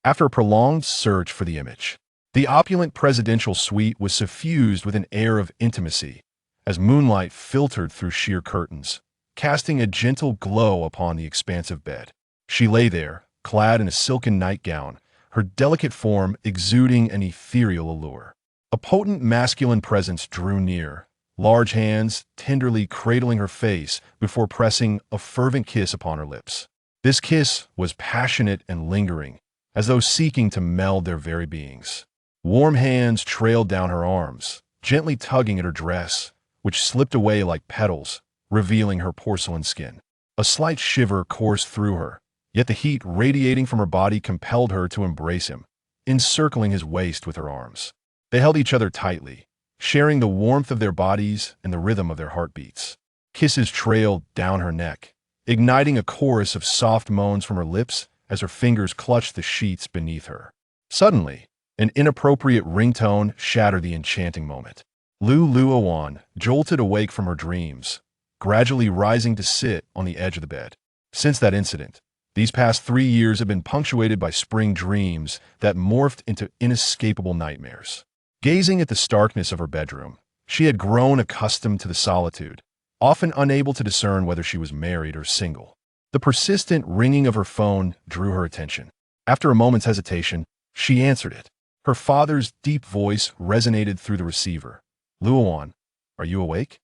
after a prolonged search for the image. The opulent presidential suite was suffused with an air of intimacy, as moonlight filtered through sheer curtains, casting a gentle glow upon the expansive bed. She lay there, clad in a silken nightgown, her delicate form exuding an ethereal allure. A potent masculine presence drew near, large hands tenderly cradling her face before pressing a fervent kiss upon her lips. This kiss was passionate and lingering, as though seeking to meld their very beings. Warm hands trailed down her arms, gently tugging at her dress, which slipped away like petals, revealing her porcelain skin. A slight shiver coursed through her, yet the heat radiating from her body compelled her to embrace him, encircling his waist with her arms. They held each other tightly, sharing the warmth of their bodies and the rhythm of their heartbeats. Kisses trailed down her neck, igniting a chorus of soft moans from her lips as her fingers clutched the sheets beneath her. Suddenly, an inappropriate ringtone shattered the enchanting moment. Luowan jolted awake from her dreams, gradually rising to sit on the edge of the bed. Since that incident, these past 3 years have been punctuated by spring dreams that morphed into inescapable nightmares. Gazing at the starkness of her bedroom, she had grown accustomed to the solitude, often unable to discern whether she was married or single. The persistent ringing of her phone drew her attention. After a moment's hesitation, she answered it. Her father's deep voice resonated through the receiver. "Luowan, are you awake?"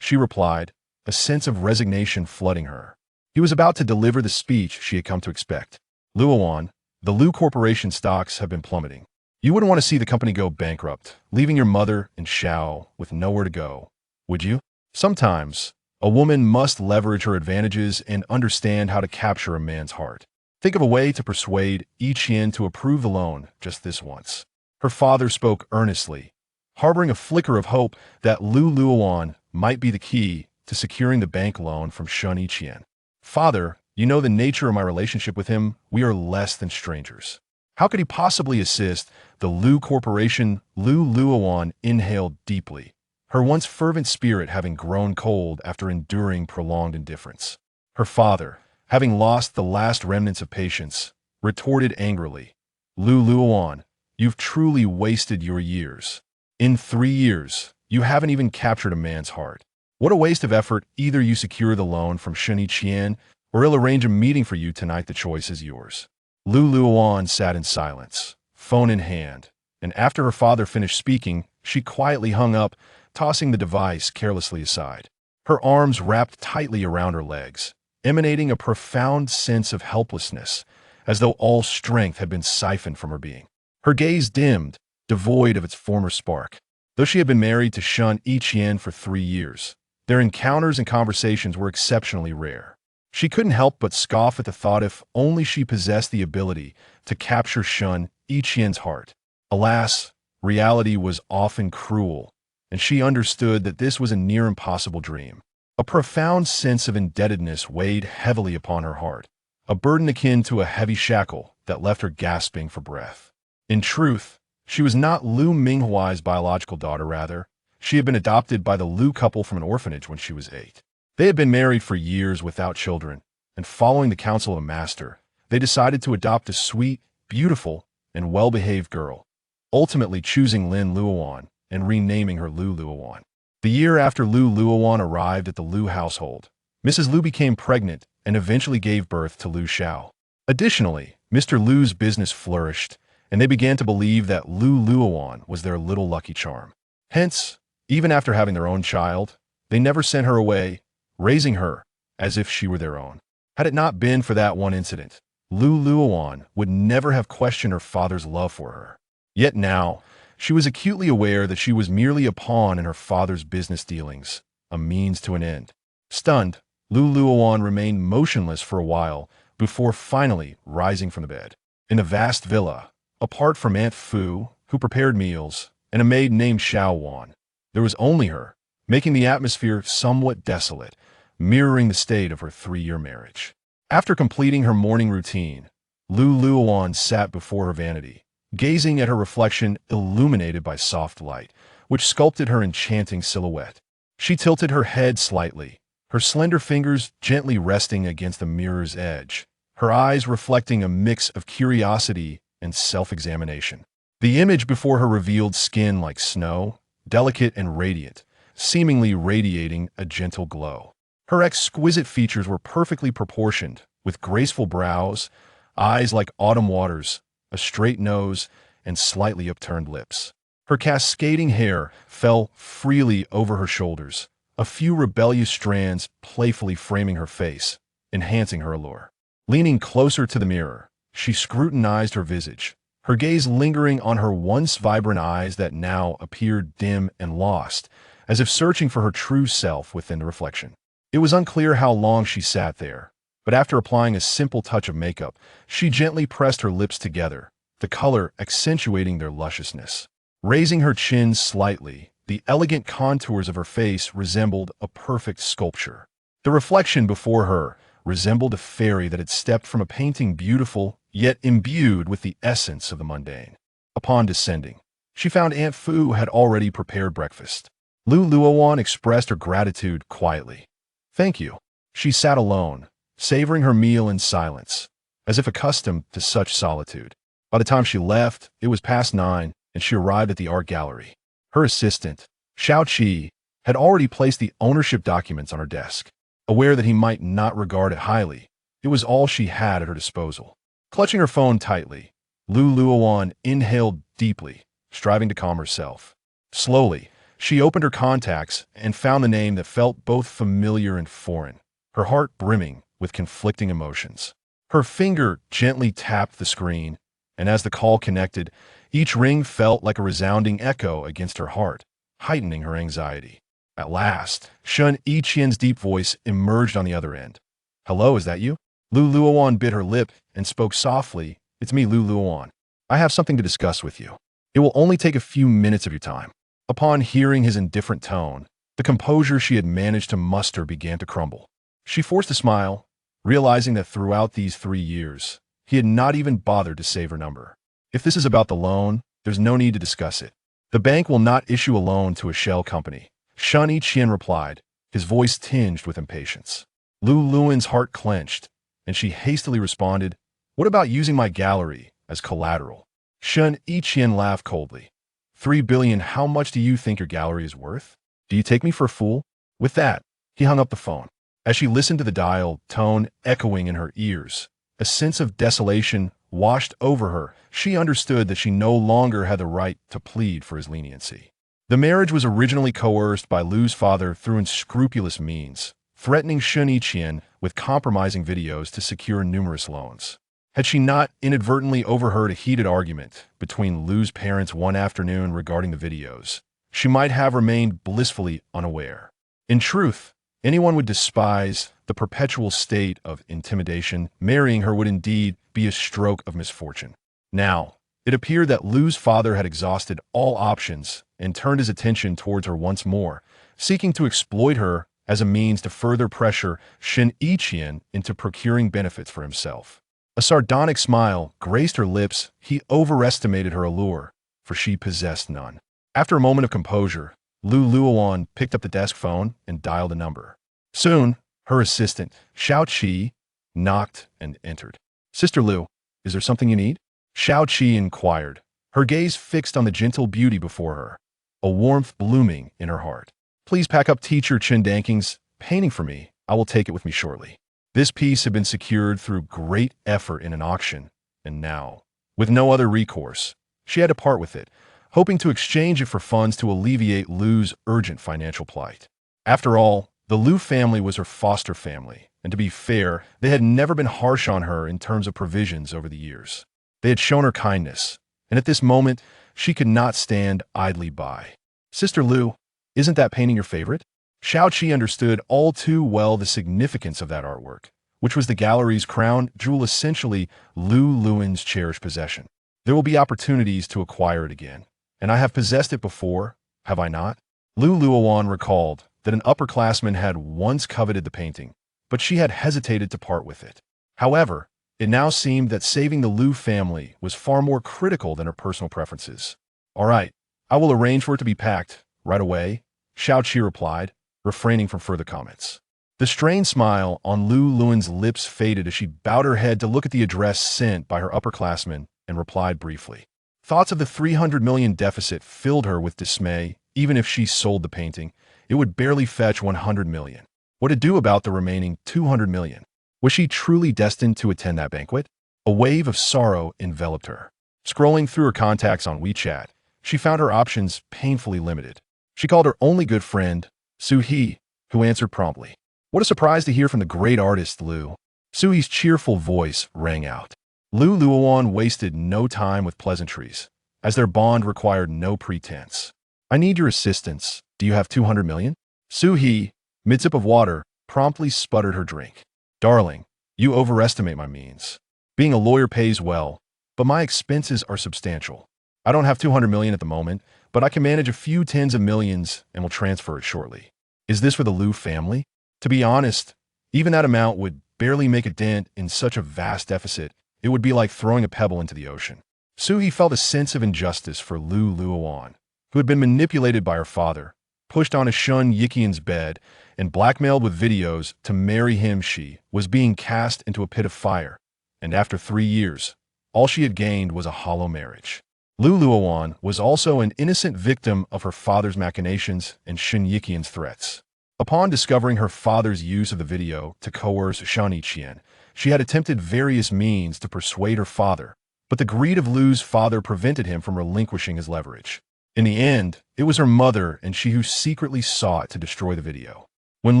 She replied, a sense of resignation flooding her. He was about to deliver the speech she had come to expect. "Luowan, the Lu Corporation stocks have been plummeting. You wouldn't want to see the company go bankrupt, leaving your mother and Xiao with nowhere to go, would you? Sometimes, a woman must leverage her advantages and understand how to capture a man's heart. Think of a way to persuade Yiqian to approve the loan just this once." Her father spoke earnestly, harboring a flicker of hope that Luowan might be the key to securing the bank loan from Shen Yiqian. "Father, you know the nature of my relationship with him. We are less than strangers. How could he possibly assist the Lu Corporation?" Luowan inhaled deeply, her once fervent spirit having grown cold after enduring prolonged indifference. Her father, having lost the last remnants of patience, retorted angrily, "Luowan, you've truly wasted your years. In 3 years, you haven't even captured a man's heart. What a waste of effort. Either you secure the loan from Shen Yiqian, or he'll arrange a meeting for you tonight. The choice is yours." Luowan sat in silence, phone in hand, and after her father finished speaking, she quietly hung up, tossing the device carelessly aside. Her arms wrapped tightly around her legs, emanating a profound sense of helplessness, as though all strength had been siphoned from her being. Her gaze dimmed, devoid of its former spark. Though she had been married to Shen Yiqian for 3 years, their encounters and conversations were exceptionally rare. She couldn't help but scoff at the thought if only she possessed the ability to capture Shen Yiqian's heart. Alas, reality was often cruel, and she understood that this was a near impossible dream. A profound sense of indebtedness weighed heavily upon her heart, a burden akin to a heavy shackle that left her gasping for breath. In truth, she was not Lu Minghuai's biological daughter. Rather, she had been adopted by the Lu couple from an orphanage when she was 8. They had been married for years without children, and following the counsel of a master, they decided to adopt a sweet, beautiful, and well-behaved girl, ultimately choosing Lin Luowan and renaming her Luowan. The year after Luowan arrived at the Lu household, Mrs. Lu became pregnant and eventually gave birth to Lu Xiao. Additionally, Mr. Lu's business flourished, and they began to believe that Luowan was their little lucky charm. Hence, even after having their own child, they never sent her away, raising her as if she were their own. Had it not been for that one incident, Luowan would never have questioned her father's love for her. Yet now, she was acutely aware that she was merely a pawn in her father's business dealings, a means to an end. Stunned, Luowan remained motionless for a while before finally rising from the bed. In a vast villa, apart from Aunt Fu, who prepared meals, and a maid named Xiao Wan, there was only her, making the atmosphere somewhat desolate, mirroring the state of her 3-year marriage. After completing her morning routine, Luowan sat before her vanity, gazing at her reflection illuminated by soft light, which sculpted her enchanting silhouette. She tilted her head slightly, her slender fingers gently resting against the mirror's edge, her eyes reflecting a mix of curiosity and self-examination. The image before her revealed skin like snow, delicate and radiant, seemingly radiating a gentle glow. Her exquisite features were perfectly proportioned, with graceful brows, eyes like autumn waters, a straight nose, and slightly upturned lips. Her cascading hair fell freely over her shoulders, a few rebellious strands playfully framing her face, enhancing her allure. Leaning closer to the mirror, she scrutinized her visage, her gaze lingering on her once vibrant eyes that now appeared dim and lost, as if searching for her true self within the reflection. It was unclear how long she sat there, but after applying a simple touch of makeup, she gently pressed her lips together, the color accentuating their lusciousness. Raising her chin slightly, the elegant contours of her face resembled a perfect sculpture. The reflection before her resembled a fairy that had stepped from a painting, beautiful, yet imbued with the essence of the mundane. Upon descending, she found Aunt Fu had already prepared breakfast. Luowan expressed her gratitude quietly. "Thank you." She sat alone, savoring her meal in silence, as if accustomed to such solitude. By the time she left, it was past 9, and she arrived at the art gallery. Her assistant, Xiaoqi, had already placed the ownership documents on her desk. Aware that he might not regard it highly, it was all she had at her disposal. Clutching her phone tightly, Luowan inhaled deeply, striving to calm herself. Slowly, she opened her contacts and found the name that felt both familiar and foreign, her heart brimming with conflicting emotions. Her finger gently tapped the screen, and as the call connected, each ring felt like a resounding echo against her heart, heightening her anxiety. At last, Shen Yiqian's deep voice emerged on the other end. "Hello, is that you?" Luowan bit her lip and spoke softly. "It's me, Luowan. I have something to discuss with you. It will only take a few minutes of your time." Upon hearing his indifferent tone, the composure she had managed to muster began to crumble. She forced a smile, realizing that throughout these 3 years, he had not even bothered to save her number. "If this is about the loan, there's no need to discuss it. The bank will not issue a loan to a shell company," Shen Yiqian replied, his voice tinged with impatience. Luowan's heart clenched, and she hastily responded, "What about using my gallery as collateral?" Shen Yiqian laughed coldly. 3 billion, how much do you think your gallery is worth? Do you take me for a fool?" With that, he hung up the phone. As she listened to the dial tone echoing in her ears, a sense of desolation washed over her. She understood that she no longer had the right to plead for his leniency. The marriage was originally coerced by Lu's father through unscrupulous means, threatening Shen Yiqian with compromising videos to secure numerous loans. Had she not inadvertently overheard a heated argument between Lu's parents one afternoon regarding the videos, she might have remained blissfully unaware. In truth, anyone would despise the perpetual state of intimidation. Marrying her would indeed be a stroke of misfortune. Now, it appeared that Lu's father had exhausted all options and turned his attention towards her once more, seeking to exploit her as a means to further pressure Shen Yiqian into procuring benefits for himself. A sardonic smile graced her lips. He overestimated her allure, for she possessed none. After a moment of composure, Luowan picked up the desk phone and dialed a number. Soon, her assistant, Xiaoqi, knocked and entered. "Sister Lu, is there something you need?" Xiaoqi inquired, her gaze fixed on the gentle beauty before her, a warmth blooming in her heart. "Please pack up teacher Chen Danking's painting for me. I will take it with me shortly." This piece had been secured through great effort in an auction, and now, with no other recourse, she had to part with it, hoping to exchange it for funds to alleviate Lu's urgent financial plight. After all, the Lu family was her foster family, and to be fair, they had never been harsh on her in terms of provisions over the years. They had shown her kindness, and at this moment, she could not stand idly by. "Sister Lu, isn't that painting your favorite?" Xiaoqi understood all too well the significance of that artwork, which was the gallery's crown jewel, essentially Luowan's cherished possession. "There will be opportunities to acquire it again, and I have possessed it before, have I not?" Luowan recalled that an upperclassman had once coveted the painting, but she had hesitated to part with it. However, it now seemed that saving the Lu family was far more critical than her personal preferences. "All right, I will arrange for it to be packed right away," Xiaoqi replied, refraining from further comments. The The strained smile on Luowan's lips faded as she bowed her head to look at the address sent by her upperclassmen and replied briefly. Thoughts of the 300 million deficit filled her with dismay. Even if she sold the painting, it would barely fetch 100 million. What to do about the remaining 200 million? Was she truly destined to attend that banquet? A wave of sorrow enveloped her. Scrolling through her contacts on WeChat, she found her options painfully limited. She called her only good friend, Su-hee, who answered promptly. What a surprise to hear from the great artist Lu. Su-hee's cheerful voice rang out. Luowan wasted no time with pleasantries, as their bond required no pretense. I need your assistance. Do you have 200 million? Su-hee, mid-sip of water, promptly sputtered her drink. Darling, you overestimate my means. Being a lawyer pays well, but my expenses are substantial. I don't have 200 million at the moment, but I can manage a few tens of millions and will transfer it shortly. Is this for the Lu family? To be honest, even that amount would barely make a dent in such a vast deficit. It would be like throwing a pebble into the ocean. Su-hee felt a sense of injustice for Luowan, who had been manipulated by her father, pushed onto Shen Yiqian's bed, and blackmailed with videos to marry him. She was being cast into a pit of fire, and after 3 years, all she had gained was a hollow marriage. Luowan was also an innocent victim of her father's machinations and Shen Yiqian's threats. Upon discovering her father's use of the video to coerce Shen Yiqian, she had attempted various means to persuade her father, but the greed of Lu's father prevented him from relinquishing his leverage. In the end, it was her mother and she who secretly sought to destroy the video. When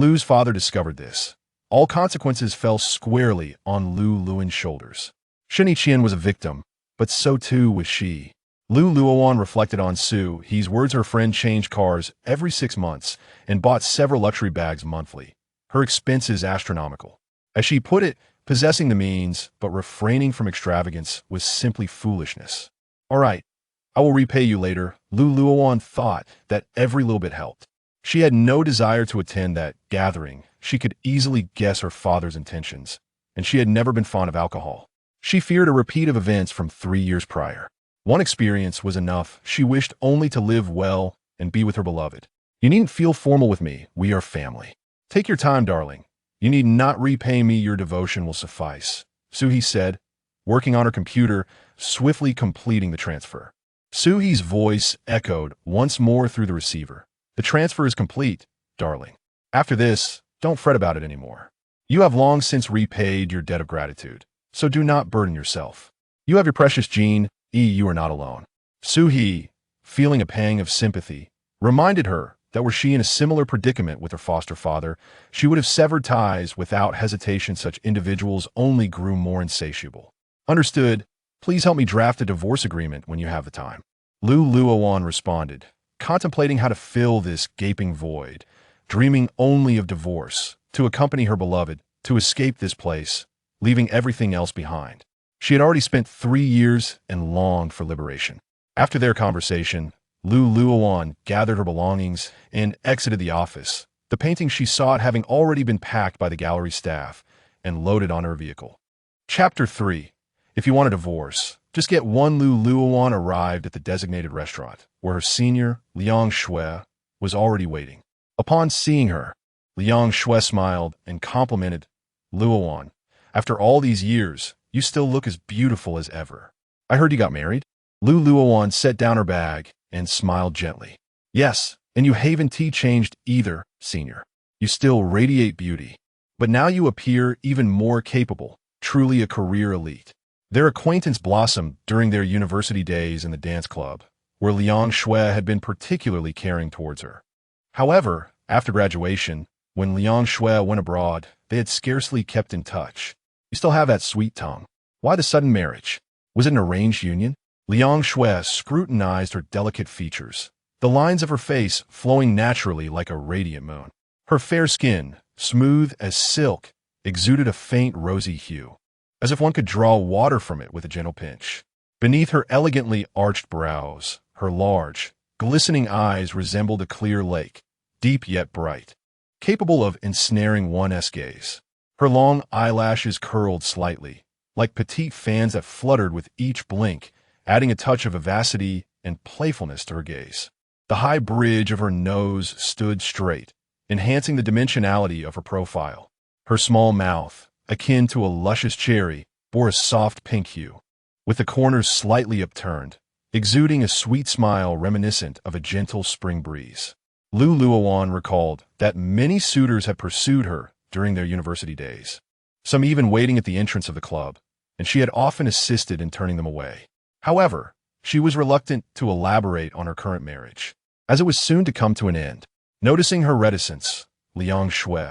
Lu's father discovered this, all consequences fell squarely on Luowan's shoulders. Shen Yiqian was a victim, but so too was she. Luowan reflected on Su-hee's words. Her friend changed cars every 6 months and bought several luxury bags monthly. Her expenses astronomical. As she put it, possessing the means but refraining from extravagance was simply foolishness. All right, I will repay you later. Luowan thought that every little bit helped. She had no desire to attend that gathering. She could easily guess her father's intentions, and she had never been fond of alcohol. She feared a repeat of events from 3 years prior. One experience was enough. She wished only to live well and be with her beloved. You needn't feel formal with me. We are family. Take your time, darling. You need not repay me. Your devotion will suffice, Su-hee said, working on her computer, swiftly completing the transfer. Su-hee's voice echoed once more through the receiver. The transfer is complete, darling. After this, don't fret about it anymore. You have long since repaid your debt of gratitude, so do not burden yourself. You have your precious Jean. You are not alone. Su-hee, feeling a pang of sympathy, reminded her that were she in a similar predicament with her foster father, she would have severed ties without hesitation. Such individuals only grew more insatiable. Understood. Please help me draft a divorce agreement when you have the time. Luowan responded, contemplating how to fill this gaping void, dreaming only of divorce, to accompany her beloved, to escape this place, leaving everything else behind. She had already spent 3 years and longed for liberation. After their conversation, Luowan gathered her belongings and exited the office, the painting she sought having already been packed by the gallery staff and loaded on her vehicle. Chapter 3. If you want a divorce, just get one. Luowan arrived at the designated restaurant, where her senior, Liang Shui, was already waiting. Upon seeing her, Liang Shui smiled and complimented Luowan. After all these years, you still look as beautiful as ever. I heard you got married? Luowan set down her bag and smiled gently. Yes, and you haven't changed either, senior. You still radiate beauty. But now you appear even more capable, truly a career elite. Their acquaintance blossomed during their university days in the dance club, where Liang Shui had been particularly caring towards her. However, after graduation, when Liang Shui went abroad, they had scarcely kept in touch. You still have that sweet tongue. Why the sudden marriage? Was it an arranged union? Liang Shui scrutinized her delicate features, the lines of her face flowing naturally like a radiant moon. Her fair skin, smooth as silk, exuded a faint rosy hue, as if one could draw water from it with a gentle pinch. Beneath her elegantly arched brows, her large, glistening eyes resembled a clear lake, deep yet bright, capable of ensnaring one's gaze. Her long eyelashes curled slightly, like petite fans that fluttered with each blink, adding a touch of vivacity and playfulness to her gaze. The high bridge of her nose stood straight, enhancing the dimensionality of her profile. Her small mouth, akin to a luscious cherry, bore a soft pink hue, with the corners slightly upturned, exuding a sweet smile reminiscent of a gentle spring breeze. Luowan recalled that many suitors had pursued her during their university days, some even waiting at the entrance of the club, and she had often assisted in turning them away. However, she was reluctant to elaborate on her current marriage, as it was soon to come to an end. Noticing her reticence, Liang Shui,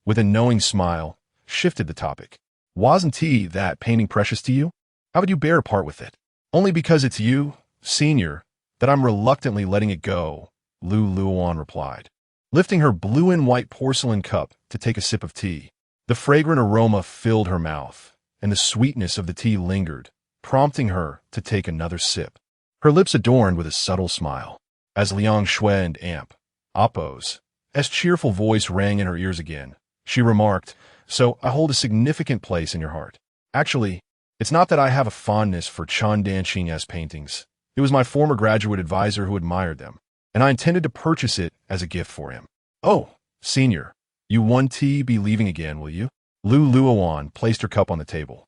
with a knowing smile, shifted the topic. Wasn't that painting precious to you? How would you bear to part with it? Only because it's you, senior, that I'm reluctantly letting it go, Luowan replied, lifting her blue and white porcelain cup to take a sip of tea. The fragrant aroma filled her mouth, and the sweetness of the tea lingered, prompting her to take another sip. Her lips adorned with a subtle smile. As Liang Shui and Amp, Oppo's cheerful voice rang in her ears again, she remarked, "So I hold a significant place in your heart. Actually, it's not that I have a fondness for Chan Danqing's paintings. It was my former graduate advisor who admired them, and I intended to purchase it as a gift for him." "Oh, senior, you won't be leaving again, will you?" Luowan placed her cup on the table,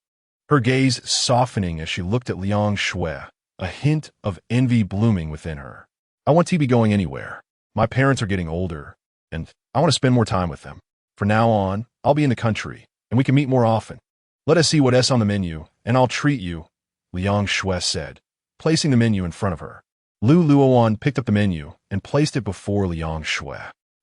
her gaze softening as she looked at Liang Shui, a hint of envy blooming within her. "I won't be going anywhere. My parents are getting older, and I want to spend more time with them. From now on, I'll be in the country, and we can meet more often. Let us see what's on the menu, and I'll treat you," Liang Shui said, placing the menu in front of her. Luowan picked up the menu and placed it before Liang Shui.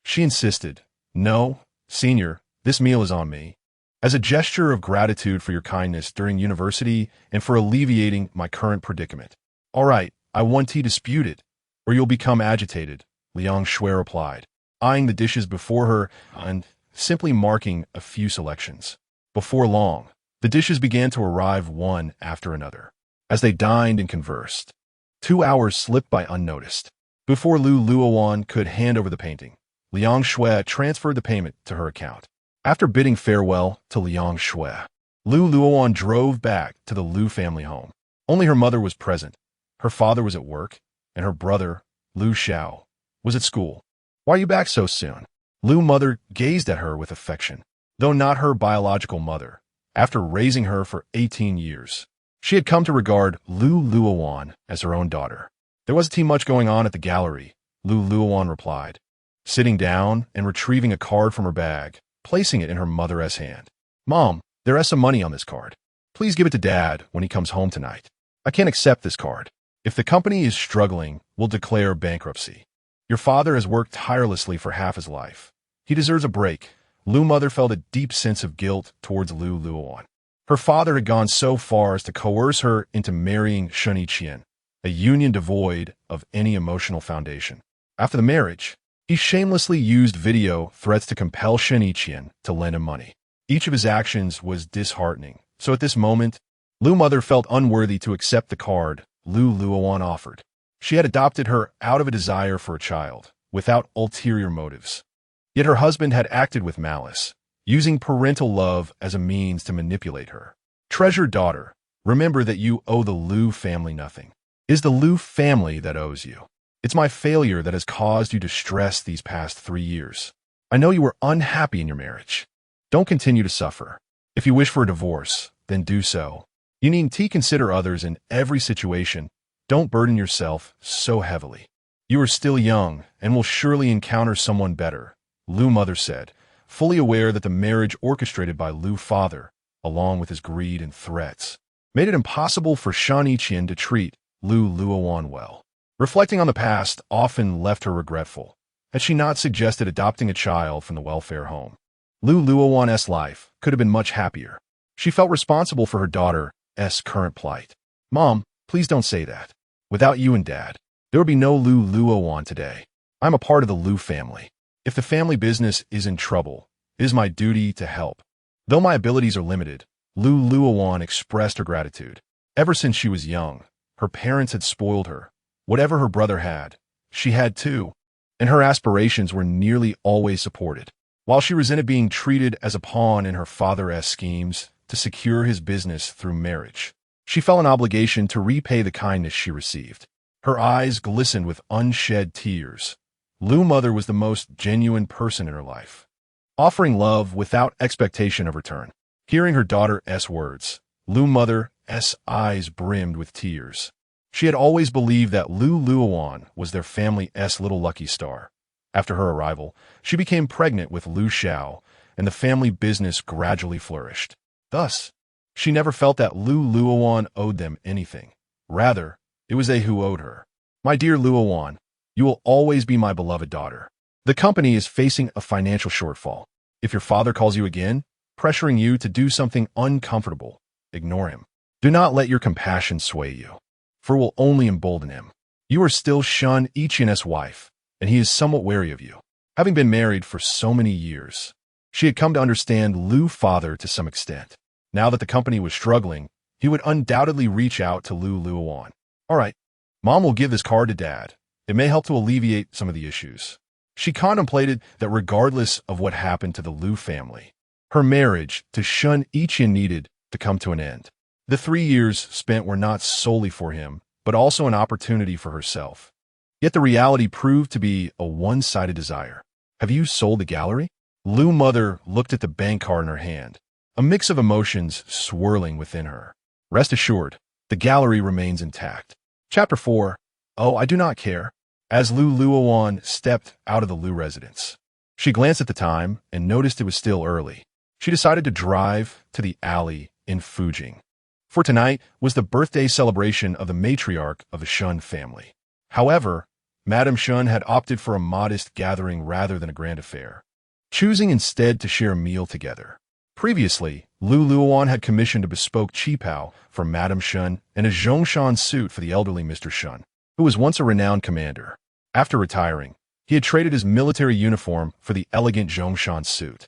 She insisted, "No, senior, this meal is on me. As a gesture of gratitude for your kindness during university and for alleviating my current predicament." "All right, I won't dispute it, or you'll become agitated," Liang Shui replied, eyeing the dishes before her and simply marking a few selections. Before long, the dishes began to arrive one after another. As they dined and conversed, 2 hours slipped by unnoticed. Before Luowan could hand over the painting, Liang Shui transferred the payment to her account. After bidding farewell to Liang Shui, Luowan drove back to the Lu family home. Only her mother was present. Her father was at work, and her brother, Lu Xiao, was at school. "Why are you back so soon?" Lu's mother gazed at her with affection. Though not her biological mother, after raising her for 18 years, she had come to regard Luowan as her own daughter. "There wasn't much going on at the gallery," Luowan replied, sitting down and retrieving a card from her bag, placing it in her mother's hand. "Mom, there is some money on this card. Please give it to Dad when he comes home tonight. I can't accept this card. If the company is struggling, we'll declare bankruptcy. Your father has worked tirelessly for half his life. He deserves a break." Lu's mother felt a deep sense of guilt towards Luowan. Her father had gone so far as to coerce her into marrying Shen Yiqian, a union devoid of any emotional foundation. After the marriage, he shamelessly used video threats to compel Shen Yiqian to lend him money. Each of his actions was disheartening, so at this moment, Lu's mother felt unworthy to accept the card Luowan offered. She had adopted her out of a desire for a child, without ulterior motives. Yet her husband had acted with malice, using parental love as a means to manipulate her. "Treasured daughter, remember that you owe the Lu family nothing. It is the Lu family that owes you. It's my failure that has caused you distress these past 3 years. I know you were unhappy in your marriage. Don't continue to suffer. If you wish for a divorce, then do so. You needn't consider others in every situation. Don't burden yourself so heavily. You are still young and will surely encounter someone better," Lu's mother said, fully aware that the marriage orchestrated by Lu's father, along with his greed and threats, made it impossible for Shen Yiqian to treat Luowan well. Reflecting on the past often left her regretful, had she not suggested adopting a child from the welfare home. Luowan's life could have been much happier. She felt responsible for her daughter's current plight. "Mom, please don't say that. Without you and Dad, there would be no Luowan today. I'm a part of the Lu family. If the family business is in trouble, it is my duty to help." Though my abilities are limited, Luowan expressed her gratitude. Ever since she was young, her parents had spoiled her. Whatever her brother had, she had too, and her aspirations were nearly always supported. While she resented being treated as a pawn in her father's schemes to secure his business through marriage, she felt an obligation to repay the kindness she received. Her eyes glistened with unshed tears, Lu Mother was the most genuine person in her life, offering love without expectation of return. Hearing her daughter's words, Lu Mother's eyes brimmed with tears. She had always believed that Luowan was their family's little lucky star. After her arrival, she became pregnant with Lu Xiao, and the family business gradually flourished. Thus, she never felt that Luowan owed them anything. Rather, it was they who owed her. My dear Luowan, you will always be my beloved daughter. The company is facing a financial shortfall. If your father calls you again, pressuring you to do something uncomfortable, ignore him. Do not let your compassion sway you, for it will only embolden him. You are still Shen Yiqian's wife, and he is somewhat wary of you. Having been married for so many years, she had come to understand Lu's father to some extent. Now that the company was struggling, he would undoubtedly reach out to Luowan. All right, Mom will give this card to Dad. It may help to alleviate some of the issues. She contemplated that regardless of what happened to the Lu family, her marriage to Shen Yiqian needed to come to an end. The 3 years spent were not solely for him, but also an opportunity for herself. Yet the reality proved to be a one-sided desire. Have you sold the gallery? Lu Mother looked at the bank card in her hand, a mix of emotions swirling within her. Rest assured, the gallery remains intact. Chapter 4. Oh, I do not care. As Luowan stepped out of the Lu residence, she glanced at the time and noticed it was still early. She decided to drive to the alley in Fujing, for tonight was the birthday celebration of the matriarch of the Shen family. However, Madame Shen had opted for a modest gathering rather than a grand affair, choosing instead to share a meal together. Previously, Luowan had commissioned a bespoke qipao for Madame Shen and a zhongshan suit for the elderly Mr. Shen, who was once a renowned commander. After retiring, he had traded his military uniform for the elegant zhongshan suit.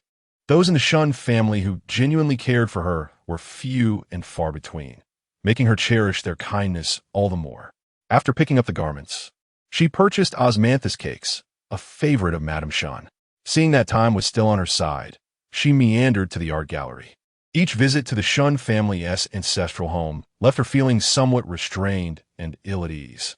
Those in the Shen family who genuinely cared for her were few and far between, making her cherish their kindness all the more. After picking up the garments, she purchased osmanthus cakes, a favorite of Madame Shen. Seeing that time was still on her side, she meandered to the art gallery. Each visit to the Shen family's ancestral home left her feeling somewhat restrained and ill at ease.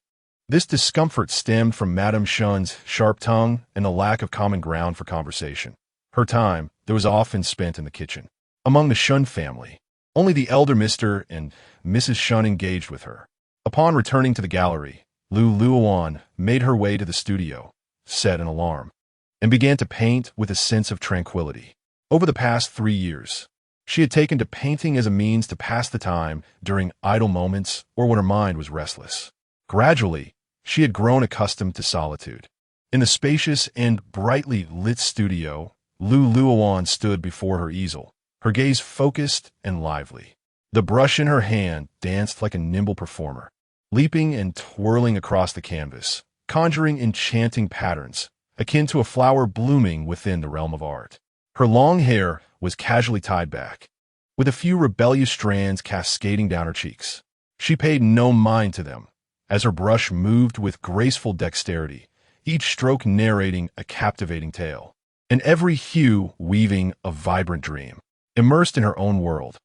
This discomfort stemmed from Madame Shen's sharp tongue and the lack of common ground for conversation. Her time that was often spent in the kitchen. Among the Shen family, only the elder Mr. and Mrs. Shen engaged with her. Upon returning to the gallery, Luowan made her way to the studio, set an alarm, and began to paint with a sense of tranquility. Over the past 3 years, she had taken to painting as a means to pass the time during idle moments or when her mind was restless. Gradually, she had grown accustomed to solitude. In the spacious and brightly lit studio, Luowan stood before her easel, her gaze focused and lively. The brush in her hand danced like a nimble performer, leaping and twirling across the canvas, conjuring enchanting patterns, akin to a flower blooming within the realm of art. Her long hair was casually tied back, with a few rebellious strands cascading down her cheeks. She paid no mind to them, as her brush moved with graceful dexterity, each stroke narrating a captivating tale, and every hue weaving a vibrant dream. Immersed in her own world,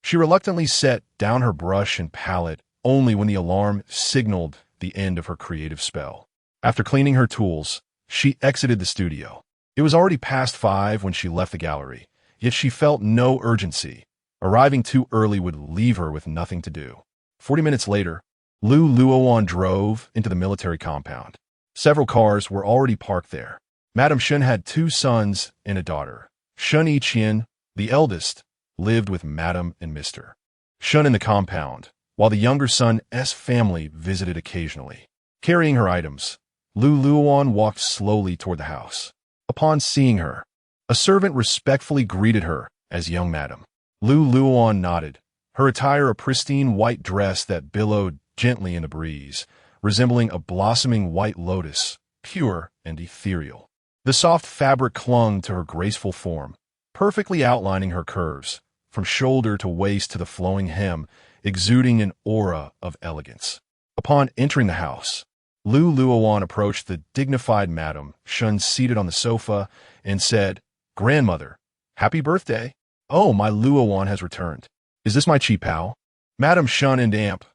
she reluctantly set down her brush and palette only when the alarm signaled the end of her creative spell. After cleaning her tools, she exited the studio. It was already past 5 when she left the gallery, yet she felt no urgency. Arriving too early would leave her with nothing to do. 40 minutes later, Luowan drove into the military compound. Several cars were already parked there. Madame Shen had 2 sons and a daughter. Shen Yiqian, the eldest, lived with Madame and Mr. Shen in the compound, while the younger son's family visited occasionally. Carrying her items, Luowan walked slowly toward the house. Upon seeing her, a servant respectfully greeted her as young Madame. Luowan nodded, her attire a pristine white dress that billowed gently in the breeze, resembling a blossoming white lotus, pure and ethereal. The soft fabric clung to her graceful form, perfectly outlining her curves, from shoulder to waist to the flowing hem, exuding an aura of elegance. Upon entering the house, Luowan approached the dignified Madame Shen seated on the sofa and said, "Grandmother, happy birthday." "Oh, my Luowan has returned. Is this my qipao?" Madame Shen and Amp's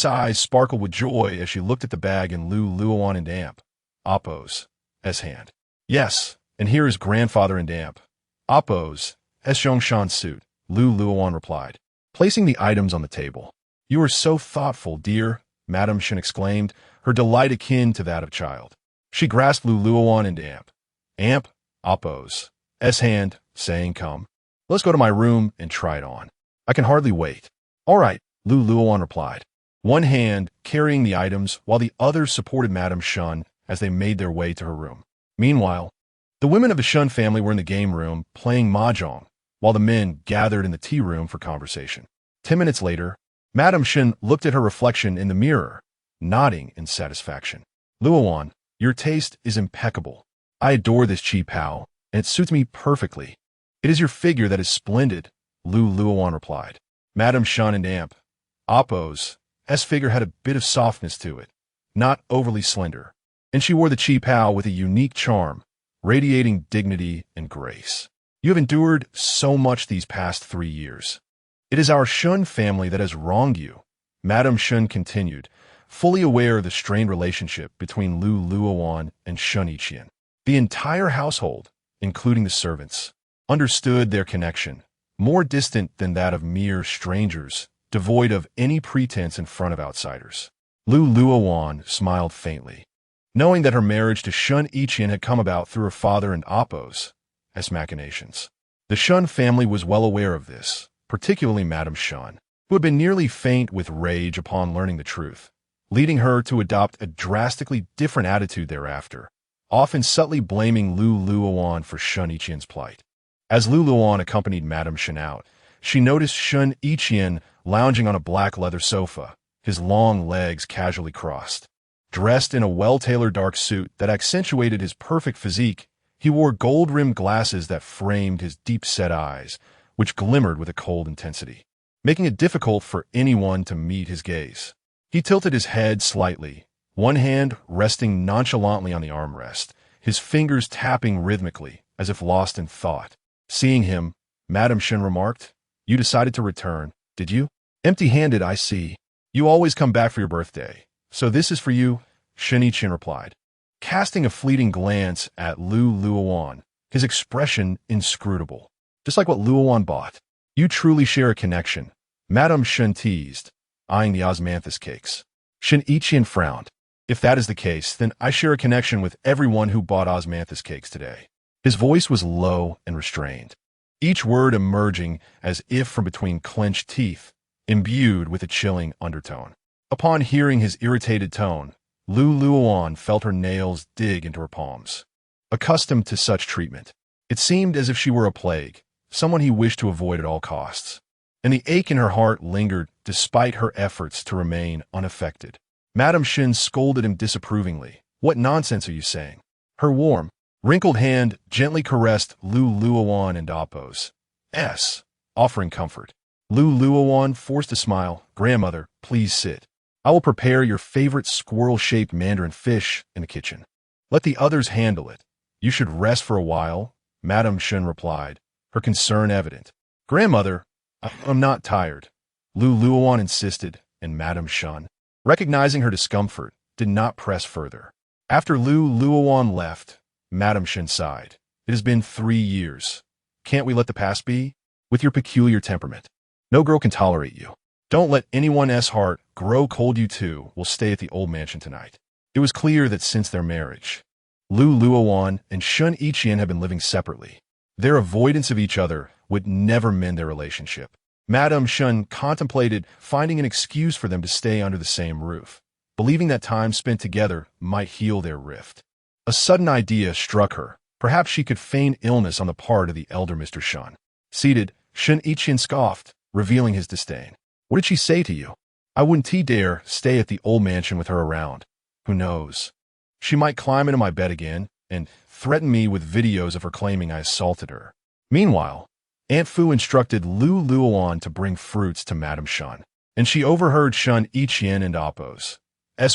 eyes sparkled with joy as she looked at the bag and Luowan and Amp. Appo's hand. Yes, and here is grandfather and Amp. Appo's Zhongshan suit, Luowan replied, placing the items on the table. You are so thoughtful, dear, Madame Shen exclaimed, her delight akin to that of a child. She grasped Luowan and Amp, Appo's hand, saying, come. Let's go to my room and try it on. I can hardly wait. All right, Luowan replied, one hand carrying the items while the other supported Madame Shen as they made their way to her room. Meanwhile, the women of the Shen family were in the game room playing mahjong, while the men gathered in the tea room for conversation. 10 minutes later, Madame Shen looked at her reflection in the mirror, nodding in satisfaction. Luowan, your taste is impeccable. I adore this chi pao, and it suits me perfectly. It is your figure that is splendid, Luowan replied. Madame Shen and Appo's figure had a bit of softness to it, not overly slender, and she wore the chi pao with a unique charm, radiating dignity and grace. You have endured so much these past 3 years. It is our Shen family that has wronged you, Madame Shen continued, fully aware of the strained relationship between Luowan and Shen Yiqian. The entire household, including the servants, understood their connection, more distant than that of mere strangers, devoid of any pretense in front of outsiders. Luowan smiled faintly, knowing that her marriage to Shen Yiqian had come about through her father and Appo's machinations. The Shen family was well aware of this, particularly Madame Shen, who had been nearly faint with rage upon learning the truth, leading her to adopt a drastically different attitude thereafter, often subtly blaming Luowan for Shen Yiqian's plight. As Luowan accompanied Madame Shen out, she noticed Shen Yiqian lounging on a black leather sofa, his long legs casually crossed. Dressed in a well-tailored dark suit that accentuated his perfect physique, he wore gold-rimmed glasses that framed his deep-set eyes, which glimmered with a cold intensity, making it difficult for anyone to meet his gaze. He tilted his head slightly, one hand resting nonchalantly on the armrest, his fingers tapping rhythmically, as if lost in thought. Seeing him, Madame Shen remarked, you decided to return, did you? Empty-handed, I see. You always come back for your birthday. So this is for you, Shen Yiqian replied, casting a fleeting glance at Luowan, his expression inscrutable. Just like what Luowan bought. You truly share a connection, Madame Shen teased, eyeing the osmanthus cakes. Shen Yiqian frowned. If that is the case, then I share a connection with everyone who bought osmanthus cakes today. His voice was low and restrained, each word emerging as if from between clenched teeth, imbued with a chilling undertone. Upon hearing his irritated tone, Luowan felt her nails dig into her palms. Accustomed to such treatment, it seemed as if she were a plague, someone he wished to avoid at all costs, and the ache in her heart lingered despite her efforts to remain unaffected. Madame Shen scolded him disapprovingly. What nonsense are you saying? Her warm, wrinkled hand gently caressed Luowan and Appo's offering comfort. Luowan forced a smile. Grandmother, please sit. I will prepare your favorite squirrel-shaped mandarin fish in the kitchen. Let the others handle it. You should rest for a while, Madame Shen replied, her concern evident. Grandmother, I'm not tired, Luowan insisted, and Madame Shen, recognizing her discomfort, did not press further. After Luowan left, Madame Shen sighed. It has been 3 years. Can't we let the past be? With your peculiar temperament, no girl can tolerate you. Don't let anyone's heart grow cold. You two will stay at the old mansion tonight. It was clear that since their marriage, Luowan and Shen Yiqian had been living separately. Their avoidance of each other would never mend their relationship. Madame Shen contemplated finding an excuse for them to stay under the same roof, believing that time spent together might heal their rift. A sudden idea struck her. Perhaps she could feign illness on the part of the elder Mr. Shen. Seated, Shen Yiqian scoffed, revealing his disdain. What did she say to you? I wouldn't dare stay at the old mansion with her around. Who knows? She might climb into my bed again and threaten me with videos of her claiming I assaulted her. Meanwhile, Aunt Fu instructed Luowan to bring fruits to Madame Shen, and she overheard Shen Yiqian and Appo's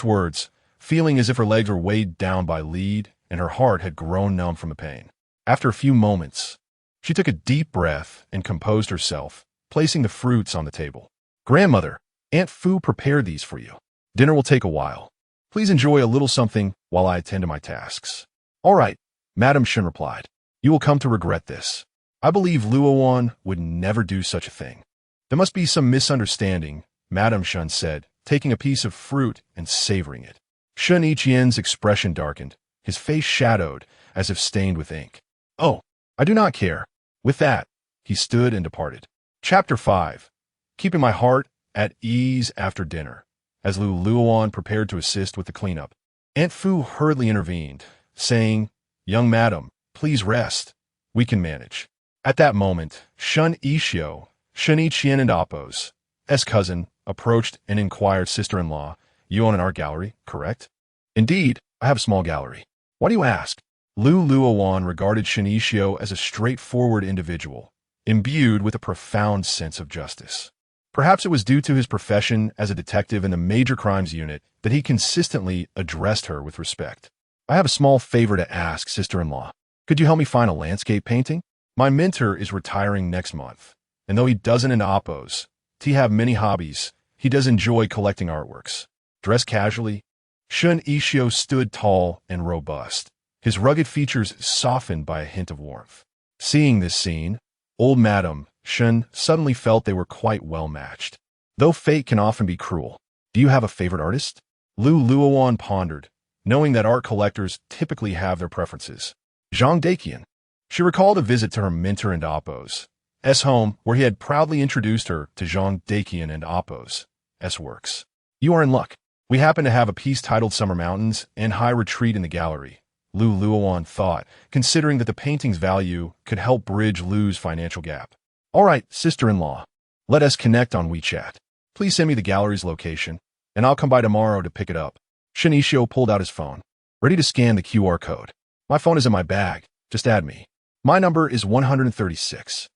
words, feeling as if her legs were weighed down by lead and her heart had grown numb from the pain. After a few moments, she took a deep breath and composed herself, placing the fruits on the table. Grandmother, Aunt Fu prepared these for you. Dinner will take a while. Please enjoy a little something while I attend to my tasks. All right, Madam Shen replied. You will come to regret this. I believe Luowan would never do such a thing. There must be some misunderstanding, Madam Shen said, taking a piece of fruit and savoring it. Shen Yiqian's expression darkened, his face shadowed, as if stained with ink. Oh, I do not care. With that, he stood and departed. Chapter 5. Keeping my heart at ease after dinner. As Luowan prepared to assist with the cleanup, Aunt Fu hurriedly intervened, saying, Young madam, please rest. We can manage. At that moment, Shen Yiqian and Appo's cousin, approached and inquired, Sister-in-law, you own an art gallery, correct? Indeed, I have a small gallery. Why do you ask? Luowan regarded Shen Yiqian as a straightforward individual, imbued with a profound sense of justice. Perhaps it was due to his profession as a detective in the Major Crimes Unit that he consistently addressed her with respect. I have a small favor to ask, sister-in-law. Could you help me find a landscape painting? My mentor is retiring next month, and though he doesn't in Appo's, have many hobbies, he does enjoy collecting artworks. Dressed casually, Shen Yiqian stood tall and robust, his rugged features softened by a hint of warmth. Seeing this scene, old Madam Shen suddenly felt they were quite well matched. Though fate can often be cruel, do you have a favorite artist? Luowan pondered, knowing that art collectors typically have their preferences. Shen Yiqian. She recalled a visit to her mentor and Appo's home, where he had proudly introduced her to Shen Yiqian and Appo's works. You are in luck. We happen to have a piece titled Summer Mountains and High Retreat in the gallery, Luowan thought, considering that the painting's value could help bridge Lu's financial gap. All right, sister-in-law, let us connect on WeChat. Please send me the gallery's location, and I'll come by tomorrow to pick it up. Shen Yiqian pulled out his phone, ready to scan the QR code. My phone is in my bag. Just add me. My number is 136.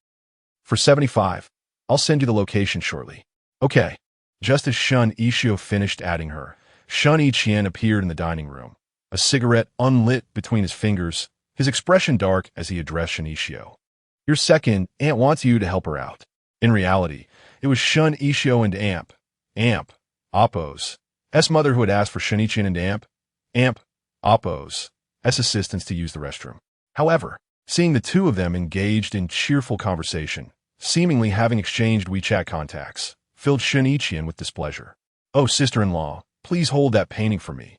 For 75, I'll send you the location shortly. Okay. Just as Shen Yiqian finished adding her, Shen Yiqian appeared in the dining room, a cigarette unlit between his fingers, his expression dark as he addressed Shen Yiqian. Your second aunt wants you to help her out. In reality, it was Shen Yiqian and Appo's mother who had asked for Shen Yiqian and Appo's assistance to use the restroom. However, seeing the two of them engaged in cheerful conversation, seemingly having exchanged WeChat contacts, filled Shen Yiqian with displeasure. Oh, sister-in-law, please hold that painting for me,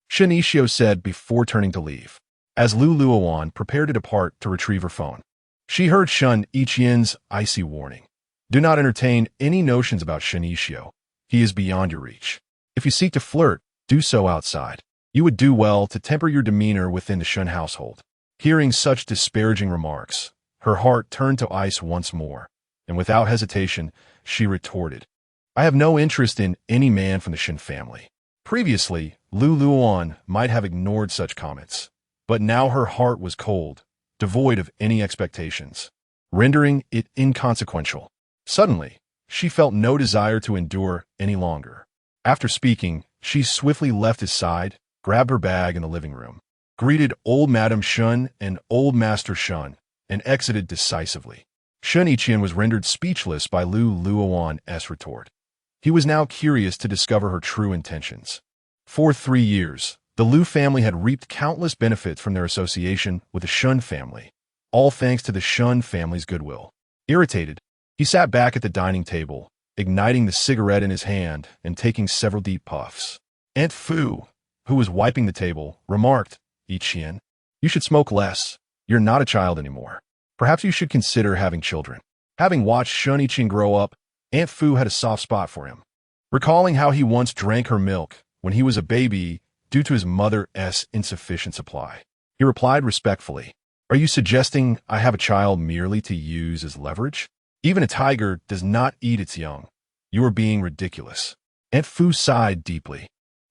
Shen Yiqian said before turning to leave. As Luowan prepared to depart to retrieve her phone, she heard Shen Yiqian's icy warning. Do not entertain any notions about Shen Yiqian. He is beyond your reach. If you seek to flirt, do so outside. You would do well to temper your demeanor within the Shen household. Hearing such disparaging remarks, her heart turned to ice once more, and without hesitation, she retorted, I have no interest in any man from the Shen family. Previously, Luowan might have ignored such comments, but now her heart was cold, devoid of any expectations, rendering it inconsequential. Suddenly, she felt no desire to endure any longer. After speaking, she swiftly left his side, grabbed her bag in the living room, greeted old Madam Shen and old Master Shen, and exited decisively. Shen Yiqian was rendered speechless by Luowan's retort. He was now curious to discover her true intentions. For 3 years, the Lu family had reaped countless benefits from their association with the Shen family, all thanks to the Shen family's goodwill. Irritated, he sat back at the dining table, igniting the cigarette in his hand and taking several deep puffs. Aunt Fu, who was wiping the table, remarked, Yiqian, you should smoke less. You're not a child anymore. Perhaps you should consider having children. Having watched Shen Yiqian grow up, Aunt Fu had a soft spot for him. Recalling how he once drank her milk when he was a baby due to his mother's insufficient supply, he replied respectfully, Are you suggesting I have a child merely to use as leverage? Even a tiger does not eat its young. You are being ridiculous. Aunt Fu sighed deeply,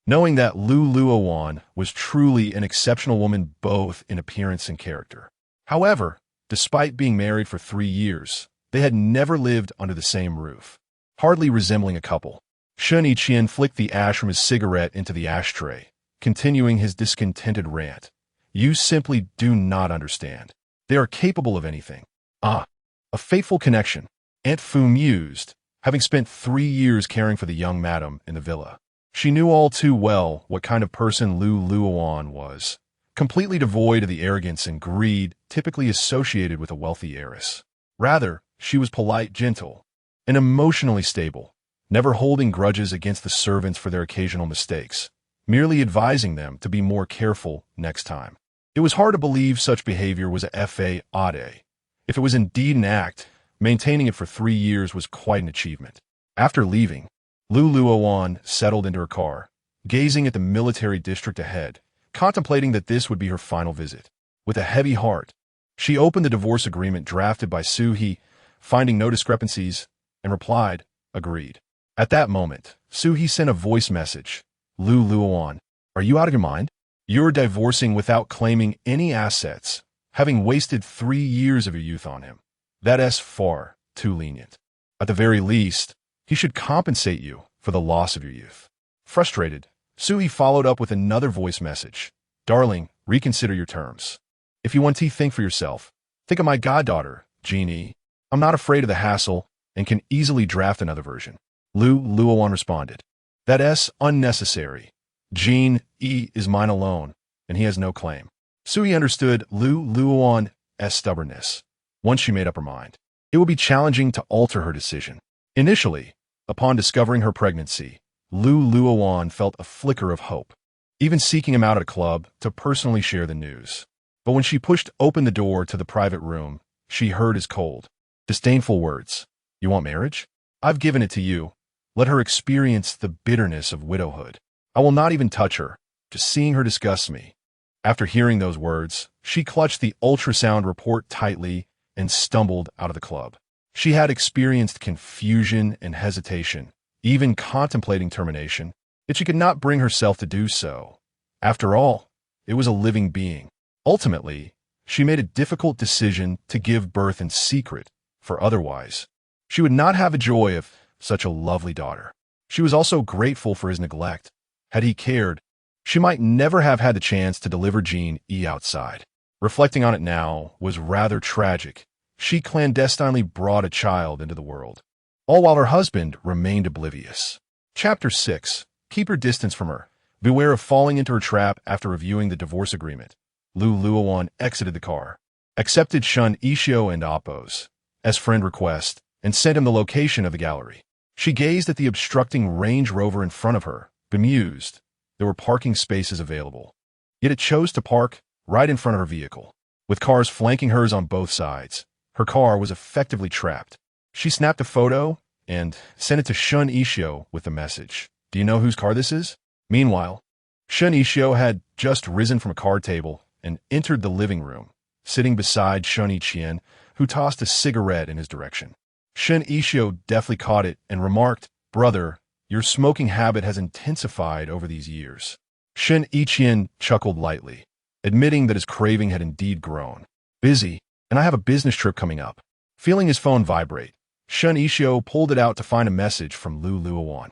knowing that Luowan was truly an exceptional woman both in appearance and character. However, despite being married for 3 years, they had never lived under the same roof, hardly resembling a couple. Shen Yiqian flicked the ash from his cigarette into the ashtray, continuing his discontented rant. You simply do not understand. They are capable of anything. Ah, a fateful connection, Aunt Fu mused, having spent 3 years caring for the young madam in the villa. She knew all too well what kind of person Luowan was, completely devoid of the arrogance and greed typically associated with a wealthy heiress. Rather, she was polite, gentle, and emotionally stable, never holding grudges against the servants for their occasional mistakes, merely advising them to be more careful next time. It was hard to believe such behavior was a facade. If it was indeed an act, maintaining it for 3 years was quite an achievement. After leaving, Luowan settled into her car, gazing at the military district ahead, contemplating that this would be her final visit. With a heavy heart, she opened the divorce agreement drafted by Suhi, finding no discrepancies, and replied, "Agreed." At that moment, Suhi sent a voice message. Luowan, are you out of your mind? You're divorcing without claiming any assets, having wasted 3 years of your youth on him. That's far too lenient. At the very least, he should compensate you for the loss of your youth. Frustrated, Suhi followed up with another voice message. Darling, reconsider your terms. If you want to think for yourself, think of my goddaughter, Jeannie. I'm not afraid of the hassle and can easily draft another version. Luowan responded. That's unnecessary. Jean E is mine alone, and he has no claim. Suhi understood Luowan's stubbornness. Once she made up her mind, it would be challenging to alter her decision. Initially, upon discovering her pregnancy, Luowan felt a flicker of hope, even seeking him out at a club to personally share the news. But when she pushed open the door to the private room, she heard his cold, disdainful words. You want marriage? I've given it to you. Let her experience the bitterness of widowhood. I will not even touch her. Just seeing her disgusts me. After hearing those words, she clutched the ultrasound report tightly and stumbled out of the club. She had experienced confusion and hesitation, even contemplating termination, yet she could not bring herself to do so. After all, it was a living being. Ultimately, she made a difficult decision to give birth in secret, for otherwise, she would not have the joy of such a lovely daughter. She was also grateful for his neglect. Had he cared, she might never have had the chance to deliver Jean E outside. Reflecting on it now was rather tragic. She clandestinely brought a child into the world, all while her husband remained oblivious. Chapter 6. Keep your distance from her. Beware of falling into her trap after reviewing the divorce agreement. Luowan exited the car, accepted Shen Yiqian and Appo's friend request, and sent him the location of the gallery. She gazed at the obstructing Range Rover in front of her, bemused. There were parking spaces available, yet it chose to park right in front of her vehicle. With cars flanking hers on both sides, her car was effectively trapped. She snapped a photo and sent it to Shen Yiqian with the message. Do you know whose car this is? Meanwhile, Shen Yiqian had just risen from a card table and entered the living room, sitting beside Shen Yiqian, who tossed a cigarette in his direction. Shen Yiqian deftly caught it and remarked, Brother, your smoking habit has intensified over these years. Shen Yiqian chuckled lightly, admitting that his craving had indeed grown. Busy, and I have a business trip coming up. Feeling his phone vibrate, Shen Yiqian pulled it out to find a message from Luowan.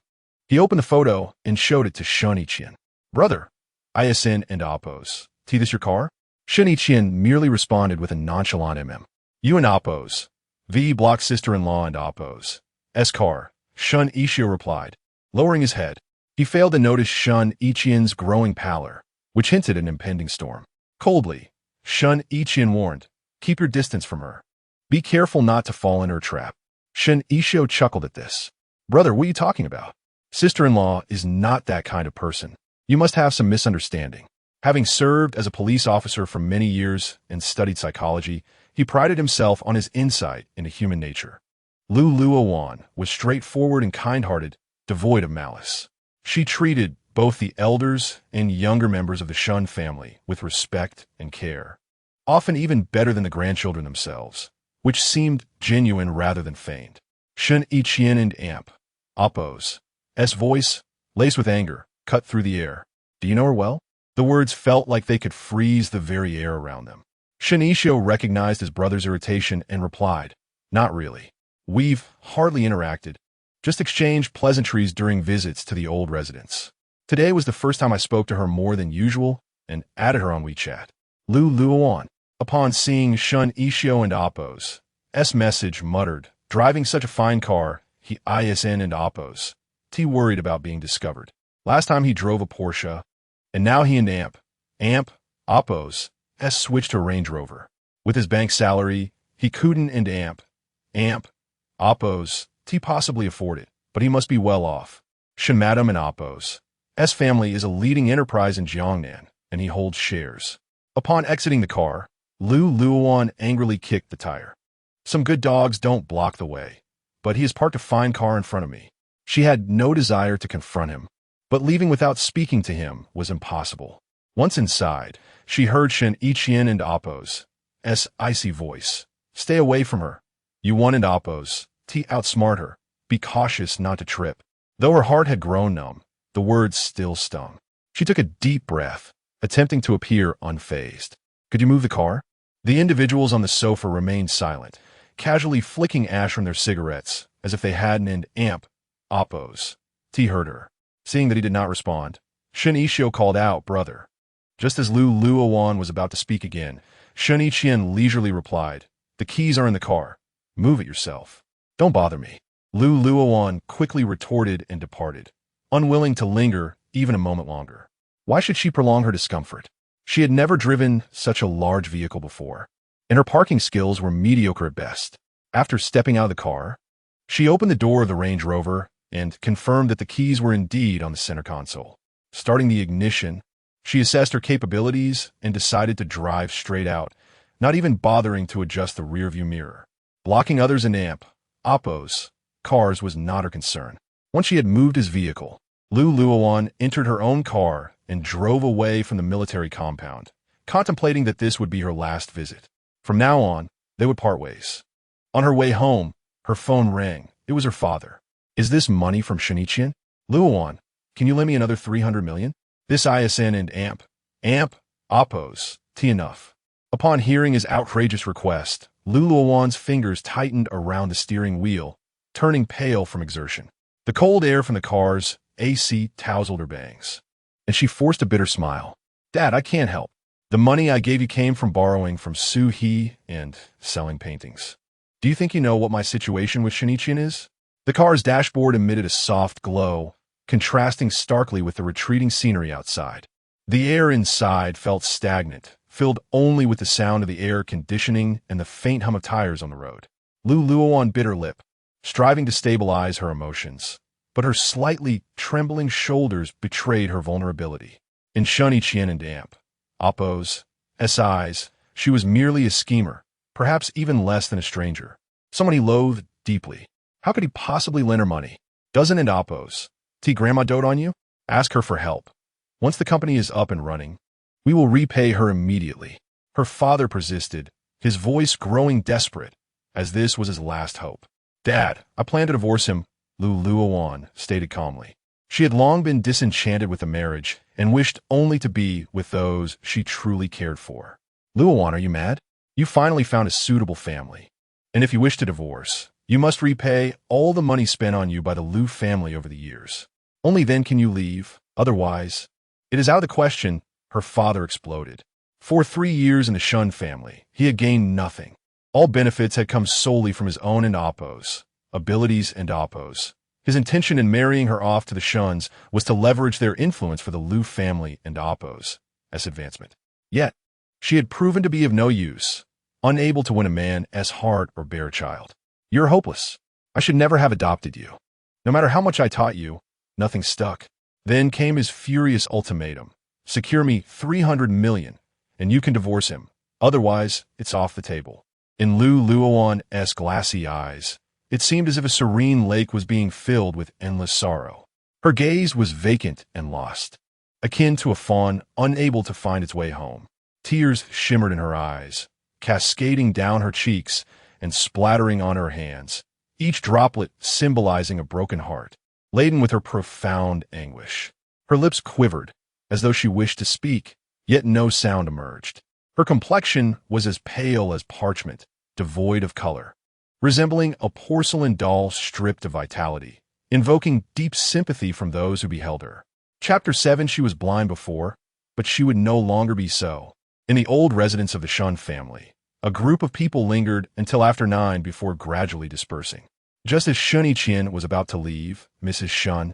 He opened the photo and showed it to Shen Yiqian. Brother, ISN and Appo's. This your car? Shen Yiqian merely responded with a nonchalant You and Appo's. V block sister-in-law and Appo's car. Shen Yiqian replied. Lowering his head, he failed to notice Shen Yiqian's growing pallor, which hinted at an impending storm. Coldly, Shen Yiqian warned, keep your distance from her. Be careful not to fall into her trap. Shen Yiqian chuckled at this. Brother, what are you talking about? Sister-in-law is not that kind of person. You must have some misunderstanding. Having served as a police officer for many years and studied psychology, he prided himself on his insight into human nature. Luowan was straightforward and kind-hearted, devoid of malice. She treated both the elders and younger members of the Shen family with respect and care, often even better than the grandchildren themselves, which seemed genuine rather than feigned. Shen Yiqian and Appo's voice, laced with anger, cut through the air. Do you know her well? The words felt like they could freeze the very air around them. Shen Yiqian recognized his brother's irritation and replied, Not really. We've hardly interacted, just exchanged pleasantries during visits to the old residence. Today was the first time I spoke to her more than usual and added her on WeChat. Luowan, upon seeing Shen Yiqian and Appo's message, muttered, Driving such a fine car, he ISN and Appo's. Worried about being discovered. Last time he drove a Porsche, and now he and Oppos, switched to a Range Rover. With his bank salary, he couldn't and Oppos, possibly afford it, but he must be well off. Shen Madam and Oppos' family is a leading enterprise in Jiangnan, and he holds shares. Upon exiting the car, Luowan angrily kicked the tire. Some good dogs don't block the way, but he has parked a fine car in front of me. She had no desire to confront him, but leaving without speaking to him was impossible. Once inside, she heard Shen Yiqian and Oppos' icy voice. Stay away from her. Yuan and Oppos' outsmart her. Be cautious not to trip. Though her heart had grown numb, the words still stung. She took a deep breath, attempting to appear unfazed. Could you move the car? The individuals on the sofa remained silent, casually flicking ash from their cigarettes, as if they hadn't and Oppos' heard her. Seeing that he did not respond, Shen Yiqian called out, brother. Just as Luowan was about to speak again, Shen Yiqian leisurely replied, the keys are in the car. Move it yourself. Don't bother me. Luowan quickly retorted and departed, unwilling to linger even a moment longer. Why should she prolong her discomfort? She had never driven such a large vehicle before, and her parking skills were mediocre at best. After stepping out of the car, she opened the door of the Range Rover and confirmed that the keys were indeed on the center console. Starting the ignition, she assessed her capabilities and decided to drive straight out, not even bothering to adjust the rearview mirror. Blocking others in Oppos' cars was not her concern. Once she had moved his vehicle, Luowan entered her own car and drove away from the military compound, contemplating that this would be her last visit. From now on, they would part ways. On her way home, her phone rang. It was her father. Is this money from Shen Yiqian? Luowan, can you lend me another 300 million? This ISN and Oppos' enough. Upon hearing his outrageous request, Luowan's fingers tightened around the steering wheel, turning pale from exertion. The cold air from the car's AC tousled her bangs, and she forced a bitter smile. Dad, I can't help. The money I gave you came from borrowing from Su He and selling paintings. Do you think you know what my situation with Shen Yiqian is? The car's dashboard emitted a soft glow, contrasting starkly with the retreating scenery outside. The air inside felt stagnant, filled only with the sound of the air conditioning and the faint hum of tires on the road. Luowan bit her lip, striving to stabilize her emotions, but her slightly trembling shoulders betrayed her vulnerability. In Shen Yiqian and Oppos' eyes, she was merely a schemer, perhaps even less than a stranger, someone he loathed deeply. How could he possibly lend her money? Doesn't and Oppos' grandma dote on you? Ask her for help. Once the company is up and running, we will repay her immediately. Her father persisted, his voice growing desperate, as this was his last hope. Dad, I plan to divorce him, Luowan stated calmly. She had long been disenchanted with the marriage and wished only to be with those she truly cared for. Luowan, are you mad? You finally found a suitable family. And if you wish to divorce, you must repay all the money spent on you by the Lu family over the years. Only then can you leave, otherwise, it is out of the question, her father exploded. For 3 years in the Shen family, he had gained nothing. All benefits had come solely from his own and Oppos' abilities and Oppos'. His intention in marrying her off to the Shens was to leverage their influence for the Lu family and Oppos' advancement. Yet, she had proven to be of no use, unable to win a man's heart or bear a child. You're hopeless. I should never have adopted you. No matter how much I taught you, nothing stuck. Then came his furious ultimatum. Secure me 300 million, and you can divorce him. Otherwise, it's off the table. In Luowan's glassy eyes, it seemed as if a serene lake was being filled with endless sorrow. Her gaze was vacant and lost, akin to a fawn unable to find its way home. Tears shimmered in her eyes, cascading down her cheeks and splattering on her hands, each droplet symbolizing a broken heart, laden with her profound anguish. Her lips quivered, as though she wished to speak, yet no sound emerged. Her complexion was as pale as parchment, devoid of color, resembling a porcelain doll stripped of vitality, invoking deep sympathy from those who beheld her. Chapter 7. She was blind before, but she would no longer be so. In the old residence of the Shen family, a group of people lingered until after 9 before gradually dispersing. Just as Shen Yiqian was about to leave, Mrs. Shen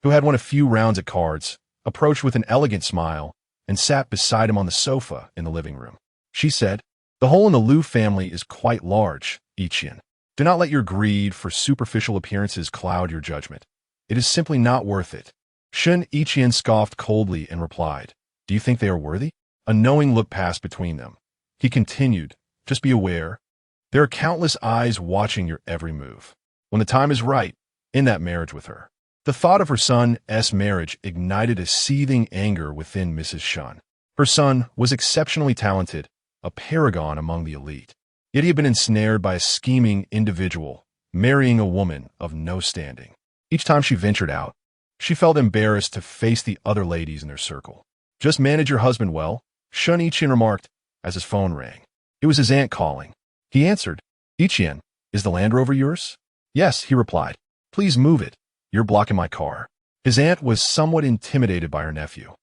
who had won a few rounds at cards, approached with an elegant smile and sat beside him on the sofa in the living room. She said, "The hole in the Liu family is quite large, Yiqian. Do not let your greed for superficial appearances cloud your judgment. It is simply not worth it." Shen Yiqian scoffed coldly and replied, "Do you think they are worthy?" A knowing look passed between them. He continued, "Just be aware. There are countless eyes watching your every move. When the time is right, in that marriage with her." The thought of her son's marriage ignited a seething anger within Mrs. Shen. Her son was exceptionally talented, a paragon among the elite. Yet he had been ensnared by a scheming individual, marrying a woman of no standing. Each time she ventured out, she felt embarrassed to face the other ladies in their circle. "Just manage your husband well," Shen Yiqian remarked as his phone rang. It was his aunt calling. He answered. "Yiqian, is the Land Rover yours?" "Yes," he replied. "Please move it. You're blocking my car." His aunt was somewhat intimidated by her nephew,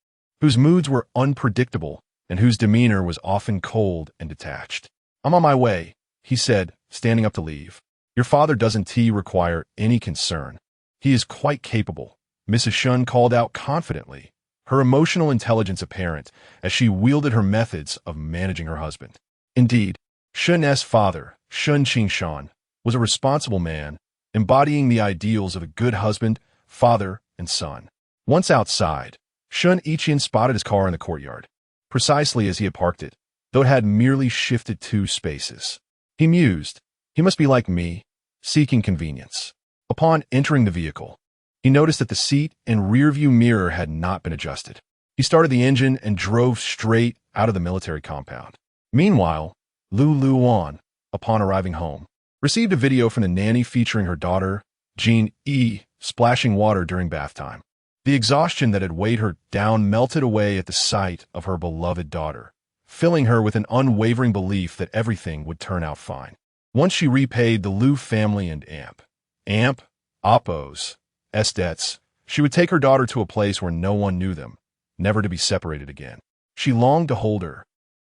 whose moods were unpredictable and whose demeanor was often cold and detached. "I'm on my way," he said, standing up to leave. "Your father doesn't require any concern. He is quite capable," Mrs. Shen called out confidently, her emotional intelligence apparent as she wielded her methods of managing her husband. Indeed, Shen's father, Shen Yiqian, was a responsible man, embodying the ideals of a good husband, father, and son. Once outside, Shen Yiqian spotted his car in the courtyard, precisely as he had parked it, though it had merely shifted 2 spaces. He mused, "He must be like me, seeking convenience." Upon entering the vehicle, he noticed that the seat and rearview mirror had not been adjusted. He started the engine and drove straight out of the military compound. Meanwhile, Luowan, upon arriving home, received a video from the nanny featuring her daughter, Jean E, splashing water during bath time. The exhaustion that had weighed her down melted away at the sight of her beloved daughter, filling her with an unwavering belief that everything would turn out fine. Once she repaid the Liu family and Oppo's debts, she would take her daughter to a place where no one knew them, never to be separated again. She longed to hold her,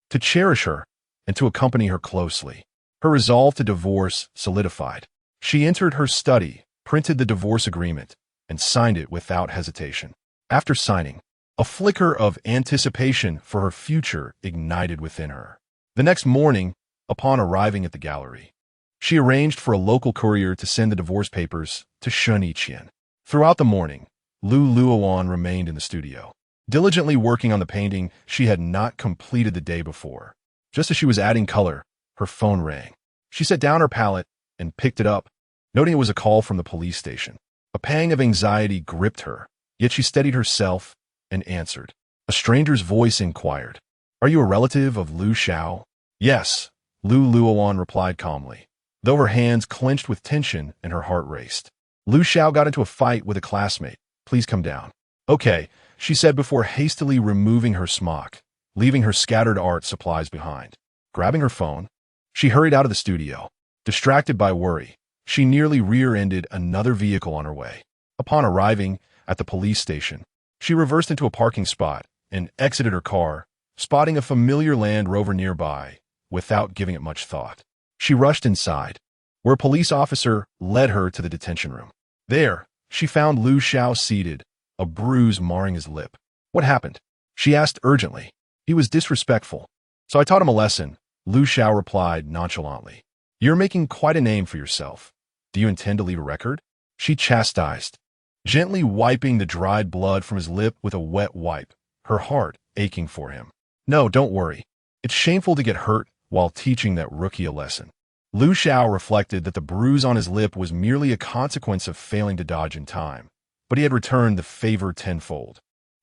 to cherish her, and to accompany her closely. Her resolve to divorce solidified. She entered her study, printed the divorce agreement, and signed it without hesitation. After signing, a flicker of anticipation for her future ignited within her. The next morning, upon arriving at the gallery, she arranged for a local courier to send the divorce papers to Shen Yiqian. Throughout the morning, Luowan remained in the studio, diligently working on the painting she had not completed the day before. Just as she was adding color, her phone rang. She set down her palette and picked it up, noting it was a call from the police station. A pang of anxiety gripped her, yet she steadied herself and answered. A stranger's voice inquired, "Are you a relative of Liu Xiao?" "Yes," Luowan replied calmly, though her hands clenched with tension and her heart raced. "Liu Xiao got into a fight with a classmate. Please come down." "Okay," she said before hastily removing her smock, leaving her scattered art supplies behind. Grabbing her phone, she hurried out of the studio. Distracted by worry, she nearly rear-ended another vehicle on her way. Upon arriving at the police station, she reversed into a parking spot and exited her car, spotting a familiar Land Rover nearby without giving it much thought. She rushed inside, where a police officer led her to the detention room. There, she found Liu Xiao seated, a bruise marring his lip. "What happened?" she asked urgently. "He was disrespectful, so I taught him a lesson," Liu Xiao replied nonchalantly. "You're making quite a name for yourself. Do you intend to leave a record?" she chastised, gently wiping the dried blood from his lip with a wet wipe, her heart aching for him. "No, don't worry. It's shameful to get hurt while teaching that rookie a lesson." Liu Xiao reflected that the bruise on his lip was merely a consequence of failing to dodge in time, but he had returned the favor tenfold.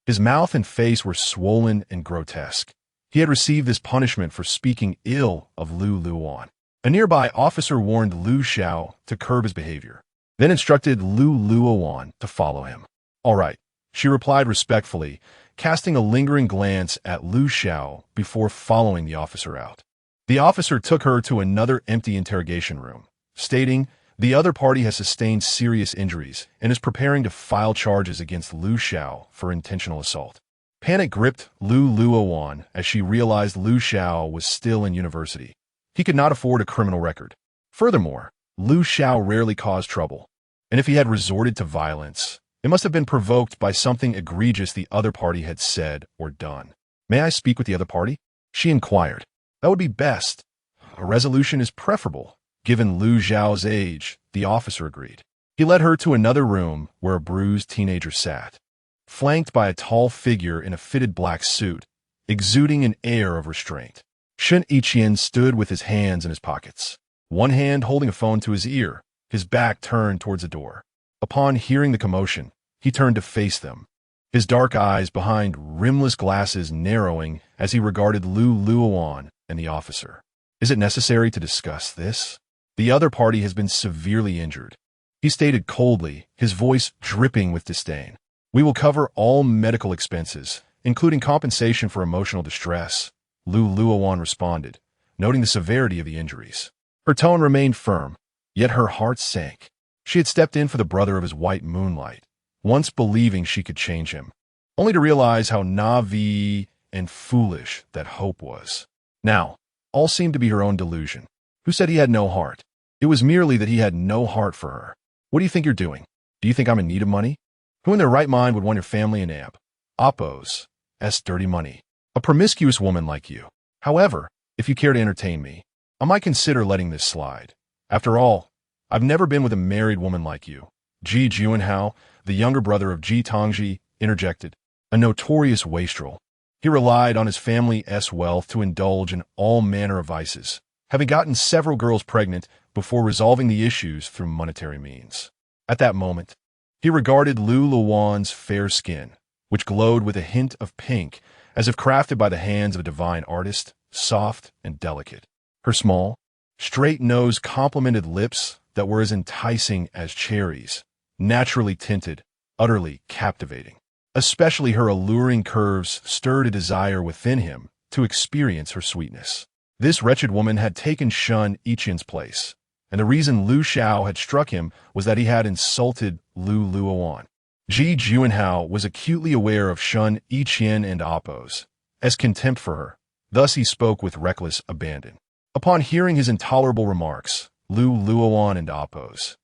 His mouth and face were swollen and grotesque. He had received this punishment for speaking ill of Luowan. A nearby officer warned Liu Xiao to curb his behavior, then instructed Luowan to follow him. "All right," she replied respectfully, casting a lingering glance at Liu Xiao before following the officer out. The officer took her to another empty interrogation room, stating, "The other party has sustained serious injuries and is preparing to file charges against Liu Xiao for intentional assault." Panic gripped Luowan as she realized Liu Xiao was still in university. He could not afford a criminal record. Furthermore, Liu Xiao rarely caused trouble, and if he had resorted to violence, It must have been provoked by something egregious the other party had said or done. "May I speak with the other party?" she inquired. "That would be best. A resolution is preferable, given Lu Zhao's age," the officer agreed. He led her to another room where a bruised teenager sat, flanked by a tall figure in a fitted black suit, exuding an air of restraint. Shen Yiqian stood with his hands in his pockets, one hand holding a phone to his ear, his back turned towards the door. Upon hearing the commotion, he turned to face them, his dark eyes behind rimless glasses narrowing as he regarded Luowan and the officer. "Is it necessary to discuss this? The other party has been severely injured," he stated coldly, his voice dripping with disdain. "We will cover all medical expenses, including compensation for emotional distress," Luowan responded, noting the severity of the injuries. Her tone remained firm, yet her heart sank. She had stepped in for the brother of his white moonlight, once believing she could change him, only to realize how naive and foolish that hope was. Now, all seemed to be her own delusion. Who said he had no heart? It was merely that he had no heart for her. "What do you think you're doing? Do you think I'm in need of money? Who in their right mind would want your family in Appos? Dirty money. A promiscuous woman like you. However, if you care to entertain me, I might consider letting this slide. After all, I've never been with a married woman like you." Ji Juanhao, the younger brother of Ji Tongji, interjected, a notorious wastrel. He relied on his family's wealth to indulge in all manner of vices, having gotten several girls pregnant before resolving the issues through monetary means. At that moment, he regarded Luowan's fair skin, which glowed with a hint of pink, as if crafted by the hands of a divine artist, soft and delicate. Her small, straight nose complemented lips that were as enticing as cherries, naturally tinted, utterly captivating. Especially her alluring curves stirred a desire within him to experience her sweetness. This wretched woman had taken Shen Yiqian's place, and the reason Lu Xiao had struck him was that he had insulted Luowan. Ji Juanhao was acutely aware of Shen Yiqian and Appos' contempt for her, thus he spoke with reckless abandon. Upon hearing his intolerable remarks, Luowan and Appos'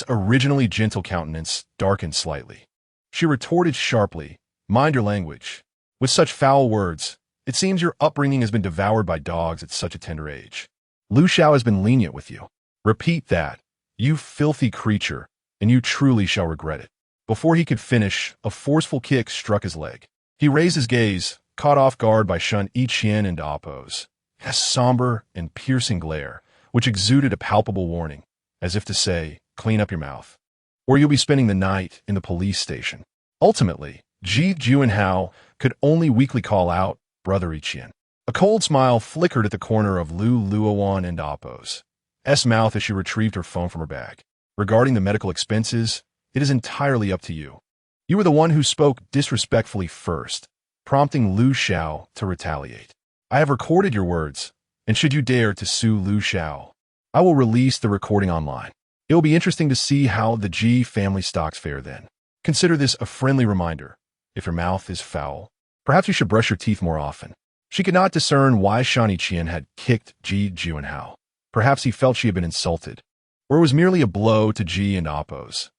originally gentle countenance darkened slightly. She retorted sharply, "Mind your language. With such foul words, it seems your upbringing has been devoured by dogs at such a tender age. Lu Xiao has been lenient with you. Repeat that, you filthy creature, and you truly shall regret it." Before he could finish, a forceful kick struck his leg. He raised his gaze, caught off guard by Shen Yiqian and Appos', a somber and piercing glare, which exuded a palpable warning, as if to say, "Clean up your mouth, or you'll be spending the night in the police station." Ultimately, Ji Juanhao could only weakly call out, "Brother Yiqian." A cold smile flickered at the corner of Luowan and Appos' mouth as she retrieved her phone from her bag. "Regarding the medical expenses, it is entirely up to you. You were the one who spoke disrespectfully first, prompting Lu Xiao to retaliate. I have recorded your words, and should you dare to sue Lu Xiao, I will release the recording online. It will be interesting to see how the Ji family stocks fare then. Consider this a friendly reminder. If your mouth is foul, perhaps you should brush your teeth more often." She could not discern why Shen Yiqian had kicked Ji Juanhao. Perhaps he felt she had been insulted, or it was merely a blow to Ji and Appos'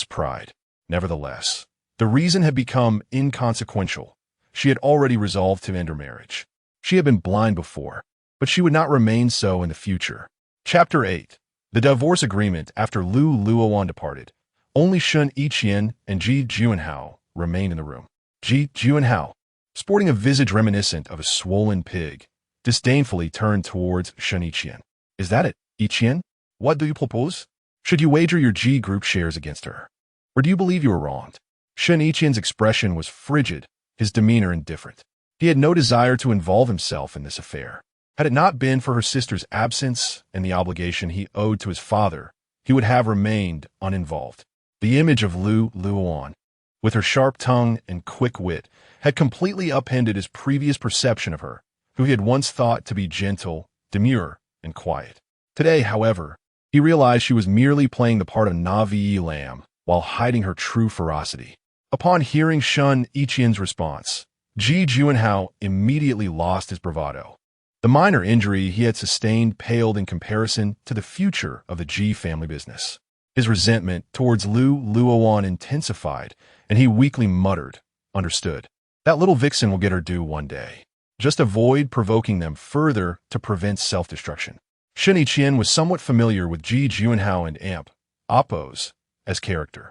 pride. Nevertheless, the reason had become inconsequential. She had already resolved to end her marriage. She had been blind before, but she would not remain so in the future. Chapter 8. The divorce agreement. After Luowan departed, only Shen Yiqian and Ji Juanhao remained in the room. Ji Juanhao, sporting a visage reminiscent of a swollen pig, disdainfully turned towards Shen Yiqian. "Is that it, Yiqian? What do you propose? Should you wager your G group shares against her? Or do you believe you were wronged?" Shen Yiqian's expression was frigid, his demeanor indifferent. He had no desire to involve himself in this affair. Had it not been for her sister's absence and the obligation he owed to his father, he would have remained uninvolved. The image of Luowan, with her sharp tongue and quick wit, had completely upended his previous perception of her, who he had once thought to be gentle, demure, and quiet. Today, however, he realized she was merely playing the part of naive lamb while hiding her true ferocity. Upon hearing Shen Yiqian's response, Ji Juanhao immediately lost his bravado. The minor injury he had sustained paled in comparison to the future of the Ji family business. His resentment towards Luowan intensified, and he weakly muttered, "Understood. That little vixen will get her due one day. Just avoid provoking them further to prevent self-destruction." Shen Yiqian was somewhat familiar with Ji Junhao and Amp, Oppos, as character.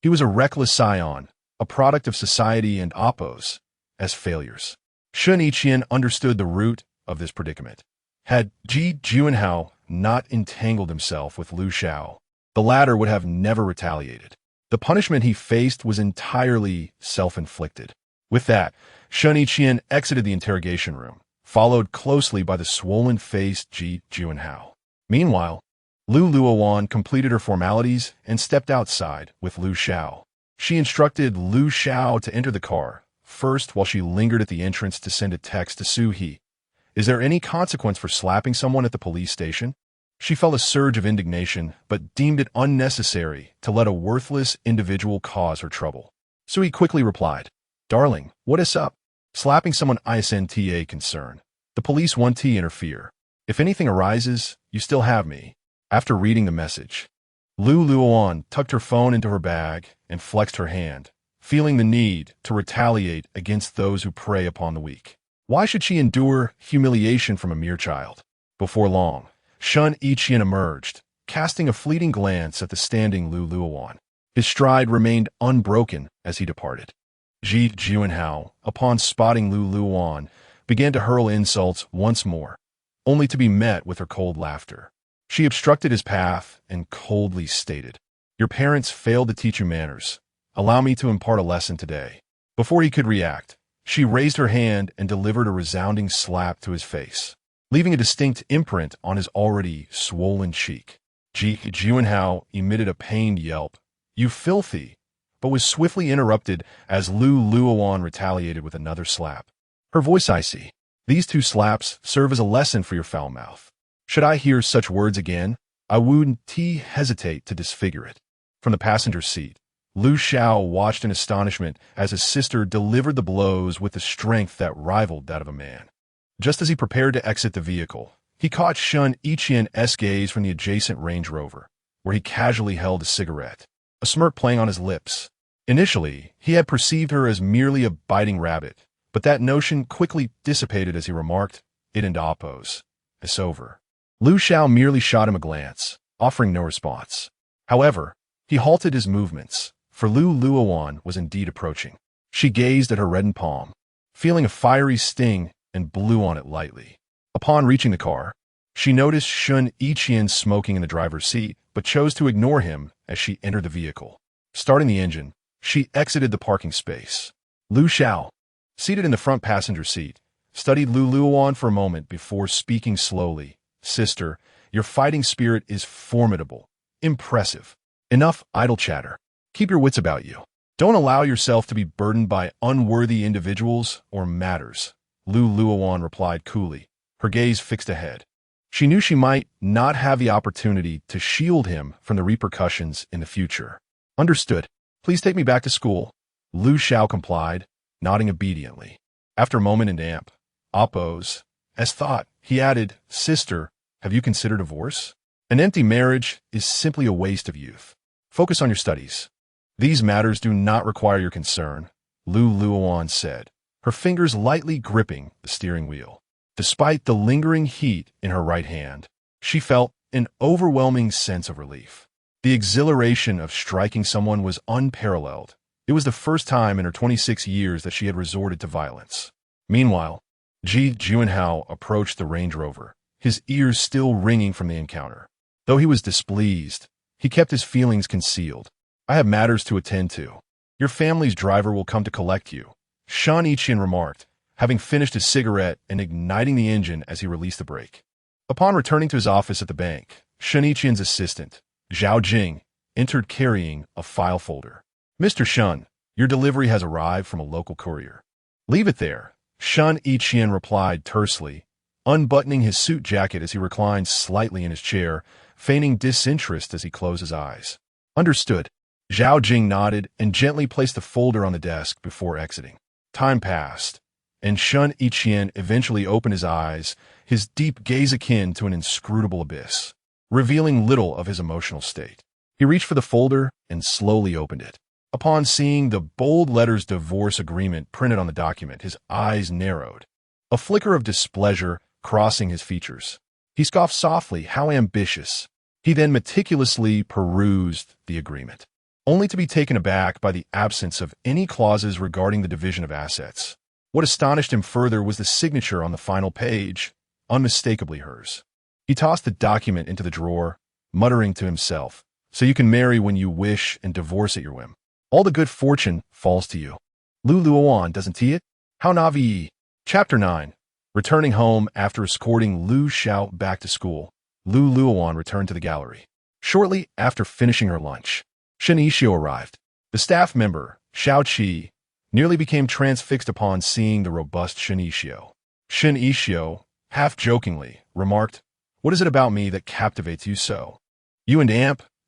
He was a reckless scion, a product of society and Oppos, as failures. Shen Yiqian understood the root of this predicament. Had Ji Junhao not entangled himself with Lu Xiao, the latter would have never retaliated. The punishment he faced was entirely self-inflicted. With that, Shen Yiqian exited the interrogation room, followed closely by the swollen-faced Ji Junhao. Meanwhile, Luowan completed her formalities and stepped outside with Lu Xiao. She instructed Lu Xiao to enter the car, first while she lingered at the entrance to send a text to Su He. "Is there any consequence for slapping someone at the police station?" She felt a surge of indignation, but deemed it unnecessary to let a worthless individual cause her trouble. Su He quickly replied, "Darling, what is up? Slapping someone isn't a concern. The police won't interfere. If anything arises, you still have me." After reading the message, Luowan tucked her phone into her bag and flexed her hand, feeling the need to retaliate against those who prey upon the weak. Why should she endure humiliation from a mere child? Before long, Shen Yiqian emerged, casting a fleeting glance at the standing Luowan. His stride remained unbroken as he departed. Ji Junhao, upon spotting Luowan, began to hurl insults once more, only to be met with her cold laughter. She obstructed his path and coldly stated, "Your parents failed to teach you manners. Allow me to impart a lesson today." Before he could react, she raised her hand and delivered a resounding slap to his face, leaving a distinct imprint on his already swollen cheek. Ji Junhao emitted a pained yelp, "You filthy," but was swiftly interrupted as Luowan retaliated with another slap. Her voice icy. "These two slaps serve as a lesson for your foul mouth. Should I hear such words again, I wouldn't hesitate to disfigure it." From the passenger seat, Lu Xiao watched in astonishment as his sister delivered the blows with a strength that rivaled that of a man. Just as he prepared to exit the vehicle, he caught Shen Yiqian's gaze from the adjacent Range Rover, where he casually held a cigarette, a smirk playing on his lips. Initially, he had perceived her as merely a biting rabbit, but that notion quickly dissipated as he remarked, "It and Oppos. It's over." Lu Xiao merely shot him a glance, offering no response. However, he halted his movements, for Luowan was indeed approaching. She gazed at her reddened palm, feeling a fiery sting, and blew on it lightly. Upon reaching the car, she noticed Shen Yiqian smoking in the driver's seat, but chose to ignore him as she entered the vehicle. Starting the engine, she exited the parking space. Lu Xiao, seated in the front passenger seat, studied Luowan for a moment before speaking slowly. "Sister, your fighting spirit is formidable. Impressive. Enough idle chatter. Keep your wits about you. Don't allow yourself to be burdened by unworthy individuals or matters," Luowan replied coolly, her gaze fixed ahead. She knew she might not have the opportunity to shield him from the repercussions in the future. "Understood. Please take me back to school." Lu Xiao complied, nodding obediently. After a moment in Amp, Oppos, as thought, he added, "Sister, have you considered divorce? An empty marriage is simply a waste of youth. Focus on your studies." "These matters do not require your concern," Luowan said, her fingers lightly gripping the steering wheel. Despite the lingering heat in her right hand, she felt an overwhelming sense of relief. The exhilaration of striking someone was unparalleled. It was the first time in her 26 years that she had resorted to violence. Meanwhile, Ji Junhao approached the Range Rover, his ears still ringing from the encounter. Though he was displeased, he kept his feelings concealed. "I have matters to attend to. Your family's driver will come to collect you," Shen Yiqian remarked, having finished his cigarette and igniting the engine as he released the brake. Upon returning to his office at the bank, Shen Yiqian's assistant, Zhao Jing, entered carrying a file folder. "Mr. Shen, your delivery has arrived from a local courier." "Leave it there," Shen Yiqian replied tersely, unbuttoning his suit jacket as he reclined slightly in his chair, feigning disinterest as he closed his eyes. "Understood." Zhao Jing nodded and gently placed the folder on the desk before exiting. Time passed, and Shen Yiqian eventually opened his eyes, his deep gaze akin to an inscrutable abyss, revealing little of his emotional state. He reached for the folder and slowly opened it. Upon seeing the bold letters divorce agreement printed on the document, his eyes narrowed, a flicker of displeasure crossing his features. He scoffed softly. How ambitious. He then meticulously perused the agreement, only to be taken aback by the absence of any clauses regarding the division of assets. What astonished him further was the signature on the final page, unmistakably hers. He tossed the document into the drawer, muttering to himself, "So you can marry when you wish and divorce at your whim. All the good fortune falls to you. Luowan, doesn't he it? How navi." Chapter 9. Returning home after escorting Lu Xiao back to school, Luowan returned to the gallery. Shortly after finishing her lunch, Shen Yiqian arrived. The staff member, Xiao Qi, nearly became transfixed upon seeing the robust Shen Yiqian. Shen Yiqian, half-jokingly, remarked, "What is it about me that captivates you so? You and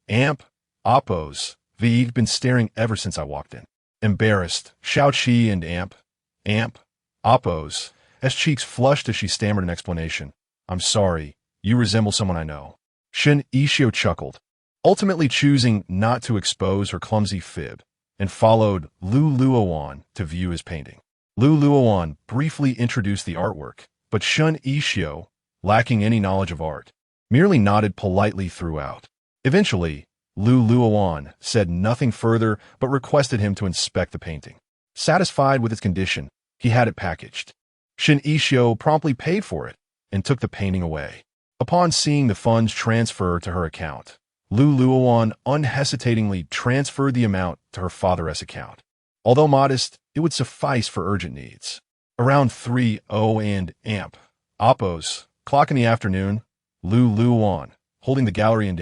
Amp, Oppos, V've been staring ever since I walked in." Embarrassed, Xiao Qi and Amp, Oppos, as cheeks flushed as she stammered an explanation. "I'm sorry, you resemble someone I know." Shen Yiqian chuckled, ultimately choosing not to expose her clumsy fib, and followed Luowan to view his painting. Luowan briefly introduced the artwork, but Shen Yiqian, lacking any knowledge of art, merely nodded politely throughout. Eventually, Luowan said nothing further but requested him to inspect the painting. Satisfied with its condition, he had it packaged. Shen Yiqian promptly paid for it and took the painting away. Upon seeing the funds transfer to her account, Luowan unhesitatingly transferred the amount to her father's account. Although modest, it would suffice for urgent needs. Around 3:00 and Oppos, clock in the afternoon, Luowan, holding the gallery and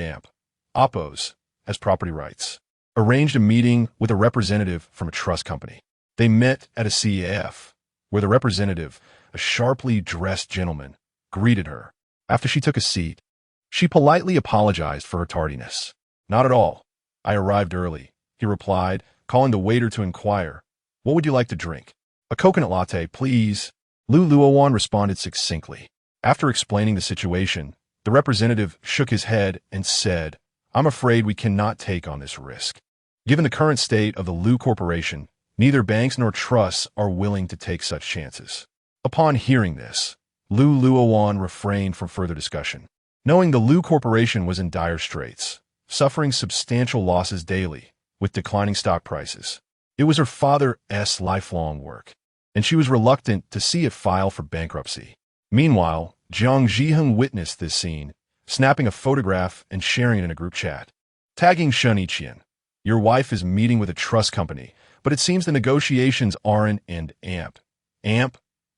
Oppos, as property rights, arranged a meeting with a representative from a trust company. They met at a CF, where the representative, a sharply dressed gentleman, greeted her. After she took a seat, she politely apologized for her tardiness. "Not at all. I arrived early," he replied, calling the waiter to inquire, "What would you like to drink?" "A coconut latte, please," Luowan responded succinctly. After explaining the situation, the representative shook his head and said, "I'm afraid we cannot take on this risk. Given the current state of the Lu Corporation, neither banks nor trusts are willing to take such chances." Upon hearing this, Luowan refrained from further discussion. Knowing the Lu Corporation was in dire straits, suffering substantial losses daily, with declining stock prices, it was her father's lifelong work, and she was reluctant to see it file for bankruptcy. Meanwhile, Jiang Zhiheng witnessed this scene, snapping a photograph and sharing it in a group chat. Tagging Shen Yiqian, "Your wife is meeting with a trust company, but it seems the negotiations aren't and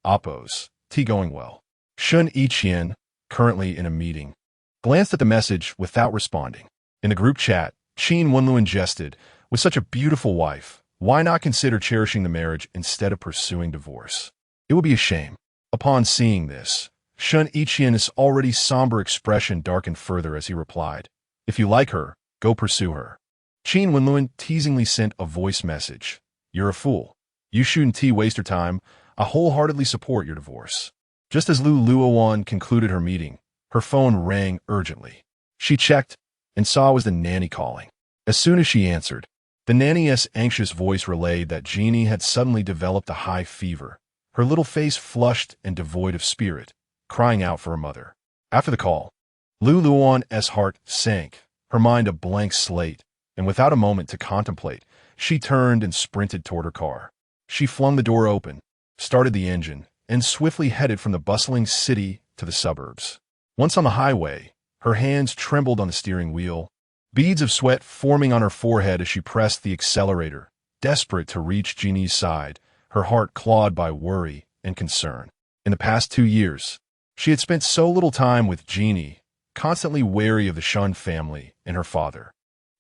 Oppos, going well." Shen Yiqian, currently in a meeting, glanced at the message without responding. In the group chat, Qin Wenluan jested, "With such a beautiful wife, why not consider cherishing the marriage instead of pursuing divorce? It would be a shame." Upon seeing this, Shen Yiqian's already somber expression darkened further as he replied, "If you like her, go pursue her." Qin Wenluan teasingly sent a voice message, "You're a fool. You shouldn't waste your time. I wholeheartedly support your divorce." Just as Luowan concluded her meeting, her phone rang urgently. She checked and saw it was the nanny calling. As soon as she answered, the nanny's anxious voice relayed that Jeannie had suddenly developed a high fever, her little face flushed and devoid of spirit, crying out for her mother. After the call, Luowan's heart sank, her mind a blank slate, and without a moment to contemplate, she turned and sprinted toward her car. She flung the door open, started the engine, and swiftly headed from the bustling city to the suburbs. Once on the highway, her hands trembled on the steering wheel, beads of sweat forming on her forehead as she pressed the accelerator, desperate to reach Jeannie's side, her heart clawed by worry and concern. In the past 2 years, she had spent so little time with Jeannie, constantly wary of the Shen family and her father,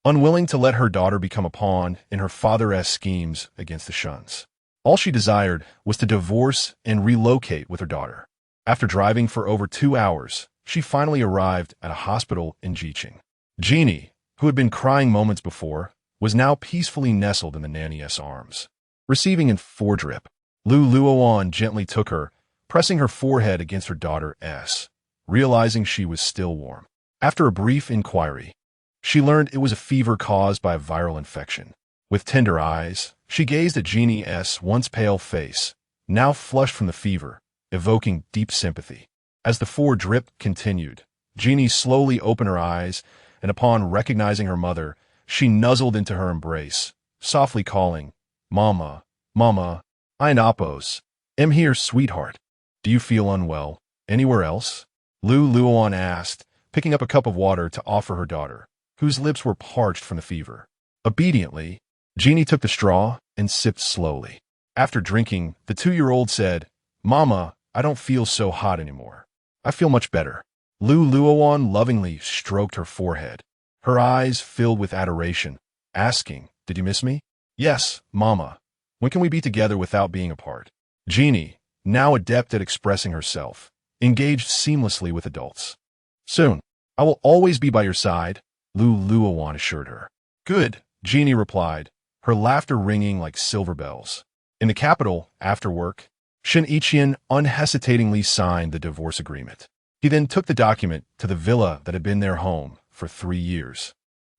unwilling to let her daughter become a pawn in her father's schemes against the Shens. All she desired was to divorce and relocate with her daughter. After driving for over 2 hours, she finally arrived at a hospital in Jiqing. Jeannie, who had been crying moments before, was now peacefully nestled in the nanny's arms. Receiving a foredrip, Luowan gently took her, pressing her forehead against her daughter's, realizing she was still warm. After a brief inquiry, She learned it was a fever caused by a viral infection. With tender eyes, she gazed at Jeannie's once pale face, now flushed from the fever, evoking deep sympathy. As the drip continued, Jeannie slowly opened her eyes, and upon recognizing her mother, she nuzzled into her embrace, softly calling, "Mama, Mama, I'm Appos. I'm here, sweetheart. Do you feel unwell? Anywhere else?" Luowan asked, picking up a cup of water to offer her daughter, whose lips were parched from the fever. Obediently, Jeannie took the straw and sipped slowly. After drinking, the 2-year-old said, "Mama, I don't feel so hot anymore. I feel much better." Luowan lovingly stroked her forehead. Her eyes filled with adoration, asking, "Did you miss me?" "Yes, Mama. When can we be together without being apart?" Jeannie, now adept at expressing herself, engaged seamlessly with adults. "Soon. I will always be by your side," Luowan assured her. "Good," Jeannie replied, her laughter ringing like silver bells. In the capital, after work, Shen Yiqian unhesitatingly signed the divorce agreement. He then took the document to the villa that had been their home for 3 years,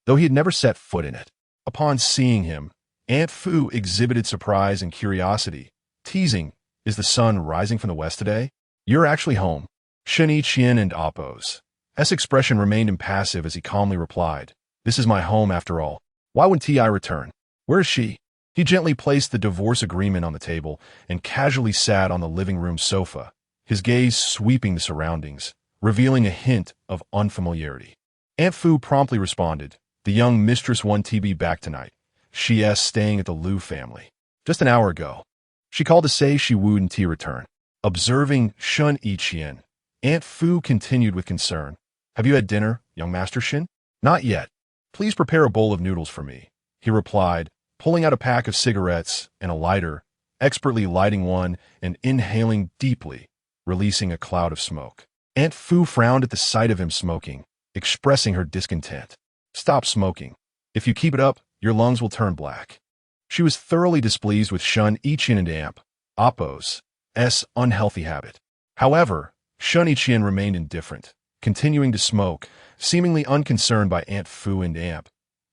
though he had never set foot in it. Upon seeing him, Aunt Fu exhibited surprise and curiosity, teasing, "Is the sun rising from the west today? You're actually home." Shen Yiqian and Appos' expression remained impassive as he calmly replied, "This is my home after all. Why wouldn't I return? Where is she?" He gently placed the divorce agreement on the table and casually sat on the living room sofa, his gaze sweeping the surroundings, revealing a hint of unfamiliarity. Aunt Fu promptly responded, "The young mistress wants to be back tonight. She's staying at the Liu family. Just an hour ago. She called to say she wouldn't return." Observing Shen Yiqian, Aunt Fu continued with concern, "Have you had dinner, young Master Shen?" "Not yet. Please prepare a bowl of noodles for me," he replied, pulling out a pack of cigarettes and a lighter, expertly lighting one and inhaling deeply, releasing a cloud of smoke. Aunt Fu frowned at the sight of him smoking, expressing her discontent. "Stop smoking. If you keep it up, your lungs will turn black." She was thoroughly displeased with Shen Yiqian and Aunt Appos' unhealthy habit. However, Shen Yiqian remained indifferent, continuing to smoke, seemingly unconcerned by Aunt Fu and Aunt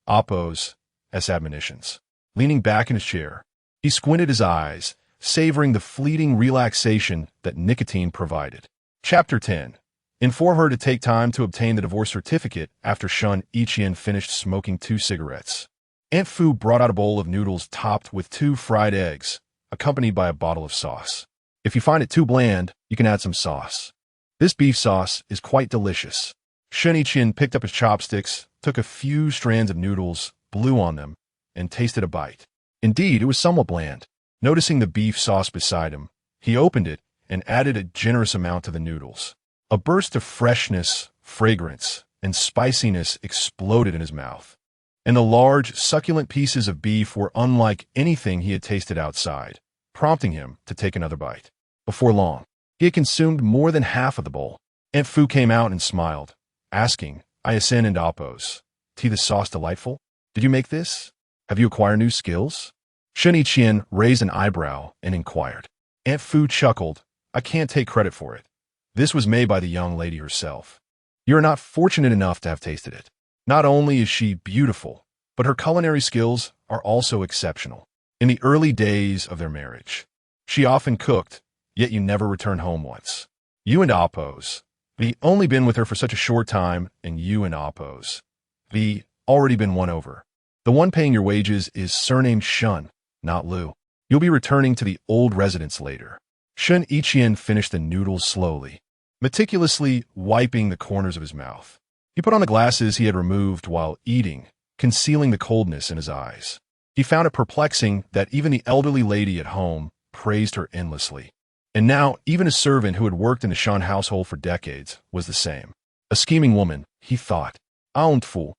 Appos' admonitions. Leaning back in his chair, he squinted his eyes, savoring the fleeting relaxation that nicotine provided. Chapter 10. Inform her to take time to obtain the divorce certificate after Shen Yiqian finished smoking 2 cigarettes. Aunt Fu brought out a bowl of noodles topped with 2 fried eggs, accompanied by a bottle of sauce. If you find it too bland, you can add some sauce. This beef sauce is quite delicious. Shen Yiqian picked up his chopsticks, took a few strands of noodles, blew on them, and tasted a bite. Indeed, it was somewhat bland. Noticing the beef sauce beside him, he opened it and added a generous amount to the noodles. A burst of freshness, fragrance, and spiciness exploded in his mouth, and the large, succulent pieces of beef were unlike anything he had tasted outside, prompting him to take another bite. Before long, he had consumed more than half of the bowl. Aunt Fu came out and smiled, asking, "Iasin and Appos, tea the sauce delightful? Did you make this? Have you acquired new skills?" Shen Yiqian raised an eyebrow and inquired. Aunt Fu chuckled, "I can't take credit for it. This was made by the young lady herself. You are not fortunate enough to have tasted it. Not only is she beautiful, but her culinary skills are also exceptional. In the early days of their marriage, she often cooked, yet you never returned home once. You and Appos, the only been with her for such a short time, and you and Appos, the already been won over. The one paying your wages is surnamed Shen, not Liu. You'll be returning to the old residence later." Shen Yiqian finished the noodles slowly, meticulously wiping the corners of his mouth. He put on the glasses he had removed while eating, concealing the coldness in his eyes. He found it perplexing that even the elderly lady at home praised her endlessly. And now, even a servant who had worked in the Shen household for decades was the same. A scheming woman, he thought. Aunt Fu,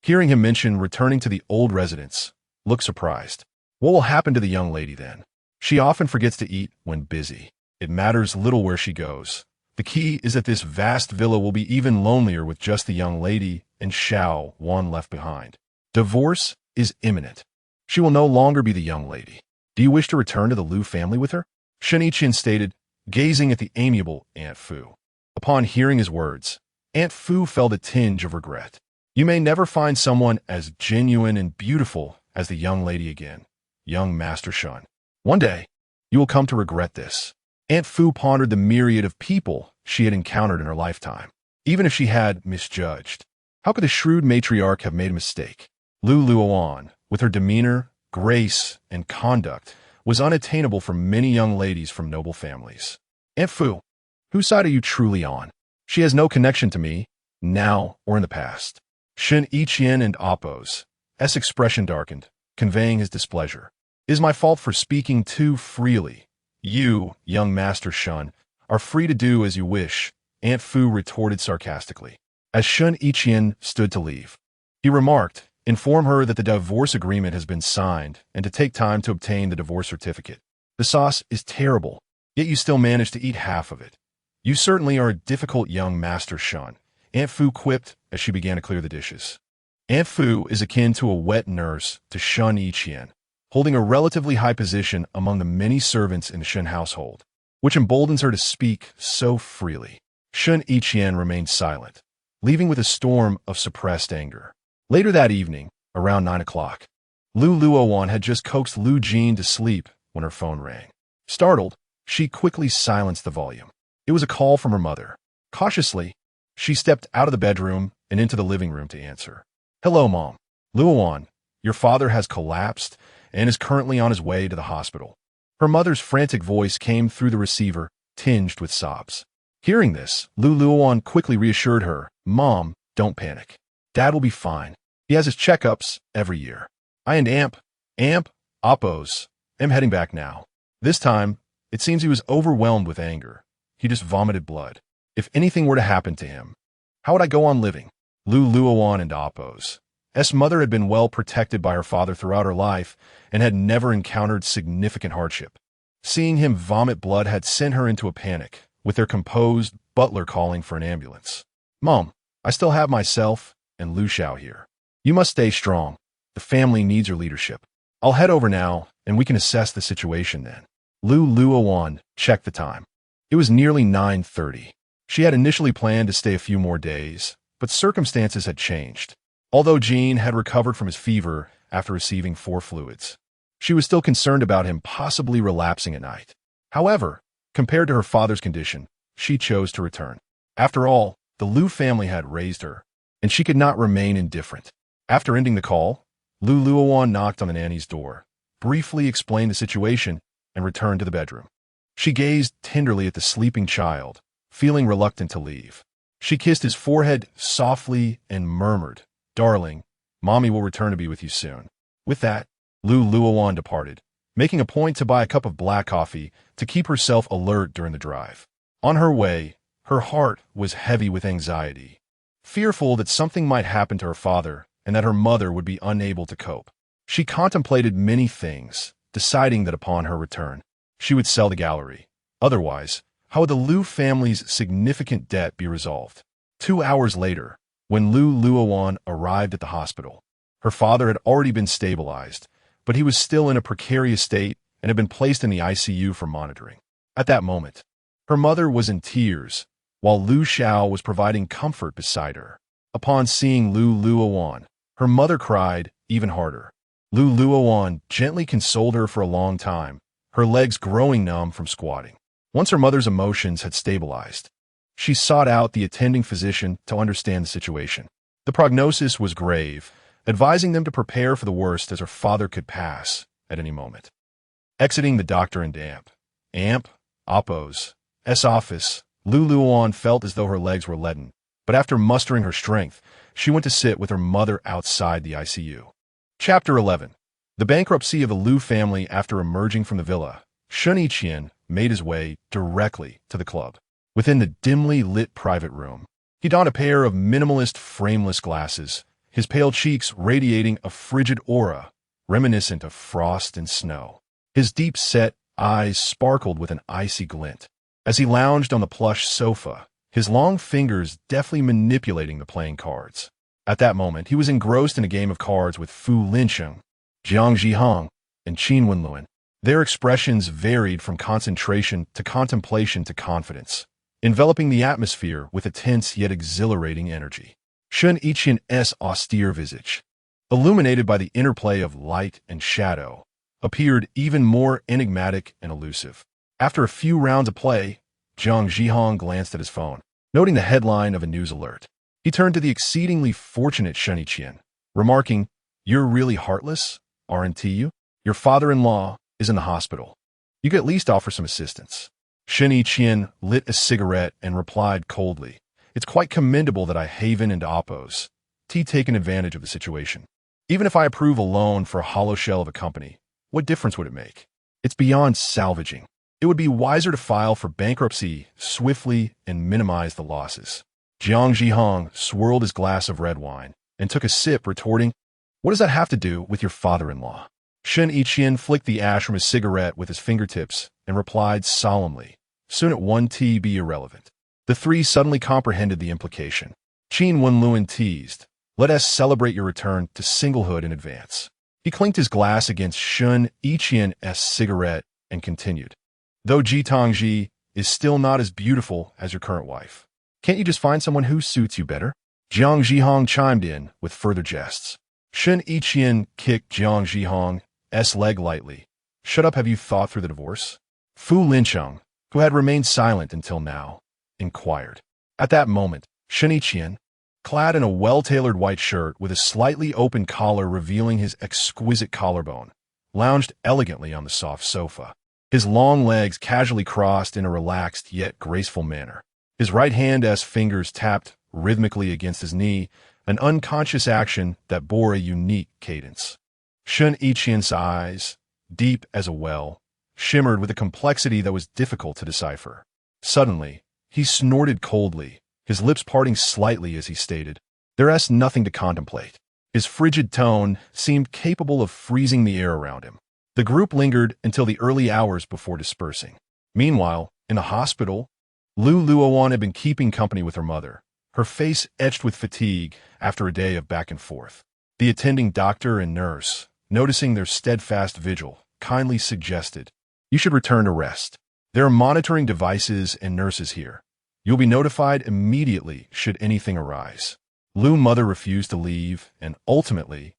hearing him mention returning to the old residence, looked surprised. What will happen to the young lady then? She often forgets to eat when busy. It matters little where she goes. The key is that this vast villa will be even lonelier with just the young lady and Xiao Wan left behind. Divorce is imminent. She will no longer be the young lady. Do you wish to return to the Liu family with her? Shen Yiqian stated, gazing at the amiable Aunt Fu. Upon hearing his words, Aunt Fu felt a tinge of regret. You may never find someone as genuine and beautiful as the young lady again, young Master Shen. One day, you will come to regret this. Aunt Fu pondered the myriad of people she had encountered in her lifetime. Even if she had misjudged, how could the shrewd matriarch have made a mistake? Luowan, with her demeanor, grace, and conduct, was unattainable for many young ladies from noble families. Aunt Fu, whose side are you truly on? She has no connection to me, now or in the past. Shen Yiqian and Appo's expression darkened, conveying his displeasure. It is my fault for speaking too freely. You, young Master Shen, are free to do as you wish, Aunt Fu retorted sarcastically. As Shen Yiqian stood to leave, he remarked, inform her that the divorce agreement has been signed and to take time to obtain the divorce certificate. The sauce is terrible, yet you still manage to eat half of it. You certainly are a difficult young Master Shen, Aunt Fu quipped as she began to clear the dishes. Aunt Fu is akin to a wet nurse to Shen Yiqian, holding a relatively high position among the many servants in the Shen household, which emboldens her to speak so freely. Shen Yiqian remained silent, leaving with a storm of suppressed anger. Later that evening, around 9 o'clock, Luowan had just coaxed Lu Jin to sleep when her phone rang. Startled, she quickly silenced the volume. It was a call from her mother. Cautiously, she stepped out of the bedroom and into the living room to answer. Hello, Mom. Luowan, your father has collapsed and is currently on his way to the hospital. Her mother's frantic voice came through the receiver, tinged with sobs. Hearing this, Luowan quickly reassured her, Mom, don't panic. Dad will be fine. He has his checkups every year. I and Appo's, am heading back now. This time, it seems he was overwhelmed with anger. He just vomited blood. If anything were to happen to him, how would I go on living? Luowan and Appo's mother had been well protected by her father throughout her life and had never encountered significant hardship. Seeing him vomit blood had sent her into a panic, with their composed butler calling for an ambulance. Mom, I still have myself and Lu Xiao here. You must stay strong. The family needs your leadership. I'll head over now, and we can assess the situation then. Luowan checked the time. It was nearly 9:30. She had initially planned to stay a few more days, but circumstances had changed. Although Jean had recovered from his fever after receiving 4 fluids, she was still concerned about him possibly relapsing at night. However, compared to her father's condition, she chose to return. After all, the Lu family had raised her, and she could not remain indifferent. After ending the call, Luowan knocked on the nanny's door, briefly explained the situation, and returned to the bedroom. She gazed tenderly at the sleeping child, feeling reluctant to leave. She kissed his forehead softly and murmured, Darling, Mommy will return to be with you soon. With that, Luowan departed, making a point to buy a cup of black coffee to keep herself alert during the drive. On her way, her heart was heavy with anxiety, fearful that something might happen to her father and that her mother would be unable to cope. She contemplated many things, deciding that upon her return, she would sell the gallery. Otherwise, how would the Lu family's significant debt be resolved? 2 hours later, when Luowan arrived at the hospital, her father had already been stabilized, but he was still in a precarious state and had been placed in the ICU for monitoring. At that moment, her mother was in tears, while Lu Xiao was providing comfort beside her. Upon seeing Luowan, her mother cried even harder. Luowan gently consoled her for a long time, her legs growing numb from squatting. Once her mother's emotions had stabilized, she sought out the attending physician to understand the situation. The prognosis was grave, advising them to prepare for the worst as her father could pass at any moment. Exiting the doctor and Appo's office, Luowan felt as though her legs were leaden, but after mustering her strength, she went to sit with her mother outside the ICU. Chapter 11. The bankruptcy of the Lu family. After emerging from the villa, Shen Yiqian made his way directly to the club. Within the dimly lit private room, he donned a pair of minimalist frameless glasses, his pale cheeks radiating a frigid aura reminiscent of frost and snow. His deep-set eyes sparkled with an icy glint as he lounged on the plush sofa, his long fingers deftly manipulating the playing cards. At that moment, he was engrossed in a game of cards with Fu Linsheng, Jiang Zhihong, and Qin Wenluan. Their expressions varied from concentration to contemplation to confidence, enveloping the atmosphere with a tense yet exhilarating energy. Shen Yiqian's austere visage, illuminated by the interplay of light and shadow, appeared even more enigmatic and elusive. After a few rounds of play, Jiang Zhihong glanced at his phone, noting the headline of a news alert. He turned to the exceedingly fortunate Shen Yiqian, remarking, "You're really heartless, aren't you? Your father-in-law is in the hospital. You could at least offer some assistance." Shen Yiqian lit a cigarette and replied coldly, "It's quite commendable that I haven into oppose. Taken advantage of the situation. Even if I approve a loan for a hollow shell of a company, what difference would it make? It's beyond salvaging. It would be wiser to file for bankruptcy swiftly and minimize the losses." Jiang Zhihong swirled his glass of red wine and took a sip, retorting, "What does that have to do with your father-in-law?" Shen Yiqian flicked the ash from his cigarette with his fingertips and replied solemnly, "Soon it won't be irrelevant." The three suddenly comprehended the implication. Qin Wenluan teased, "Let us celebrate your return to singlehood in advance." He clinked his glass against Shen Yiqian's cigarette and continued, "Though Ji Tongji is still not as beautiful as your current wife, can't you just find someone who suits you better?" Jiang Zhihong chimed in with further jests. Shen Yiqian kicked Jiang Zhihong's leg lightly. "Shut up, have you thought through the divorce?" Fu Lincheng, who had remained silent until now, inquired. At that moment, Shen Yiqian, clad in a well-tailored white shirt with a slightly open collar revealing his exquisite collarbone, lounged elegantly on the soft sofa, his long legs casually crossed in a relaxed yet graceful manner. His right hand's fingers tapped rhythmically against his knee, an unconscious action that bore a unique cadence. Shen Yiqian's eyes, deep as a well, shimmered with a complexity that was difficult to decipher. Suddenly, he snorted coldly, his lips parting slightly as he stated, "There's nothing to contemplate." His frigid tone seemed capable of freezing the air around him. The group lingered until the early hours before dispersing. Meanwhile, in the hospital, Luowan had been keeping company with her mother, her face etched with fatigue after a day of back and forth. The attending doctor and nurse, noticing their steadfast vigil, kindly suggested, "You should return to rest. There are monitoring devices and nurses here. You'll be notified immediately should anything arise." Lu's mother refused to leave, and ultimately,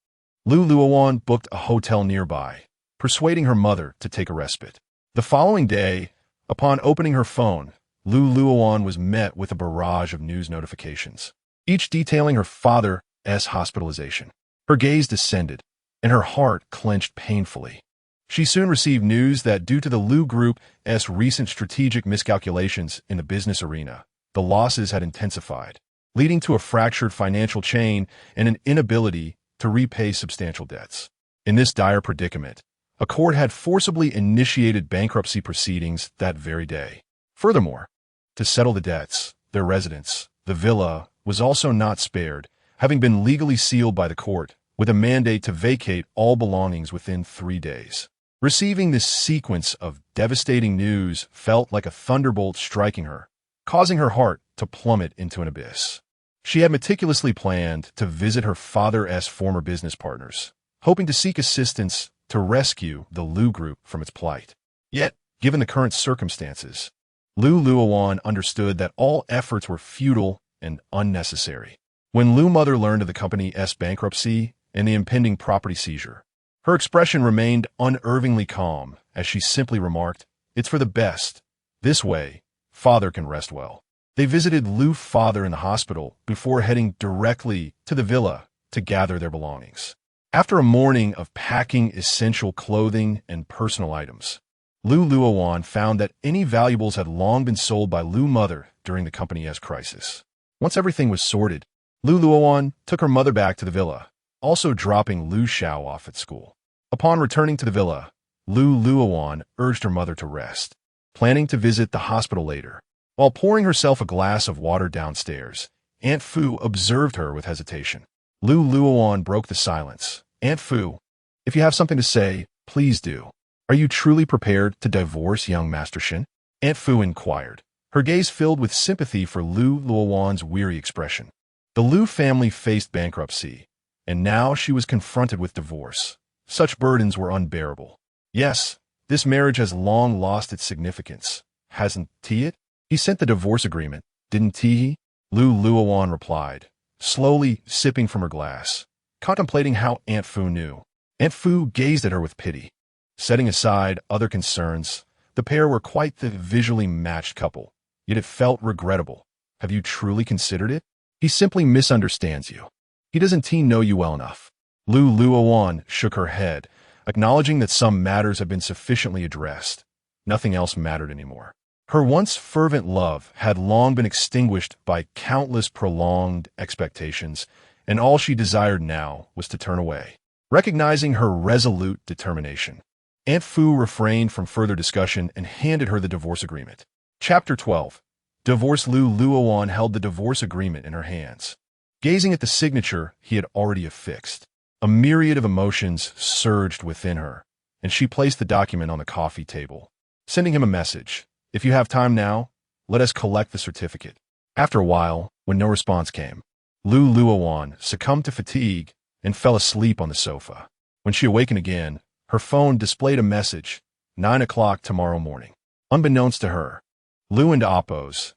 Luowan booked a hotel nearby, persuading her mother to take a respite. The following day, upon opening her phone, Luowan was met with a barrage of news notifications, each detailing her father's hospitalization. Her gaze descended, and her heart clenched painfully. She soon received news that due to the Lu Group's recent strategic miscalculations in the business arena, the losses had intensified, leading to a fractured financial chain and an inability to repay substantial debts. In this dire predicament, a court had forcibly initiated bankruptcy proceedings that very day. Furthermore, to settle the debts, their residence, the villa, was also not spared, having been legally sealed by the court, with a mandate to vacate all belongings within 3 days. Receiving this sequence of devastating news felt like a thunderbolt striking her, causing her heart to plummet into an abyss. She had meticulously planned to visit her father's former business partners, hoping to seek assistance to rescue the Lu Group from its plight. Yet, given the current circumstances, Luowan understood that all efforts were futile and unnecessary. When Lu's mother learned of the company's bankruptcy and the impending property seizure, her expression remained unervingly calm as she simply remarked, "It's for the best. This way, father can rest well." They visited Lu's father in the hospital before heading directly to the villa to gather their belongings. After a morning of packing essential clothing and personal items, Luowan found that any valuables had long been sold by Lu's mother during the company's crisis. Once everything was sorted, Luowan took her mother back to the villa, also dropping Lu Xiao off at school. Upon returning to the villa, Luowan urged her mother to rest, planning to visit the hospital later. While pouring herself a glass of water downstairs, Aunt Fu observed her with hesitation. Luowan broke the silence. "Aunt Fu, if you have something to say, please do. Are you truly prepared to divorce young Master Shen?" Aunt Fu inquired, her gaze filled with sympathy for Luowan's weary expression. The Lu family faced bankruptcy, and now she was confronted with divorce. Such burdens were unbearable. "Yes, this marriage has long lost its significance, hasn't it?" "He sent the divorce agreement, didn't he?" Luowan replied, slowly sipping from her glass, contemplating how Aunt Fu knew. Aunt Fu gazed at her with pity. Setting aside other concerns, the pair were quite the visually matched couple, yet it felt regrettable. Have you truly considered it? He simply misunderstands you. He doesn't know you well enough. Luowan shook her head, acknowledging that some matters had been sufficiently addressed. Nothing else mattered anymore. Her once fervent love had long been extinguished by countless prolonged expectations, and all she desired now was to turn away. Recognizing her resolute determination, Aunt Fu refrained from further discussion and handed her the divorce agreement. Chapter 12. Divorce. Luowan held the divorce agreement in her hands. Gazing at the signature he had already affixed, a myriad of emotions surged within her, and she placed the document on the coffee table, sending him a message. If you have time now, let us collect the certificate. After a while, when no response came, Luowan succumbed to fatigue and fell asleep on the sofa. When she awakened again, her phone displayed a message, 9 o'clock tomorrow morning. Unbeknownst to her, Lu and Appo's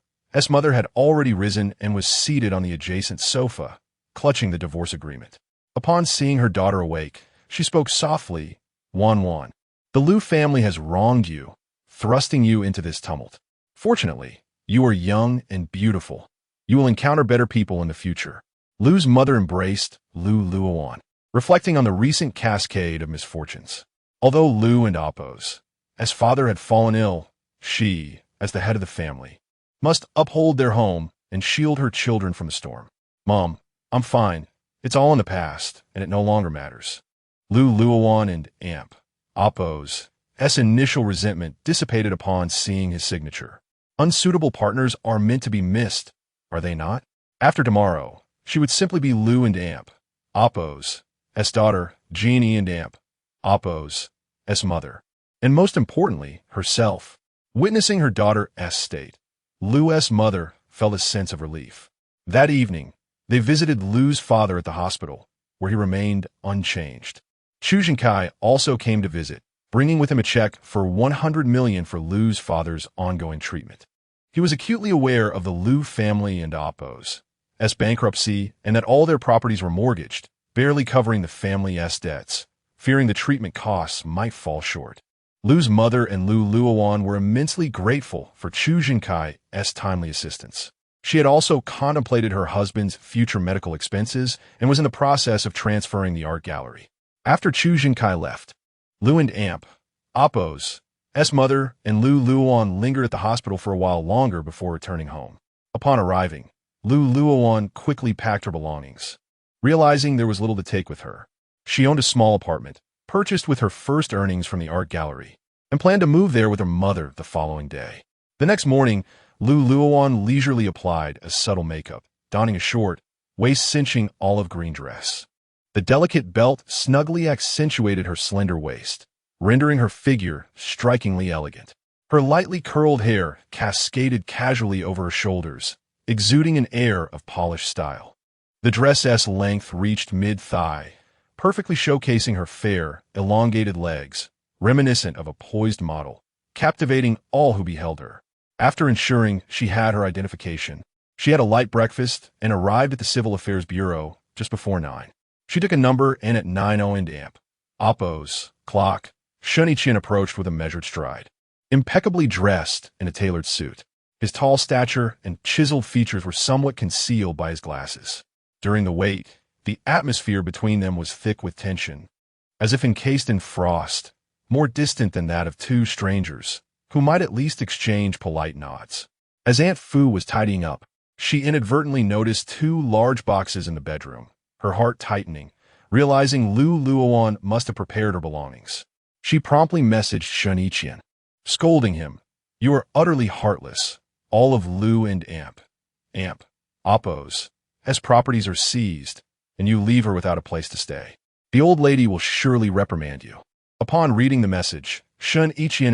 mother had already risen and was seated on the adjacent sofa, clutching the divorce agreement. Upon seeing her daughter awake, she spoke softly, Wan, the Lu family has wronged you, thrusting you into this tumult. Fortunately, you are young and beautiful. You will encounter better people in the future. Lu's mother embraced Luowan, reflecting on the recent cascade of misfortunes. Although Lu and Appo's father had fallen ill, she, as the head of the family, must uphold their home and shield her children from the storm. Mom, I'm fine. It's all in the past, and it no longer matters. Luowan and Appo's initial resentment dissipated upon seeing his signature. Unsuitable partners are meant to be missed, are they not? After tomorrow, she would simply be Lu and Appo's daughter, Jeannie and Appo's mother, and most importantly, herself. Witnessing her daughter's state, Lu's mother felt a sense of relief. That evening, they visited Lu's father at the hospital, where he remained unchanged. Chu Jinkai also came to visit, bringing with him a check for 100 million for Lu's father's ongoing treatment. He was acutely aware of the Lu family and Appo's bankruptcy and that all their properties were mortgaged, barely covering the family's debts, fearing the treatment costs might fall short. Lu's mother and Luowan were immensely grateful for Chu Jinkai's timely assistance. She had also contemplated her husband's future medical expenses and was in the process of transferring the art gallery. After Chu Jinkai left, Lu and Appo's mother and Luowan lingered at the hospital for a while longer before returning home. Upon arriving, Luowan quickly packed her belongings. Realizing there was little to take with her, she owned a small apartment, purchased with her first earnings from the art gallery, and planned to move there with her mother the following day. The next morning, Luowan leisurely applied a subtle makeup, donning a short, waist-cinching olive green dress. The delicate belt snugly accentuated her slender waist, rendering her figure strikingly elegant. Her lightly curled hair cascaded casually over her shoulders, exuding an air of polished style. The dress's length reached mid-thigh, perfectly showcasing her fair, elongated legs, reminiscent of a poised model, captivating all who beheld her. After ensuring she had her identification, she had a light breakfast and arrived at the Civil Affairs Bureau just before 9. She took a number, and at 9:00 Appo's clock, Shen Yiqian approached with a measured stride. Impeccably dressed in a tailored suit, his tall stature and chiseled features were somewhat concealed by his glasses. During the wait, the atmosphere between them was thick with tension, as if encased in frost, more distant than that of two strangers, who might at least exchange polite nods. As Aunt Fu was tidying up, she inadvertently noticed 2 large boxes in the bedroom, her heart tightening, realizing Luowan must have prepared her belongings. She promptly messaged Shen Yiqian, scolding him, "You are utterly heartless. All of Lu and Appo's properties are seized, and you leave her without a place to stay. The old lady will surely reprimand you." Upon reading the message, Shen Yiqian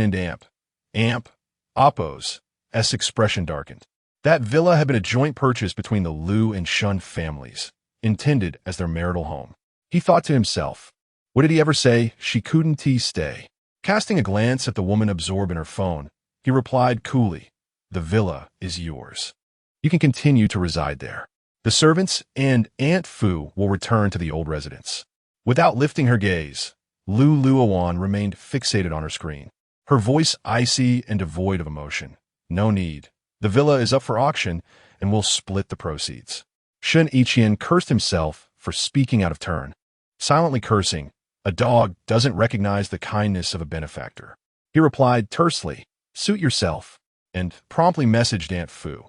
and Appo's expression darkened. That villa had been a joint purchase between the Lu and Shen families, intended as their marital home. He thought to himself, what did he ever say? She couldn't stay. Casting a glance at the woman absorbed in her phone, he replied coolly, "The villa is yours. You can continue to reside there." The The servants and Aunt Fu will return to the old residence. Without lifting her gaze, Luowan remained fixated on her screen, her voice icy and devoid of emotion. No need. The villa is up for auction, and we'll split the proceeds. Shen Yiqian cursed himself for speaking out of turn. Silently cursing, a dog doesn't recognize the kindness of a benefactor. He replied tersely, "Suit yourself," and promptly messaged Aunt Fu.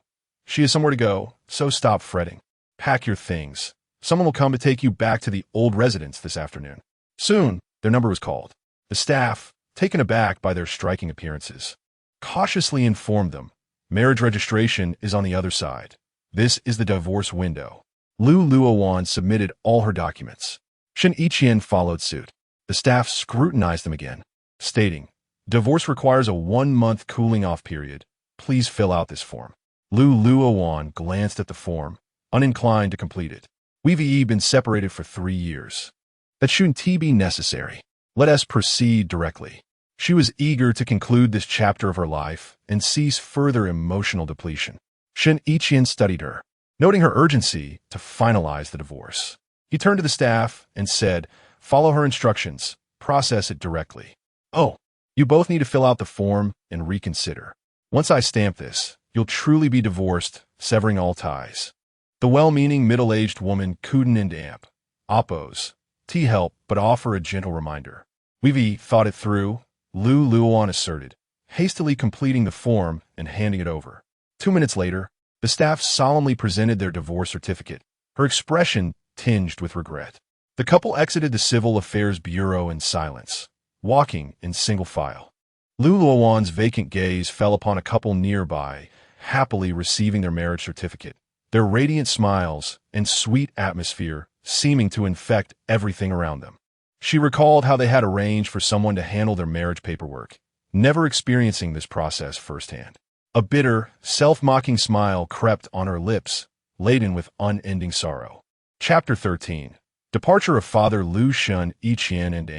"She has somewhere to go, so stop fretting. Pack your things. Someone will come to take you back to the old residence this afternoon." Soon, their number was called. The staff, taken aback by their striking appearances, cautiously informed them, "Marriage registration is on the other side. This is the divorce window." Luowan submitted all her documents. Shen Yiqian followed suit. The staff scrutinized them again, stating, "Divorce requires a 1-month cooling-off period. Please fill out this form." Luowan glanced at the form, uninclined to complete it. "We've been separated for 3 years. That shouldn't be necessary. Let us proceed directly." She was eager to conclude this chapter of her life and cease further emotional depletion. Shen Yiqian studied her, noting her urgency to finalize the divorce. He turned to the staff and said, "Follow her instructions. Process it directly. Oh, you both need to fill out the form and reconsider. Once I stamp this, you'll truly be divorced, severing all ties." The well-meaning middle-aged woman couldn't and amp. Oppose. Help, but offer a gentle reminder. "We've thought it through," Luowan asserted, hastily completing the form and handing it over. 2 minutes later, the staff solemnly presented their divorce certificate, her expression tinged with regret. The couple exited the Civil Affairs Bureau in silence, walking in single file. Luowan's vacant gaze fell upon a couple nearby, happily receiving their marriage certificate, their radiant smiles and sweet atmosphere seeming to infect everything around them. She recalled how they had arranged for someone to handle their marriage paperwork, never experiencing this process firsthand. A bitter, self-mocking smile crept on her lips, laden with unending sorrow. Chapter 13. Departure of Father Shen Yiqian and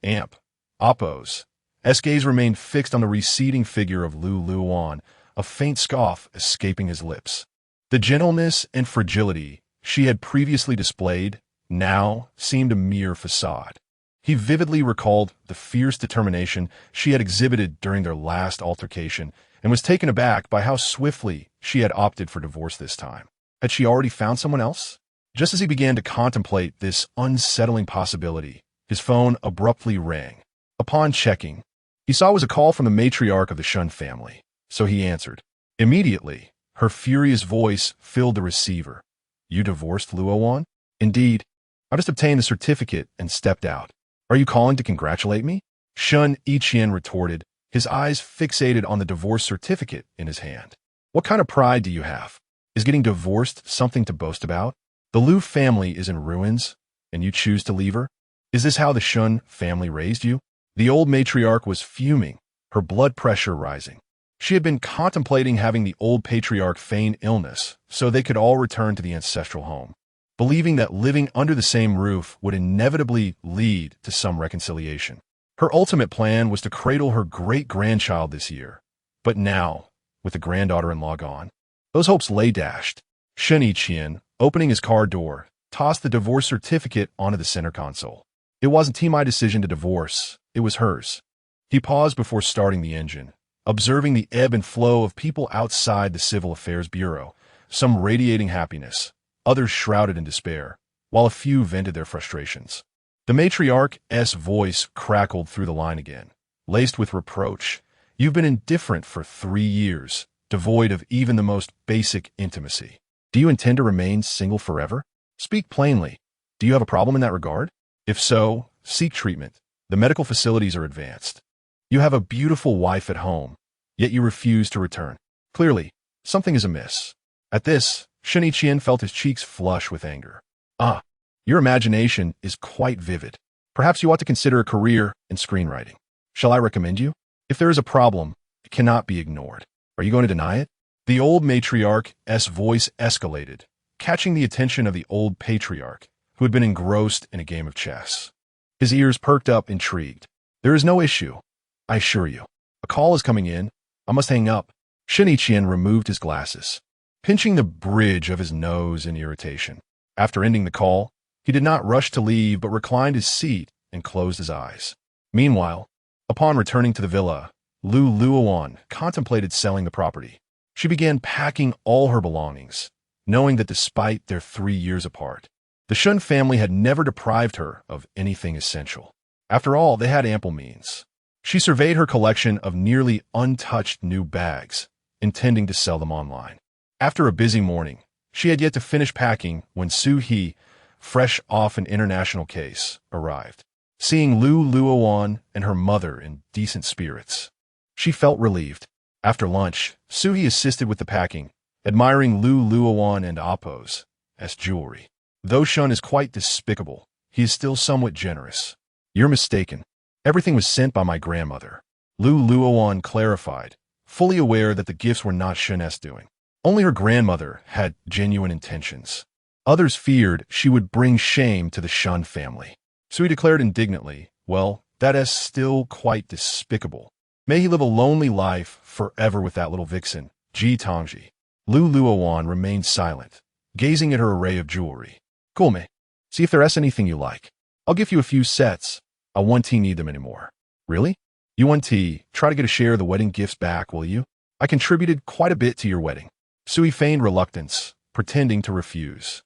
Amp. Oppose. S. gaze remained fixed on the receding figure of Luowan, a faint scoff escaping his lips. The gentleness and fragility she had previously displayed now seemed a mere facade. He vividly recalled the fierce determination she had exhibited during their last altercation and was taken aback by how swiftly she had opted for divorce this time. Had she already found someone else? Just as he began to contemplate this unsettling possibility, his phone abruptly rang. Upon checking, he saw it was a call from the matriarch of the Shen family, so he answered. Immediately, her furious voice filled the receiver. "You divorced Luowan?" "Indeed. I just obtained the certificate and stepped out." "Are you calling to congratulate me?" Shen Yiqian retorted, his eyes fixated on the divorce certificate in his hand. "What kind of pride do you have? Is getting divorced something to boast about? The Lu family is in ruins, and you choose to leave her? Is this how the Shen family raised you?" The old matriarch was fuming, her blood pressure rising. She had been contemplating having the old patriarch feign illness so they could all return to the ancestral home, believing that living under the same roof would inevitably lead to some reconciliation. Her ultimate plan was to cradle her great-grandchild this year. But now, with the granddaughter-in-law gone, those hopes lay dashed. Shen Yiqian, opening his car door, tossed the divorce certificate onto the center console. It wasn't my decision to divorce, it was hers. He paused before starting the engine, observing the ebb and flow of people outside the Civil Affairs Bureau, some radiating happiness, others shrouded in despair, while a few vented their frustrations. The matriarch's voice crackled through the line again, laced with reproach. "You've been indifferent for 3 years, devoid of even the most basic intimacy. Do you intend to remain single forever? Speak plainly. Do you have a problem in that regard? If so, seek treatment. The medical facilities are advanced. You have a beautiful wife at home, yet you refuse to return. Clearly, something is amiss." At this, Shen Yiqian felt his cheeks flush with anger. "Ah, your imagination is quite vivid. Perhaps you ought to consider a career in screenwriting. Shall I recommend you? If there is a problem, it cannot be ignored. Are you going to deny it?" The old matriarch's voice escalated, catching the attention of the old patriarch, who had been engrossed in a game of chess. His ears perked up, intrigued. "There is no issue, I assure you. A call is coming in. I must hang up." Shen Yiqian removed his glasses. pinching the bridge of his nose in irritation. After ending the call, he did not rush to leave but reclined his seat and closed his eyes. Meanwhile, upon returning to the villa, Luowan contemplated selling the property. She began packing all her belongings, knowing that despite their 3 years apart, the Shen family had never deprived her of anything essential. After all, they had ample means. She surveyed her collection of nearly untouched new bags, intending to sell them online. After a busy morning, she had yet to finish packing when Su-hee, fresh off an international case, arrived. Seeing Luowan and her mother in decent spirits, she felt relieved. After lunch, Su-hee assisted with the packing, admiring Luowan and Appo's jewelry. Though Shen is quite despicable, he is still somewhat generous. You're mistaken. Everything was sent by my grandmother, Luowan clarified, fully aware that the gifts were not Shen's doing. Only her grandmother had genuine intentions. Others feared she would bring shame to the Shen family. So he declared indignantly, well, that is still quite despicable. May he live a lonely life forever with that little vixen, Ji Tongji. Luowan remained silent, gazing at her array of jewelry. Cool, me. See if there's anything you like. I'll give you a few sets. I won't need them anymore. Really? You want tea? Try to get a share of the wedding gifts back, will you? I contributed quite a bit to your wedding. Sui feigned reluctance, pretending to refuse.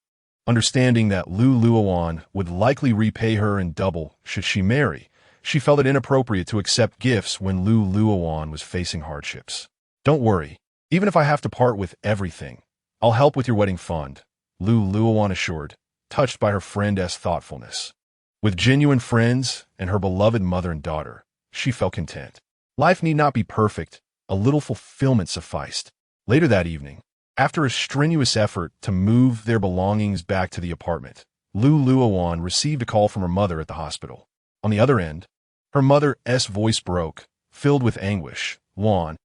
Understanding that Luowan would likely repay her in double should she marry, she felt it inappropriate to accept gifts when Luowan was facing hardships. Don't worry, even if I have to part with everything, I'll help with your wedding fund, Luowan assured, touched by her friend's thoughtfulness. With genuine friends and her beloved mother and daughter, she felt content. Life need not be perfect, a little fulfillment sufficed. Later that evening, after a strenuous effort to move their belongings back to the apartment, Luowan received a call from her mother at the hospital. On the other end, her mother's voice broke, filled with anguish. Luan,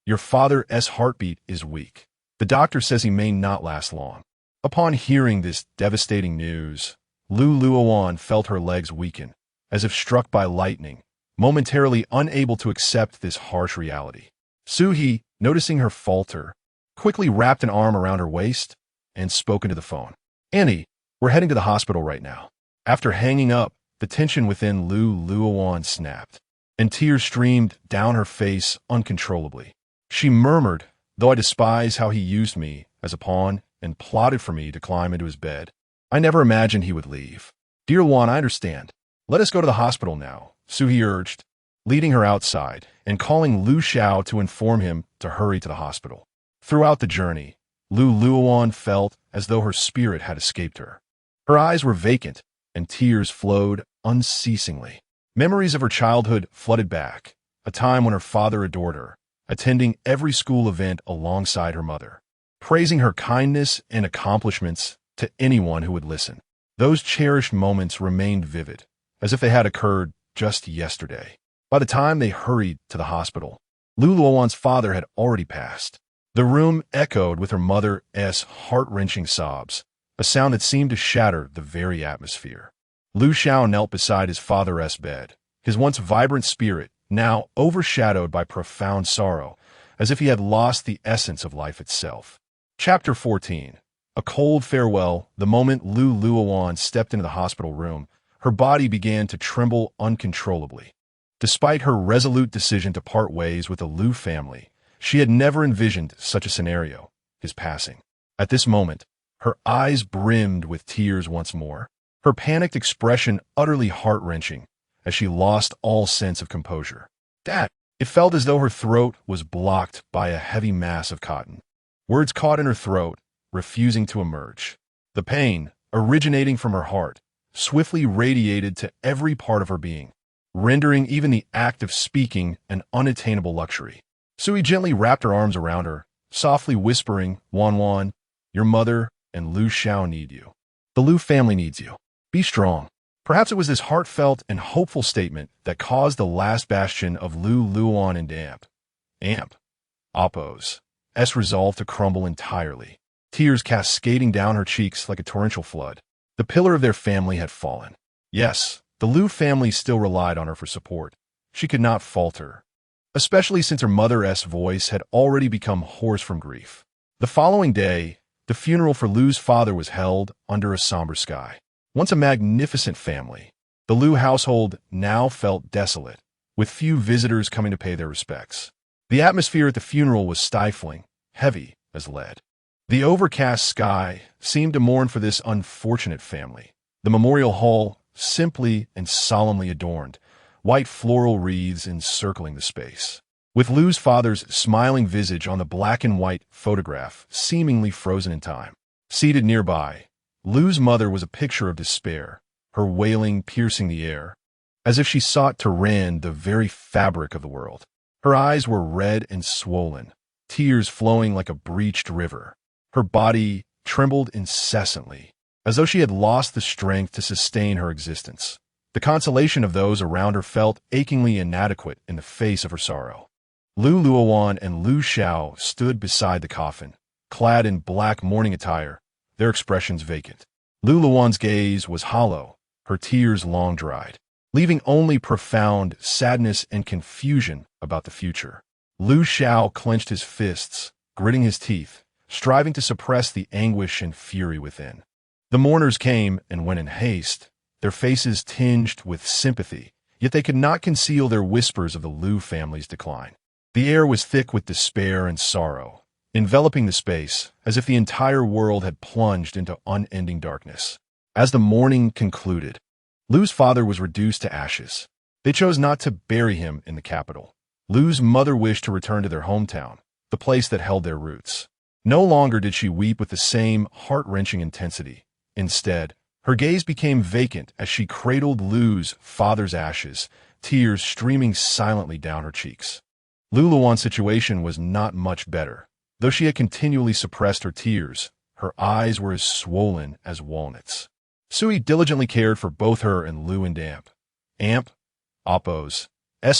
your father's heartbeat is weak. The doctor says he may not last long. Upon hearing this devastating news, Luowan felt her legs weaken, as if struck by lightning, momentarily unable to accept this harsh reality. Su-hee, noticing her falter, quickly wrapped an arm around her waist and spoke into the phone. Annie, we're heading to the hospital right now. After hanging up, the tension within Luowan snapped, and tears streamed down her face uncontrollably. She murmured, though I despise how he used me as a pawn and plotted for me to climb into his bed. I never imagined he would leave. Dear Luan, I understand. Let us go to the hospital now, Su-hee urged, leading her outside and calling Lu Xiao to inform him to hurry to the hospital. Throughout the journey, Luowan felt as though her spirit had escaped her. Her eyes were vacant, and tears flowed unceasingly. Memories of her childhood flooded back, a time when her father adored her, attending every school event alongside her mother, praising her kindness and accomplishments to anyone who would listen. Those cherished moments remained vivid, as if they had occurred just yesterday. By the time they hurried to the hospital, Luowan's father had already passed. The room echoed with her mother's heart-wrenching sobs, a sound that seemed to shatter the very atmosphere. Lu Xiao knelt beside his father's bed, his once vibrant spirit now overshadowed by profound sorrow, as if he had lost the essence of life itself. Chapter 14. A cold farewell. The moment Luowan stepped into the hospital room, her body began to tremble uncontrollably. Despite her resolute decision to part ways with the Lu family, she had never envisioned such a scenario, his passing. At this moment, her eyes brimmed with tears once more, her panicked expression utterly heart-wrenching as she lost all sense of composure. It felt as though her throat was blocked by a heavy mass of cotton. Words caught in her throat, refusing to emerge. The pain, originating from her heart, swiftly radiated to every part of her being, rendering even the act of speaking an unattainable luxury. Sui gently wrapped her arms around her, softly whispering, Wan, your mother and Lu Xiao need you. The Lu family needs you. Be strong. Perhaps it was this heartfelt and hopeful statement that caused the last bastion of Luowan and Appo's resolve to crumble entirely. Tears cascading down her cheeks like a torrential flood. The pillar of their family had fallen. Yes, the Lu family still relied on her for support. She could not falter, especially since her mother's voice had already become hoarse from grief. The following day, the funeral for Lu's father was held under a somber sky. Once a magnificent family, the Lu household now felt desolate, with few visitors coming to pay their respects. The atmosphere at the funeral was stifling, heavy as lead. The overcast sky seemed to mourn for this unfortunate family. The memorial hall, simply and solemnly adorned, white floral wreaths encircling the space. With Lu's father's smiling visage on the black and white photograph, seemingly frozen in time. Seated nearby, Lu's mother was a picture of despair, her wailing piercing the air, as if she sought to rend the very fabric of the world. Her eyes were red and swollen, tears flowing like a breached river. Her body trembled incessantly, as though she had lost the strength to sustain her existence. The consolation of those around her felt achingly inadequate in the face of her sorrow. Luowan and Lu Xiao stood beside the coffin, clad in black mourning attire, their expressions vacant. Luowan's gaze was hollow, her tears long dried, leaving only profound sadness and confusion about the future. Lu Xiao clenched his fists, gritting his teeth, striving to suppress the anguish and fury within. The mourners came and went in haste, their faces tinged with sympathy, yet they could not conceal their whispers of the Lu family's decline. The air was thick with despair and sorrow, enveloping the space as if the entire world had plunged into unending darkness. As the mourning concluded, Lu's father was reduced to ashes. They chose not to bury him in the capital. Lu's mother wished to return to their hometown, the place that held their roots. No longer did she weep with the same heart-wrenching intensity. Instead, her gaze became vacant as she cradled Lu's father's ashes, tears streaming silently down her cheeks. Luowan's situation was not much better. Though she had continually suppressed her tears, her eyes were as swollen as walnuts. Sui diligently cared for both her and Lu and Amp, Oppo's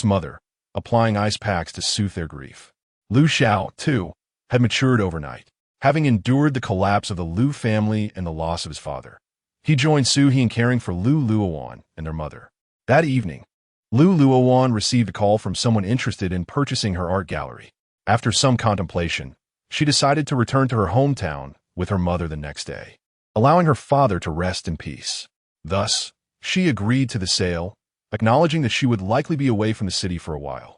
mother, applying ice packs to soothe their grief. Lu Xiao, too, had matured overnight, having endured the collapse of the Lu family and the loss of his father. He joined Suhi in caring for Luowan and their mother. That evening, Luowan received a call from someone interested in purchasing her art gallery. After some contemplation, she decided to return to her hometown with her mother the next day, allowing her father to rest in peace. Thus, she agreed to the sale, acknowledging that she would likely be away from the city for a while.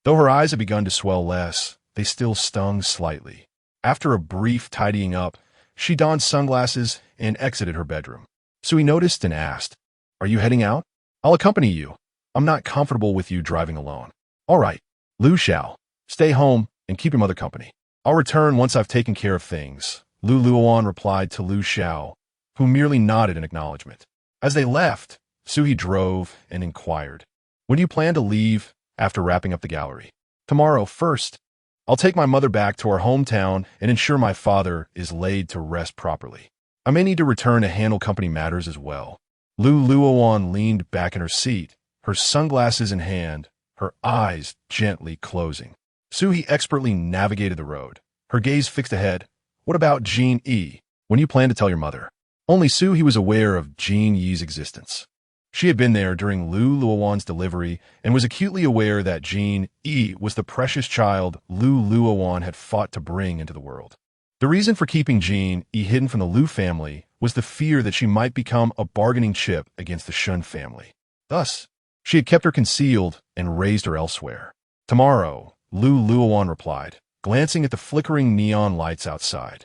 Though her eyes had begun to swell less, they still stung slightly. After a brief tidying up, she donned sunglasses and exited her bedroom. Sui noticed and asked, "Are you heading out? I'll accompany you. I'm not comfortable with you driving alone." "All right, Lu Xiao, stay home and keep your mother company. I'll return once I've taken care of things," Luowan replied to Lu Xiao, who merely nodded in acknowledgement. As they left, Suhi drove and inquired, "When do you plan to leave after wrapping up the gallery?" "Tomorrow first. I'll take my mother back to our hometown and ensure my father is laid to rest properly. I may need to return to handle company matters as well." Luowan leaned back in her seat, her sunglasses in hand, her eyes gently closing. Suhi expertly navigated the road, her gaze fixed ahead. "What about Jean Yi? When you plan to tell your mother?" Only Suhi was aware of Jean Yi's existence. She had been there during Luowan's delivery and was acutely aware that Jean Yi was the precious child Luowan had fought to bring into the world. The reason for keeping Jean Yi hidden from the Lu family was the fear that she might become a bargaining chip against the Shen family. Thus, she had kept her concealed and raised her elsewhere. "Tomorrow," Luowan replied, glancing at the flickering neon lights outside.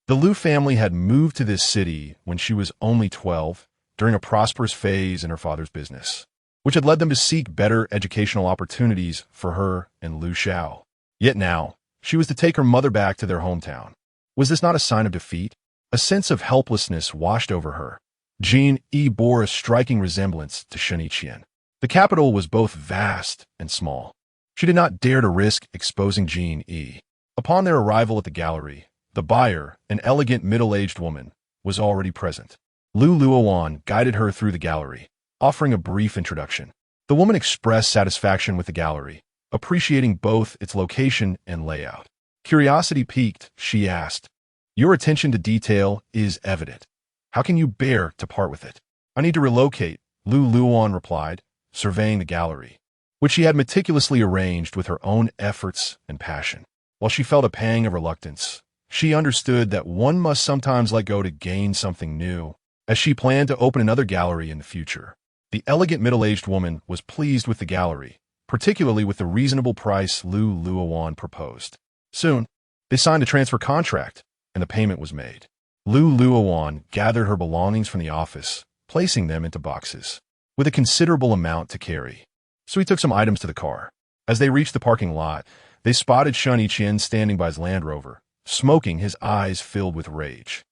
The Lu family had moved to this city when she was only 12, during a prosperous phase in her father's business, which had led them to seek better educational opportunities for her and Lu Xiao. Yet now, she was to take her mother back to their hometown. Was this not a sign of defeat? A sense of helplessness washed over her. Jean Yi bore a striking resemblance to Shen Yiqian. The capital was both vast and small. She did not dare to risk exposing Jean Yi. Upon their arrival at the gallery, the buyer, an elegant middle-aged woman, was already present. Luowan guided her through the gallery, offering a brief introduction. The woman expressed satisfaction with the gallery, appreciating both its location and layout. Curiosity piqued, she asked, "Your attention to detail is evident. How can you bear to part with it?" "I need to relocate," Luowan replied, surveying the gallery, which she had meticulously arranged with her own efforts and passion. While she felt a pang of reluctance, She understood that one must sometimes let go to gain something new, as she planned to open another gallery in the future. The elegant middle-aged woman was pleased with the gallery, particularly with the reasonable price Luowan proposed. Soon, they signed a transfer contract, and the payment was made. Luowan gathered her belongings from the office, placing them into boxes, with a considerable amount to carry. So he took some items to the car. As they reached the parking lot, they spotted Shen Yiqian standing by his Land Rover, smoking, his eyes filled with rage.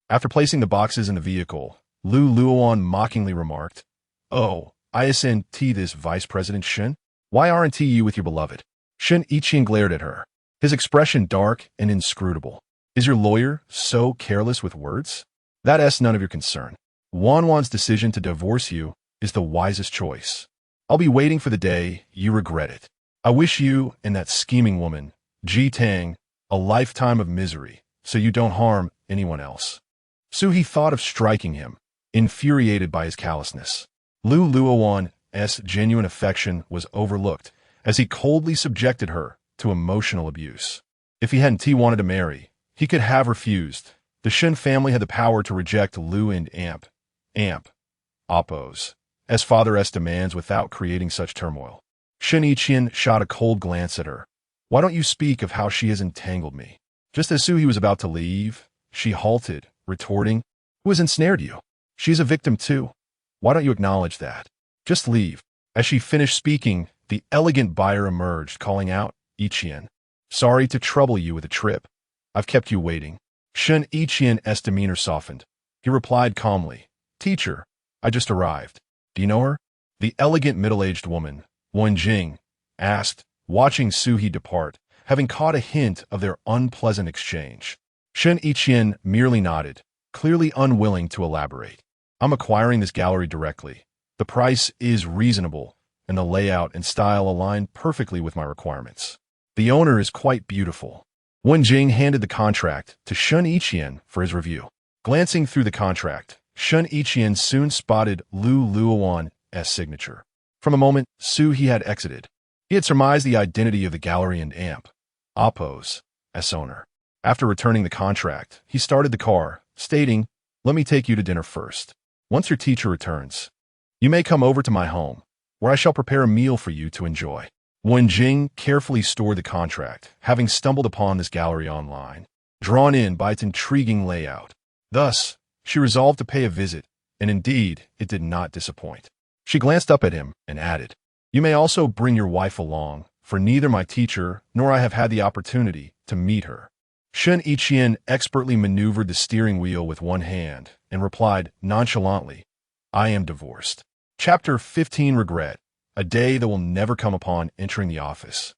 After placing the boxes in the vehicle, Luowan mockingly remarked, "Oh, isn't this Vice President Shen? Why aren't you with your beloved?" Shen Yiqian glared at her, his expression dark and inscrutable. "Is your lawyer so careless with words? That's none of your concern. Wanwan's decision to divorce you is the wisest choice. I'll be waiting for the day you regret it. I wish you and that scheming woman, Ji Tang, a lifetime of misery, so you don't harm anyone else." Suhi thought of striking him, infuriated by his callousness. Luowan's genuine affection was overlooked, as he coldly subjected her to emotional abuse. If he hadn't wanted to marry, he could have refused. The Shen family had the power to reject Lu and oppose, as father's demands without creating such turmoil. Shen Yiqian shot a cold glance at her. "Why don't you speak of how she has entangled me?" Just as Suhi was about to leave, she halted, retorting, "Who has ensnared you? She's a victim too. Why don't you acknowledge that? Just leave." As she finished speaking, the elegant buyer emerged, calling out, "Yiqian, sorry to trouble you with a trip. I've kept you waiting." Shen Yiqian's demeanor softened. He replied calmly, "Teacher, I just arrived. Do you know her?" The elegant middle-aged woman, Wenjing, asked, watching Suhi depart, having caught a hint of their unpleasant exchange. Shen Yiqian merely nodded, clearly unwilling to elaborate. "I'm acquiring this gallery directly. The price is reasonable, and the layout and style align perfectly with my requirements. The owner is quite beautiful." Wenjing handed the contract to Shen Yiqian for his review. Glancing through the contract, Shen Yiqian soon spotted Luowan's signature. From a moment, Suhi had exited. He had surmised the identity of the gallery and oppose owner. After returning the contract, he started the car, stating, "Let me take you to dinner first. Once your teacher returns, you may come over to my home, where I shall prepare a meal for you to enjoy." Wenjing carefully stored the contract, having stumbled upon this gallery online, drawn in by its intriguing layout. Thus, she resolved to pay a visit, and indeed, it did not disappoint. She glanced up at him and added, "You may also bring your wife along, for neither my teacher nor I have had the opportunity to meet her." Shen Yiqian expertly maneuvered the steering wheel with one hand and replied nonchalantly, "I am divorced." Chapter 15 Regret, a day that will never come upon entering the office.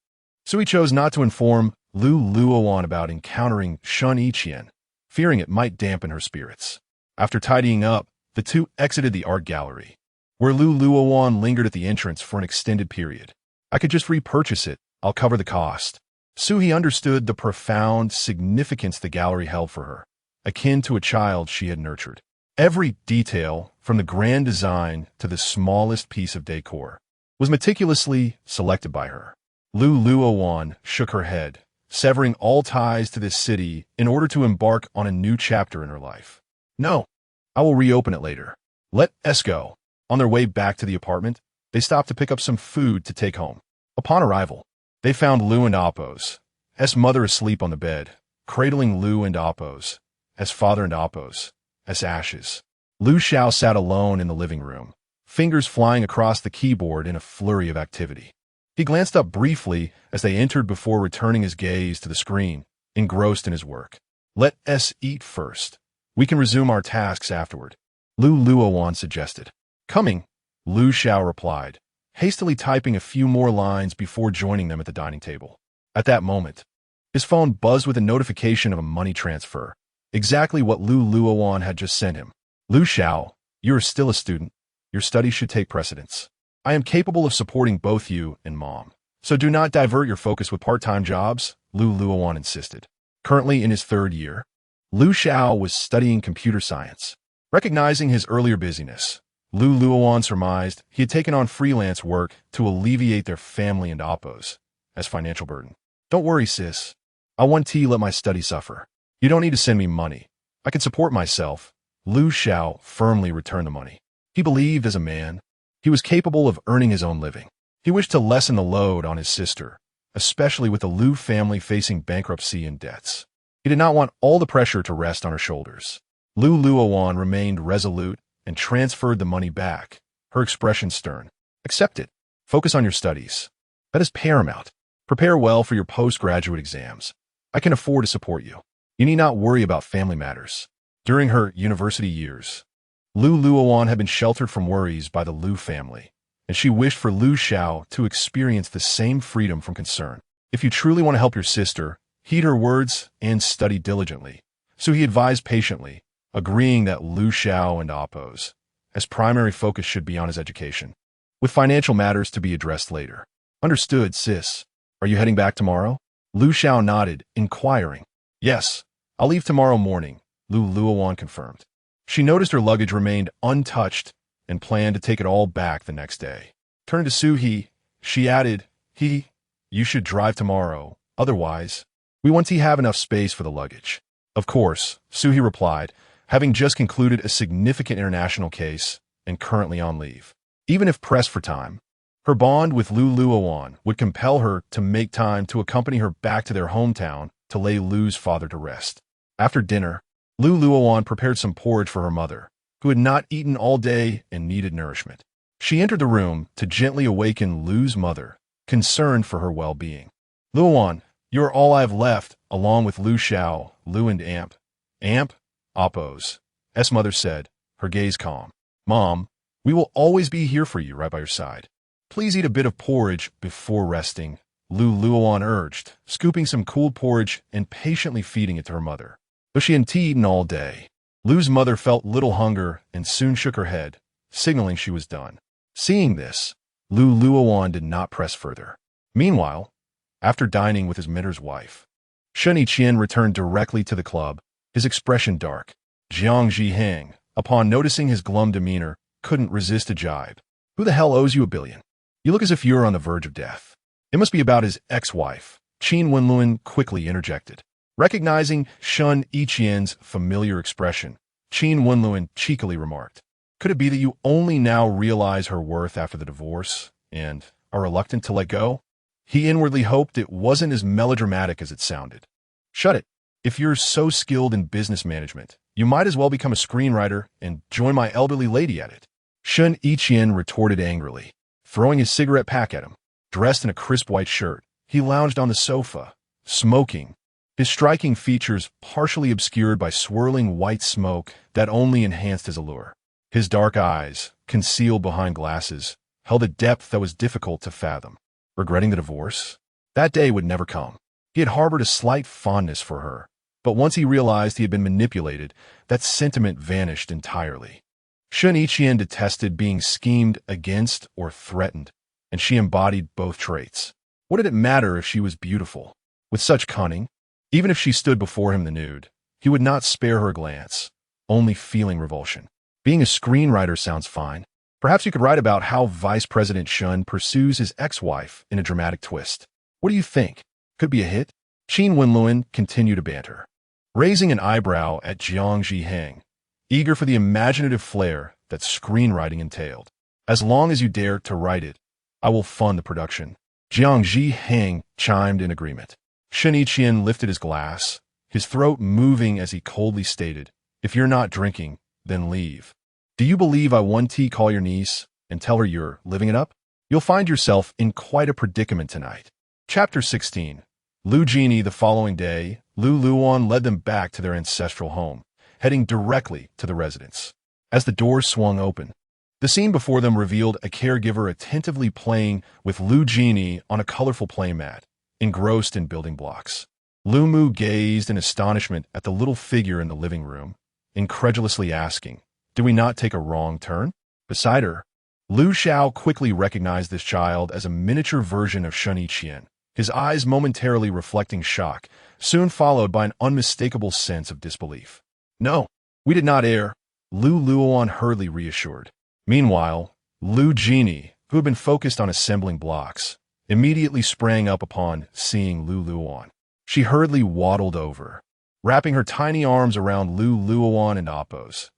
Suhi chose not to inform Luowan about encountering Shen Yiqian, fearing it might dampen her spirits. After tidying up, the two exited the art gallery, where Luowan lingered at the entrance for an extended period. "I could just repurchase it. I'll cover the cost." Suhi understood the profound significance the gallery held for her, akin to a child she had nurtured. Every detail, from the grand design to the smallest piece of decor, was meticulously selected by her. Luowan shook her head, severing all ties to this city in order to embark on a new chapter in her life. "No, I will reopen it later. Let's go." On their way back to the apartment, they stopped to pick up some food to take home. Upon arrival, they found Lu and Oppo's mother asleep on the bed, cradling Lu and Oppo's father and Oppo's ashes. Lu Xiao sat alone in the living room, fingers flying across the keyboard in a flurry of activity. He glanced up briefly as they entered before returning his gaze to the screen, engrossed in his work. "Let's eat first. We can resume our tasks afterward," Luowan suggested. "Coming," Lu Xiao replied, hastily typing a few more lines before joining them at the dining table. At that moment, his phone buzzed with a notification of a money transfer, exactly what Luowan had just sent him. "Lu Xiao, you are still a student. Your studies should take precedence. I am capable of supporting both you and Mom, so do not divert your focus with part-time jobs," Luowan insisted. Currently in his third year, Lu Xiao was studying computer science. Recognizing his earlier busyness, Luowan surmised he had taken on freelance work to alleviate their family and Oppo's financial burden. "Don't worry, sis. I won't let my study suffer. You don't need to send me money. I can support myself. Lu Xiao firmly returned the money. He believed as a man, he was capable of earning his own living. He wished to lessen the load on his sister, especially with the Lu family facing bankruptcy and debts. He did not want all the pressure to rest on her shoulders. Luowan remained resolute and transferred the money back, her expression stern. Accept it. Focus on your studies. That is paramount. Prepare well for your postgraduate exams. I can afford to support you. You need not worry about family matters. During her university years, Luowan had been sheltered from worries by the Lu family, and she wished for Lu Xiao to experience the same freedom from concern. If you truly want to help your sister, heed her words and study diligently. So he advised patiently, agreeing that Lu Xiao and Appo's as primary focus should be on his education, with financial matters to be addressed later. Understood, sis. Are you heading back tomorrow? Lu Xiao nodded, inquiring. Yes, I'll leave tomorrow morning, Luowan confirmed. She noticed her luggage remained untouched and planned to take it all back the next day. Turning to Suhi, she added, you should drive tomorrow. Otherwise, we want to have enough space for the luggage. Of course, Suhi replied, having just concluded a significant international case and currently on leave. Even if pressed for time, her bond with Luowan would compel her to make time to accompany her back to their hometown to lay Lu's father to rest. After dinner, Luowan prepared some porridge for her mother, who had not eaten all day and needed nourishment. She entered the room to gently awaken Lu's mother, concerned for her well-being. Luowan, you are all I have left, along with Lu Xiao, Lu and Amp. Amp? Appo's. Mother said, her gaze calm. Mom, we will always be here for you right by your side. Please eat a bit of porridge before resting, Luowan urged, scooping some cooled porridge and patiently feeding it to her mother. Though she hadn't eaten all day, Lu's mother felt little hunger and soon shook her head, signaling she was done. Seeing this, Luowan did not press further. Meanwhile, after dining with his mentor's wife, Shen Yiqian returned directly to the club, his expression dark. Jiang Zhiheng, upon noticing his glum demeanor, couldn't resist a jibe. Who the hell owes you $1 billion? You look as if you're on the verge of death. It must be about his ex-wife, Qin Wenlun quickly interjected. Recognizing Shen Yiqian's familiar expression, Qin Wenlun cheekily remarked, could it be that you only now realize her worth after the divorce and are reluctant to let go? He inwardly hoped it wasn't as melodramatic as it sounded. Shut it. If you're so skilled in business management, you might as well become a screenwriter and join my elderly lady at it. Shen Yiqian retorted angrily, throwing his cigarette pack at him. Dressed in a crisp white shirt, he lounged on the sofa, smoking, his striking features partially obscured by swirling white smoke that only enhanced his allure. His dark eyes, concealed behind glasses, held a depth that was difficult to fathom. Regretting the divorce? That day would never come. He had harbored a slight fondness for her, but once he realized he had been manipulated, that sentiment vanished entirely. Shen Yiqian detested being schemed against or threatened, and she embodied both traits. What did it matter if she was beautiful? With such cunning, even if she stood before him the nude, he would not spare her a glance, only feeling revulsion. Being a screenwriter sounds fine. Perhaps you could write about how Vice President Shen pursues his ex-wife in a dramatic twist. What do you think? Could be a hit? Qin Wenlun continued to banter, raising an eyebrow at Jiang Zhiheng, eager for the imaginative flair that screenwriting entailed. As long as you dare to write it, I will fund the production. Jiang Zhiheng chimed in agreement. Shen Yiqian lifted his glass, his throat moving as he coldly stated, if you're not drinking, then leave. Do you believe I one tea call your niece and tell her you're living it up? You'll find yourself in quite a predicament tonight. Chapter 16. Lu Genie. The following day, Luowan led them back to their ancestral home, heading directly to the residence. As the doors swung open, the scene before them revealed a caregiver attentively playing with Lu Genie on a colorful playmat, engrossed in building blocks. Lu Mu gazed in astonishment at the little figure in the living room, incredulously asking, did we not take a wrong turn? Beside her, Lu Xiao quickly recognized this child as a miniature version of Shen Yiqian, his eyes momentarily reflecting shock, soon followed by an unmistakable sense of disbelief. No, we did not err, Luowan hurriedly reassured. Meanwhile, Lu Genie, who had been focused on assembling blocks, immediately sprang up upon seeing Luowan. She hurriedly waddled over, wrapping her tiny arms around Luowan and Appo's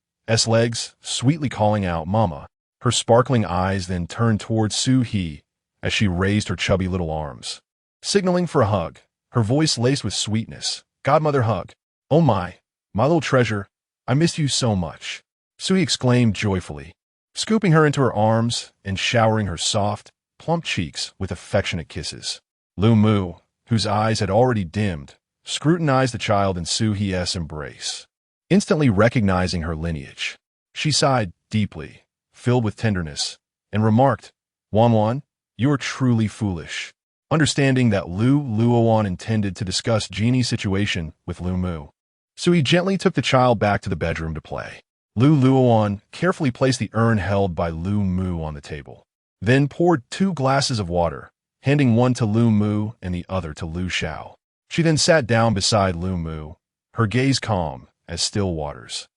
legs, sweetly calling out, "Mama." Her sparkling eyes then turned towards Su-hee as she raised her chubby little arms, signaling for a hug, her voice laced with sweetness. "Godmother hug. Oh my little treasure, I miss you so much," Su-hee exclaimed joyfully, scooping her into her arms and showering her soft, plump cheeks with affectionate kisses. Lu, whose eyes had already dimmed, scrutinized the child in Su-hee's embrace, instantly recognizing her lineage. She sighed deeply, filled with tenderness, and remarked, "Wan, you are truly foolish." Understanding that Luowan intended to discuss Genie's situation with Lu, Su-hee gently took the child back to the bedroom to play. Luowan carefully placed the urn held by Lu on the table, then poured 2 glasses of water, handing one to Lu and the other to Lu Xiao. She then sat down beside Lu, her gaze calm as still waters,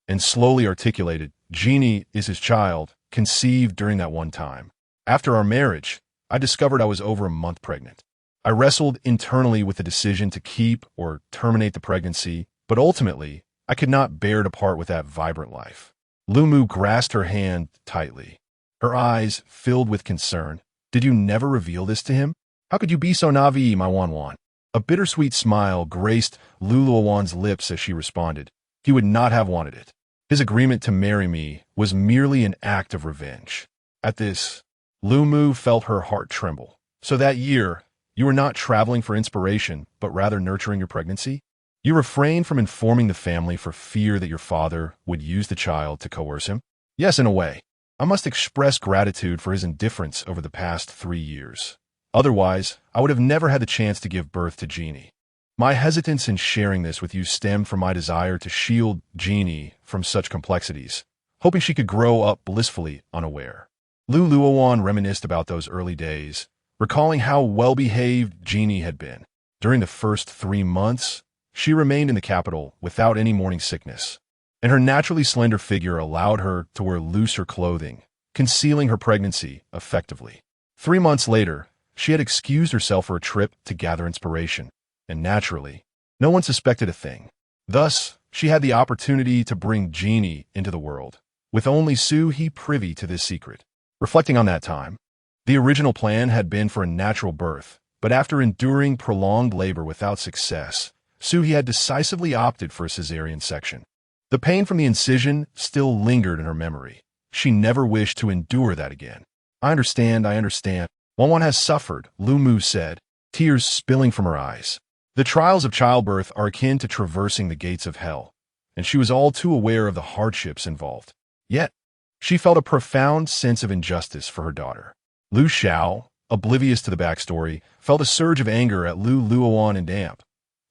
and slowly articulated, "Genie is his child, conceived during that one time. After our marriage, I discovered I was over a month pregnant. I wrestled internally with the decision to keep or terminate the pregnancy, but ultimately, I could not bear to part with that vibrant life." Lu grasped her hand tightly, her eyes filled with concern. "Did you never reveal this to him? How could you be so naive, my Wan?" A bittersweet smile graced Luowan's lips as she responded, "He would not have wanted it. His agreement to marry me was merely an act of revenge." At this, Lu felt her heart tremble. "So that year, you were not traveling for inspiration, but rather nurturing your pregnancy? You refrained from informing the family for fear that your father would use the child to coerce him?" "Yes, in a way. I must express gratitude for his indifference over the past 3 years. Otherwise, I would have never had the chance to give birth to Genie. My hesitance in sharing this with you stemmed from my desire to shield Genie from such complexities, hoping she could grow up blissfully unaware." Luowan reminisced about those early days, recalling how well-behaved Genie had been. During the first 3 months, she remained in the capital without any morning sickness, and her naturally slender figure allowed her to wear looser clothing, concealing her pregnancy effectively. 3 months later, she had excused herself for a trip to gather inspiration, and naturally, no one suspected a thing. Thus, she had the opportunity to bring Genie into the world, with only Su-hee privy to this secret. Reflecting on that time, the original plan had been for a natural birth, but after enduring prolonged labor without success, Su-hee had decisively opted for a cesarean section. The pain from the incision still lingered in her memory. She never wished to endure that again. I understand. Wan has suffered," Lu said, tears spilling from her eyes. The trials of childbirth are akin to traversing the gates of hell, and she was all too aware of the hardships involved. Yet, she felt a profound sense of injustice for her daughter. Lu Xiao, oblivious to the backstory, felt a surge of anger at Luowan and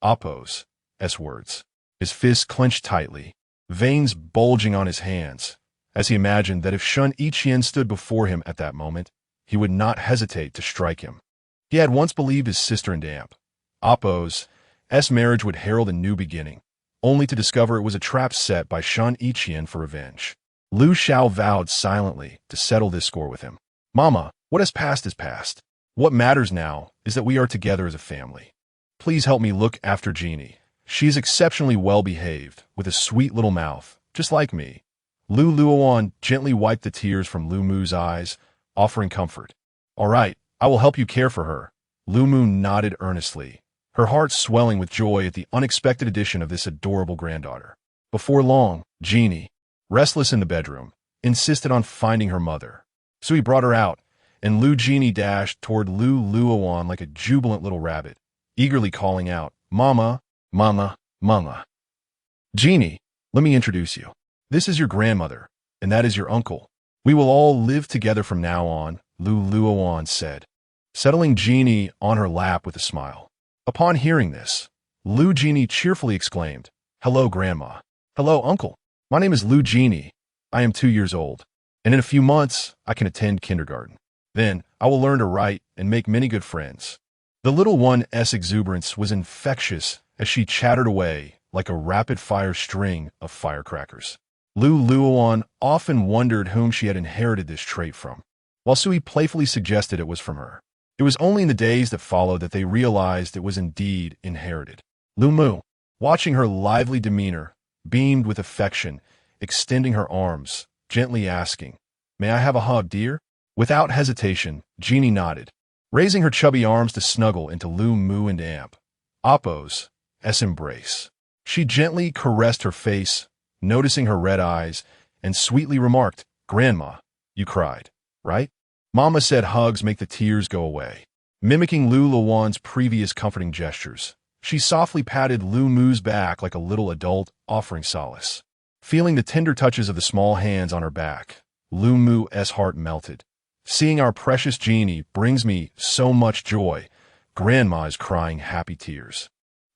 Appo's words. His fists clenched tightly, veins bulging on his hands, as he imagined that if Shen Yiqian stood before him at that moment, he would not hesitate to strike him. He had once believed his sister and Appo's marriage would herald a new beginning, only to discover it was a trap set by Shen Yiqian for revenge. Lu Xiao vowed silently to settle this score with him. "Mama, what has passed is past. What matters now is that we are together as a family. Please help me look after Genie. She is exceptionally well-behaved, with a sweet little mouth, just like me." Luowan gently wiped the tears from Mu's eyes, offering comfort. "All right, I will help you care for her." Mu nodded earnestly, her heart swelling with joy at the unexpected addition of this adorable granddaughter. Before long, Genie, restless in the bedroom, insisted on finding her mother. So he brought her out, and Genie dashed toward Luowan like a jubilant little rabbit, eagerly calling out, "Mama, Mama, Mama." "Genie, let me introduce you. This is your grandmother, and that is your uncle. We will all live together from now on," Luowan said, settling Genie on her lap with a smile. Upon hearing this, Genie cheerfully exclaimed, "Hello, Grandma." "Hello, Uncle. My name is Genie. I am 2 years old, and in a few months, I can attend kindergarten. Then, I will learn to write and make many good friends." The little one's exuberance was infectious as she chattered away like a rapid-fire string of firecrackers. Luowan often wondered whom she had inherited this trait from, while Su-hee playfully suggested it was from her. It was only in the days that followed that they realized it was indeed inherited. "Mu, Watching her lively demeanor, beamed with affection, extending her arms, gently asking, "May I have a hug, dear?" Without hesitation, Jeannie nodded, raising her chubby arms to snuggle into Lu Mu and Amp. Appo's embrace. She gently caressed her face, noticing her red eyes, and sweetly remarked, "Grandma, you cried, right?" Mama said hugs make the tears go away. Mimicking Luowan's previous comforting gestures, she softly patted Lu Mu's back like a little adult, offering solace. Feeling the tender touches of the small hands on her back, Lu Mu's heart melted. "Seeing our precious Jeannie brings me so much joy." Grandma is crying happy tears.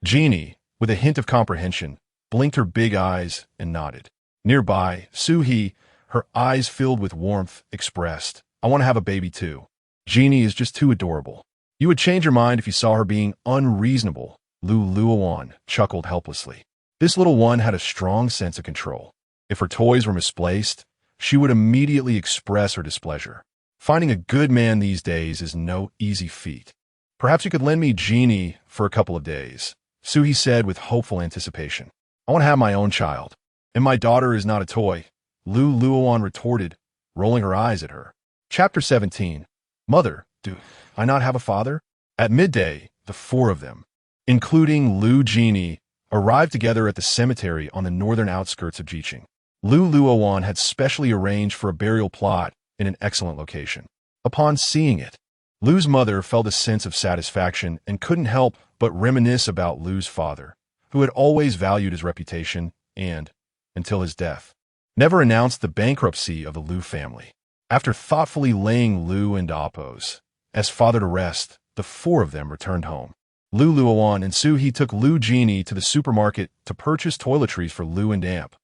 Jeannie, with a hint of comprehension, blinked her big eyes and nodded. Nearby, Suhi, her eyes filled with warmth, expressed, "I want to have a baby too. Jeannie is just too adorable." "You would change your mind if you saw her being unreasonable," Luowan chuckled helplessly. This little one had a strong sense of control. If her toys were misplaced, she would immediately express her displeasure. Finding a good man these days is no easy feat. "Perhaps you could lend me Jeannie for a couple of days," Suhi said with hopeful anticipation. "I want to have my own child. And my daughter is not a toy," Luowan retorted, rolling her eyes at her. Chapter 17. Mother, do I not have a father? At midday, the four of them, including Jeannie, arrived together at the cemetery on the northern outskirts of Jiqing. Luowan had specially arranged for a burial plot in an excellent location. Upon seeing it, Lu's mother felt a sense of satisfaction and couldn't help but reminisce about Lu's father, who had always valued his reputation and, until his death, never announced the bankruptcy of the Lu family. After thoughtfully laying Lu and Appo's father to rest, the four of them returned home. Luowan and Suhi took Jeannie to the supermarket to purchase toiletries for Lu and Amp,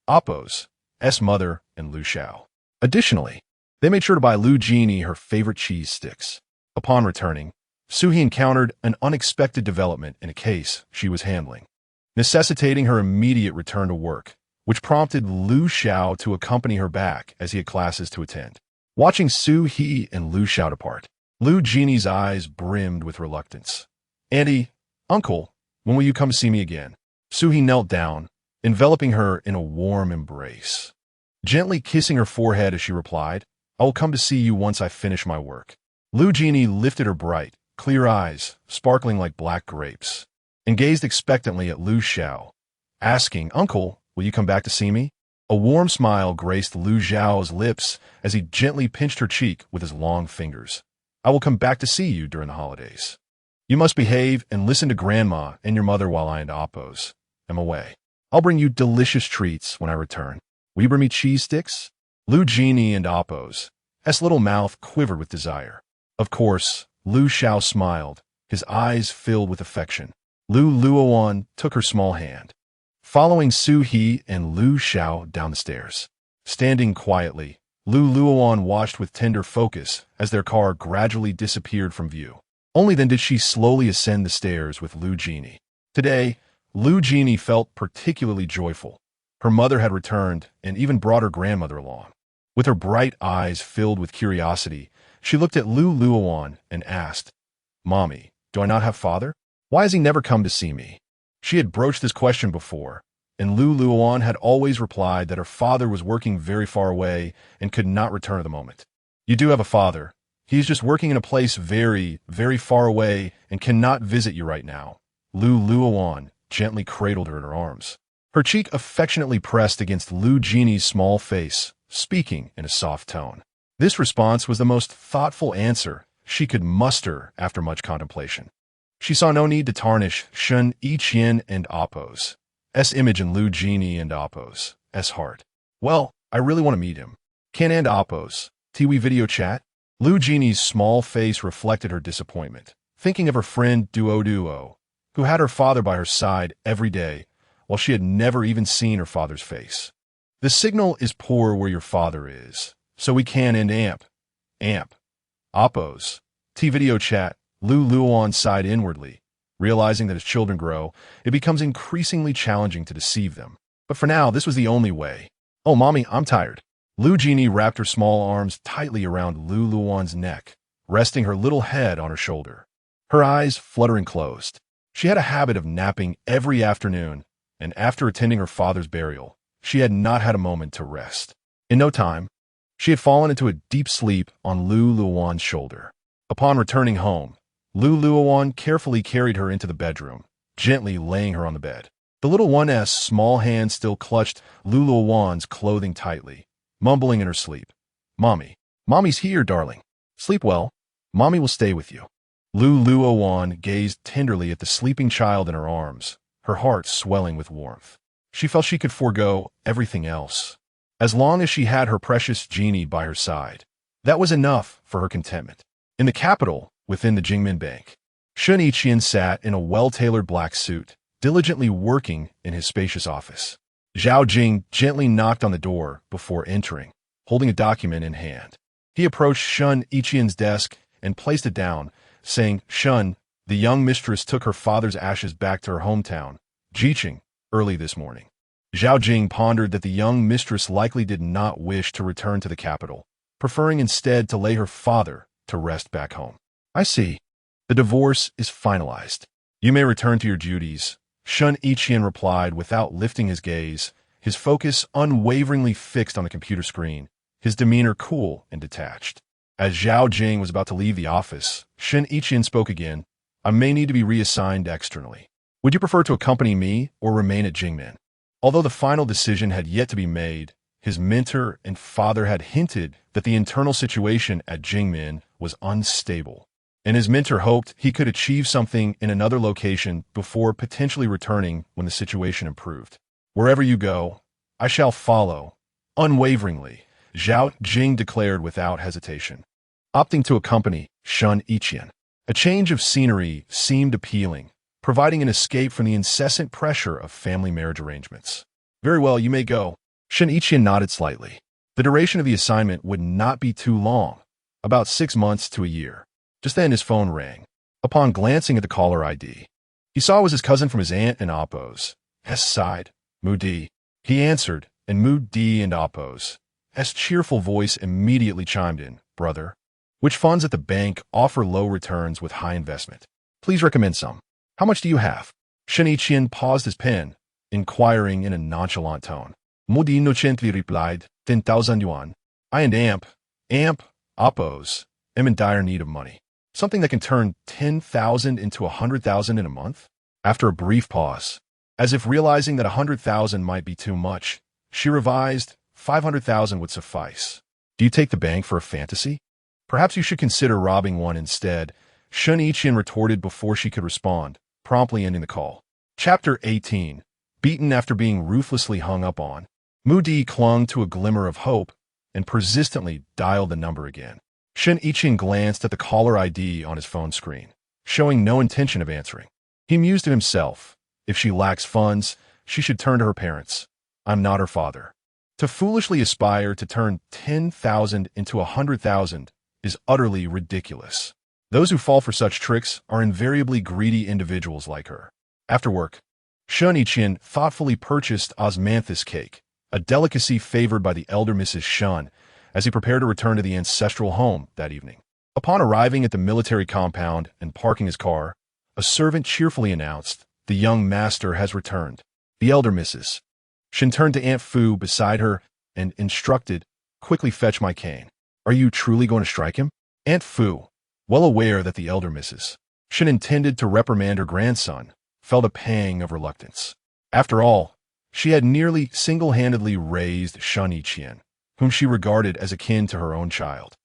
Appo's mother, and Lu Xiao. Additionally, they made sure to buy Jeannie her favorite cheese sticks. Upon returning, Suhi encountered an unexpected development in a case she was handling, necessitating her immediate return to work, which prompted Lu Xiao to accompany her back as he had classes to attend. Watching Suhi and Lu Xiao depart, Jeannie's eyes brimmed with reluctance. "Auntie, Uncle, when will you come to see me again?" Suhi knelt down, enveloping her in a warm embrace. Gently kissing her forehead as she replied, "I will come to see you once I finish my work." Jeannie lifted her bright, clear eyes, sparkling like black grapes, and gazed expectantly at Lu Xiao, asking, "Uncle, will you come back to see me?" A warm smile graced Lu Xiao's lips as he gently pinched her cheek with his long fingers. "I will come back to see you during the holidays. You must behave and listen to Grandma and your mother while I and Appo's am away. I'll bring you delicious treats when I return. Will you bring me cheese sticks?" Jeannie and Appo's little mouth quivered with desire. Of course, Lu Xiao smiled, his eyes filled with affection. Luowan took her small hand, following Suhi and Lu Xiao down the stairs. Standing quietly, Luowan watched with tender focus as their car gradually disappeared from view. Only then did she slowly ascend the stairs with Jeannie. Today, Jeannie felt particularly joyful. Her mother had returned and even brought her grandmother along. With her bright eyes filled with curiosity, she looked at Luowan and asked, "Mommy, do I not have father? Why has he never come to see me?" She had broached this question before, and Luowan had always replied that her father was working very far away and could not return at the moment. "You do have a father. He is just working in a place very, very far away and cannot visit you right now." Luowan gently cradled her in her arms, her cheek affectionately pressed against Jeannie's small face, speaking in a soft tone. This response was the most thoughtful answer she could muster after much contemplation. She saw no need to tarnish Shen Yiqian and Appo's image in Jeannie and Appo's heart. "Well, I really want to meet him. Can and Appo's we video chat?" Jeannie's small face reflected her disappointment, thinking of her friend Duo, who had her father by her side every day, while she had never even seen her father's face. "The signal is poor where your father is, so we can and Amp, Appo's video chat." Luowan sighed inwardly, realizing that as children grow, it becomes increasingly challenging to deceive them. But for now, this was the only way. "Oh, Mommy, I'm tired." Jeannie wrapped her small arms tightly around Luowan's neck, resting her little head on her shoulder. Her eyes fluttering closed. She had a habit of napping every afternoon, and after attending her father's burial, she had not had a moment to rest. In no time, she had fallen into a deep sleep on Luowan's shoulder. Upon returning home, Luowan carefully carried her into the bedroom, gently laying her on the bed. The little one's small hand still clutched Luowan's clothing tightly, mumbling in her sleep, "Mommy, Mommy's here, darling. Sleep well. Mommy will stay with you." Luowan gazed tenderly at the sleeping child in her arms, her heart swelling with warmth. She felt she could forego everything else. As long as she had her precious genie by her side, that was enough for her contentment. In the capital, within the Jingmen Bank, Shen Yiqian sat in a well-tailored black suit, diligently working in his spacious office. Zhao Jing gently knocked on the door before entering, holding a document in hand. He approached Shen Yiqian's desk and placed it down, saying, "Shen, the young mistress took her father's ashes back to her hometown, Jiqing, early this morning." Zhao Jing pondered that the young mistress likely did not wish to return to the capital, preferring instead to lay her father to rest back home. "I see. The divorce is finalized. You may return to your duties," Shen Yiqian replied without lifting his gaze, his focus unwaveringly fixed on the computer screen, his demeanor cool and detached. As Zhao Jing was about to leave the office, Shen Yiqian spoke again. "I may need to be reassigned externally. Would you prefer to accompany me or remain at Jingmen?" Although the final decision had yet to be made, his mentor and father had hinted that the internal situation at Jingmen was unstable, and his mentor hoped he could achieve something in another location before potentially returning when the situation improved. "Wherever you go, I shall follow, unwaveringly," Zhao Jing declared without hesitation, opting to accompany Shen Yiqian. A change of scenery seemed appealing, providing an escape from the incessant pressure of family marriage arrangements. "Very well, you may go." Shen Yiqian nodded slightly. The duration of the assignment would not be too long, about 6 months to a year. Just then his phone rang. Upon glancing at the caller ID, he saw it was his cousin from his aunt and Appo's. S sighed. "Mudi." He answered, and Mudi and Appo's cheerful voice immediately chimed in. "Brother, which funds at the bank offer low returns with high investment? Please recommend some. How much do you have?" Shen Yiqian paused his pen, inquiring in a nonchalant tone. Mudi innocently replied, 10,000 yuan. "I and Appo's, am in dire need of money. Something that can turn 10,000 into 100,000 in a month?" After a brief pause, as if realizing that 100,000 might be too much, she revised, 500,000 would suffice. "Do you take the bank for a fantasy? Perhaps you should consider robbing one instead," Shen Yiqian retorted before she could respond, promptly ending the call. Chapter 18. Beaten after being ruthlessly hung up on, Mudi clung to a glimmer of hope and persistently dialed the number again. Shen Yiqian glanced at the caller ID on his phone screen, showing no intention of answering. He mused to himself, if she lacks funds, she should turn to her parents. I'm not her father. To foolishly aspire to turn 10,000 into 100,000 is utterly ridiculous. Those who fall for such tricks are invariably greedy individuals like her. After work, Shen Yiqian thoughtfully purchased osmanthus cake, a delicacy favored by the elder Mrs. Shen, as he prepared to return to the ancestral home that evening. Upon arriving at the military compound and parking his car, a servant cheerfully announced, "The young master has returned." The elder Mrs. Shen turned to Aunt Fu beside her and instructed, "Quickly fetch my cane." "Are you truly going to strike him?" Aunt Fu, well aware that the elder Mrs. Shen intended to reprimand her grandson, felt a pang of reluctance. After all, she had nearly single-handedly raised Shen Yiqian, whom she regarded as akin to her own child.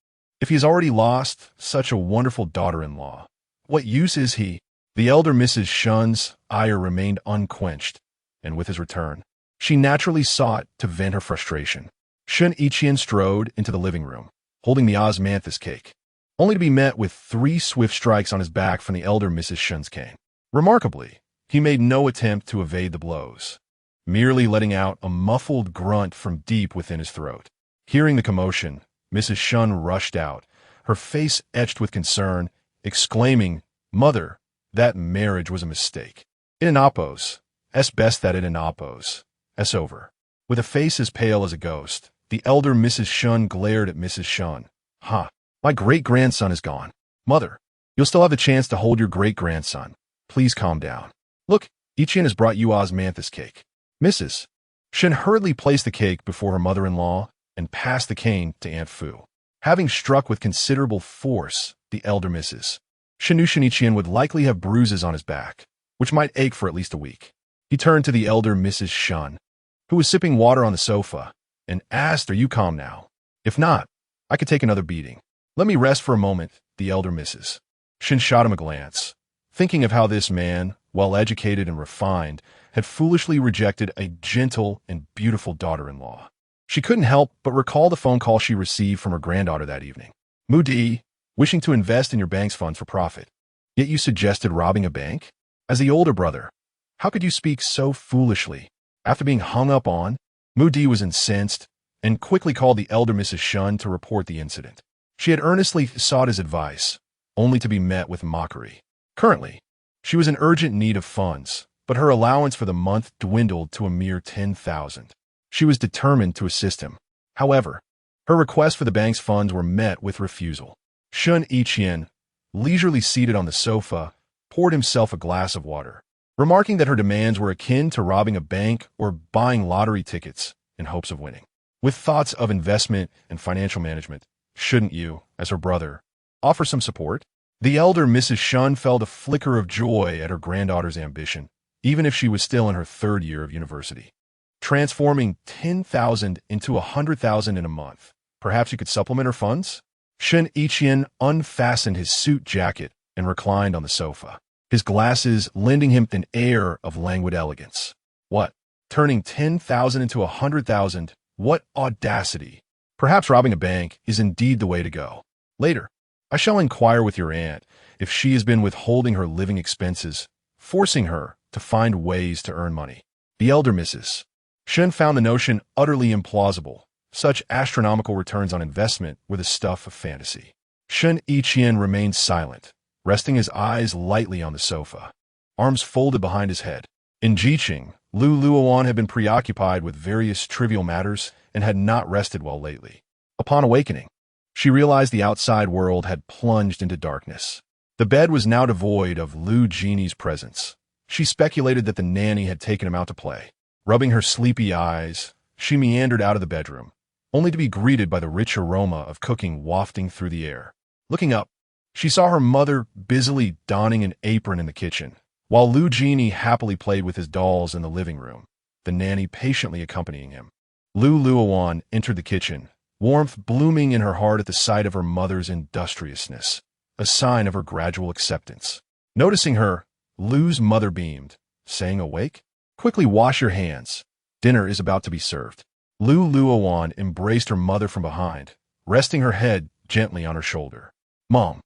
If he has already lost such a wonderful daughter-in-law, what use is he? The elder Mrs. Shen's ire remained unquenched, and with his return, she naturally sought to vent her frustration. Shen Yiqian strode into the living room, holding the osmanthus cake, only to be met with 3 swift strikes on his back from the elder Mrs. Shen's cane. Remarkably, he made no attempt to evade the blows, merely letting out a muffled grunt from deep within his throat. Hearing the commotion, Mrs. Shen rushed out, her face etched with concern, exclaiming, "Mother, that marriage was a mistake. It an oppos, es best that it an oppos, es over." With a face as pale as a ghost, the elder Mrs. Shen glared at Mrs. Shen. "Ha, my great-grandson is gone. Mother, you'll still have the chance to hold your great-grandson. Please calm down. Look, Yiqian has brought you osmanthus cake. Mrs. Shen hurriedly placed the cake before her mother-in-law and passed the cane to Aunt Fu. Having struck with considerable force, the elder Mrs. Shen Yiqian would likely have bruises on his back, which might ache for at least a week. He turned to the elder Mrs. Shen, who was sipping water on the sofa, and asked, "Are you calm now? If not, I could take another beating." "Let me rest for a moment," the elder Mrs. Shen shot him a glance, thinking of how this man, well-educated and refined, had foolishly rejected a gentle and beautiful daughter-in-law. She couldn't help but recall the phone call she received from her granddaughter that evening. "Mudi, wishing to invest in your bank's funds for profit. Yet you suggested robbing a bank? As the older brother, how could you speak so foolishly?" After being hung up on, Mudi was incensed and quickly called the elder Mrs. Shen to report the incident. She had earnestly sought his advice, only to be met with mockery. Currently, she was in urgent need of funds, but her allowance for the month dwindled to a mere 10,000. She was determined to assist him. However, her requests for the bank's funds were met with refusal. Shen Yiqian, leisurely seated on the sofa, poured himself a glass of water, remarking that her demands were akin to robbing a bank or buying lottery tickets in hopes of winning. With thoughts of investment and financial management, shouldn't you, as her brother, offer some support? The elder Mrs. Shen felt a flicker of joy at her granddaughter's ambition, even if she was still in her third year of university. Transforming 10,000 into 100,000 in a month. Perhaps you could supplement her funds? Shen Yiqian unfastened his suit jacket and reclined on the sofa, his glasses lending him an air of languid elegance. What? Turning 10,000 into 100,000? What audacity! Perhaps robbing a bank is indeed the way to go. Later, I shall inquire with your aunt if she has been withholding her living expenses, forcing her to find ways to earn money. The elder Mrs. Shen found the notion utterly implausible. Such astronomical returns on investment were the stuff of fantasy. Shen Yiqian remained silent, resting his eyes lightly on the sofa, arms folded behind his head. In Jiqing, Luowan had been preoccupied with various trivial matters and had not rested well lately. Upon awakening, she realized the outside world had plunged into darkness. The bed was now devoid of Lu Genie's presence. She speculated that the nanny had taken him out to play. Rubbing her sleepy eyes, she meandered out of the bedroom, only to be greeted by the rich aroma of cooking wafting through the air. Looking up, she saw her mother busily donning an apron in the kitchen, while Lu Genie happily played with his dolls in the living room, the nanny patiently accompanying him. Luowan entered the kitchen, warmth blooming in her heart at the sight of her mother's industriousness, a sign of her gradual acceptance. Noticing her, Lu's mother beamed, saying, "Awake? Quickly wash your hands. Dinner is about to be served." Luowan embraced her mother from behind, resting her head gently on her shoulder. "Mom,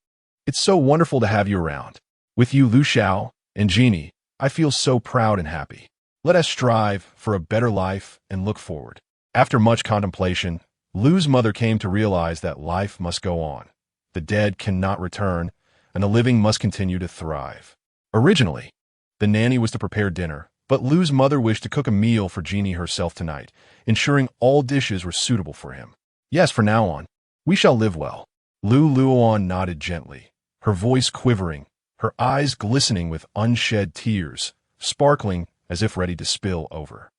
it's so wonderful to have you around. With you, Lu Xiao and Genie, I feel so proud and happy. Let us strive for a better life and look forward." After much contemplation, Lu's mother came to realize that life must go on. The dead cannot return, and the living must continue to thrive. Originally, the nanny was to prepare dinner, but Lu's mother wished to cook a meal for Genie herself tonight, ensuring all dishes were suitable for him. "Yes, from now on, we shall live well." Luowan nodded gently, her voice quivering, her eyes glistening with unshed tears, sparkling as if ready to spill over.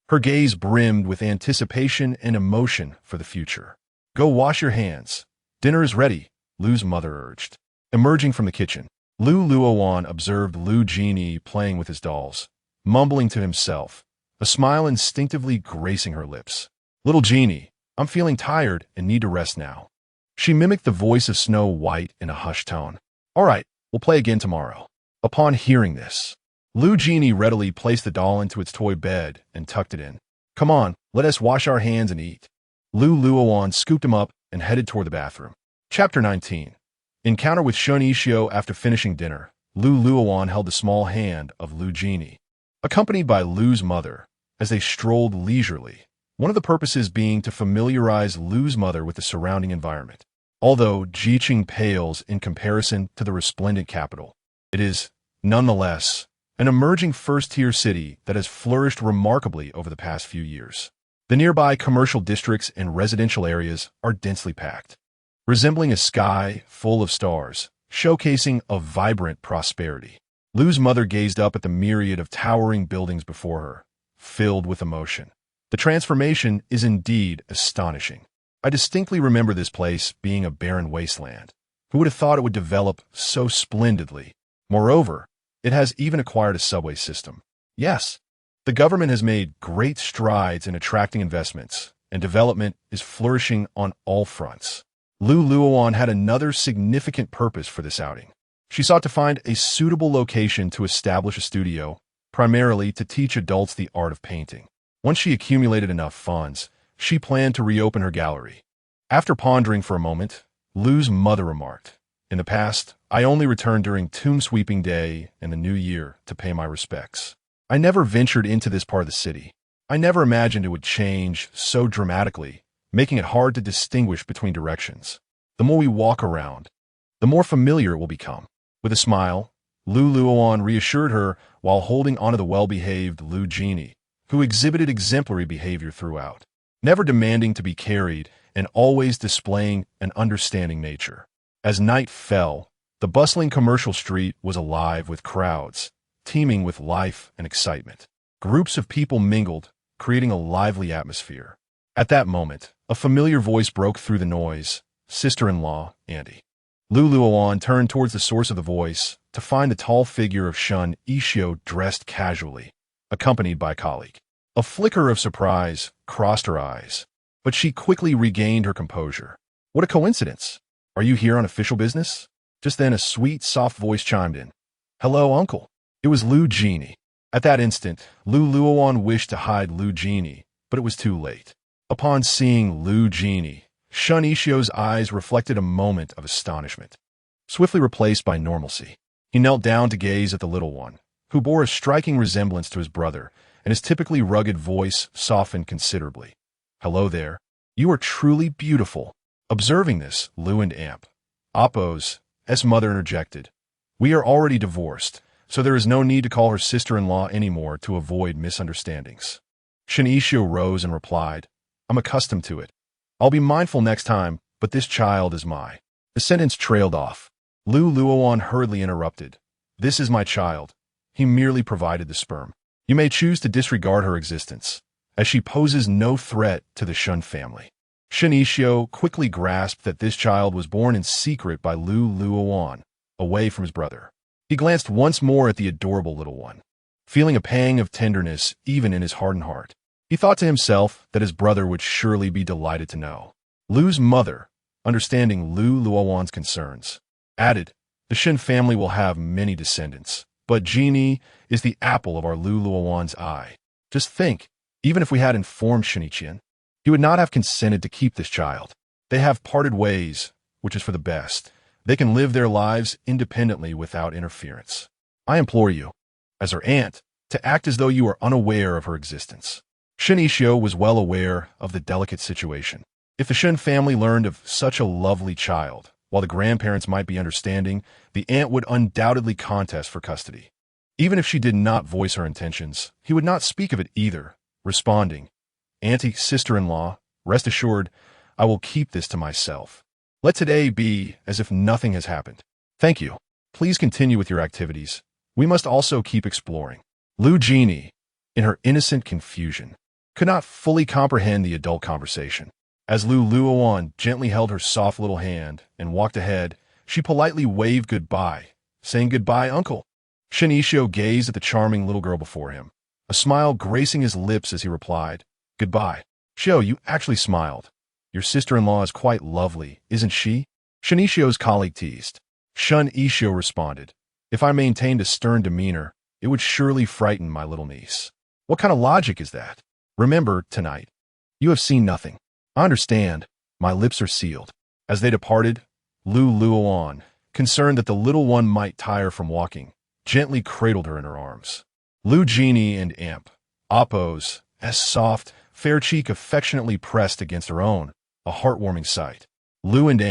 Her gaze brimmed with anticipation and emotion for the future. "Go wash your hands. Dinner is ready," Lu's mother urged. Emerging from the kitchen, Luowan observed Lu Genie playing with his dolls, mumbling to himself, a smile instinctively gracing her lips. "Little Genie, I'm feeling tired and need to rest now." She mimicked the voice of Snow White in a hushed tone. "All right, we'll play again tomorrow." Upon hearing this, Lu Genie readily placed the doll into its toy bed and tucked it in. "Come on, let us wash our hands and eat." Luowan scooped him up and headed toward the bathroom. Chapter 19. Encounter with Shen Yiqian. After finishing dinner, Luowan held the small hand of Lu Genie, accompanied by Lu's mother, as they strolled leisurely, one of the purposes being to familiarize Lu's mother with the surrounding environment. Although Jiqing pales in comparison to the resplendent capital, it is, nonetheless, an emerging first-tier city that has flourished remarkably over the past few years. The nearby commercial districts and residential areas are densely packed, resembling a sky full of stars, showcasing a vibrant prosperity. Lu's mother gazed up at the myriad of towering buildings before her, filled with emotion. The transformation is indeed astonishing. I distinctly remember this place being a barren wasteland. Who would have thought it would develop so splendidly? Moreover, it has even acquired a subway system. Yes, the government has made great strides in attracting investments, and development is flourishing on all fronts. Luowan had another significant purpose for this outing. She sought to find a suitable location to establish a studio, primarily to teach adults the art of painting. Once she accumulated enough funds, she planned to reopen her gallery. After pondering for a moment, Lu's mother remarked, "In the past, I only returned during Tomb Sweeping Day and the New Year to pay my respects. I never ventured into this part of the city. I never imagined it would change so dramatically, making it hard to distinguish between directions. The more we walk around, the more familiar it will become." With a smile, Luowan reassured her while holding onto the well-behaved Lu Genie, who exhibited exemplary behavior throughout, never demanding to be carried and always displaying an understanding nature. As night fell, the bustling commercial street was alive with crowds, teeming with life and excitement. Groups of people mingled, creating a lively atmosphere. At that moment, a familiar voice broke through the noise, "Sister-in-law, Auntie." Luowan turned towards the source of the voice to find the tall figure of Shen Yiqian dressed casually, accompanied by a colleague. A flicker of surprise crossed her eyes, but she quickly regained her composure. "What a coincidence! Are you here on official business?" Just then a sweet, soft voice chimed in. "Hello, uncle." It was Lu Genie. At that instant, Luowan wished to hide Lu Genie, but it was too late. Upon seeing Lu Genie, Shen Yiqian's eyes reflected a moment of astonishment, swiftly replaced by normalcy. He knelt down to gaze at the little one, who bore a striking resemblance to his brother, and his typically rugged voice softened considerably. "Hello there. You are truly beautiful." Observing this, Lu and Appo's mother interjected, "We are already divorced, so there is no need to call her sister-in-law anymore to avoid misunderstandings." Shen Yiqian rose and replied, "I'm accustomed to it. I'll be mindful next time, but this child is my..." The sentence trailed off. Luowan hurriedly interrupted, "This is my child. He merely provided the sperm. You may choose to disregard her existence, as she poses no threat to the Shen family." Shen Yiqian quickly grasped that this child was born in secret by Luowan, away from his brother. He glanced once more at the adorable little one, feeling a pang of tenderness even in his hardened heart. He thought to himself that his brother would surely be delighted to know. Lu's mother, understanding Luowan's concerns, added, "The Shen family will have many descendants, but Genie is the apple of our Luowan's eye. Just think, even if we had informed Shen Yiqian, he would not have consented to keep this child. They have parted ways, which is for the best. They can live their lives independently without interference. I implore you, as her aunt, to act as though you are unaware of her existence." Shen Yiqian was well aware of the delicate situation. If the Shen family learned of such a lovely child, while the grandparents might be understanding, the aunt would undoubtedly contest for custody. Even if she did not voice her intentions, he would not speak of it either, responding, "Auntie, sister-in-law, rest assured, I will keep this to myself. Let today be as if nothing has happened. Thank you. Please continue with your activities. We must also keep exploring." Lu Genie, in her innocent confusion, could not fully comprehend the adult conversation. As Luowan gently held her soft little hand and walked ahead, she politely waved goodbye, saying, "Goodbye, uncle." Shen Yiqian gazed at the charming little girl before him, a smile gracing his lips as he replied, "Goodbye." "Xiao, you actually smiled. Your sister-in-law is quite lovely, isn't she?" Shen Yiqian's colleague teased. Shen Yiqian responded, "If I maintained a stern demeanor, it would surely frighten my little niece." "What kind of logic is that? Remember, tonight, you have seen nothing." "I understand. My lips are sealed." As they departed, Luowan, concerned that the little one might tire from walking, gently cradled her in her arms. Lu Genie and Appo's soft, fair cheek affectionately pressed against her own, a heartwarming sight. Lu and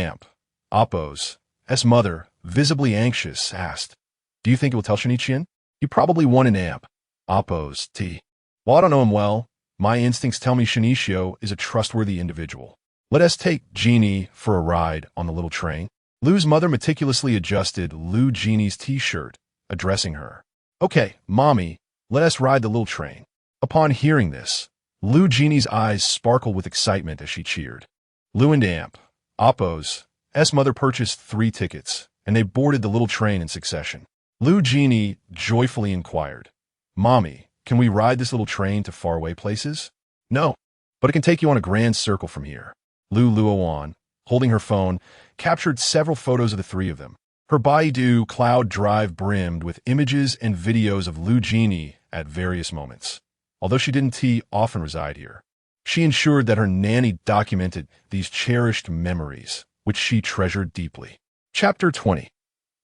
Appo's mother, visibly anxious, asked, "Do you think it will tell Shen Yiqian?" "He probably won an Appo's tea. While I don't know him well, my instincts tell me Shen Yiqian is a trustworthy individual. Let us take Genie for a ride on the little train." Lu's mother meticulously adjusted Lu Genie's t-shirt addressing her. "Okay, Mommy, let us ride the little train." Upon hearing this, Lu Genie's eyes sparkled with excitement as she cheered. Lu and Amp, Oppo's mother purchased 3 tickets, and they boarded the little train in succession. Lu Genie joyfully inquired, "Mommy, can we ride this little train to faraway places?" "No, but it can take you on a grand circle from here." Luowan, holding her phone, captured several photos of the 3 of them. Her Baidu cloud drive brimmed with images and videos of Lu Genie at various moments. Although she didn't often reside here, she ensured that her nanny documented these cherished memories, which she treasured deeply. Chapter 20.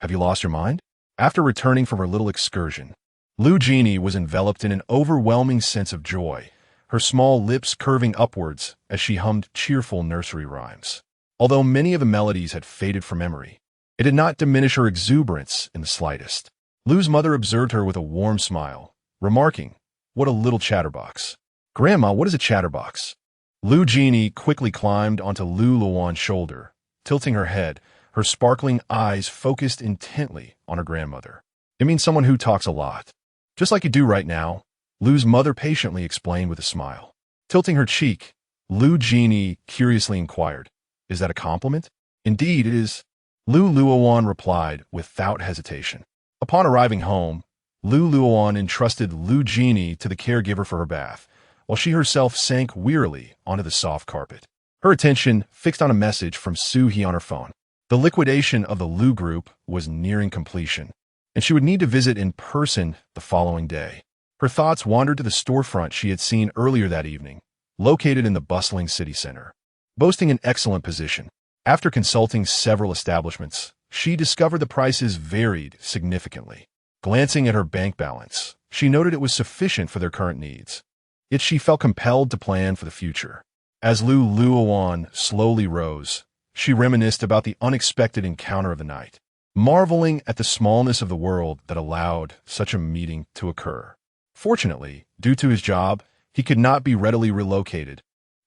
Have you lost your mind? After returning from her little excursion, Lu Genie was enveloped in an overwhelming sense of joy, her small lips curving upwards as she hummed cheerful nursery rhymes. Although many of the melodies had faded from memory, it did not diminish her exuberance in the slightest. Lu's mother observed her with a warm smile, remarking, "What a little chatterbox." "Grandma, what is a chatterbox?" Lu Genie quickly climbed onto Luowan's shoulder, tilting her head, her sparkling eyes focused intently on her grandmother. "It means someone who talks a lot. Just like you do right now," Lu's mother patiently explained with a smile. Tilting her cheek, Lu Genie curiously inquired, "Is that a compliment?" "Indeed it is," Luowan replied without hesitation. Upon arriving home, Luowan entrusted Lu Genie to the caregiver for her bath, while she herself sank wearily onto the soft carpet. Her attention fixed on a message from Suhee on her phone. The liquidation of the Lu group was nearing completion, and she would need to visit in person the following day. Her thoughts wandered to the storefront she had seen earlier that evening, located in the bustling city center. Boasting an excellent position, after consulting several establishments, she discovered the prices varied significantly. Glancing at her bank balance, she noted it was sufficient for their current needs. Yet she felt compelled to plan for the future. As Luowan slowly rose, she reminisced about the unexpected encounter of the night, marveling at the smallness of the world that allowed such a meeting to occur. Fortunately, due to his job, he could not be readily relocated,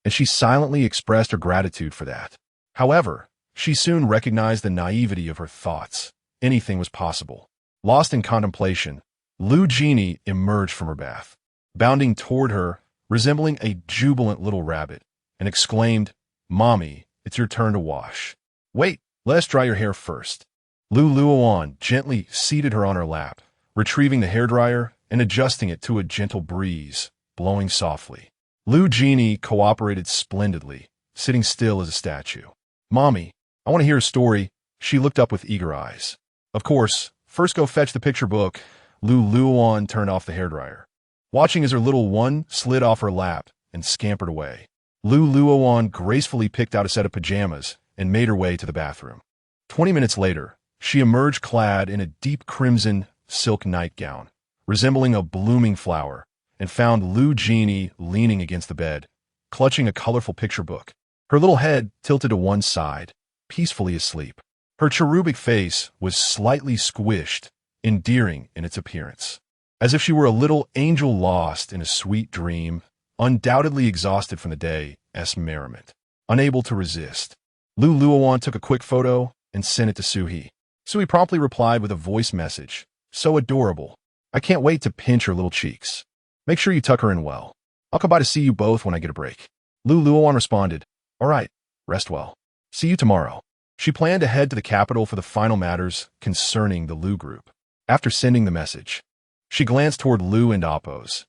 and she silently expressed her gratitude for that. However, she soon recognized the naivety of her thoughts. Anything was possible. Lost in contemplation, Lu Genie emerged from her bath, bounding toward her, resembling a jubilant little rabbit, and exclaimed, "Mommy, it's your turn to wash." "Wait, let us dry your hair first." Luowan gently seated her on her lap, retrieving the hairdryer and adjusting it to a gentle breeze, blowing softly. Lu Genie cooperated splendidly, sitting still as a statue. "Mommy, I want to hear a story." She looked up with eager eyes. "Of course, first go fetch the picture book." Luowan turned off the hairdryer, watching as her little one slid off her lap and scampered away. Luowan gracefully picked out a set of pajamas and made her way to the bathroom. 20 minutes later, she emerged clad in a deep crimson silk nightgown, resembling a blooming flower, and found Lu Genie leaning against the bed, clutching a colorful picture book, her little head tilted to one side, peacefully asleep. Her cherubic face was slightly squished, endearing in its appearance, as if she were a little angel lost in a sweet dream, undoubtedly exhausted from the day's merriment. Unable to resist, Luowan took a quick photo and sent it to Suhee. Suhee promptly replied with a voice message, "So adorable. I can't wait to pinch her little cheeks. Make sure you tuck her in well. I'll come by to see you both when I get a break." Luowan responded, "All right, rest well. See you tomorrow." She planned to head to the capital for the final matters concerning the Lu group. After sending the message, she glanced toward Lu and Oppo's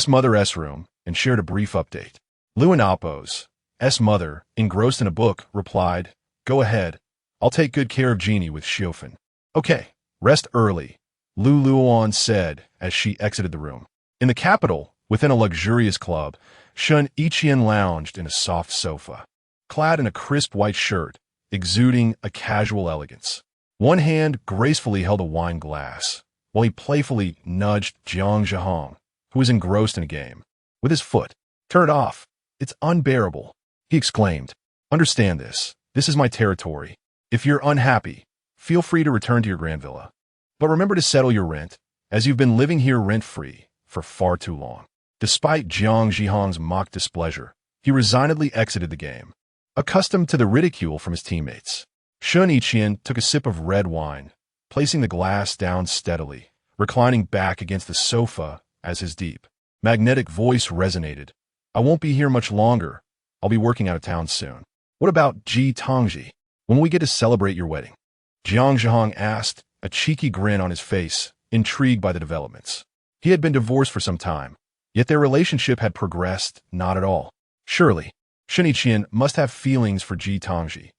mother's room and shared a brief update. Lu and Oppo's mother, engrossed in a book, replied, "Go ahead. I'll take good care of Genie with Xiofan." "Okay, rest early," Luowan said as she exited the room. In the capital, within a luxurious club, Shen Yiqian lounged in a soft sofa, clad in a crisp white shirt, exuding a casual elegance. One hand gracefully held a wine glass, while he playfully nudged Jiang Zhihong, who was engrossed in a game, with his foot. "Turn it off. It's unbearable," he exclaimed. "Understand this. This is my territory. If you're unhappy, feel free to return to your grand villa. But remember to settle your rent, as you've been living here rent-free for far too long." Despite Jiang Zhihong's mock displeasure, he resignedly exited the game, accustomed to the ridicule from his teammates. Shen Yiqian took a sip of red wine, placing the glass down steadily reclining back against the sofa as his deep, magnetic voice resonated. I won't be here much longer. I'll be working out of town soon. What about Ji Tongji? When will we get to celebrate your wedding? Jiang Zhihong asked, a cheeky grin on his face, intrigued by the developments. He had been divorced for some time, yet their relationship had progressed not at all. Surely, Shen Yiqian must have feelings for Ji Tongji.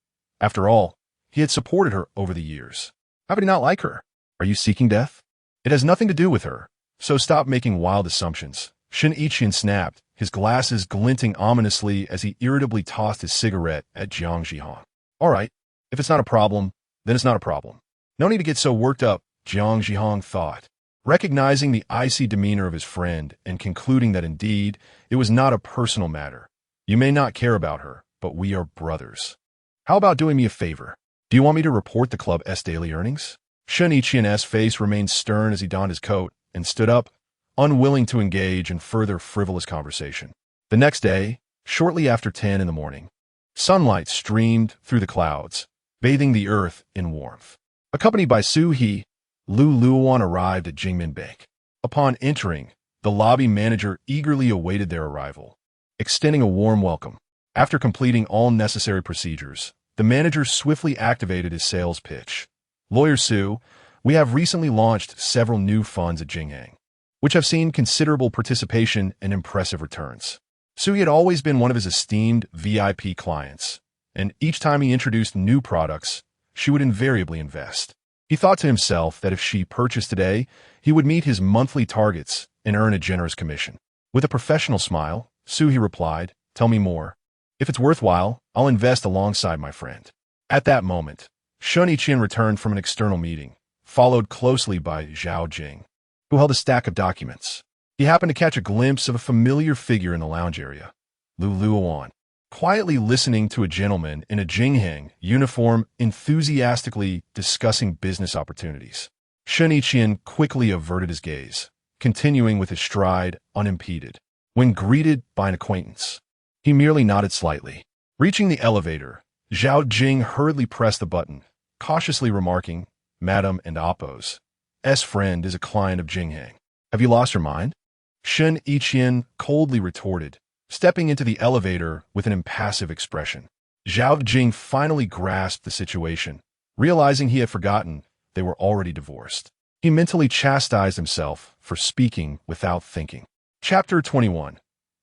After all, he had supported her over the years. How could he not like her? Are you seeking death? It has nothing to do with her, so stop making wild assumptions. Shen Yiqian snapped, his glasses glinting ominously as he irritably tossed his cigarette at Jiang Zhihong. All right, if it's not a problem, then it's not a problem. No need to get so worked up, Jiang Zhihong thought, recognizing the icy demeanor of his friend and concluding that indeed it was not a personal matter. You may not care about her, but we are brothers. How about doing me a favor? Do you want me to report the club's daily earnings? Shen Yiqian's face remained stern as he donned his coat and stood up, unwilling to engage in further frivolous conversation. The next day, shortly after 10 in the morning, sunlight streamed through the clouds, bathing the earth in warmth. Accompanied by Su He, Luowan arrived at Jingmin Bank. Upon entering, the lobby manager eagerly awaited their arrival, extending a warm welcome. After completing all necessary procedures, the manager swiftly activated his sales pitch. Lawyer Su, we have recently launched several new funds at Jinghang, which have seen considerable participation and impressive returns. Su had always been one of his esteemed VIP clients, and each time he introduced new products, she would invariably invest. He thought to himself that if she purchased today, he would meet his monthly targets and earn a generous commission. With a professional smile, Su He replied, tell me more. If it's worthwhile, I'll invest alongside my friend. At that moment, Shen Yiqian returned from an external meeting, followed closely by Zhao Jing, who held a stack of documents. He happened to catch a glimpse of a familiar figure in the lounge area, Luowan, quietly listening to a gentleman in a Jinghang uniform enthusiastically discussing business opportunities. Shen Yiqian quickly averted his gaze, continuing with his stride unimpeded. When greeted by an acquaintance, he merely nodded slightly. Reaching the elevator, Zhao Jing hurriedly pressed the button, cautiously remarking, Madam and Oppo's friend is a client of Jinghang. Have you lost your mind? Shen Yiqian coldly retorted, stepping into the elevator with an impassive expression. Zhao Jing finally grasped the situation, realizing he had forgotten they were already divorced. He mentally chastised himself for speaking without thinking. Chapter 21.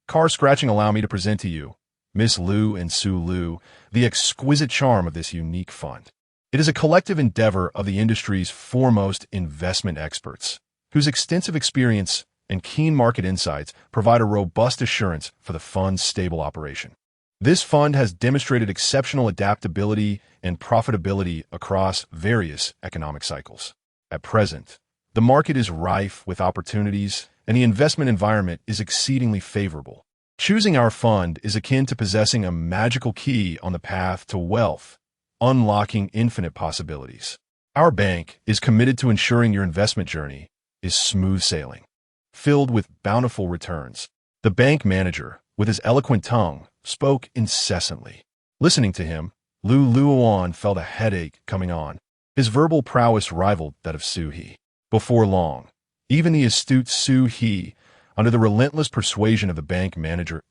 Car scratching. Allow me to present to you, Miss Liu and Su Liu, the exquisite charm of this unique fund. It is a collective endeavor of the industry's foremost investment experts, whose extensive experience and keen market insights provide a robust assurance for the fund's stable operation. This fund has demonstrated exceptional adaptability and profitability across various economic cycles. At present, the market is rife with opportunities, and the investment environment is exceedingly favorable. Choosing our fund is akin to possessing a magical key on the path to wealth, unlocking infinite possibilities. Our bank is committed to ensuring your investment journey is smooth sailing, filled with bountiful returns. The bank manager, with his eloquent tongue, spoke incessantly. Listening to him, Luowan felt a headache coming on. His verbal prowess rivaled that of Su He. Before long, even the astute Su He, under the relentless persuasion of the bank manager's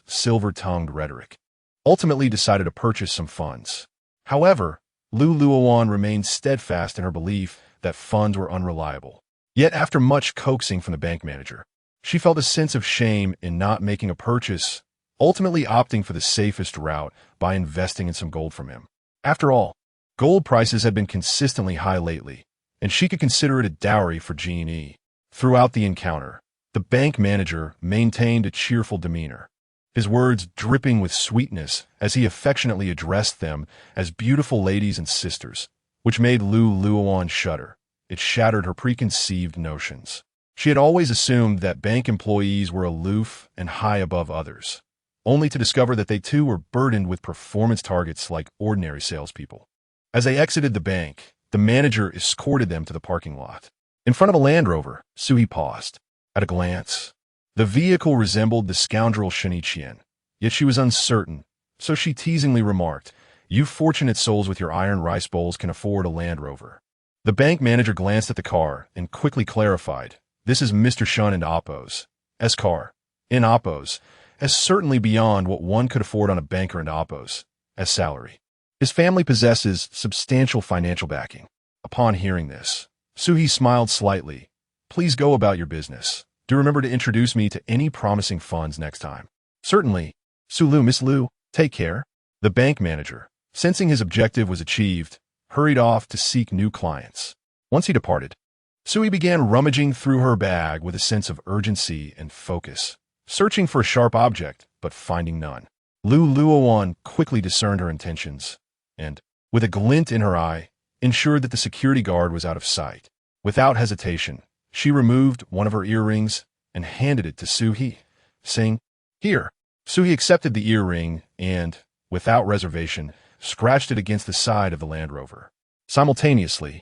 silver-tongued rhetoric, ultimately decided to purchase some funds. However, Luowan remained steadfast in her belief that funds were unreliable. Yet after much coaxing from the bank manager, she felt a sense of shame in not making a purchase, ultimately opting for the safest route by investing in some gold from him. After all, gold prices had been consistently high lately, and she could consider it a dowry for Jeannie. Throughout the encounter, the bank manager maintained a cheerful demeanor, his words dripping with sweetness as he affectionately addressed them as beautiful ladies and sisters, which made Luowan shudder. It shattered her preconceived notions. She had always assumed that bank employees were aloof and high above others, only to discover that they too were burdened with performance targets like ordinary salespeople. As they exited the bank, the manager escorted them to the parking lot. In front of a Land Rover, Su He paused. At a glance, the vehicle resembled the scoundrel Shen Yiqian, yet she was uncertain, so she teasingly remarked, "You fortunate souls with your iron rice bowls can afford a Land Rover. The bank manager glanced at the car and quickly clarified, "This is Mr. Shen and Oppos. S car. In Oppos, as certainly beyond what one could afford on a banker and Oppos, as salary. His family possesses substantial financial backing." Upon hearing this, Suhi smiled slightly. "Please go about your business. Do remember to introduce me to any promising funds next time." "Certainly. Sulu, Miss Lu, take care." The bank manager, sensing his objective was achieved, hurried off to seek new clients. Once he departed, Sui began rummaging through her bag with a sense of urgency and focus, searching for a sharp object, but finding none. Luowan quickly discerned her intentions, and, with a glint in her eye, ensured that the security guard was out of sight. Without hesitation, she removed one of her earrings and handed it to Suhi, saying, "Here." Suhi accepted the earring and, without reservation, scratched it against the side of the Land Rover. Simultaneously,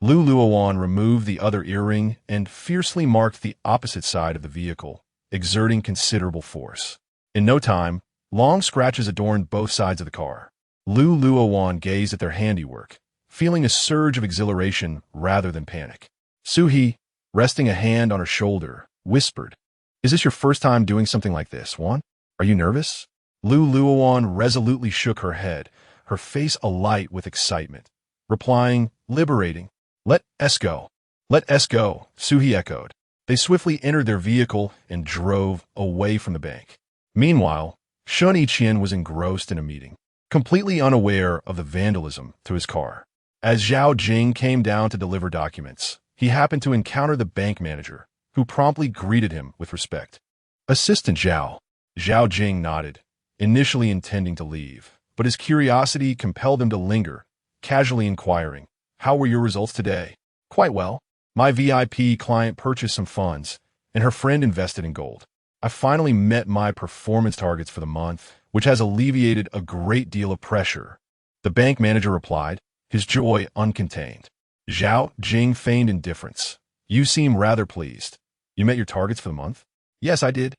Luowan removed the other earring and fiercely marked the opposite side of the vehicle, exerting considerable force. In no time, long scratches adorned both sides of the car. Luowan gazed at their handiwork, feeling a surge of exhilaration rather than panic. Suhi, resting a hand on her shoulder, whispered, "Is this your first time doing something like this, Wan? Are you nervous?" Luowan resolutely shook her head, her face alight with excitement, replying, "Liberating. Let us go." "Let us go," Suhi echoed. They swiftly entered their vehicle and drove away from the bank. Meanwhile, Shen Yiqian was engrossed in a meeting, completely unaware of the vandalism to his car. As Zhao Jing came down to deliver documents, he happened to encounter the bank manager, who promptly greeted him with respect. "Assistant Zhao." Zhao Jing nodded, initially intending to leave, but his curiosity compelled him to linger, casually inquiring, "How were your results today?" "Quite well. My VIP client purchased some funds, and her friend invested in gold. I finally met my performance targets for the month, which has alleviated a great deal of pressure," the bank manager replied, his joy uncontained. Zhao Jing feigned indifference. "You seem rather pleased. You met your targets for the month?" "Yes, I did."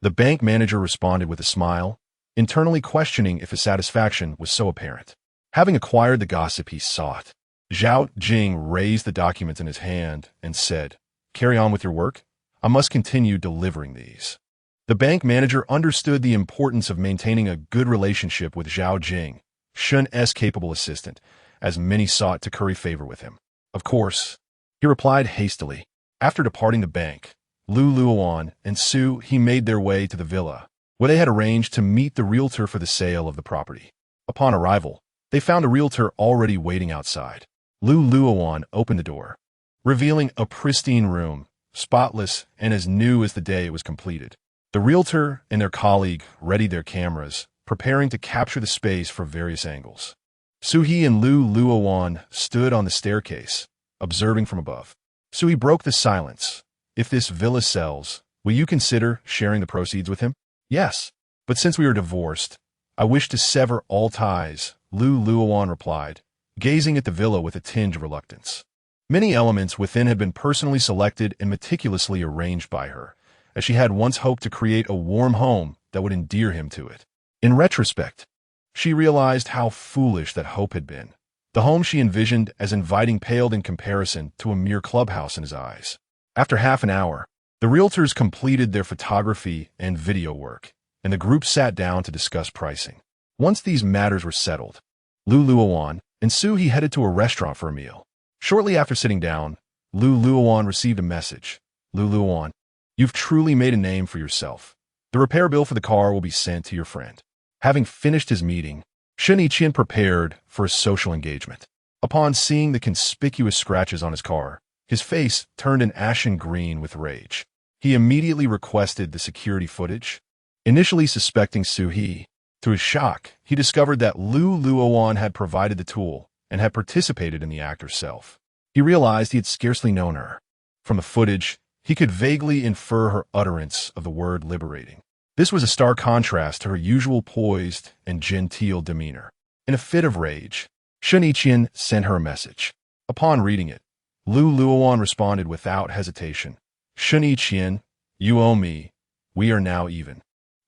The bank manager responded with a smile, internally questioning if his satisfaction was so apparent. Having acquired the gossip he sought, Zhao Jing raised the documents in his hand and said, "Carry on with your work. I must continue delivering these." The bank manager understood the importance of maintaining a good relationship with Zhao Jing, Shen's capable assistant, as many sought to curry favor with him. "Of course," he replied hastily. After departing the bank, Luowan and Suhi made their way to the villa, where they had arranged to meet the realtor for the sale of the property. Upon arrival, they found a realtor already waiting outside. Luowan opened the door, revealing a pristine room, spotless and as new as the day it was completed. The realtor and their colleague readied their cameras, preparing to capture the space from various angles. Suhi and Luowan stood on the staircase, observing from above. Suhi broke the silence. "If this villa sells, will you consider sharing the proceeds with him?" "Yes, but since we are divorced, I wish to sever all ties," Luowan replied, gazing at the villa with a tinge of reluctance. Many elements within had been personally selected and meticulously arranged by her, as she had once hoped to create a warm home that would endear him to it. In retrospect, she realized how foolish that hope had been. The home she envisioned as inviting paled in comparison to a mere clubhouse in his eyes. After half an hour, the realtors completed their photography and video work, and the group sat down to discuss pricing. Once these matters were settled, Luowan and Suhi headed to a restaurant for a meal. Shortly after sitting down, Luowan received a message. "Luowan, you've truly made a name for yourself. The repair bill for the car will be sent to your friend." Having finished his meeting, Shen Yiqian prepared for a social engagement. Upon seeing the conspicuous scratches on his car, his face turned an ashen green with rage. He immediately requested the security footage. Initially suspecting Suhi, to his shock, he discovered that Luowan had provided the tool and had participated in the act herself. He realized he had scarcely known her. From the footage, he could vaguely infer her utterance of the word liberating. This was a stark contrast to her usual poised and genteel demeanor. In a fit of rage, Shen Yiqian sent her a message. Upon reading it, Luowan responded without hesitation. "Shen Yiqian, you owe me. We are now even.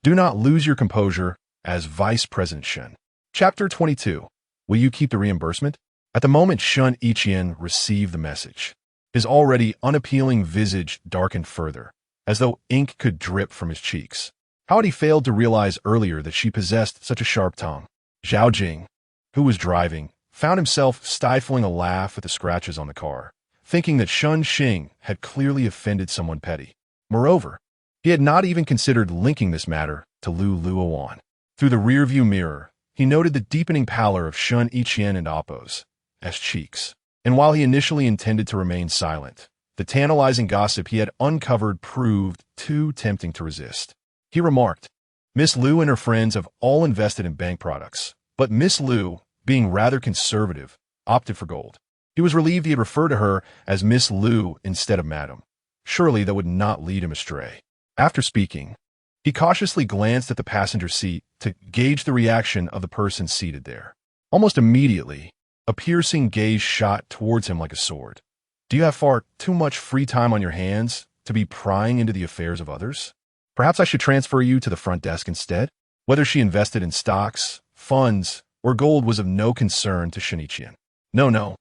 Do not lose your composure as Vice President Shen." Chapter 22. Will you keep the reimbursement? At the moment Shen Yiqian received the message, his already unappealing visage darkened further, as though ink could drip from his cheeks. How had he failed to realize earlier that she possessed such a sharp tongue? Zhao Jing, who was driving, found himself stifling a laugh at the scratches on the car, thinking that Shun Xing had clearly offended someone petty. Moreover, he had not even considered linking this matter to Luowan. Through the rearview mirror, he noted the deepening pallor of Shen Yiqian and Appo's cheeks. And while he initially intended to remain silent, the tantalizing gossip he had uncovered proved too tempting to resist. He remarked, "Miss Liu and her friends have all invested in bank products, but Miss Liu, being rather conservative, opted for gold." He was relieved he had referred to her as Miss Liu instead of Madam. Surely that would not lead him astray. After speaking, he cautiously glanced at the passenger seat to gauge the reaction of the person seated there. Almost immediately, a piercing gaze shot towards him like a sword. "Do you have far too much free time on your hands to be prying into the affairs of others? Perhaps I should transfer you to the front desk instead?" Whether she invested in stocks, funds, or gold was of no concern to Shen Yiqian. No.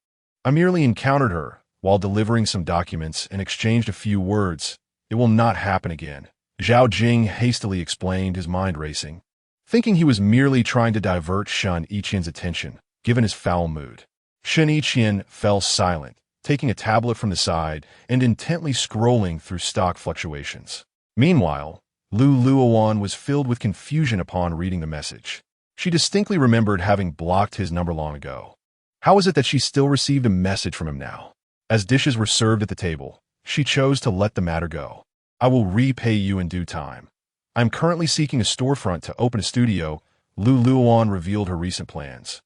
I merely encountered her while delivering some documents and exchanged a few words. It will not happen again. Zhao Jing hastily explained, his mind racing, thinking he was merely trying to divert Shen Yiqian's attention, given his foul mood. Shen Yiqian fell silent, taking a tablet from the side and intently scrolling through stock fluctuations. Meanwhile, Luowan was filled with confusion upon reading the message. She distinctly remembered having blocked his number long ago. How was it that she still received a message from him now? As dishes were served at the table, she chose to let the matter go. "I will repay you in due time. I am currently seeking a storefront to open a studio." Luowan revealed her recent plans,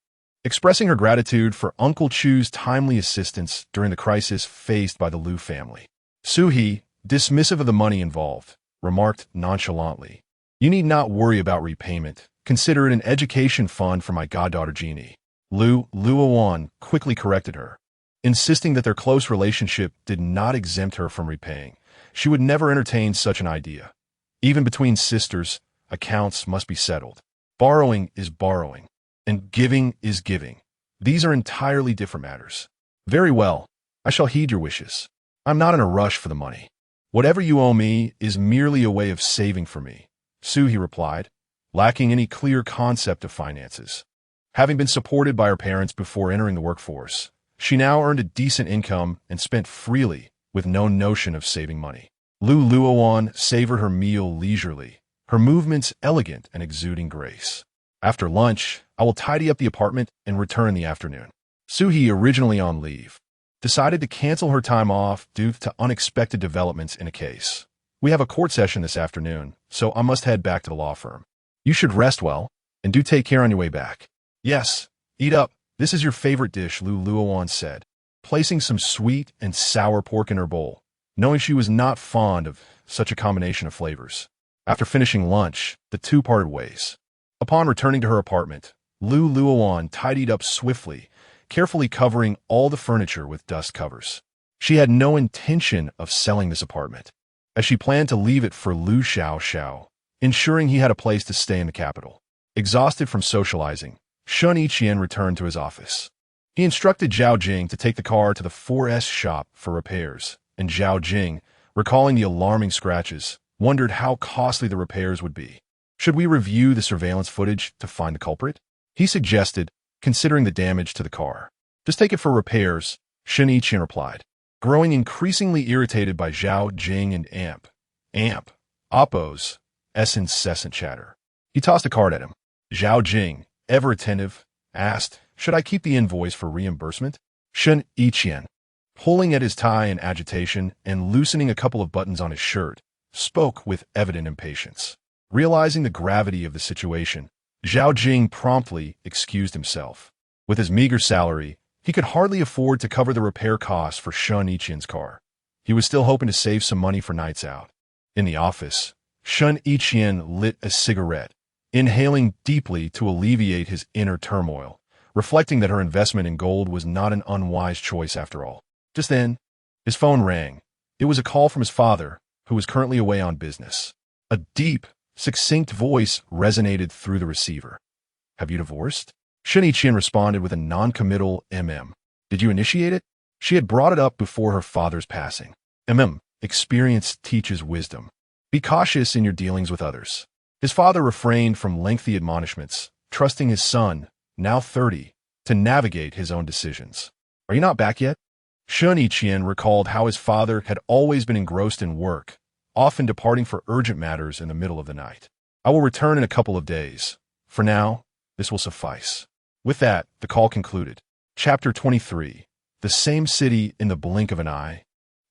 expressing her gratitude for Uncle Chu's timely assistance during the crisis faced by the Liu family. Suhi, dismissive of the money involved, remarked nonchalantly, "You need not worry about repayment. Consider it an education fund for my goddaughter Jeannie." Luowan quickly corrected her, insisting that their close relationship did not exempt her from repaying. She would never entertain such an idea. Even between sisters, accounts must be settled. Borrowing is borrowing, and giving is giving. These are entirely different matters. "Very well, I shall heed your wishes. I'm not in a rush for the money. Whatever you owe me is merely a way of saving for me," Suhi replied, lacking any clear concept of finances. Having been supported by her parents before entering the workforce, she now earned a decent income and spent freely with no notion of saving money. Luowan savored her meal leisurely, her movements elegant and exuding grace. "After lunch, I will tidy up the apartment and return in the afternoon." Suhi, originally on leave, decided to cancel her time off due to unexpected developments in a case. "We have a court session this afternoon, so I must head back to the law firm. You should rest well, and do take care on your way back." "Yes, eat up. This is your favorite dish," Luowan said, placing some sweet and sour pork in her bowl, knowing she was not fond of such a combination of flavors. After finishing lunch, the two parted ways. Upon returning to her apartment, Luowan tidied up swiftly, carefully covering all the furniture with dust covers. She had no intention of selling this apartment, as she planned to leave it for Lu Xiao, ensuring he had a place to stay in the capital. Exhausted from socializing, Shen Yiqian returned to his office. He instructed Zhao Jing to take the car to the 4S shop for repairs, and Zhao Jing, recalling the alarming scratches, wondered how costly the repairs would be. "Should we review the surveillance footage to find the culprit?" he suggested, considering the damage to the car. "Just take it for repairs," Shen Yiqian replied, growing increasingly irritated by Zhao Jing and Appo's incessant chatter. He tossed a card at him. Zhao Jing, ever attentive, asked, "Should I keep the invoice for reimbursement?" Shen Yiqian, pulling at his tie in agitation and loosening a couple of buttons on his shirt, spoke with evident impatience. Realizing the gravity of the situation, Zhao Jing promptly excused himself. With his meager salary, he could hardly afford to cover the repair costs for Shen Yiqian's car. He was still hoping to save some money for nights out. In the office, Shen Yiqian lit a cigarette, inhaling deeply to alleviate his inner turmoil, reflecting that her investment in gold was not an unwise choice after all. Just then, his phone rang. It was a call from his father, who was currently away on business. A deep, succinct voice resonated through the receiver. "Have you divorced?" Shen Yiqian responded with a non-committal Did you initiate it? She had brought it up before her father's passing. Experience teaches wisdom. Be cautious in your dealings with others. His father refrained from lengthy admonishments, trusting his son, now 30, to navigate his own decisions. Are you not back yet? Shen Yiqian recalled how his father had always been engrossed in work, often departing for urgent matters in the middle of the night. I will return in a couple of days. For now, this will suffice. With that, the call concluded. Chapter 23. The same city in the blink of an eye.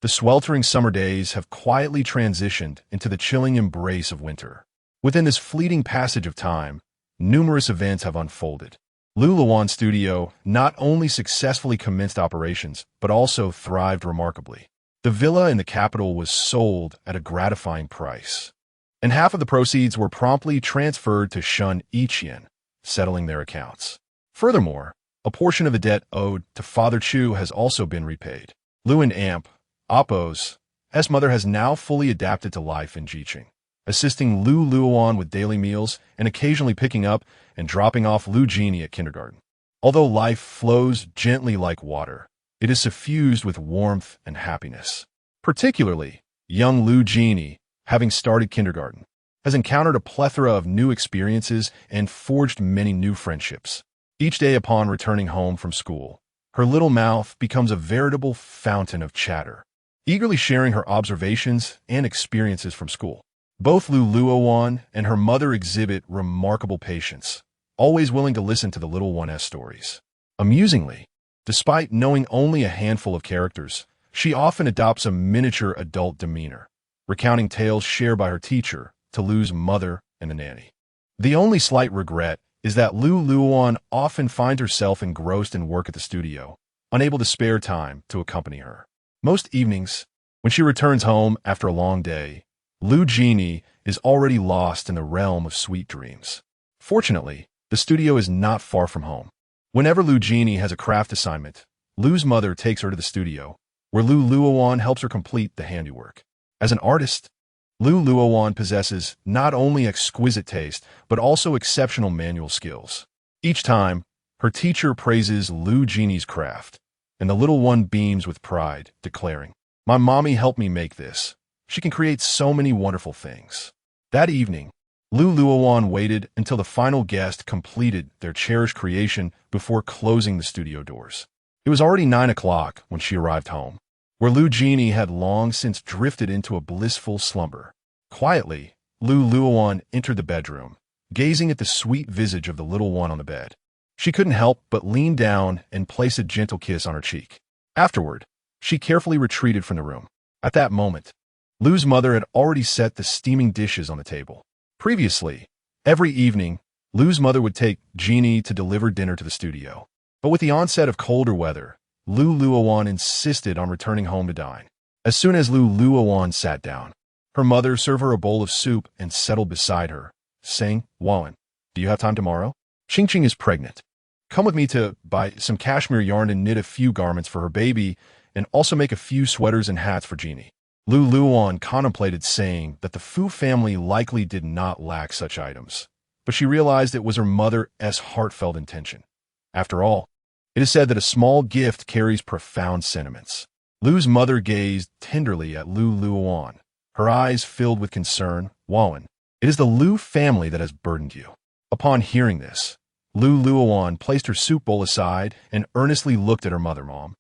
The sweltering summer days have quietly transitioned into the chilling embrace of winter. Within this fleeting passage of time, numerous events have unfolded. Luowan Studio not only successfully commenced operations, but also thrived remarkably. The villa in the capital was sold at a gratifying price, and half of the proceeds were promptly transferred to Shen Yiqian, settling their accounts. Furthermore, a portion of the debt owed to Father Chu has also been repaid. Luowan Oppo's mother has now fully adapted to life in Jiqing, assisting Luowan with daily meals and occasionally picking up and dropping off Lu Genie at kindergarten. Although life flows gently like water, it is suffused with warmth and happiness. Particularly, young Lu Genie, having started kindergarten, has encountered a plethora of new experiences and forged many new friendships. Each day upon returning home from school, her little mouth becomes a veritable fountain of chatter, eagerly sharing her observations and experiences from school. Both Luowan and her mother exhibit remarkable patience, always willing to listen to the little one's stories. Amusingly, despite knowing only a handful of characters, she often adopts a miniature adult demeanor, recounting tales shared by her teacher to Lu's mother and the nanny. The only slight regret is that Luowan often finds herself engrossed in work at the studio, unable to spare time to accompany her. Most evenings, when she returns home after a long day, Lu Genie is already lost in the realm of sweet dreams. Fortunately, the studio is not far from home. Whenever Lu Genie has a craft assignment, Lu's mother takes her to the studio, where Luowan helps her complete the handiwork. As an artist, Luowan possesses not only exquisite taste, but also exceptional manual skills. Each time, her teacher praises Lu Genie's craft, and the little one beams with pride, declaring, "My mommy helped me make this. She can create so many wonderful things." That evening, Luowan waited until the final guest completed their cherished creation before closing the studio doors. It was already 9 o'clock when she arrived home, where Lu Genie had long since drifted into a blissful slumber. Quietly, Luowan entered the bedroom, gazing at the sweet visage of the little one on the bed. She couldn't help but lean down and place a gentle kiss on her cheek. Afterward, she carefully retreated from the room. At that moment, Lu's mother had already set the steaming dishes on the table. Previously, every evening, Lu's mother would take Genie to deliver dinner to the studio. But with the onset of colder weather, Luowan insisted on returning home to dine. As soon as Luowan sat down, her mother served her a bowl of soup and settled beside her, saying, "Luowan, do you have time tomorrow? Qingqing is pregnant. Come with me to buy some cashmere yarn and knit a few garments for her baby, and also make a few sweaters and hats for Genie." Luowan contemplated saying that the Fu family likely did not lack such items, but she realized it was her mother's heartfelt intention. After all, it is said that a small gift carries profound sentiments. Lu's mother gazed tenderly at Luowan, her eyes filled with concern. "Luowan, it is the Lu family that has burdened you." Upon hearing this, Luowan placed her soup bowl aside and earnestly looked at her mother. "Mom,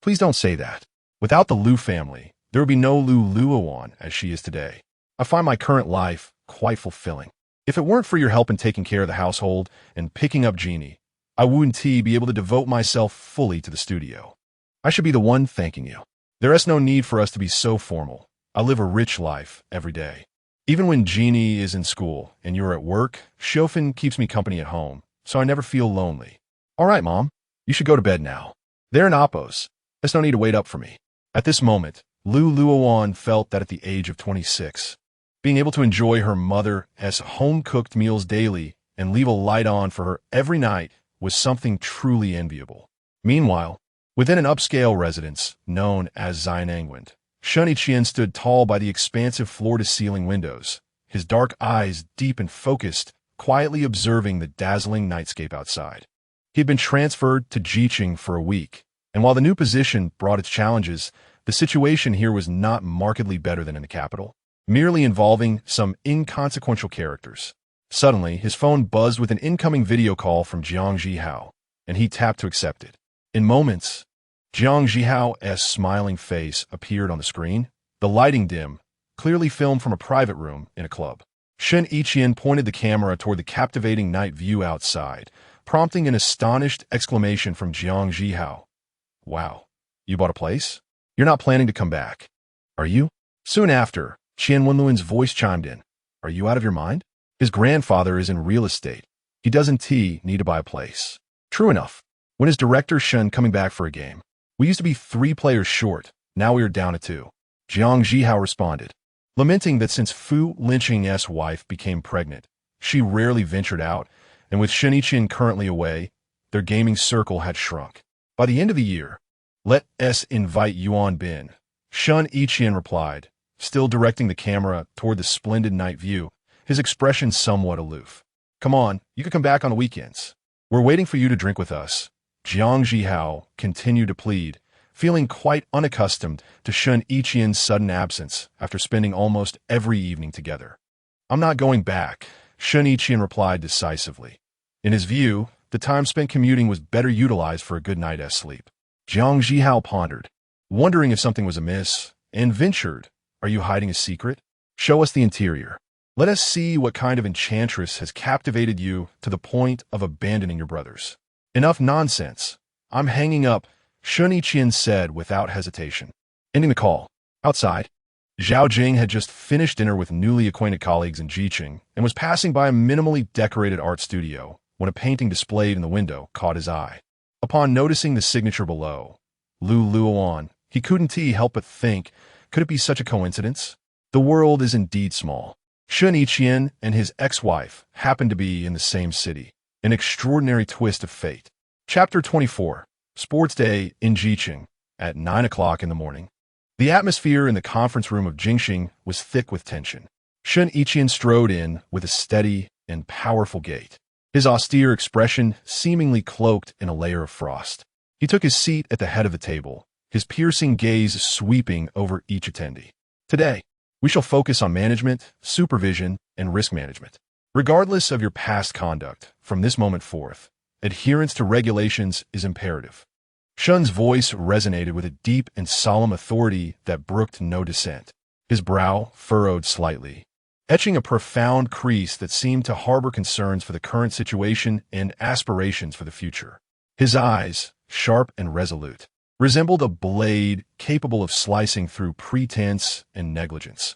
please don't say that. Without the Lu family, there would be no Luowan as she is today. I find my current life quite fulfilling. If it weren't for your help in taking care of the household and picking up Genie, I wouldn't be able to devote myself fully to the studio. I should be the one thanking you. There is no need for us to be so formal. I live a rich life every day. Even when Genie is in school and you're at work, Shofen keeps me company at home, so I never feel lonely. All right, Mom, you should go to bed now. They're in Oppo's. There's no need to wait up for me." At this moment, Luowan felt that at the age of 26, being able to enjoy her mother's home-cooked meals daily and leave a light on for her every night was something truly enviable. Meanwhile, within an upscale residence known as Xianangwind, Shen Yiqian stood tall by the expansive floor-to-ceiling windows, his dark eyes deep and focused, quietly observing the dazzling nightscape outside. He had been transferred to Jiqing for a week, and while the new position brought its challenges, the situation here was not markedly better than in the capital, merely involving some inconsequential characters. Suddenly, his phone buzzed with an incoming video call from Jiang Zhihao, and he tapped to accept it. In moments, Jiang Zhihao's smiling face appeared on the screen, the lighting dim, clearly filmed from a private room in a club. Shen Yiqian pointed the camera toward the captivating night view outside, prompting an astonished exclamation from Jiang Zhihao. Wow, you bought a place? You're not planning to come back, are you? Soon after, Qian Wenluan's voice chimed in. Are you out of your mind? His grandfather is in real estate. He doesn't need to buy a place. True enough. When is Director Shen coming back for a game? We used to be 3 players short. Now we are down to 2. Jiang Zhihao responded, lamenting that since Fu Linqing's wife became pregnant, she rarely ventured out, and with Shen Yiqian currently away, their gaming circle had shrunk. By the end of the year, let us invite Yuan Bin, Shen Yiqian replied, still directing the camera toward the splendid night view, his expression somewhat aloof. Come on, you can come back on the weekends. We're waiting for you to drink with us. Jiang Zhihao continued to plead, feeling quite unaccustomed to Shen Yiqian's sudden absence after spending almost every evening together. I'm not going back, Shen Yiqian replied decisively. In his view, the time spent commuting was better utilized for a good night's sleep. Jiang Zhihao pondered, wondering if something was amiss, and ventured, Are you hiding a secret? Show us the interior. Let us see what kind of enchantress has captivated you to the point of abandoning your brothers. Enough nonsense. I'm hanging up, Shen Yiqian said without hesitation. Ending the call. Outside, Zhao Jing had just finished dinner with newly acquainted colleagues in Jiqing and was passing by a minimally decorated art studio when a painting displayed in the window caught his eye. Upon noticing the signature below, Luowan, he couldn't help but think, could it be such a coincidence? The world is indeed small. Shen Yiqian and his ex-wife happened to be in the same city. An extraordinary twist of fate. Chapter 24. Sports Day in Jiqing at 9 o'clock in the morning. The atmosphere in the conference room of Jingxing was thick with tension. Shen Yiqian strode in with a steady and powerful gait, his austere expression seemingly cloaked in a layer of frost. He took his seat at the head of the table, his piercing gaze sweeping over each attendee. Today, we shall focus on management, supervision, and risk management. Regardless of your past conduct, from this moment forth, adherence to regulations is imperative. Shen's voice resonated with a deep and solemn authority that brooked no dissent. His brow furrowed slightly, etching a profound crease that seemed to harbor concerns for the current situation and aspirations for the future. His eyes, sharp and resolute, resembled a blade capable of slicing through pretense and negligence.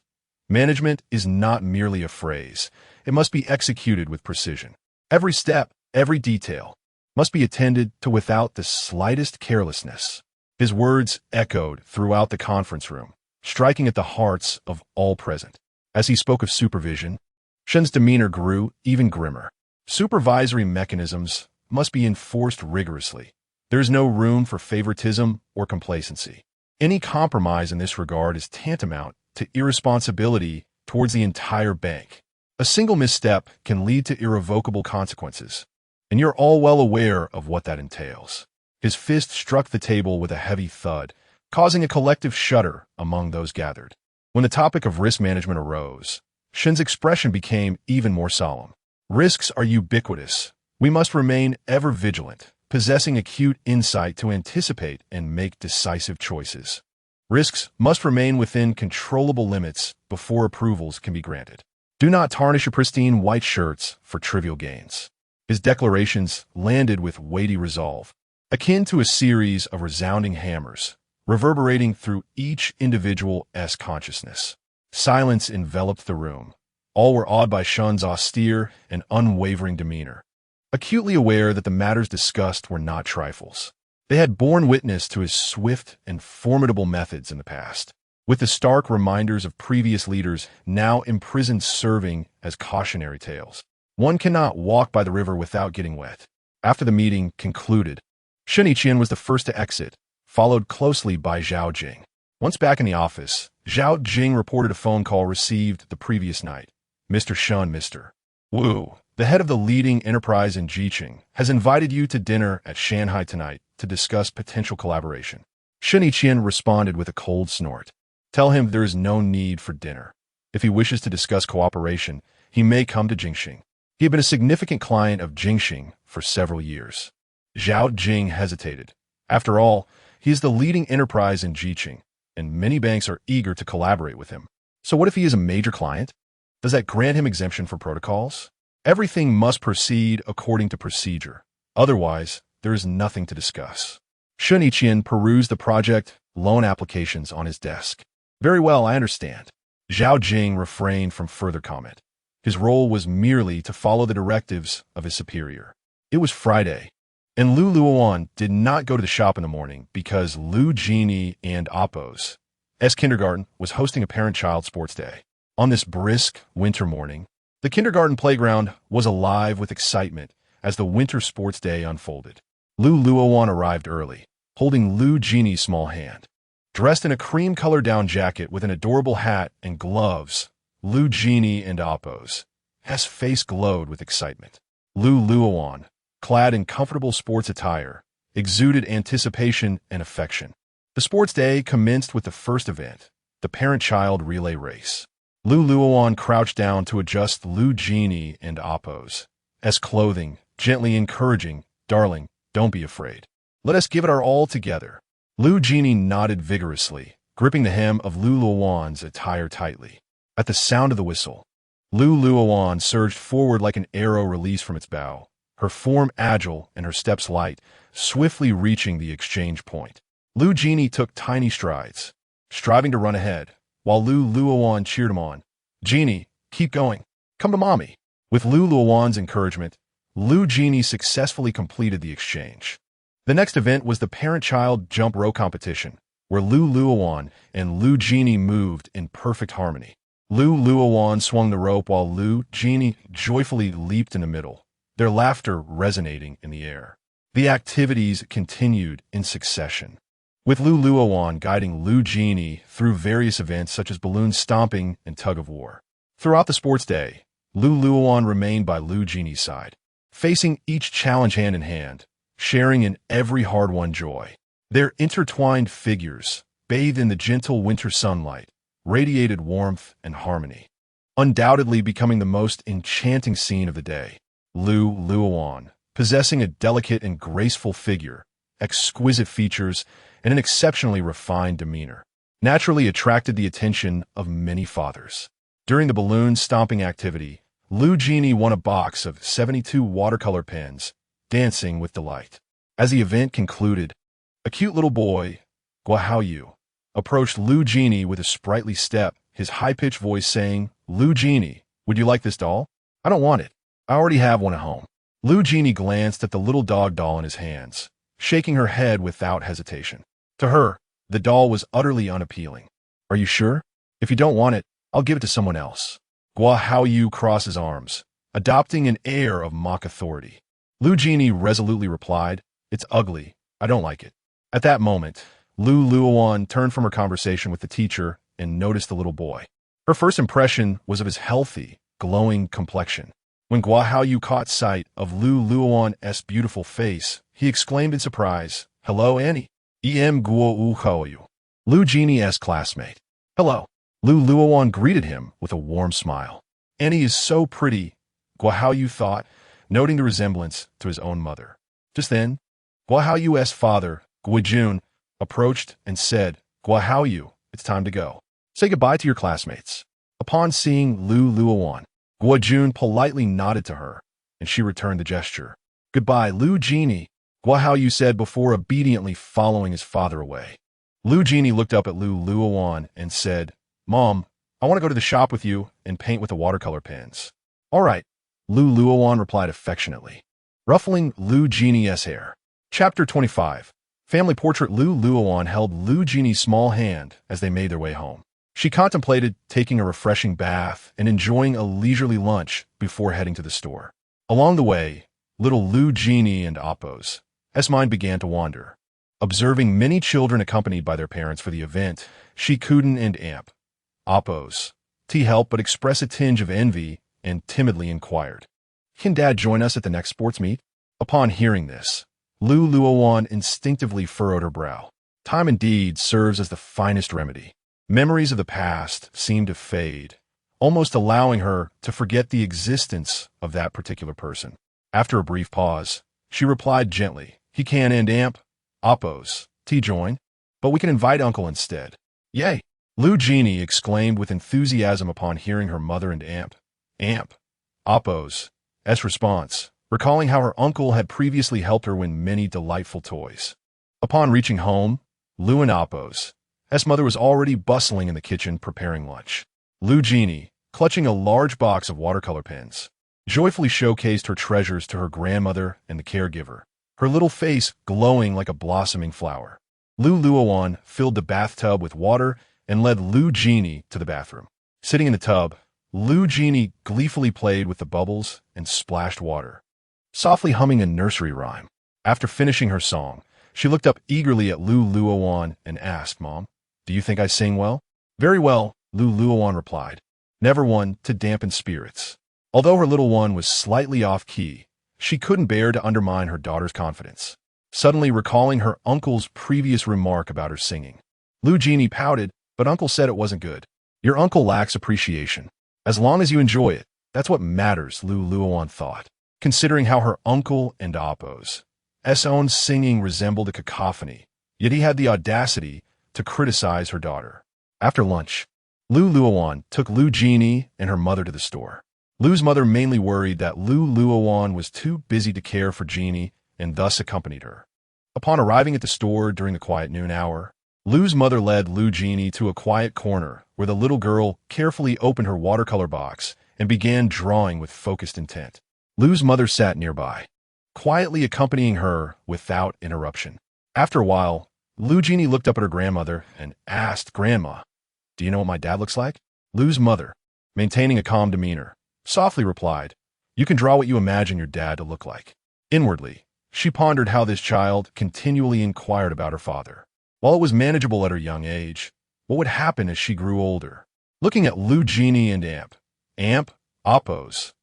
Management is not merely a phrase. It must be executed with precision. Every step, every detail, must be attended to without the slightest carelessness. His words echoed throughout the conference room, striking at the hearts of all present. As he spoke of supervision, Shen's demeanor grew even grimmer. Supervisory mechanisms must be enforced rigorously. There is no room for favoritism or complacency. Any compromise in this regard is tantamount to irresponsibility towards the entire bank. A single misstep can lead to irrevocable consequences, and you're all well aware of what that entails. His fist struck the table with a heavy thud, causing a collective shudder among those gathered. When the topic of risk management arose, Shen's expression became even more solemn. Risks are ubiquitous. We must remain ever vigilant, possessing acute insight to anticipate and make decisive choices. Risks must remain within controllable limits before approvals can be granted. Do not tarnish your pristine white shirts for trivial gains. His declarations landed with weighty resolve, akin to a series of resounding hammers, reverberating through each individual's consciousness. Silence enveloped the room. All were awed by Shen's austere and unwavering demeanor, acutely aware that the matters discussed were not trifles. They had borne witness to his swift and formidable methods in the past, with the stark reminders of previous leaders now imprisoned serving as cautionary tales. One cannot walk by the river without getting wet. After the meeting concluded, Shen Yiqian was the first to exit, followed closely by Zhao Jing. Once back in the office, Zhao Jing reported a phone call received the previous night. Mr. Shen, Mr. Wu, the head of the leading enterprise in Jiqing, has invited you to dinner at Shanghai tonight to discuss potential collaboration. Shen Yiqian responded with a cold snort. Tell him there is no need for dinner. If he wishes to discuss cooperation, he may come to Jingxing. He had been a significant client of Jingxing for several years. Zhao Jing hesitated. After all, he is the leading enterprise in Jiqing, and many banks are eager to collaborate with him. So what if he is a major client? Does that grant him exemption from protocols? Everything must proceed according to procedure. Otherwise, there is nothing to discuss. Shen Yiqian perused the project loan applications on his desk. Very well, I understand. Zhao Jing refrained from further comment. His role was merely to follow the directives of his superior. It was Friday, and Luowan did not go to the shop in the morning because Lu Genie and Appo's kindergarten was hosting a parent-child sports day. On this brisk winter morning, the kindergarten playground was alive with excitement as the winter sports day unfolded. Luowan arrived early, holding Lu Genie's small hand. Dressed in a cream-colored down jacket with an adorable hat and gloves, Lu Genie and Appo's face glowed with excitement. Luowan, clad in comfortable sports attire, exuded anticipation and affection. The sports day commenced with the first event, the parent-child relay race. Luowan crouched down to adjust Lu Genie and Appo's clothing, gently encouraging, "Darling, don't be afraid. Let us give it our all together." Lu Genie nodded vigorously, gripping the hem of Luowan's attire tightly. At the sound of the whistle, Luowan surged forward like an arrow released from its bow, her form agile and her steps light, swiftly reaching the exchange point. Lu Genie took tiny strides, striving to run ahead, while Luowan cheered him on. "Genie, keep going. Come to mommy." With Luowan's encouragement, Lu Genie successfully completed the exchange. The next event was the parent-child jump rope competition, where Luowan and Lu Genie moved in perfect harmony. Luowan swung the rope while Lu Genie joyfully leaped in the middle, their laughter resonating in the air. The activities continued in succession, with Luowan guiding Lu Genie through various events such as balloon stomping and tug-of-war. Throughout the sports day, Luowan remained by Lu Genie's side, facing each challenge hand in hand, sharing in every hard-won joy. Their intertwined figures, bathed in the gentle winter sunlight, radiated warmth and harmony, undoubtedly becoming the most enchanting scene of the day. Luowan, possessing a delicate and graceful figure, exquisite features, and an exceptionally refined demeanor, naturally attracted the attention of many fathers. During the balloon stomping activity, Lu Genie won a box of 72 watercolor pens, dancing with delight. As the event concluded, a cute little boy, Guahaoyu, approached Lu Genie with a sprightly step, his high-pitched voice saying, "Lu Genie, would you like this doll? I don't want it. I already have one at home." Lu Genie glanced at the little dog doll in his hands, shaking her head without hesitation. To her, the doll was utterly unappealing. "Are you sure? If you don't want it, I'll give it to someone else." Guahaoyu crossed his arms, adopting an air of mock authority. Lu Genie resolutely replied, "It's ugly. I don't like it." At that moment, Luowan turned from her conversation with the teacher and noticed the little boy. Her first impression was of his healthy, glowing complexion. When Guahaoyu caught sight of Luowan's beautiful face, he exclaimed in surprise, "Hello, Annie. Guahaoyu, Lu Genie's classmate." "Hello." Luowan greeted him with a warm smile. "Annie is so pretty," Guahaoyu thought, noting the resemblance to his own mother. Just then, Guahaoyu's father, Guijun, approached and said, "Guahaoyu, it's time to go. Say goodbye to your classmates." Upon seeing Luowan, Guijun politely nodded to her, and she returned the gesture. "Goodbye, Lu Genie," Guahaoyu said before obediently following his father away. Lu Genie looked up at Luowan and said, "Mom, I want to go to the shop with you and paint with the watercolor pens." "All right," Luowan replied affectionately, ruffling Lu Genie's hair. Chapter 25. Family Portrait. Luowan held Lu Genie's small hand as they made their way home. She contemplated taking a refreshing bath and enjoying a leisurely lunch before heading to the store. Along the way, little Lu Genie and Appo's mind began to wander. Observing many children accompanied by their parents for the event, she couldn't and Appo's help but express a tinge of envy and timidly inquired, Can Dad join us at the next sports meet? Upon hearing this, Luowan instinctively furrowed her brow. Time indeed serves as the finest remedy. Memories of the past seemed to fade, almost allowing her to forget the existence of that particular person. After a brief pause, she replied gently, "He can and oppose, join, but we can invite Uncle instead." "Yay!" Lu Genie exclaimed with enthusiasm upon hearing her mother and oppose's response, recalling how her uncle had previously helped her win many delightful toys. Upon reaching home, Lu and oppose's mother was already bustling in the kitchen preparing lunch. Lu Genie, clutching a large box of watercolor pens, joyfully showcased her treasures to her grandmother and the caregiver, her little face glowing like a blossoming flower. Luowan filled the bathtub with water and led Lu Genie to the bathroom. Sitting in the tub, Lu Genie gleefully played with the bubbles and splashed water, softly humming a nursery rhyme. After finishing her song, she looked up eagerly at Luowan and asked, "Mom, do you think I sing well?" "Very well," Luowan replied, never one to dampen spirits. Although her little one was slightly off-key, she couldn't bear to undermine her daughter's confidence. Suddenly recalling her uncle's previous remark about her singing, Lu Genie pouted, but Uncle said it wasn't good. "Your uncle lacks appreciation. As long as you enjoy it, that's what matters," Luowan thought, considering how her uncle and oppose's own singing resembled a cacophony, yet he had the audacity to criticize her daughter. After lunch, Luowan took Lu Genie and her mother to the store. Lu's mother mainly worried that Luowan was too busy to care for Genie and thus accompanied her. Upon arriving at the store during the quiet noon hour, Lu's mother led Lu Genie to a quiet corner where the little girl carefully opened her watercolor box and began drawing with focused intent. Lu's mother sat nearby, quietly accompanying her without interruption. After a while, Lu Genie looked up at her grandmother and asked, "Grandma, do you know what my dad looks like?" Lu's mother, maintaining a calm demeanor, softly replied, "You can draw what you imagine your dad to look like." Inwardly, she pondered how this child continually inquired about her father. While it was manageable at her young age, what would happen as she grew older? Looking at Lu Genie and oppose's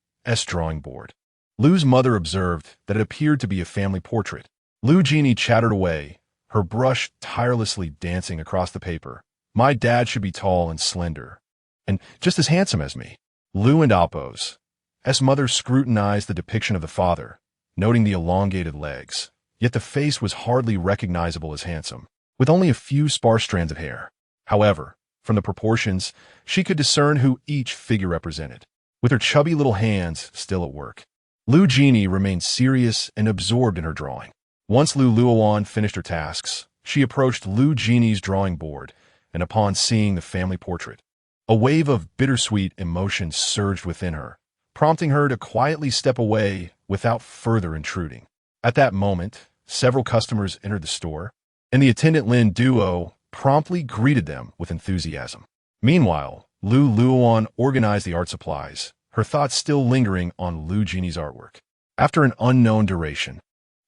drawing board, Lu's mother observed that it appeared to be a family portrait. Lu Genie chattered away, her brush tirelessly dancing across the paper. "My dad should be tall and slender, and just as handsome as me." Lu and oppose's mother scrutinized the depiction of the father, noting the elongated legs, yet the face was hardly recognizable as handsome, with only a few sparse strands of hair. However, from the proportions, she could discern who each figure represented, with her chubby little hands still at work. Lu Genie remained serious and absorbed in her drawing. Once Luowan finished her tasks, she approached Lu Genie's drawing board, and upon seeing the family portrait, a wave of bittersweet emotion surged within her, prompting her to quietly step away without further intruding. At that moment, several customers entered the store, and the attendant Lin duo promptly greeted them with enthusiasm. Meanwhile, Luowan organized the art supplies, her thoughts still lingering on Lu Genie's artwork. After an unknown duration,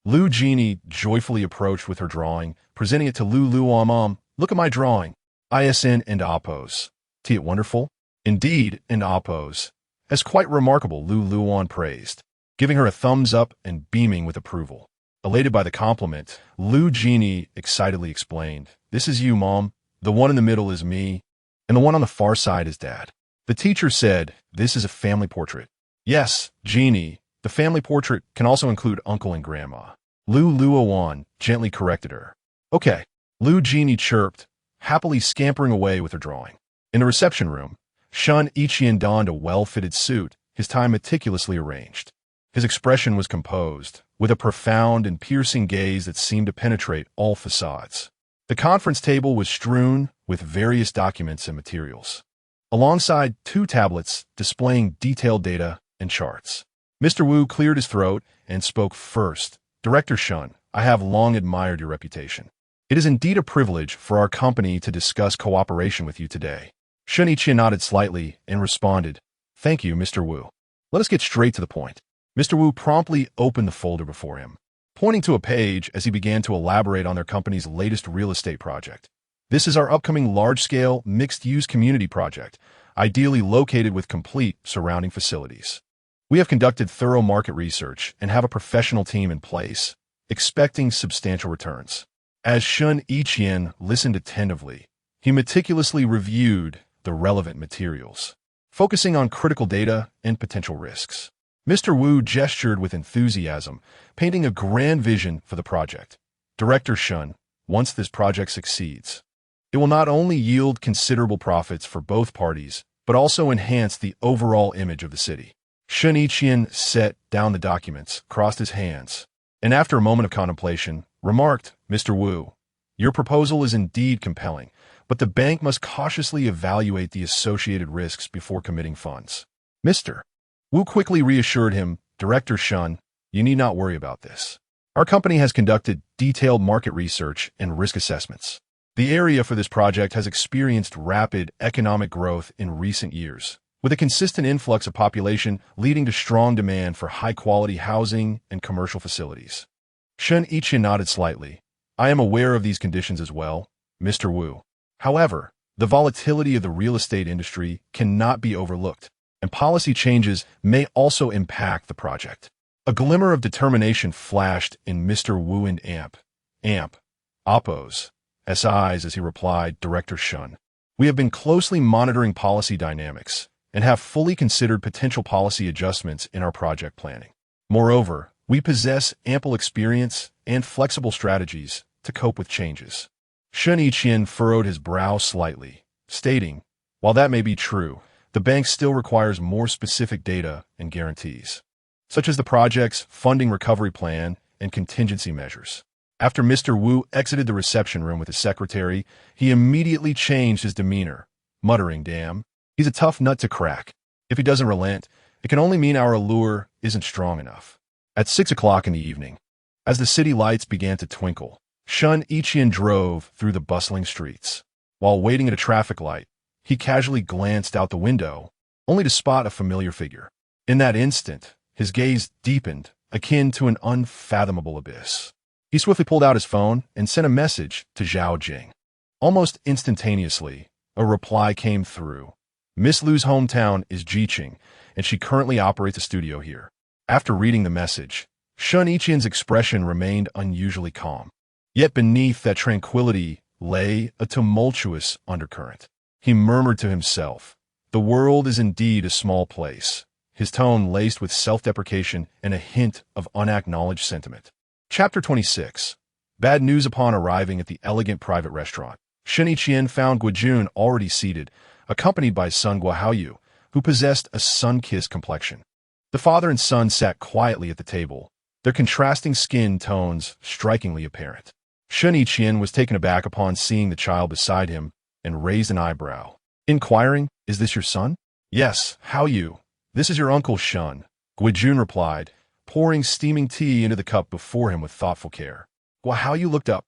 Lu Genie joyfully approached with her drawing, presenting it to Luowan. "Mom, look at my drawing. ISN and oppose. It wonderful?" "Indeed, and oppose. As quite remarkable," Luowan praised, giving her a thumbs up and beaming with approval. Elated by the compliment, Lu Genie excitedly explained, "This is you, Mom. The one in the middle is me, and the one on the far side is Dad." The teacher said, "This is a family portrait." "Yes, Genie, the family portrait can also include Uncle and Grandma." Luowan gently corrected her. "Okay," Lu Genie chirped, happily scampering away with her drawing. In the reception room, Shen Yiqian donned a well-fitted suit, his tie meticulously arranged. His expression was composed, with a profound and piercing gaze that seemed to penetrate all facades. The conference table was strewn with various documents and materials, alongside 2 tablets displaying detailed data and charts. Mr. Wu cleared his throat and spoke first. "Director Shen, I have long admired your reputation. It is indeed a privilege for our company to discuss cooperation with you today." Shen Yiqian nodded slightly and responded, "Thank you, Mr. Wu. Let us get straight to the point." Mr. Wu promptly opened the folder before him, pointing to a page as he began to elaborate on their company's latest real estate project. "This is our upcoming large-scale, mixed-use community project, ideally located with complete surrounding facilities. We have conducted thorough market research and have a professional team in place, expecting substantial returns. As Shen Yiqian listened attentively, he meticulously reviewed the relevant materials, focusing on critical data and potential risks. Mr. Wu gestured with enthusiasm, painting a grand vision for the project. Director Shen, once this project succeeds, it will not only yield considerable profits for both parties, but also enhance the overall image of the city. Shen Yiqian set down the documents, crossed his hands, and after a moment of contemplation, remarked, Mr. Wu, your proposal is indeed compelling, but the bank must cautiously evaluate the associated risks before committing funds. Mr. Wu quickly reassured him, Director Shen, you need not worry about this. Our company has conducted detailed market research and risk assessments. The area for this project has experienced rapid economic growth in recent years, with a consistent influx of population leading to strong demand for high-quality housing and commercial facilities. Shen Yiqian nodded slightly. I am aware of these conditions as well, Mr. Wu. However, the volatility of the real estate industry cannot be overlooked, and policy changes may also impact the project. A glimmer of determination flashed in Mr. Wu and Oppo's eyes as he replied, Director Shen. We have been closely monitoring policy dynamics and have fully considered potential policy adjustments in our project planning. Moreover, we possess ample experience and flexible strategies to cope with changes. Shen Yiqian furrowed his brow slightly, stating, while that may be true, the bank still requires more specific data and guarantees, such as the project's funding recovery plan and contingency measures. After Mr. Wu exited the reception room with his secretary, he immediately changed his demeanor, muttering, damn, he's a tough nut to crack. If he doesn't relent, it can only mean our allure isn't strong enough. At 6 o'clock in the evening, as the city lights began to twinkle, Shen Yiqian drove through the bustling streets. While waiting at a traffic light, he casually glanced out the window, only to spot a familiar figure. In that instant, his gaze deepened, akin to an unfathomable abyss. He swiftly pulled out his phone and sent a message to Zhao Jing. Almost instantaneously, a reply came through. Miss Lu's hometown is Jiqing, and she currently operates a studio here. After reading the message, Shen Yiqian's expression remained unusually calm. Yet beneath that tranquility lay a tumultuous undercurrent. He murmured to himself, the world is indeed a small place, his tone laced with self-deprecation and a hint of unacknowledged sentiment. Chapter 26. Bad news upon arriving at the elegant private restaurant. Shen Yiqian found Guojun already seated, accompanied by son Guohaoyu, who possessed a sun-kissed complexion. The father and son sat quietly at the table, their contrasting skin tones strikingly apparent. Shen Yiqian was taken aback upon seeing the child beside him and raised an eyebrow. Inquiring, is this your son? Yes, Haoyu. This is your uncle Shen, Guojun replied, pouring steaming tea into the cup before him with thoughtful care. Guohaoyu looked up,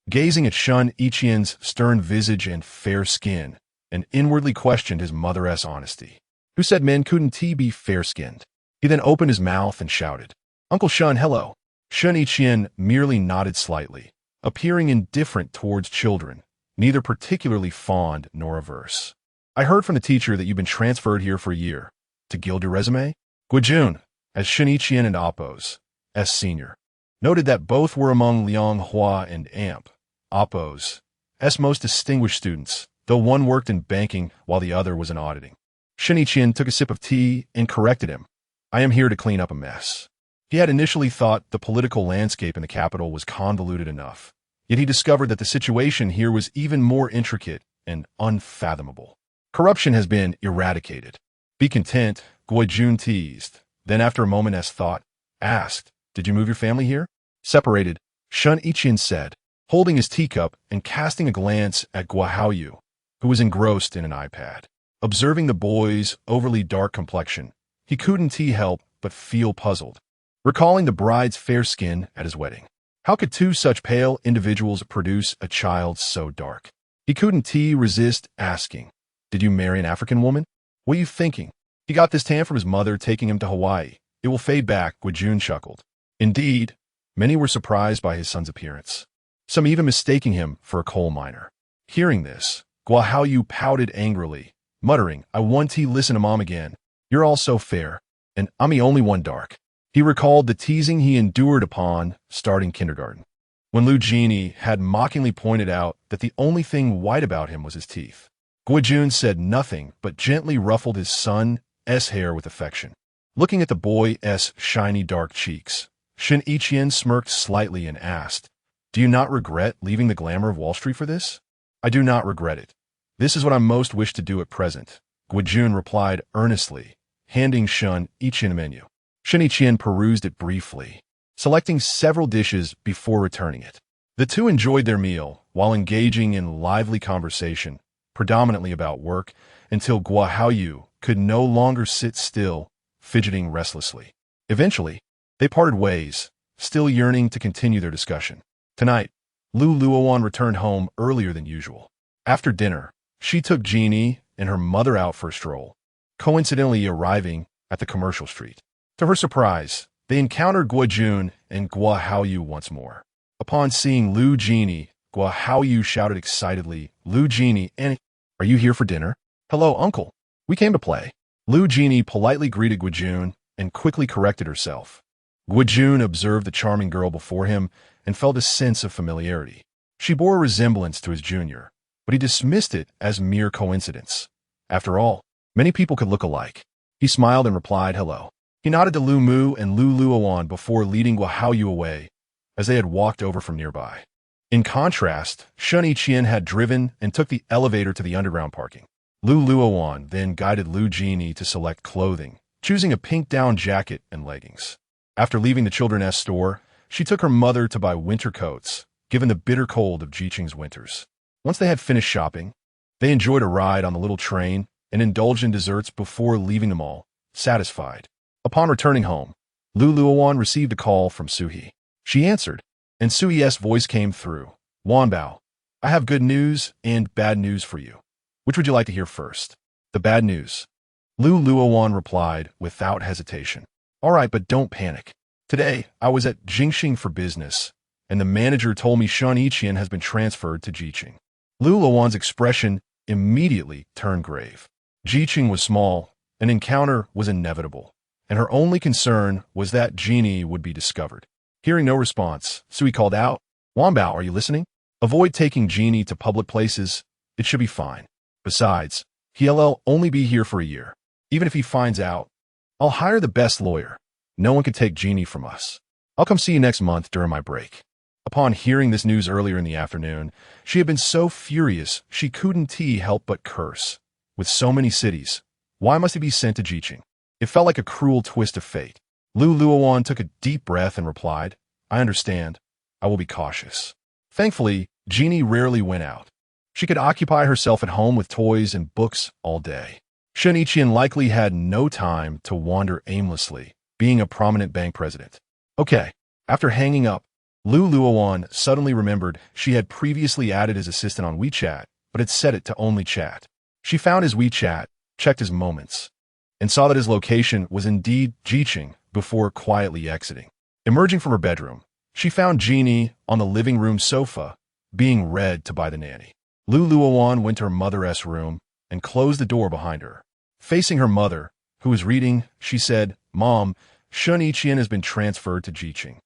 gazing at Shen Yiqian's stern visage and fair skin, and inwardly questioned his mother's honesty. Who said men couldn't be fair-skinned? He then opened his mouth and shouted, Uncle Shen, hello. Shen Yiqian merely nodded slightly, appearing indifferent towards children, neither particularly fond nor averse. I heard from the teacher that you've been transferred here for a year. To gild your resume? Guojun, as Shen Yiqian and Oppo's senior, noted that both were among Liang Hua and Oppo's most distinguished students, though one worked in banking while the other was in auditing. Shen Yiqian took a sip of tea and corrected him. I am here to clean up a mess. He had initially thought the political landscape in the capital was convoluted enough, yet he discovered that the situation here was even more intricate and unfathomable. Corruption has been eradicated. Be content, Guojun teased. Then after a moment's thought, asked, did you move your family here? Separated, Shen Yiqian said, holding his teacup and casting a glance at Guohaoyu, who was engrossed in an iPad. Observing the boy's overly dark complexion, he couldn't help but feel puzzled, recalling the bride's fair skin at his wedding. How could two such pale individuals produce a child so dark? He couldn't resist asking, did you marry an African woman? What are you thinking? He got this tan from his mother taking him to Hawaii. It will fade back, Guojun chuckled. Indeed, many were surprised by his son's appearance, some even mistaking him for a coal miner. Hearing this, Guohaoyu pouted angrily, muttering, I want to listen to mom again. You're all so fair. and I'm the only one dark. He recalled the teasing he endured upon starting kindergarten, when Lu Genie had mockingly pointed out that the only thing white about him was his teeth. Guojun said nothing but gently ruffled his son's hair with affection. Looking at the boy's shiny dark cheeks, Shen Yiqian smirked slightly and asked, "Do you not regret leaving the glamour of Wall Street for this?" "I do not regret it. This is what I most wish to do at present," Guojun replied earnestly, handing Shen Yiqian a menu. Shen Yiqian perused it briefly, selecting several dishes before returning it. The two enjoyed their meal while engaging in lively conversation, predominantly about work, until Guo Haoyu could no longer sit still, fidgeting restlessly. Eventually, they parted ways, still yearning to continue their discussion. Tonight, Luowan returned home earlier than usual. After dinner, she took Genie and her mother out for a stroll, coincidentally arriving at the commercial street. To her surprise, they encountered Guojun and Guo Haoyu once more. Upon seeing Lu Genie, Guo Haoyu shouted excitedly, "Lu Genie, are you here for dinner?" "Hello, uncle. We came to play." Lu Genie politely greeted Guojun and quickly corrected herself. Guojun observed the charming girl before him and felt a sense of familiarity. She bore a resemblance to his junior, but he dismissed it as mere coincidence. After all, many people could look alike. He smiled and replied hello. He nodded to Lu Mu and Lu Luowan before leading Guo Haoyu away, as they had walked over from nearby. In contrast, Shen Yiqian had driven and took the elevator to the underground parking. Lu Luowan then guided Lu Genie to select clothing, choosing a pink down jacket and leggings. After leaving the children's store, she took her mother to buy winter coats, given the bitter cold of Jiqing's winters. Once they had finished shopping, they enjoyed a ride on the little train and indulged in desserts before leaving the mall, satisfied. Upon returning home, Lu Luowan received a call from Suhi. She answered, and Suhi's voice came through. "Wanbao, I have good news and bad news for you. Which would you like to hear first?" "The bad news," Lu Luowan replied without hesitation. "All right, but don't panic. Today, I was at Jingxing for business, and the manager told me Shen Yiqian has been transferred to Jiqing." Lu Luowan's expression immediately turned grave. Jiqing was small, an encounter was inevitable, and her only concern was that Genie would be discovered. Hearing no response, Sui called out, "Wanbao, are you listening? Avoid taking Genie to public places. It should be fine. Besides, he'll only be here for a year. Even if he finds out, I'll hire the best lawyer. No one can take Genie from us. I'll come see you next month during my break." Upon hearing this news earlier in the afternoon, she had been so furious she couldn't help but curse. With so many cities, why must he be sent to Jiqing? It felt like a cruel twist of fate. Lu Luowan took a deep breath and replied, "I understand. I will be cautious." Thankfully, Genie rarely went out. She could occupy herself at home with toys and books all day. Shen Yiqian likely had no time to wander aimlessly, being a prominent bank president. Okay, after hanging up, Lu Luowan suddenly remembered she had previously added his assistant on WeChat, but had set it to only chat. She found his WeChat, checked his moments, and saw that his location was indeed Jiqing before quietly exiting. Emerging from her bedroom, she found Genie on the living room sofa, being read to by the nanny. Lu Luowan went to her mother's room and closed the door behind her. Facing her mother, who was reading, she said, "Mom, Shen Yiqian has been transferred to Jiqing.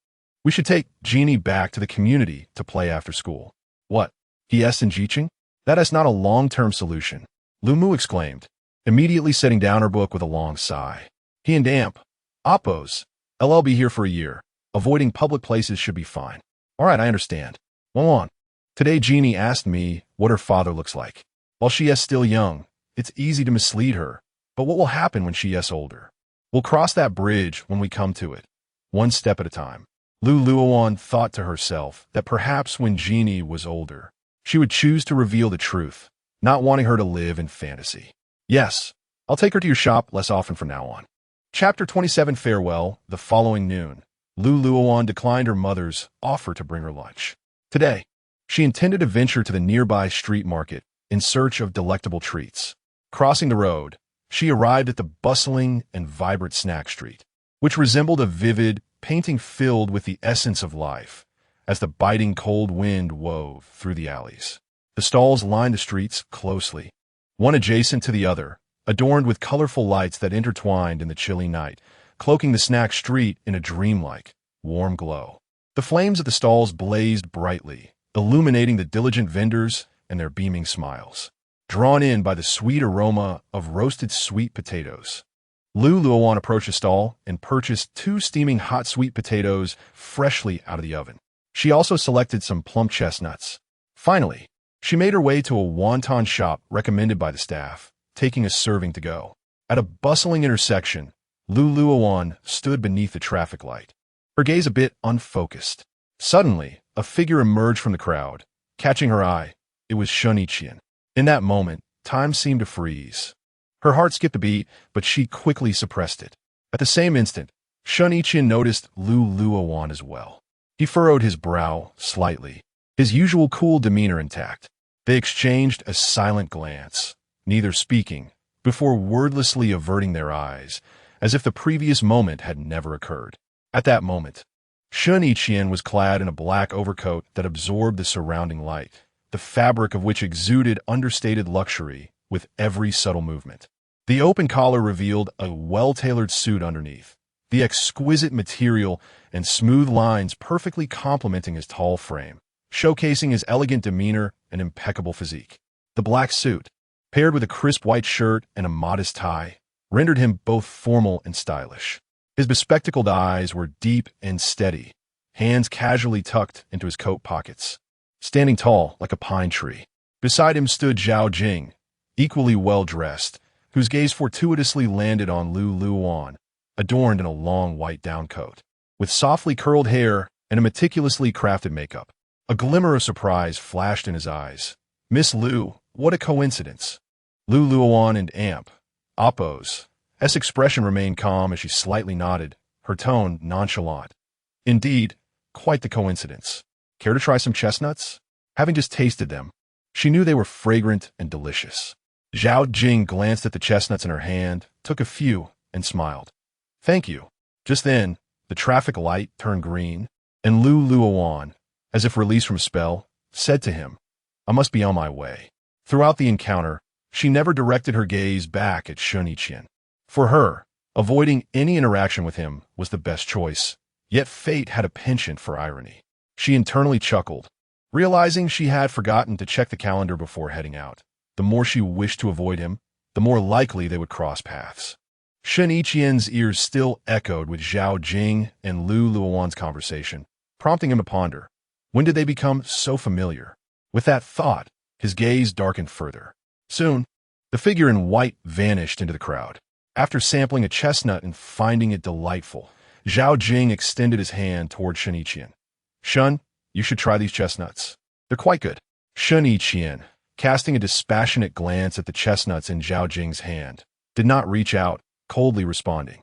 We should take Genie back to the community to play after school." "What? He.S. in Jiqing? That is not a long-term solution," Lu Mu exclaimed, immediately setting down her book with a long sigh. "He and Amp. Oppos. I'll be here for a year. Avoiding public places should be fine." "All right, I understand. Well on. Today Genie asked me what her father looks like. While she is still young, it's easy to mislead her, but what will happen when she is older? We'll cross that bridge when we come to it, one step at a time." Lu Luowan thought to herself that perhaps when Genie was older, she would choose to reveal the truth, not wanting her to live in fantasy. "Yes, I'll take her to your shop less often from now on." Chapter 27 Farewell. The following noon, Lu Luowan declined her mother's offer to bring her lunch. Today, she intended to venture to the nearby street market in search of delectable treats. Crossing the road, she arrived at the bustling and vibrant snack street, which resembled a vivid painting filled with the essence of life, as the biting cold wind wove through the alleys. The stalls lined the streets closely, one adjacent to the other, adorned with colorful lights that intertwined in the chilly night, cloaking the snack street in a dreamlike, warm glow. The flames of the stalls blazed brightly, illuminating the diligent vendors and their beaming smiles. Drawn in by the sweet aroma of roasted sweet potatoes, Luowan approached the stall and purchased 2 steaming hot sweet potatoes freshly out of the oven. She also selected some plump chestnuts. Finally, she made her way to a wonton shop recommended by the staff, taking a serving to go. At a bustling intersection, Luowan stood beneath the traffic light, her gaze a bit unfocused. Suddenly, a figure emerged from the crowd, catching her eye. It was Shen Yiqian. In that moment, time seemed to freeze. Her heart skipped a beat, but she quickly suppressed it. At the same instant, Shen Yiqian noticed Luowan as well. He furrowed his brow slightly, his usual cool demeanor intact. They exchanged a silent glance, neither speaking, before wordlessly averting their eyes, as if the previous moment had never occurred. At that moment, Shen Yiqian was clad in a black overcoat that absorbed the surrounding light, the fabric of which exuded understated luxury with every subtle movement. The open collar revealed a well-tailored suit underneath, the exquisite material and smooth lines perfectly complementing his tall frame, showcasing his elegant demeanor and impeccable physique. The black suit, paired with a crisp white shirt and a modest tie, rendered him both formal and stylish. His bespectacled eyes were deep and steady, hands casually tucked into his coat pockets. Standing tall like a pine tree, beside him stood Zhao Jing, equally well-dressed, whose gaze fortuitously landed on Luowan, adorned in a long white downcoat, with softly curled hair and a meticulously crafted makeup. A glimmer of surprise flashed in his eyes. "Miss Lu, what a coincidence." Luowan and Appo's expression remained calm as she slightly nodded, her tone nonchalant. "Indeed, quite the coincidence. Care to try some chestnuts?" Having just tasted them, she knew they were fragrant and delicious. Zhao Jing glanced at the chestnuts in her hand, took a few, and smiled. "Thank you." Just then, the traffic light turned green, and Luowan, as if released from a spell, said to him, "I must be on my way." Throughout the encounter, she never directed her gaze back at Shen Yiqian. For her, avoiding any interaction with him was the best choice, yet fate had a penchant for irony. She internally chuckled, realizing she had forgotten to check the calendar before heading out. The more she wished to avoid him, the more likely they would cross paths. Shen Yiqian's ears still echoed with Zhao Jing and Luowan's conversation, prompting him to ponder. When did they become so familiar? With that thought, his gaze darkened further. Soon, the figure in white vanished into the crowd. After sampling a chestnut and finding it delightful, Zhao Jing extended his hand toward Shen Yiqian. "Shen, you should try these chestnuts. They're quite good." Shen Yiqian, casting a dispassionate glance at the chestnuts in Zhao Jing's hand, did not reach out, coldly responding.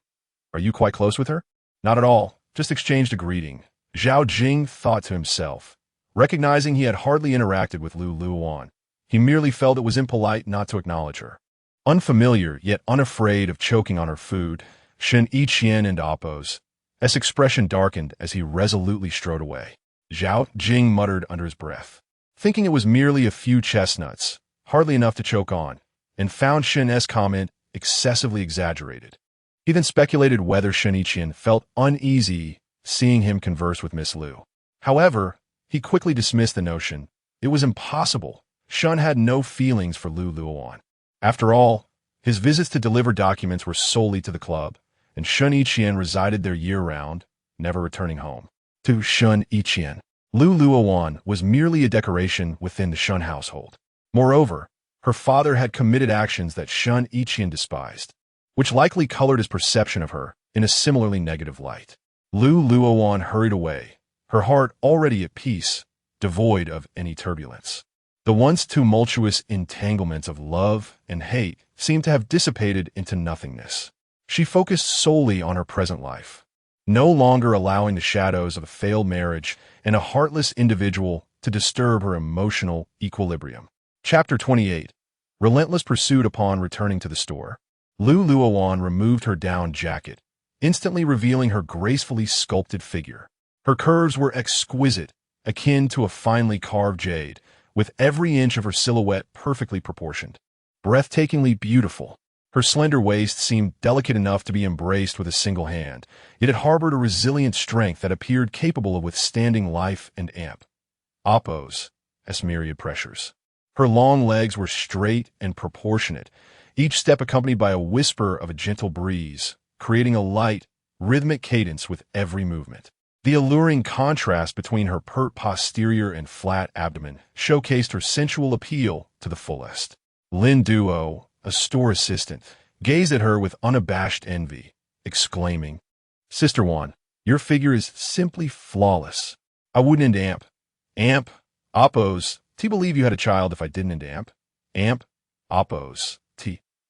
"Are you quite close with her?" "Not at all. Just exchanged a greeting." Zhao Jing thought to himself. Recognizing he had hardly interacted with Luowan, he merely felt it was impolite not to acknowledge her. Unfamiliar, yet unafraid of choking on her food, Shen Yiqian and Appo's expression darkened as he resolutely strode away. Zhao Jing muttered under his breath, thinking it was merely a few chestnuts, hardly enough to choke on, and found Shen's comment excessively exaggerated. He then speculated whether Shen Yiqian felt uneasy seeing him converse with Miss Lu. However, he quickly dismissed the notion. It was impossible. Shen had no feelings for Luowan. After all, his visits to deliver documents were solely to the club, and Shen Yiqian resided there year-round, never returning home. To Shen Yiqian, Luowan was merely a decoration within the Shen household. Moreover, her father had committed actions that Shen Yiqian despised, which likely colored his perception of her in a similarly negative light. Luowan hurried away, her heart already at peace, devoid of any turbulence. The once tumultuous entanglements of love and hate seemed to have dissipated into nothingness. She focused solely on her present life, no longer allowing the shadows of a failed marriage and a heartless individual to disturb her emotional equilibrium. Chapter 28. Relentless Pursuit. Upon returning to the store, Luowan removed her down jacket, instantly revealing her gracefully sculpted figure. Her curves were exquisite, akin to a finely carved jade, with every inch of her silhouette perfectly proportioned. Breathtakingly beautiful, Her slender waist seemed delicate enough to be embraced with a single hand, yet it harbored a resilient strength that appeared capable of withstanding life and oppose myriad pressures. Her long legs were straight and proportionate, each step accompanied by a whisper of a gentle breeze, creating a light, rhythmic cadence with every movement. The alluring contrast between her pert posterior and flat abdomen showcased her sensual appeal to the fullest. Lin Duo, a store assistant, gazed at her with unabashed envy, exclaiming, "Sister Wan, your figure is simply flawless. I wouldn't oppose, believe you had a child if I didn't oppose,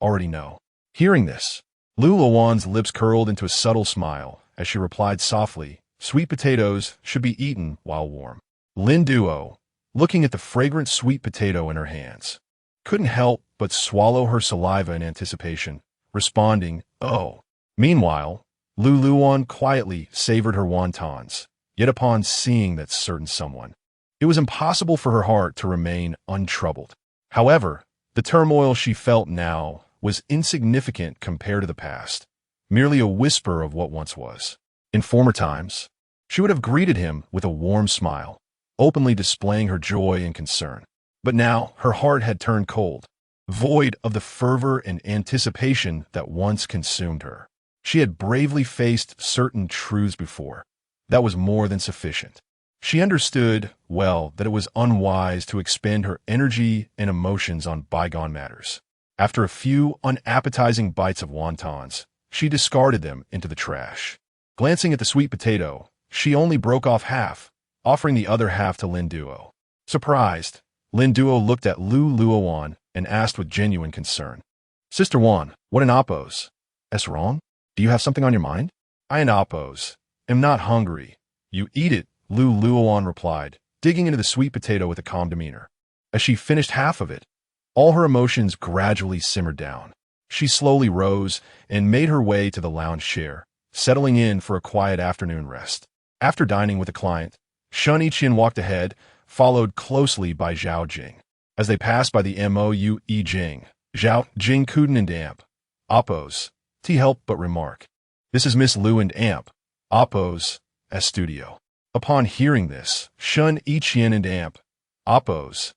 already know." Hearing this, Luowan's lips curled into a subtle smile as she replied softly, "Sweet potatoes should be eaten while warm." Lin Duo, looking at the fragrant sweet potato in her hands, couldn't help but swallow her saliva in anticipation, responding, "Oh." Meanwhile, Luowan quietly savored her wontons, yet upon seeing that certain someone, it was impossible for her heart to remain untroubled. However, the turmoil she felt now was insignificant compared to the past, merely a whisper of what once was. In former times, she would have greeted him with a warm smile, openly displaying her joy and concern. But now her heart had turned cold, void of the fervor and anticipation that once consumed her. She had bravely faced certain truths before. That was more than sufficient. She understood well that it was unwise to expend her energy and emotions on bygone matters. After a few unappetizing bites of wontons, she discarded them into the trash. Glancing at the sweet potato, she only broke off half, offering the other half to Lin Duo. Surprised, Lin Duo looked at Luowan and asked with genuine concern, "Sister Wan, what an oppose? S wrong? Do you have something on your mind?" "I an oppose. Am not hungry. You eat it," Luowan replied, digging into the sweet potato with a calm demeanor. As she finished half of it, all her emotions gradually simmered down. She slowly rose and made her way to the lounge chair, settling in for a quiet afternoon rest. After dining with a client, Shen Yiqian walked ahead, followed closely by Zhao Jing. As they passed by the Moue Jing, Zhao Jing couldn't oppose, help but remark, "This is Miss Lu and oppose, studio." Upon hearing this, Shen Yiqian and oppose,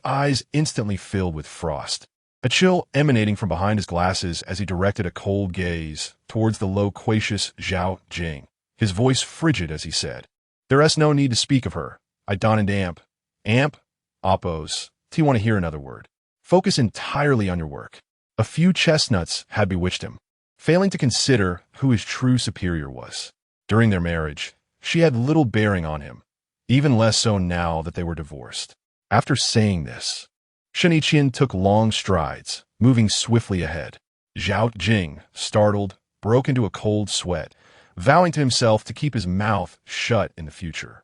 eyes instantly filled with frost, a chill emanating from behind his glasses as he directed a cold gaze towards the loquacious Zhao Jing, his voice frigid as he said, "There's no need to speak of her. I don't oppose, want to hear another word. Focus entirely on your work." A few chestnuts had bewitched him, failing to consider who his true superior was. During their marriage, she had little bearing on him, even less so now that they were divorced. After saying this, Shen Yiqian took long strides, moving swiftly ahead. Zhao Jing, startled, broke into a cold sweat, vowing to himself to keep his mouth shut in the future.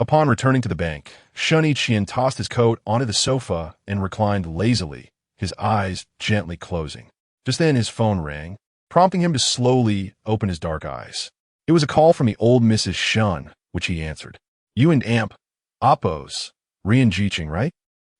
Upon returning to the bank, Shen Yiqian tossed his coat onto the sofa and reclined lazily, his eyes gently closing. Just then his phone rang, prompting him to slowly open his dark eyes. It was a call from the old Mrs. Shen, which he answered. "You and oppose, Rian Jiqing, right?"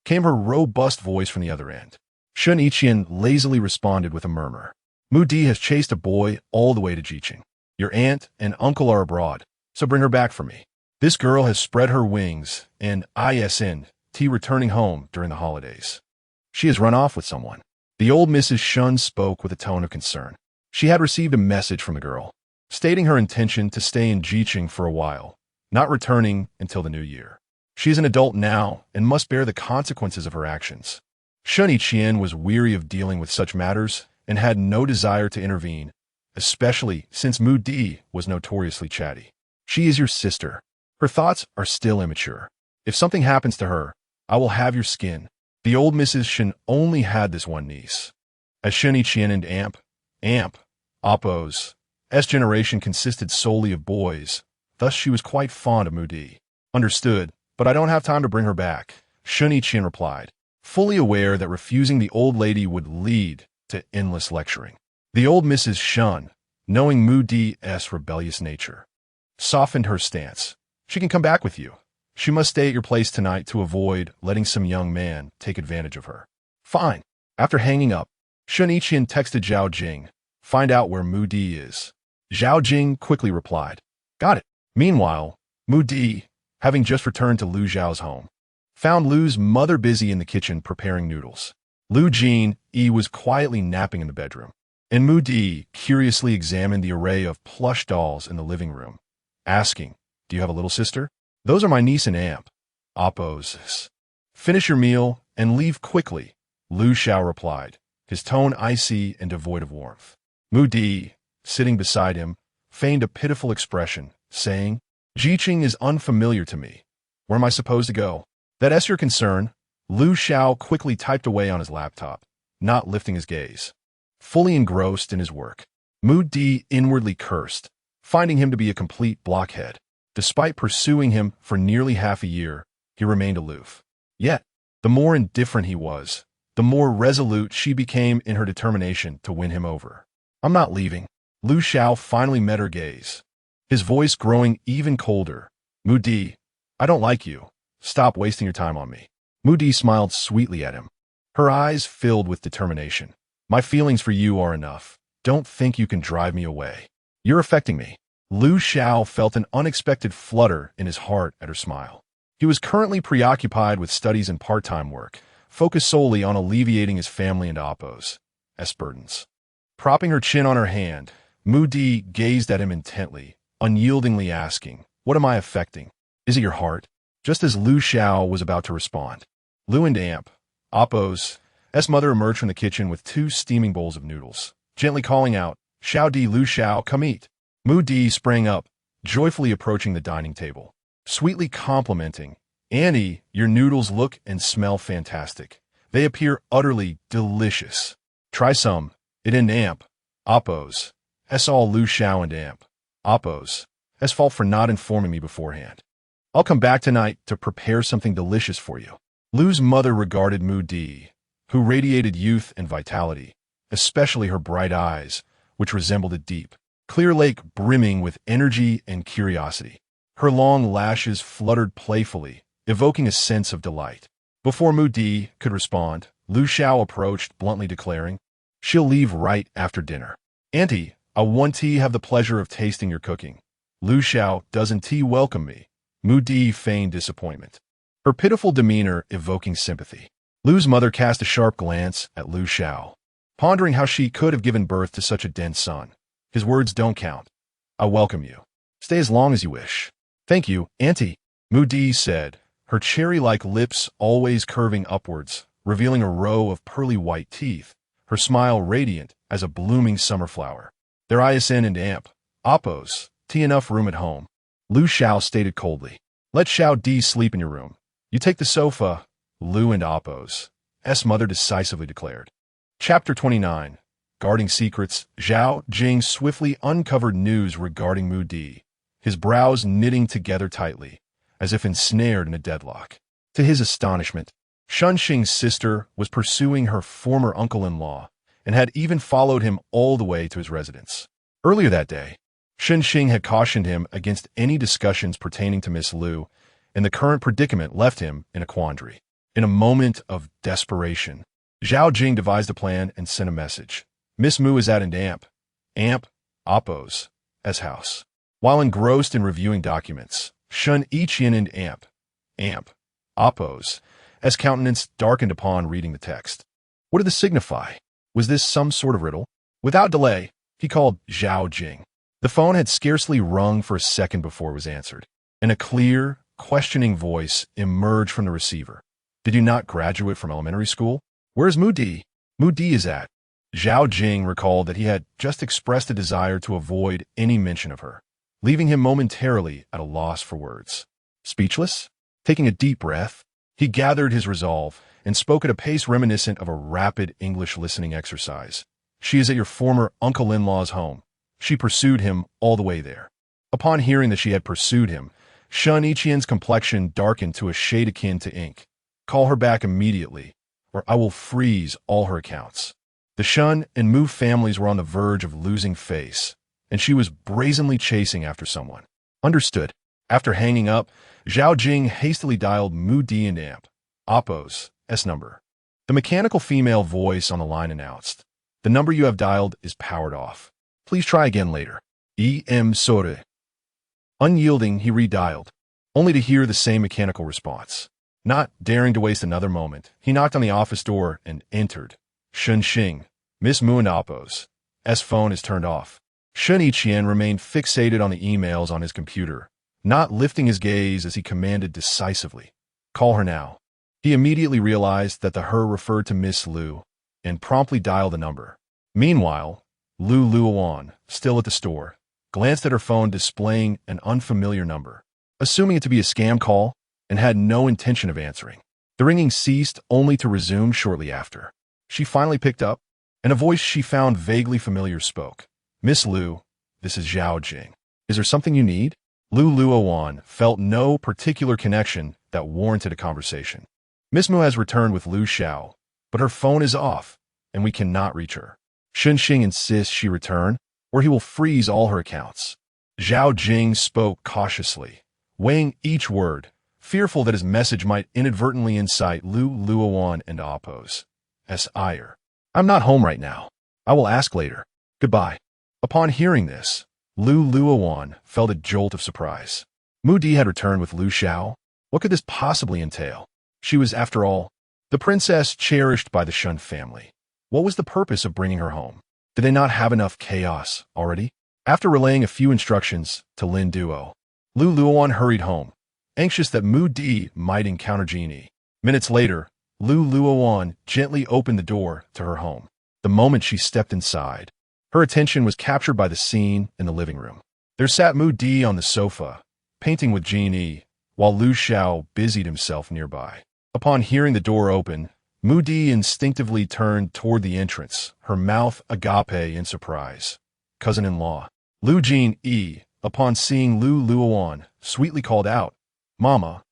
came her robust voice from the other end. Shen Yiqian lazily responded with a murmur. "Mu Di has chased a boy all the way to Jiqing. Your aunt and uncle are abroad, so bring her back for me. This girl has spread her wings and returning home during the holidays. She has run off with someone." The old Mrs. Shen spoke with a tone of concern. She had received a message from the girl, stating her intention to stay in Jiqing for a while, not returning until the new year. She is an adult now and must bear the consequences of her actions. Shen Yiqian was weary of dealing with such matters and had no desire to intervene, especially since Mu Di was notoriously chatty. "She is your sister. Her thoughts are still immature. If something happens to her, I will have your skin." The old Mrs. Shen only had this one niece. As Shen Yiqian and oppose, generation consisted solely of boys, thus she was quite fond of Mu Di. "Understood, but I don't have time to bring her back," Shen Yiqian replied, fully aware that refusing the old lady would lead to endless lecturing. The old Mrs. Shen, knowing Mu Di's rebellious nature, softened her stance. "She can come back with you. She must stay at your place tonight to avoid letting some young man take advantage of her." "Fine." After hanging up, Shen Yiqian texted Zhao Jing, "Find out where Mu Di is." Zhao Jing quickly replied, "Got it." Meanwhile, Mu Di, having just returned to Lu Zhao's home, found Lu's mother busy in the kitchen preparing noodles. Lu Jin was quietly napping in the bedroom, and Mu Di curiously examined the array of plush dolls in the living room, asking, "Do you have a little sister?" "Those are my niece and aunt." Opposes. "Finish your meal and leave quickly," Lu Xiao replied, his tone icy and devoid of warmth. Mu Di, sitting beside him, feigned a pitiful expression, saying, "Jiqing is unfamiliar to me. Where am I supposed to go?" "That's your concern." Lu Xiao quickly typed away on his laptop, not lifting his gaze. Fully engrossed in his work, Mu Di inwardly cursed, finding him to be a complete blockhead. Despite pursuing him for nearly half a year, he remained aloof. Yet, the more indifferent he was, the more resolute she became in her determination to win him over. "I'm not leaving." Lu Xiao finally met her gaze, his voice growing even colder. "Mu Di, I don't like you. Stop wasting your time on me." Mu Di smiled sweetly at him, her eyes filled with determination. "My feelings for you are enough. Don't think you can drive me away. You're affecting me." Lu Xiao felt an unexpected flutter in his heart at her smile. He was currently preoccupied with studies and part-time work, focused solely on alleviating his family and Oppo's burdens. Propping her chin on her hand, Mu Di gazed at him intently, unyieldingly asking, "What am I affecting? Is it your heart?" Just as Lu Xiao was about to respond, Lu and Oppo's mother emerged from the kitchen with 2 steaming bowls of noodles, gently calling out, "Xiao Di, Lu Xiao, come eat." Mu Di sprang up, joyfully approaching the dining table, sweetly complimenting, "Auntie, your noodles look and smell fantastic. They appear utterly delicious. Try some." It and Oppo's all Lu Xiao and Oppo's fault for not informing me beforehand. "I'll come back tonight to prepare something delicious for you." Lu's mother regarded Mu Di, who radiated youth and vitality, especially her bright eyes, which resembled a deep, clear lake brimming with energy and curiosity. Her long lashes fluttered playfully, evoking a sense of delight. Before Mu Di could respond, Lu Xiao approached, bluntly declaring, "She'll leave right after dinner." "Auntie, I want to have the pleasure of tasting your cooking." "Lu Xiao, doesn't tea welcome me?" Mu Di feigned disappointment, her pitiful demeanor evoking sympathy. Lu's mother cast a sharp glance at Lu Xiao, pondering how she could have given birth to such a dense son. "His words don't count. I welcome you. Stay as long as you wish." "Thank you, Auntie," Mu Di said, her cherry-like lips always curving upwards, revealing a row of pearly white teeth, her smile radiant as a blooming summer flower. "There ISN and Oppo's tea enough room at home." Lu Xiao stated coldly. "Let Xiao Di sleep in your room. You take the sofa," Lu and Oppo's mother decisively declared. Chapter 29. Guarding Secrets. Zhao Jing swiftly uncovered news regarding Mu Di, his brows knitting together tightly, as if ensnared in a deadlock. To his astonishment, Shen Xing's sister was pursuing her former uncle-in-law and had even followed him all the way to his residence. Earlier that day, Shen Xing had cautioned him against any discussions pertaining to Miss Lu, and the current predicament left him in a quandary. In a moment of desperation, Zhao Jing devised a plan and sent a message. "Miss Mu is at an Oppo's house." While engrossed in reviewing documents, Shen Yiqian and Oppo's countenance darkened upon reading the text. What did this signify? Was this some sort of riddle? Without delay, he called Zhao Jing. The phone had scarcely rung for a second before it was answered, and a clear, questioning voice emerged from the receiver. "Did you not graduate from elementary school? Where's Mu Di?" "Mu Di is at." Zhao Jing recalled that he had just expressed a desire to avoid any mention of her, leaving him momentarily at a loss for words. Speechless, taking a deep breath, he gathered his resolve and spoke at a pace reminiscent of a rapid English listening exercise. "She is at your former uncle-in-law's home. She pursued him all the way there." Upon hearing that she had pursued him, Shen Yiqian's complexion darkened to a shade akin to ink. "Call her back immediately, or I will freeze all her accounts." The Shen and Mu families were on the verge of losing face, and she was brazenly chasing after someone. Understood. After hanging up, Zhao Jing hastily dialed Mu Di and Oppo's number. The mechanical female voice on the line announced, The number you have dialed is powered off. Please try again later. Sorry. Unyielding, he redialed, only to hear the same mechanical response. Not daring to waste another moment, he knocked on the office door and entered. Shen Yiqian, Miss Muanapo's phone is turned off. Shen Yiqian remained fixated on the emails on his computer, not lifting his gaze as he commanded decisively. Call her now. He immediately realized that the her referred to Miss Lu, and promptly dialed the number. Meanwhile, Luowan, still at the store, glanced at her phone displaying an unfamiliar number, assuming it to be a scam call, and had no intention of answering. The ringing ceased only to resume shortly after. She finally picked up, and a voice she found vaguely familiar spoke. Miss Lu, this is Zhao Jing. Is there something you need? Luowan felt no particular connection that warranted a conversation. Miss Mu has returned with Lu Xiao, but her phone is off, and we cannot reach her. Shen Yiqian insists she return, or he will freeze all her accounts. Zhao Jing spoke cautiously, weighing each word, fearful that his message might inadvertently incite Luowan and Appo's ire. I'm not home right now. I will ask later. Goodbye. Upon hearing this, Luowan felt a jolt of surprise. Mu Di had returned with Lu Xiao. What could this possibly entail? She was, after all, the princess cherished by the Shen family. What was the purpose of bringing her home? Did they not have enough chaos already? After relaying a few instructions to Lin Duo, Luowan hurried home, anxious that Mu Di might encounter Genie. Minutes later, Luowan gently opened the door to her home. The moment she stepped inside, her attention was captured by the scene in the living room. There sat Mu Di on the sofa, painting with Genie, while Lu Xiao busied himself nearby. Upon hearing the door open, Mu Di instinctively turned toward the entrance, her mouth agape in surprise. Cousin-in-law. Lu Jin, upon seeing Luowan, sweetly called out, Mama.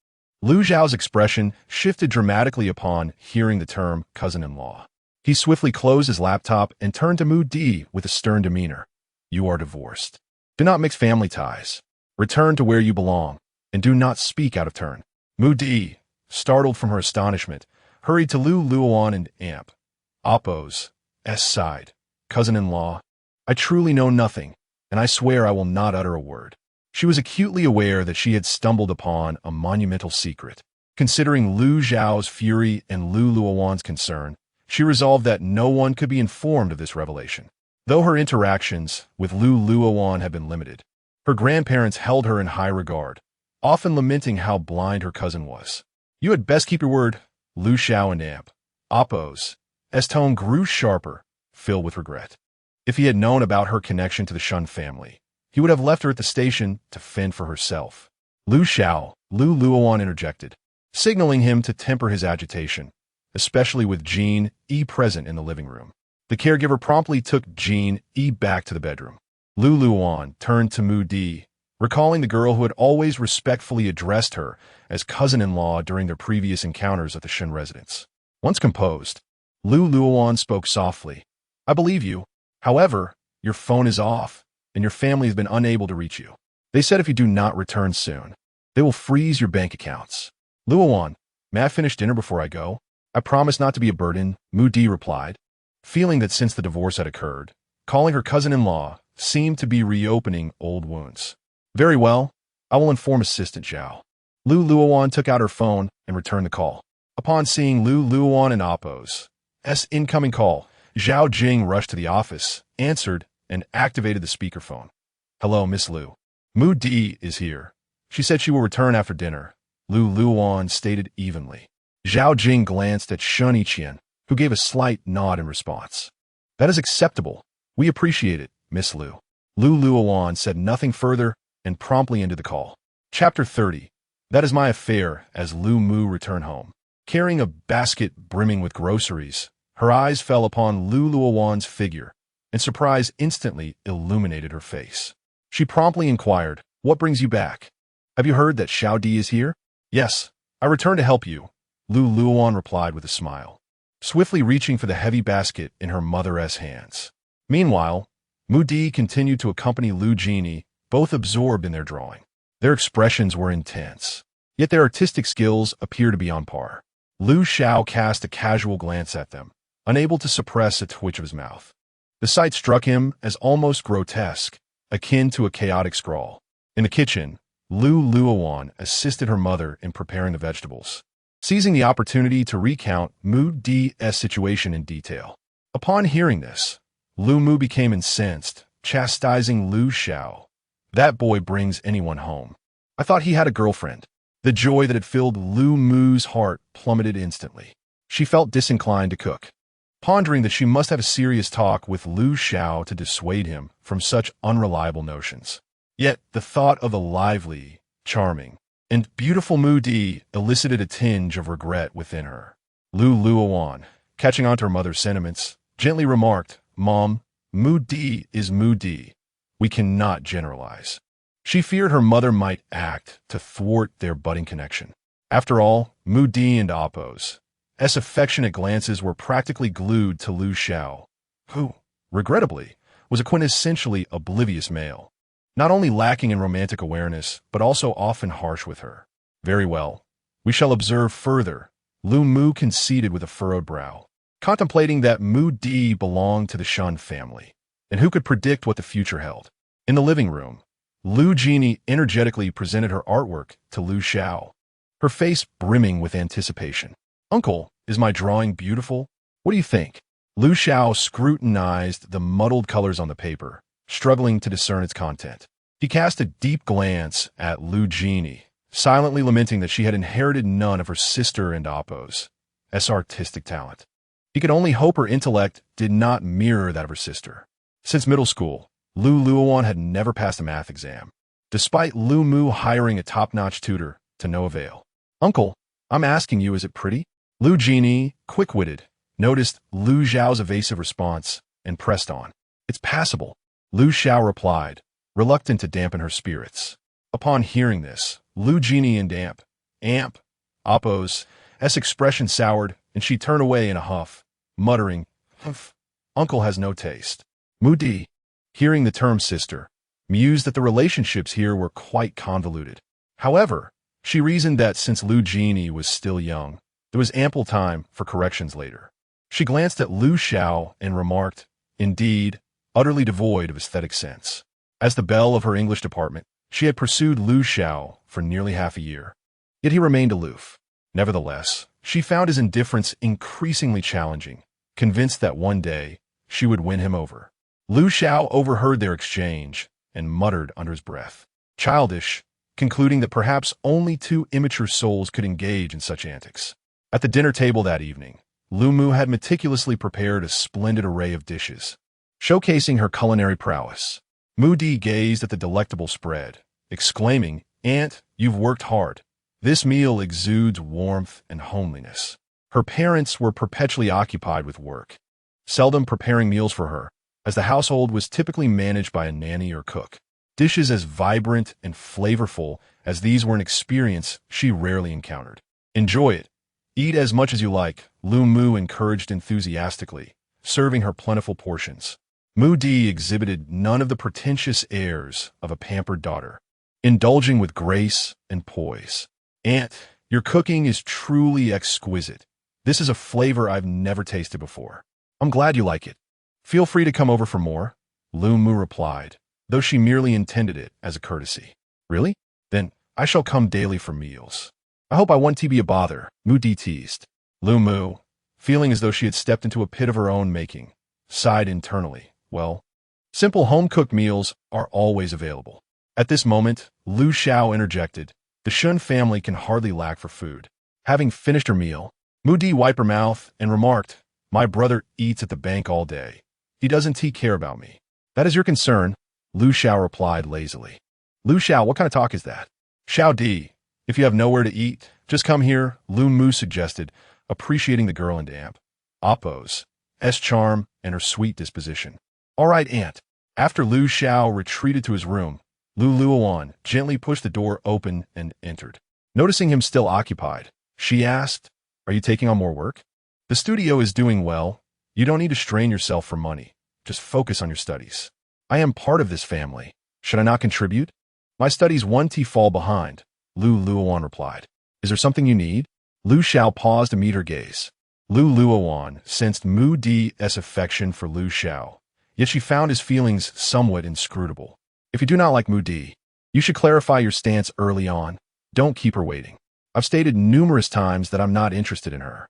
Lu Xiao's expression shifted dramatically upon hearing the term cousin-in-law. He swiftly closed his laptop and turned to Mu Di with a stern demeanor. You are divorced. Do not mix family ties. Return to where you belong, and do not speak out of turn. Mu Di, startled from her astonishment, hurried to Luowan and Appo's side. Cousin-in-law, I truly know nothing, and I swear I will not utter a word. She was acutely aware that she had stumbled upon a monumental secret. Considering Lu Xiao's fury and Luowan's concern, she resolved that no one could be informed of this revelation. Though her interactions with Luowan had been limited, her grandparents held her in high regard, often lamenting how blind her cousin was. You had best keep your word, Lu Xiao and Appo's tone grew sharper, filled with regret. If he had known about her connection to the Shen family, he would have left her at the station to fend for herself. Lu Xiao, Luowan interjected, signaling him to temper his agitation, especially with Jean present in the living room. The caregiver promptly took Jean back to the bedroom. Luowan turned to Mu Di, recalling the girl who had always respectfully addressed her as cousin-in-law during their previous encounters at the Shen residence. Once composed, Luowan spoke softly. I believe you. However, your phone is off, and your family has been unable to reach you. They said if you do not return soon, they will freeze your bank accounts. Luowan, may I finish dinner before I go? I promise not to be a burden, Mu Di replied, feeling that since the divorce had occurred, calling her cousin-in-law seemed to be reopening old wounds. Very well, I will inform Assistant Zhao. Luowan took out her phone and returned the call. Upon seeing Luowan and Appo's incoming call, Zhao Jing rushed to the office, answered, and activated the speakerphone. Hello, Miss Lu. Mu Di is here. She said she will return after dinner, Luowan stated evenly. Zhao Jing glanced at Shen Yiqian, who gave a slight nod in response. That is acceptable. We appreciate it, Miss Lu. Luowan said nothing further and promptly ended the call. Chapter 30. That is my affair as Lu Mu returned home. Carrying a basket brimming with groceries, her eyes fell upon Luowan's figure, and surprise instantly illuminated her face. She promptly inquired, What brings you back? Have you heard that Xiao Di is here? Yes, I returned to help you, Luowan replied with a smile, swiftly reaching for the heavy basket in her mother's hands. Meanwhile, Mu Di continued to accompany Lu Genie, both absorbed in their drawing. Their expressions were intense, yet their artistic skills appeared to be on par. Lu Xiao cast a casual glance at them, unable to suppress a twitch of his mouth. The sight struck him as almost grotesque, akin to a chaotic scrawl. In the kitchen, Luowan assisted her mother in preparing the vegetables, seizing the opportunity to recount Mu D's situation in detail. Upon hearing this, Lu Mu became incensed, chastising Lu Xiao. That boy brings anyone home. I thought he had a girlfriend. The joy that had filled Lu Mu's heart plummeted instantly. She felt disinclined to cook, pondering that she must have a serious talk with Lu Xiao to dissuade him from such unreliable notions. Yet the thought of a lively, charming, and beautiful Mu Di elicited a tinge of regret within her. Luowan, catching on to her mother's sentiments, gently remarked, "Mom, Mu Di is Mu Di. We cannot generalize." She feared her mother might act to thwart their budding connection. After all, Mu Di and Appo's affectionate glances were practically glued to Lu Xiao, who, regrettably, was a quintessentially oblivious male, not only lacking in romantic awareness, but also often harsh with her. "Very well. We shall observe further," Lu Mu conceded with a furrowed brow, contemplating that Mu Di belonged to the Shen family, and who could predict what the future held. In the living room, Lu Genie energetically presented her artwork to Lu Xiao, her face brimming with anticipation. "Uncle, is my drawing beautiful? What do you think?" Lu Xiao scrutinized the muddled colors on the paper, struggling to discern its content. He cast a deep glance at Lu Genie, silently lamenting that she had inherited none of her sister and Appo's artistic talent. He could only hope her intellect did not mirror that of her sister. Since middle school, Luowan had never passed a math exam, despite Lu Mu hiring a top-notch tutor to no avail. "Uncle, I'm asking you, is it pretty?" Lu Genie, quick-witted, noticed Lu Xiao's evasive response and pressed on. "It's passable," Lu Xiao replied, reluctant to dampen her spirits. Upon hearing this, Lu Genie and Appo's expression soured, and she turned away in a huff, muttering, "Humph, uncle has no taste." Mu Di, hearing the term sister, mused that the relationships here were quite convoluted. However, she reasoned that since Lu Genie was still young, there was ample time for corrections later. She glanced at Lu Xiao and remarked, "Indeed, utterly devoid of aesthetic sense." As the belle of her English department, she had pursued Lu Xiao for nearly half a year. Yet he remained aloof. Nevertheless, she found his indifference increasingly challenging, convinced that one day she would win him over. Lu Xiao overheard their exchange and muttered under his breath, "Childish," concluding that perhaps only two immature souls could engage in such antics. At the dinner table that evening, Lu Mu had meticulously prepared a splendid array of dishes, showcasing her culinary prowess. Mu Di gazed at the delectable spread, exclaiming, "Aunt, you've worked hard. This meal exudes warmth and homeliness." Her parents were perpetually occupied with work, seldom preparing meals for her, as the household was typically managed by a nanny or cook. Dishes as vibrant and flavorful as these were an experience she rarely encountered. "Enjoy it. Eat as much as you like," Lu Mu encouraged enthusiastically, serving her plentiful portions. Mu Di exhibited none of the pretentious airs of a pampered daughter, indulging with grace and poise. "Aunt, your cooking is truly exquisite. This is a flavor I've never tasted before. I'm glad you like it. Feel free to come over for more," Lu Mu replied, though she merely intended it as a courtesy. "Really? Then I shall come daily for meals. I hope I won't be a bother," Mu Di teased. Lu Mu, feeling as though she had stepped into a pit of her own making, sighed internally. Well, simple home-cooked meals are always available. At this moment, Lu Xiao interjected, "The Shen family can hardly lack for food." Having finished her meal, Mu Di wiped her mouth and remarked, "My brother eats at the bank all day. Doesn't he care about me?" "That is your concern," Lu Xiao replied lazily. "Lu Xiao, what kind of talk is that?" "Xiao Di, if you have nowhere to eat, just come here," Lu Mu suggested, appreciating the girl and Appo's charm and her sweet disposition. "All right, Aunt." After Lu Xiao retreated to his room, Luowan gently pushed the door open and entered. Noticing him still occupied, she asked, "Are you taking on more work?" "The studio is doing well. You don't need to strain yourself for money. Just focus on your studies." "I am part of this family. Should I not contribute?" "My studies won't fall behind," Luowan replied. "Is there something you need?" Lu Xiao paused to meet her gaze. Luowan sensed Mu Di's affection for Lu Xiao, yet she found his feelings somewhat inscrutable. If you do not like Mu Di, you should clarify your stance early on. Don't keep her waiting. I've stated numerous times that I'm not interested in her.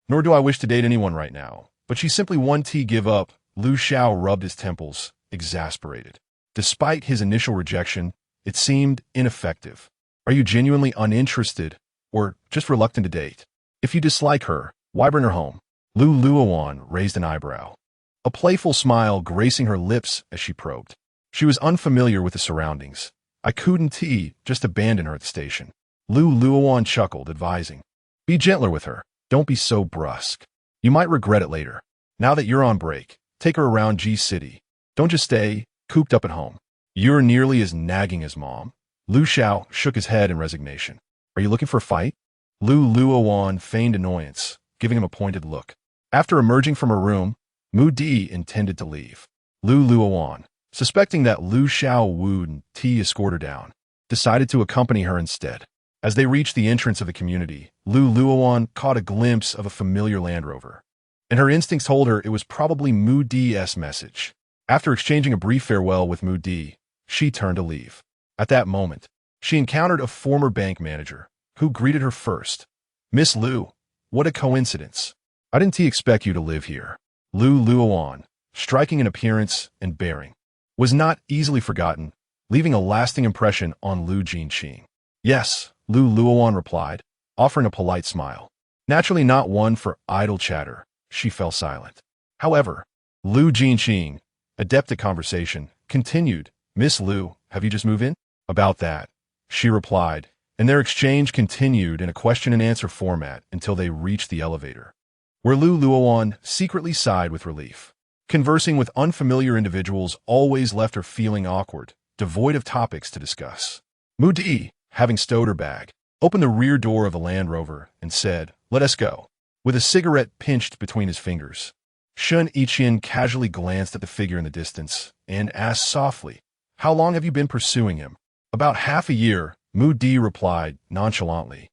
Nor do I wish to date anyone right now, but she simply won't give up. Lu Xiao rubbed his temples, exasperated. Despite his initial rejection, it seemed ineffective. Are you genuinely uninterested, or just reluctant to date? If you dislike her, why bring her home? Luowan raised an eyebrow, a playful smile gracing her lips as she probed. She was unfamiliar with the surroundings. I couldn't just abandon her at the station. Luowan chuckled, advising, be gentler with her. Don't be so brusque. You might regret it later. Now that you're on break, take her around G City. Don't just stay cooped up at home. You're nearly as nagging as Mom. Lu Xiao shook his head in resignation. Are you looking for a fight? Luowan feigned annoyance, giving him a pointed look. After emerging from her room, Mu Di intended to leave. Luowan, suspecting that Lu Xiao would escort her down, decided to accompany her instead. As they reached the entrance of the community, Luowan caught a glimpse of a familiar Land Rover, and her instincts told her it was probably Mu Di's message. After exchanging a brief farewell with Mu Di, she turned to leave. At that moment, she encountered a former bank manager, who greeted her first. Miss Lu, what a coincidence. I didn't expect you to live here. Luowan, striking in appearance and bearing, was not easily forgotten, leaving a lasting impression on Lu Jinqing. Yes, Luowan replied, offering a polite smile. Naturally not one for idle chatter, she fell silent. However, Lu Jinqing, adept at conversation, continued, Miss Lu, have you just moved in? About that, she replied, and their exchange continued in a question-and-answer format until they reached the elevator, where Luowan secretly sighed with relief. Conversing with unfamiliar individuals always left her feeling awkward, devoid of topics to discuss. Mu Di, having stowed her bag, opened the rear door of the Land Rover and said, let us go, with a cigarette pinched between his fingers. Shen Yiqian casually glanced at the figure in the distance and asked softly, how long have you been pursuing him? About half a year, Mu Di replied nonchalantly,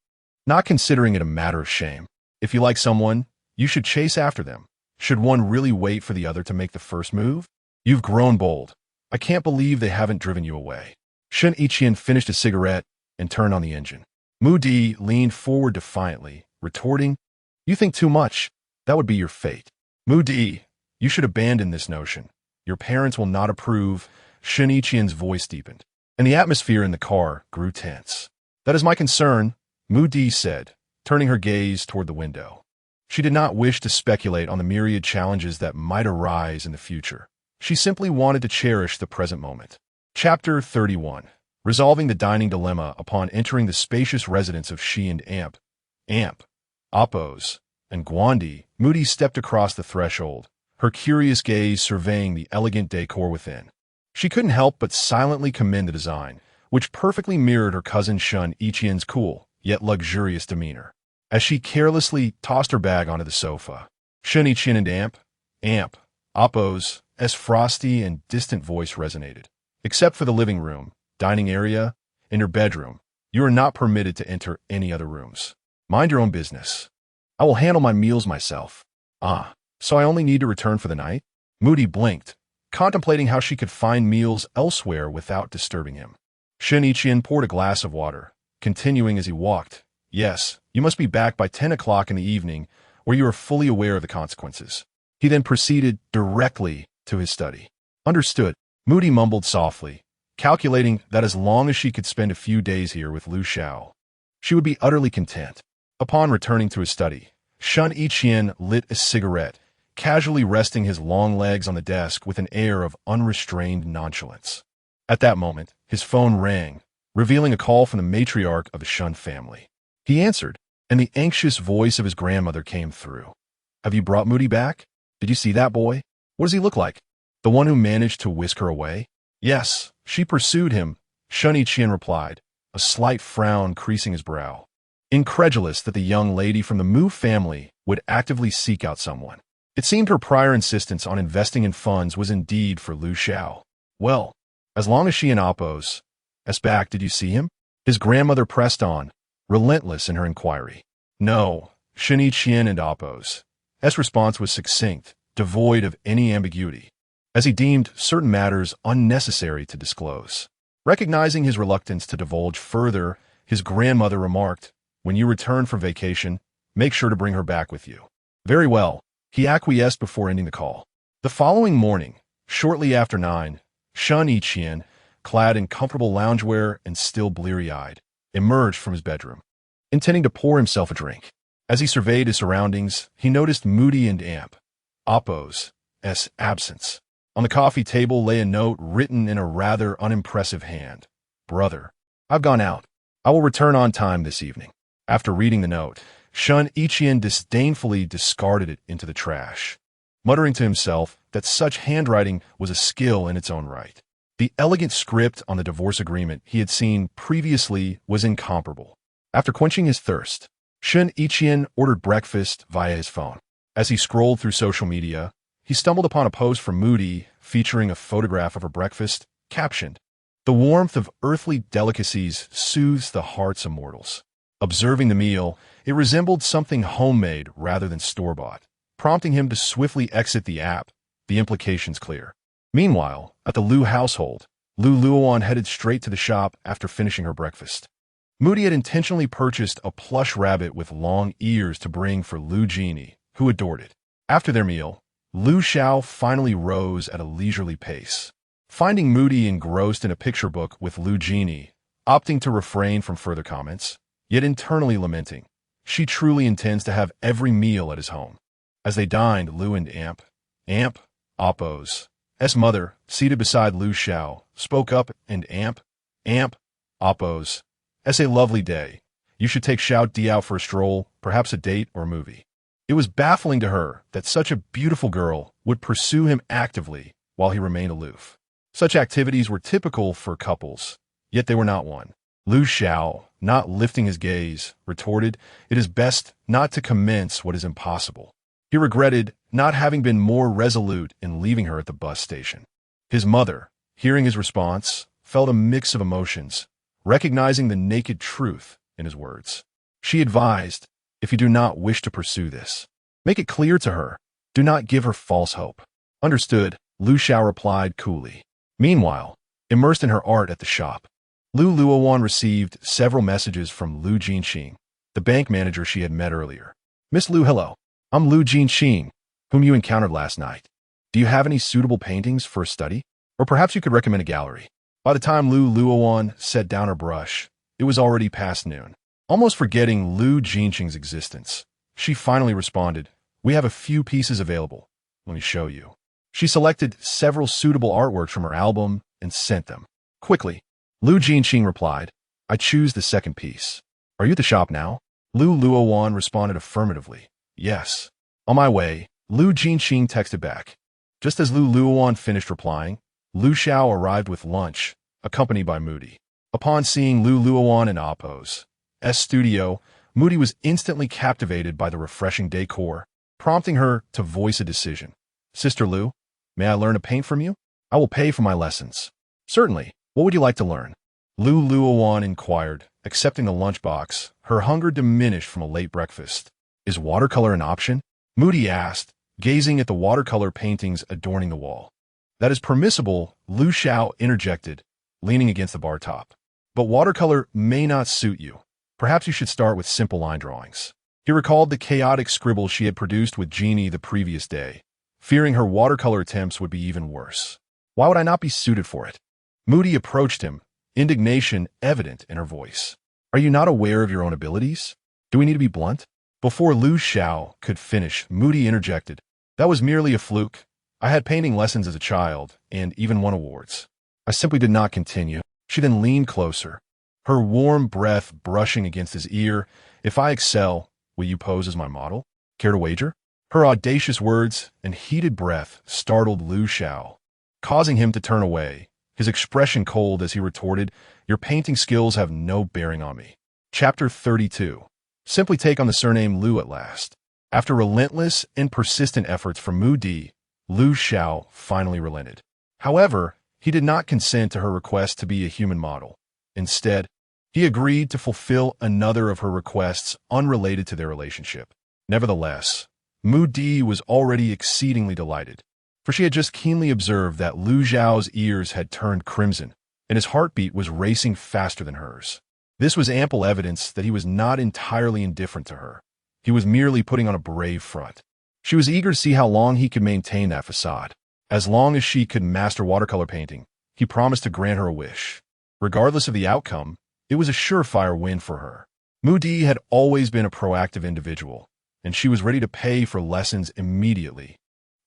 not considering it a matter of shame. If you like someone, you should chase after them. Should one really wait for the other to make the first move? You've grown bold. I can't believe they haven't driven you away. Shen Yiqian finished a cigarette and turned on the engine. Mu Di leaned forward defiantly, retorting, you think too much. That would be your fate. Mu Di, you should abandon this notion. Your parents will not approve. Shen Yiqian's voice deepened, and the atmosphere in the car grew tense. That is my concern, Mu Di said, turning her gaze toward the window. She did not wish to speculate on the myriad challenges that might arise in the future. She simply wanted to cherish the present moment. Chapter 31. Resolving the dining dilemma upon entering the spacious residence of Shi and Amp, Oppos, and Guandi, Mu Di stepped across the threshold, her curious gaze surveying the elegant decor within. She couldn't help but silently commend the design, which perfectly mirrored her cousin Shen Yiqian's cool, yet luxurious demeanor. As she carelessly tossed her bag onto the sofa, Shen Yiqian and Oppos' frosty and distant voice resonated. Except for the living room, dining area, and your bedroom, you are not permitted to enter any other rooms. Mind your own business. I will handle my meals myself. Ah, so I only need to return for the night? Mu Di blinked, contemplating how she could find meals elsewhere without disturbing him. Shen Yiqian poured a glass of water, continuing as he walked. Yes, you must be back by 10 o'clock in the evening, where you are fully aware of the consequences. He then proceeded directly to his study. Understood, Mu Di mumbled softly, calculating that as long as she could spend a few days here with Lu Xiao, she would be utterly content. Upon returning to his study, Shen Yiqian lit a cigarette, casually resting his long legs on the desk with an air of unrestrained nonchalance. At that moment, his phone rang, revealing a call from the matriarch of the Shen family. He answered, and the anxious voice of his grandmother came through. Have you brought Mu Di back? Did you see that boy? What does he look like? The one who managed to whisk her away? Yes, she pursued him, Shen Yiqian replied, a slight frown creasing his brow. Incredulous that the young lady from the Mu family would actively seek out someone. It seemed her prior insistence on investing in funds was indeed for Lu Xiao. Well, as long as she and Oppos' back, did you see him? His grandmother pressed on, relentless in her inquiry. No, Shen Yiqian and Oppos' response was succinct, devoid of any ambiguity. as he deemed certain matters unnecessary to disclose. Recognizing his reluctance to divulge further, his grandmother remarked, "When you return from vacation, make sure to bring her back with you." Very well, he acquiesced before ending the call. The following morning, shortly after 9, Shen Yiqian, clad in comfortable loungewear and still bleary-eyed, emerged from his bedroom, intending to pour himself a drink. As he surveyed his surroundings, he noticed Moody and Appo's absence. On the coffee table lay a note written in a rather unimpressive hand. "Brother, I've gone out. I will return on time this evening." After reading the note, Shen Yiqian disdainfully discarded it into the trash, muttering to himself that such handwriting was a skill in its own right. The elegant script on the divorce agreement he had seen previously was incomparable. After quenching his thirst, Shen Yiqian ordered breakfast via his phone. As he scrolled through social media, he stumbled upon a post from Moody featuring a photograph of her breakfast, captioned, "The warmth of earthly delicacies soothes the hearts of mortals." Observing the meal, it resembled something homemade rather than store-bought, prompting him to swiftly exit the app, the implications clear. Meanwhile, at the Lu household, Luowan headed straight to the shop after finishing her breakfast. Moody had intentionally purchased a plush rabbit with long ears to bring for Lu Genie, who adored it. After their meal, Lu Xiao finally rose at a leisurely pace. Finding Moody engrossed in a picture book with Lu Genie, opting to refrain from further comments, yet internally lamenting, she truly intends to have every meal at his home. As they dined, Lu and Appo's mother, seated beside Lu Xiao, spoke up and Appo's, "A lovely day. You should take Xiao Di out for a stroll, perhaps a date or a movie." It was baffling to her that such a beautiful girl would pursue him actively while he remained aloof. Such activities were typical for couples, yet they were not one. Lu Xiao, not lifting his gaze, retorted, "It is best not to commence what is impossible." He regretted not having been more resolute in leaving her at the bus station. His mother, hearing his response, felt a mix of emotions, recognizing the naked truth in his words. She advised, "If you do not wish to pursue this, make it clear to her. Do not give her false hope." "Understood," Lu Xiao replied coolly. Meanwhile, immersed in her art at the shop, Luowan received several messages from Lu Jinxing, the bank manager she had met earlier. "Miss Lu, hello. I'm Lu Jinxing, whom you encountered last night. Do you have any suitable paintings for a study? Or perhaps you could recommend a gallery." By the time Luowan set down her brush, it was already past noon. Almost forgetting Lu Jinxing's existence, she finally responded, "We have a few pieces available. Let me show you." She selected several suitable artworks from her album and sent them. Quickly, Lu Jinxing replied, "I choose the second piece. Are you at the shop now?" Luowan responded affirmatively, "Yes." "On my way," Lu Jinxing texted back. Just as Luowan finished replying, Lu Xiao arrived with lunch, accompanied by Moody. Upon seeing Luowan and Appo's studio, Moody was instantly captivated by the refreshing decor, prompting her to voice a decision. "Sister Lu, may I learn to paint from you? I will pay for my lessons." "Certainly. What would you like to learn?" Luowan inquired, accepting the lunchbox, her hunger diminished from a late breakfast. "Is watercolor an option?" Moody asked, gazing at the watercolor paintings adorning the wall. "That is permissible," Lu Xiao interjected, leaning against the bar top. "But watercolor may not suit you. Perhaps you should start with simple line drawings." He recalled the chaotic scribble she had produced with Jeannie the previous day, fearing her watercolor attempts would be even worse. "Why would I not be suited for it?" Moody approached him, indignation evident in her voice. "Are you not aware of your own abilities? Do we need to be blunt?" Before Lu Xiao could finish, Moody interjected, "That was merely a fluke. I had painting lessons as a child, and even won awards. I simply did not continue." She then leaned closer, her warm breath brushing against his ear. "If I excel, will you pose as my model? Care to wager?" Her audacious words and heated breath startled Lu Xiao, causing him to turn away, his expression cold as he retorted, "Your painting skills have no bearing on me." Chapter 32. Simply take on the surname Lu at last. After relentless and persistent efforts from Moody, Lu Xiao finally relented. However, he did not consent to her request to be a human model. Instead, he agreed to fulfill another of her requests unrelated to their relationship. Nevertheless, Moody was already exceedingly delighted. for she had just keenly observed that Lu Zhao's ears had turned crimson, and his heartbeat was racing faster than hers. This was ample evidence that he was not entirely indifferent to her. He was merely putting on a brave front. She was eager to see how long he could maintain that facade. As long as she could master watercolor painting, he promised to grant her a wish. Regardless of the outcome, it was a surefire win for her. Mu Di had always been a proactive individual, and she was ready to pay for lessons immediately.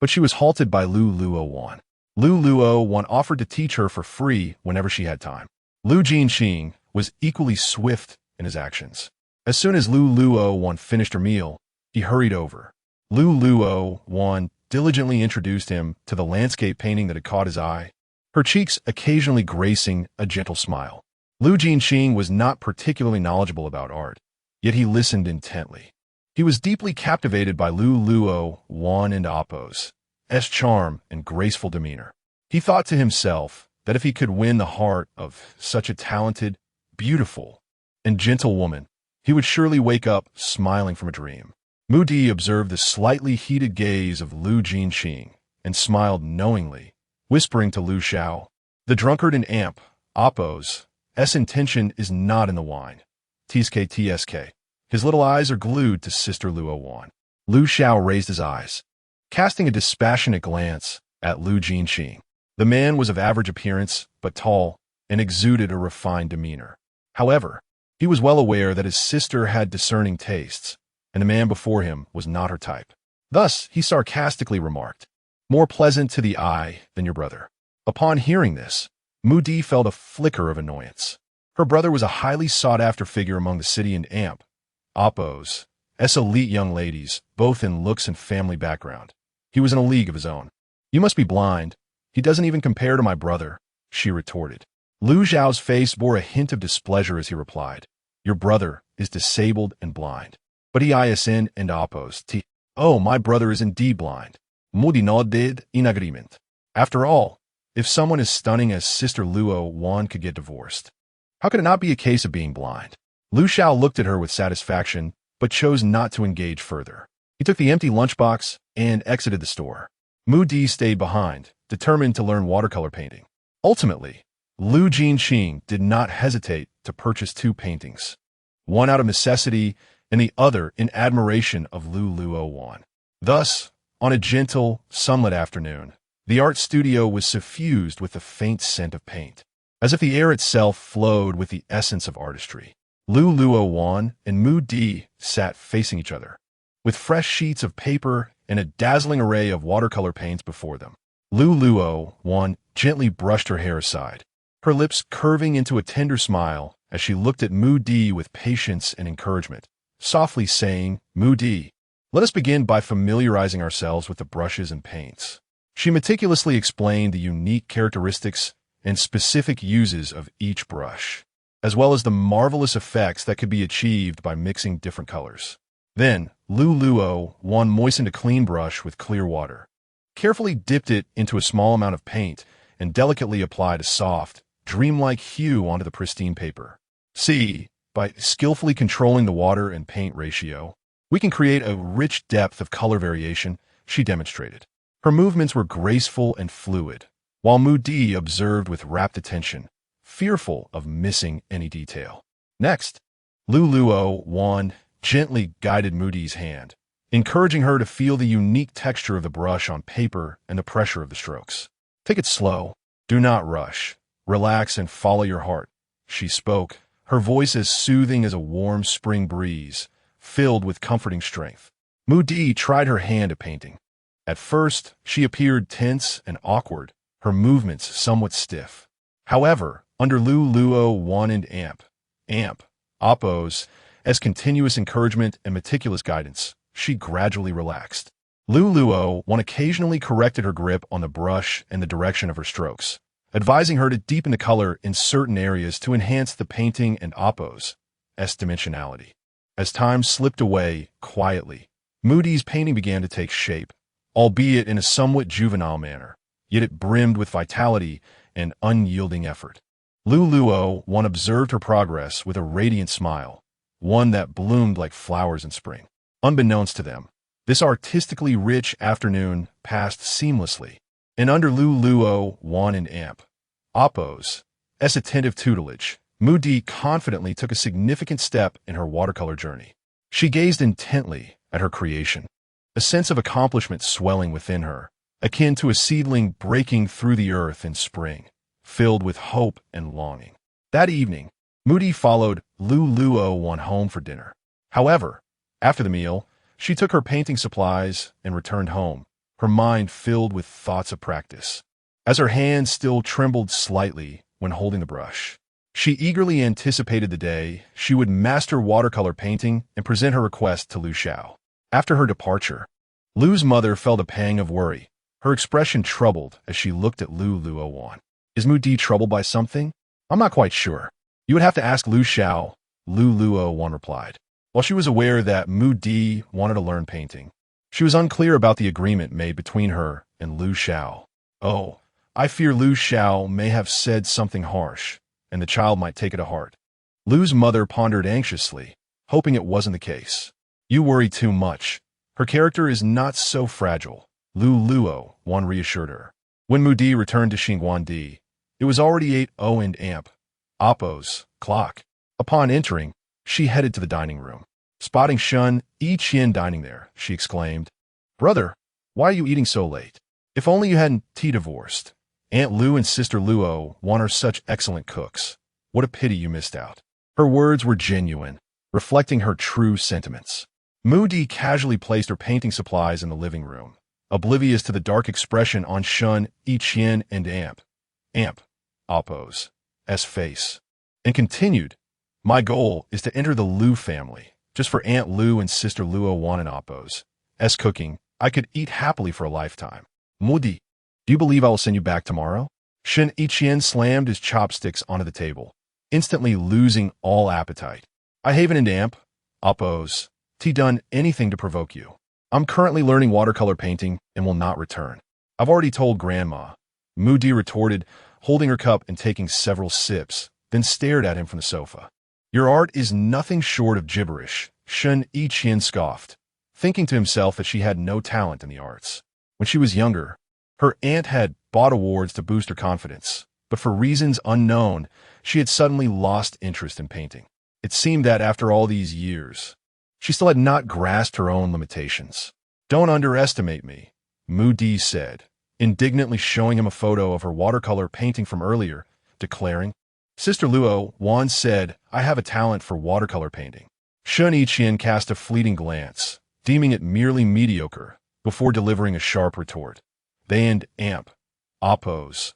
But she was halted by Luowan. Luowan offered to teach her for free whenever she had time. Lu Jinxing was equally swift in his actions. As soon as Luowan finished her meal, he hurried over. Luowan diligently introduced him to the landscape painting that had caught his eye, her cheeks occasionally gracing a gentle smile. Lu Jinxing was not particularly knowledgeable about art, yet he listened intently. He was deeply captivated by Luowan and Appo's charm and graceful demeanor. He thought to himself that if he could win the heart of such a talented, beautiful, and gentle woman, he would surely wake up smiling from a dream. Mu Di observed the slightly heated gaze of Lu Jinxing and smiled knowingly, whispering to Lu Xiao, "The drunkard and amp, Appo's intention is not in the wine. Tsk. His little eyes are glued to Sister Luowan." Lu Xiao raised his eyes, casting a dispassionate glance at Lu Jinxing. The man was of average appearance, but tall, and exuded a refined demeanor. However, he was well aware that his sister had discerning tastes, and the man before him was not her type. Thus, he sarcastically remarked, "More pleasant to the eye than your brother." Upon hearing this, Mu Di felt a flicker of annoyance. Her brother was a highly sought-after figure among the city and amp, Appo's elite young ladies, both in looks and family background. He was in a league of his own. "You must be blind. He doesn't even compare to my brother," she retorted. Lu Zhao's face bore a hint of displeasure as he replied, "Your brother is disabled and blind. But he ISN and Appo's Oh, my brother is indeed blind." Mu Di nodded in agreement. After all, if someone as stunning as Sister Luowan could get divorced, how could it not be a case of being blind? Lu Xiao looked at her with satisfaction, but chose not to engage further. He took the empty lunchbox and exited the store. Mu Di stayed behind, determined to learn watercolor painting. Ultimately, Lu Jinxing did not hesitate to purchase 2 paintings, one out of necessity and the other in admiration of Luowan. Thus, on a gentle, sunlit afternoon, the art studio was suffused with the faint scent of paint, as if the air itself flowed with the essence of artistry. Luowan and Mu Di sat facing each other, with fresh sheets of paper and a dazzling array of watercolor paints before them. Luowan gently brushed her hair aside, her lips curving into a tender smile as she looked at Mu Di with patience and encouragement, softly saying, "Mu Di, let us begin by familiarizing ourselves with the brushes and paints." She meticulously explained the unique characteristics and specific uses of each brush, as well as the marvelous effects that could be achieved by mixing different colors. Then, Luowan moistened a clean brush with clear water, carefully dipped it into a small amount of paint, and delicately applied a soft, dreamlike hue onto the pristine paper. "See, by skillfully controlling the water and paint ratio, we can create a rich depth of color variation," she demonstrated. Her movements were graceful and fluid, while Mu Di observed with rapt attention, fearful of missing any detail. Next, Luowan gently guided Mu Di's hand, encouraging her to feel the unique texture of the brush on paper and the pressure of the strokes. "Take it slow. Do not rush. Relax and follow your heart," she spoke, her voice as soothing as a warm spring breeze, filled with comforting strength. Mu Di tried her hand at painting. At first, she appeared tense and awkward, her movements somewhat stiff. However, under Luowan and Appo's continuous encouragement and meticulous guidance, she gradually relaxed. Luowan occasionally corrected her grip on the brush and the direction of her strokes, advising her to deepen the color in certain areas to enhance the painting and Appo's dimensionality. As time slipped away quietly, Mu Di's painting began to take shape, albeit in a somewhat juvenile manner, yet it brimmed with vitality and unyielding effort. Luowan observed her progress with a radiant smile, one that bloomed like flowers in spring. Unbeknownst to them, this artistically rich afternoon passed seamlessly. and under Luowan and Amp, Oppo's attentive tutelage, Moody confidently took a significant step in her watercolor journey. She gazed intently at her creation, a sense of accomplishment swelling within her, akin to a seedling breaking through the earth in spring, filled with hope and longing. That evening, Moody followed Luowan home for dinner. However, after the meal, she took her painting supplies and returned home, her mind filled with thoughts of practice. As her hands still trembled slightly when holding the brush, she eagerly anticipated the day she would master watercolor painting and present her request to Lu Xiao. After her departure, Lu's mother felt a pang of worry, her expression troubled as she looked at Luowan. Is Moody troubled by something? I'm not quite sure. You would have to ask Lu Xiao, Luowan replied. While she was aware that Moody wanted to learn painting, she was unclear about the agreement made between her and Lu Xiao. Oh, I fear Lu Xiao may have said something harsh, and the child might take it to heart. Lu's mother pondered anxiously, hoping it wasn't the case. You worry too much. Her character is not so fragile, Luowan reassured her. When Moody returned to Xinguandi, it was already 8:00 and Amp, Oppo's clock. Upon entering, she headed to the dining room. Spotting Shen Yiqian dining there, she exclaimed, "Brother, why are you eating so late? If only you hadn't divorced. Aunt Lu and Sister Luowan are such excellent cooks. What a pity you missed out." Her words were genuine, reflecting her true sentiments. Moody casually placed her painting supplies in the living room, oblivious to the dark expression on Shen Yiqian and Amp, Oppo's face, and continued, "My goal is to enter the Lu family. Just for Aunt Lu and Sister Luowan and Oppo's cooking, I could eat happily for a lifetime. Moody, do you believe I will send you back tomorrow?" Shen Yiqian slammed his chopsticks onto the table, instantly losing all appetite. "I haven't Amp, Oppo's done anything to provoke you. I'm currently learning watercolor painting and will not return. I've already told Grandma," Moody retorted, holding her cup and taking several sips, then stared at him from the sofa. "Your art is nothing short of gibberish," Shen Yiqian scoffed, thinking to himself that she had no talent in the arts. When she was younger, her aunt had bought awards to boost her confidence, but for reasons unknown, she had suddenly lost interest in painting. It seemed that after all these years, she still had not grasped her own limitations. "Don't underestimate me," Moody said, indignantly showing him a photo of her watercolor painting from earlier, declaring, "Sister Luowan said I have a talent for watercolor painting." Shen Yiqian cast a fleeting glance, deeming it merely mediocre, before delivering a sharp retort. "They and Amp, Oppo's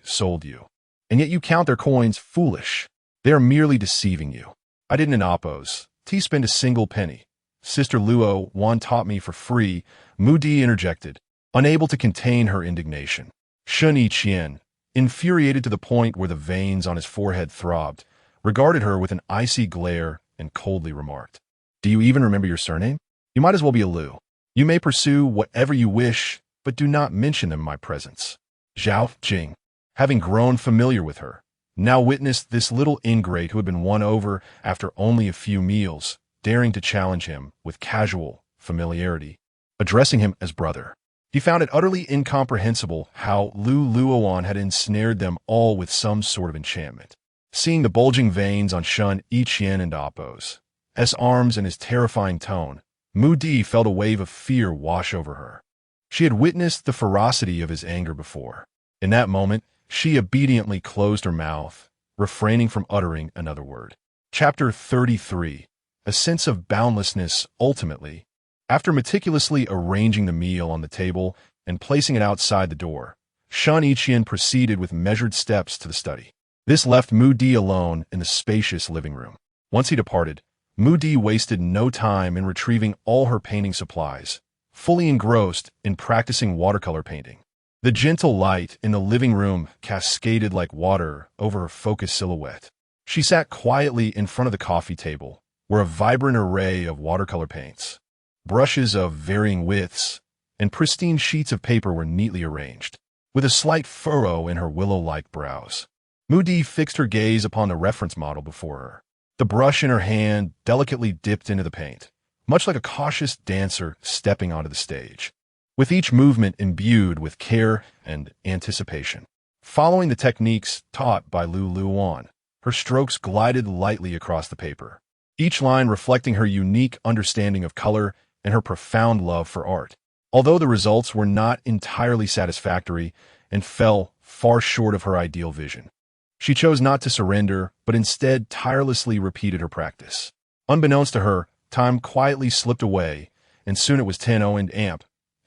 sold you. And yet you count their coins foolish. They are merely deceiving you. I didn't in Oppo's spend a single penny. Sister Luowan taught me for free," Moody interjected, unable to contain her indignation. Shen Yiqian, infuriated to the point where the veins on his forehead throbbed, regarded her with an icy glare and coldly remarked, "Do you even remember your surname? You might as well be a Lu. You may pursue whatever you wish, but do not mention them in my presence." Zhao Jing, having grown familiar with her, now witnessed this little ingrate who had been won over after only a few meals, daring to challenge him with casual familiarity, addressing him as brother. He found it utterly incomprehensible how Luowan had ensnared them all with some sort of enchantment. Seeing the bulging veins on Shen Yiqian and Oppo's arms and his terrifying tone, Moody felt a wave of fear wash over her. She had witnessed the ferocity of his anger before. In that moment, she obediently closed her mouth, refraining from uttering another word. Chapter 33. A sense of boundlessness ultimately. After meticulously arranging the meal on the table and placing it outside the door, Shen Yiqian proceeded with measured steps to the study. This left Moody alone in the spacious living room. Once he departed, Moody wasted no time in retrieving all her painting supplies, fully engrossed in practicing watercolor painting. The gentle light in the living room cascaded like water over her focused silhouette. She sat quietly in front of the coffee table, where a vibrant array of watercolor paints, brushes of varying widths, and pristine sheets of paper were neatly arranged. With a slight furrow in her willow-like brows, Moody fixed her gaze upon the reference model before her. The brush in her hand delicately dipped into the paint, much like a cautious dancer stepping onto the stage. with each movement imbued with care and anticipation. Following the techniques taught by Luowan, her strokes glided lightly across the paper, each line reflecting her unique understanding of color and her profound love for art. Although the results were not entirely satisfactory and fell far short of her ideal vision, she chose not to surrender, but instead tirelessly repeated her practice. Unbeknownst to her, time quietly slipped away, and soon it was 10:00 and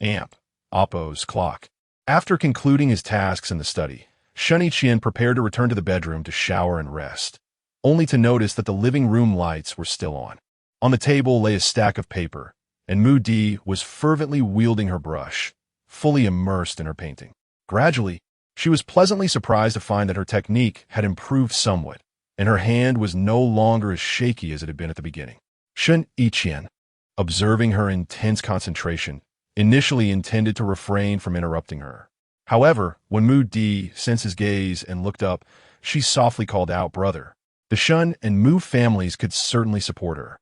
amp, Oppo's clock. After concluding his tasks in the study, Shen Yiqian prepared to return to the bedroom to shower and rest, only to notice that the living room lights were still on. On the table lay a stack of paper, and Mu Di was fervently wielding her brush, fully immersed in her painting. Gradually, she was pleasantly surprised to find that her technique had improved somewhat, and her hand was no longer as shaky as it had been at the beginning. Shen Yiqian, observing her intense concentration, initially intended to refrain from interrupting her. However, when Mu Di sensed his gaze and looked up, she softly called out, "Brother." The Shen and Mu families could certainly support her.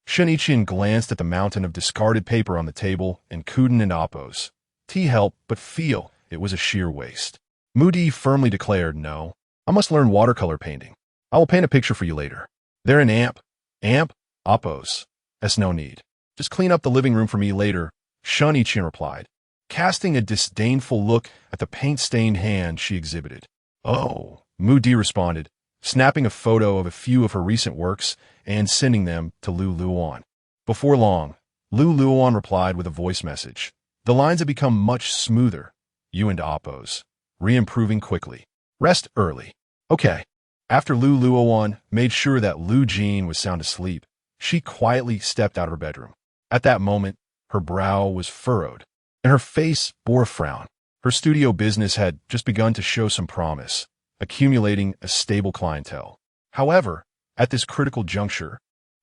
Shen Yiqian glanced at the mountain of discarded paper on the table and Kuden and Oppo's. "Tea helped, but feel it was a sheer waste." Mu Di firmly declared, "No, I must learn watercolor painting. I will paint a picture for you later." "They're in amp, Oppo's. That's no need. Just clean up the living room for me later," Shen Yiqian replied, casting a disdainful look at the paint-stained hand she exhibited. "Oh," Mu Di responded, snapping a photo of a few of her recent works and sending them to Luowan. Before long, Luowan replied with a voice message. "The lines have become much smoother. You and Oppo's. Re-improving quickly. Rest early." "Okay." After Luowan made sure that Lu Jean was sound asleep, she quietly stepped out of her bedroom. At that moment, her brow was furrowed, and her face bore a frown. Her studio business had just begun to show some promise, accumulating a stable clientele. However, at this critical juncture,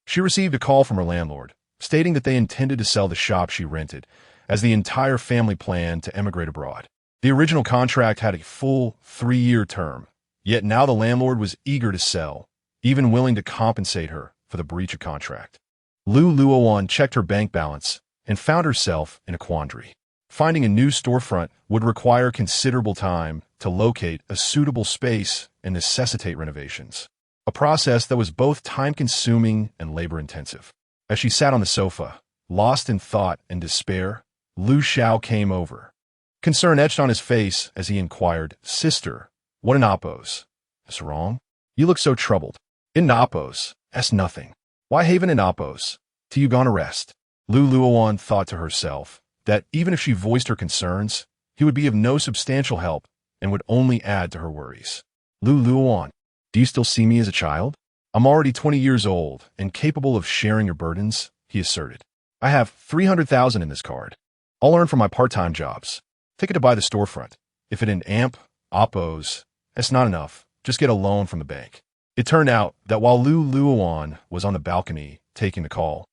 she received a call from her landlord, stating that they intended to sell the shop she rented, as the entire family planned to emigrate abroad. The original contract had a full 3-year term, yet now the landlord was eager to sell, even willing to compensate her for the breach of contract. Luowan checked her bank balance and found herself in a quandary. Finding a new storefront would require considerable time to locate a suitable space and necessitate renovations, a process that was both time-consuming and labor-intensive. As she sat on the sofa, lost in thought and despair, Lu Xiao came over. Concern etched on his face as he inquired, "Sister, what in Oppo's? Is wrong? You look so troubled." "In Oppo's, that's nothing. Why haven in Oppo's? Till you gone to rest." Luowan thought to herself that even if she voiced her concerns, he would be of no substantial help and would only add to her worries. "Luowan, do you still see me as a child? I'm already 20 years old and capable of sharing your burdens," he asserted. "I have 300,000 in this card. I'll earn from my part-time jobs. Take it to buy the storefront. If it in Oppo's, that's not enough. Just get a loan from the bank." It turned out that while Luowan was on the balcony taking the call,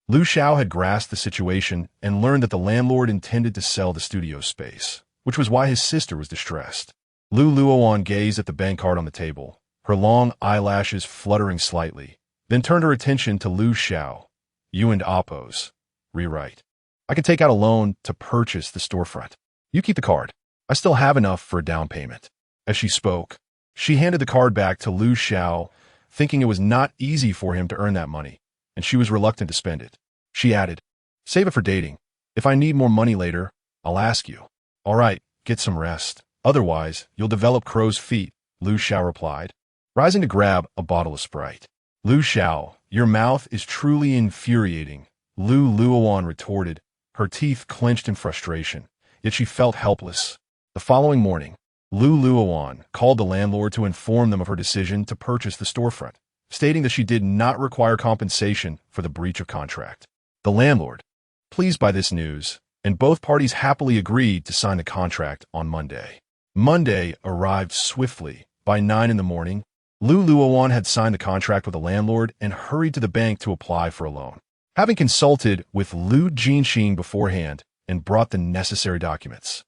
Lu Xiao had grasped the situation and learned that the landlord intended to sell the studio space, which was why his sister was distressed. Luowan gazed at the bank card on the table, her long eyelashes fluttering slightly, then turned her attention to Lu Xiao. "You and Oppo's. Rewrite. I can take out a loan to purchase the storefront. You keep the card. I still have enough for a down payment." As she spoke, she handed the card back to Lu Xiao, thinking it was not easy for him to earn that money, and she was reluctant to spend it. She added, "Save it for dating. If I need more money later, I'll ask you." "All right, get some rest. Otherwise, you'll develop crow's feet," Lu Xiao replied, rising to grab a bottle of Sprite. "Lu Xiao, your mouth is truly infuriating," Luowan retorted, her teeth clenched in frustration, yet she felt helpless. The following morning, Luowan called the landlord to inform them of her decision to purchase the storefront, stating that she did not require compensation for the breach of contract. The landlord, pleased by this news, and both parties happily agreed to sign the contract on Monday. Monday arrived swiftly. By 9 in the morning, Luowan had signed the contract with the landlord and hurried to the bank to apply for a loan. Having consulted with Lu Jinxing beforehand and brought the necessary documents,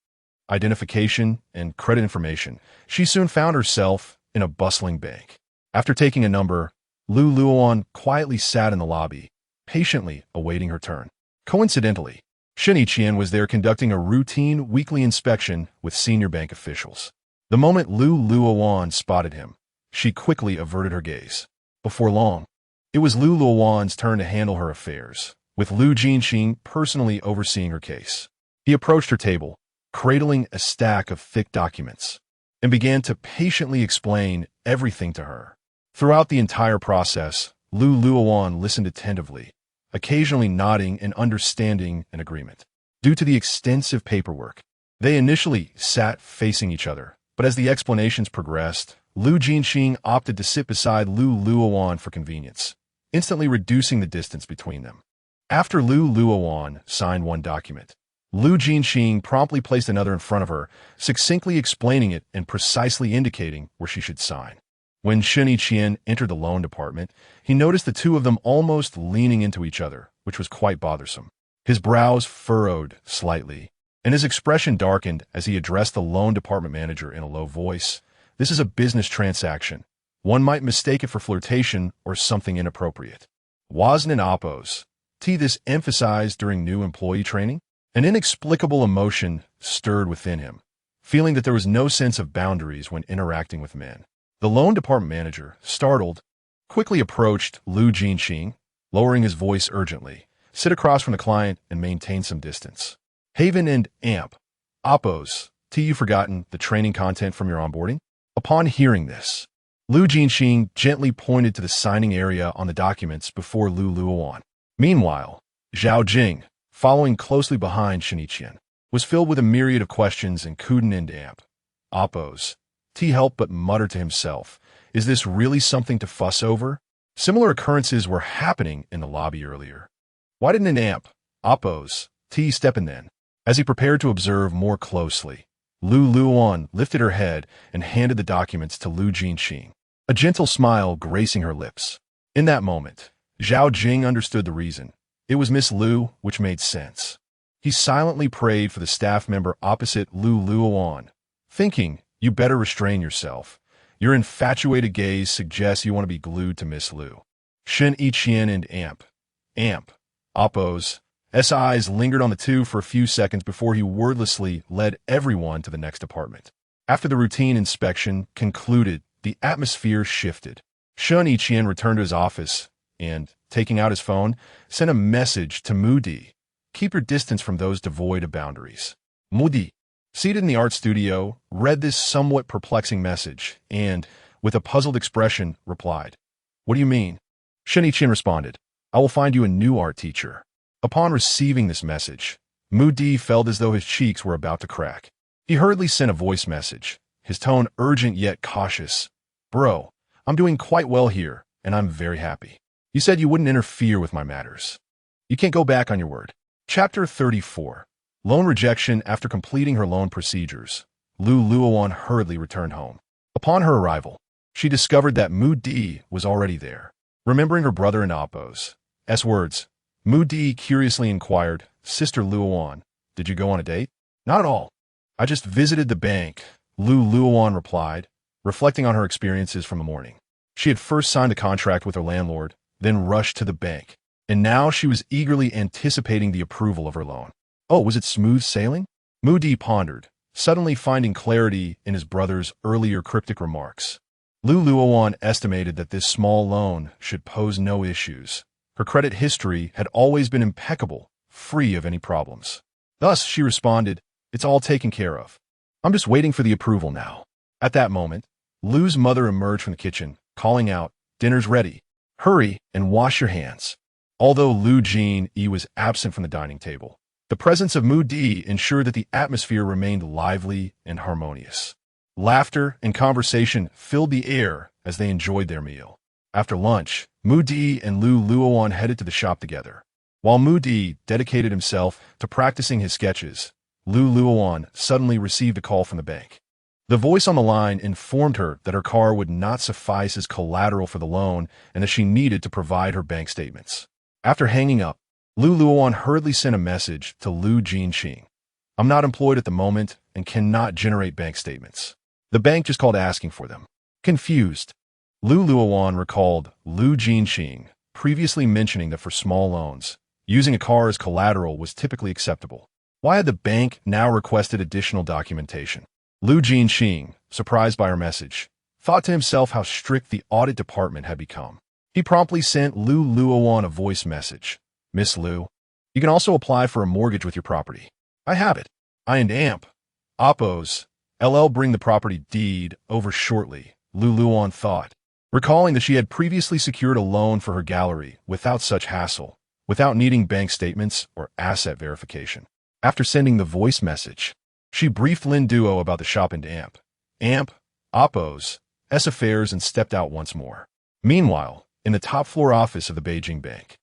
identification, and credit information, she soon found herself in a bustling bank. After taking a number, Luowan quietly sat in the lobby, patiently awaiting her turn. Coincidentally, Shen Yiqian was there conducting a routine weekly inspection with senior bank officials. The moment Luowan spotted him, she quickly averted her gaze. Before long, it was Luowan's turn to handle her affairs, with Lu Jinxing personally overseeing her case. He approached her table, cradling a stack of thick documents, and began to patiently explain everything to her. Throughout the entire process, Luowan listened attentively, occasionally nodding and understanding an agreement. Due to the extensive paperwork, they initially sat facing each other, but as the explanations progressed, Lu Jinxing opted to sit beside Luowan for convenience, instantly reducing the distance between them. After Luowan signed one document, Lu Jinxing promptly placed another in front of her, succinctly explaining it and precisely indicating where she should sign. When Shen Yiqian entered the loan department, he noticed the two of them almost leaning into each other, which was quite bothersome. His brows furrowed slightly, and his expression darkened as he addressed the loan department manager in a low voice. This is a business transaction. One might mistake it for flirtation or something inappropriate. Wasn't an oppose. This emphasized during new employee training? An inexplicable emotion stirred within him, feeling that there was no sense of boundaries when interacting with men. The loan department manager, startled, quickly approached Lu Jinxing, lowering his voice urgently. Sit across from the client and maintain some distance. Haven and Amp. Oppos. You've forgotten the training content from your onboarding? Upon hearing this, Lu Jinxing gently pointed to the signing area on the documents before Luowan. Meanwhile, Zhao Jing, following closely behind Shen Yiqian, was filled with a myriad of questions and couldn't end Amp. Oppos. Helped but mutter to himself, is this really something to fuss over? Similar occurrences were happening in the lobby earlier. Why didn't an Amp, Oppos, step in then? As he prepared to observe more closely, Luowan lifted her head and handed the documents to Lu Jinxing, a gentle smile gracing her lips. In that moment, Zhao Jing understood the reason. It was Miss Lu, which made sense. He silently prayed for the staff member opposite Luowan, thinking, you better restrain yourself. Your infatuated gaze suggests you want to be glued to Miss Lu. Shen Yiqian and Amp, Oppos. eyes lingered on the two for a few seconds before he wordlessly led everyone to the next apartment. After the routine inspection concluded, the atmosphere shifted. Shen Yiqian returned to his office and, taking out his phone, sent a message to Moody. Keep your distance from those devoid of boundaries. Moody, seated in the art studio, read this somewhat perplexing message and, with a puzzled expression, replied, What do you mean? Shen Yiqian responded, I will find you a new art teacher. Upon receiving this message, Moody felt as though his cheeks were about to crack. He hurriedly sent a voice message, his tone urgent yet cautious. Bro, I'm doing quite well here, and I'm very happy. You said you wouldn't interfere with my matters. You can't go back on your word. Chapter 34. Loan rejection after completing her loan procedures. Luowan hurriedly returned home. Upon her arrival, she discovered that Moody was already there. Remembering her brother in Oppo's words, Moody curiously inquired, Sister Luowan, did you go on a date? Not at all. I just visited the bank, Luowan replied, reflecting on her experiences from the morning. She had first signed a contract with her landlord, then rushed to the bank, and now she was eagerly anticipating the approval of her loan. Oh, was it smooth sailing? Moody pondered, suddenly finding clarity in his brother's earlier cryptic remarks. Luowan estimated that this small loan should pose no issues. Her credit history had always been impeccable, free of any problems. Thus, she responded, It's all taken care of. I'm just waiting for the approval now. At that moment, Lu's mother emerged from the kitchen, calling out, Dinner's ready. Hurry and wash your hands. Although Lu Jin was absent from the dining table, the presence of Moody ensured that the atmosphere remained lively and harmonious. Laughter and conversation filled the air as they enjoyed their meal. After lunch, Moody and Luowan headed to the shop together. While Moody dedicated himself to practicing his sketches, Luowan suddenly received a call from the bank. The voice on the line informed her that her car would not suffice as collateral for the loan and that she needed to provide her bank statements. After hanging up, Luowan hurriedly sent a message to Lu Jinxing. I'm not employed at the moment and cannot generate bank statements. The bank just called asking for them. Confused, Luowan recalled Lu Jinxing previously mentioning that for small loans, Using a car as collateral was typically acceptable. Why had the bank now requested additional documentation? Lu Jinxing, surprised by her message, thought to himself how strict the audit department had become. He promptly sent Luowan a voice message. Miss Lu, you can also apply for a mortgage with your property. I have it. I and AMP. Oppos. LL bring the property deed over shortly, Luowan thought, recalling that she had previously secured a loan for her gallery without such hassle, without needing bank statements or asset verification. After sending the voice message, she briefed Lin Duo about the shop and AMP, Oppos, S affairs and stepped out once more. Meanwhile, in the top-floor office of the Beijing Bank,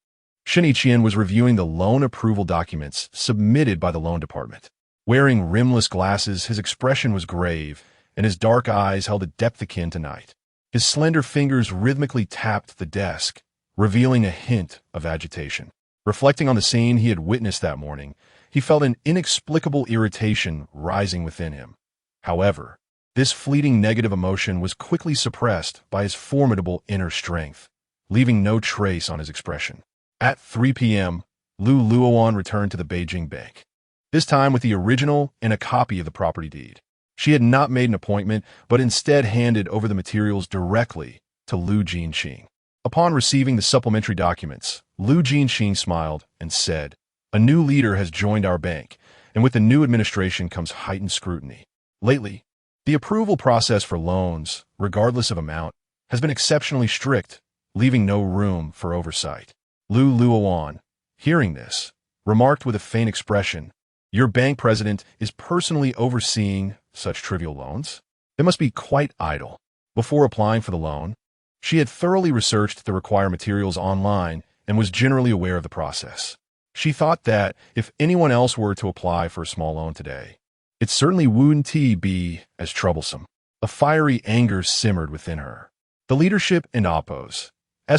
Shen Yiqian was reviewing the loan approval documents submitted by the loan department. Wearing rimless glasses, his expression was grave, and his dark eyes held a depth akin to night. His slender fingers rhythmically tapped the desk, revealing a hint of agitation. Reflecting on the scene he had witnessed that morning, he felt an inexplicable irritation rising within him. However, this fleeting negative emotion was quickly suppressed by his formidable inner strength, leaving no trace on his expression. At 3 p.m., Luowan returned to the Beijing Bank, this time with the original and a copy of the property deed. She had not made an appointment, but instead handed over the materials directly to Lu Jinxing. Upon receiving the supplementary documents, Lu Jinxing smiled and said, "A new leader has joined our bank, and with the new administration comes heightened scrutiny. Lately, the approval process for loans, regardless of amount, has been exceptionally strict, leaving no room for oversight." Luowan, hearing this, remarked with a faint expression, "Your bank president is personally overseeing such trivial loans? They must be quite idle." Before applying for the loan, she had thoroughly researched the required materials online and was generally aware of the process. She thought that if anyone else were to apply for a small loan today, it certainly wouldn't be as troublesome. A fiery anger simmered within her. The leadership and Oppos'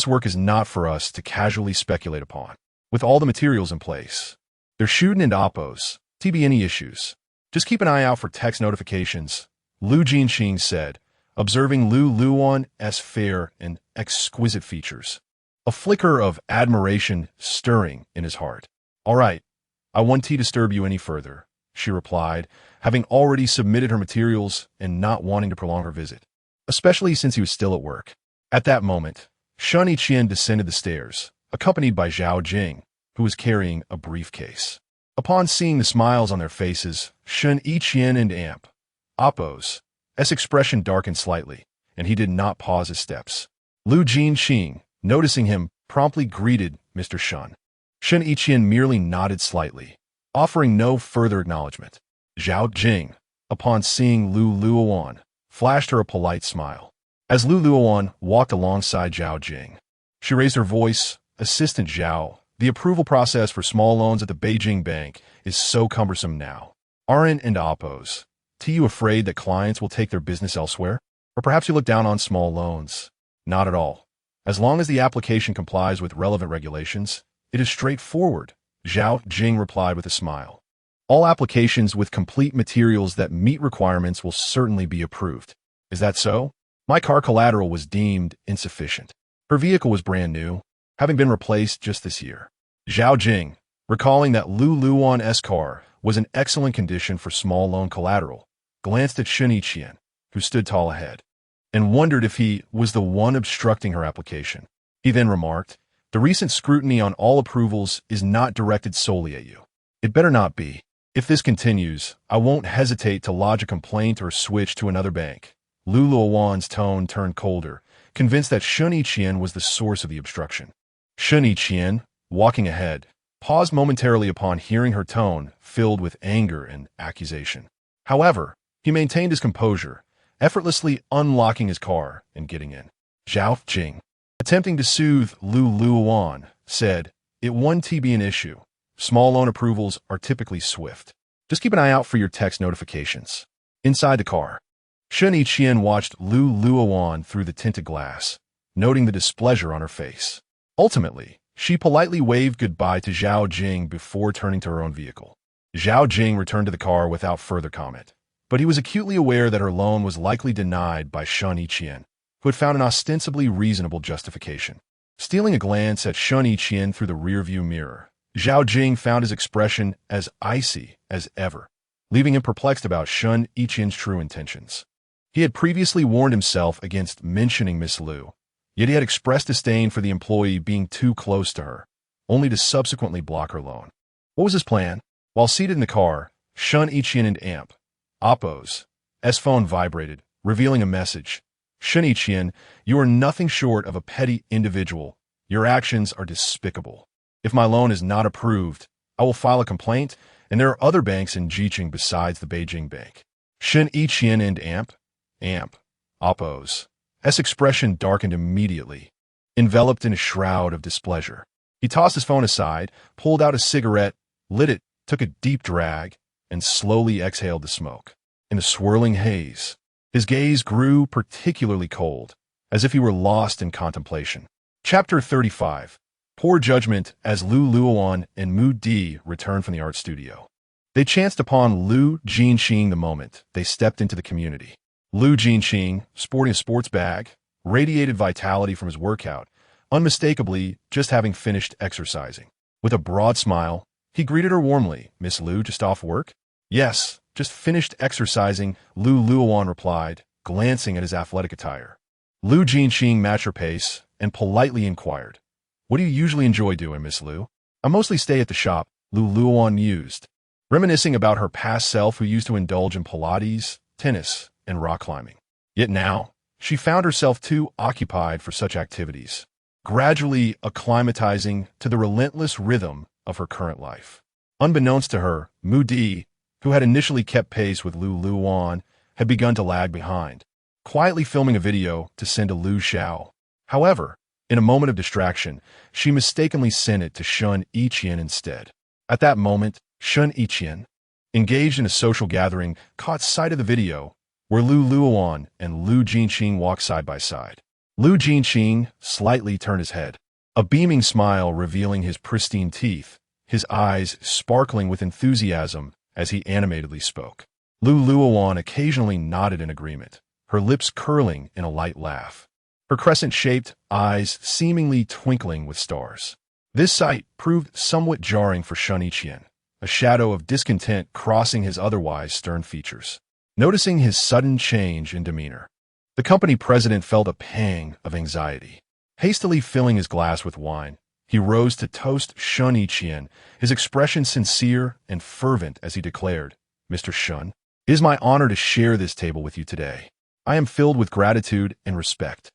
work is not for us to casually speculate upon. With all the materials in place, there shouldn't and Oppos be any issues. Just keep an eye out for text notifications, Lu Jinxing said, observing Luowan's fair and exquisite features. A flicker of admiration stirring in his heart. "All right, I won't disturb you any further," she replied, having already submitted her materials and not wanting to prolong her visit, especially since he was still at work. At that moment, Shen Yiqian descended the stairs, accompanied by Zhao Jing, who was carrying a briefcase. Upon seeing the smiles on their faces, Shen Yiqian and Oppos' expression darkened slightly, and he did not pause his steps. Lu Jinxing, noticing him, promptly greeted Mr. Shen. Shen Yiqian merely nodded slightly, offering no further acknowledgement. Zhao Jing, upon seeing Luowan, flashed her a polite smile. As Luowan walked alongside Zhao Jing, she raised her voice, "Assistant Zhao, the approval process for small loans at the Beijing Bank is so cumbersome now. Aren't and Oppos, you afraid that clients will take their business elsewhere? Or perhaps you look down on small loans? Not at all. As long as the application complies with relevant regulations, it is straightforward," Zhao Jing replied with a smile. "All applications with complete materials that meet requirements will certainly be approved. Is that so? My car collateral was deemed insufficient. Her vehicle was brand new, having been replaced just this year." Zhao Jing, recalling that Luowan's car was in excellent condition for small loan collateral, glanced at Shen Yiqian, who stood tall ahead, and wondered if he was the one obstructing her application. He then remarked, "The recent scrutiny on all approvals is not directed solely at you. It better not be. If this continues, I won't hesitate to lodge a complaint or switch to another bank." Luowan's tone turned colder, convinced that Shen Yiqian was the source of the obstruction. Shen Yiqian, walking ahead, paused momentarily upon hearing her tone filled with anger and accusation. However, he maintained his composure, effortlessly unlocking his car and getting in. Zhao Jing, attempting to soothe Luowan, said, "It won't be an issue. Small loan approvals are typically swift. Just keep an eye out for your text notifications." Inside the car, Shen Yiqian watched Luowan through the tinted glass, noting the displeasure on her face. Ultimately, she politely waved goodbye to Zhao Jing before turning to her own vehicle. Zhao Jing returned to the car without further comment, but he was acutely aware that her loan was likely denied by Shen Yiqian, who had found an ostensibly reasonable justification. Stealing a glance at Shen Yiqian through the rearview mirror, Zhao Jing found his expression as icy as ever, leaving him perplexed about Shen Yiqian's true intentions. He had previously warned himself against mentioning Miss Lu, yet he had expressed disdain for the employee being too close to her, only to subsequently block her loan. What was his plan? While seated in the car, Shen Yiqian and Amp, Oppo's phone vibrated, revealing a message. Shen Yiqian, you are nothing short of a petty individual. Your actions are despicable. If my loan is not approved, I will file a complaint, and there are other banks in Jiqing besides the Beijing Bank. Shen Yiqian and Amp, Oppo's expression darkened immediately, enveloped in a shroud of displeasure. He tossed his phone aside, pulled out a cigarette, lit it, took a deep drag, and slowly exhaled the smoke. In the swirling haze, his gaze grew particularly cold, as if he were lost in contemplation. Chapter 35. Poor judgment as Luowan and Mu Di returned from the art studio. They chanced upon Lu Jinxing the moment they stepped into the community. Lu Jinxing, sporting a sports bag, radiated vitality from his workout, unmistakably just having finished exercising. With a broad smile, he greeted her warmly. Miss Lu, just off work? Yes, just finished exercising, Luowan replied, glancing at his athletic attire. Lu Jinxing matched her pace and politely inquired, what do you usually enjoy doing, Miss Lu? I mostly stay at the shop, Luowan mused, reminiscing about her past self who used to indulge in Pilates, tennis, and rock climbing. Yet now, she found herself too occupied for such activities, gradually acclimatizing to the relentless rhythm of her current life. Unbeknownst to her, Mu Di, who had initially kept pace with Luowan, had begun to lag behind, quietly filming a video to send to Lu Xiao. However, in a moment of distraction, she mistakenly sent it to Shen Yiqian instead. At that moment, Shen Yiqian, engaged in a social gathering, caught sight of the video where Luowan and Lu Jinxing walked side by side. Lu Jinxing slightly turned his head, a beaming smile revealing his pristine teeth, his eyes sparkling with enthusiasm as he animatedly spoke. Luowan occasionally nodded in agreement, her lips curling in a light laugh, her crescent-shaped eyes seemingly twinkling with stars. This sight proved somewhat jarring for Shen Yiqian, a shadow of discontent crossing his otherwise stern features. Noticing his sudden change in demeanor, the company president felt a pang of anxiety. Hastily filling his glass with wine, he rose to toast Shen Yiqian, his expression sincere and fervent as he declared, Mr. Shen, it is my honor to share this table with you today. I am filled with gratitude and respect.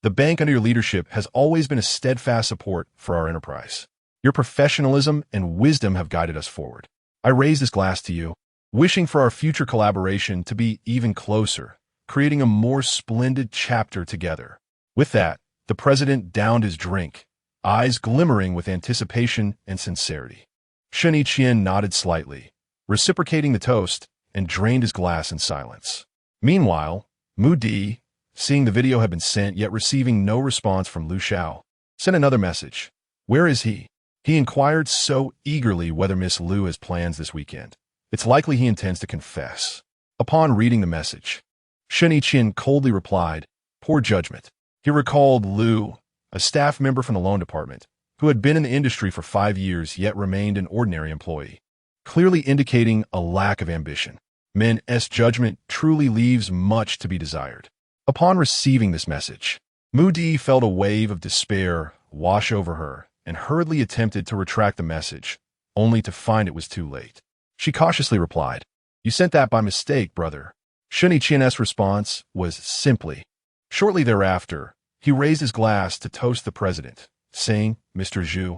The bank under your leadership has always been a steadfast support for our enterprise. Your professionalism and wisdom have guided us forward. I raise this glass to you, wishing for our future collaboration to be even closer, creating a more splendid chapter together. With that, the president downed his drink, eyes glimmering with anticipation and sincerity. Shen Yiqian nodded slightly, reciprocating the toast, and drained his glass in silence. Meanwhile, Mu Di, seeing the video had been sent yet receiving no response from Lu Xiao, sent another message. Where is he? He inquired so eagerly whether Miss Lu has plans this weekend. It's likely he intends to confess. Upon reading the message, Shen Yiqian coldly replied, poor judgment. He recalled Lu, a staff member from the loan department, who had been in the industry for 5 years yet remained an ordinary employee, clearly indicating a lack of ambition. Men's judgment truly leaves much to be desired. Upon receiving this message, Mu Di felt a wave of despair wash over her and hurriedly attempted to retract the message, only to find it was too late. She cautiously replied, you sent that by mistake, brother. Shen Yiqian's response was simply. Shortly thereafter, he raised his glass to toast the president, saying, Mr. Zhu,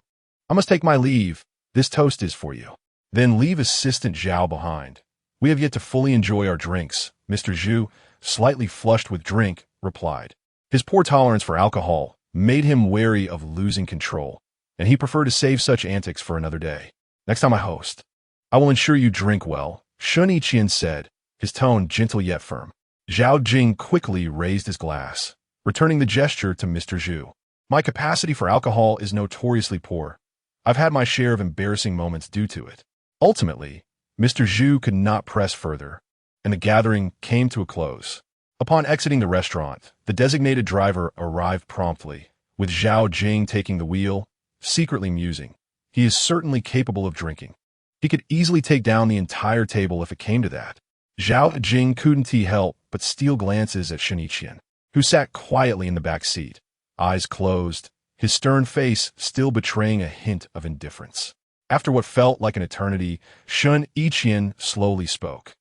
I must take my leave. This toast is for you. Then leave Assistant Zhao behind. We have yet to fully enjoy our drinks, Mr. Zhu, slightly flushed with drink, replied. His poor tolerance for alcohol made him wary of losing control, and he preferred to save such antics for another day. Next time I host, I will ensure you drink well, Shen Yiqian said, his tone gentle yet firm. Zhao Jing quickly raised his glass, returning the gesture to Mr. Zhu. My capacity for alcohol is notoriously poor. I've had my share of embarrassing moments due to it. Ultimately, Mr. Zhu could not press further, and the gathering came to a close. Upon exiting the restaurant, the designated driver arrived promptly, with Zhao Jing taking the wheel, secretly musing. He is certainly capable of drinking. He could easily take down the entire table if it came to that. Zhao Jing couldn't help but steal glances at Shen Yiqian, who sat quietly in the back seat, eyes closed, his stern face still betraying a hint of indifference. After what felt like an eternity, Shen Yiqian slowly spoke.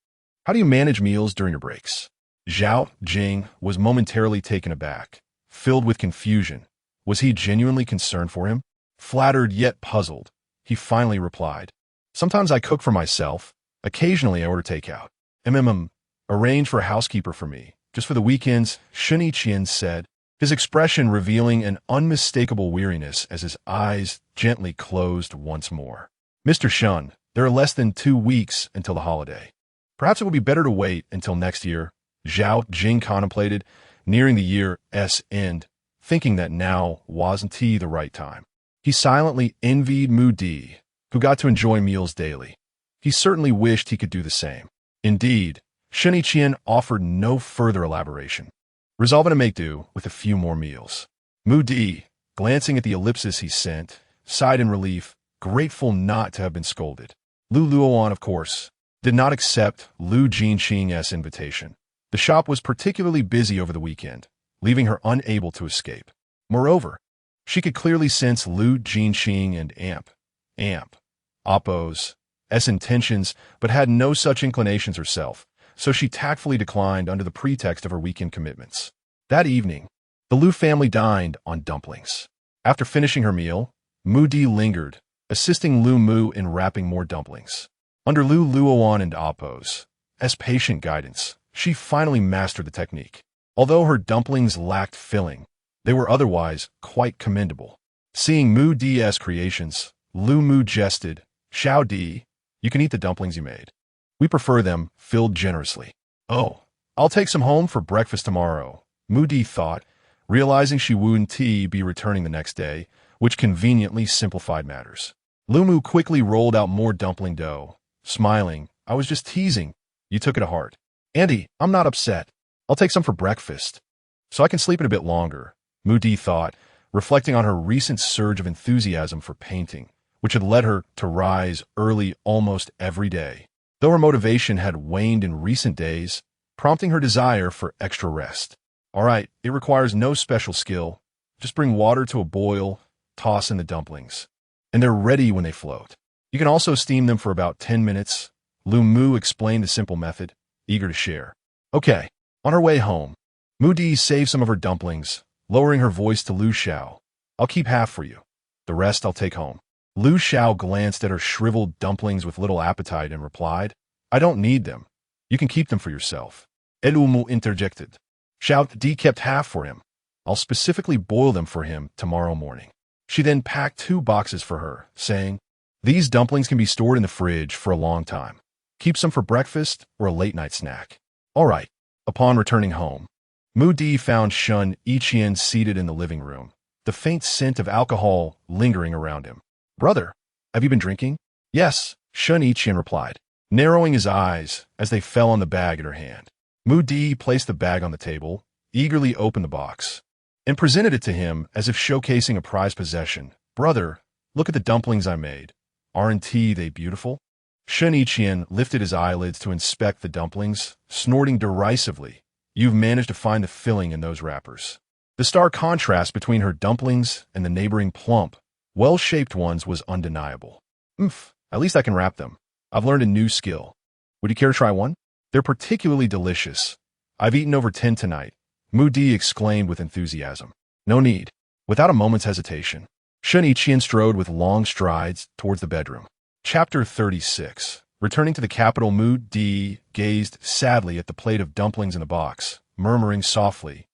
How do you manage meals during your breaks? Zhao Jing was momentarily taken aback, filled with confusion. Was he genuinely concerned for him? Flattered yet puzzled, he finally replied. Sometimes I cook for myself. Occasionally I order takeout. Arrange for a housekeeper for me, just for the weekends, Shen Yiqian said, his expression revealing an unmistakable weariness as his eyes gently closed once more. Mr. Shen, there are less than 2 weeks until the holiday. Perhaps it would be better to wait until next year, Zhao Jing contemplated, nearing the year's end, thinking that now wasn't the right time. He silently envied Mu Di, who got to enjoy meals daily. He certainly wished he could do the same. Indeed, Shen Yiqian offered no further elaboration, resolving to make do with a few more meals. Mu Di, glancing at the ellipsis he sent, sighed in relief, grateful not to have been scolded. Luowan, of course, did not accept Lu Jinqing's invitation. The shop was particularly busy over the weekend, leaving her unable to escape. Moreover, she could clearly sense Lu Jinqing and Oppo's intentions, but had no such inclinations herself, so she tactfully declined under the pretext of her weekend commitments. That evening, the Lu family dined on dumplings. After finishing her meal, Mu Di lingered, assisting Lu Mu in wrapping more dumplings. Under Luowan and Oppo's patient guidance, she finally mastered the technique. Although her dumplings lacked filling, they were otherwise quite commendable. Seeing Mu Di's creations, Lu Mu jested, Xiao Di, you can eat the dumplings you made. We prefer them filled generously. Oh, I'll take some home for breakfast tomorrow, Mu Di thought, realizing she wouldn't be returning the next day, which conveniently simplified matters. Lu Mu quickly rolled out more dumpling dough, smiling. I was just teasing. You took it to heart. Andy, I'm not upset. I'll take some for breakfast, so I can sleep in a bit longer, Mu Di thought, reflecting on her recent surge of enthusiasm for painting, which had led her to rise early almost every day, though her motivation had waned in recent days, prompting her desire for extra rest. All right, it requires no special skill. Just bring water to a boil, toss in the dumplings, and they're ready when they float. You can also steam them for about 10 minutes, Lu Mu explained the simple method, eager to share. Okay, on her way home, Mu Di saved some of her dumplings, lowering her voice to Lu Xiao. I'll keep half for you. The rest I'll take home. Lu Xiao glanced at her shriveled dumplings with little appetite and replied, I don't need them. You can keep them for yourself. Lu Mu interjected. Xiao Di kept half for him. I'll specifically boil them for him tomorrow morning. She then packed 2 boxes for her, saying, these dumplings can be stored in the fridge for a long time. Keep some for breakfast or a late-night snack. All right. Upon returning home, Mu Di found Shen Yiqian seated in the living room, the faint scent of alcohol lingering around him. Brother, have you been drinking? Yes, Shen Yiqian replied, narrowing his eyes as they fell on the bag in her hand. Mu Di placed the bag on the table, eagerly opened the box, and presented it to him as if showcasing a prized possession. Brother, look at the dumplings I made. Aren't they beautiful? Shen Yiqian lifted his eyelids to inspect the dumplings, snorting derisively. You've managed to find the filling in those wrappers. The stark contrast between her dumplings and the neighboring plump, well-shaped ones was undeniable. At least I can wrap them. I've learned a new skill. Would you care to try one? They're particularly delicious. I've eaten over 10 tonight, Mu Di exclaimed with enthusiasm. No need. Without a moment's hesitation, Shen Yiqian strode with long strides towards the bedroom. Chapter 36. Returning to the capital, Mu Di gazed sadly at the plate of dumplings in the box, murmuring softly,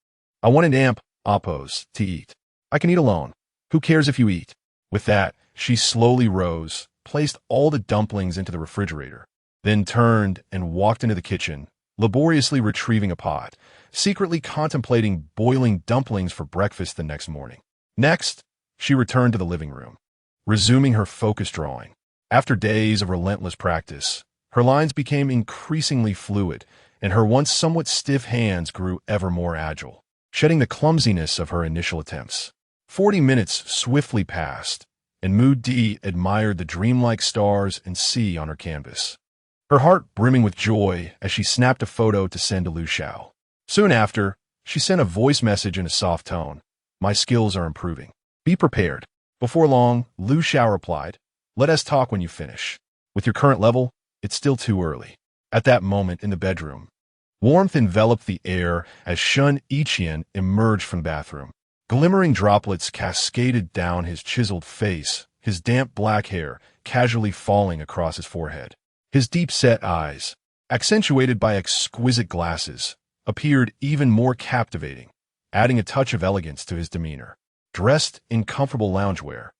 I want an Oppo's to eat. I can eat alone. Who cares if you eat? With that, she slowly rose, placed all the dumplings into the refrigerator, then turned and walked into the kitchen, laboriously retrieving a pot, secretly contemplating boiling dumplings for breakfast the next morning. Next, she returned to the living room, resuming her focused drawing. After days of relentless practice, her lines became increasingly fluid, and her once somewhat stiff hands grew ever more agile, shedding the clumsiness of her initial attempts. 40 minutes swiftly passed, and Mu Di admired the dreamlike stars and sea on her canvas, her heart brimming with joy as she snapped a photo to send to Lu Xiao. Soon after, she sent a voice message in a soft tone. My skills are improving. Be prepared. Before long, Lu Xiao replied, let us talk when you finish. With your current level, it's still too early. At that moment in the bedroom, warmth enveloped the air as Shen Yiqian emerged from the bathroom. Glimmering droplets cascaded down his chiseled face, his damp black hair casually falling across his forehead. His deep-set eyes, accentuated by exquisite glasses, appeared even more captivating, adding a touch of elegance to his demeanor. Dressed in comfortable loungewear,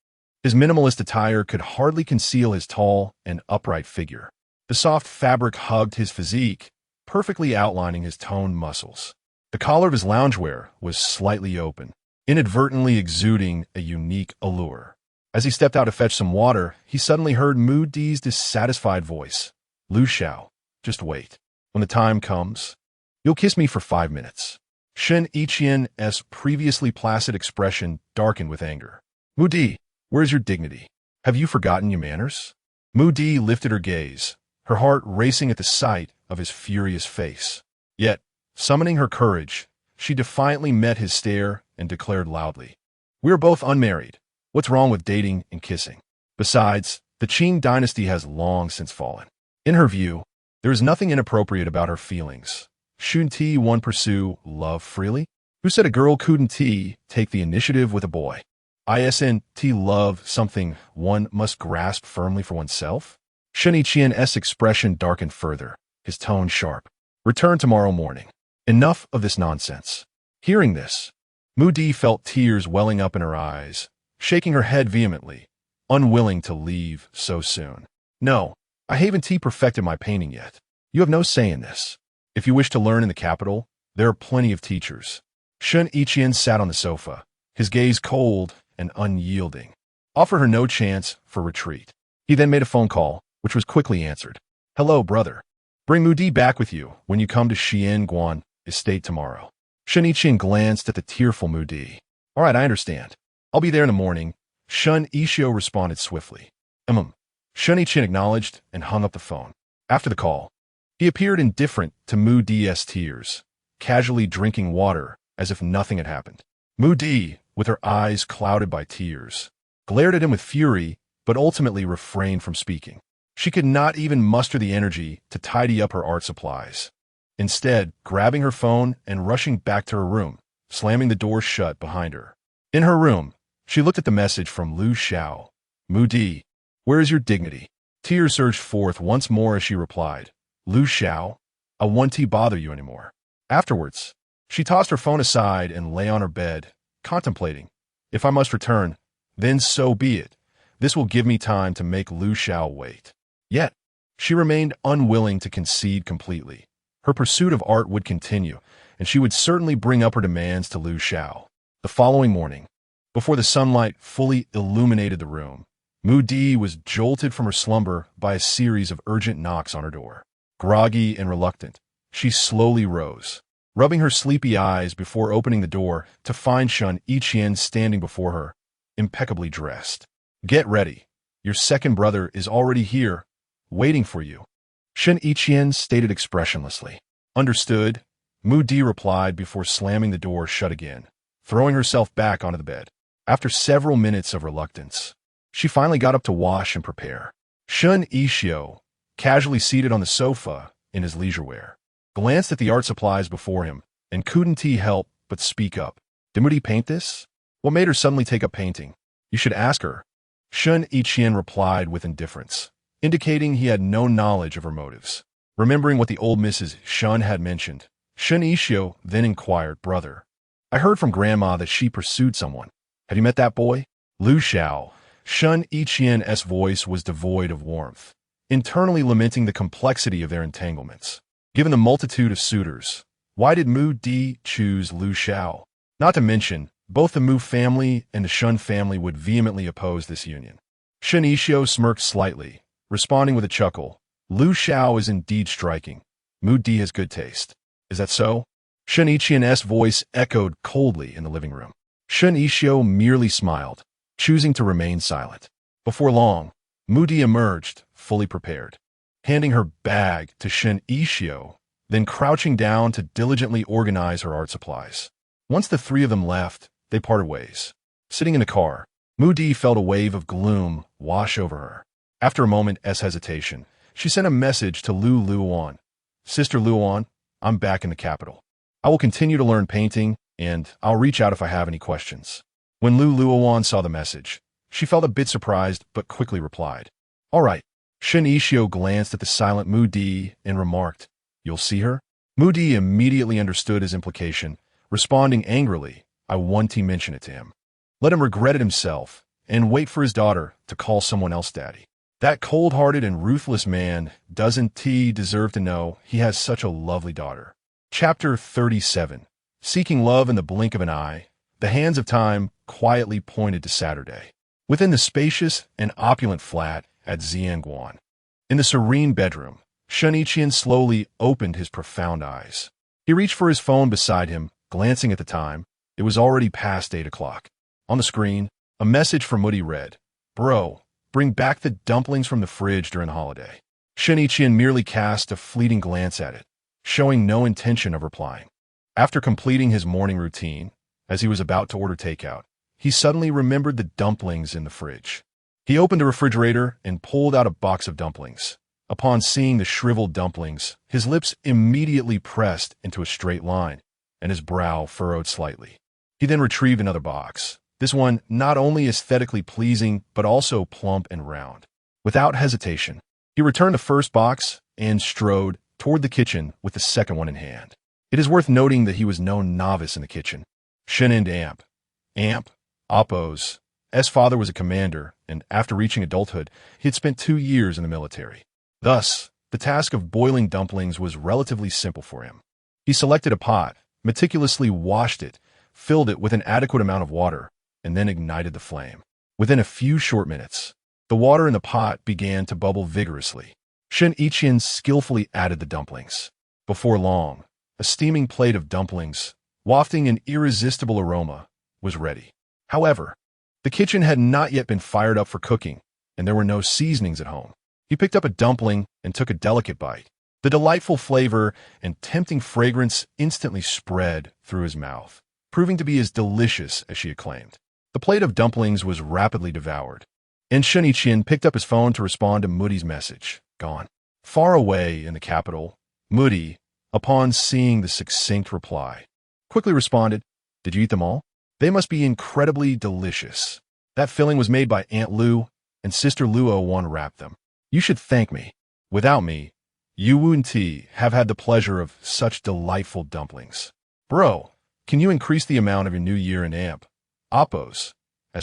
his minimalist attire could hardly conceal his tall and upright figure. The soft fabric hugged his physique, perfectly outlining his toned muscles. The collar of his loungewear was slightly open, inadvertently exuding a unique allure. As he stepped out to fetch some water, he suddenly heard Mu Di's dissatisfied voice. Lu Xiao, just wait. When the time comes, you'll kiss me for 5 minutes. Shen Yiqian's previously placid expression darkened with anger. Mu Di, where's your dignity? Have you forgotten your manners? Mu Di lifted her gaze, her heart racing at the sight of his furious face. Yet, summoning her courage, she defiantly met his stare and declared loudly, we are both unmarried. What's wrong with dating and kissing? Besides, the Qing dynasty has long since fallen. In her view, there is nothing inappropriate about her feelings. Shouldn't one pursue love freely? Who said a girl couldn't take the initiative with a boy? Isn't love something one must grasp firmly for oneself? Shen Yiqian's expression darkened further, his tone sharp. Return tomorrow morning. Enough of this nonsense. Hearing this, Mu Di felt tears welling up in her eyes, shaking her head vehemently, unwilling to leave so soon. No, I haven't perfected my painting yet. You have no say in this. If you wish to learn in the capital, there are plenty of teachers. Shen Yiqian sat on the sofa, his gaze cold and unyielding. Offer her no chance for retreat. He then made a phone call, which was quickly answered. Hello, brother. Bring Mu Di back with you when you come to Xianguan Estate tomorrow. Shen Yiqian glanced at the tearful Mu Di. All right, I understand. I'll be there in the morning. Shen Yiqian responded swiftly. Shen Yiqian acknowledged and hung up the phone. After the call, he appeared indifferent to Mu Di's tears, casually drinking water as if nothing had happened. Mu Di, with her eyes clouded by tears, glared at him with fury, but ultimately refrained from speaking. She could not even muster the energy to tidy up her art supplies. Instead, grabbing her phone and rushing back to her room, slamming the door shut behind her. In her room, she looked at the message from Lu Xiao. Mu Di, where is your dignity? Tears surged forth once more as she replied. Lu Xiao, I won't bother you anymore. Afterwards, she tossed her phone aside and lay on her bed, contemplating. If I must return, then so be it. This will give me time to make Lu Xiao wait. Yet, she remained unwilling to concede completely. Her pursuit of art would continue, and she would certainly bring up her demands to Lu Xiao. The following morning, before the sunlight fully illuminated the room, Mu Di was jolted from her slumber by a series of urgent knocks on her door. Groggy and reluctant, she slowly rose, rubbing her sleepy eyes before opening the door to find Shen Yiqian standing before her, impeccably dressed. Get ready. Your second brother is already here, waiting for you. Shen Yiqian stated expressionlessly. Understood, Mu Di replied before slamming the door shut again, throwing herself back onto the bed. After several minutes of reluctance, she finally got up to wash and prepare. Shen Yiqian, casually seated on the sofa in his leisure wear, glanced at the art supplies before him and couldn't help but speak up. Did Mu Di paint this? What made her suddenly take up painting? You should ask her. Shen Yiqian replied with indifference, indicating he had no knowledge of her motives. Remembering what the old Mrs. Shen had mentioned, Shen Yiqian then inquired, Brother, I heard from Grandma that she pursued someone. Have you met that boy? Lu Xiao. Shen Yiqian's voice was devoid of warmth, internally lamenting the complexity of their entanglements. Given the multitude of suitors, why did Mu Di choose Lu Xiao? Not to mention, both the Mu family and the Shen family would vehemently oppose this union. Shen Yiqian smirked slightly, responding with a chuckle. Lu Xiao is indeed striking. Mu Di has good taste. Is that so? Shen Yiqian's voice echoed coldly in the living room. Shen Yiqian merely smiled, choosing to remain silent. Before long, Mu Di emerged, fully prepared, handing her bag to Shen Yiqian, then crouching down to diligently organize her art supplies. Once the three of them left, they parted ways. Sitting in the car, Mu Di felt a wave of gloom wash over her. After a moment's hesitation, she sent a message to Luowan. Sister Luowan, I'm back in the capital. I will continue to learn painting, and I'll reach out if I have any questions. When Luowan saw the message, she felt a bit surprised but quickly replied, All right. Shen Yiqian glanced at the silent Mu Di and remarked, You'll see her? Mu Di immediately understood his implication, responding angrily, I won't mention it to him. Let him regret it himself, and wait for his daughter to call someone else daddy. That cold-hearted and ruthless man doesn't deserve to know he has such a lovely daughter. Chapter 37. Seeking love in the blink of an eye, the hands of time quietly pointed to Saturday. Within the spacious and opulent flat at Xianguan. In the serene bedroom, Shen Yiqian slowly opened his profound eyes. He reached for his phone beside him, glancing at the time. It was already past 8 o'clock. On the screen, a message from Mu Di read, Bro, bring back the dumplings from the fridge during the holiday. Shen Yiqian merely cast a fleeting glance at it, showing no intention of replying. After completing his morning routine, as he was about to order takeout, he suddenly remembered the dumplings in the fridge. He opened the refrigerator and pulled out a box of dumplings. Upon seeing the shriveled dumplings, his lips immediately pressed into a straight line, and his brow furrowed slightly. He then retrieved another box, this one not only aesthetically pleasing, but also plump and round. Without hesitation, he returned the first box and strode toward the kitchen with the second one in hand. It is worth noting that he was no novice in the kitchen. Shen and Amp, Appo's father was a commander, and after reaching adulthood, he had spent 2 years in the military. Thus, the task of boiling dumplings was relatively simple for him. He selected a pot, meticulously washed it, filled it with an adequate amount of water, and then ignited the flame. Within a few short minutes, the water in the pot began to bubble vigorously. Shen Yiqian skillfully added the dumplings. Before long, a steaming plate of dumplings, wafting an irresistible aroma, was ready. However, the kitchen had not yet been fired up for cooking, and there were no seasonings at home. He picked up a dumpling and took a delicate bite. The delightful flavor and tempting fragrance instantly spread through his mouth, proving to be as delicious as she had claimed. The plate of dumplings was rapidly devoured, and Shen Yiqian picked up his phone to respond to Mu Di's message. Gone. Far away in the capital, Mu Di, upon seeing the succinct reply, quickly responded, Did you eat them all? They must be incredibly delicious. That filling was made by Aunt Lu, and Sister Luowan wrapped them. You should thank me. Without me, you wouldn't have had the pleasure of such delightful dumplings. Bro, can you increase the amount of your New Year in Appo's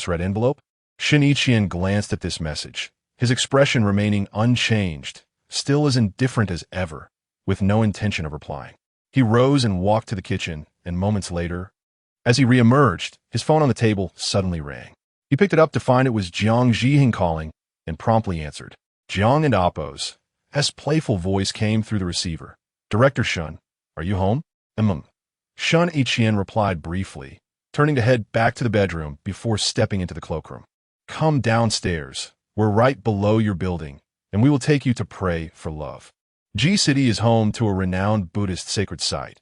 red envelope? Shen Yiqian glanced at this message, his expression remaining unchanged, still as indifferent as ever, with no intention of replying. He rose and walked to the kitchen, and moments later, as he re-emerged, his phone on the table suddenly rang. He picked it up to find it was Jiang Zhiheng calling, and promptly answered. Jiang and Appo's playful voice came through the receiver. Director Shen, are you home? Shen Yiqian replied briefly, turning to head back to the bedroom before stepping into the cloakroom. Come downstairs. We're right below your building, and we will take you to pray for love. G City is home to a renowned Buddhist sacred site,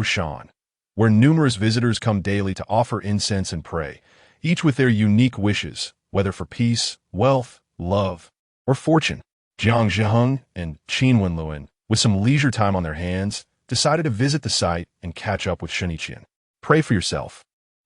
Shan, where numerous visitors come daily to offer incense and pray, each with their unique wishes, whether for peace, wealth, love, or fortune. Jiang Zhiheng and Qin Wenluan, with some leisure time on their hands, decided to visit the site and catch up with Shen Yiqian. Pray for yourself,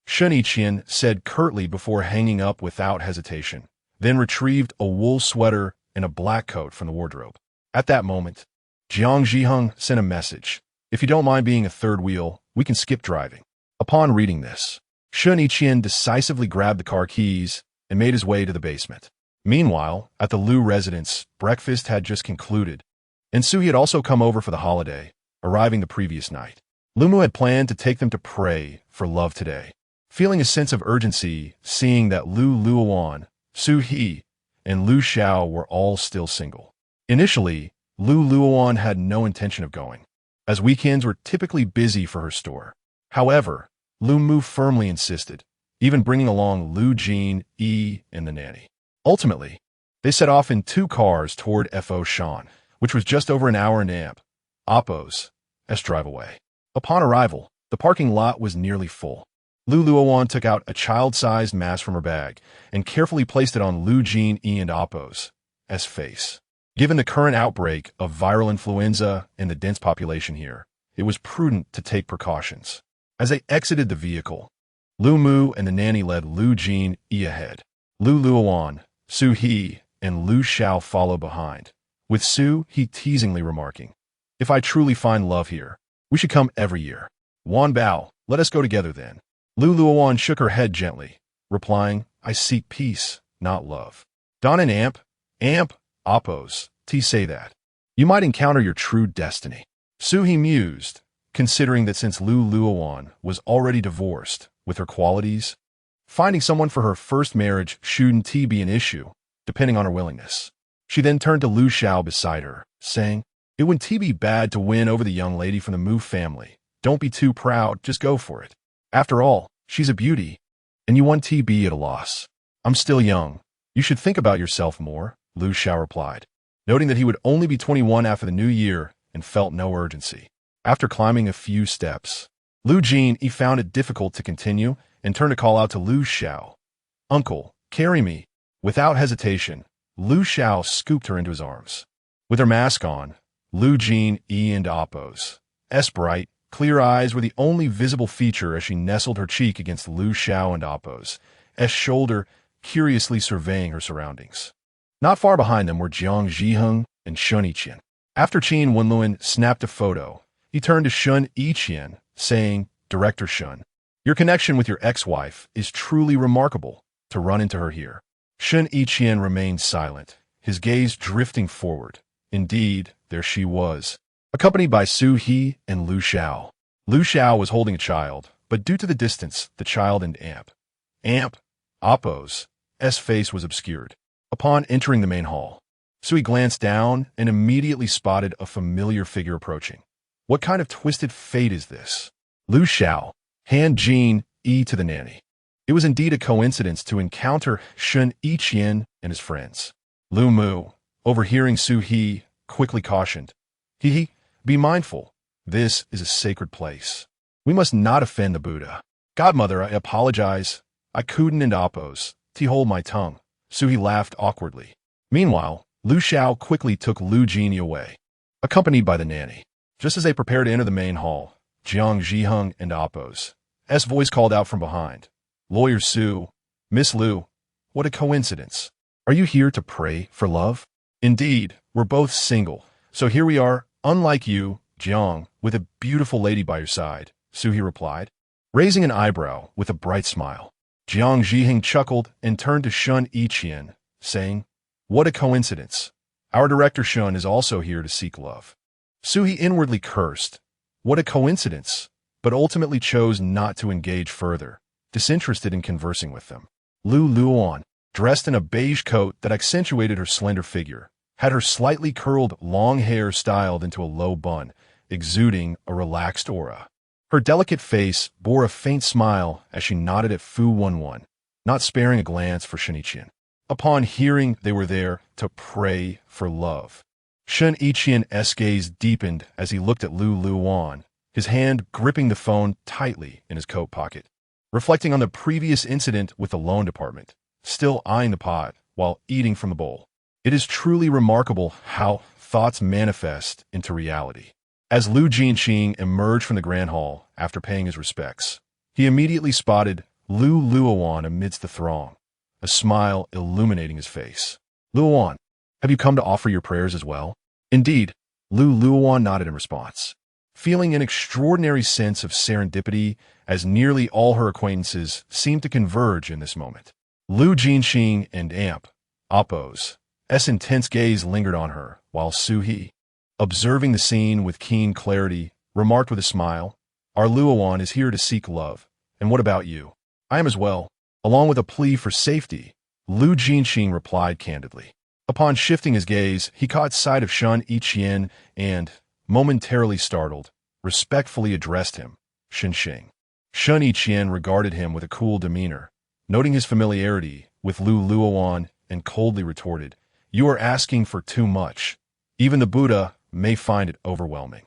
Shen Yiqian said curtly before hanging up without hesitation, then retrieved a wool sweater and a black coat from the wardrobe. At that moment, Jiang Zhiheng sent a message. If you don't mind being a third wheel, we can skip driving. Upon reading this, Shen Yiqian decisively grabbed the car keys and made his way to the basement. Meanwhile, at the Lu residence, breakfast had just concluded, and Sui had also come over for the holiday, arriving the previous night. Lumu had planned to take them to pray for love today, feeling a sense of urgency seeing that Luowan, Su He, and Lu Xiao were all still single. Initially, Luowan had no intention of going, as weekends were typically busy for her store. However, Lu Mu firmly insisted, even bringing along Lu Jin, Yi, and the nanny. Ultimately, they set off in 2 cars toward Shan, which was just over an hour in Amp. Oppo's drive away. Upon arrival, the parking lot was nearly full. Luowan took out a child-sized mask from her bag and carefully placed it on Lu Jin and Oppo's face. Given the current outbreak of viral influenza in the dense population here, it was prudent to take precautions. As they exited the vehicle, Lu Mu and the nanny led Lu Jin ahead. Lu Luowan, Su He, and Lu Xiao followed behind, with Su He teasingly remarking, "If I truly find love here, we should come every year. Wan Bao, let us go together then." Lu Luowan shook her head gently, replying, "I seek peace, not love." Don and Amp, Oppos, say that. You might encounter your true destiny. Su He mused, considering that since Lu Luowan was already divorced, with her qualities, finding someone for her first marriage shouldn't be an issue, depending on her willingness. She then turned to Lu Xiao beside her, saying, "It wouldn't be bad to win over the young lady from the Mu family. Don't be too proud, just go for it. After all, she's a beauty, and you want be at a loss. I'm still young. You should think about yourself more," Lu Xiao replied, noting that he would only be 21 after the new year and felt no urgency. After climbing a few steps, Lu Jin found it difficult to continue and turned to call out to Lu Xiao, "Uncle, carry me." Without hesitation, Lu Xiao scooped her into his arms. With her mask on, Lu Jin and Oppo's bright, clear eyes were the only visible feature as she nestled her cheek against Lu Xiao and Oppo's shoulder, curiously surveying her surroundings. Not far behind them were Jiang Zhiheng and Shen Yiqian. After Qin Wenluan snapped a photo, he turned to Shen Yiqian, saying, "Director Shen, your connection with your ex-wife is truly remarkable to run into her here." Shen Yiqian remained silent, his gaze drifting forward. Indeed, there she was, accompanied by Su He and Lu Xiao. Lu Xiao was holding a child, but due to the distance, the child and Oppo's face was obscured. Upon entering the main hall, Sui glanced down and immediately spotted a familiar figure approaching. What kind of twisted fate is this? Lu Xiao, hand Jin to the nanny. It was indeed a coincidence to encounter Shen Yiqian and his friends. Lu Mu, overhearing Su He, quickly cautioned, "He, be mindful. This is a sacred place. We must not offend the Buddha." "Godmother, I apologize. I couldn't and Oppos to hold my tongue." Su He laughed awkwardly. Meanwhile, Lu Xiao quickly took Lu Jin away, accompanied by the nanny. Just as they prepared to enter the main hall, Jiang Zhiheng and Oppos' voice called out from behind, "Lawyer Su, Miss Lu, what a coincidence. Are you here to pray for love?" "Indeed, we're both single, so here we are, unlike you, Jiang, with a beautiful lady by your side," Su He replied, raising an eyebrow with a bright smile. Jiang Zhiheng chuckled and turned to Shen Yiqian, saying, "What a coincidence. Our director Shen is also here to seek love." Su He inwardly cursed. What a coincidence, but ultimately chose not to engage further, disinterested in conversing with them. Lu Luowan, dressed in a beige coat that accentuated her slender figure, had her slightly curled long hair styled into a low bun, exuding a relaxed aura. Her delicate face bore a faint smile as she nodded at Fu Wenluan, not sparing a glance for Shen Yiqian. Upon hearing they were there to pray for love, Shen Yiqian's gaze deepened as he looked at Lu Luowan, his hand gripping the phone tightly in his coat pocket. Reflecting on the previous incident with the loan department, still eyeing the pot while eating from the bowl. It is truly remarkable how thoughts manifest into reality. As Lu Jinqing emerged from the grand hall after paying his respects, he immediately spotted Lu Luowan amidst the throng, a smile illuminating his face. "Luowan, have you come to offer your prayers as well?" "Indeed," Lu Luowan nodded in response, feeling an extraordinary sense of serendipity as nearly all her acquaintances seemed to converge in this moment. Lu Jinqing and Oppos' intense gaze lingered on her, while Su He, observing the scene with keen clarity, remarked with a smile, "Our Luowan is here to seek love, and what about you?" "I am as well." Along with a plea for safety, Lu Jinqing replied candidly. Upon shifting his gaze, he caught sight of Shen Yiqian and, momentarily startled, respectfully addressed him, "Shenxing." Shen Yiqian regarded him with a cool demeanor, noting his familiarity with Lu Luowan and coldly retorted, "You are asking for too much. Even the Buddha may find it overwhelming."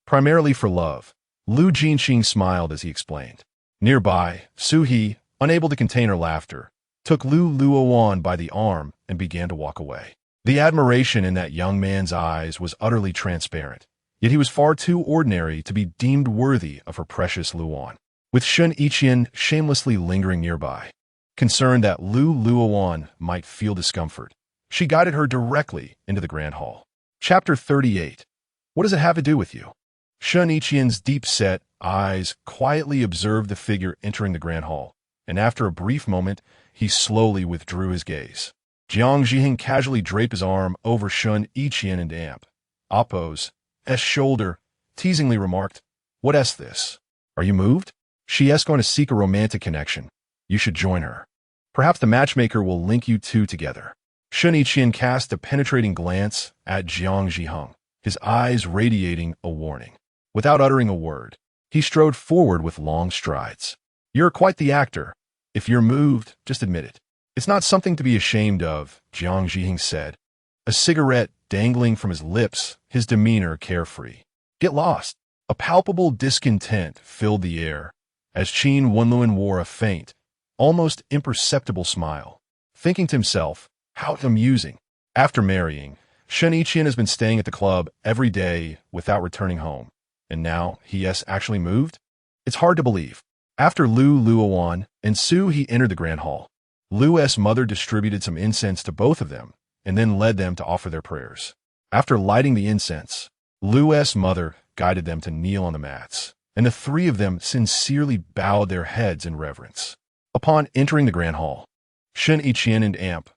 Primarily for love, Lu Jinxing smiled as he explained. Nearby, Suhi, unable to contain her laughter, took Luowan by the arm and began to walk away. The admiration in that young man's eyes was utterly transparent, yet he was far too ordinary to be deemed worthy of her precious Luowan. With Shen Yiqian shamelessly lingering nearby, concerned that Luowan might feel discomfort, she guided her directly into the grand hall. Chapter 38. What does it have to do with you? Shen Yiqian's deep-set eyes quietly observed the figure entering the grand hall, and after a brief moment, he slowly withdrew his gaze. Jiang Zhiheng casually draped his arm over Shen Yiqian and Amp. Oppo's shoulder, teasingly remarked, "What this? Are you moved? She's going to seek a romantic connection. You should join her. Perhaps the matchmaker will link you two together." Shen Yiqian cast a penetrating glance at Jiang Zhiheng, his eyes radiating a warning. Without uttering a word, he strode forward with long strides. "You're quite the actor. If you're moved, just admit it. It's not something to be ashamed of," Jiang Zhiheng said, a cigarette dangling from his lips, his demeanor carefree. "Get lost." A palpable discontent filled the air, as Qin Wenluan wore a faint, almost imperceptible smile, thinking to himself, how amusing. After marrying, Shen Yiqian has been staying at the club every day without returning home, and now he has actually moved? It's hard to believe. After Luowan and Su he entered the grand hall. Lu's mother distributed some incense to both of them, and then led them to offer their prayers. After lighting the incense, Lu's mother guided them to kneel on the mats, and the three of them sincerely bowed their heads in reverence. Upon entering the grand hall, Shen Yiqian and Amp,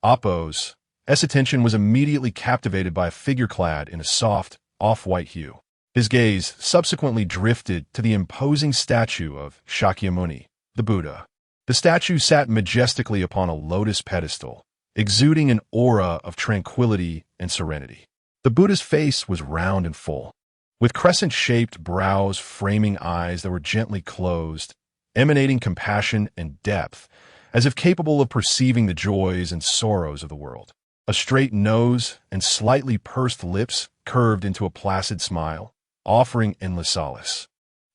Oppo's attention was immediately captivated by a figure clad in a soft, off-white hue. His gaze subsequently drifted to the imposing statue of Shakyamuni, the Buddha. The statue sat majestically upon a lotus pedestal, exuding an aura of tranquility and serenity. The Buddha's face was round and full, with crescent-shaped brows framing eyes that were gently closed, emanating compassion and depth, as if capable of perceiving the joys and sorrows of the world. A straight nose and slightly pursed lips curved into a placid smile, offering endless solace.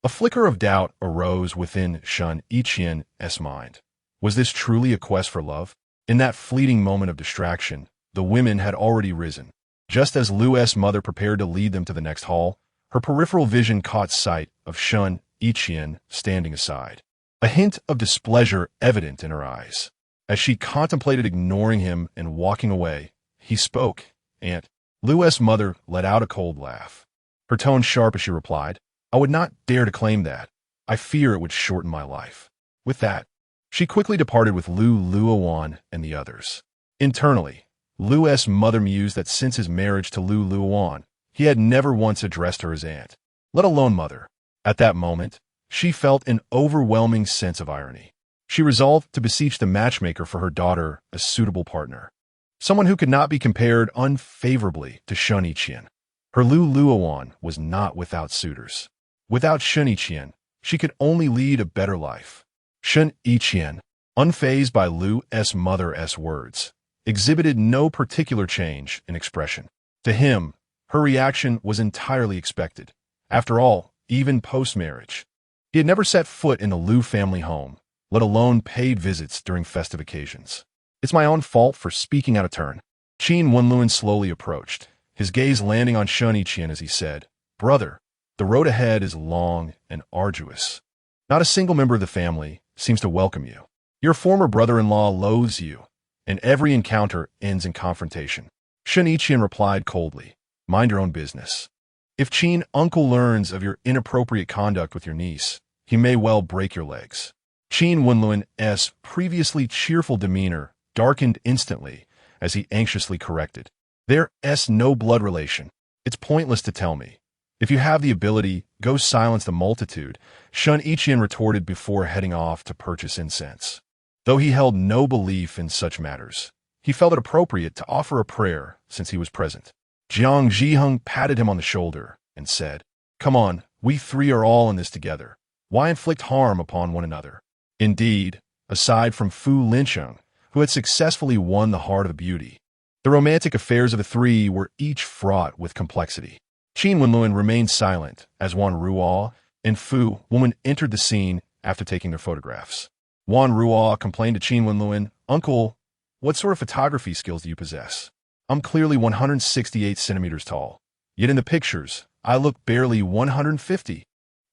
A flicker of doubt arose within Shen Yiqian's mind. Was this truly a quest for love? In that fleeting moment of distraction, the women had already risen. Just as Lu's mother prepared to lead them to the next hall, her peripheral vision caught sight of Shen Yiqian standing aside, a hint of displeasure evident in her eyes. As she contemplated ignoring him and walking away, he spoke, "Aunt." Lu's mother let out a cold laugh, her tone sharp as she replied, "I would not dare to claim that. I fear it would shorten my life." With that, she quickly departed with Luowan and the others. Internally, Lu's mother mused that since his marriage to Luowan, he had never once addressed her as aunt, let alone mother. At that moment, she felt an overwhelming sense of irony. She resolved to beseech the matchmaker for her daughter a suitable partner, someone who could not be compared unfavorably to Shen Yiqian. Her Luowan was not without suitors. Without Shen Yiqian, she could only lead a better life. Shen Yiqian, unfazed by Lu's mother's words, exhibited no particular change in expression. To him, her reaction was entirely expected. After all, even post-marriage, he had never set foot in the Lu family home, let alone paid visits during festive occasions. "It's my own fault for speaking out of turn." Qin Wenluan slowly approached, his gaze landing on Shen Yiqian as he said, "Brother, the road ahead is long and arduous. Not a single member of the family seems to welcome you. Your former brother-in-law loathes you, and every encounter ends in confrontation." Shen Yiqian replied coldly, "Mind your own business. If Qin uncle learns of your inappropriate conduct with your niece, he may well break your legs." Qin Wenluan's previously cheerful demeanor darkened instantly as he anxiously corrected, "There's no blood relation. It's pointless to tell me. If you have the ability, go silence the multitude," Shen Yiqian retorted before heading off to purchase incense. Though he held no belief in such matters, he felt it appropriate to offer a prayer since he was present. Jiang Zhiheng patted him on the shoulder and said, "Come on, we three are all in this together. Why inflict harm upon one another?" Indeed, aside from Fu Lincheng, who had successfully won the heart of the beauty. The romantic affairs of the three were each fraught with complexity. Qin Wenluan remained silent as Wan Ruo and Fu Woman entered the scene after taking their photographs. Wan Ruo complained to Qin Wenluan, "Uncle, what sort of photography skills do you possess? I'm clearly 168 centimeters tall. Yet in the pictures, I look barely 150.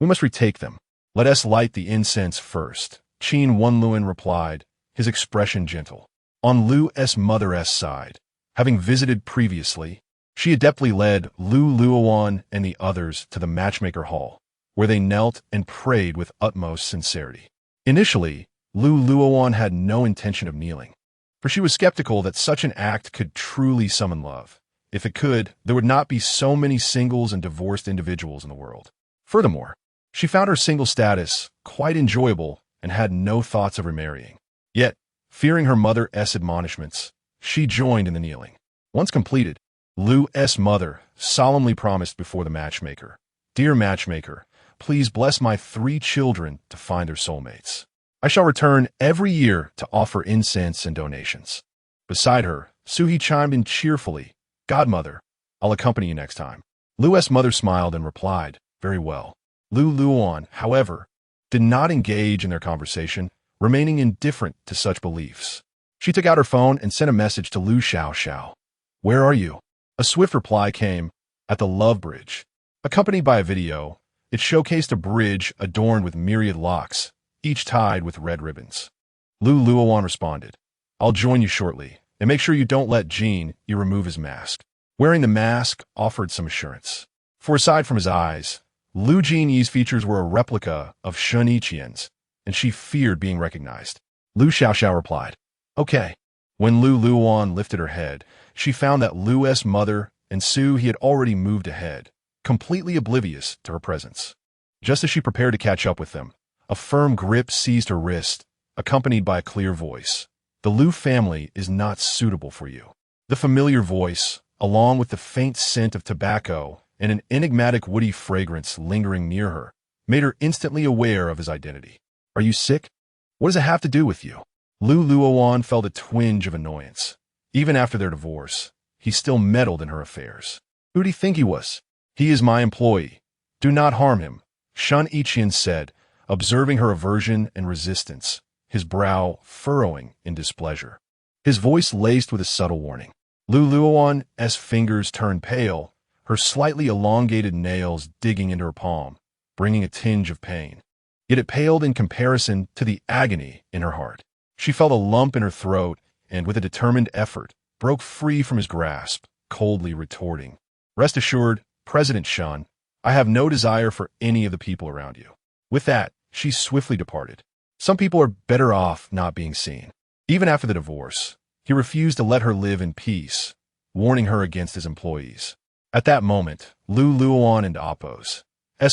We must retake them. Let us light the incense first." Qin Wenluan replied, his expression gentle. On Lu's mother's side, having visited previously, she adeptly led Luowan and the others to the matchmaker hall, where they knelt and prayed with utmost sincerity. Initially, Luowan had no intention of kneeling, for she was skeptical that such an act could truly summon love. If it could, there would not be so many singles and divorced individuals in the world. Furthermore, she found her single status quite enjoyable and had no thoughts of remarrying. Yet, fearing her mother's admonishments, she joined in the kneeling. Once completed, Lu's mother solemnly promised before the matchmaker, "Dear matchmaker, please bless my 3 children to find their soulmates. I shall return every year to offer incense and donations." Beside her, Suhi chimed in cheerfully, "Godmother, I'll accompany you next time." Lu's mother smiled and replied, "Very well." Luowan, however, did not engage in their conversation, remaining indifferent to such beliefs. She took out her phone and sent a message to Lu Xiao. "Where are you?" A swift reply came, "At the Love Bridge." Accompanied by a video, it showcased a bridge adorned with myriad locks, each tied with red ribbons. Luowan responded, "I'll join you shortly, and make sure you don't let Jin remove his mask." Wearing the mask offered some assurance. For aside from his eyes, Lu Jinyi's features were a replica of Shen Yiqian's, and she feared being recognized. Lu Xiao replied, "Okay." When Luowan lifted her head, she found that Lu's mother and He had already moved ahead, completely oblivious to her presence. Just as she prepared to catch up with them, a firm grip seized her wrist, accompanied by a clear voice. "The Lu family is not suitable for you." The familiar voice, along with the faint scent of tobacco and an enigmatic woody fragrance lingering near her, made her instantly aware of his identity. "Are you sick? What does it have to do with you?" Luowan felt a twinge of annoyance. Even after their divorce, he still meddled in her affairs. "Who do you think he was?" "He is my employee. Do not harm him," Shen Yiqian said, observing her aversion and resistance, his brow furrowing in displeasure. His voice laced with a subtle warning. Luowan's fingers turned pale, her slightly elongated nails digging into her palm, bringing a tinge of pain. Yet it paled in comparison to the agony in her heart. She felt a lump in her throat and, with a determined effort, broke free from his grasp, coldly retorting, "Rest assured, President Shen, I have no desire for any of the people around you." With that, she swiftly departed. Some people are better off not being seen. Even after the divorce, he refused to let her live in peace, warning her against his employees. At that moment, Luowan and Appo's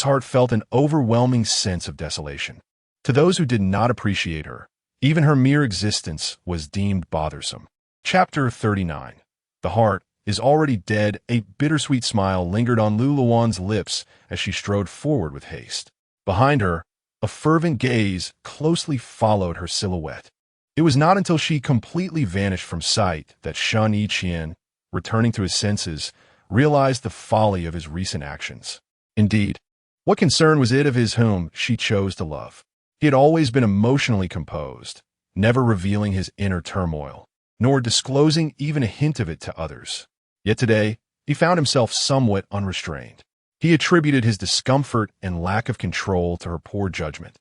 heart felt an overwhelming sense of desolation. To those who did not appreciate her, even her mere existence was deemed bothersome. Chapter 39. The heart is already dead. A bittersweet smile lingered on Luowan's lips as she strode forward with haste. Behind her, a fervent gaze closely followed her silhouette. It was not until she completely vanished from sight that Shen Yiqian, returning to his senses, realized the folly of his recent actions. Indeed, what concern was it of his whom she chose to love? He had always been emotionally composed, never revealing his inner turmoil, nor disclosing even a hint of it to others. Yet today, he found himself somewhat unrestrained. He attributed his discomfort and lack of control to her poor judgment,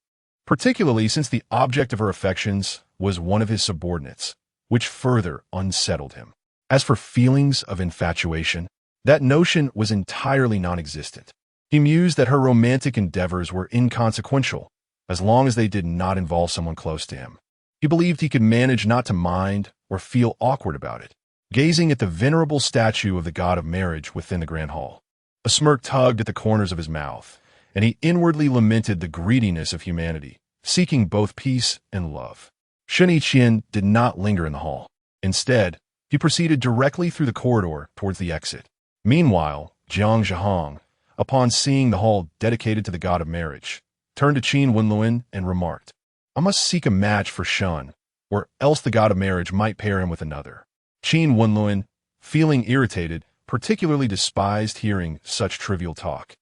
particularly since the object of her affections was one of his subordinates, which further unsettled him. As for feelings of infatuation, that notion was entirely non-existent. He mused that her romantic endeavors were inconsequential, as long as they did not involve someone close to him. He believed he could manage not to mind or feel awkward about it. Gazing at the venerable statue of the god of marriage within the grand hall, a smirk tugged at the corners of his mouth, and he inwardly lamented the greediness of humanity, seeking both peace and love. Shen Yiqian did not linger in the hall. Instead, he proceeded directly through the corridor towards the exit. Meanwhile, Jiang Zhihong, upon seeing the hall dedicated to the god of marriage, turned to Qin Wenluan and remarked, "I must seek a match for Shen. or else the god of marriage might pair him with another. Qin Wenluan, feeling irritated, particularly despised hearing such trivial talk.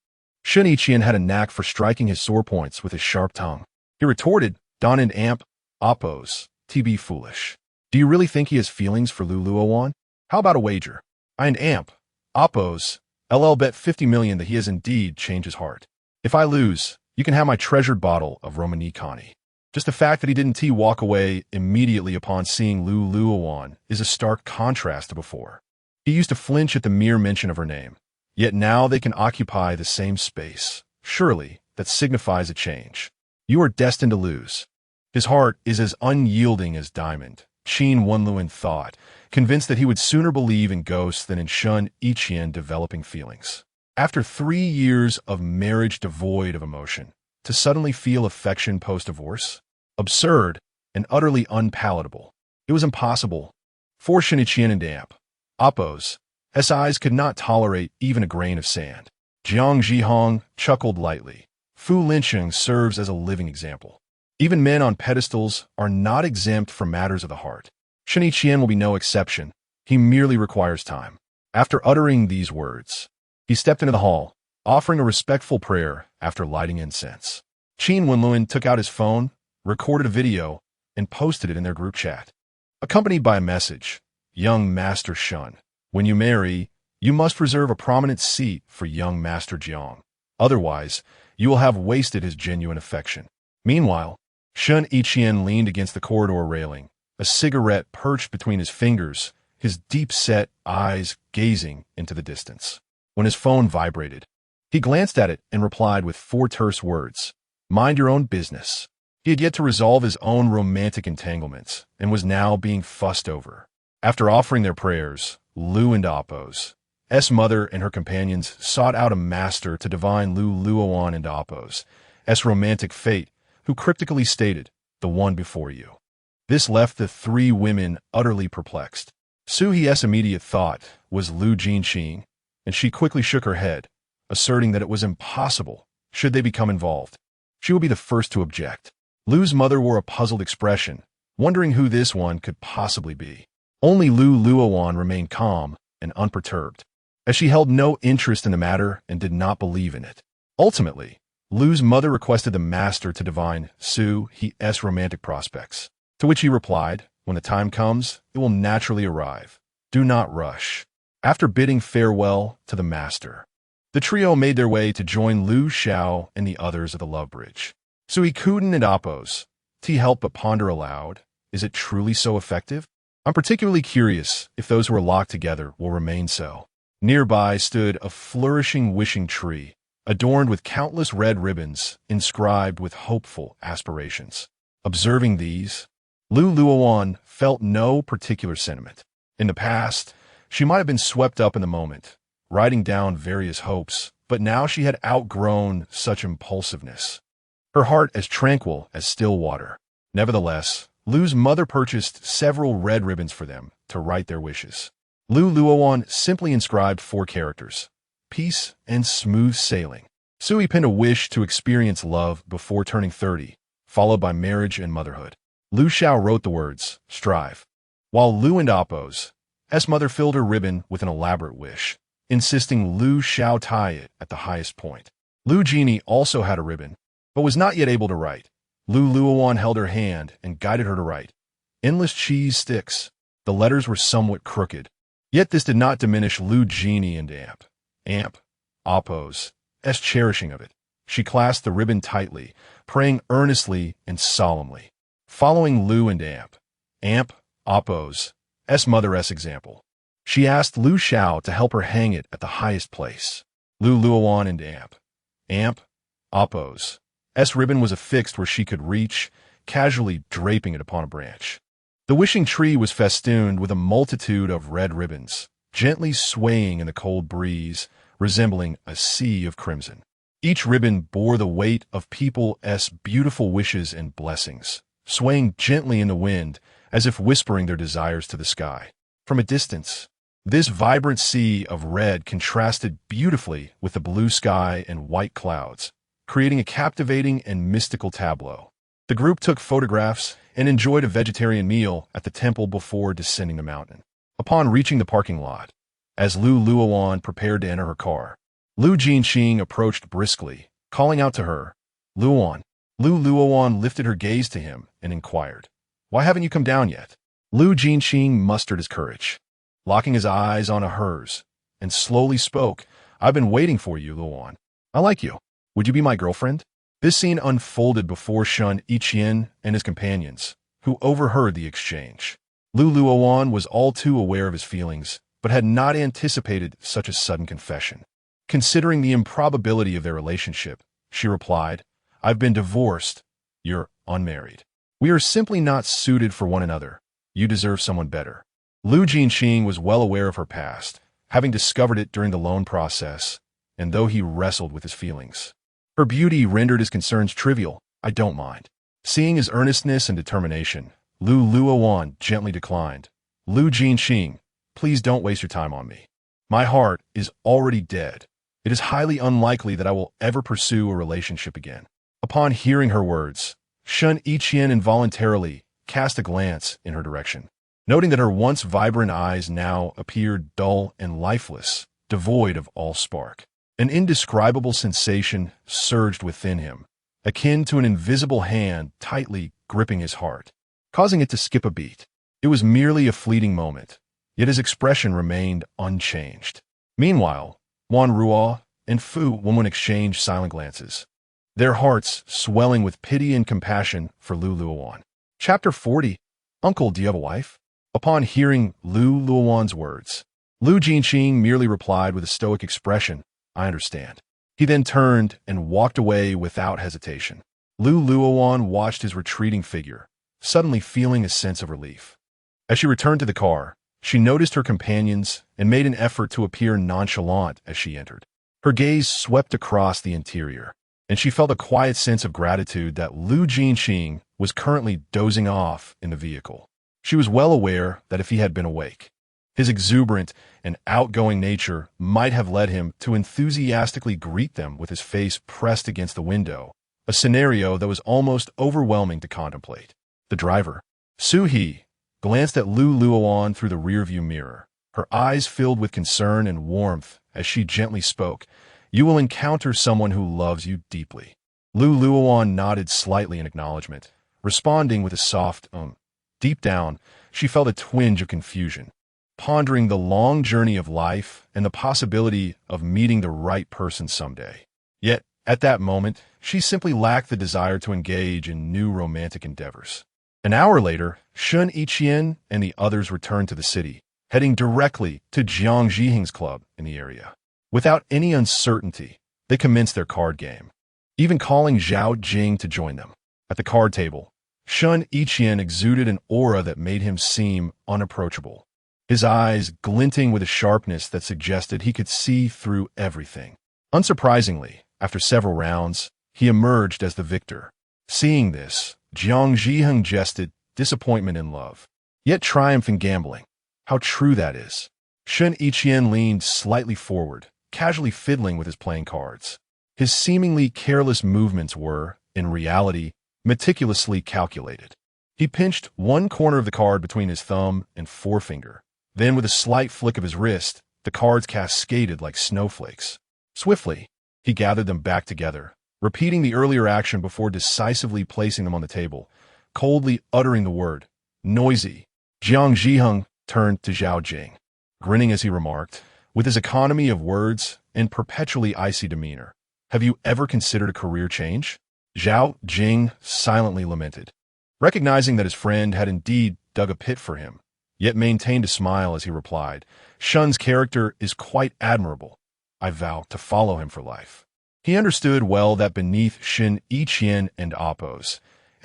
Shen Yiqian had a knack for striking his sore points with his sharp tongue. He retorted, Don and amp, oppose, TB foolish. Do you really think he has feelings for Luowan? How about a wager? I and amp, oppose, LL bet 50 million that he has indeed changed his heart. If I lose, you can have my treasured bottle of Romani Connie. Just the fact that he didn't walk away immediately upon seeing Luowan is a stark contrast to before. He used to flinch at the mere mention of her name, yet now they can occupy the same space. Surely, that signifies a change. You are destined to lose. His heart is as unyielding as diamond, Qin Wenluan thought, convinced that he would sooner believe in ghosts than in Shen Yiqian developing feelings. After 3 years of marriage devoid of emotion, to suddenly feel affection post-divorce? Absurd and utterly unpalatable. It was impossible. For Shen Yiqian and amp, oppose, his eyes could not tolerate even a grain of sand. Jiang Zhihong chuckled lightly. Fu Linsheng serves as a living example. Even men on pedestals are not exempt from matters of the heart. Shen Yiqian will be no exception. He merely requires time. After uttering these words, he stepped into the hall, offering a respectful prayer after lighting incense. Qin Wenluan took out his phone, recorded a video, and posted it in their group chat, accompanied by a message. Young Master Shen, when you marry, you must reserve a prominent seat for young Master Jiang. Otherwise, you will have wasted his genuine affection. Meanwhile, Shen Yiqian leaned against the corridor railing, a cigarette perched between his fingers, his deep-set eyes gazing into the distance. When his phone vibrated, he glanced at it and replied with 4 terse words, "Mind your own business." He had yet to resolve his own romantic entanglements and was now being fussed over. After offering their prayers, Lu and Oppo's mother and her companions sought out a master to divine Luowan and Oppo's romantic fate, who cryptically stated, "The one before you." This left the 3 women utterly perplexed. Suhi's immediate thought was Lu Jinqing, and she quickly shook her head, asserting that it was impossible should they become involved. She would be the first to object. Lu's mother wore a puzzled expression, wondering who this one could possibly be. Only Luowan remained calm and unperturbed, as she held no interest in the matter and did not believe in it. Ultimately, Lu's mother requested the master to divine Suhi's romantic prospects, to which he replied, "When the time comes, it will naturally arrive. Do not rush." After bidding farewell to the master, the trio made their way to join Lu Xiao and the others at the Love Bridge. Sui couldn't and Oppos. T help but ponder aloud, is it truly so effective? I'm particularly curious if those who are locked together will remain so. Nearby stood a flourishing wishing tree, adorned with countless red ribbons inscribed with hopeful aspirations. Observing these, Luowan felt no particular sentiment. In the past, she might have been swept up in the moment, writing down various hopes, but now she had outgrown such impulsiveness. Her heart as tranquil as still water. Nevertheless, Lu's mother purchased several red ribbons for them to write their wishes. Luowan simply inscribed 4 characters: peace and smooth sailing. Sui pinned a wish to experience love before turning 30, followed by marriage and motherhood. Lu Xiao wrote the words, strive, while Lu and Oppo's mother filled her ribbon with an elaborate wish, insisting Lu Xiao tie it at the highest point. Lu Genie also had a ribbon, but was not yet able to write. Luowan held her hand and guided her to write. Endless cheese sticks. The letters were somewhat crooked. Yet this did not diminish Lu Genie and amp, Oppo's cherishing of it. She clasped the ribbon tightly, praying earnestly and solemnly. Following Lu and amp, Oppo's mother's example, she asked Lu Xiao to help her hang it at the highest place. Luowan and amp, Oppo's ribbon was affixed where she could reach, casually draping it upon a branch. The wishing tree was festooned with a multitude of red ribbons, gently swaying in the cold breeze, resembling a sea of crimson. Each ribbon bore the weight of people's beautiful wishes and blessings, swaying gently in the wind as if whispering their desires to the sky. From a distance, this vibrant sea of red contrasted beautifully with the blue sky and white clouds, creating a captivating and mystical tableau. The group took photographs and enjoyed a vegetarian meal at the temple before descending the mountain. Upon reaching the parking lot, as Luowan prepared to enter her car, Lu Jinxing approached briskly, calling out to her, "Luowan." Luowan lifted her gaze to him and inquired, "Why haven't you come down yet?" Lu Jinxing mustered his courage, locking his eyes on hers, and slowly spoke, "I've been waiting for you, Luowan. I like you. Would you be my girlfriend?" This scene unfolded before Shen Yiqian and his companions, who overheard the exchange. Luowan was all too aware of his feelings, but had not anticipated such a sudden confession. Considering the improbability of their relationship, she replied, "I've been divorced. You're unmarried. We are simply not suited for one another. You deserve someone better." Lu Jinxing was well aware of her past, having discovered it during the loan process, and though he wrestled with his feelings, her beauty rendered his concerns trivial. "I don't mind." Seeing his earnestness and determination, Luowan gently declined. "Lu Jinxing, please don't waste your time on me. My heart is already dead. It is highly unlikely that I will ever pursue a relationship again." Upon hearing her words, Shen Yiqian involuntarily cast a glance in her direction, noting that her once vibrant eyes now appeared dull and lifeless, devoid of all spark. An indescribable sensation surged within him, akin to an invisible hand tightly gripping his heart, causing it to skip a beat. It was merely a fleeting moment, yet his expression remained unchanged. Meanwhile, Wan Ruo and Fu Wenwen exchanged silent glances, their hearts swelling with pity and compassion for Luowan. Chapter 40. "Uncle, do you have a wife?" Upon hearing Luowan's words, Lu Jinxing merely replied with a stoic expression, "I understand." He then turned and walked away without hesitation. Luowan watched his retreating figure, suddenly feeling a sense of relief. As she returned to the car, she noticed her companions and made an effort to appear nonchalant as she entered. Her gaze swept across the interior, and she felt a quiet sense of gratitude that Lu Jinxing was currently dozing off in the vehicle. She was well aware that if he had been awake, his exuberant and outgoing nature might have led him to enthusiastically greet them with his face pressed against the window, a scenario that was almost overwhelming to contemplate. The driver, Su-hee, glanced at Luowan through the rearview mirror, her eyes filled with concern and warmth as she gently spoke, "You will encounter someone who loves you deeply." Luowan nodded slightly in acknowledgement, responding with a soft Deep down, she felt a twinge of confusion, pondering the long journey of life and the possibility of meeting the right person someday. Yet, at that moment, she simply lacked the desire to engage in new romantic endeavors. An hour later, Shen Yiqian and the others returned to the city, heading directly to Jiang Zhiheng's club in the area. Without any uncertainty, they commenced their card game, even calling Zhao Jing to join them. At the card table, Shen Yiqian exuded an aura that made him seem unapproachable, his eyes glinting with a sharpness that suggested he could see through everything. Unsurprisingly, after several rounds, he emerged as the victor. Seeing this, Jiang Zhiheng jested disappointment in love, yet triumph in gambling. How true that is. Shen Yiqian leaned slightly forward, casually fiddling with his playing cards. His seemingly careless movements were, in reality, meticulously calculated. He pinched one corner of the card between his thumb and forefinger. Then, with a slight flick of his wrist, the cards cascaded like snowflakes. Swiftly, he gathered them back together, repeating the earlier action before decisively placing them on the table, coldly uttering the word, "Noisy." Jiang Zhiheng turned to Zhao Jing, grinning as he remarked, with his economy of words and perpetually icy demeanor, "Have you ever considered a career change?" Zhao Jing silently lamented, recognizing that his friend had indeed dug a pit for him, yet maintained a smile as he replied, "Shun's character is quite admirable. I vow to follow him for life." He understood well that beneath Shen Yiqian and Appo's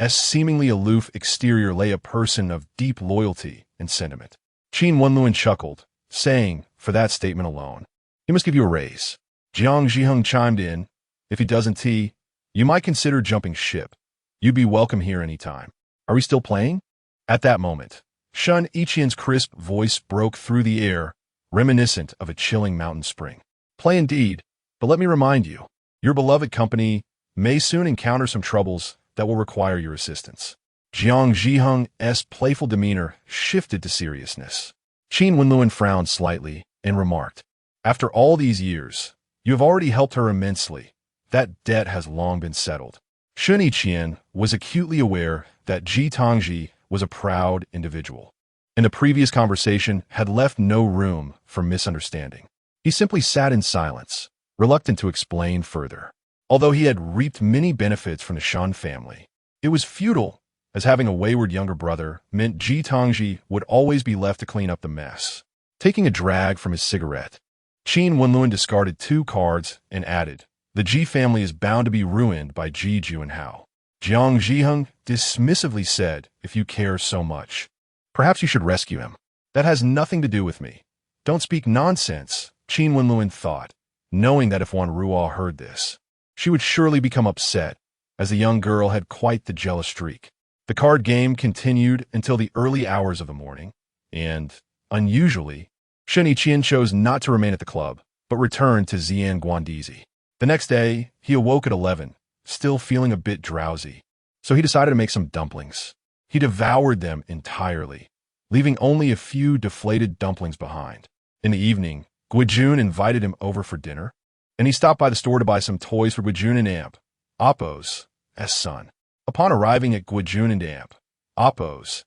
seemingly aloof exterior lay a person of deep loyalty and sentiment. Qin Wenluan chuckled, saying, "For that statement alone, he must give you a raise." Jiang Zhiheng chimed in, "If he doesn't, you might consider jumping ship. You'd be welcome here any time. Are we still playing?" At that moment, Shen Yiqian's crisp voice broke through the air, reminiscent of a chilling mountain spring. "Play indeed, but let me remind you, your beloved company may soon encounter some troubles that will require your assistance. Jiang Zhiheng's playful demeanor shifted to seriousness. Qin Wenluan frowned slightly and remarked, "After all these years, you have already helped her immensely. That debt has long been settled." Shen Yiqian was acutely aware that Ji Tongji was a proud individual, and the previous conversation had left no room for misunderstanding. He simply sat in silence, reluctant to explain further. Although he had reaped many benefits from the Shen family, it was futile, as having a wayward younger brother meant Ji Tongji would always be left to clean up the mess. Taking a drag from his cigarette, Qin Wenluan discarded 2 cards and added, "The Ji family is bound to be ruined by Ji Juanhao." Jiang Zhiheng dismissively said, "If you care so much, perhaps you should rescue him." "That has nothing to do with me." "Don't speak nonsense," Qin Wenluan thought, knowing that if Wan Ruo heard this, she would surely become upset, as the young girl had quite the jealous streak. The card game continued until the early hours of the morning, and, unusually, Shen Yiqian chose not to remain at the club, but returned to Xian Guandizi. The next day, he awoke at 11, still feeling a bit drowsy, so he decided to make some dumplings. He devoured them entirely, leaving only a few deflated dumplings behind. In the evening, Guijun invited him over for dinner, and he stopped by the store to buy some toys for Guijun and Amp, Appo's son. Upon arriving at Guijun and Amp, Appo's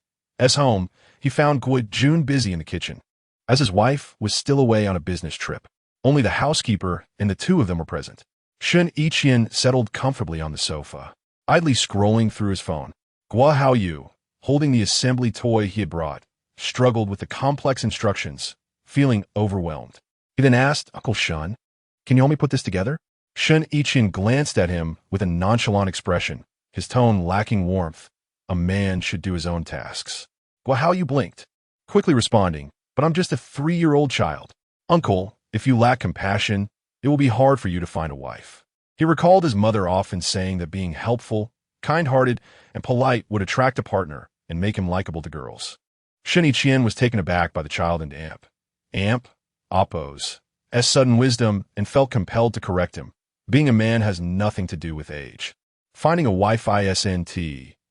home, he found Guijun busy in the kitchen, as his wife was still away on a business trip. Only the housekeeper and the 2 of them were present. Shen Yiqian settled comfortably on the sofa, idly scrolling through his phone. Gua Haoyu, holding the assembly toy he had brought, struggled with the complex instructions, feeling overwhelmed. He then asked, "Uncle Shen, can you help me put this together?" Shen Yiqian glanced at him with a nonchalant expression, his tone lacking warmth. A man should do his own tasks. Gua Haoyu blinked, quickly responding, "But I'm just a 3-year-old child." "Uncle, if you lack compassion, it will be hard for you to find a wife." He recalled his mother often saying that being helpful, kind-hearted, and polite would attract a partner and make him likable to girls. Shen Yiqian was taken aback by the child and Amp, Appo's sudden wisdom, and felt compelled to correct him. Being a man has nothing to do with age. Finding a wife isn't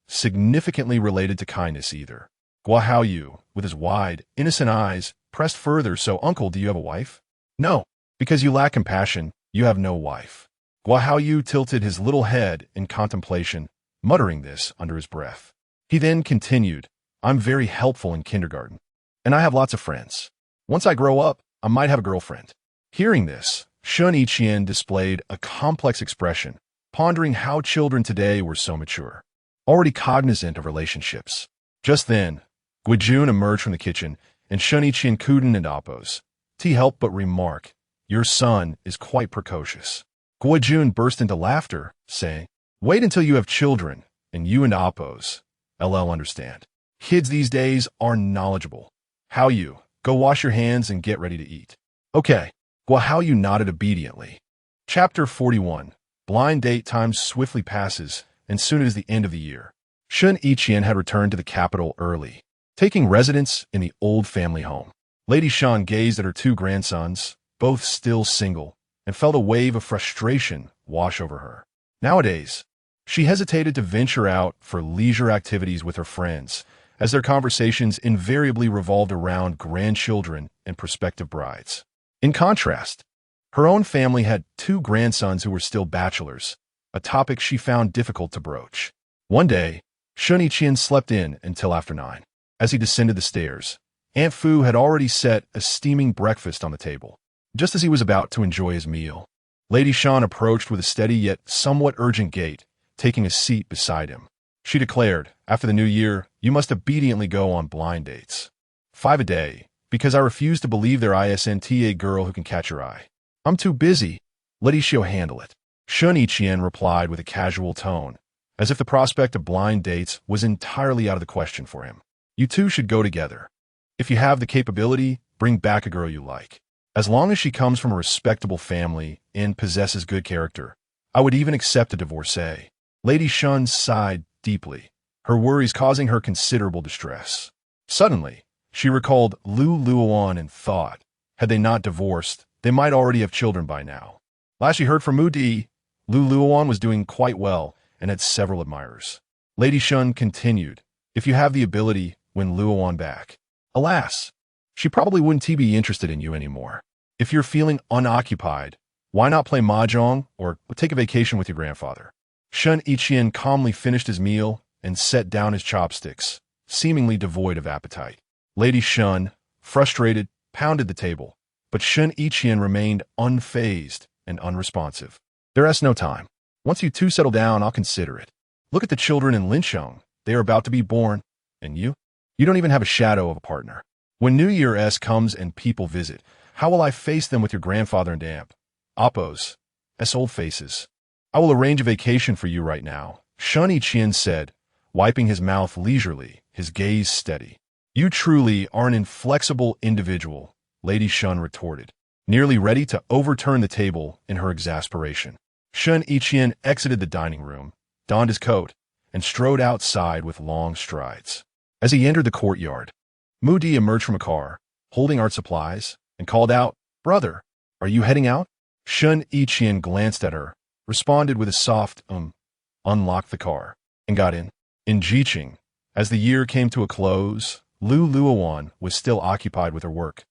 significantly related to kindness either. Gua Haoyu, with his wide, innocent eyes, pressed further. "So, uncle, do you have a wife?" "No. Because you lack compassion, you have no wife." Gua Haoyu tilted his little head in contemplation, muttering this under his breath. He then continued, "I'm very helpful in kindergarten, and I have lots of friends. Once I grow up, I might have a girlfriend." Hearing this, Shen Yiqian displayed a complex expression, pondering how children today were so mature, already cognizant of relationships. Just then, Guijun emerged from the kitchen, and Shen Yiqian Kuden and Appo's. He helped but remark, "Your son is quite precocious." Guijun burst into laughter, saying, "Wait until you have children, and you and Appo's LL understand. Kids these days are knowledgeable. How you? Go wash your hands and get ready to eat." "Okay." Gua Haoyu nodded obediently. Chapter 41. Blind date time swiftly passes, and soon it is the end of the year. Shen Yiqian had returned to the capital early, taking residence in the old family home. Lady Shen gazed at her 2 grandsons, both still single, and felt a wave of frustration wash over her. Nowadays, she hesitated to venture out for leisure activities with her friends, as their conversations invariably revolved around grandchildren and prospective brides. In contrast, her own family had 2 grandsons who were still bachelors, a topic she found difficult to broach. One day, Shen Yiqian slept in until after 9. As he descended the stairs, Aunt Fu had already set a steaming breakfast on the table. Just as he was about to enjoy his meal, Lady Shen approached with a steady yet somewhat urgent gait, taking a seat beside him. She declared, "After the new year, you must obediently go on blind dates. 5 a day, because I refuse to believe there isn't a girl who can catch your eye. I'm too busy. Let Ishio handle it." Shen Yiqian replied with a casual tone, as if the prospect of blind dates was entirely out of the question for him. "You 2 should go together. If you have the capability, bring back a girl you like. As long as she comes from a respectable family and possesses good character, I would even accept a divorcee." Lady Shen sighed deeply, her worries causing her considerable distress. Suddenly, she recalled Luowan and thought, had they not divorced, they might already have children by now. Last she heard from Mu Di, Luowan was doing quite well, and had several admirers. Lady Shen continued, "If you have the ability, win Luowan back. Alas, she probably wouldn't be interested in you anymore. If you're feeling unoccupied, why not play mahjong or take a vacation with your grandfather?" Shen Yiqian calmly finished his meal and set down his chopsticks, seemingly devoid of appetite. Lady Shen, frustrated, pounded the table, but Shen Yiqian remained unfazed and unresponsive. "There's no time. Once you two settle down, I'll consider it. Look at the children in Linsheng. They are about to be born. And you? You don't even have a shadow of a partner. When New Year's comes and people visit, how will I face them with your grandfather and aunt? Oppos, as old faces. I will arrange a vacation for you right now," Shen Yiqian said, wiping his mouth leisurely, his gaze steady. "You truly are an inflexible individual," Lady Shen retorted, nearly ready to overturn the table in her exasperation. Shen Yiqian exited the dining room, donned his coat, and strode outside with long strides. As he entered the courtyard, Mu Di emerged from a car, holding art supplies, and called out, "Brother, are you heading out?" Shen Yiqian glanced at her, responded with a soft, unlocked the car, and got in. In Jiqing, as the year came to a close, Luowan was still occupied with her work,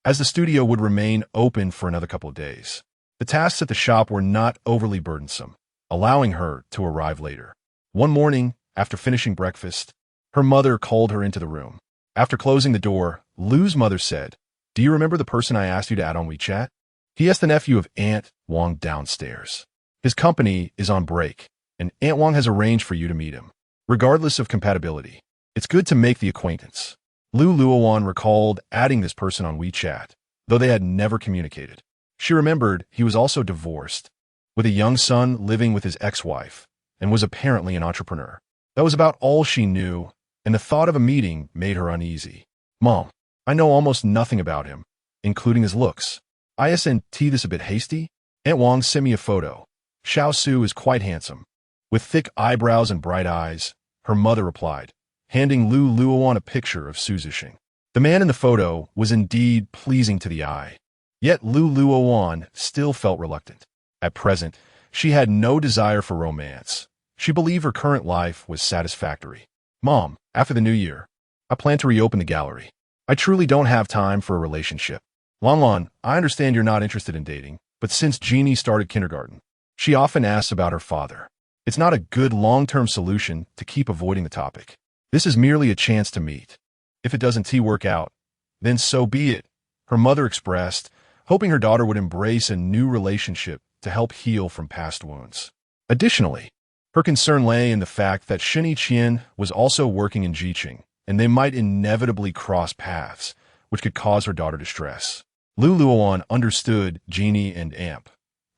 as the studio would remain open for another couple of days. The tasks at the shop were not overly burdensome, allowing her to arrive later. One morning, after finishing breakfast, her mother called her into the room. After closing the door, Lu's mother said, "Do you remember the person I asked you to add on WeChat? He is the nephew of Aunt Wang downstairs. His company is on break, and Aunt Wang has arranged for you to meet him. Regardless of compatibility, it's good to make the acquaintance." Luowan recalled adding this person on WeChat, though they had never communicated. She remembered he was also divorced, with a young son living with his ex-wife, and was apparently an entrepreneur. That was about all she knew, and the thought of a meeting made her uneasy. "Mom, I know almost nothing about him, including his looks. Isn't this a bit hasty? Aunt Wang sent me a photo. Xiao Su is quite handsome, with thick eyebrows and bright eyes," her mother replied, handing Luowan a picture of Su Zixing. The man in the photo was indeed pleasing to the eye, yet Luowan still felt reluctant. At present, she had no desire for romance. She believed her current life was satisfactory. "Mom, after the new year, I plan to reopen the gallery. I truly don't have time for a relationship. Lanlan, I understand you're not interested in dating, but since Jeannie started kindergarten, she often asks about her father. It's not a good long-term solution to keep avoiding the topic. This is merely a chance to meet. If it doesn't work out, then so be it," her mother expressed, hoping her daughter would embrace a new relationship to help heal from past wounds. Additionally, her concern lay in the fact that Shen Yiqian was also working in Jiqing, and they might inevitably cross paths, which could cause her daughter distress. Luowan understood Jeannie and Amp,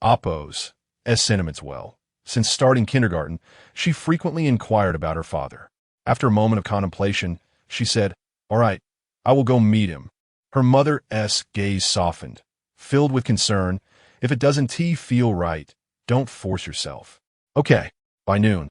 Oppos, as sentiments well. Since starting kindergarten, she frequently inquired about her father. After a moment of contemplation, she said, "All right, I will go meet him." Her mother's gaze softened, filled with concern. "If it doesn't feel right, don't force yourself." Okay. By noon,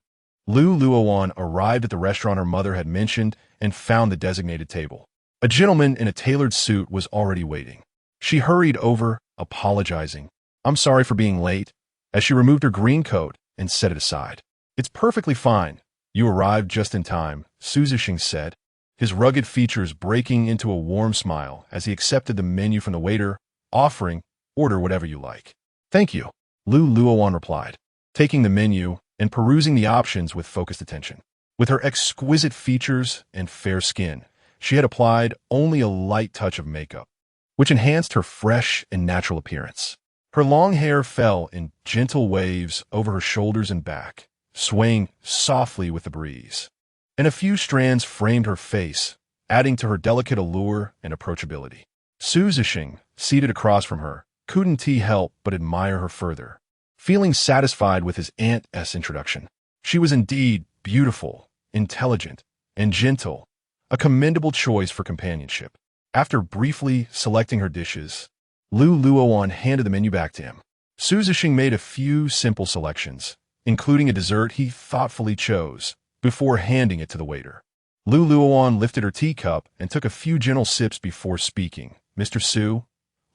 Luowan arrived at the restaurant her mother had mentioned and found the designated table. A gentleman in a tailored suit was already waiting. She hurried over, apologizing. "I'm sorry for being late," as she removed her green coat and set it aside. "It's perfectly fine. You arrived just in time," Su Zixing said, his rugged features breaking into a warm smile as he accepted the menu from the waiter, offering, "Order whatever you like." "Thank you," Luowan replied, taking the menu and perusing the options with focused attention. With her exquisite features and fair skin, she had applied only a light touch of makeup, which enhanced her fresh and natural appearance. Her long hair fell in gentle waves over her shoulders and back, swaying softly with the breeze, and a few strands framed her face, adding to her delicate allure and approachability. Su Zixing, seated across from her, couldn't help but admire her further, feeling satisfied with his aunt's introduction. She was indeed beautiful, intelligent, and gentle, a commendable choice for companionship. After briefly selecting her dishes, Luowan handed the menu back to him. Su Zixing made a few simple selections, including a dessert he thoughtfully chose, before handing it to the waiter. Luowan lifted her teacup and took a few gentle sips before speaking. "Mr. Su,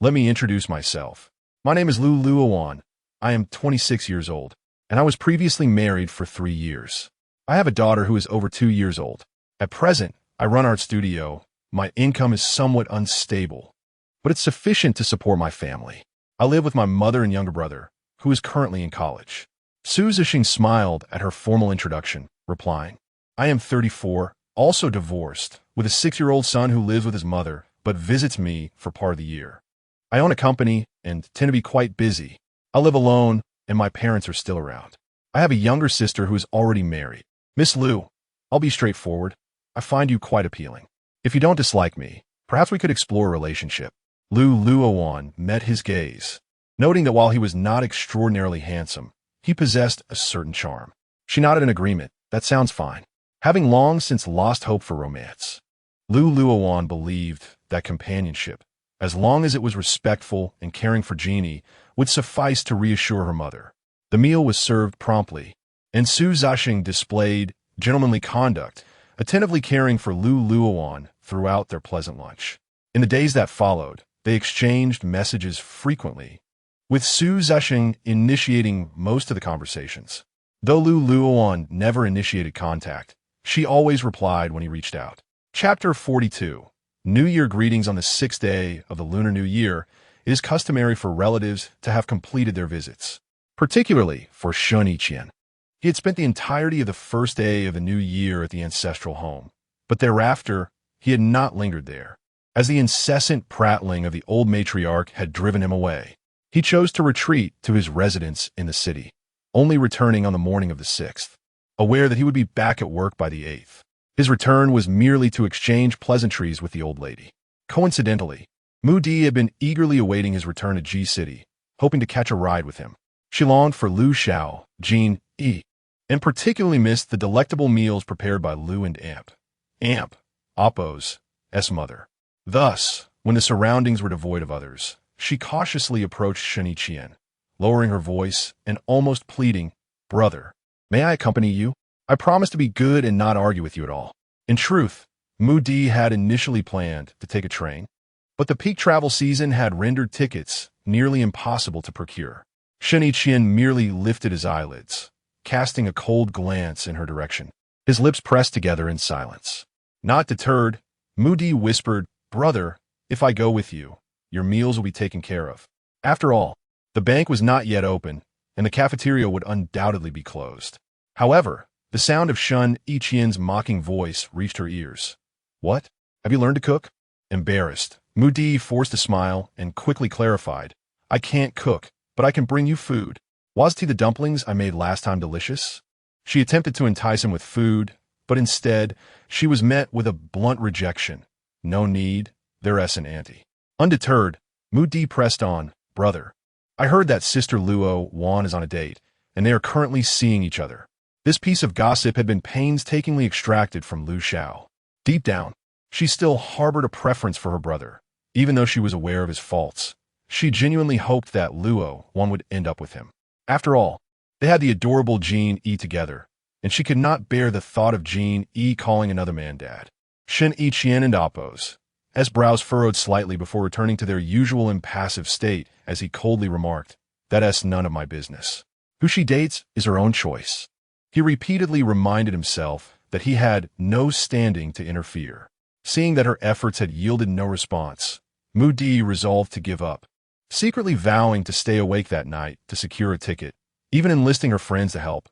let me introduce myself. My name is Luowan. I am 26 years old. and I was previously married for 3 years. I have a daughter who is over 2 years old. At present, I run art studio. My income is somewhat unstable, but it's sufficient to support my family. I live with my mother and younger brother, who is currently in college. Su Zixing smiled at her formal introduction, replying, I am 34, also divorced, with a 6-year-old son who lives with his mother, but visits me for part of the year. I own a company and tend to be quite busy. I live alone, and my parents are still around. I have a younger sister who is already married. Miss Lu, I'll be straightforward. I find you quite appealing. If you don't dislike me, perhaps we could explore a relationship. Luowan met his gaze, noting that while he was not extraordinarily handsome, he possessed a certain charm. She nodded in agreement. That sounds fine. Having long since lost hope for romance, Luowan believed that companionship, as long as it was respectful and caring for Jeannie, would suffice to reassure her mother. The meal was served promptly, and Su Zixing displayed gentlemanly conduct, attentively caring for Luowan throughout their pleasant lunch. In the days that followed, they exchanged messages frequently, with Su Zixing initiating most of the conversations. Though Luowan never initiated contact, she always replied when he reached out. Chapter 42. New Year greetings. On the 6th day of the Lunar New Year, it is customary for relatives to have completed their visits, particularly for Shen Yiqian. He had spent the entirety of the first day of the new year at the ancestral home, but thereafter he had not lingered there, as the incessant prattling of the old matriarch had driven him away. He chose to retreat to his residence in the city, only returning on the morning of the 6th, aware that he would be back at work by the 8th. His return was merely to exchange pleasantries with the old lady. Coincidentally, Mu Di had been eagerly awaiting his return to Ji City, hoping to catch a ride with him. She longed for Lu Xiao, Jean, and particularly missed the delectable meals prepared by Lu and Amp, Oppo's mother. Thus, when the surroundings were devoid of others, she cautiously approached Shen Yiqian, lowering her voice and almost pleading, Brother, may I accompany you? I promise to be good and not argue with you at all. In truth, Mu Di had initially planned to take a train, but the peak travel season had rendered tickets nearly impossible to procure. Shen Yiqian merely lifted his eyelids, casting a cold glance in her direction. His lips pressed together in silence. Not deterred, Mu Di whispered, Brother, if I go with you, your meals will be taken care of. After all, the bank was not yet open, and the cafeteria would undoubtedly be closed. However, the sound of Shen Yiqian's mocking voice reached her ears. What? Have you learned to cook? Embarrassed, Mu Di forced a smile and quickly clarified, I can't cook, but I can bring you food. Was the dumplings I made last time delicious? She attempted to entice him with food, but instead, she was met with a blunt rejection. No need, they're an auntie. Undeterred, Mu Di pressed on, Brother, I heard that Sister Luowan is on a date, and they are currently seeing each other. This piece of gossip had been painstakingly extracted from Lu Xiao. Deep down, she still harbored a preference for her brother, even though she was aware of his faults. She genuinely hoped that Luowan would end up with him. After all, they had the adorable Jean together, and she could not bear the thought of Jean calling another man dad. Shen Yiqian and Oppo's brows furrowed slightly before returning to their usual impassive state as he coldly remarked, That's none of my business. Who she dates is her own choice. He repeatedly reminded himself that he had no standing to interfere. Seeing that her efforts had yielded no response, Mu Di resolved to give up, secretly vowing to stay awake that night to secure a ticket, even enlisting her friends to help,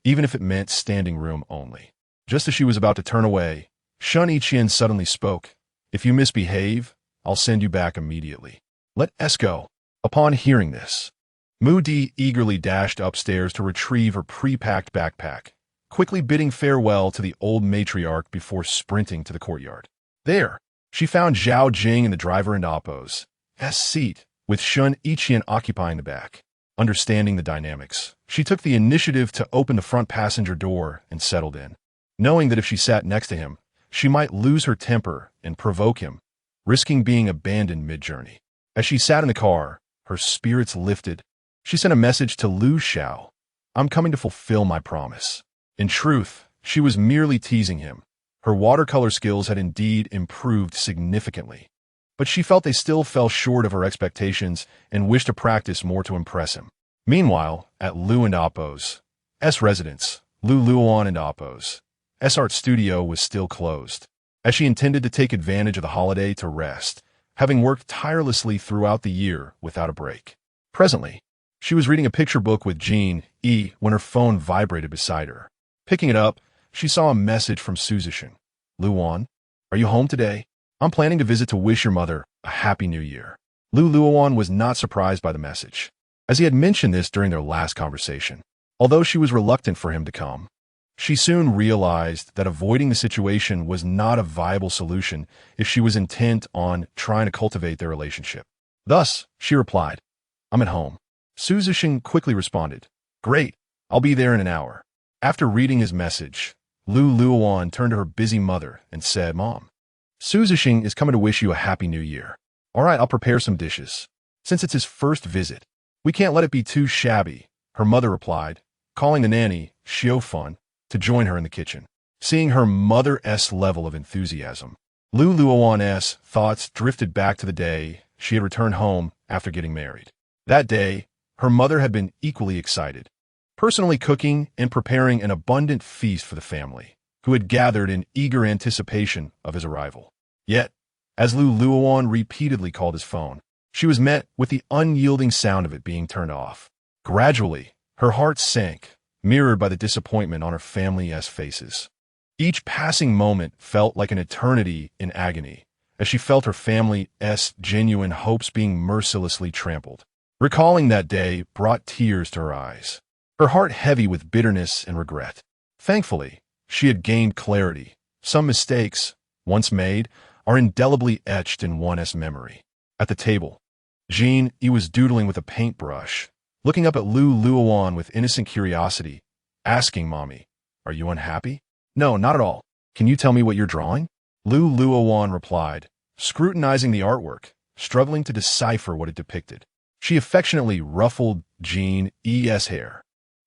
even if it meant standing room only. Just as she was about to turn away, Shen Yiqian suddenly spoke, If you misbehave, I'll send you back immediately. Let us go. Upon hearing this, Mu Di eagerly dashed upstairs to retrieve her pre-packed backpack, quickly bidding farewell to the old matriarch before sprinting to the courtyard. There, she found Zhao Jing in the driver and Oppo's seat, with Shen Yiqian occupying the back. Understanding the dynamics, she took the initiative to open the front passenger door and settled in, knowing that if she sat next to him, she might lose her temper and provoke him, risking being abandoned mid-journey. As she sat in the car, her spirits lifted. She sent a message to Lu Xiao, I'm coming to fulfill my promise. In truth, she was merely teasing him. Her watercolor skills had indeed improved significantly, but she felt they still fell short of her expectations and wished to practice more to impress him. Meanwhile, at Lu and Oppo's, residence, Luowan and Oppo's art studio was still closed, as she intended to take advantage of the holiday to rest, having worked tirelessly throughout the year without a break. Presently, she was reading a picture book with Shen Yiqian when her phone vibrated beside her. Picking it up, she saw a message from Shen. Luowan, are you home today? I'm planning to visit to wish your mother a happy new year. Luowan was not surprised by the message, as he had mentioned this during their last conversation. Although she was reluctant for him to come, she soon realized that avoiding the situation was not a viable solution if she was intent on trying to cultivate their relationship. Thus, she replied, I'm at home. Shen quickly responded, Great, I'll be there in an hour. After reading his message, Luowan turned to her busy mother and said, Mom, Shen is coming to wish you a happy new year. All right, I'll prepare some dishes. Since it's his first visit, we can't let it be too shabby, her mother replied, calling the nanny, Xiaofun, to join her in the kitchen. Seeing her mother's level of enthusiasm, Luowan's thoughts drifted back to the day she had returned home after getting married. That day, her mother had been equally excited, personally cooking and preparing an abundant feast for the family, who had gathered in eager anticipation of his arrival. Yet, as Luowan repeatedly called his phone, she was met with the unyielding sound of it being turned off. Gradually, her heart sank, mirrored by the disappointment on her family's faces. Each passing moment felt like an eternity in agony, as she felt her family's genuine hopes being mercilessly trampled. Recalling that day brought tears to her eyes, her heart heavy with bitterness and regret. Thankfully, she had gained clarity. Some mistakes, once made, are indelibly etched in one's memory. At the table, Shen Yiqian was doodling with a paintbrush, looking up at Luowan with innocent curiosity, asking Mommy, are you unhappy? No, not at all. Can you tell me what you're drawing? Luowan replied, scrutinizing the artwork, struggling to decipher what it depicted. She affectionately ruffled Shen Yiqian's hair,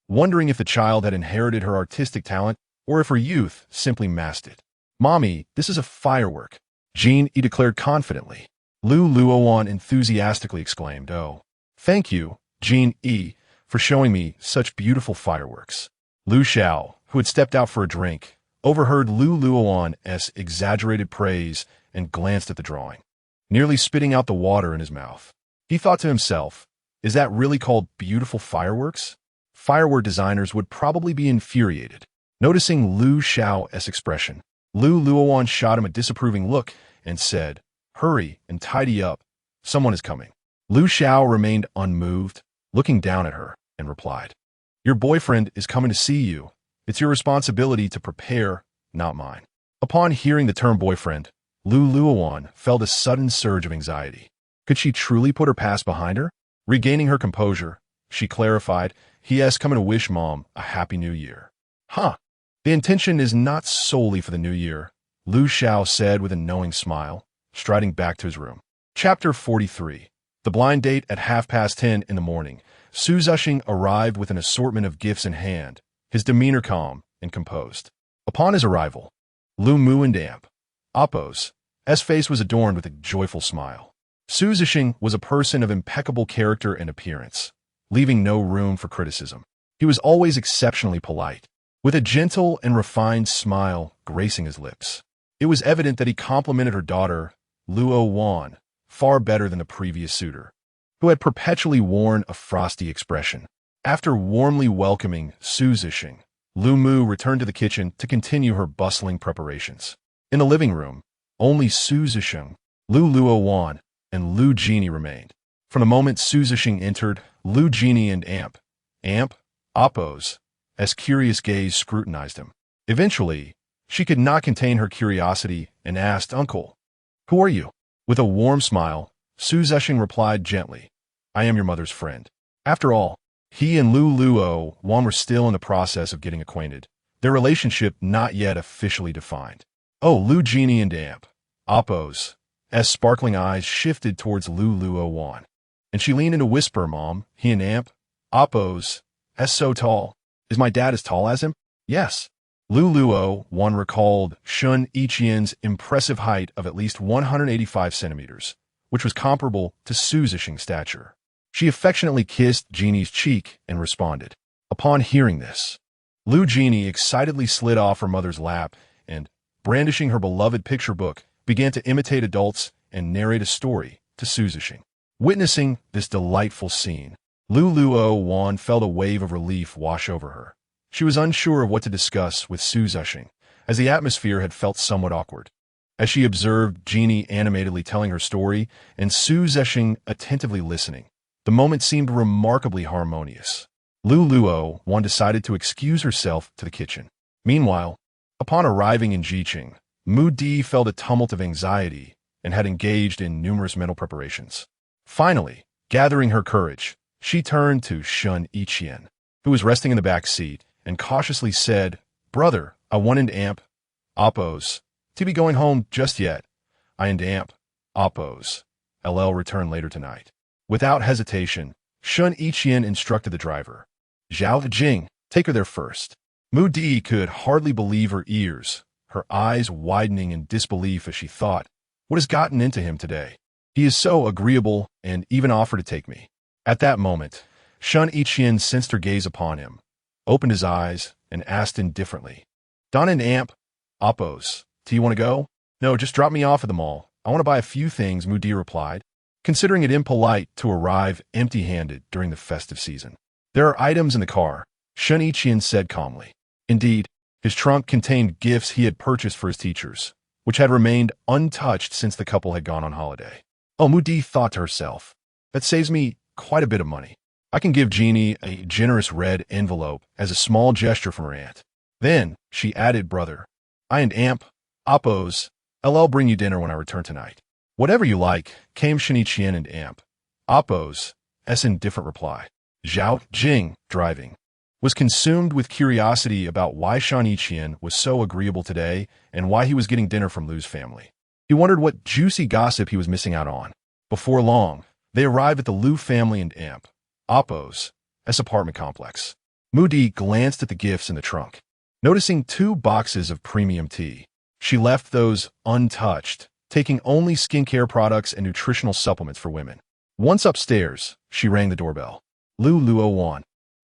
wondering if the child had inherited her artistic talent or if her youth simply masked it. Mommy, this is a firework, Shen Yiqian declared confidently. Luowan enthusiastically exclaimed, Oh, thank you, Shen Yiqian, for showing me such beautiful fireworks. Lu Xiao, who had stepped out for a drink, overheard Luowan's exaggerated praise and glanced at the drawing, nearly spitting out the water in his mouth. He thought to himself, is that really called beautiful fireworks? Firework designers would probably be infuriated. Noticing Lu Xiao's expression, Luowan shot him a disapproving look and said, Hurry and tidy up. Someone is coming. Lu Xiao remained unmoved, looking down at her, and replied, Your boyfriend is coming to see you. It's your responsibility to prepare, not mine. Upon hearing the term boyfriend, Luowan felt a sudden surge of anxiety. Could she truly put her past behind her? Regaining her composure, she clarified, he has come to wish Mom a happy new year. Huh. The intention is not solely for the new year, Lu Xiao said with a knowing smile, striding back to his room. Chapter 43. The blind date at 10:30 in the morning. Shen arrived with an assortment of gifts in hand, his demeanor calm and composed. Upon his arrival, Lu Mu and Damp, Oppo's face was adorned with a joyful smile. Shen was a person of impeccable character and appearance, leaving no room for criticism. He was always exceptionally polite, with a gentle and refined smile gracing his lips. It was evident that he complimented her daughter, Luowan, far better than the previous suitor, who had perpetually worn a frosty expression. After warmly welcoming Shen, Lu Mu returned to the kitchen to continue her bustling preparations. In the living room, only Shen, Luowan, and Lu Genie remained. From the moment Shen entered, Lu Genie and Oppo's curious gaze scrutinized him. Eventually, she could not contain her curiosity and asked, Uncle, who are you? With a warm smile, Shen replied gently, I am your mother's friend. After all, he and Luowan were still in the process of getting acquainted, their relationship not yet officially defined. Oh, Lu Genie and Oppo's sparkling eyes shifted towards Luowan, and she leaned in to whisper, Mom, he and Oppo's so tall. Is my dad as tall as him? Yes. Luowan recalled Shen Yiqian's impressive height of at least 185 centimeters, which was comparable to Shen's stature. She affectionately kissed Genie's cheek and responded. Upon hearing this, Lu Genie excitedly slid off her mother's lap and, brandishing her beloved picture book, began to imitate adults and narrate a story to Suzhishing. Witnessing this delightful scene, Luowan felt a wave of relief wash over her. She was unsure of what to discuss with Suzhishing, as the atmosphere had felt somewhat awkward. As she observed Genie animatedly telling her story and Suzhishing attentively listening, the moment seemed remarkably harmonious. Luowan decided to excuse herself to the kitchen. Meanwhile, upon arriving in Jiqing, Mu Di felt a tumult of anxiety and had engaged in numerous mental preparations. Finally, gathering her courage, she turned to Shen Yiqian, who was resting in the back seat, and cautiously said, "Brother, I wanted amp, oppose, to be going home just yet. I and amp, oppose, LL return later tonight." Without hesitation, Shen Yiqian instructed the driver, "Zhao Jing, take her there first." Mu Di could hardly believe her ears, her eyes widening in disbelief as she thought, "What has gotten into him today? He is so agreeable and even offered to take me." At that moment, Shen Yiqian sensed her gaze upon him, opened his eyes, and asked indifferently, "Don and amp, oppose, do you want to go?" "No, just drop me off at the mall. I want to buy a few things," Mu Di replied, considering it impolite to arrive empty-handed during the festive season. "There are items in the car," Shen Yiqian said calmly. Indeed, his trunk contained gifts he had purchased for his teachers, which had remained untouched since the couple had gone on holiday. "Oh," Mu Di thought to herself, "that saves me quite a bit of money. I can give Genie a generous red envelope as a small gesture from her aunt." Then she added, "Brother, I and amp, oppose, I'll bring you dinner when I return tonight." "Whatever you like," came Shen Yiqian and amp, oppose, indifferent reply. Zhao Jing, driving, was consumed with curiosity about why Shen Yiqian was so agreeable today and why he was getting dinner from Lu's family. He wondered what juicy gossip he was missing out on. Before long, they arrived at the Lu family and amp, oppose, apartment complex. Mu Di glanced at the gifts in the trunk. Noticing 2 boxes of premium tea, she left those untouched, taking only skincare products and nutritional supplements for women. Once upstairs, she rang the doorbell. Luowan,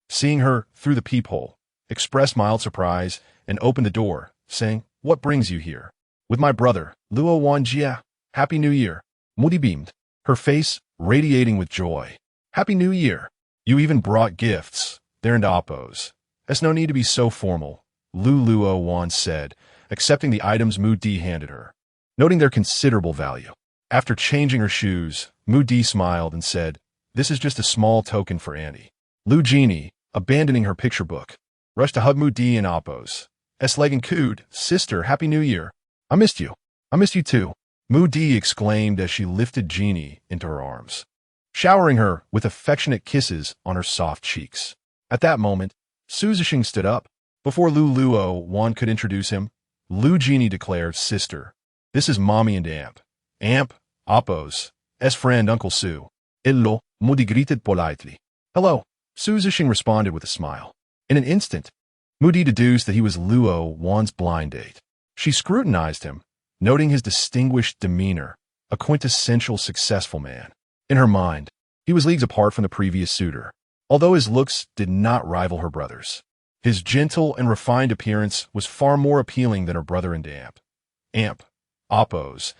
seeing her through the peephole, expressed mild surprise and opened the door, saying, "What brings you here?" "With my brother, Luowan Jia. Happy New Year." Mu Di beamed, her face radiating with joy. "Happy New Year. You even brought gifts. They're into oppose. There's no need to be so formal," Luowan said, accepting the items Mu Di handed her, noting their considerable value. After changing her shoes, Mu Di smiled and said, "This is just a small token for Annie." Lu Genie, abandoning her picture book, rushed to hug Mu Di and oppose. "Leg and cooed, sister, Happy New Year. I missed you. I missed you too," Mu Di exclaimed as she lifted Genie into her arms, showering her with affectionate kisses on her soft cheeks. At that moment, Suzhishing stood up. Before Luowan could introduce him, Lu Genie declared, "Sister, this is Mommy and Amp. Amp, oppose, friend Uncle Su." "Hello," Mu Di greeted politely. "Hello," Suzhishing responded with a smile. In an instant, Mu Di deduced that he was Luowan's blind date. She scrutinized him, noting his distinguished demeanor, a quintessential successful man. In her mind, he was leagues apart from the previous suitor, although his looks did not rival her brother's. His gentle and refined appearance was far more appealing than her brother and Amp, oppose,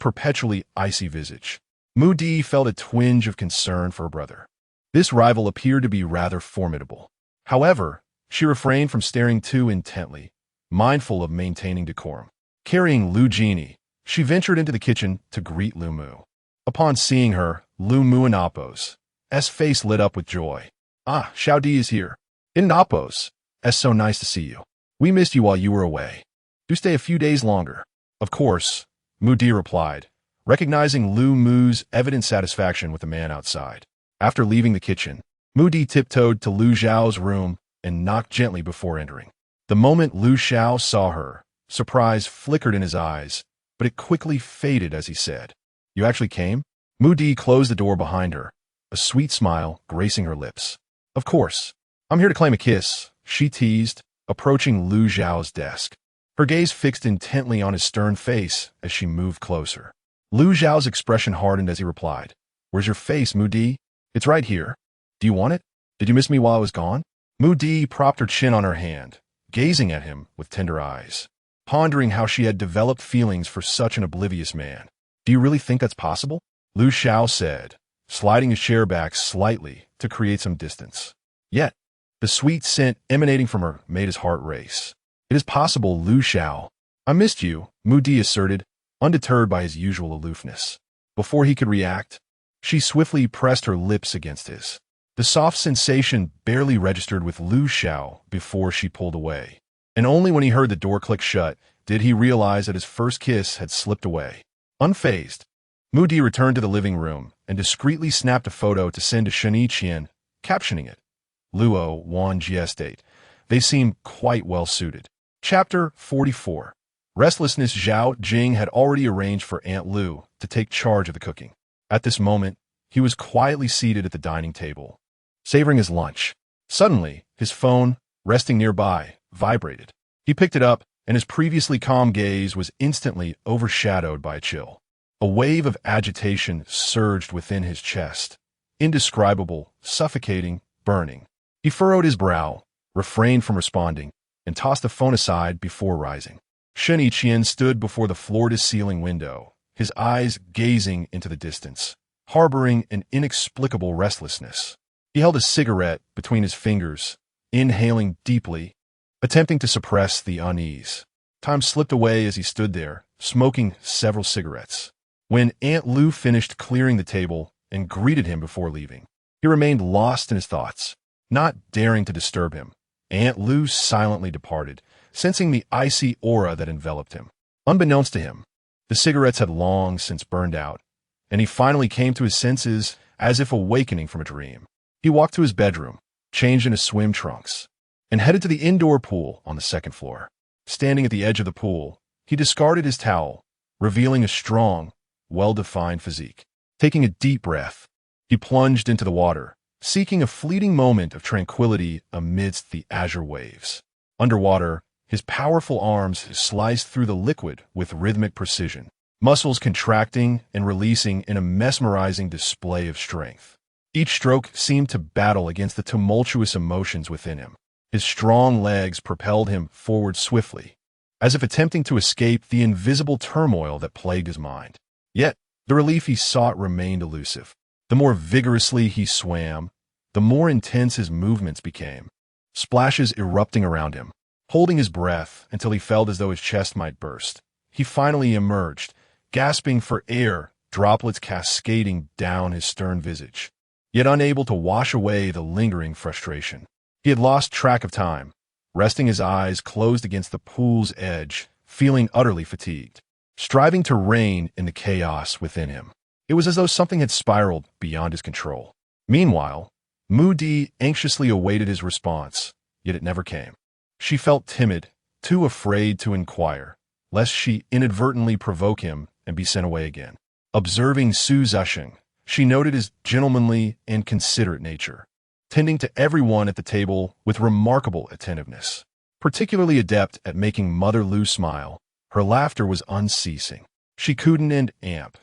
perpetually icy visage. Mu Di felt a twinge of concern for her brother. This rival appeared to be rather formidable. However, she refrained from staring too intently, mindful of maintaining decorum. Carrying Lu Genie, she ventured into the kitchen to greet Lu Mu. Upon seeing her, Lu Mu and Oppo's face lit up with joy. "Ah, Xiao Di is here. In Oppo's, so nice to see you. We missed you while you were away. Do stay a few days longer." "Of course," Mu Di replied, recognizing Lu Mu's evident satisfaction with the man outside. After leaving the kitchen, Mu Di tiptoed to Lu Xiao's room and knocked gently before entering. The moment Lu Xiao saw her, surprise flickered in his eyes, but it quickly faded as he said, "You actually came?" Mu Di closed the door behind her, a sweet smile gracing her lips. "Of course. I'm here to claim a kiss," she teased, approaching Lu Xiao's desk. Her gaze fixed intently on his stern face as she moved closer. Lu Xiao's expression hardened as he replied, "Where's your face, Mu Di?" "It's right here. Do you want it? Did you miss me while I was gone?" Mu Di propped her chin on her hand, gazing at him with tender eyes, pondering how she had developed feelings for such an oblivious man. "Do you really think that's possible?" Lu Xiao said, sliding his chair back slightly to create some distance. Yet, the sweet scent emanating from her made his heart race. "It is possible, Lu Xiao. I missed you," Mu Di asserted, undeterred by his usual aloofness. Before he could react, she swiftly pressed her lips against his. The soft sensation barely registered with Lu Xiao before she pulled away. And only when he heard the door click shut did he realize that his first kiss had slipped away. Unfazed, Mu Di returned to the living room and discreetly snapped a photo to send to Shen Yiqian, captioning it, "Luowan gestate. They seem quite well suited." Chapter 44. Restlessness. Zhao Jing had already arranged for Aunt Lu to take charge of the cooking. At this moment, he was quietly seated at the dining table, savoring his lunch. Suddenly, his phone, resting nearby, vibrated. He picked it up, and his previously calm gaze was instantly overshadowed by a chill. A wave of agitation surged within his chest, indescribable, suffocating, burning. He furrowed his brow, refrained from responding, and tossed the phone aside before rising. Shen Yiqian stood before the floor-to-ceiling window, his eyes gazing into the distance, harboring an inexplicable restlessness. He held a cigarette between his fingers, inhaling deeply, attempting to suppress the unease. Time slipped away as he stood there, smoking several cigarettes. When Aunt Lu finished clearing the table and greeted him before leaving, he remained lost in his thoughts, not daring to disturb him. Aunt Lu silently departed, sensing the icy aura that enveloped him. Unbeknownst to him, the cigarettes had long since burned out, and he finally came to his senses as if awakening from a dream. He walked to his bedroom, changed into swim trunks, and headed to the indoor pool on the second floor. Standing at the edge of the pool, he discarded his towel, revealing a strong, well-defined physique. Taking a deep breath, he plunged into the water, seeking a fleeting moment of tranquility amidst the azure waves. Underwater, his powerful arms sliced through the liquid with rhythmic precision, muscles contracting and releasing in a mesmerizing display of strength. Each stroke seemed to battle against the tumultuous emotions within him. His strong legs propelled him forward swiftly, as if attempting to escape the invisible turmoil that plagued his mind. Yet, the relief he sought remained elusive. The more vigorously he swam, the more intense his movements became, splashes erupting around him. Holding his breath until he felt as though his chest might burst, he finally emerged, gasping for air, droplets cascading down his stern visage, yet unable to wash away the lingering frustration. He had lost track of time, resting his eyes closed against the pool's edge, feeling utterly fatigued, striving to rein in the chaos within him. It was as though something had spiraled beyond his control. Meanwhile, Mu Di anxiously awaited his response, yet it never came. She felt timid, too afraid to inquire, lest she inadvertently provoke him and be sent away again. Observing Su Zhesheng, she noted his gentlemanly and considerate nature, tending to everyone at the table with remarkable attentiveness. Particularly adept at making Mother Lu smile, her laughter was unceasing. She couldn't and amp,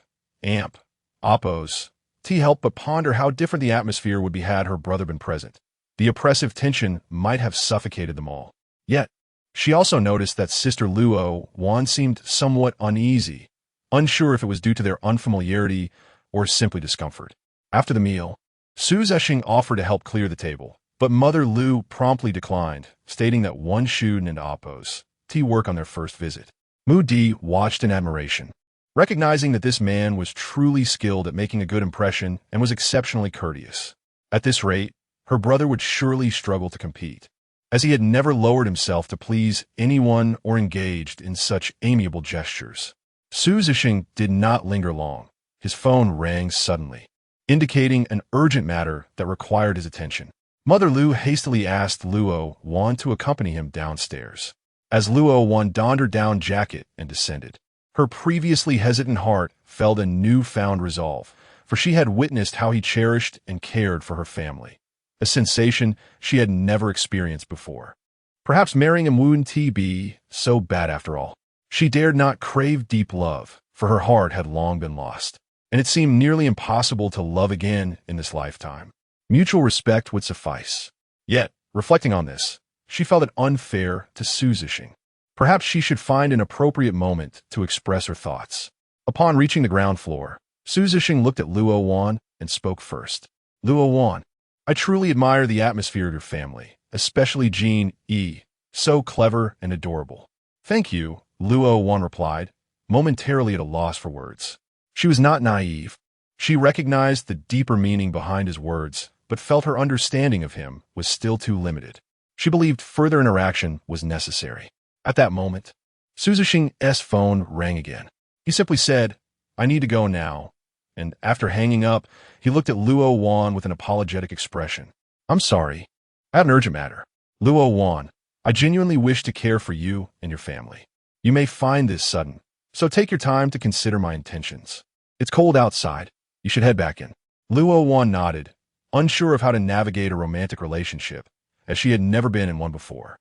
oppose. T helped but ponder how different the atmosphere would be had her brother been present. The oppressive tension might have suffocated them all. Yet, she also noticed that Sister Luowan seemed somewhat uneasy, unsure if it was due to their unfamiliarity or simply discomfort. After the meal, Su Zhesheng offered to help clear the table, but Mother Lu promptly declined, stating that one shouldn't oppose T work on their first visit. Mu Di watched in admiration, recognizing that this man was truly skilled at making a good impression and was exceptionally courteous. At this rate, her brother would surely struggle to compete, as he had never lowered himself to please anyone or engaged in such amiable gestures. Su Zhesheng did not linger long. His phone rang suddenly, indicating an urgent matter that required his attention. Mother Lu hastily asked Luowan to accompany him downstairs. As Luowan donned her down jacket and descended, her previously hesitant heart felt a newfound resolve, for she had witnessed how he cherished and cared for her family, a sensation she had never experienced before. Perhaps marrying him wouldn't be so bad after all. She dared not crave deep love, for her heart had long been lost, and it seemed nearly impossible to love again in this lifetime. Mutual respect would suffice. Yet, reflecting on this, She felt it unfair to Su Zixing. Perhaps she should find an appropriate moment to express her thoughts. Upon reaching the ground floor, Su Zixing looked at Luowan and spoke first. Luowan, I truly admire the atmosphere of your family, especially Jean E. So clever and adorable. Thank you, Luowan replied, momentarily at a loss for words. She was not naive. She recognized the deeper meaning behind his words, but felt her understanding of him was still too limited. She believed further interaction was necessary. At that moment, Su Zixing's phone rang again. He simply said, I need to go now, and after hanging up, he looked at Luowan with an apologetic expression. I'm sorry. I have an urgent matter. Luowan, I genuinely wish to care for you and your family. You may find this sudden, so take your time to consider my intentions. It's cold outside. You should head back in. Luowan nodded, unsure of how to navigate a romantic relationship, as she had never been in one before.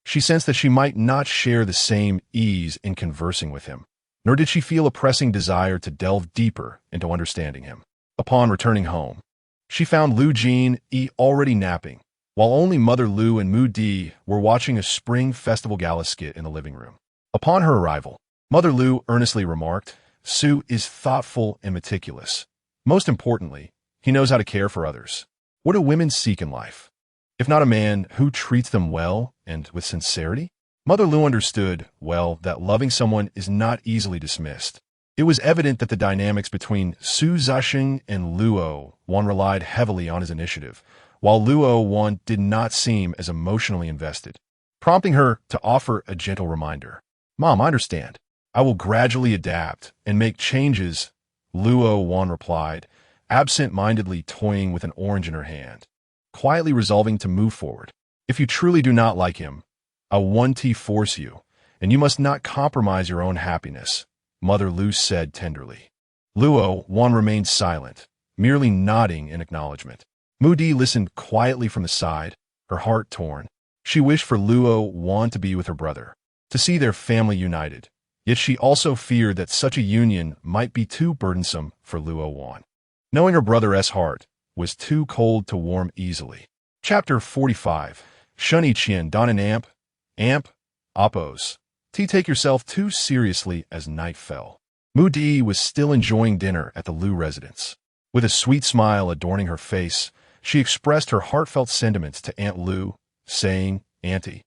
She sensed that she might not share the same ease in conversing with him, nor did she feel a pressing desire to delve deeper into understanding him. Upon returning home, she found Lu Jean E already napping, while only Mother Lu and Mu Di were watching a spring festival gala skit in the living room. Upon her arrival, Mother Lu earnestly remarked, Su is thoughtful and meticulous. Most importantly, he knows how to care for others. What do women seek in life? If not a man who treats them well and with sincerity? Mother Lu understood, well, that loving someone is not easily dismissed. It was evident that the dynamics between Su Zixing and Luowan relied heavily on his initiative, while Luowan did not seem as emotionally invested, prompting her to offer a gentle reminder. Mom, I understand. I will gradually adapt and make changes, Luowan replied, absent-mindedly toying with an orange in her hand, quietly resolving to move forward. If you truly do not like him, I won't force you, and you must not compromise your own happiness, Mother Lu said tenderly. Luowan remained silent, merely nodding in acknowledgement. Mu Di listened quietly from the side, her heart torn. She wished for Luowan to be with her brother, to see their family united, yet she also feared that such a union might be too burdensome for Luowan. Knowing her brother's heart was too cold to warm easily. Chapter 45. Shen Yiqian don an amp, oppose. Take yourself too seriously as night fell. Mu Di was still enjoying dinner at the Lu residence. With a sweet smile adorning her face, she expressed her heartfelt sentiments to Aunt Lu, saying, Auntie,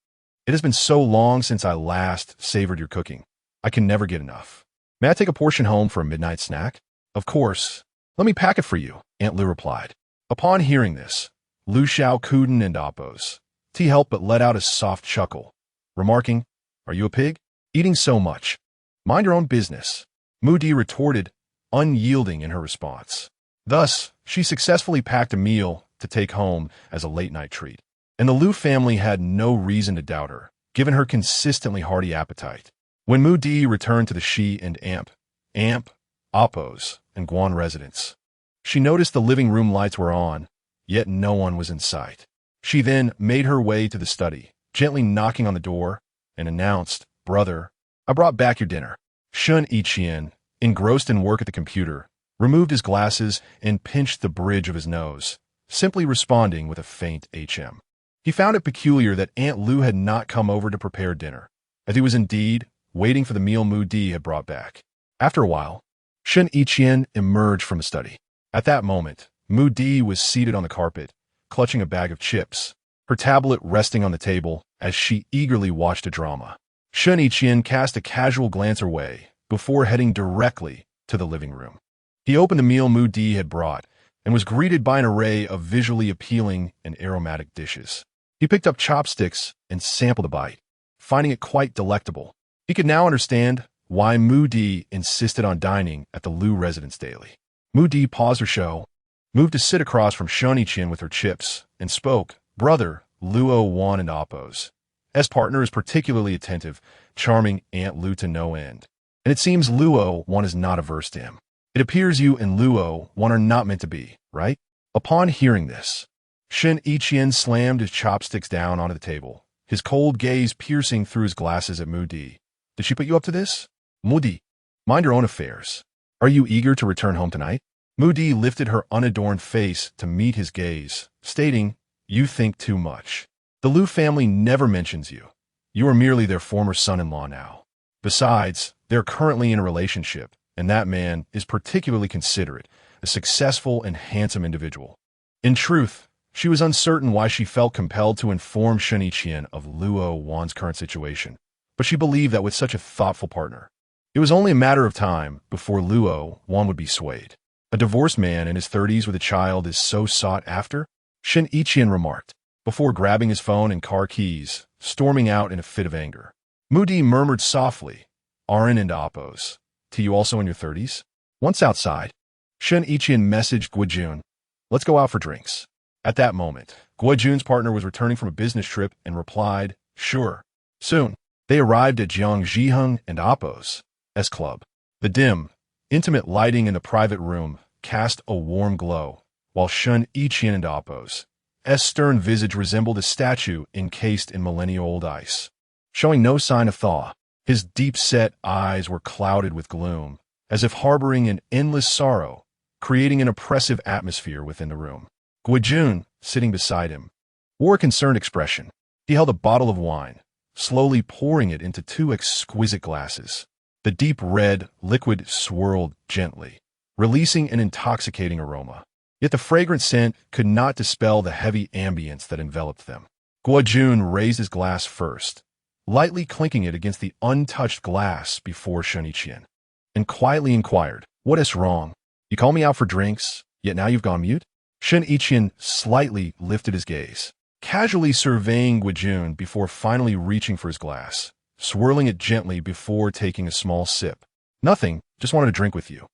it has been so long since I last savored your cooking. I can never get enough. May I take a portion home for a midnight snack? Of course. Let me pack it for you, Aunt Lu replied. Upon hearing this, Lu Xiao Kuden and oppose. T helped but let out a soft chuckle, remarking, Are you a pig? Eating so much. Mind your own business. Mu Di retorted, unyielding in her response. Thus, she successfully packed a meal to take home as a late-night treat. And the Lu family had no reason to doubt her, given her consistently hearty appetite. When Mu Di returned to the Shi and Amp, Oppose, and Guan residence, she noticed the living room lights were on, yet no one was in sight. She then made her way to the study, gently knocking on the door, and announced, Brother, I brought back your dinner. Shen Yiqian, engrossed in work at the computer, removed his glasses and pinched the bridge of his nose, simply responding with a faint HM. He found it peculiar that Aunt Lu had not come over to prepare dinner, as he was indeed waiting for the meal Mu Di had brought back. After a while, Shen Yiqian emerged from the study. At that moment, Mu Di was seated on the carpet, clutching a bag of chips, her tablet resting on the table as she eagerly watched a drama. Shen Yiqian cast a casual glance her way before heading directly to the living room. He opened the meal Mu Di had brought and was greeted by an array of visually appealing and aromatic dishes. He picked up chopsticks and sampled a bite, finding it quite delectable. He could now understand why Mu Di insisted on dining at the Lu residence daily. Mu Di paused her show, moved to sit across from Shen Yiqian with her chips, and spoke, Brother, Luowan and oppose. S partner is particularly attentive, charming Aunt Lu to no end. And it seems Luowan is not averse to him. It appears you and Luowan are not meant to be, right? Upon hearing this, Shen Yiqian slammed his chopsticks down onto the table, his cold gaze piercing through his glasses at Mu Di. Did she put you up to this? Mu Di, mind your own affairs. Are you eager to return home tonight? Mu Di lifted her unadorned face to meet his gaze, stating, You think too much. The Liu family never mentions you. You are merely their former son-in-law now. Besides, they're currently in a relationship, and that man is particularly considerate, a successful and handsome individual. In truth, she was uncertain why she felt compelled to inform Shen Yiqian of Luowan's current situation, but she believed that with such a thoughtful partner, it was only a matter of time before Luowan would be swayed. A divorced man in his 30s with a child is so sought after, Shen Yiqian remarked, before grabbing his phone and car keys, storming out in a fit of anger. Mudi murmured softly, Arin and Appos, to you also in your 30s? Once outside, Shen Yiqian messaged Guojun, let's go out for drinks. At that moment, Guojun's partner was returning from a business trip and replied, sure. Soon, they arrived at Jiang Zhiheng and Appos' club. The dim, intimate lighting in the private room cast a warm glow, while Shen Yiqian and Appos' stern visage resembled a statue encased in millennial-old ice. Showing no sign of thaw, his deep-set eyes were clouded with gloom, as if harboring an endless sorrow, creating an oppressive atmosphere within the room. Guojun, sitting beside him, wore a concerned expression. He held a bottle of wine, slowly pouring it into two exquisite glasses. The deep red liquid swirled gently, releasing an intoxicating aroma. Yet the fragrant scent could not dispel the heavy ambience that enveloped them. Guojun raised his glass first, lightly clinking it against the untouched glass before Shen Yiqian, and quietly inquired, what is wrong? You call me out for drinks, yet now you've gone mute? Shen Yiqian slightly lifted his gaze, casually surveying Guojun before finally reaching for his glass, swirling it gently before taking a small sip. Nothing, just wanted to drink with you.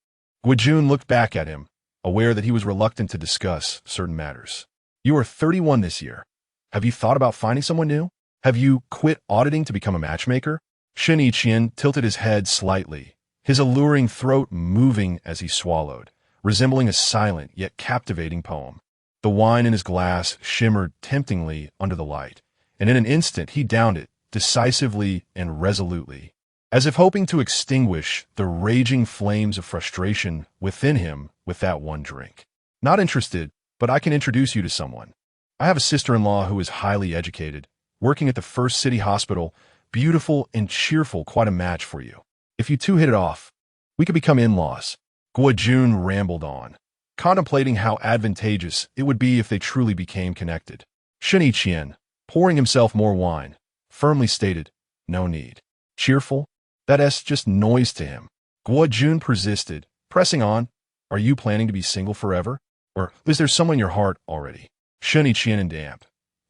Guojun looked back at him, aware that he was reluctant to discuss certain matters. You are 31 this year. Have you thought about finding someone new? Have you quit auditing to become a matchmaker? Shen Yiqian tilted his head slightly, his alluring throat moving as he swallowed, resembling a silent yet captivating poem. The wine in his glass shimmered temptingly under the light, and in an instant he downed it, decisively and resolutely, as if hoping to extinguish the raging flames of frustration within him with that one drink. Not interested, but I can introduce you to someone. I have a sister-in-law who is highly educated, working at the First City Hospital, beautiful and cheerful, quite a match for you. If you two hit it off, we could become in-laws. Guojun rambled on, contemplating how advantageous it would be if they truly became connected. Shen Yiqian, pouring himself more wine, firmly stated, no need. Cheerful? That's just noise to him. Guojun persisted, pressing on, are you planning to be single forever? Or is there someone in your heart already? Shen Yiqian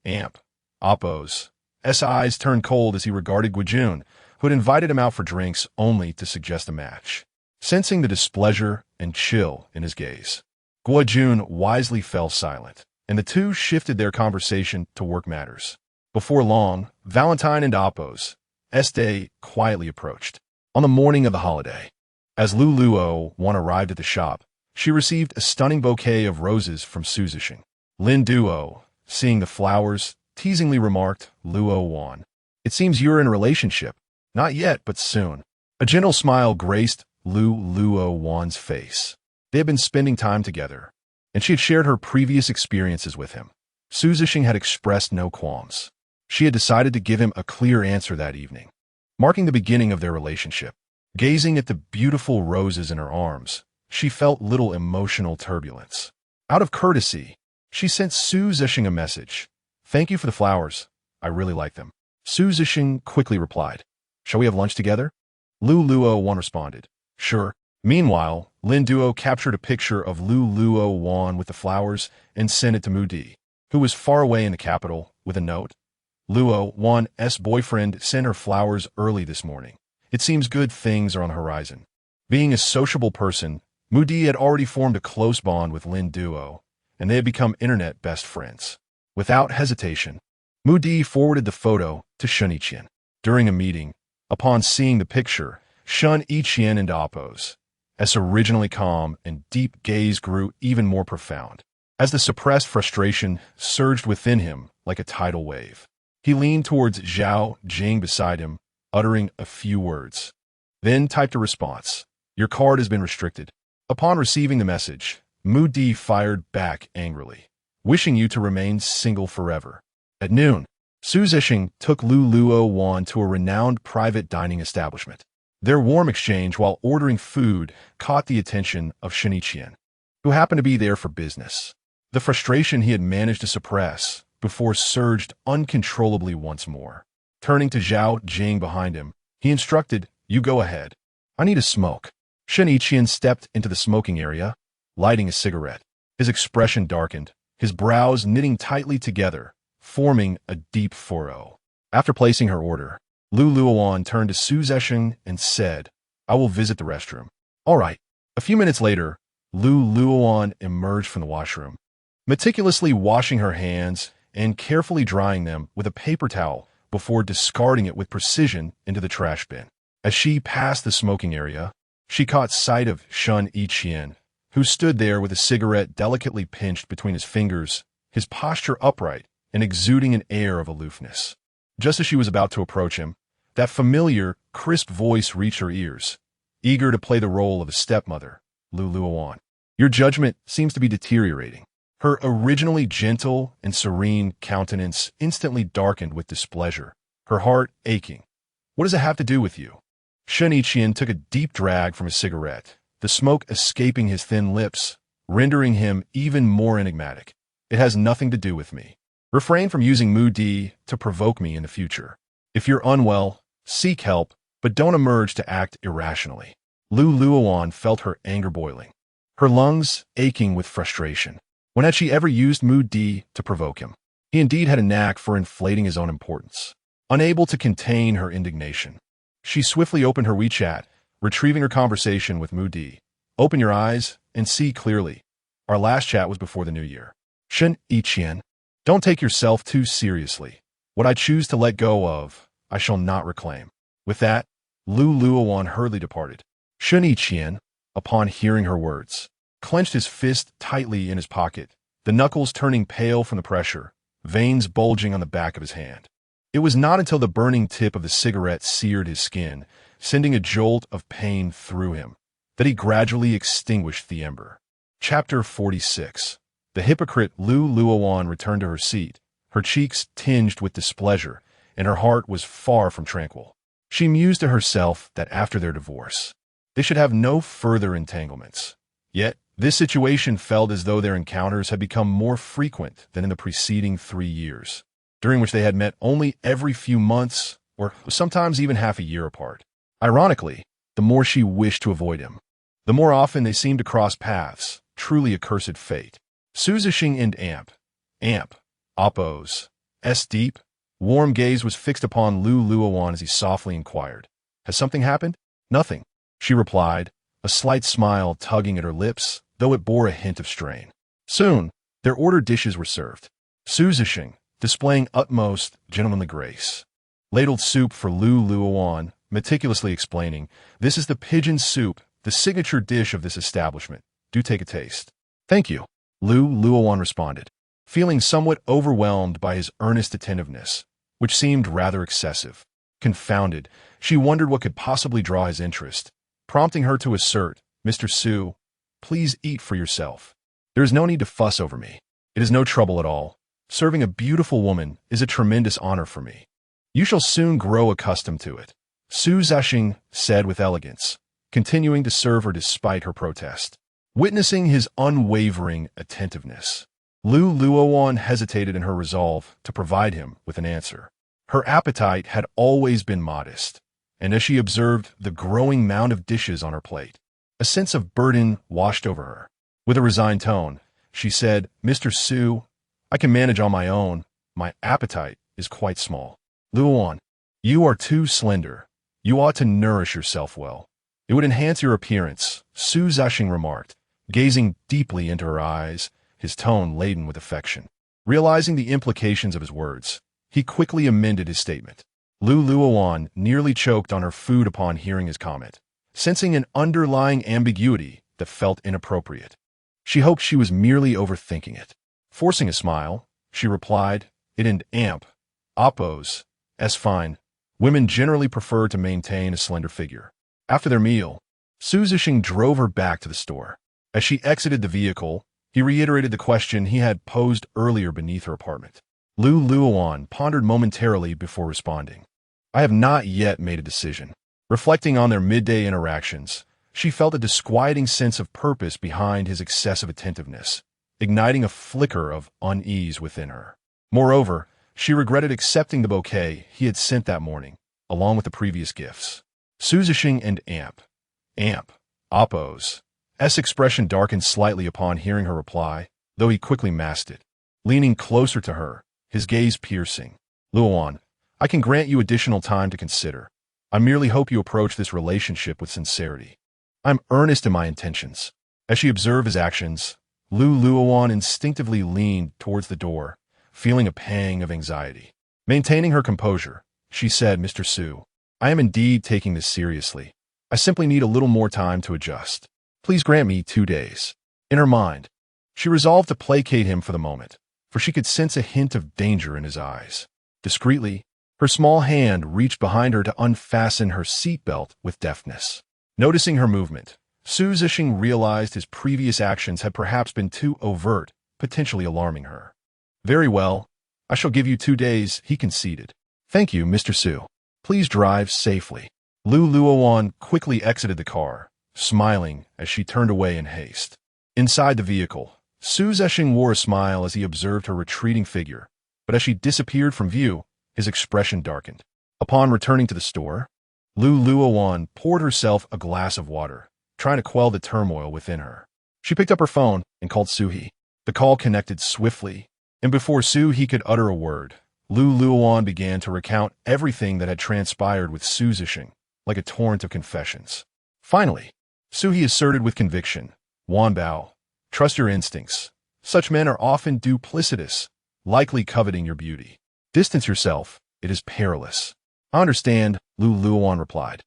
and Appos' eyes turned cold as he regarded Guojun, who had invited him out for drinks only to suggest a match. Sensing the displeasure and chill in his gaze, Guojun wisely fell silent, and the two shifted their conversation to work matters. Before long, Valentine and Appos' day quietly approached. On the morning of the holiday, as Luowan arrived at the shop, she received a stunning bouquet of roses from Suzishing. Lin Duo, seeing the flowers, teasingly remarked, Luowan, it seems you're in a relationship. Not yet, but soon. A gentle smile graced Luowan's face. They had been spending time together, and she had shared her previous experiences with him. Suzishing had expressed no qualms. She had decided to give him a clear answer that evening, marking the beginning of their relationship. Gazing at the beautiful roses in her arms, she felt little emotional turbulence. Out of courtesy, she sent Suzishing a message. Thank you for the flowers. I really like them. Suzishing quickly replied, shall we have lunch together? Luowan responded, sure. Meanwhile, Lin Duo captured a picture of Luowan with the flowers and sent it to Mudi, who was far away in the capital, with a note. Luowan's boyfriend sent her flowers early this morning. It seems good things are on the horizon. Being a sociable person, Mudi had already formed a close bond with Lin Duo, and they had become internet best friends. Without hesitation, Mudi forwarded the photo to Shen Yiqian. During a meeting, upon seeing the picture, Shen Yiqian and Appos' originally calm and deep gaze grew even more profound, as the suppressed frustration surged within him like a tidal wave. He leaned towards Zhao Jing beside him, uttering a few words, then typed a response. Your card has been restricted. Upon receiving the message, Mudi fired back angrily, wishing you to remain single forever. At noon, Su Zixing took Luowan to a renowned private dining establishment. Their warm exchange while ordering food caught the attention of Shen Yiqian, who happened to be there for business. The frustration he had managed to suppress before surged uncontrollably once more. Turning to Zhao Jing behind him, he instructed, "You go ahead. I need a smoke." Shen Yiqian stepped into the smoking area, lighting a cigarette. His expression darkened, his brows knitting tightly together, forming a deep furrow. After placing her order, Luowan turned to Su Zixing and said, "I will visit the restroom." "All right." A few minutes later, Luowan emerged from the washroom, meticulously washing her hands and carefully drying them with a paper towel before discarding it with precision into the trash bin. As she passed the smoking area, she caught sight of Shen Yiqian, who stood there with a cigarette delicately pinched between his fingers, his posture upright and exuding an air of aloofness. Just as she was about to approach him, that familiar, crisp voice reached her ears, eager to play the role of a stepmother. "Luowan, your judgment seems to be deteriorating." Her originally gentle and serene countenance instantly darkened with displeasure, her heart aching. "What does it have to do with you?" Shen Yiqian took a deep drag from his cigarette, the smoke escaping his thin lips, rendering him even more enigmatic. "It has nothing to do with me. Refrain from using mood to provoke me in the future. If you're unwell, seek help, but don't emerge to act irrationally." Luowan felt her anger boiling, her lungs aching with frustration. When had she ever used mood to provoke him? He indeed had a knack for inflating his own importance. Unable to contain her indignation, she swiftly opened her WeChat, retrieving her conversation with mood. "Open your eyes and see clearly. Our last chat was before the new year." "Shen Yiqian, don't take yourself too seriously. What I choose to let go of, I shall not reclaim." With that, Luowan hurriedly departed. Shen Yiqian, upon hearing her words, clenched his fist tightly in his pocket, the knuckles turning pale from the pressure, veins bulging on the back of his hand. It was not until the burning tip of the cigarette seared his skin, sending a jolt of pain through him, that he gradually extinguished the ember. Chapter 46. The hypocrite Luowan returned to her seat, her cheeks tinged with displeasure, and her heart was far from tranquil. She mused to herself that after their divorce, they should have no further entanglements. Yet, this situation felt as though their encounters had become more frequent than in the preceding 3 years, during which they had met only every few months or sometimes even half a year apart. Ironically, the more she wished to avoid him, the more often they seemed to cross paths, truly a cursed fate. Su Zixing and Amp, Oppos, S deep, warm gaze was fixed upon Luowan as he softly inquired, "Has something happened?" "Nothing," she replied, a slight smile tugging at her lips, though it bore a hint of strain. Soon, their ordered dishes were served. Su Zixing, displaying utmost gentlemanly grace, ladled soup for Luowan, meticulously explaining, "This is the pigeon soup, the signature dish of this establishment. Do take a taste." "Thank you," Luowan responded, feeling somewhat overwhelmed by his earnest attentiveness, which seemed rather excessive. Confounded, she wondered what could possibly draw his interest, prompting her to assert, "Mr. Su, please eat for yourself. There is no need to fuss over me. It is no trouble at all. Serving a beautiful woman is a tremendous honor for me. You shall soon grow accustomed to it," Su Zixing said with elegance, continuing to serve her despite her protest. Witnessing his unwavering attentiveness, Luowan hesitated in her resolve to provide him with an answer. Her appetite had always been modest, and as she observed the growing mound of dishes on her plate, a sense of burden washed over her. With a resigned tone, she said, "Mr. Su, I can manage on my own. My appetite is quite small." "Luowan, you are too slender. You ought to nourish yourself well. It would enhance your appearance," Su Zixing remarked, gazing deeply into her eyes, his tone laden with affection. Realizing the implications of his words, he quickly amended his statement. Luowan nearly choked on her food upon hearing his comment, sensing an underlying ambiguity that felt inappropriate. She hoped she was merely overthinking it. Forcing a smile, she replied, "It and Oppos, S fine. Women generally prefer to maintain a slender figure." After their meal, Su Zixing drove her back to the store. As she exited the vehicle, he reiterated the question he had posed earlier beneath her apartment. Luowan pondered momentarily before responding. I have not yet made a decision. Reflecting on their midday interactions, she felt a disquieting sense of purpose behind his excessive attentiveness, igniting a flicker of unease within her. Moreover, she regretted accepting the bouquet he had sent that morning, along with the previous gifts. Seduction and Amp. Oppose. S expression darkened slightly upon hearing her reply, though he quickly masked it. Leaning closer to her, his gaze piercing. Luowan, I can grant you additional time to consider. I merely hope you approach this relationship with sincerity. I'm earnest in my intentions. As she observed his actions, Luowan instinctively leaned towards the door, feeling a pang of anxiety. Maintaining her composure, she said, Mr. Su, I am indeed taking this seriously. I simply need a little more time to adjust. Please grant me 2 days. In her mind, she resolved to placate him for the moment, for she could sense a hint of danger in his eyes. Discreetly, her small hand reached behind her to unfasten her seatbelt with deftness. Noticing her movement, Su Zixing realized his previous actions had perhaps been too overt, potentially alarming her. Very well, I shall give you 2 days, he conceded. Thank you, Mr. Su. Please drive safely. Luowan quickly exited the car, smiling as she turned away in haste. Inside the vehicle, Su Zixing wore a smile as he observed her retreating figure, but as she disappeared from view, his expression darkened. Upon returning to the store, Luowan poured herself a glass of water, trying to quell the turmoil within her. She picked up her phone and called Suhi. The call connected swiftly, and before Suhi could utter a word, Luowan began to recount everything that had transpired with Su Zixing, like a torrent of confessions. Finally, Suhi asserted with conviction, Wanbao, trust your instincts. Such men are often duplicitous, likely coveting your beauty. Distance yourself, it is perilous. I understand, Luowan replied.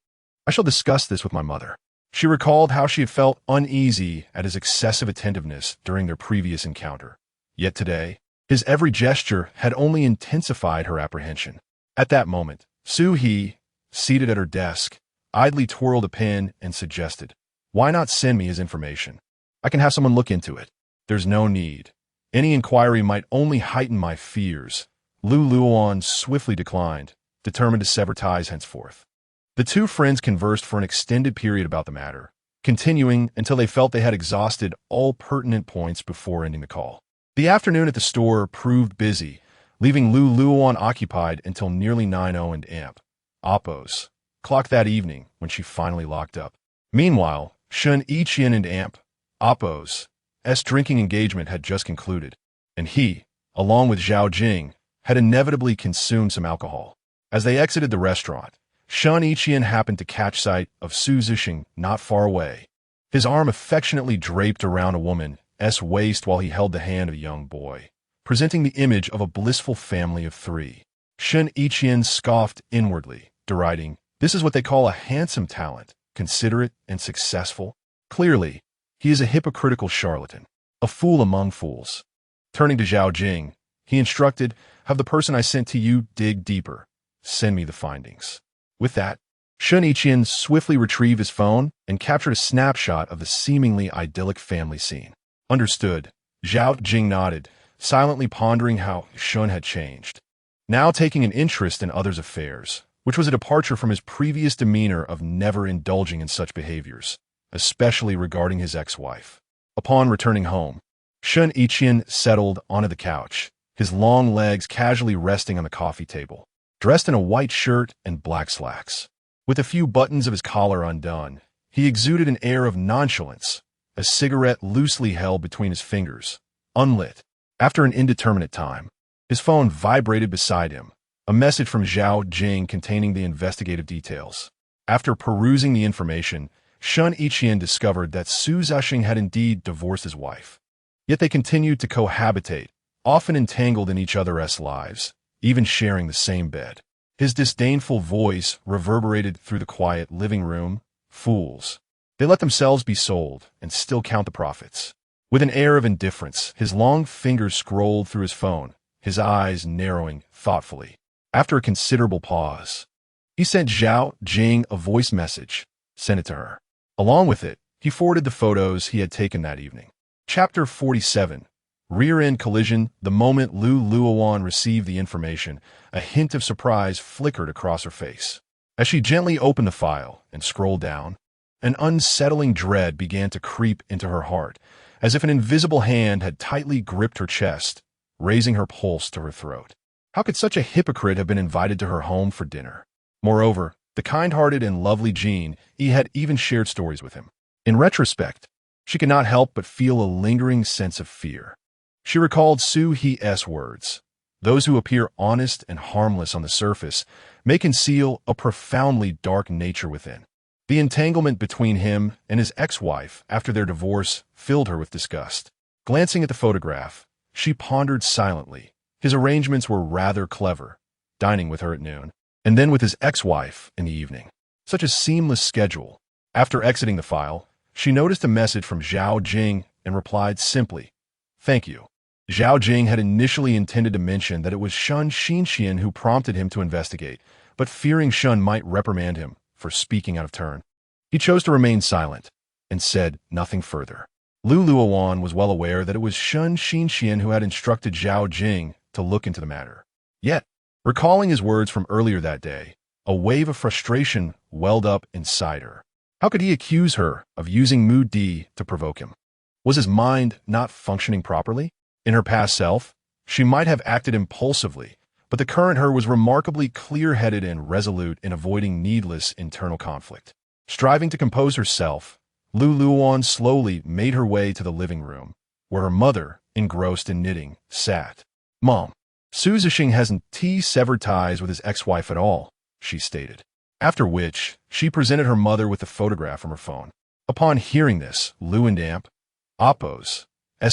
I shall discuss this with my mother. She recalled how she had felt uneasy at his excessive attentiveness during their previous encounter. Yet today, his every gesture had only intensified her apprehension. At that moment, Suhi, seated at her desk, idly twirled a pen and suggested, why not send me his information? I can have someone look into it. There's no need. Any inquiry might only heighten my fears. Luowan swiftly declined, determined to sever ties henceforth. The two friends conversed for an extended period about the matter, continuing until they felt they had exhausted all pertinent points before ending the call. The afternoon at the store proved busy, leaving Luowan occupied until nearly 9:00 and Amp. Oppose. Clock that evening when she finally locked up. Meanwhile, Shen Yiqian and Amp. Oppose. S drinking engagement had just concluded, and he, along with Zhao Jing, had inevitably consumed some alcohol. As they exited the restaurant, Shen Yiqian happened to catch sight of Su Zixing not far away, his arm affectionately draped around a woman's waist while he held the hand of a young boy, presenting the image of a blissful family of 3. Shen Yiqian scoffed inwardly, deriding, this is what they call a handsome talent, considerate and successful. Clearly, he is a hypocritical charlatan, a fool among fools. Turning to Zhao Jing, he instructed, have the person I sent to you dig deeper. Send me the findings. With that, Shen Yiqian swiftly retrieved his phone and captured a snapshot of the seemingly idyllic family scene. Understood. Zhao Jing nodded, silently pondering how Shen had changed. Now taking an interest in others' affairs, which was a departure from his previous demeanor of never indulging in such behaviors, especially regarding his ex-wife. Upon returning home, Shen Yiqian settled onto the couch, his long legs casually resting on the coffee table. Dressed in a white shirt and black slacks, with a few buttons of his collar undone, he exuded an air of nonchalance, a cigarette loosely held between his fingers, unlit. After an indeterminate time, his phone vibrated beside him, a message from Zhao Jing containing the investigative details. After perusing the information, Shen Yiqian discovered that Su Zixing had indeed divorced his wife. Yet they continued to cohabitate, often entangled in each other's lives, even sharing the same bed. His disdainful voice reverberated through the quiet living room. Fools. They let themselves be sold and still count the profits. With an air of indifference, his long fingers scrolled through his phone, his eyes narrowing thoughtfully. After a considerable pause, he sent Zhao Jing a voice message, sent it to her. Along with it, he forwarded the photos he had taken that evening. Chapter 47. Rear-end collision. The moment Luowan received the information, a hint of surprise flickered across her face. As she gently opened the file and scrolled down, an unsettling dread began to creep into her heart, as if an invisible hand had tightly gripped her chest, raising her pulse to her throat. How could such a hypocrite have been invited to her home for dinner? Moreover, the kind-hearted and lovely Jean had even shared stories with him. In retrospect, she could not help but feel a lingering sense of fear. She recalled Su He's words. Those who appear honest and harmless on the surface may conceal a profoundly dark nature within. The entanglement between him and his ex-wife after their divorce filled her with disgust. Glancing at the photograph, she pondered silently. His arrangements were rather clever, dining with her at noon, and then with his ex-wife in the evening. Such a seamless schedule. After exiting the file, she noticed a message from Zhao Jing and replied simply, "Thank you." Zhao Jing had initially intended to mention that it was Shen Yiqian who prompted him to investigate, but fearing Shen might reprimand him for speaking out of turn, he chose to remain silent and said nothing further. Luowan was well aware that it was Shen Yiqian who had instructed Zhao Jing to look into the matter. Yet, recalling his words from earlier that day, a wave of frustration welled up inside her. How could he accuse her of using Mu Di to provoke him? Was his mind not functioning properly? In her past self, she might have acted impulsively, but the current her was remarkably clear-headed and resolute in avoiding needless internal conflict. Striving to compose herself, Luowan slowly made her way to the living room, where her mother, engrossed in knitting, sat. "Mom, Su Zixing hasn't severed ties with his ex-wife at all," she stated. After which, she presented her mother with a photograph from her phone. Upon hearing this, Luowan, Appo's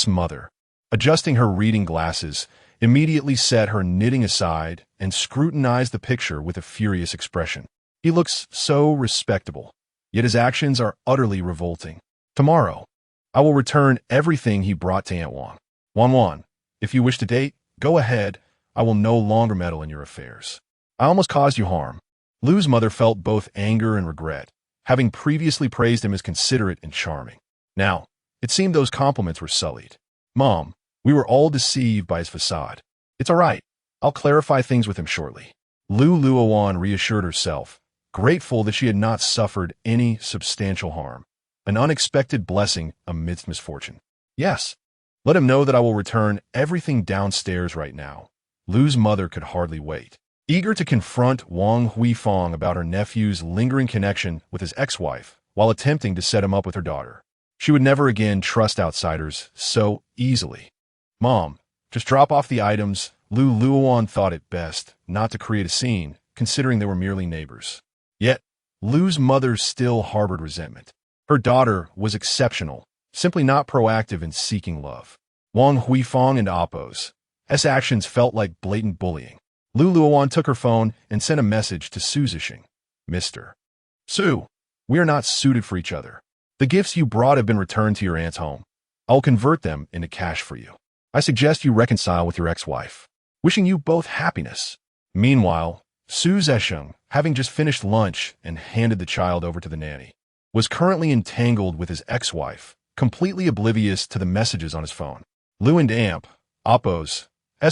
mother, adjusting her reading glasses, immediately set her knitting aside and scrutinized the picture with a furious expression. "He looks so respectable, yet his actions are utterly revolting. Tomorrow, I will return everything he brought to Aunt Wang. Wan, if you wish to date, go ahead. I will no longer meddle in your affairs. I almost caused you harm." Lu's mother felt both anger and regret, having previously praised him as considerate and charming. Now, it seemed those compliments were sullied. "Mom, we were all deceived by his facade. It's all right. I'll clarify things with him shortly." Luowan reassured herself, grateful that she had not suffered any substantial harm. An unexpected blessing amidst misfortune. "Yes. Let him know that I will return everything downstairs right now." Lu's mother could hardly wait. Eager to confront Wang Huifang about her nephew's lingering connection with his ex-wife while attempting to set him up with her daughter. She would never again trust outsiders so easily. "Mom, just drop off the items." Luowan thought it best not to create a scene, considering they were merely neighbors. Yet, Lu's mother still harbored resentment. Her daughter was exceptional, simply not proactive in seeking love. Wang Huifang and Appo's actions felt like blatant bullying. Luowan took her phone and sent a message to Su Zixing. "Mr. Su, we are not suited for each other. The gifts you brought have been returned to your aunt's home. I will convert them into cash for you. I suggest you reconcile with your ex-wife. Wishing you both happiness." Meanwhile, Su Zixing, having just finished lunch and handed the child over to the nanny, was currently entangled with his ex-wife, completely oblivious to the messages on his phone. Luowan, Appo's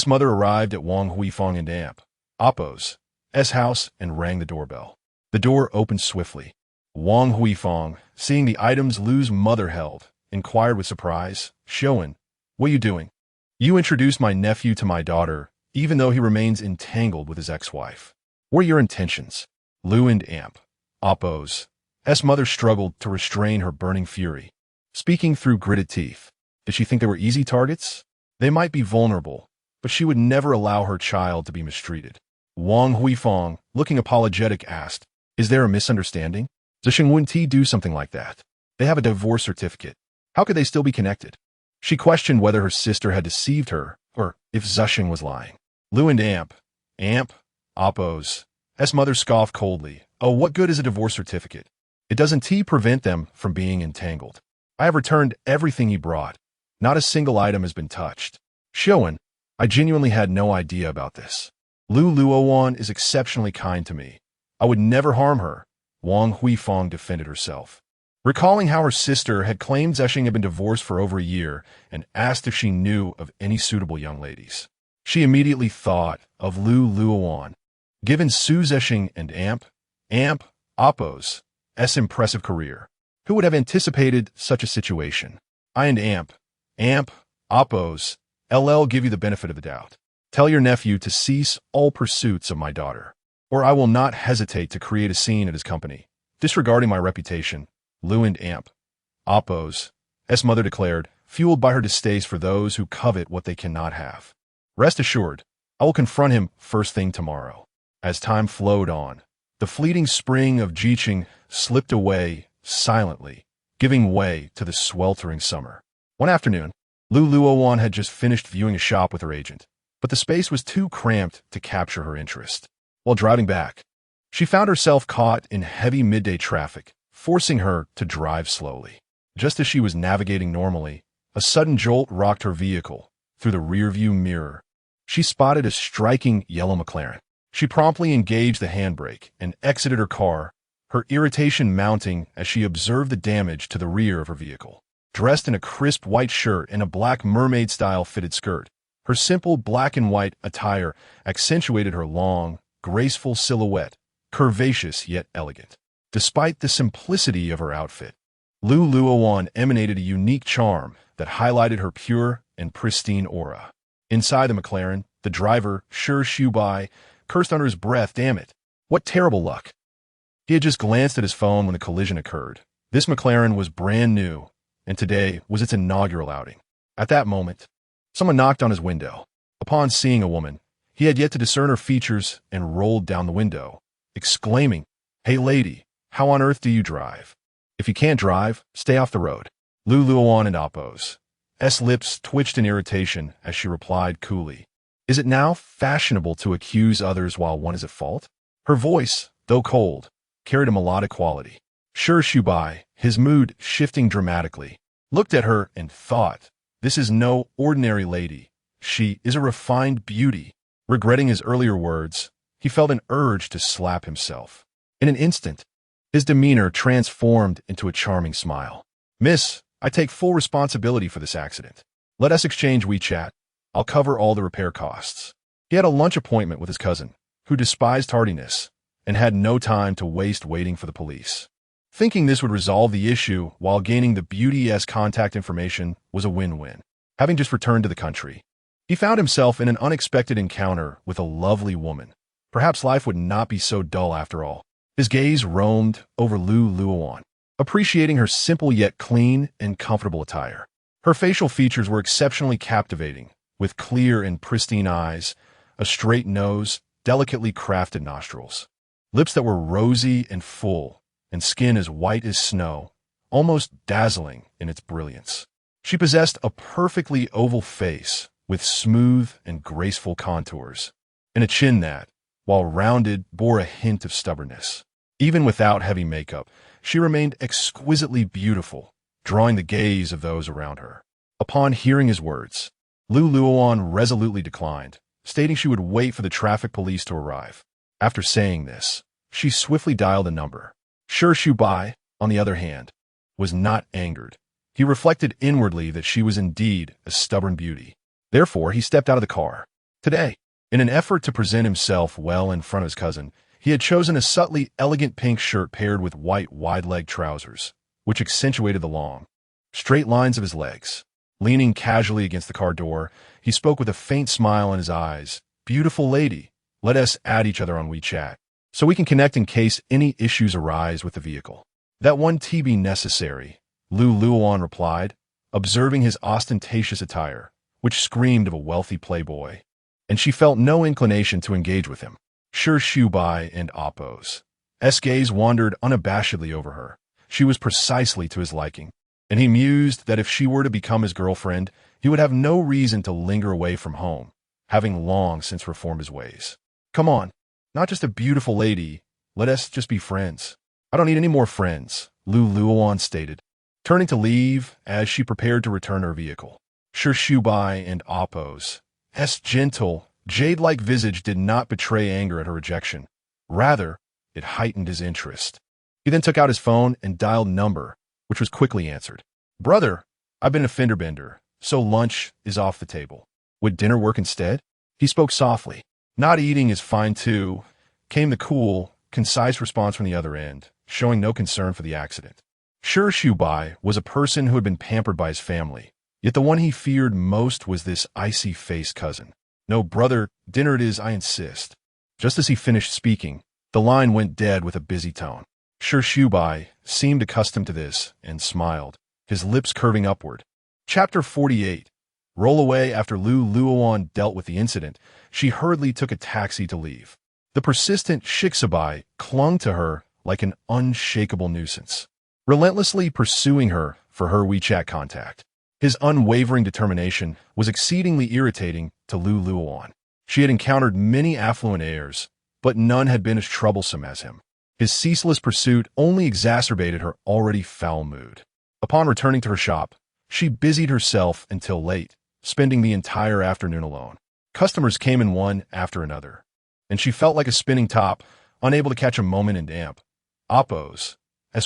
mother arrived at Wang Huifang and Appo's house and rang the doorbell. The door opened swiftly. Wang Huifang, seeing the items Lu's mother held, inquired with surprise, "Showan, what are you doing?" "You introduced my nephew to my daughter, even though he remains entangled with his ex-wife. What are your intentions?" Luowan, Appo's mother struggled to restrain her burning fury, speaking through gritted teeth. Did she think they were easy targets? They might be vulnerable, but she would never allow her child to be mistreated. Wang Huifang, looking apologetic, asked, "Is there a misunderstanding? Zixing wouldn't do something like that. They have a divorce certificate. How could they still be connected?" She questioned whether her sister had deceived her or if Zixing was lying. Luowan, Appo's mother scoffed coldly. "Oh, what good is a divorce certificate? It doesn't prevent them from being entangled. I have returned everything he brought. Not a single item has been touched. Showan, I genuinely had no idea about this. Luowan is exceptionally kind to me. I would never harm her." Wang Huifang defended herself. recalling how her sister had claimed Zeshing had been divorced for over a year and asked if she knew of any suitable young ladies. She immediately thought of Luowan. Given Su Zeshing and Amp, Oppo's impressive career, who would have anticipated such a situation? I and Amp, Oppo's LL give you the benefit of the doubt. Tell your nephew to cease all pursuits of my daughter, or I will not hesitate to create a scene at his company. Disregarding my reputation, Lu and Oppo's mother declared, fueled by her distaste for those who covet what they cannot have. Rest assured, I will confront him first thing tomorrow. As time flowed on, the fleeting spring of Jiqing slipped away silently, giving way to the sweltering summer. One afternoon, Luowan had just finished viewing a shop with her agent, but the space was too cramped to capture her interest. While driving back, she found herself caught in heavy midday traffic, forcing her to drive slowly. Just as she was navigating normally, a sudden jolt rocked her vehicle. Through the rearview mirror, she spotted a striking yellow McLaren. She promptly engaged the handbrake and exited her car, her irritation mounting as she observed the damage to the rear of her vehicle. Dressed in a crisp white shirt and a black mermaid-style fitted skirt, her simple black and white attire accentuated her long, graceful silhouette, curvaceous yet elegant. Despite the simplicity of her outfit, Luowan emanated a unique charm that highlighted her pure and pristine aura. Inside the McLaren, the driver, Shubai, cursed under his breath, "Damn it, what terrible luck." He had just glanced at his phone when the collision occurred. This McLaren was brand new, and today was its inaugural outing. At that moment, someone knocked on his window. Upon seeing a woman, he had yet to discern her features and rolled down the window, exclaiming, "Hey lady, how on earth do you drive? If you can't drive, stay off the road." Luowan and Oppo's lips twitched in irritation as she replied coolly, "Is it now fashionable to accuse others while one is at fault?" Her voice, though cold, carried a melodic quality. Shubai, his mood shifting dramatically, looked at her and thought, "This is no ordinary lady. She is a refined beauty." Regretting his earlier words, he felt an urge to slap himself. In an instant, his demeanor transformed into a charming smile. "Miss, I take full responsibility for this accident. Let us exchange WeChat. I'll cover all the repair costs." He had a lunch appointment with his cousin, who despised tardiness and had no time to waste waiting for the police. Thinking this would resolve the issue while gaining the beauty's contact information was a win-win. Having just returned to the country, he found himself in an unexpected encounter with a lovely woman. Perhaps life would not be so dull after all. His gaze roamed over Luowan, appreciating her simple yet clean and comfortable attire. Her facial features were exceptionally captivating, with clear and pristine eyes, a straight nose, delicately crafted nostrils, lips that were rosy and full, and skin as white as snow, almost dazzling in its brilliance. She possessed a perfectly oval face with smooth and graceful contours, and a chin that, while rounded, bore a hint of stubbornness. Even without heavy makeup, she remained exquisitely beautiful, drawing the gaze of those around her. Upon hearing his words, Luowan resolutely declined, stating she would wait for the traffic police to arrive. After saying this, she swiftly dialed a number. Shubai, on the other hand, was not angered. He reflected inwardly that she was indeed a stubborn beauty. Therefore, he stepped out of the car. Today, in an effort to present himself well in front of his cousin, he had chosen a subtly elegant pink shirt paired with white wide-leg trousers, which accentuated the long, straight lines of his legs. Leaning casually against the car door, he spoke with a faint smile in his eyes. "Beautiful lady, let us add each other on WeChat, so we can connect in case any issues arise with the vehicle." "That one TB necessary," Luowan replied, observing his ostentatious attire, which screamed of a wealthy playboy, and she felt no inclination to engage with him. Shubai and Oppo's gaze wandered unabashedly over her. She was precisely to his liking, and he mused that if she were to become his girlfriend, he would have no reason to linger away from home, having long since reformed his ways. "Come on, not just a beautiful lady, let us just be friends." "I don't need any more friends," Luowan stated, turning to leave as she prepared to return to her vehicle. Shubai and Oppo's gentle, jade-like visage did not betray anger at her rejection. Rather, it heightened his interest. He then took out his phone and dialed number, which was quickly answered. Brother, I've been a fender bender, so lunch is off the table. Would dinner work instead? He spoke softly. Not eating is fine too, came the cool, concise response from the other end, showing no concern for the accident. Sure, Shubai was a person who had been pampered by his family, yet the one he feared most was this icy-faced cousin. No, brother, dinner it is, I insist. Just as he finished speaking, the line went dead with a busy tone. Sure, Shubai seemed accustomed to this and smiled, his lips curving upward. Chapter 48. Roll away. After Luowan dealt with the incident, she hurriedly took a taxi to leave. The persistent Shiksabai clung to her like an unshakable nuisance, relentlessly pursuing her for her WeChat contact. His unwavering determination was exceedingly irritating to Luowan. She had encountered many affluent heirs, but none had been as troublesome as him. His ceaseless pursuit only exacerbated her already foul mood. Upon returning to her shop, she busied herself until late, spending the entire afternoon alone. Customers came in one after another, and she felt like a spinning top, unable to catch a moment in damp. Oppo's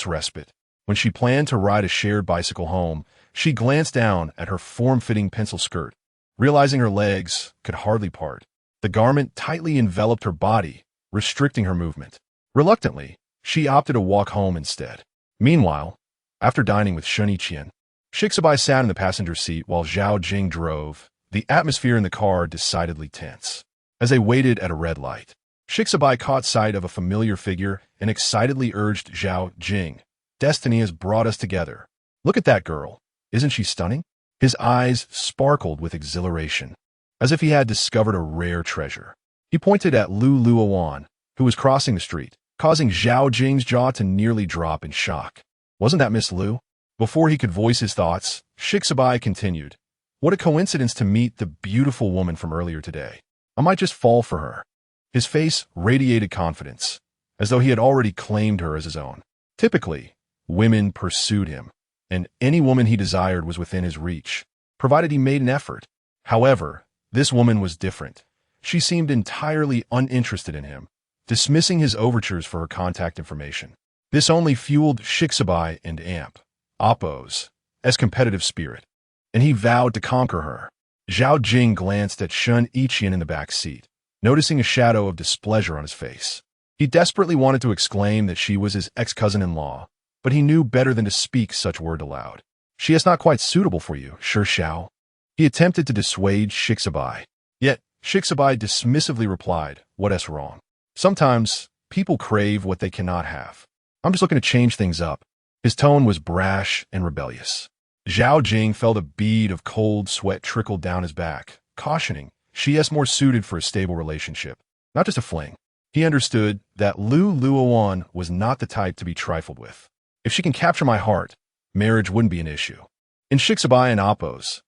respite. When she planned to ride a shared bicycle home, she glanced down at her form-fitting pencil skirt, realizing her legs could hardly part. The garment tightly enveloped her body, restricting her movement. Reluctantly, she opted to walk home instead. Meanwhile, after dining with Shen Yiqian, Shiksabai sat in the passenger seat while Zhao Jing drove, the atmosphere in the car decidedly tense. As they waited at a red light, Shiksabai caught sight of a familiar figure and excitedly urged Zhao Jing, "Destiny has brought us together. Look at that girl. Isn't she stunning?" His eyes sparkled with exhilaration, as if he had discovered a rare treasure. He pointed at Luowan, who was crossing the street, causing Zhao Jing's jaw to nearly drop in shock. Wasn't that Miss Lu? Before he could voice his thoughts, Shiksabai continued, "What a coincidence to meet the beautiful woman from earlier today. I might just fall for her." His face radiated confidence, as though he had already claimed her as his own. Typically, women pursued him, and any woman he desired was within his reach, provided he made an effort. However, this woman was different. She seemed entirely uninterested in him, dismissing his overtures for her contact information. This only fueled Shiksabai and Oppo's competitive spirit, and he vowed to conquer her. Zhao Jing glanced at Shen Yiqian in the back seat, noticing a shadow of displeasure on his face. He desperately wanted to exclaim that she was his ex-cousin-in-law, but he knew better than to speak such word aloud. "She is not quite suitable for you, sure Xiao." He attempted to dissuade Shiksabai, yet Shiksabai dismissively replied, "What's wrong? Sometimes people crave what they cannot have. I'm just looking to change things up." His tone was brash and rebellious. Zhao Jing felt a bead of cold sweat trickle down his back, cautioning, "She is more suited for a stable relationship, not just a fling." He understood that Luowan was not the type to be trifled with. If she can capture my heart, marriage wouldn't be an issue. In Shiksabai and Oppo's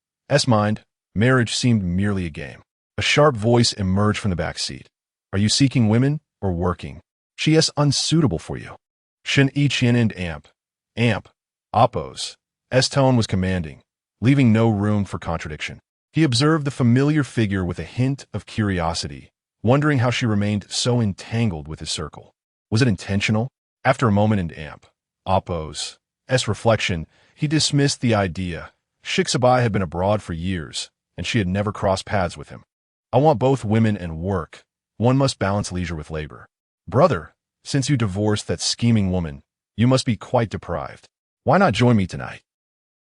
mind, marriage seemed merely a game. A sharp voice emerged from the back seat. "Are you seeking women or working? She is unsuitable for you." Shen Yiqian and Oppo's tone was commanding, leaving no room for contradiction. He observed the familiar figure with a hint of curiosity, wondering how she remained so entangled with his circle. Was it intentional? After a moment in Oppo's reflection, he dismissed the idea. Shiksabai had been abroad for years, and she had never crossed paths with him. "I want both women and work. One must balance leisure with labor." "Brother, since you divorced that scheming woman, you must be quite deprived. Why not join me tonight?"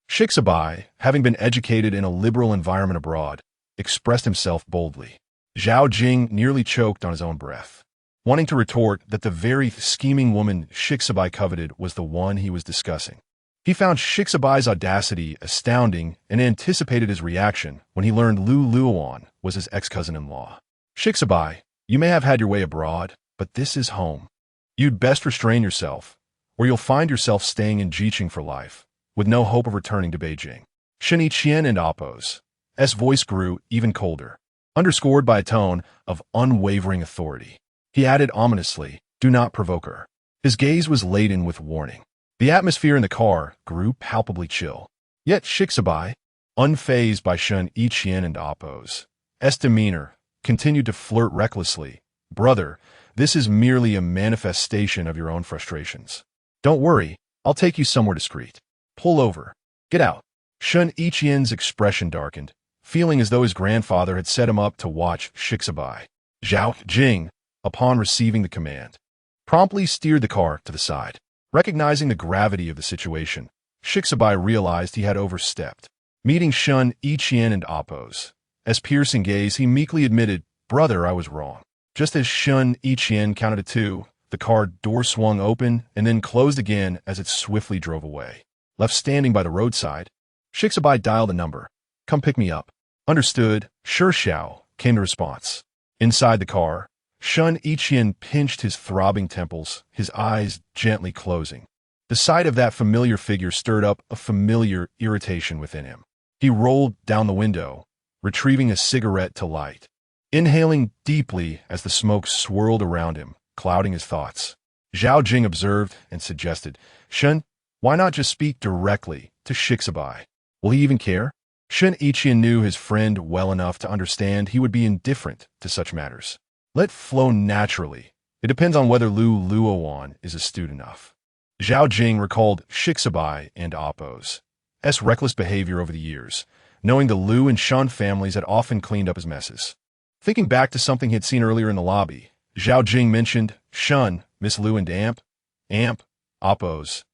Shiksabai, having been educated in a liberal environment abroad, expressed himself boldly. Zhao Jing nearly choked on his own breath, wanting to retort that the very scheming woman Shiksabai coveted was the one he was discussing. He found Shiksabai's audacity astounding and anticipated his reaction when he learned Luowan was his ex-cousin-in-law. "Shiksabai, you may have had your way abroad, but this is home. You'd best restrain yourself, or you'll find yourself staying in Jiqing for life, with no hope of returning to Beijing." Shen Yiqian and Oppo's voice grew even colder, underscored by a tone of unwavering authority. He added ominously, "Do not provoke her." His gaze was laden with warning. The atmosphere in the car grew palpably chill. Yet Shiksabai, unfazed by Shen Yiqian and Oppo's demeanor, continued to flirt recklessly. "Brother, this is merely a manifestation of your own frustrations. Don't worry, I'll take you somewhere discreet." Pull over. Get out. Shen Yiqian's expression darkened, feeling as though his grandfather had set him up to watch Shixabai. Zhao Jing, upon receiving the command, promptly steered the car to the side. Recognizing the gravity of the situation, Shixabai realized he had overstepped. Meeting Shen Yiqian and Appo's piercing gaze, he meekly admitted, "Brother, I was wrong." Just as Shen Yiqian counted to 2, the car door swung open and then closed again as it swiftly drove away. Left standing by the roadside, Shixabai dialed a number. "Come pick me up." "Understood, sure Xiao," came the response. Inside the car, Shen Yiqian pinched his throbbing temples, his eyes gently closing. The sight of that familiar figure stirred up a familiar irritation within him. He rolled down the window, retrieving a cigarette to light, inhaling deeply as the smoke swirled around him, clouding his thoughts. Zhao Jing observed and suggested, "Shen, why not just speak directly to Shixabai? Will he even care?" Shen Yiqian knew his friend well enough to understand he would be indifferent to such matters. Let flow naturally. It depends on whether Luowan is astute enough. Zhao Jing recalled Shixabai and Appo's reckless behavior over the years, knowing the Lu and Shen families had often cleaned up his messes. Thinking back to something he had seen earlier in the lobby, Zhao Jing mentioned, "Shen, Miss Lu and Appo's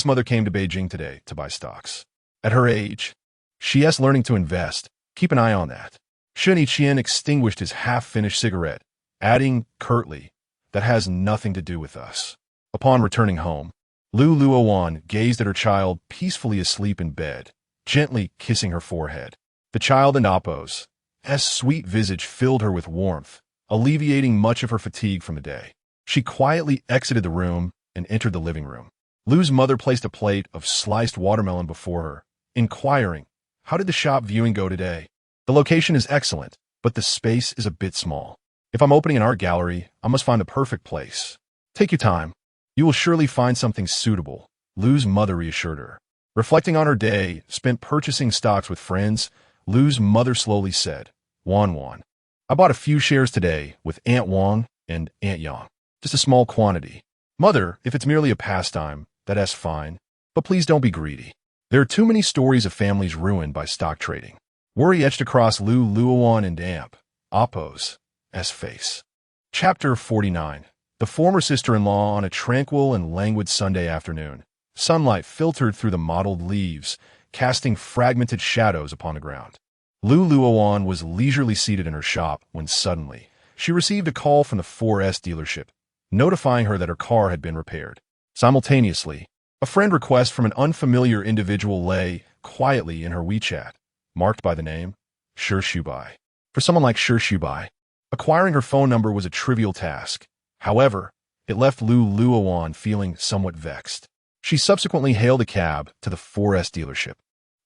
mother came to Beijing today to buy stocks. At her age, she's learning to invest. Keep an eye on that." Shen Yiqian extinguished his half-finished cigarette, adding curtly, "That has nothing to do with us." Upon returning home, Luowan gazed at her child peacefully asleep in bed, gently kissing her forehead. The child and Appo's sweet visage filled her with warmth, alleviating much of her fatigue from the day. She quietly exited the room and entered the living room. Lu's mother placed a plate of sliced watermelon before her, inquiring, "How did the shop viewing go today?" "The location is excellent, but the space is a bit small. If I'm opening an art gallery, I must find the perfect place." "Take your time. You will surely find something suitable," Lu's mother reassured her. Reflecting on her day spent purchasing stocks with friends, Lu's mother slowly said, Wan. "I bought a few shares today with Aunt Wang and Aunt Yang. Just a small quantity. Mother, if it's merely a pastime, that's fine, but please don't be greedy. There are too many stories of families ruined by stock trading." Worry etched across Luowan and Appo's face. Chapter 49. The former sister-in-law on a tranquil and languid Sunday afternoon. Sunlight filtered through the mottled leaves, casting fragmented shadows upon the ground. Luowan was leisurely seated in her shop when suddenly she received a call from the 4S dealership, notifying her that her car had been repaired. Simultaneously, a friend request from an unfamiliar individual lay quietly in her WeChat, marked by the name Shixabai. For someone like Shixabai, acquiring her phone number was a trivial task. However, it left Luowan feeling somewhat vexed. She subsequently hailed a cab to the 4S dealership.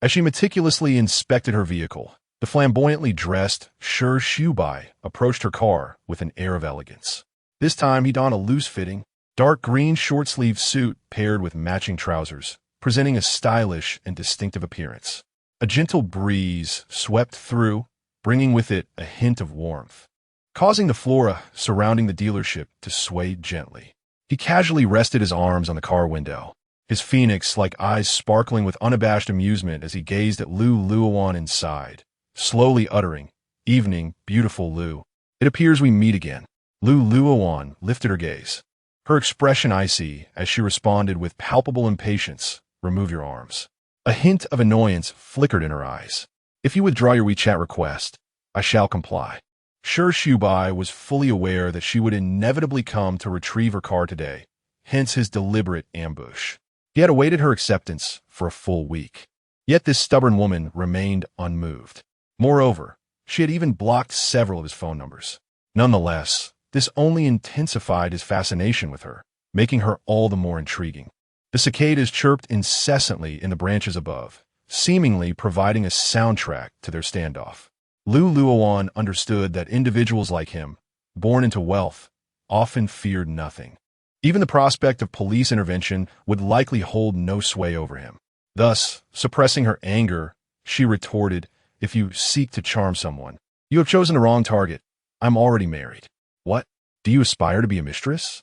As she meticulously inspected her vehicle, the flamboyantly dressed Shixabai approached her car with an air of elegance. This time he donned a loose-fitting, dark green short-sleeved suit paired with matching trousers, presenting a stylish and distinctive appearance. A gentle breeze swept through, bringing with it a hint of warmth, causing the flora surrounding the dealership to sway gently. He casually rested his arms on the car window, his phoenix-like eyes sparkling with unabashed amusement as he gazed at Luowan inside, slowly uttering, "Evening, beautiful Lu. It appears we meet again." Luowan lifted her gaze, her expression icy as she responded with palpable impatience, "Remove your arms." A hint of annoyance flickered in her eyes. "If you withdraw your WeChat request, I shall comply." Shixabai was fully aware that she would inevitably come to retrieve her car today, hence his deliberate ambush. He had awaited her acceptance for a full week. Yet this stubborn woman remained unmoved. Moreover, she had even blocked several of his phone numbers. Nonetheless, this only intensified his fascination with her, making her all the more intriguing. The cicadas chirped incessantly in the branches above, seemingly providing a soundtrack to their standoff. Luowan understood that individuals like him, born into wealth, often feared nothing. Even the prospect of police intervention would likely hold no sway over him. Thus, suppressing her anger, she retorted, "If you seek to charm someone, you have chosen the wrong target. I'm already married." "What? Do you aspire to be a mistress?"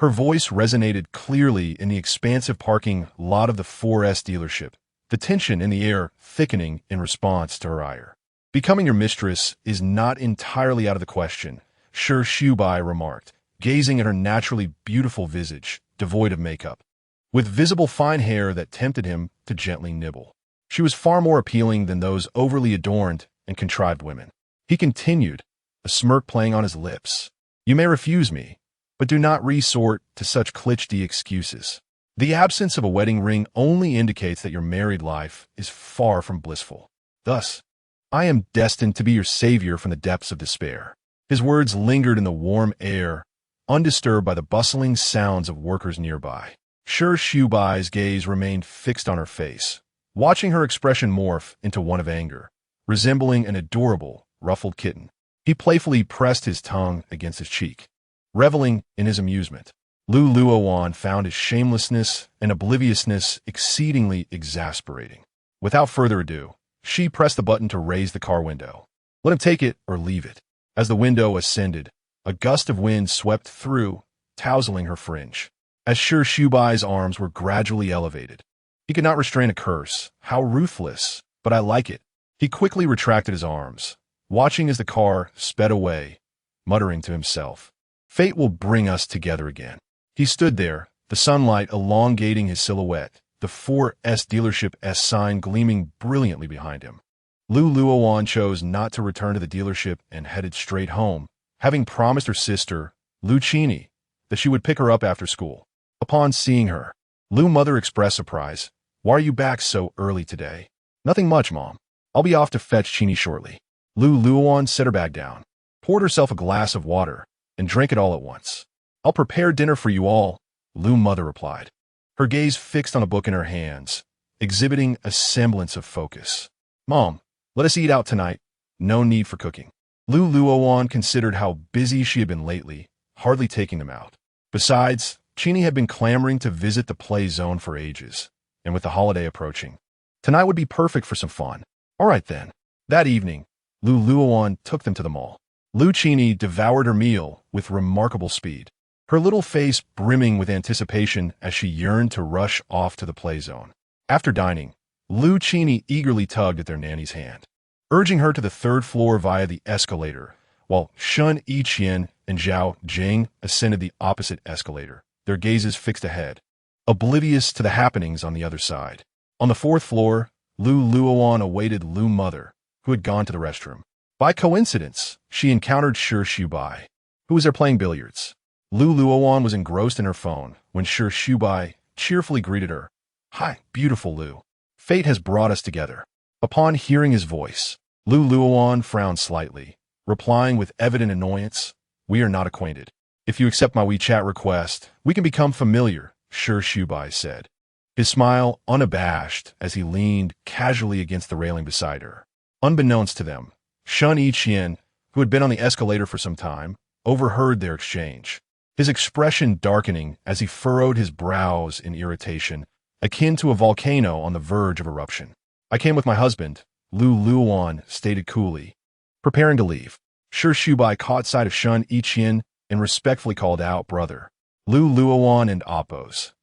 Her voice resonated clearly in the expansive parking lot of the 4S dealership, the tension in the air thickening in response to her ire. Becoming your mistress is not entirely out of the question, Shi Shubai remarked, gazing at her naturally beautiful visage, devoid of makeup, with visible fine hair that tempted him to gently nibble. She was far more appealing than those overly adorned and contrived women. He continued, a smirk playing on his lips. You may refuse me, but do not resort to such cliché excuses. The absence of a wedding ring only indicates that your married life is far from blissful. Thus, I am destined to be your savior from the depths of despair. His words lingered in the warm air, undisturbed by the bustling sounds of workers nearby. Shi Shubai's gaze remained fixed on her face, watching her expression morph into one of anger, resembling an adorable, ruffled kitten. He playfully pressed his tongue against his cheek, reveling in his amusement. Luowan found his shamelessness and obliviousness exceedingly exasperating. Without further ado, she pressed the button to raise the car window. Let him take it or leave it. As the window ascended, a gust of wind swept through, tousling her fringe. As Shi Shubai's arms were gradually elevated, he could not restrain a curse. How ruthless, but I like it. He quickly retracted his arms, watching as the car sped away, muttering to himself, Fate will bring us together again. He stood there, the sunlight elongating his silhouette, the 4S dealership S sign gleaming brilliantly behind him. Luowan chose not to return to the dealership and headed straight home, having promised her sister, Chini, that she would pick her up after school. Upon seeing her, Lu's mother expressed surprise. Why are you back so early today? Nothing much, Mom. I'll be off to fetch Chini shortly. Luowan set her bag down, poured herself a glass of water, and drank it all at once. I'll prepare dinner for you all, Lu's mother replied, her gaze fixed on a book in her hands, exhibiting a semblance of focus. Mom, let us eat out tonight. No need for cooking. Luowan considered how busy she had been lately, hardly taking them out. Besides, Chini had been clamoring to visit the play zone for ages, and with the holiday approaching, tonight would be perfect for some fun. All right then. That evening, Luowan took them to the mall. Chini devoured her meal with remarkable speed, her little face brimming with anticipation as she yearned to rush off to the play zone. After dining, Chini eagerly tugged at their nanny's hand, urging her to the third floor via the escalator, while Shen Yiqian and Zhao Jing ascended the opposite escalator, their gazes fixed ahead, oblivious to the happenings on the other side. On the fourth floor, Luowan awaited Lu's mother, who had gone to the restroom. By coincidence, she encountered Shi Shubai, who was there playing billiards. Luowan was engrossed in her phone when Shi Shubai cheerfully greeted her. Hi, beautiful Lu. Fate has brought us together. Upon hearing his voice, Luowan frowned slightly, replying with evident annoyance, We are not acquainted. If you accept my WeChat request, we can become familiar, Shi Shubai said, his smile unabashed as he leaned casually against the railing beside her. Unbeknownst to them, Shen Yiqian, who had been on the escalator for some time, overheard their exchange, his expression darkening as he furrowed his brows in irritation, akin to a volcano on the verge of eruption. I came with my husband, Luowan stated coolly, preparing to leave. Shi Shubai caught sight of Shen Yiqian and respectfully called out, Brother. Luowan and Appo's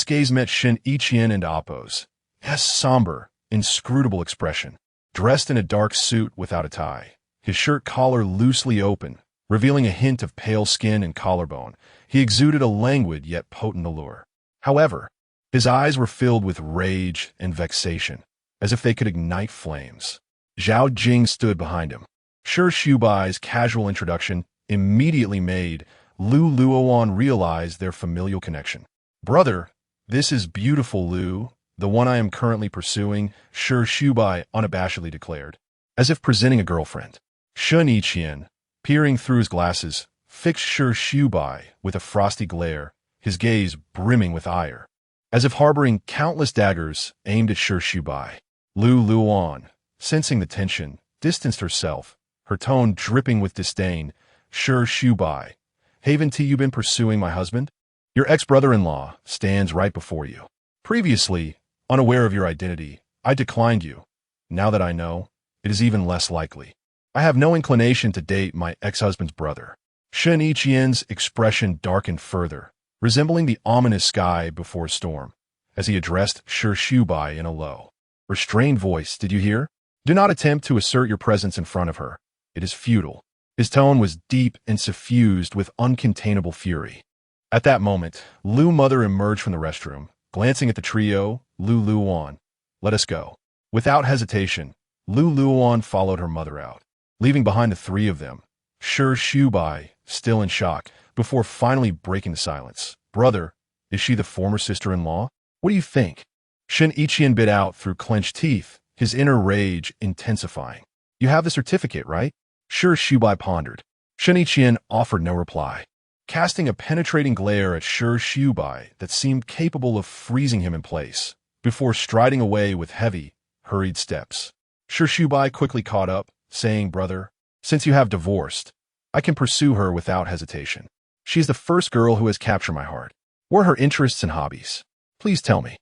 gaze met Shen Yiqian and Appo's somber, inscrutable expression. Dressed in a dark suit without a tie, his shirt collar loosely open, revealing a hint of pale skin and collarbone, he exuded a languid yet potent allure. However, his eyes were filled with rage and vexation, as if they could ignite flames. Zhao Jing stood behind him. Shi Shubai's casual introduction immediately made Luowan realize their familial connection. Brother, this is beautiful Lu, the one I am currently pursuing, Shi Shubai unabashedly declared, as if presenting a girlfriend. Shen Yiqian, peering through his glasses, fixed Shi Shubai with a frosty glare, his gaze brimming with ire, as if harboring countless daggers aimed at Shi Shubai. Luowan, sensing the tension, distanced herself, her tone dripping with disdain. Shi Shubai, haven't you been pursuing my husband? Your ex-brother-in-law stands right before you. Previously, unaware of your identity, I declined you. Now that I know, it is even less likely. I have no inclination to date my ex-husband's brother. Shen Yiqian's expression darkened further, resembling the ominous sky before a storm, as he addressed Shi Shubai in a low, restrained voice. Did you hear? Do not attempt to assert your presence in front of her. It is futile. His tone was deep and suffused with uncontainable fury. At that moment, Lu Mother emerged from the restroom, glancing at the trio. Luowan, let us go. Without hesitation, Luowan followed her mother out, leaving behind the three of them, Shi Shubai, still in shock, before finally breaking the silence. Brother, is she the former sister-in-law? What do you think? Shen Yiqian bit out through clenched teeth, his inner rage intensifying. You have the certificate, right? Shi Shubai pondered. Shen Yiqian offered no reply, casting a penetrating glare at Shi Shubai that seemed capable of freezing him in place, before striding away with heavy, hurried steps. Shi Shubai quickly caught up, saying, Brother, since you have divorced, I can pursue her without hesitation. She is the first girl who has captured my heart. What are her interests and hobbies? Please tell me.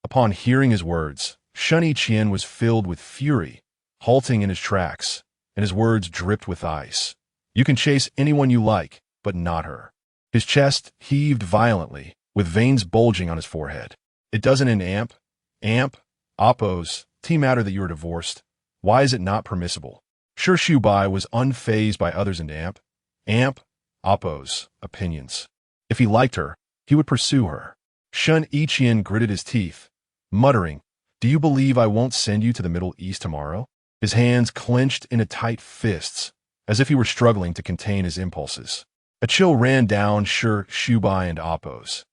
Upon hearing his words, Shen Yiqian was filled with fury, halting in his tracks, and his words dripped with ice. You can chase anyone you like, but not her. His chest heaved violently, with veins bulging on his forehead. It doesn't in oppose, matter that you are divorced. Why is it not permissible? Shi Shubai was unfazed by others in oppose, opinions. If he liked her, he would pursue her. Shen Yiqian gritted his teeth, muttering, Do you believe I won't send you to the Middle East tomorrow? His hands clenched into tight fists, as if he were struggling to contain his impulses. A chill ran down Shi Shubai and Oppo's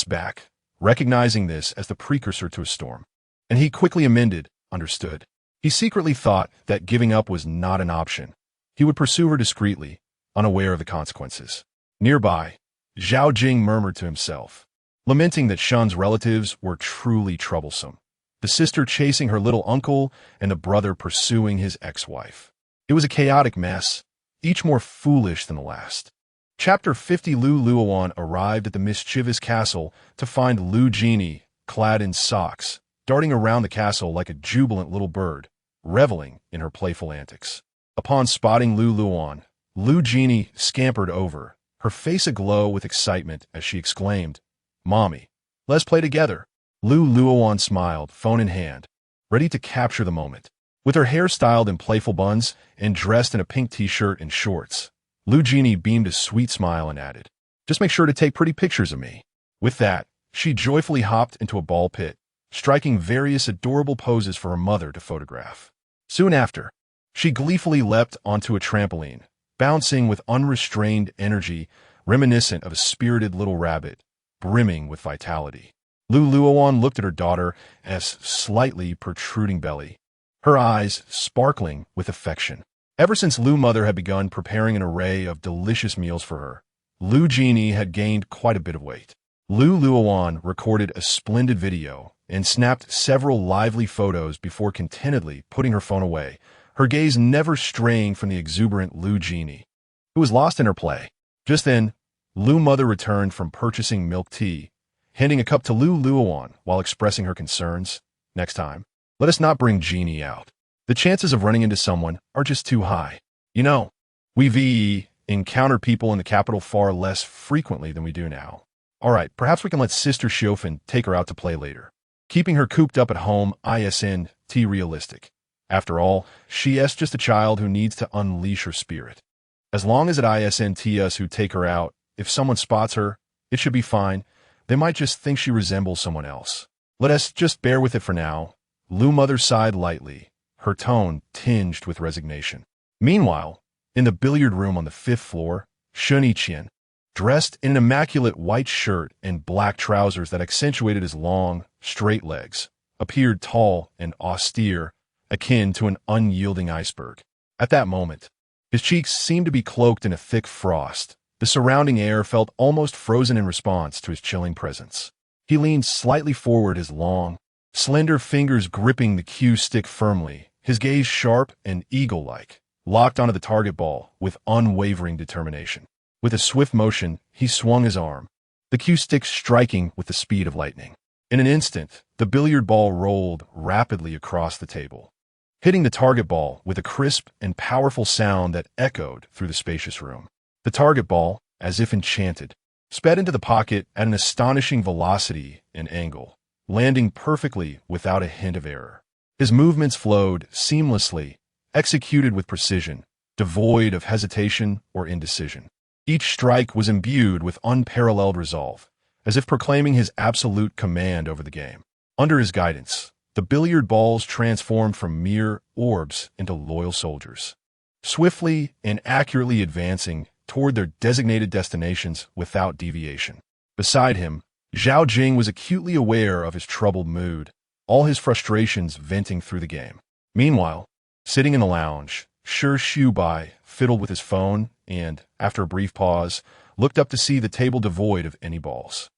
back, recognizing this as the precursor to a storm. And he quickly amended, understood. He secretly thought that giving up was not an option. He would pursue her discreetly, unaware of the consequences. Nearby, Zhao Jing murmured to himself, lamenting that Shen's relatives were truly troublesome. The sister chasing her little uncle and the brother pursuing his ex-wife. It was a chaotic mess, each more foolish than the last. Chapter 50. Luowan arrived at the mischievous castle to find Lu Genie, clad in socks, darting around the castle like a jubilant little bird, reveling in her playful antics. Upon spotting Luowan, Lu Genie scampered over, her face aglow with excitement as she exclaimed, Mommy, let's play together. Luowan smiled, phone in hand, ready to capture the moment. With her hair styled in playful buns and dressed in a pink t-shirt and shorts, Lu Genie beamed a sweet smile and added, Just make sure to take pretty pictures of me. With that, she joyfully hopped into a ball pit, striking various adorable poses for her mother to photograph. Soon after, she gleefully leapt onto a trampoline, bouncing with unrestrained energy reminiscent of a spirited little rabbit, brimming with vitality. Luowan looked at her daughter as slightly protruding belly, her eyes sparkling with affection. Ever since Lu Mother had begun preparing an array of delicious meals for her, Lu Genie had gained quite a bit of weight. Luowan recorded a splendid video and snapped several lively photos before contentedly putting her phone away, her gaze never straying from the exuberant Lu Genie, who was lost in her play. Just then, Lu Mother returned from purchasing milk tea, handing a cup to Luowan while expressing her concerns. Next time, let us not bring Genie out. The chances of running into someone are just too high. You know, we encounter people in the capital far less frequently than we do now. All right, perhaps we can let Sister Xiofan take her out to play later. Keeping her cooped up at home isn't realistic. After all, she is just a child who needs to unleash her spirit. As long as it isn't us who take her out, if someone spots her, it should be fine. They might just think she resembles someone else. Let us just bear with it for now. Lu Mother sighed lightly, her tone tinged with resignation. Meanwhile, in the billiard room on the 5th floor, Shen Yiqian, dressed in an immaculate white shirt and black trousers that accentuated his long, straight legs, appeared tall and austere, akin to an unyielding iceberg. At that moment, his cheeks seemed to be cloaked in a thick frost. The surrounding air felt almost frozen in response to his chilling presence. He leaned slightly forward, his long, slender fingers gripping the cue stick firmly, his gaze sharp and eagle-like, locked onto the target ball with unwavering determination. With a swift motion, he swung his arm, the cue stick striking with the speed of lightning. In an instant, the billiard ball rolled rapidly across the table, hitting the target ball with a crisp and powerful sound that echoed through the spacious room. The target ball, as if enchanted, sped into the pocket at an astonishing velocity and angle, landing perfectly without a hint of error. His movements flowed seamlessly, executed with precision, devoid of hesitation or indecision. Each strike was imbued with unparalleled resolve, as if proclaiming his absolute command over the game. Under his guidance, the billiard balls transformed from mere orbs into loyal soldiers, swiftly and accurately advancing toward their designated destinations without deviation. Beside him, Zhao Jing was acutely aware of his troubled mood, all his frustrations venting through the game. Meanwhile, sitting in the lounge, Shi Xiubai fiddled with his phone and, after a brief pause, looked up to see the table devoid of any balls.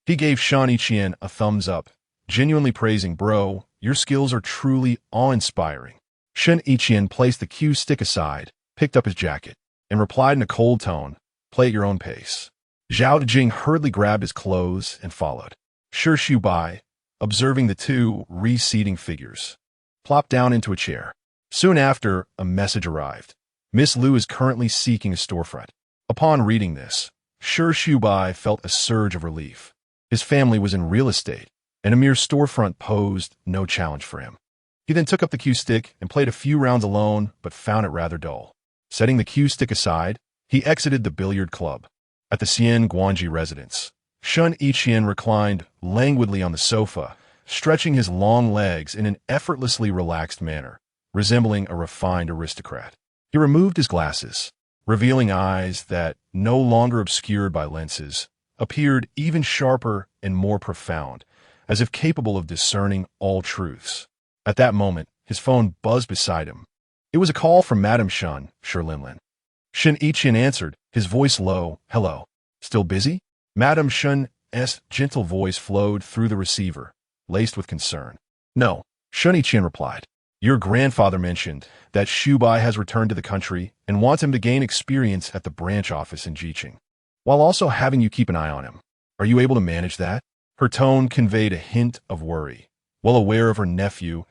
He gave Shen Yiqian a thumbs up, genuinely praising, "Bro, your skills are truly awe-inspiring." Shen Yiqian placed the cue stick aside, picked up his jacket, and replied in a cold tone, "Play at your own pace." Zhao Jing hurriedly grabbed his clothes and followed. Shi Xiubai, observing the two receding figures, plopped down into a chair. Soon after, a message arrived. "Miss Liu is currently seeking a storefront." Upon reading this, Shi Xiubai felt a surge of relief. His family was in real estate, and a mere storefront posed no challenge for him. He then took up the cue stick and played a few rounds alone, but found it rather dull. Setting the cue stick aside, he exited the billiard club. At the Xian Guanji residence, Shen Yiqian reclined languidly on the sofa, stretching his long legs in an effortlessly relaxed manner, resembling a refined aristocrat. He removed his glasses, revealing eyes that, no longer obscured by lenses, appeared even sharper and more profound, as if capable of discerning all truths. At that moment, his phone buzzed beside him. It was a call from Madame Shen Yiqian. Shen Yiqian answered, his voice low. "Hello. Still busy?" Madame Shen's gentle voice flowed through the receiver, laced with concern. "No," Shen Yiqian replied. "Your grandfather mentioned that Xiubai has returned to the country and wants him to gain experience at the branch office in Jiqing, while also having you keep an eye on him. Are you able to manage that?" Her tone conveyed a hint of worry, well aware of her nephew's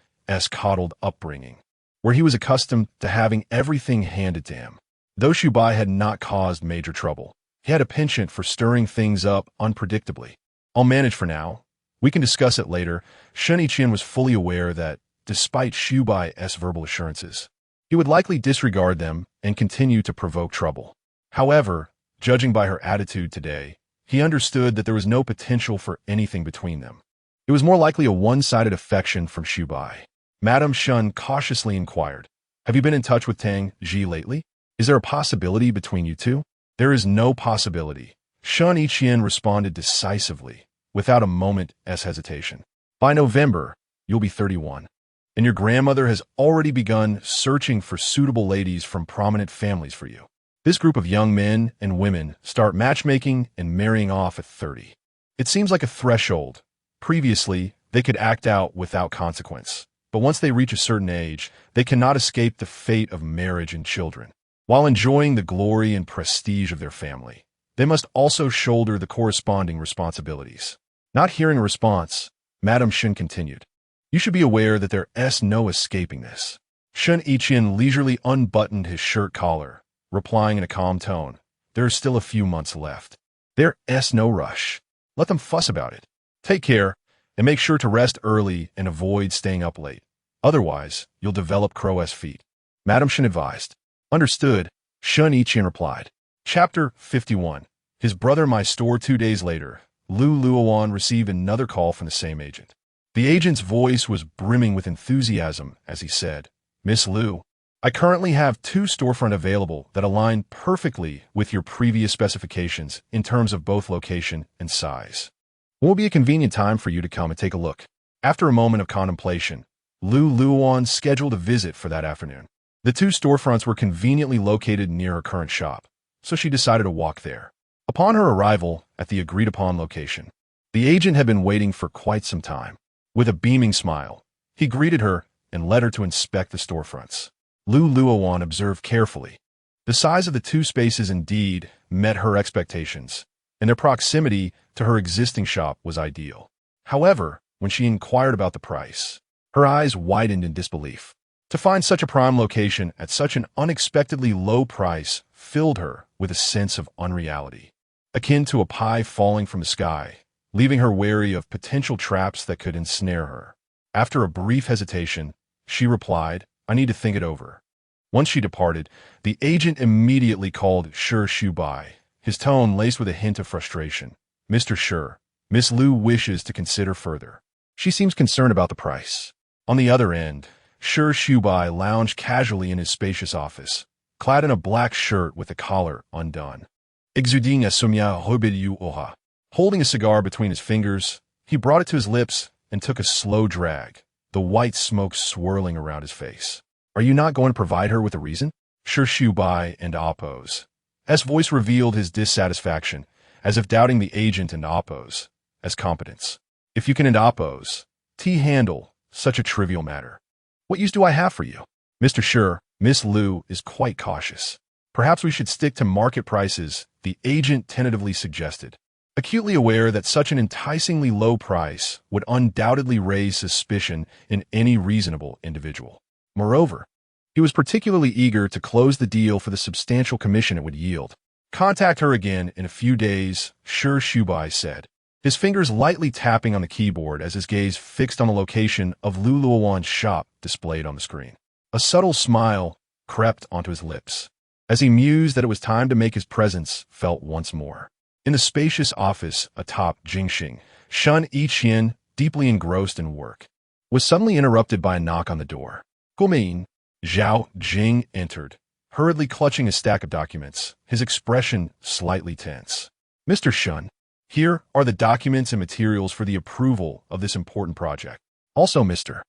coddled upbringing, where he was accustomed to having everything handed to him. Though Xiubai had not caused major trouble, he had a penchant for stirring things up unpredictably. "I'll manage for now. We can discuss it later." Shen Yiqian was fully aware that, despite Xiubai's verbal assurances, he would likely disregard them and continue to provoke trouble. However, judging by her attitude today, he understood that there was no potential for anything between them. It was more likely a one-sided affection from Xiubai. Madame Shen cautiously inquired, "Have you been in touch with Tang Ji lately? Is there a possibility between you two?" "There is no possibility," Shen Yiqian responded decisively, without a moment's hesitation. "By November, you'll be 31, and your grandmother has already begun searching for suitable ladies from prominent families for you. This group of young men and women start matchmaking and marrying off at 30. It seems like a threshold. Previously, they could act out without consequence, but once they reach a certain age, they cannot escape the fate of marriage and children. While enjoying the glory and prestige of their family, they must also shoulder the corresponding responsibilities." Not hearing a response, Madame Shen continued, "You should be aware that there's no escaping this." Shen Yiqian leisurely unbuttoned his shirt collar, replying in a calm tone, "There are still a few months left. There's no rush. Let them fuss about it. Take care, and make sure to rest early and avoid staying up late. Otherwise, you'll develop crow's feet," Madame Shen advised. "Understood," Shen Yiqian replied. Chapter 51. His brother my store. 2 days later, Luowan received another call from the same agent. The agent's voice was brimming with enthusiasm as he said, "Miss Liu, I currently have 2 storefront available that align perfectly with your previous specifications in terms of both location and size. What will be a convenient time for you to come and take a look?" After a moment of contemplation, Luowan scheduled a visit for that afternoon. The 2 storefronts were conveniently located near her current shop, so she decided to walk there. Upon her arrival at the agreed-upon location, the agent had been waiting for quite some time. With a beaming smile, he greeted her and led her to inspect the storefronts. Luowan observed carefully. The size of the 2 spaces indeed met her expectations, and their proximity to her existing shop was ideal. However, when she inquired about the price, her eyes widened in disbelief. To find such a prime location at such an unexpectedly low price filled her with a sense of unreality. akin to a pie falling from the sky, leaving her wary of potential traps that could ensnare her. After a brief hesitation, she replied, "I need to think it over." Once she departed, the agent immediately called Shi Shubai, his tone laced with a hint of frustration. "Mr. Shi, Miss Lu wishes to consider further. She seems concerned about the price." On the other end, Shi Shubai lounged casually in his spacious office, clad in a black shirt with the collar undone. Exuding a sumya hobidu oha. Holding a cigar between his fingers, he brought it to his lips and took a slow drag, the white smoke swirling around his face. "Are you not going to provide her with a reason?" Shi Shubai and Oppose. S voice revealed his dissatisfaction, as if doubting the agent and Oppose as competence. "If you can and Oppose handle such a trivial matter, what use do I have for you?" "Mr. Shi, Miss Lu is quite cautious. Perhaps we should stick to market prices," the agent tentatively suggested, acutely aware that such an enticingly low price would undoubtedly raise suspicion in any reasonable individual. Moreover, he was particularly eager to close the deal for the substantial commission it would yield. "Contact her again in a few days," Shi Shubai said, his fingers lightly tapping on the keyboard as his gaze fixed on the location of Luowan's shop displayed on the screen. A subtle smile crept onto his lips, as he mused that it was time to make his presence felt once more. In the spacious office atop Jingxing, Shen Yiqian, deeply engrossed in work, was suddenly interrupted by a knock on the door. "Guomin." Zhao Jing entered, hurriedly clutching a stack of documents, his expression slightly tense. "Mr. Shen, here are the documents and materials for the approval of this important project. Also, Mr.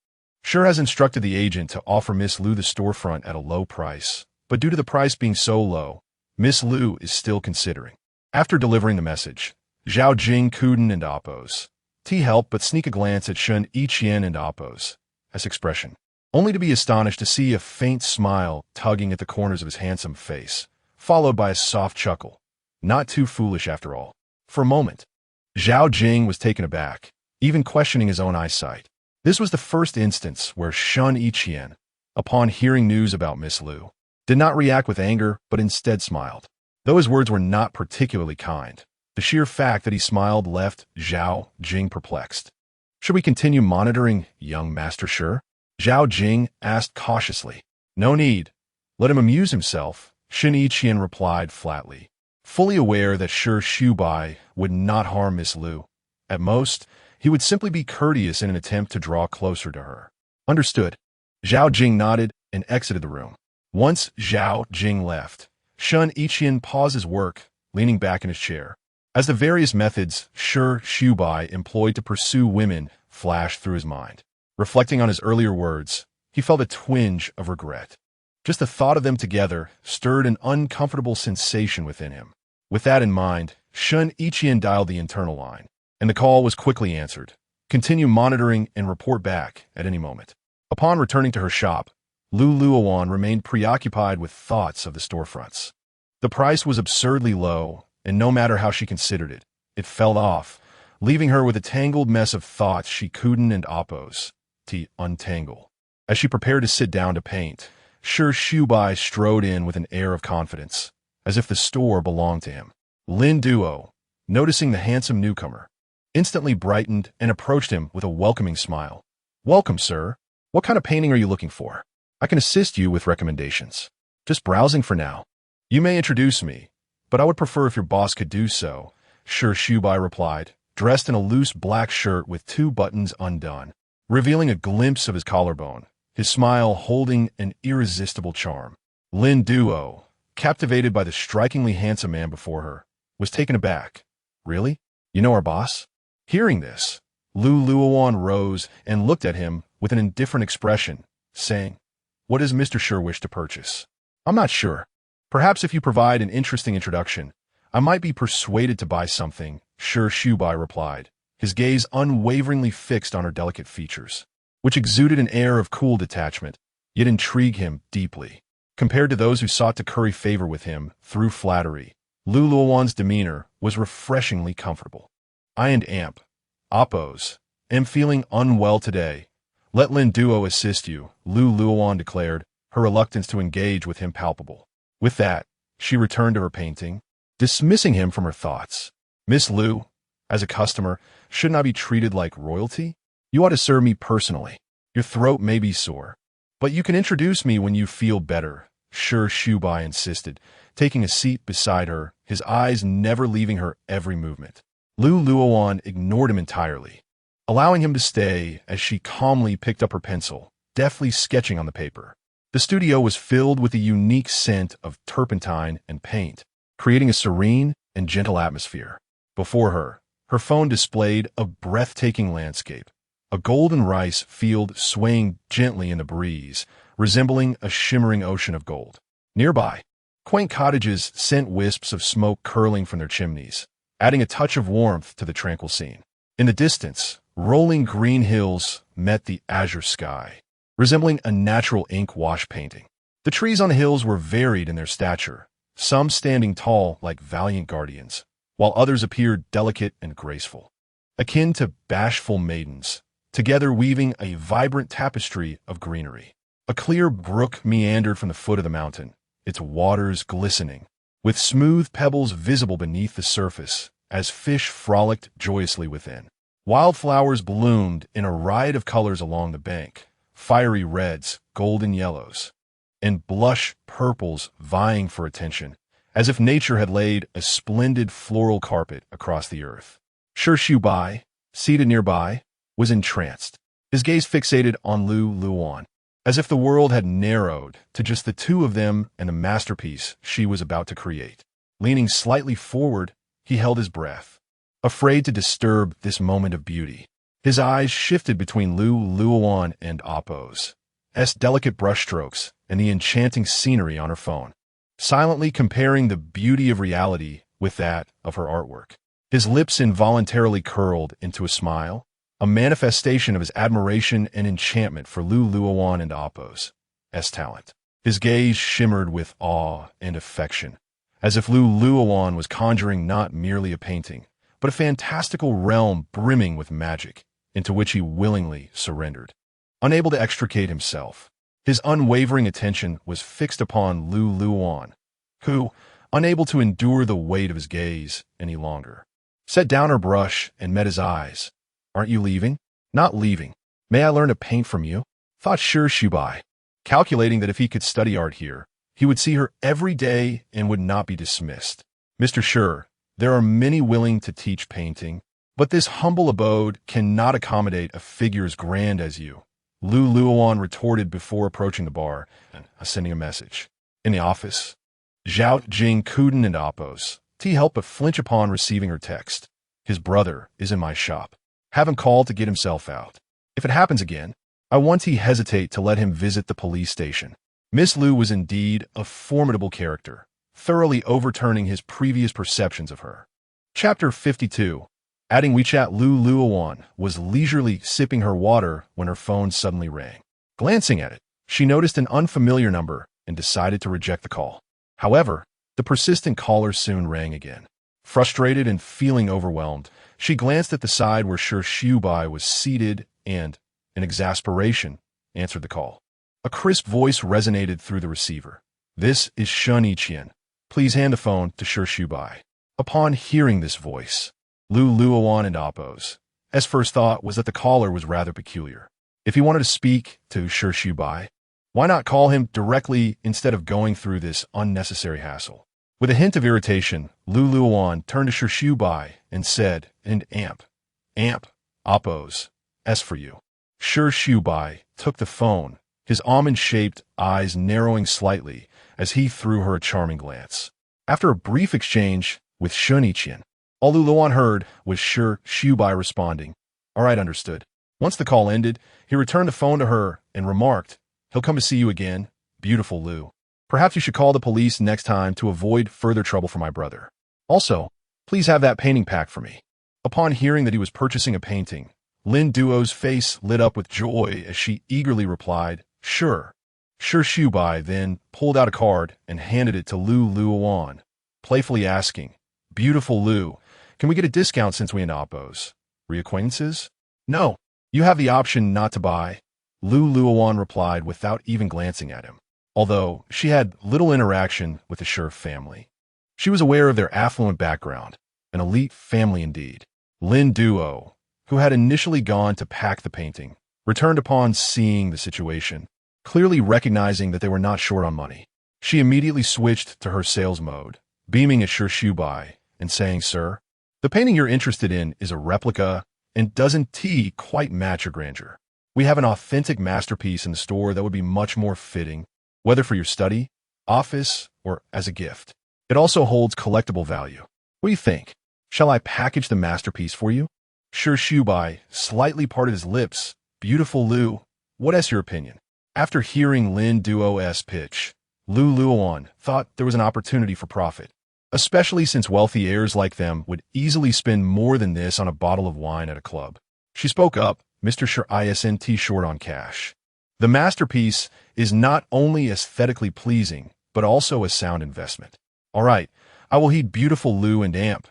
Shi has instructed the agent to offer Miss Lu the storefront at a low price, but due to the price being so low, Miss Lu is still considering." After delivering the message, Zhao Jing Kuden and Oppose helped but sneak a glance at Shen Yiqian and Oppose as expression, only to be astonished to see a faint smile tugging at the corners of his handsome face, followed by a soft chuckle. Not too foolish after all. For a moment, Zhao Jing was taken aback, even questioning his own eyesight. This was the first instance where Shen Yiqian, upon hearing news about Miss Lu, did not react with anger but instead smiled. Though his words were not particularly kind, the sheer fact that he smiled left Zhao Jing perplexed. "Should we continue monitoring young Master Shi?" Zhao Jing asked cautiously. "No need. Let him amuse himself," Shen Yiqian replied flatly, fully aware that Shi Shubai would not harm Miss Lu. At most, he would simply be courteous in an attempt to draw closer to her. "Understood." Zhao Jing nodded and exited the room. Once Zhao Jing left, Shen Yiqian paused his work, leaning back in his chair, as the various methods Shi Shubai employed to pursue women flashed through his mind. Reflecting on his earlier words, he felt a twinge of regret. Just the thought of them together stirred an uncomfortable sensation within him. With that in mind, Shen Yiqian dialed the internal line, and the call was quickly answered. "Continue monitoring and report back at any moment." Upon returning to her shop, Luowan remained preoccupied with thoughts of the storefronts. The price was absurdly low, and no matter how she considered it, it fell off, leaving her with a tangled mess of thoughts she couldn't and Oppose to untangle. As she prepared to sit down to paint, Shi Shubai strode in with an air of confidence, as if the store belonged to him. Lin Duo, noticing the handsome newcomer, instantly brightened and approached him with a welcoming smile. "Welcome, sir. What kind of painting are you looking for? I can assist you with recommendations." "Just browsing for now." "You may introduce me, but I would prefer if your boss could do so," Shi Shubai replied, dressed in a loose black shirt with 2 buttons undone, revealing a glimpse of his collarbone, his smile holding an irresistible charm. Lin Duo, captivated by the strikingly handsome man before her, was taken aback. "Really? You know our boss?" Hearing this, Luowan rose and looked at him with an indifferent expression, saying, "What does Mr. Shi wish to purchase?" "I'm not sure. Perhaps if you provide an interesting introduction, I might be persuaded to buy something," Shi Shubai replied, his gaze unwaveringly fixed on her delicate features, which exuded an air of cool detachment, yet intrigued him deeply. Compared to those who sought to curry favor with him through flattery, Luowan's demeanor was refreshingly comfortable. "I and Oppose, am feeling unwell today. Let Lin Duo assist you," Luowan declared, her reluctance to engage with him palpable. With that, she returned to her painting. dismissing him from her thoughts. Miss Lu, as a customer, shouldn't I be treated like royalty? You ought to serve me personally. Your throat may be sore, but you can introduce me when you feel better, Shi Shubai insisted, taking a seat beside her, his eyes never leaving her every movement. Luowan ignored him entirely, allowing him to stay as she calmly picked up her pencil, deftly sketching on the paper. The studio was filled with a unique scent of turpentine and paint, creating a serene and gentle atmosphere. Before her, her phone displayed a breathtaking landscape, a golden rice field swaying gently in the breeze, resembling a shimmering ocean of gold. Nearby, quaint cottages sent wisps of smoke curling from their chimneys, adding a touch of warmth to the tranquil scene. In the distance, rolling green hills met the azure sky, resembling a natural ink wash painting. The trees on the hills were varied in their stature, some standing tall like valiant guardians, while others appeared delicate and graceful, akin to bashful maidens, together weaving a vibrant tapestry of greenery. A clear brook meandered from the foot of the mountain, its waters glistening, with smooth pebbles visible beneath the surface as fish frolicked joyously within. Wildflowers bloomed in a riot of colors along the bank, fiery reds, golden yellows, and blush purples vying for attention, as if nature had laid a splendid floral carpet across the earth. Shi Shubai, seated nearby, was entranced, his gaze fixated on Luowan, as if the world had narrowed to just the two of them and the masterpiece she was about to create. Leaning slightly forward, he held his breath, afraid to disturb this moment of beauty. His eyes shifted between Luowan and Appo's delicate brushstrokes and the enchanting scenery on her phone, silently comparing the beauty of reality with that of her artwork. His lips involuntarily curled into a smile, a manifestation of his admiration and enchantment for Luowan and Appo's talent. His gaze shimmered with awe and affection, as if Luowan was conjuring not merely a painting, but a fantastical realm brimming with magic, into which he willingly surrendered. Unable to extricate himself, his unwavering attention was fixed upon Luowan, who, unable to endure the weight of his gaze any longer, set down her brush and met his eyes. Aren't you leaving? Not leaving. May I learn to paint from you? Thought Shi Shubai, calculating that if he could study art here, he would see her every day and would not be dismissed. Mr. Shi, there are many willing to teach painting, but this humble abode cannot accommodate a figure as grand as you, Luowan retorted before approaching the bar and sending a message. In the office, Zhao Jing Kuden and Appo's helped but flinch upon receiving her text. His brother is in my shop. Have him called to get himself out. If it happens again, I want he hesitate to let him visit the police station. Miss Lu was indeed a formidable character, thoroughly overturning his previous perceptions of her. Chapter 52. Adding WeChat. Luowan was leisurely sipping her water when her phone suddenly rang. Glancing at it, she noticed an unfamiliar number and decided to reject the call. However, the persistent caller soon rang again. Frustrated and feeling overwhelmed, she glanced at the side where Shi Shubai was seated and, in exasperation, answered the call. A crisp voice resonated through the receiver. This is Shen Yiqian. Please hand the phone to Shi Shubai. Upon hearing this voice, Luowan and Appo's first thought was that the caller was rather peculiar. If he wanted to speak to Shi Shubai, why not call him directly instead of going through this unnecessary hassle? With a hint of irritation, Luowan turned to Shi Shubai and said, "And amp, Appo's for you." Shi Shubai took the phone, his almond-shaped eyes narrowing slightly as he threw her a charming glance. After a brief exchange with Shen Yiqian, all Luowan heard was Shi Shubai responding, "All right, understood." Once the call ended, he returned the phone to her and remarked, "He'll come to see you again, beautiful Lu. Perhaps you should call the police next time to avoid further trouble for my brother. Also, please have that painting packed for me." Upon hearing that he was purchasing a painting, Lin Duo's face lit up with joy as she eagerly replied, "Sure." Shi Shubai then pulled out a card and handed it to Luowan, playfully asking, "Beautiful Lu, can we get a discount since we and Appo's reacquaintances?" "No, you have the option not to buy," Luowan replied without even glancing at him. Although she had little interaction with the Shi family, She was aware of their affluent background, an elite family indeed. Lin Duo, who had initially gone to pack the painting, returned upon seeing the situation, clearly recognizing that they were not short on money. She immediately switched to her sales mode, beaming at Sher Shubai and saying, "Sir, the painting you're interested in is a replica and doesn't quite match your grandeur. We have an authentic masterpiece in the store that would be much more fitting, whether for your study, office, or as a gift. It also holds collectible value. What do you think? Shall I package the masterpiece for you?" Sher Shubai slightly parted his lips. "Beautiful Lu, what's your opinion?" After hearing Lin Duo's pitch, Luowan thought there was an opportunity for profit, especially since wealthy heirs like them would easily spend more than this on a bottle of wine at a club. She spoke up, "Mr. Sher isn't short on cash. The masterpiece is not only aesthetically pleasing, but also a sound investment. All right, I will heed beautiful Lu and Amp,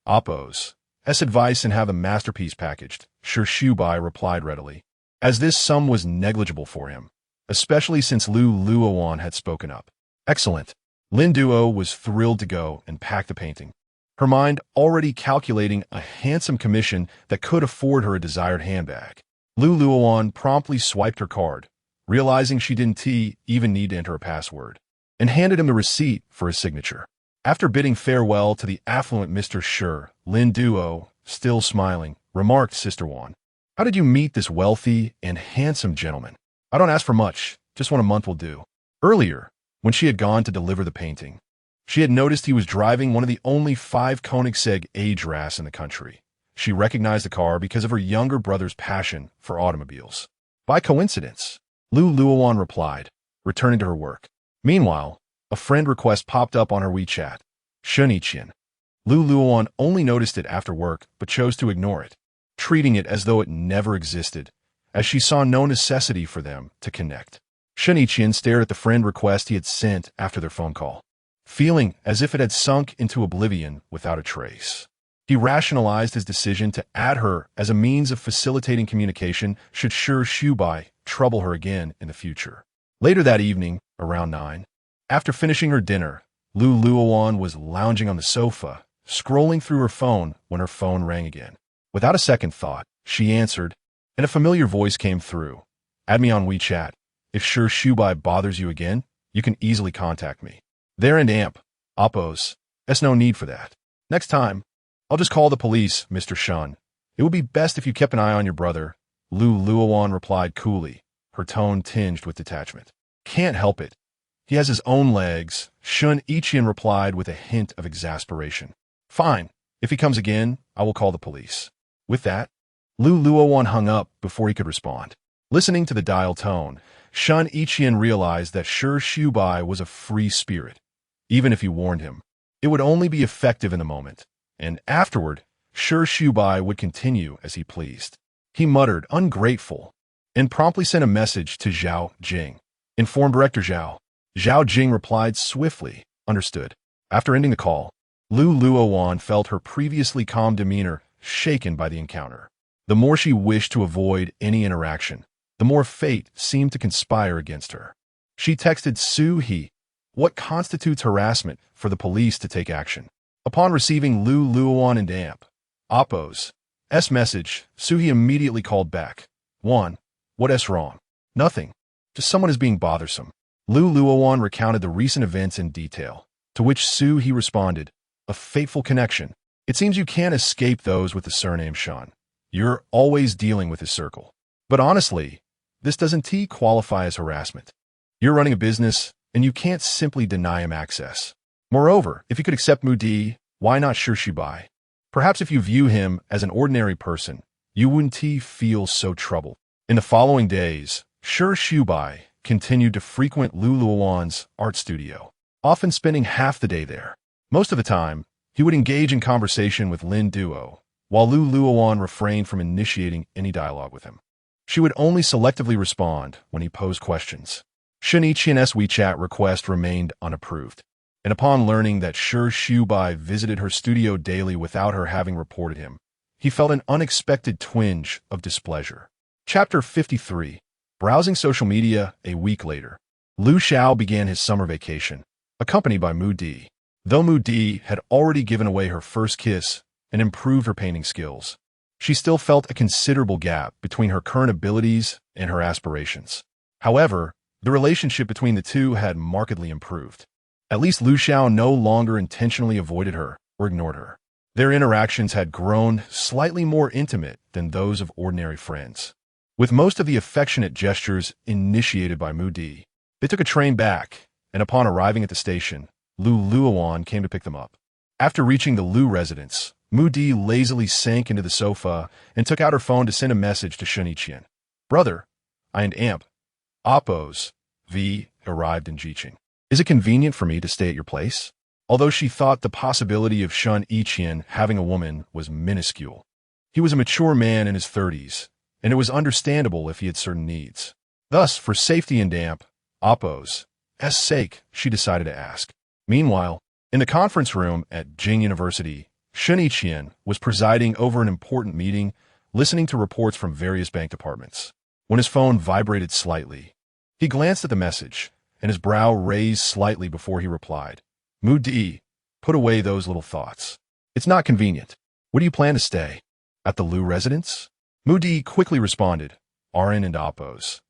Oppos, advice and have the masterpiece packaged," Sher Shubai replied readily, as this sum was negligible for him, especially since Luowan had spoken up. "Excellent." Lin Duo was thrilled to go and pack the painting, her mind already calculating a handsome commission that could afford her a desired handbag. Luowan promptly swiped her card, realizing she didn't even need to enter a password, and handed him the receipt for his signature. After bidding farewell to the affluent Mr. Sher, Lin Duo, still smiling, remarked, "Sister Wan, how did you meet this wealthy and handsome gentleman? I don't ask for much, just 1 month will do." Earlier, when she had gone to deliver the painting, she had noticed he was driving one of the only 5 Koenigsegg Age-Ras in the country. She recognized the car because of her younger brother's passion for automobiles. "By coincidence," Luowan replied, returning to her work. Meanwhile, a friend request popped up on her WeChat. Shen Yiqian. Luowan only noticed it after work, but chose to ignore it, treating it as though it never existed, as she saw no necessity for them to connect. Shen Yiqian stared at the friend request he had sent after their phone call, feeling as if it had sunk into oblivion without a trace. He rationalized his decision to add her as a means of facilitating communication should Sher Shubai trouble her again in the future. Later that evening, around 9, after finishing her dinner, Luowan was lounging on the sofa, scrolling through her phone when her phone rang again. Without a second thought, she answered, and a familiar voice came through. "Add me on WeChat. If Sher Shubai bothers you again, you can easily contact me. There and Amp, Oppos, there's no need for that. Next time, I'll just call the police, Mr. Shen. It would be best if you kept an eye on your brother," Luowan replied coolly, her tone tinged with detachment. "Can't help it. He has his own legs," Shen Yiqian replied with a hint of exasperation. "Fine. If he comes again, I will call the police." With that, Luowan hung up before he could respond. Listening to the dial tone, Shen Yiqian realized that Sher Shubai was a free spirit. Even if he warned him, it would only be effective in the moment, and afterward, Sher Shubai would continue as he pleased. He muttered, "Ungrateful," and promptly sent a message to Zhao Jing. "Inform Director Zhao." Zhao Jing replied swiftly, "Understood." After ending the call, Luowan felt her previously calm demeanor shaken by the encounter. The more she wished to avoid any interaction, the more fate seemed to conspire against her. She texted Su He, "What constitutes harassment for the police to take action?" Upon receiving Luowan and Amp, Oppos' message, Su He immediately called back. "1. What's wrong?" "Nothing. Just someone is being bothersome." Luowan recounted the recent events in detail, to which Su He responded, "A fateful connection. It seems you can't escape those with the surname Shen. You're always dealing with his circle. But honestly, this doesn't qualify as harassment. You're running a business, and you can't simply deny him access. Moreover, if you could accept Mudi, why not Sher Shubai? Perhaps if you view him as an ordinary person, you wouldn't feel so troubled." In the following days, Sher Shubai continued to frequent Luowan's art studio, often spending half the day there. Most of the time, he would engage in conversation with Lin Duo, while Luowan refrained from initiating any dialogue with him. She would only selectively respond when he posed questions. Shen Yiqian's WeChat request remained unapproved, and upon learning that Sher Shubai visited her studio daily without her having reported him, he felt an unexpected twinge of displeasure. Chapter 53. Browsing social media. A week later, Lu Xiao began his summer vacation, accompanied by Mu Di. Though Mu Di had already given away her first kiss and improved her painting skills, she still felt a considerable gap between her current abilities and her aspirations. However, the relationship between the two had markedly improved. At least Lu Xiao no longer intentionally avoided her or ignored her. Their interactions had grown slightly more intimate than those of ordinary friends. With most of the affectionate gestures initiated by Mu Di, they took a train back, and upon arriving at the station, Luowan came to pick them up. After reaching the Lu residence, Mu Di lazily sank into the sofa and took out her phone to send a message to Shen Yiqian. Brother, I and Amp, Oppos, V, arrived in Jiqing. Is it convenient for me to stay at your place? Although she thought the possibility of Shen Yiqian having a woman was minuscule. He was a mature man in his 30s, and it was understandable if he had certain needs. Thus, for safety and Amp, Oppos' sake, she decided to ask. Meanwhile, in the conference room at Jing University, Shen Yiqian was presiding over an important meeting, listening to reports from various bank departments. When his phone vibrated slightly, he glanced at the message, and his brow raised slightly before he replied. Mu Di, put away those little thoughts. It's not convenient. Where do you plan to stay? At the Lu residence? Mu Di quickly responded. Arin and Oppos.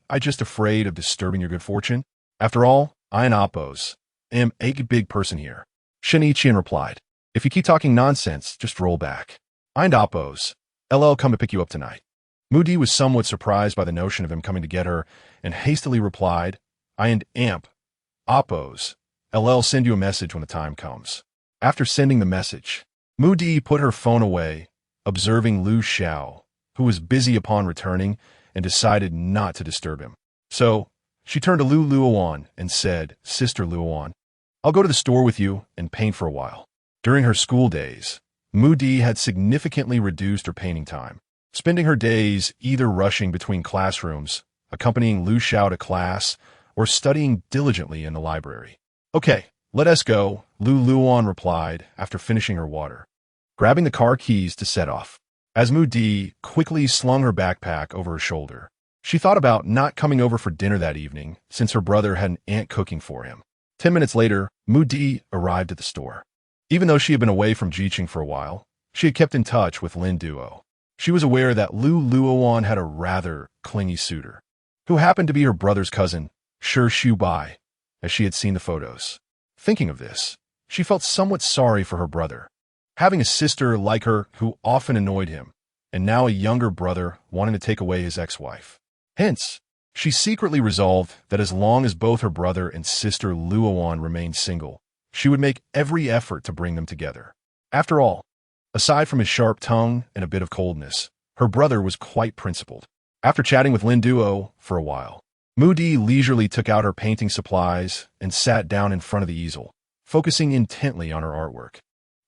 I just afraid of disturbing your good fortune. After all, I and Oppos am a big person here. Shen Yiqian replied. If you keep talking nonsense, just roll back. I and Oppos, LL come to pick you up tonight. Mu Di was somewhat surprised by the notion of him coming to get her, and hastily replied, I and Amp, Oppos, LL send you a message when the time comes. After sending the message, Mu Di put her phone away, observing Lu Xiao, who was busy upon returning, and decided not to disturb him. So, she turned to Luowan and said, Sister Luowan, I'll go to the store with you and paint for a while. During her school days, Mu Di had significantly reduced her painting time, spending her days either rushing between classrooms, accompanying Lu Xiao to class, or studying diligently in the library. Okay, let us go, Luowan replied after finishing her water, grabbing the car keys to set off. As Mu Di quickly slung her backpack over her shoulder, she thought about not coming over for dinner that evening since her brother had an aunt cooking for him. 10 minutes later, Mu Di arrived at the store. Even though she had been away from Jiqing for a while, she had kept in touch with Lin Duo. She was aware that Luowan had a rather clingy suitor, who happened to be her brother's cousin, Shi Bai, as she had seen the photos. Thinking of this, she felt somewhat sorry for her brother, having a sister like her who often annoyed him, and now a younger brother wanting to take away his ex-wife. Hence, she secretly resolved that as long as both her brother and sister Luowan remained single, she would make every effort to bring them together. After all, aside from his sharp tongue and a bit of coldness, her brother was quite principled. After chatting with Lin Duo for a while, Mu Di leisurely took out her painting supplies and sat down in front of the easel, focusing intently on her artwork.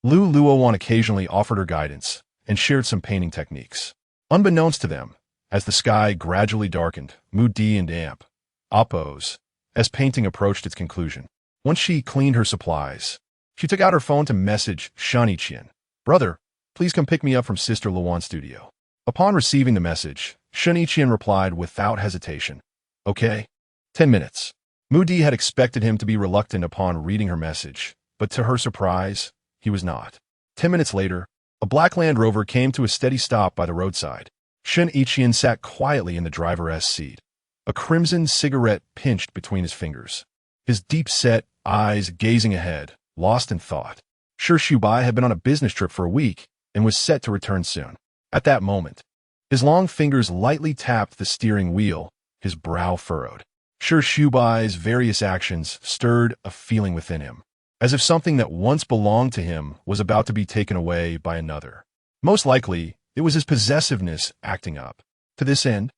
Luowan occasionally offered her guidance and shared some painting techniques. Unbeknownst to them, as the sky gradually darkened, Mu Di and Amp, Oppos, as painting approached its conclusion. Once she cleaned her supplies, she took out her phone to message Shen Yiqian. Brother, please come pick me up from Sister Luowan's studio. Upon receiving the message, Shen Yiqian replied without hesitation. Okay. 10 minutes. Mu Di had expected him to be reluctant upon reading her message, but to her surprise, he was not. 10 minutes later, a black Land Rover came to a steady stop by the roadside. Shen Yiqian sat quietly in the driver's seat, a crimson cigarette pinched between his fingers, his deep-set eyes gazing ahead, lost in thought. Shi Bai had been on a business trip for a week and was set to return soon. At that moment, his long fingers lightly tapped the steering wheel, his brow furrowed. Shi Bai's various actions stirred a feeling within him, as if something that once belonged to him was about to be taken away by another. Most likely, it was his possessiveness acting up. To this end,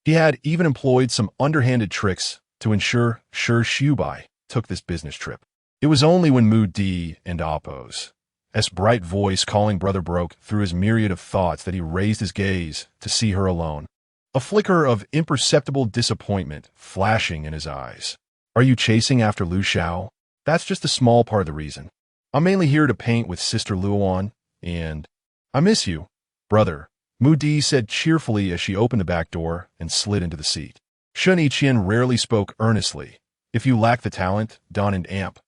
he had even employed some underhanded tricks to ensure Shi Bai took this business trip. It was only when Mu Di and Oppos' bright voice calling brother broke through his myriad of thoughts that he raised his gaze to see her alone, a flicker of imperceptible disappointment flashing in his eyes. Are you chasing after Lu Xiao? That's just a small part of the reason. I'm mainly here to paint with Sister Luowan, and I miss you, brother, Mu Di said cheerfully as she opened the back door and slid into the seat. Shen Yiqian rarely spoke earnestly. If you lack the talent, Don and Amp,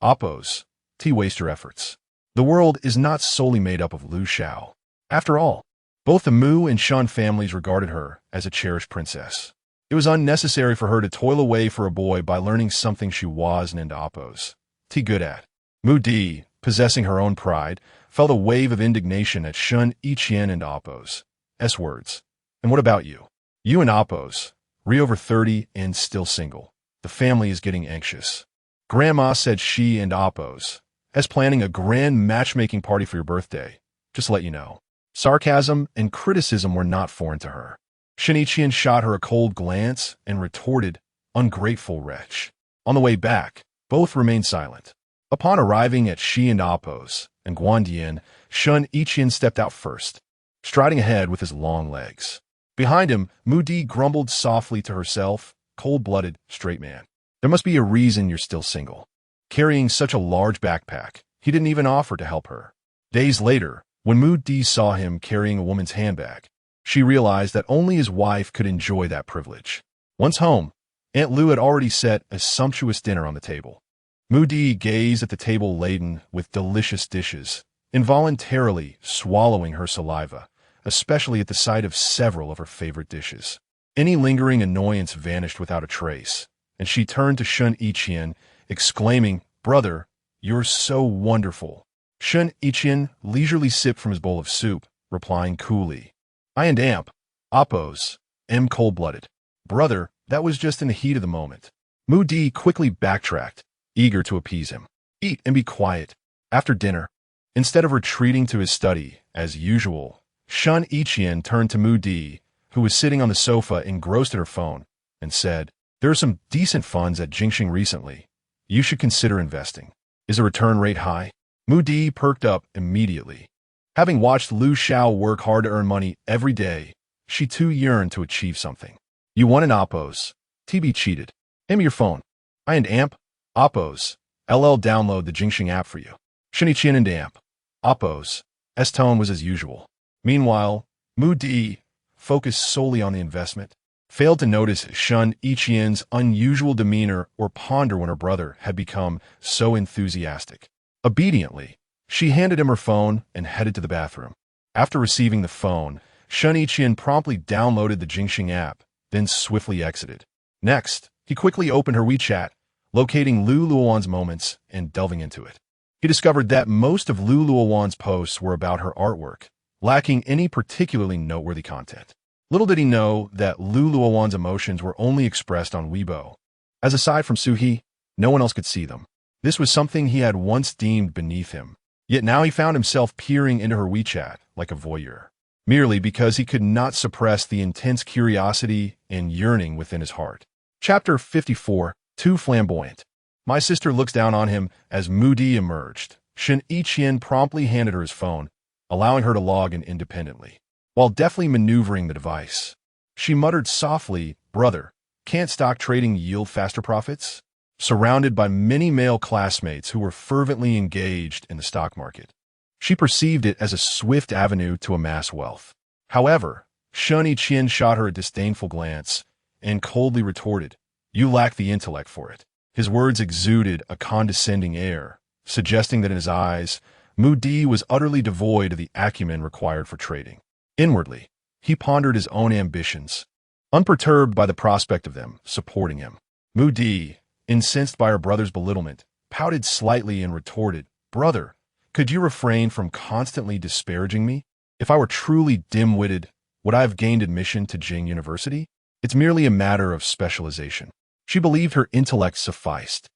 Oppos, T waste your efforts. The world is not solely made up of Lu Xiao. After all, both the Mu and Shen families regarded her as a cherished princess. It was unnecessary for her to toil away for a boy by learning something she wasn't into oppos. T good at. Mu Di, possessing her own pride, felt a wave of indignation at Shen Yiqian and oppos. S words. And what about you? You and oppos, over 30 and still single. The family is getting anxious. Grandma said she and oppos, as planning a grand matchmaking party for your birthday. Just to let you know. Sarcasm and criticism were not foreign to her. Shen Yiqian shot her a cold glance and retorted, ungrateful wretch. On the way back, both remained silent. Upon arriving at Shi and oppos and Guandian, Shen Yiqian stepped out first, striding ahead with his long legs. Behind him, Mu Di grumbled softly to herself, cold-blooded, straight man. There must be a reason you're still single. Carrying such a large backpack, he didn't even offer to help her. Days later, when Mu Di saw him carrying a woman's handbag, she realized that only his wife could enjoy that privilege. Once home, Aunt Lu had already set a sumptuous dinner on the table. Mu Di gazed at the table laden with delicious dishes, involuntarily swallowing her saliva, especially at the sight of several of her favorite dishes. Any lingering annoyance vanished without a trace, and she turned to Shen Yiqian, exclaiming, "Brother, you're so wonderful." Shen Yiqian leisurely sipped from his bowl of soup, replying coolly, "I and Amp, oppos, am cold-blooded. Brother, that was just in the heat of the moment." Mu Di quickly backtracked, eager to appease him. "Eat and be quiet." After dinner, instead of retreating to his study, as usual, Shen Yiqian turned to Mu Di, who was sitting on the sofa engrossed in her phone, and said, "There are some decent funds at Jingxing recently. You should consider investing. Is the return rate high?" Mu Di perked up immediately. Having watched Lu Xiao work hard to earn money every day, she too yearned to achieve something. "You won an oppos. TB cheated. Hand me your phone. I and Amp, oppos, LL download the Jingxing app for you." Shen Yiqian and Amp, oppos, S tone was as usual. Meanwhile, Mu Di, focused solely on the investment, failed to notice Shen Yiqian's unusual demeanor or ponder when her brother had become so enthusiastic. Obediently, she handed him her phone and headed to the bathroom. After receiving the phone, Shen Yiqian promptly downloaded the Jingxing app, then swiftly exited. Next, he quickly opened her WeChat, locating Luowan's moments and delving into it. He discovered that most of Luowan's posts were about her artwork, lacking any particularly noteworthy content. Little did he know that Luowan's emotions were only expressed on Weibo, as aside from Suhi, no one else could see them. This was something he had once deemed beneath him, yet now he found himself peering into her WeChat like a voyeur, merely because he could not suppress the intense curiosity and yearning within his heart. Chapter 54, Too Flamboyant. My sister looks down on him as Mu Di emerged. Shen Yiqian promptly handed her his phone, allowing her to log in independently. While deftly maneuvering the device, she muttered softly, "Brother, can't stock trading yield faster profits?" Surrounded by many male classmates who were fervently engaged in the stock market, she perceived it as a swift avenue to amass wealth. However, Shen Yiqian shot her a disdainful glance and coldly retorted, "You lack the intellect for it." His words exuded a condescending air, suggesting that in his eyes, Mu Di was utterly devoid of the acumen required for trading. Inwardly, he pondered his own ambitions, unperturbed by the prospect of them supporting him. Mu Di, incensed by her brother's belittlement, pouted slightly and retorted, "Brother, could you refrain from constantly disparaging me? If I were truly dim-witted, would I have gained admission to Jing University? It's merely a matter of specialization." She believed her intellect sufficed,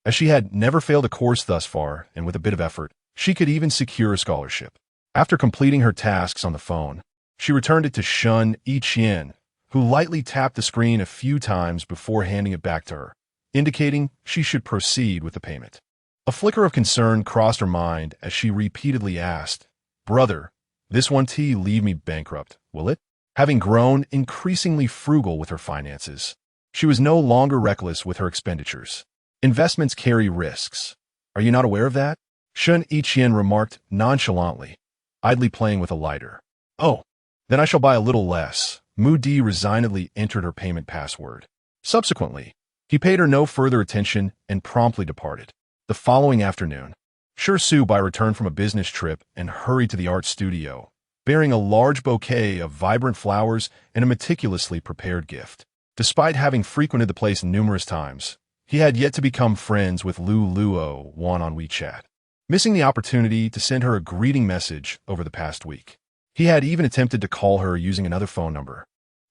as she had never failed a course thus far, and with a bit of effort, she could even secure a scholarship. After completing her tasks on the phone, she returned it to Shen Yiqian, who lightly tapped the screen a few times before handing it back to her, indicating she should proceed with the payment. A flicker of concern crossed her mind as she repeatedly asked, "Brother, this one tea leave me bankrupt, will it?" Having grown increasingly frugal with her finances, she was no longer reckless with her expenditures. Investments carry risks. Are you not aware of that? Shen Yiqian remarked nonchalantly, idly playing with a lighter. "Oh, then I shall buy a little less." Mu Di resignedly entered her payment password. Subsequently, he paid her no further attention and promptly departed. The following afternoon, Su Bai returned from a business trip and hurried to the art studio, bearing a large bouquet of vibrant flowers and a meticulously prepared gift. Despite having frequented the place numerous times, he had yet to become friends with Luowan on WeChat, missing the opportunity to send her a greeting message over the past week. He had even attempted to call her using another phone number,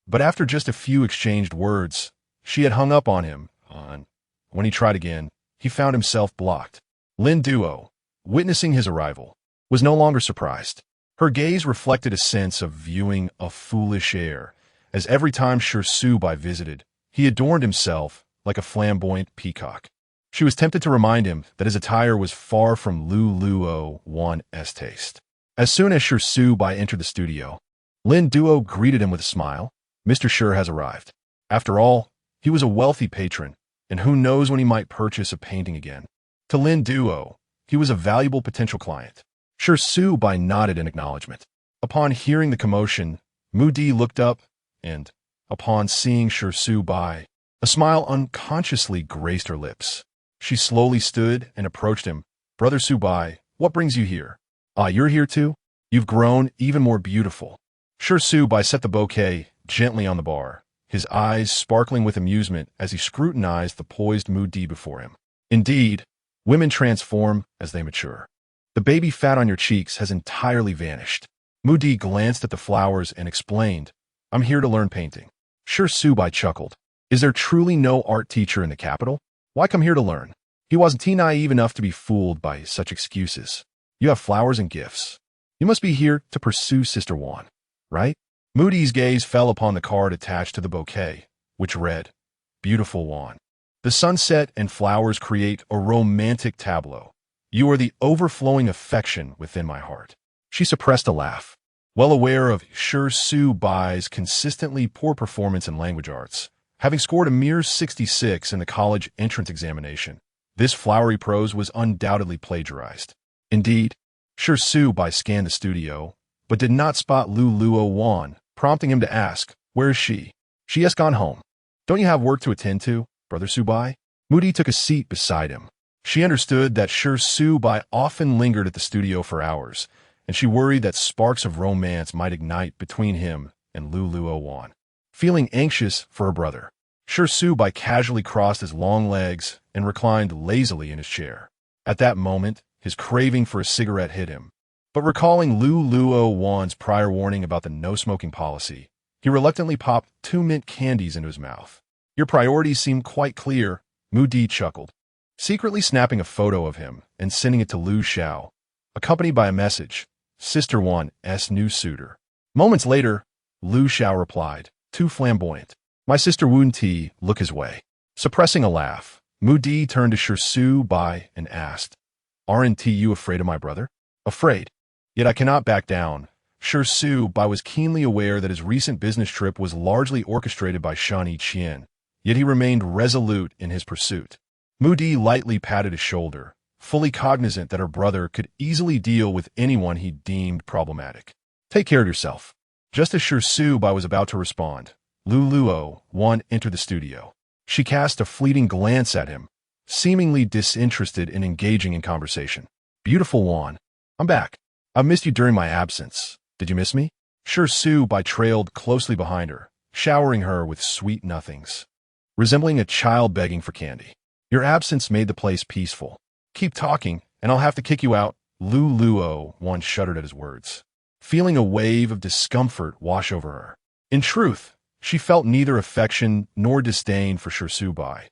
but after just a few exchanged words, she had hung up on him. When he tried again, he found himself blocked. Lin Duo, witnessing his arrival, was no longer surprised. Her gaze reflected a sense of viewing a foolish air, as every time Su Bai visited, he adorned himself like a flamboyant peacock. She was tempted to remind him that his attire was far from Luowan's taste. As soon as Su Bai entered the studio, Lin Duo greeted him with a smile. Mr. Shi has arrived. After all, he was a wealthy patron, and who knows when he might purchase a painting again. To Lin Duo, he was a valuable potential client. Su Bai nodded in acknowledgement. Upon hearing the commotion, Mu Di looked up, and, upon seeing Su Bai, a smile unconsciously graced her lips. She slowly stood and approached him. Brother Su Bai, what brings you here? Ah, you're here too? You've grown even more beautiful. Su Bai set the bouquet gently on the bar, his eyes sparkling with amusement as he scrutinized the poised Mu Di before him. Indeed, women transform as they mature. The baby fat on your cheeks has entirely vanished. Mu Di glanced at the flowers and explained, I'm here to learn painting. Su Bai chuckled. Is there truly no art teacher in the capital? Why come here to learn? He wasn't naive enough to be fooled by such excuses. You have flowers and gifts. You must be here to pursue Sister Wan, right? Mu Di's gaze fell upon the card attached to the bouquet, which read, Beautiful Wan. The sunset and flowers create a romantic tableau. You are the overflowing affection within my heart. She suppressed a laugh. Well aware of Su Bai's consistently poor performance in language arts, having scored a mere 66 in the college entrance examination, this flowery prose was undoubtedly plagiarized. Indeed, Su Bai scanned the studio, but did not spot Luowan, prompting him to ask, Where is she? She has gone home. Don't you have work to attend to, Brother Su Bai? Mu Di took a seat beside him. She understood that Su Bai often lingered at the studio for hours, and she worried that sparks of romance might ignite between him and Luowan. Feeling anxious for her brother, Su Bai casually crossed his long legs and reclined lazily in his chair. At that moment, his craving for a cigarette hit him. But recalling Luowan's prior warning about the no-smoking policy, he reluctantly popped 2 mint candies into his mouth. Your priorities seem quite clear, Mu Di chuckled, secretly snapping a photo of him and sending it to Lu Xiao, accompanied by a message, Sister Wan's new suitor. Moments later, Lu Xiao replied, too flamboyant. My sister Wu Ti look his way. Suppressing a laugh, Mu Di turned to Su Bai and asked, Aren't you afraid of my brother? Afraid. Yet I cannot back down. Su Bai was keenly aware that his recent business trip was largely orchestrated by Shen Yiqian, yet he remained resolute in his pursuit. Mu Di lightly patted his shoulder, fully cognizant that her brother could easily deal with anyone he deemed problematic. Take care of yourself. Just as Su Bai was about to respond, Luowan entered the studio. She cast a fleeting glance at him, seemingly disinterested in engaging in conversation. Beautiful Wan, I'm back. I've missed you during my absence. Did you miss me? Su Bai trailed closely behind her, showering her with sweet nothings, resembling a child begging for candy. Your absence made the place peaceful. Keep talking, and I'll have to kick you out. Luowan shuddered at his words, feeling a wave of discomfort wash over her. In truth, she felt neither affection nor disdain for Su Bai,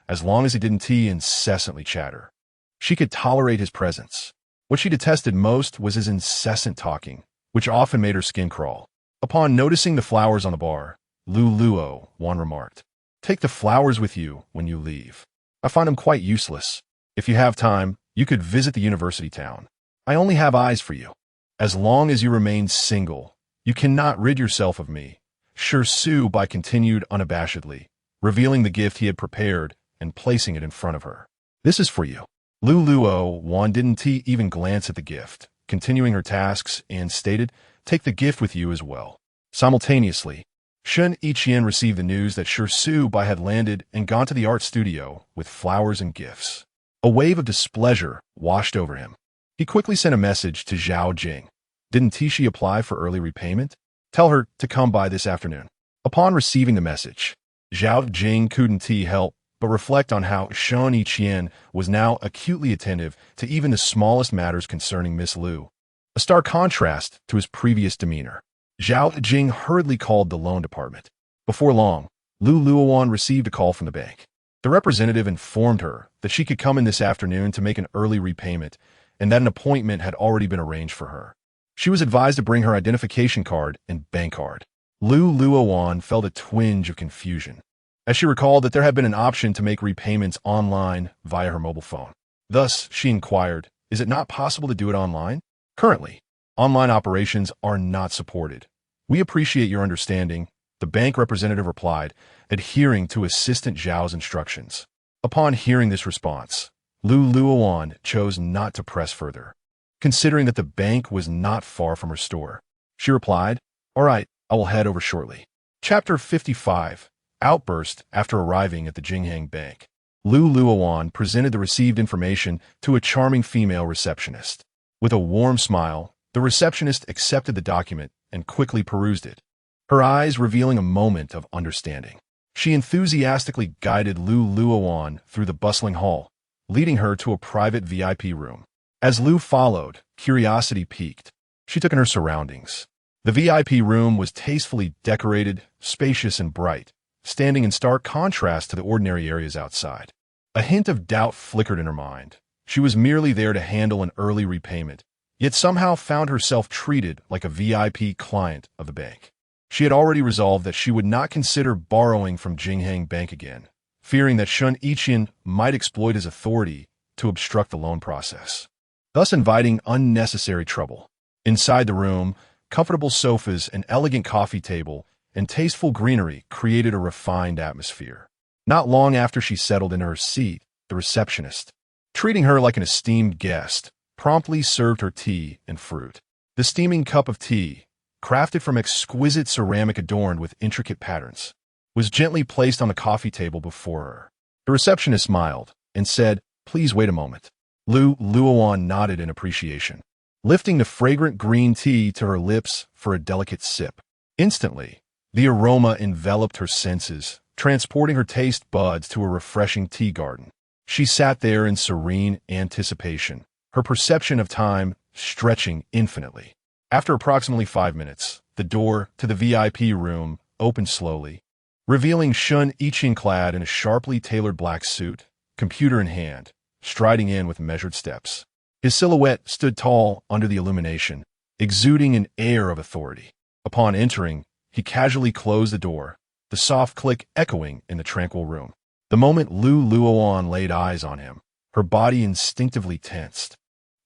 as long as he didn't incessantly chatter. She could tolerate his presence. What she detested most was his incessant talking, which often made her skin crawl. Upon noticing the flowers on the bar, Luowan remarked, Take the flowers with you when you leave. I find them quite useless. If you have time, you could visit the university town. I only have eyes for you. As long as you remain single, you cannot rid yourself of me. Su Bai continued unabashedly, revealing the gift he had prepared and placing it in front of her. This is for you. Luowan didn't even glance at the gift, continuing her tasks, and stated, Take the gift with you as well. Simultaneously, Shen Yiqian received the news that Su Bai had landed and gone to the art studio with flowers and gifts. A wave of displeasure washed over him. He quickly sent a message to Zhao Jing. Didn't Tishi apply for early repayment? Tell her to come by this afternoon. Upon receiving the message, Zhao Jing couldn't help but reflect on how Shen Yiqian was now acutely attentive to even the smallest matters concerning Miss Lu, a stark contrast to his previous demeanor. Zhao Jing hurriedly called the loan department. Before long, Luowan received a call from the bank. The representative informed her that she could come in this afternoon to make an early repayment and that an appointment had already been arranged for her. She was advised to bring her identification card and bank card. Luowan felt a twinge of confusion, as she recalled that there had been an option to make repayments online via her mobile phone. Thus, she inquired, is it not possible to do it online? Currently, online operations are not supported. We appreciate your understanding, the bank representative replied, adhering to Assistant Zhao's instructions. Upon hearing this response, Luowan chose not to press further. Considering that the bank was not far from her store, she replied, all right, I will head over shortly. Chapter 55. Outburst after arriving at the Jinghang Bank. Luowan presented the received information to a charming female receptionist. With a warm smile, the receptionist accepted the document and quickly perused it, her eyes revealing a moment of understanding. She enthusiastically guided Luowan through the bustling hall, leading her to a private VIP room. As Lu followed, curiosity piqued. She took in her surroundings. The VIP room was tastefully decorated, spacious and bright, standing in stark contrast to the ordinary areas outside. A hint of doubt flickered in her mind. She was merely there to handle an early repayment, yet somehow found herself treated like a VIP client of the bank. She had already resolved that she would not consider borrowing from Jinghang Bank again, fearing that Shen Yiqian might exploit his authority to obstruct the loan process, thus inviting unnecessary trouble. Inside the room, comfortable sofas, an elegant coffee table, and tasteful greenery created a refined atmosphere. Not long after she settled in her seat, the receptionist, treating her like an esteemed guest, promptly served her tea and fruit. The steaming cup of tea, crafted from exquisite ceramic adorned with intricate patterns, was gently placed on the coffee table before her. The receptionist smiled and said, please wait a moment. Luowan nodded in appreciation, lifting the fragrant green tea to her lips for a delicate sip. Instantly, the aroma enveloped her senses, transporting her taste buds to a refreshing tea garden. She sat there in serene anticipation, her perception of time stretching infinitely. After approximately 5 minutes, the door to the VIP room opened slowly, revealing Shen Yiqian clad in a sharply tailored black suit, computer in hand, striding in with measured steps. His silhouette stood tall under the illumination, exuding an air of authority. Upon entering, he casually closed the door, the soft click echoing in the tranquil room. The moment Luowan laid eyes on him, her body instinctively tensed.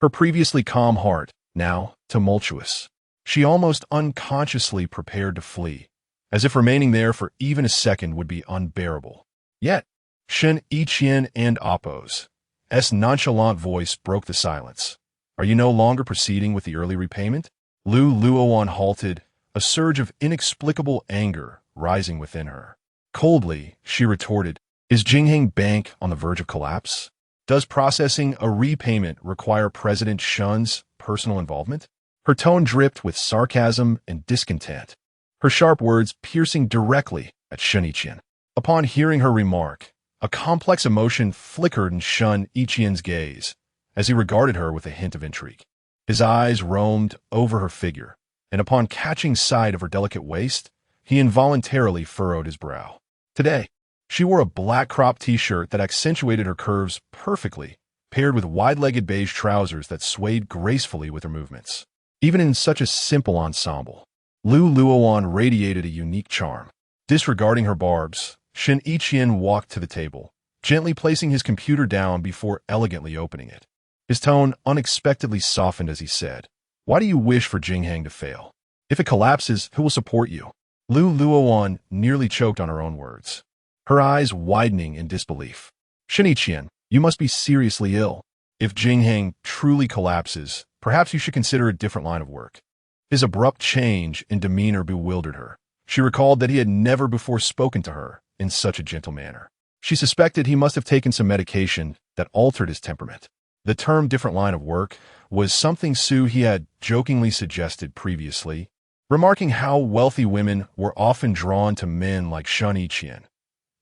Her previously calm heart, now tumultuous. She almost unconsciously prepared to flee, as if remaining there for even a second would be unbearable. Yet, Shen Yiqian and Appo's nonchalant voice broke the silence. Are you no longer proceeding with the early repayment? Luowan halted, a surge of inexplicable anger rising within her. Coldly, she retorted, is Jinghang Bank on the verge of collapse? Does processing a repayment require President Shen's personal involvement? Her tone dripped with sarcasm and discontent, her sharp words piercing directly at Shen Yiqian. Upon hearing her remark, a complex emotion flickered in Shen Yiqian's gaze as he regarded her with a hint of intrigue. His eyes roamed over her figure, and upon catching sight of her delicate waist, he involuntarily furrowed his brow. Today, she wore a black crop t-shirt that accentuated her curves perfectly, paired with wide-legged beige trousers that swayed gracefully with her movements. Even in such a simple ensemble, Luowan radiated a unique charm. Disregarding her barbs, Shen Yiqian walked to the table, gently placing his computer down before elegantly opening it. His tone unexpectedly softened as he said, why do you wish for Jinghang to fail? If it collapses, who will support you? Luowan nearly choked on her own words, her eyes widening in disbelief. Shen Yiqian, you must be seriously ill. If Jinghang truly collapses, perhaps you should consider a different line of work. His abrupt change in demeanor bewildered her. She recalled that he had never before spoken to her in such a gentle manner. She suspected he must have taken some medication that altered his temperament. The term different line of work was something he had jokingly suggested previously, remarking how wealthy women were often drawn to men like Shen Yiqian,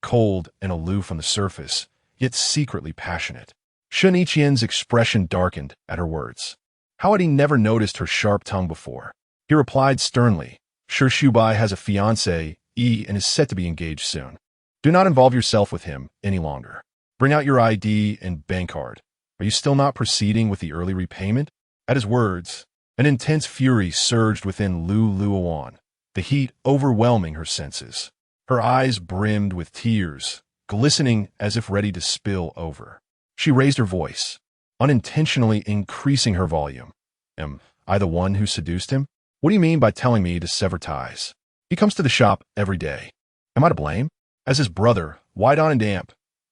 cold and aloof on the surface, yet secretly passionate. Shen Yiqian's expression darkened at her words. How had he never noticed her sharp tongue before? He replied sternly, "Sure, Shubai has a fiancé, and is set to be engaged soon. Do not involve yourself with him any longer. Bring out your ID and bank card. Are you still not proceeding with the early repayment?" At his words, an intense fury surged within Luowan, the heat overwhelming her senses. Her eyes brimmed with tears, glistening as if ready to spill over. She raised her voice, unintentionally increasing her volume. "Am I the one who seduced him? What do you mean by telling me to sever ties? He comes to the shop every day. Am I to blame? As his brother, Wydon and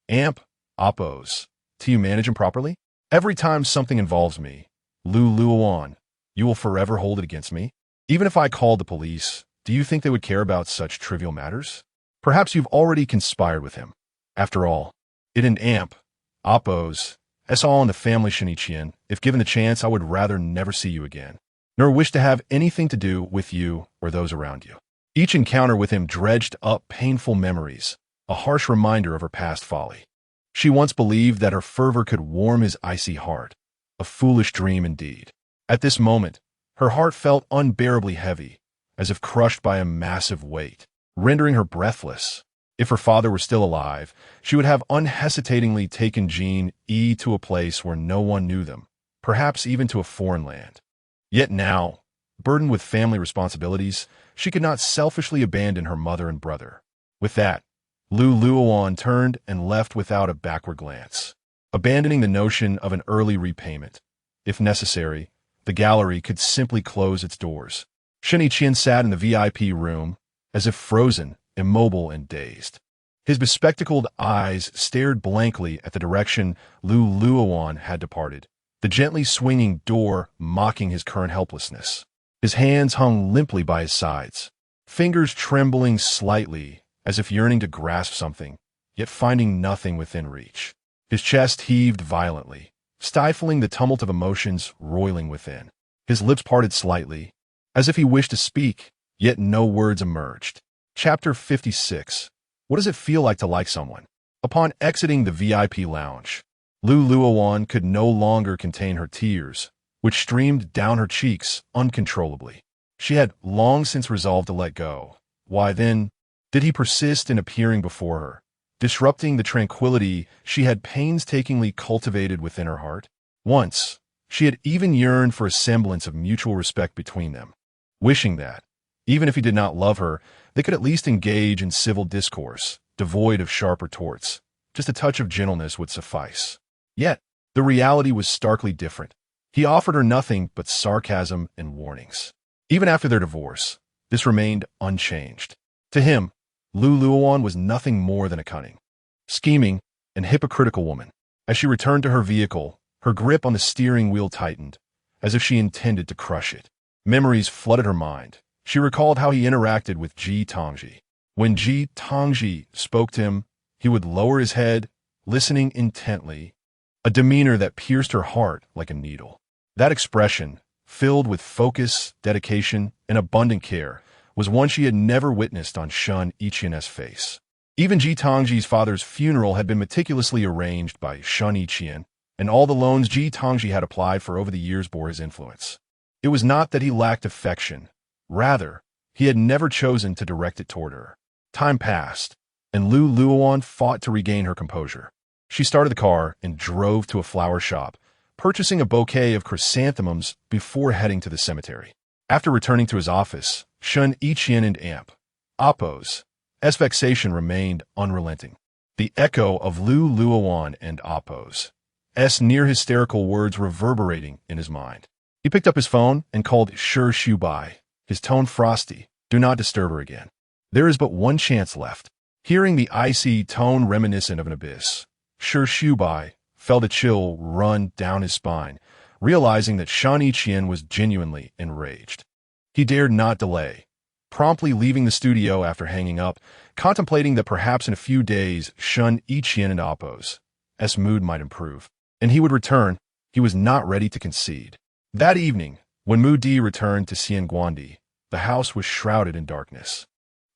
Amp, Oppos, do you manage him properly? Every time something involves me, Luowan, you will forever hold it against me? Even if I called the police, do you think they would care about such trivial matters? Perhaps you've already conspired with him. After all, it and Amp, Oppos, it's all in the family, Shen Yiqian. If given the chance, I would rather never see you again, nor wish to have anything to do with you or those around you." Each encounter with him dredged up painful memories, a harsh reminder of her past folly. She once believed that her fervor could warm his icy heart, a foolish dream indeed. At this moment, her heart felt unbearably heavy, as if crushed by a massive weight, rendering her breathless. If her father were still alive, she would have unhesitatingly taken Jean to a place where no one knew them, perhaps even to a foreign land. Yet now, burdened with family responsibilities, she could not selfishly abandon her mother and brother. With that, Luowan turned and left without a backward glance, abandoning the notion of an early repayment. If necessary, the gallery could simply close its doors. Shen Yiqian sat in the VIP room, as if frozen, immobile and dazed. His bespectacled eyes stared blankly at the direction Luowan had departed, the gently swinging door mocking his current helplessness. His hands hung limply by his sides, fingers trembling slightly as if yearning to grasp something, yet finding nothing within reach. His chest heaved violently, stifling the tumult of emotions roiling within. His lips parted slightly, as if he wished to speak, yet no words emerged. Chapter 56. What does it feel like to like someone? Upon exiting the VIP lounge, Luowan could no longer contain her tears, which streamed down her cheeks uncontrollably. She had long since resolved to let go. Why then did he persist in appearing before her, disrupting the tranquility she had painstakingly cultivated within her heart? Once, she had even yearned for a semblance of mutual respect between them, wishing that, even if he did not love her, they could at least engage in civil discourse, devoid of sharp retorts. Just a touch of gentleness would suffice. Yet, the reality was starkly different. He offered her nothing but sarcasm and warnings. Even after their divorce, this remained unchanged. To him, Luowan was nothing more than a cunning, scheming, and hypocritical woman. As she returned to her vehicle, her grip on the steering wheel tightened, as if she intended to crush it. Memories flooded her mind. She recalled how he interacted with Ji Tongji. When Ji Tongji spoke to him, he would lower his head, listening intently, a demeanor that pierced her heart like a needle. That expression, filled with focus, dedication, and abundant care, was one she had never witnessed on Shen Yiqian's face. Even Ji Tongji's father's funeral had been meticulously arranged by Shen Yiqian, and all the loans Ji Tongji had applied for over the years bore his influence. It was not that he lacked affection. Rather, he had never chosen to direct it toward her. Time passed, and Luowan fought to regain her composure. She started the car and drove to a flower shop, purchasing a bouquet of chrysanthemums before heading to the cemetery. After returning to his office, Shen Yiqian and Amp, Oppos, vexation remained unrelenting. The echo of Luowan and Oppos' near hysterical words reverberating in his mind. He picked up his phone and called Sure Shubai, his tone frosty. Do not disturb her again. There is but one chance left. Hearing the icy tone reminiscent of an abyss, Sure Shubai felt a chill run down his spine, realizing that Shen Yiqian was genuinely enraged. He dared not delay, promptly leaving the studio after hanging up, contemplating that perhaps in a few days Shen Yiqian and Oppos' mood might improve, and he would return. He was not ready to concede. That evening, when Mu Di returned to Xianguandi, the house was shrouded in darkness.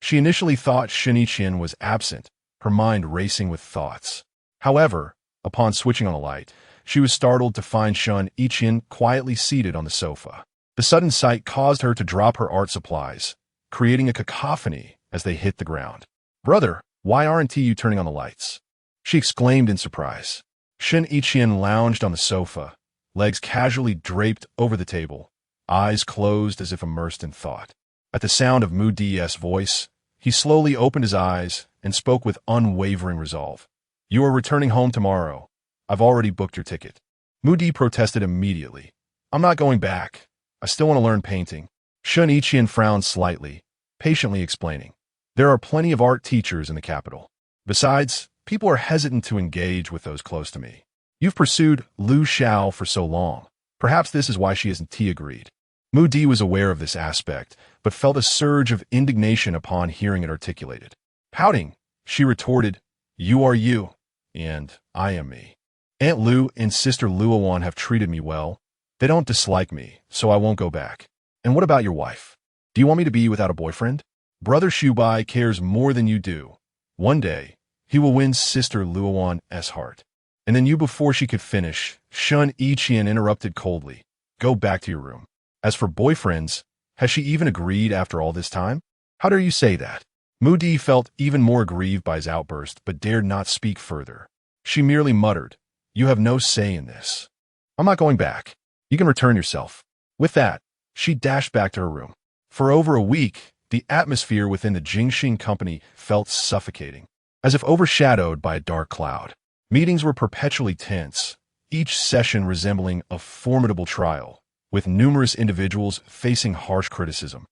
She initially thought Shen Yiqian was absent, her mind racing with thoughts. However, upon switching on a light, she was startled to find Shen Yiqian quietly seated on the sofa. The sudden sight caused her to drop her art supplies, creating a cacophony as they hit the ground. "Brother, why aren't you turning on the lights?" she exclaimed in surprise. Shen Yiqian lounged on the sofa, legs casually draped over the table, eyes closed as if immersed in thought. At the sound of Mu Di's voice, he slowly opened his eyes and spoke with unwavering resolve. "You are returning home tomorrow. I've already booked your ticket." Mu Di protested immediately. "I'm not going back. I still want to learn painting." Shen Yiqian frowned slightly, patiently explaining. "There are plenty of art teachers in the capital. Besides, people are hesitant to engage with those close to me. You've pursued Lu Xiao for so long. Perhaps this is why she isn't agreed." Mu Di was aware of this aspect, but felt a surge of indignation upon hearing it articulated. Pouting, she retorted, "You are you, and I am me. Aunt Lu and Sister Luowan have treated me well. They don't dislike me, so I won't go back. And what about your wife? Do you want me to be without a boyfriend? Brother Shubai cares more than you do. One day, he will win Sister Luowan's heart." And then before she could finish, Shen Yiqian interrupted coldly. "Go back to your room. As for boyfriends, has she even agreed after all this time? How dare you say that?" Mu Di felt even more aggrieved by his outburst, but dared not speak further. She merely muttered, "You have no say in this. I'm not going back. You can return yourself." With that, she dashed back to her room. For over a week, the atmosphere within the Jingxing company felt suffocating, as if overshadowed by a dark cloud. Meetings were perpetually tense, each session resembling a formidable trial, with numerous individuals facing harsh criticism,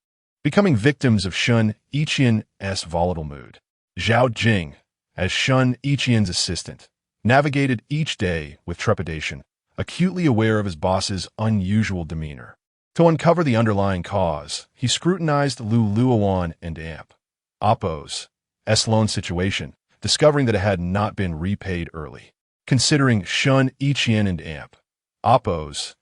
becoming victims of Shen Yiqian's volatile mood. Zhao Jing, as Shen Yiqian's assistant, navigated each day with trepidation, acutely aware of his boss's unusual demeanor. To uncover the underlying cause, he scrutinized Luowan and Appo's loan situation, discovering that it had not been repaid early. Considering Shen Yiqian and Appo's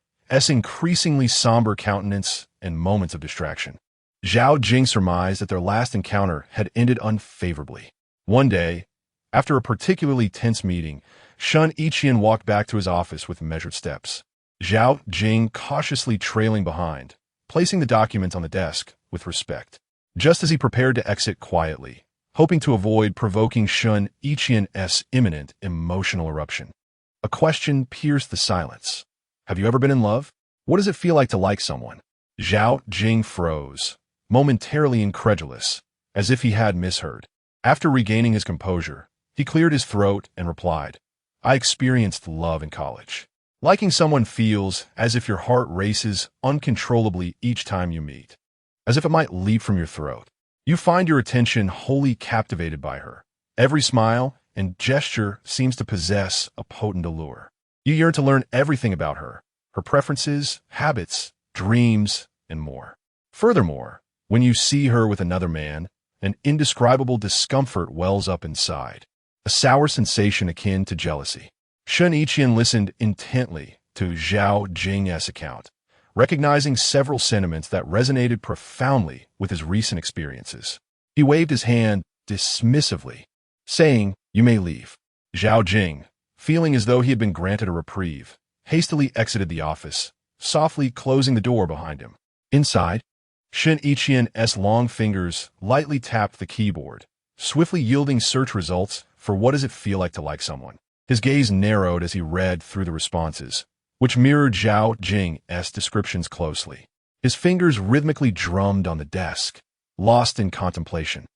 increasingly somber countenance and moments of distraction, Zhao Jing surmised that their last encounter had ended unfavorably. One day, after a particularly tense meeting, Shen Yiqian walked back to his office with measured steps, Zhao Jing cautiously trailing behind, placing the documents on the desk with respect. Just as he prepared to exit quietly, hoping to avoid provoking Shen Yiqian's imminent emotional eruption, a question pierced the silence. "Have you ever been in love? What does it feel like to like someone?" Zhao Jing froze, momentarily incredulous, as if he had misheard. After regaining his composure, he cleared his throat and replied, "I experienced love in college. Liking someone feels as if your heart races uncontrollably each time you meet, as if it might leap from your throat. You find your attention wholly captivated by her. Every smile and gesture seems to possess a potent allure. You yearn to learn everything about her, her preferences, habits, dreams, and more. Furthermore, when you see her with another man, an indescribable discomfort wells up inside, a sour sensation akin to jealousy." Shen Yiqian listened intently to Zhao Jing's account, recognizing several sentiments that resonated profoundly with his recent experiences. He waved his hand dismissively, saying, "You may leave." Zhao Jing, feeling as though he had been granted a reprieve, hastily exited the office, softly closing the door behind him. Inside, Shen Yiqian's long fingers lightly tapped the keyboard, swiftly yielding search results for "What does it feel like to like someone?" His gaze narrowed as he read through the responses, which mirrored Zhao Jing's descriptions closely. His fingers rhythmically drummed on the desk, lost in contemplation.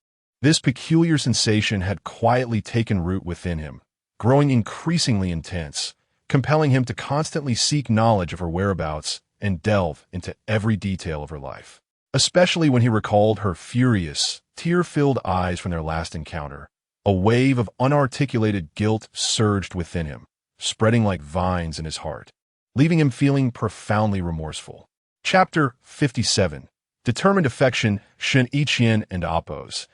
This peculiar sensation had quietly taken root within him, growing increasingly intense, compelling him to constantly seek knowledge of her whereabouts and delve into every detail of her life. Especially when he recalled her furious, tear-filled eyes from their last encounter, a wave of unarticulated guilt surged within him, spreading like vines in his heart, leaving him feeling profoundly remorseful. Chapter 57. Determined affection. Shen Yiqian and Appo's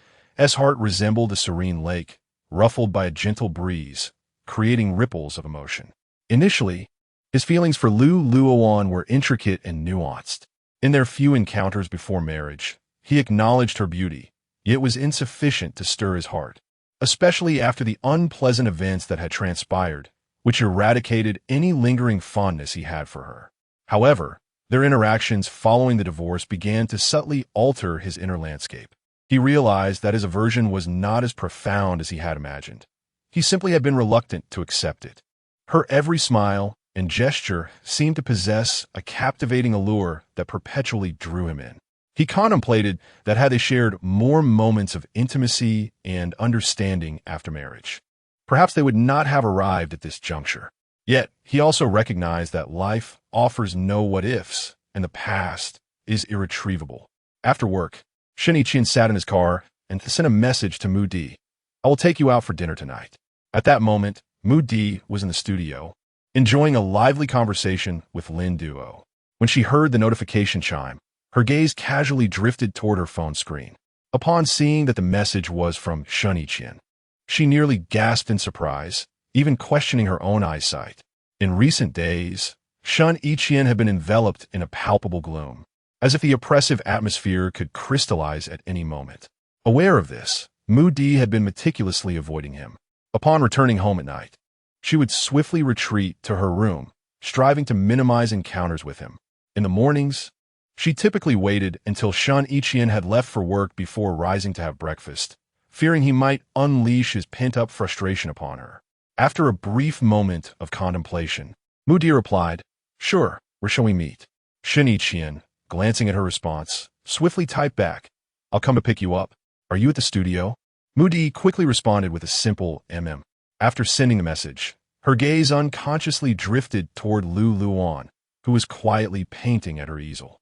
heart resembled a serene lake, ruffled by a gentle breeze, creating ripples of emotion. Initially, His feelings for Luowan were intricate and nuanced. In their few encounters before marriage, he acknowledged her beauty, yet was insufficient to stir his heart, especially after the unpleasant events that had transpired, which eradicated any lingering fondness he had for her. However, their interactions following the divorce began to subtly alter his inner landscape. He realized that his aversion was not as profound as he had imagined. He simply had been reluctant to accept it. Her every smile and gesture seemed to possess a captivating allure that perpetually drew him in. He contemplated that had they shared more moments of intimacy and understanding after marriage, perhaps they would not have arrived at this juncture. Yet, he also recognized that life offers no what-ifs, and the past is irretrievable. After work, Shen Yiqian sat in his car and sent a message to Mu Di. "I will take you out for dinner tonight." At that moment, Mu Di was in the studio, enjoying a lively conversation with Lin Duo. When she heard the notification chime, her gaze casually drifted toward her phone screen. Upon seeing that the message was from Shen Yiqian, she nearly gasped in surprise, even questioning her own eyesight. In recent days, Shen Yiqian had been enveloped in a palpable gloom, as if the oppressive atmosphere could crystallize at any moment. Aware of this, Mu Di had been meticulously avoiding him. Upon returning home at night, she would swiftly retreat to her room, striving to minimize encounters with him. In the mornings, she typically waited until Shen Yiqian had left for work before rising to have breakfast, fearing he might unleash his pent-up frustration upon her. After a brief moment of contemplation, Mu Di replied, "Sure, where shall we meet?" Shen Yiqian, glancing at her response, swiftly typed back, "I'll come to pick you up. Are you at the studio?" Mu Di quickly responded with a simple mm. After sending the message, her gaze unconsciously drifted toward Luowan, who was quietly painting at her easel.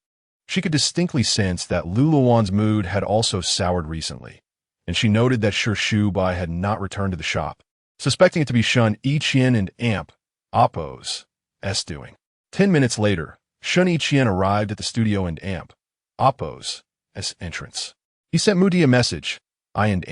She could distinctly sense that Luowan's mood had also soured recently, and she noted that Shubai had not returned to the shop, suspecting it to be Shen Yiqian and Oppos' doing. 10 minutes later, Shen Yiqian arrived at the studio and Oppos' entrance. He sent Mu Di a message, "I and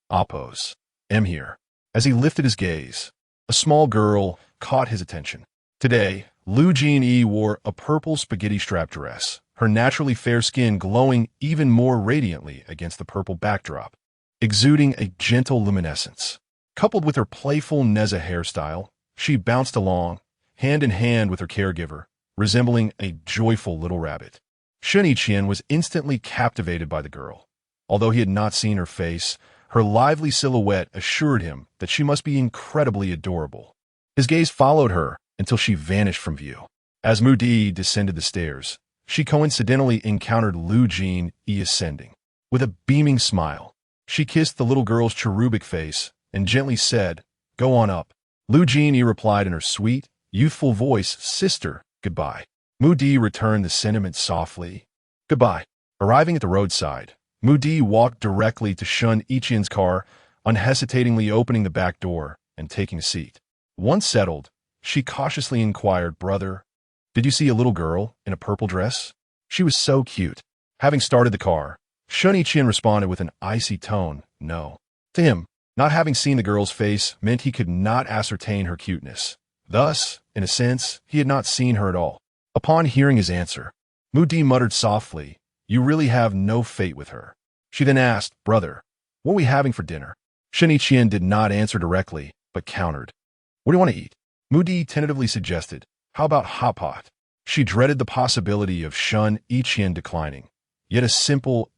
Oppos am here." As he lifted his gaze, a small girl caught his attention. Today, Lu Jin wore a purple spaghetti-strap dress, her naturally fair skin glowing even more radiantly against the purple backdrop, exuding a gentle luminescence. Coupled with her playful Neza hairstyle, she bounced along, hand in hand with her caregiver, resembling a joyful little rabbit. Shen Yiqian was instantly captivated by the girl. Although he had not seen her face, her lively silhouette assured him that she must be incredibly adorable. His gaze followed her until she vanished from view. As Mu Di descended the stairs, she coincidentally encountered Lu Jin ascending. With a beaming smile, she kissed the little girl's cherubic face and gently said, "Go on up." Lu Jin replied in her sweet, youthful voice, "Sister, goodbye." Mu Di returned the sentiment softly, "Goodbye." Arriving at the roadside, Mu Di walked directly to Shen Yiqian's car, unhesitatingly opening the back door and taking a seat. Once settled, she cautiously inquired, "Brother, did you see a little girl in a purple dress? She was so cute." Having started the car, Shen Yiqian responded with an icy tone, "No." To him, not having seen the girl's face meant he could not ascertain her cuteness. Thus, in a sense, he had not seen her at all. Upon hearing his answer, Mu Di muttered softly, "You really have no fate with her." She then asked, "Brother, what are we having for dinner?" Shen Yiqian did not answer directly, but countered, "What do you want to eat?" Mu Di tentatively suggested, "How about hot pot?" She dreaded the possibility of Shen Yiqian declining, yet a simple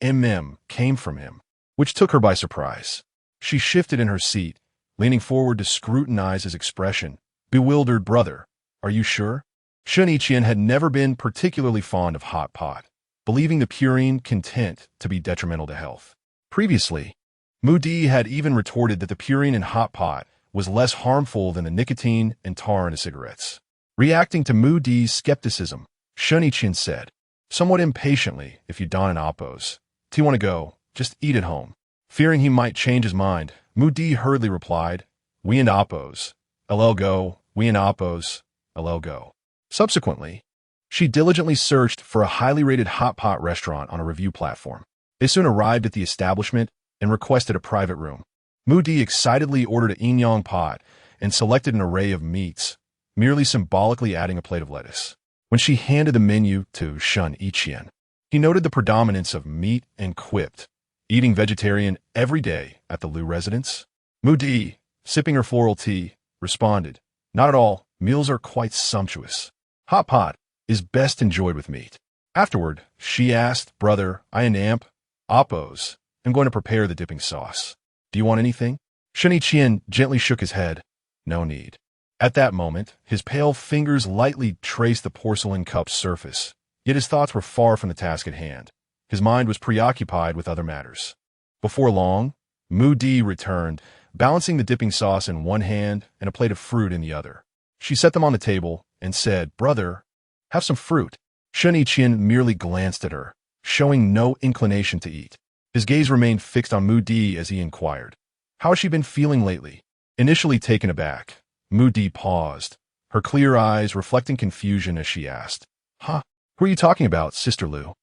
came from him, which took her by surprise. She shifted in her seat, leaning forward to scrutinize his expression. Bewildered, "Brother, are you sure?" Shen Yiqian had never been particularly fond of hot pot, believing the purine content to be detrimental to health. Previously, Mu Di had even retorted that the purine in hot pot was less harmful than the nicotine and tar in the cigarettes. Reacting to Mu Di's skepticism, Shen Yiqian said, somewhat impatiently, "If you don an Oppos, do you want to go? Just eat at home." Fearing he might change his mind, Mu Di hurriedly replied, "We and Oppos, LL go, we and Oppos, LL go." Subsequently, she diligently searched for a highly rated hot pot restaurant on a review platform. They soon arrived at the establishment and requested a private room. Mu Di excitedly ordered a inyong pot and selected an array of meats merely symbolically adding a plate of lettuce. When she handed the menu to Shen Yiqian, he noted the predominance of meat and quipped, eating vegetarian every day at the Lu residence. Mu Di, sipping her floral tea, responded, "Not at all. Meals are quite sumptuous. Hot pot is best enjoyed with meat." Afterward, she asked, "Brother, I and Amp, Oppos, am going to prepare the dipping sauce. Do you want anything?" Shen Yiqian gently shook his head. "No need." At that moment, his pale fingers lightly traced the porcelain cup's surface, yet his thoughts were far from the task at hand. His mind was preoccupied with other matters. Before long, Mu Di returned, balancing the dipping sauce in one hand and a plate of fruit in the other. She set them on the table and said, "Brother, have some fruit." Shen Yiqian merely glanced at her, showing no inclination to eat. His gaze remained fixed on Mu Di as he inquired, "How has she been feeling lately?" Initially taken aback, Mu Di paused, her clear eyes reflecting confusion as she asked, "Huh? Who are you talking about, Sister Lu?"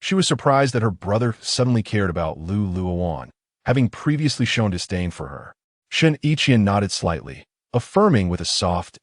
She was surprised that her brother suddenly cared about Luowan, having previously shown disdain for her. Shen Yiqian nodded slightly, affirming with a soft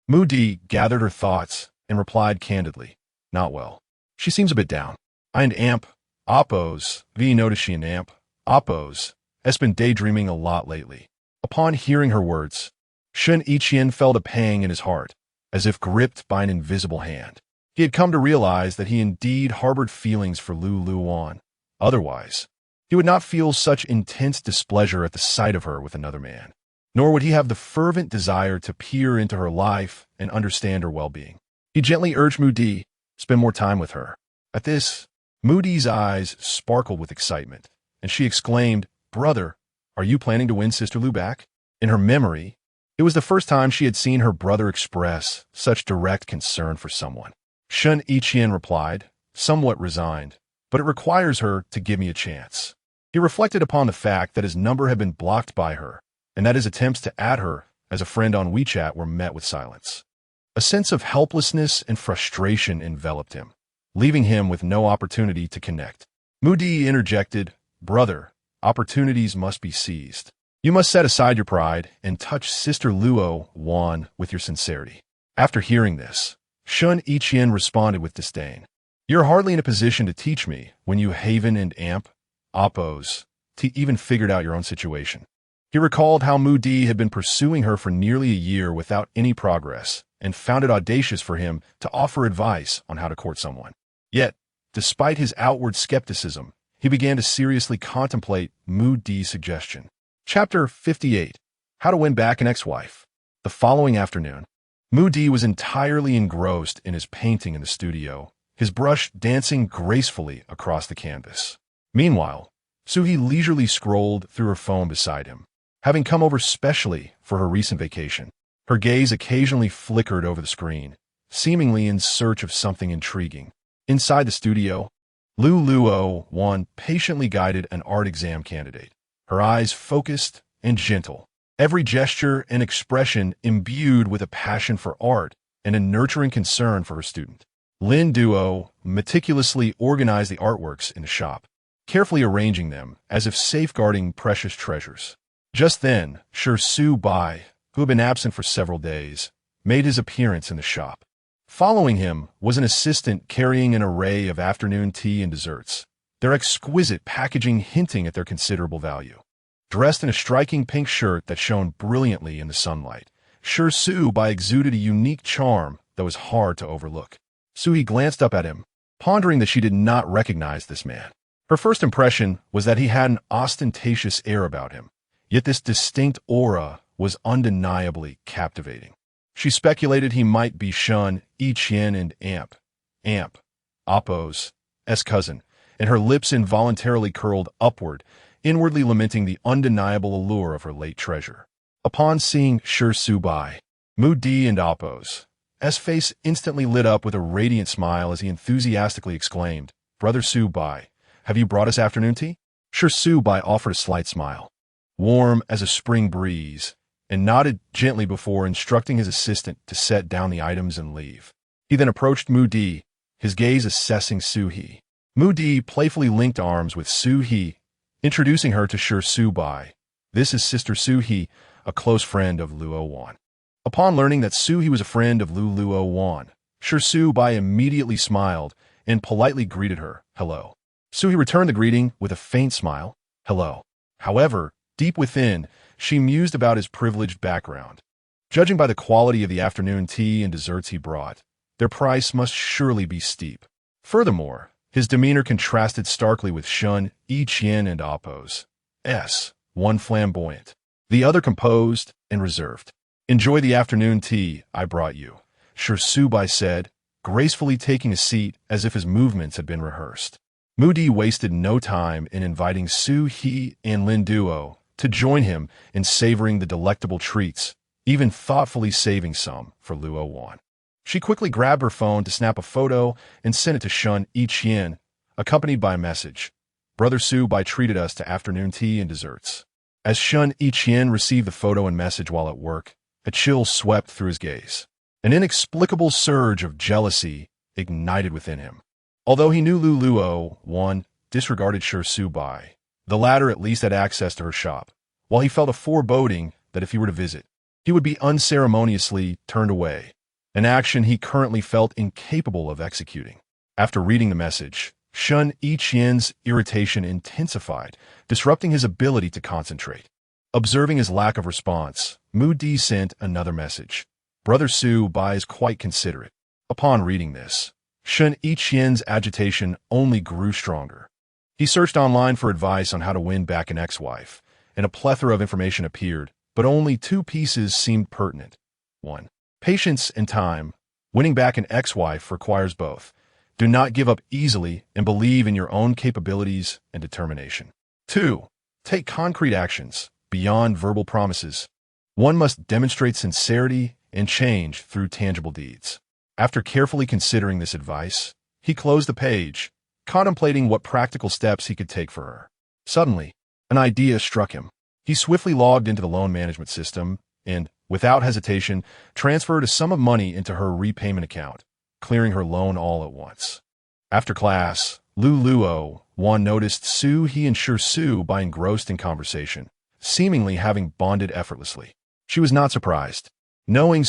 Mu Di gathered her thoughts and replied candidly, "Not well. She seems a bit down. I and Amp, Oppos, V noticed she and Amp, Oppos, has been daydreaming a lot lately." Upon hearing her words, Shen Yiqian felt a pang in his heart, as if gripped by an invisible hand. He had come to realize that he indeed harbored feelings for Luowan. Otherwise, he would not feel such intense displeasure at the sight of her with another man, nor would he have the fervent desire to peer into her life and understand her well-being. He gently urged Mu Di, spend more time with her. At this, Mu Di's eyes sparkled with excitement, and she exclaimed, "Brother, are you planning to win Sister Lu back?" In her memory, it was the first time she had seen her brother express such direct concern for someone. Shen Yiqian replied, somewhat resigned, "But it requires her to give me a chance." He reflected upon the fact that his number had been blocked by her, and that his attempts to add her as a friend on WeChat were met with silence. A sense of helplessness and frustration enveloped him, leaving him with no opportunity to connect. Mu Di interjected, "Brother, opportunities must be seized. You must set aside your pride and touch Sister Luowan with your sincerity." After hearing this, Shen Yiqian responded with disdain, "You're hardly in a position to teach me when you Haven and Amp, Oppos, even figured out your own situation." He recalled how Mu Di had been pursuing her for nearly a year without any progress, and found it audacious for him to offer advice on how to court someone. Yet, despite his outward skepticism, he began to seriously contemplate Mu Di's suggestion. Chapter 58. How to Win Back an Ex-Wife. The following afternoon, Mu Di was entirely engrossed in his painting in the studio, his brush dancing gracefully across the canvas. Meanwhile, Suhi leisurely scrolled through her phone beside him, having come over specially for her recent vacation. Her gaze occasionally flickered over the screen, seemingly in search of something intriguing. Inside the studio, Luowan patiently guided an art exam candidate, her eyes focused and gentle, every gesture and expression imbued with a passion for art and a nurturing concern for her student. Lin Duo meticulously organized the artworks in the shop, carefully arranging them as if safeguarding precious treasures. Just then, Su Bai, who had been absent for several days, made his appearance in the shop. Following him was an assistant carrying an array of afternoon tea and desserts, their exquisite packaging hinting at their considerable value. Dressed in a striking pink shirt that shone brilliantly in the sunlight, Su Bai exuded a unique charm that was hard to overlook. Suhi glanced up at him, pondering that she did not recognize this man. Her first impression was that he had an ostentatious air about him, yet this distinct aura was undeniably captivating. She speculated he might be Shen Yiqian and Amp, Oppos' cousin, and her lips involuntarily curled upward, inwardly lamenting the undeniable allure of her late treasure. Upon seeing Su Bai, Mu Di and Oppos' face instantly lit up with a radiant smile as he enthusiastically exclaimed, "Brother Su Bai, have you brought us afternoon tea?" Su Bai offered a slight smile, warm as a spring breeze, and nodded gently before instructing his assistant to set down the items and leave. He then approached Mu Di, his gaze assessing Suhi. Mu Di playfully linked arms with Suhi, introducing her to Su Bai. "This is Sister Suhi, a close friend of Luowan." Upon learning that He was a friend of Luowan, Bai immediately smiled and politely greeted her, hello. He returned the greeting with a faint smile, hello. However, deep within, she mused about his privileged background. Judging by the quality of the afternoon tea and desserts he brought, their price must surely be steep. Furthermore, his demeanor contrasted starkly with Shen Yiqian and Appo's. One flamboyant, the other composed and reserved. Enjoy the afternoon tea I brought you, Bai said, gracefully taking a seat as if his movements had been rehearsed. Di wasted no time in inviting He and Lin Duo to join him in savoring the delectable treats, even thoughtfully saving some for Luowan. She quickly grabbed her phone to snap a photo and sent it to Shen Yiqian, accompanied by a message. Brother Bai treated us to afternoon tea and desserts. As Shen Yiqian received the photo and message while at work, a chill swept through his gaze. An inexplicable surge of jealousy ignited within him. Although he knew Luowan disregarded Bai, the latter at least had access to her shop, while he felt a foreboding that if he were to visit, he would be unceremoniously turned away, an action he currently felt incapable of executing. After reading the message, Shen Yiqian's irritation intensified, disrupting his ability to concentrate. Observing his lack of response, Di sent another message. Brother Bai is quite considerate. Upon reading this, Shen Yiqian's agitation only grew stronger. He searched online for advice on how to win back an ex-wife, and a plethora of information appeared, but only two pieces seemed pertinent. 1. Patience and time. Winning back an ex-wife requires both. Do not give up easily and believe in your own capabilities and determination. 2. Take concrete actions, beyond verbal promises. One must demonstrate sincerity and change through tangible deeds. After carefully considering this advice, he closed the page, contemplating what practical steps he could take for her. Suddenly, an idea struck him. He swiftly logged into the loan management system and, without hesitation, transferred a sum of money into her repayment account, clearing her loan all at once. After class, Luowan noticed he and Bai engrossed in conversation, seemingly having bonded effortlessly. She was not surprised. Knowing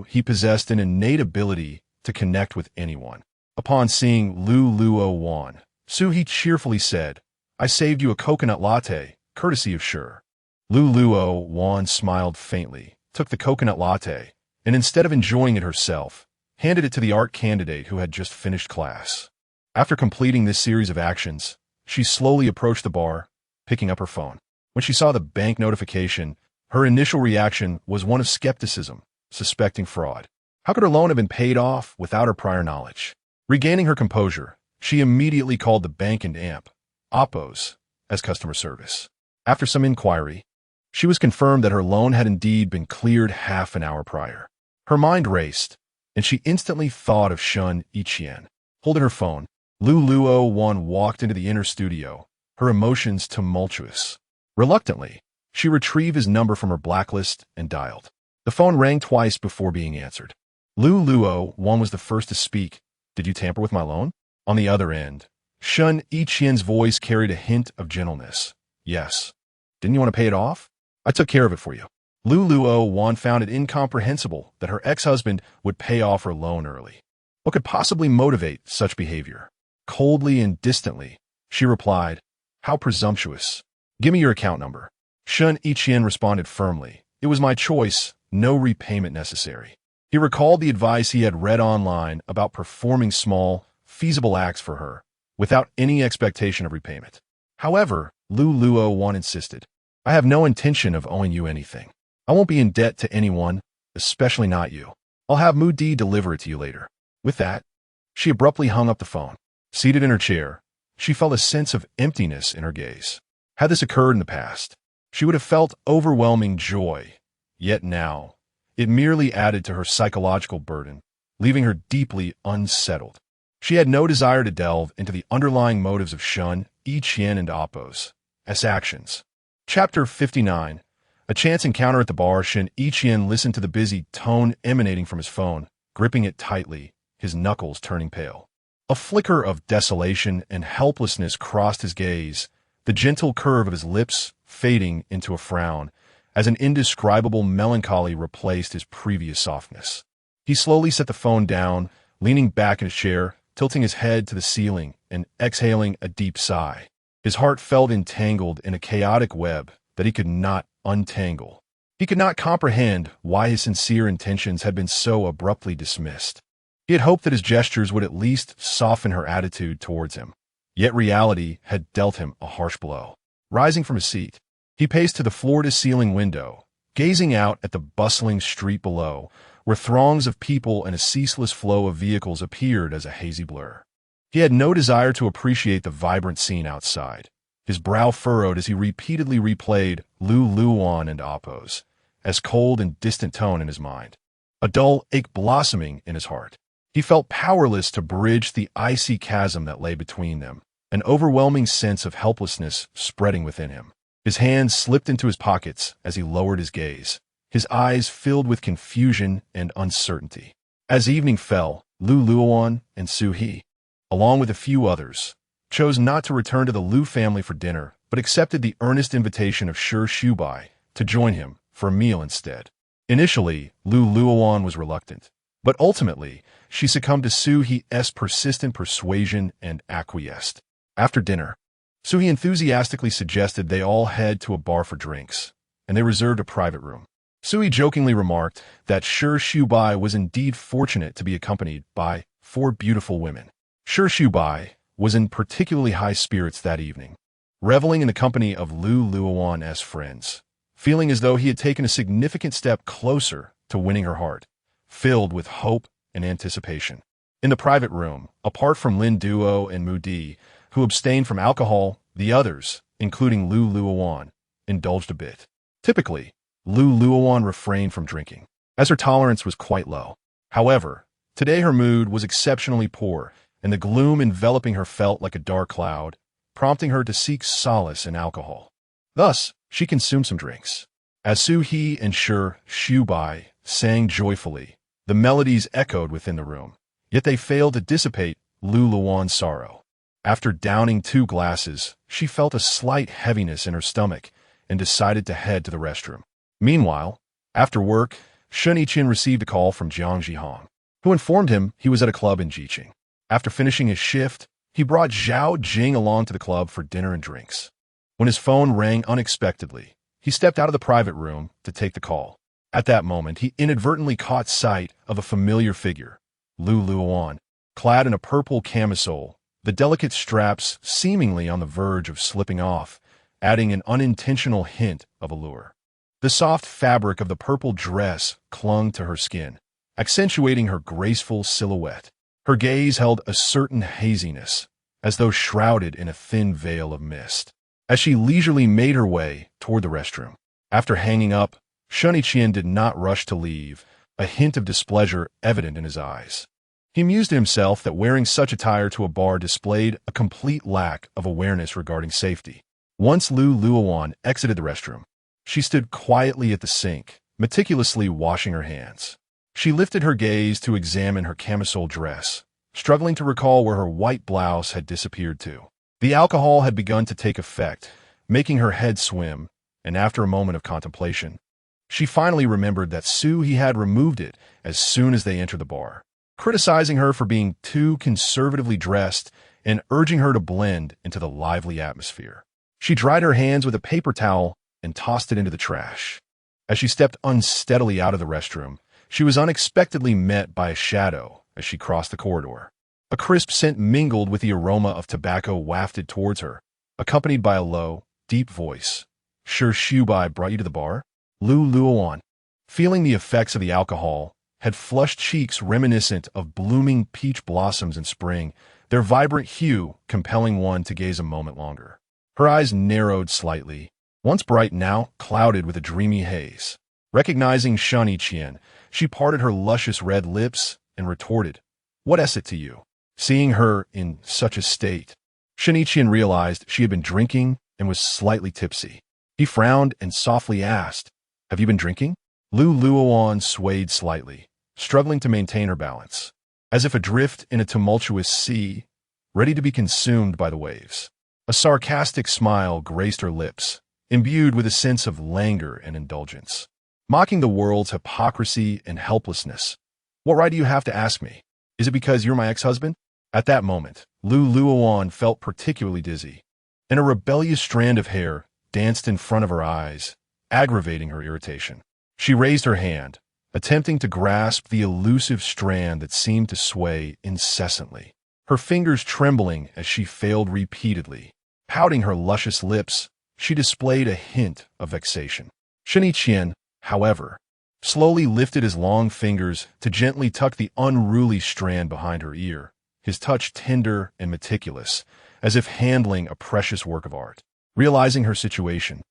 he possessed an innate ability to connect with anyone. Upon seeing Luowan, he cheerfully said, I saved you a coconut latte, courtesy of Sure. Luowan smiled faintly, took the coconut latte, and instead of enjoying it herself, handed it to the art candidate who had just finished class. After completing this series of actions, she slowly approached the bar, picking up her phone. When she saw the bank notification, her initial reaction was one of skepticism, suspecting fraud. How could her loan have been paid off without her prior knowledge? Regaining her composure, she immediately called the bank and Appo's as customer service. After some inquiry, she was confirmed that her loan had indeed been cleared half an hour prior. Her mind raced, and she instantly thought of Shen Yiqian. Holding her phone, Luowan walked into the inner studio, her emotions tumultuous. Reluctantly, she retrieved his number from her blacklist and dialed. The phone rang twice before being answered. Luowan was the first to speak. Did you tamper with my loan? On the other end, Shen Yiqian's voice carried a hint of gentleness. Yes. Didn't you want to pay it off? I took care of it for you. Luowan found it incomprehensible that her ex-husband would pay off her loan early. What could possibly motivate such behavior? Coldly and distantly, she replied, How presumptuous. Give me your account number. Shen Yiqian responded firmly. It was my choice, no repayment necessary. He recalled the advice he had read online about performing small, feasible acts for her, without any expectation of repayment. However, Luowan insisted, I have no intention of owing you anything. I won't be in debt to anyone, especially not you. I'll have Di deliver it to you later. With that, she abruptly hung up the phone. Seated in her chair, she felt a sense of emptiness in her gaze. Had this occurred in the past, she would have felt overwhelming joy. Yet now, it merely added to her psychological burden, leaving her deeply unsettled. She had no desire to delve into the underlying motives of Shen Yiqian and Appo's actions. Chapter 59. A chance encounter at the bar. Shen Yiqian listened to the busy tone emanating from his phone, gripping it tightly, his knuckles turning pale. A flicker of desolation and helplessness crossed his gaze, the gentle curve of his lips fading into a frown as an indescribable melancholy replaced his previous softness. He slowly set the phone down, leaning back in his chair, tilting his head to the ceiling and exhaling a deep sigh. His heart felt entangled in a chaotic web that he could not untangle. He could not comprehend why his sincere intentions had been so abruptly dismissed. He had hoped that his gestures would at least soften her attitude towards him. Yet reality had dealt him a harsh blow. Rising from his seat, he paced to the floor-to-ceiling window, gazing out at the bustling street below, where throngs of people and a ceaseless flow of vehicles appeared as a hazy blur. He had no desire to appreciate the vibrant scene outside. His brow furrowed as he repeatedly replayed Luowan and Apos, as cold and distant tone in his mind, a dull ache blossoming in his heart. He felt powerless to bridge the icy chasm that lay between them, an overwhelming sense of helplessness spreading within him. His hands slipped into his pockets as he lowered his gaze, his eyes filled with confusion and uncertainty. As evening fell, Luowan and Suhi, along with a few others, chose not to return to the Lu family for dinner, but accepted the earnest invitation of Shi Shubai to join him for a meal instead. Initially, Luowan was reluctant, but ultimately, she succumbed to Suhi's persistent persuasion and acquiesced. After dinner, Suhi enthusiastically suggested they all head to a bar for drinks, and they reserved a private room. Suhi jokingly remarked that Shi Shubai was indeed fortunate to be accompanied by 4 beautiful women. Shi Shubai was in particularly high spirits that evening, reveling in the company of Luowan's friends, feeling as though he had taken a significant step closer to winning her heart, filled with hope and anticipation. In the private room, apart from Lin Duo and Mudi, who abstained from alcohol, the others, including Luowan, indulged a bit. Typically, Luowan refrained from drinking, as her tolerance was quite low. However, today her mood was exceptionally poor, and the gloom enveloping her felt like a dark cloud, prompting her to seek solace in alcohol. Thus, she consumed some drinks. As Suhi and Shi Shubai sang joyfully, the melodies echoed within the room, yet they failed to dissipate Luowan's sorrow. After downing 2 glasses, she felt a slight heaviness in her stomach and decided to head to the restroom. Meanwhile, after work, Shen Yiqian received a call from Jiang Zhihong, who informed him he was at a club in Jiqing. After finishing his shift, he brought Zhao Jing along to the club for dinner and drinks. When his phone rang unexpectedly, he stepped out of the private room to take the call. At that moment, he inadvertently caught sight of a familiar figure, Luowan, clad in a purple camisole, the delicate straps seemingly on the verge of slipping off, adding an unintentional hint of allure. The soft fabric of the purple dress clung to her skin, accentuating her graceful silhouette. Her gaze held a certain haziness, as though shrouded in a thin veil of mist, as she leisurely made her way toward the restroom. After hanging up, Shen Yiqian did not rush to leave, a hint of displeasure evident in his eyes. He mused to himself that wearing such attire to a bar displayed a complete lack of awareness regarding safety. Once Luowan exited the restroom, she stood quietly at the sink, meticulously washing her hands. She lifted her gaze to examine her camisole dress, struggling to recall where her white blouse had disappeared to. The alcohol had begun to take effect, making her head swim, and after a moment of contemplation, she finally remembered that Suhi had removed it as soon as they entered the bar, criticizing her for being too conservatively dressed and urging her to blend into the lively atmosphere. She dried her hands with a paper towel and tossed it into the trash. As she stepped unsteadily out of the restroom, she was unexpectedly met by a shadow as she crossed the corridor. A crisp scent mingled with the aroma of tobacco wafted towards her, accompanied by a low, deep voice. Shi Shubai brought you to the bar? Luowan, feeling the effects of the alcohol, had flushed cheeks reminiscent of blooming peach blossoms in spring, their vibrant hue compelling one to gaze a moment longer. Her eyes narrowed slightly, once bright now clouded with a dreamy haze. Recognizing Shen Yiqian, she parted her luscious red lips and retorted, "What is it to you?" Seeing her in such a state, Shen Yiqian realized she had been drinking and was slightly tipsy. He frowned and softly asked, "Have you been drinking?" Luowan swayed slightly, struggling to maintain her balance, as if adrift in a tumultuous sea, ready to be consumed by the waves. A sarcastic smile graced her lips, imbued with a sense of languor and indulgence, mocking the world's hypocrisy and helplessness. What right do you have to ask me? Is it because you're my ex-husband? At that moment, Luowan felt particularly dizzy, and a rebellious strand of hair danced in front of her eyes, aggravating her irritation. She raised her hand, attempting to grasp the elusive strand that seemed to sway incessantly, her fingers trembling as she failed repeatedly. Pouting her luscious lips, she displayed a hint of vexation. Shen Yiqian, however, slowly lifted his long fingers to gently tuck the unruly strand behind her ear, his touch tender and meticulous, as if handling a precious work of art. Realizing her situation,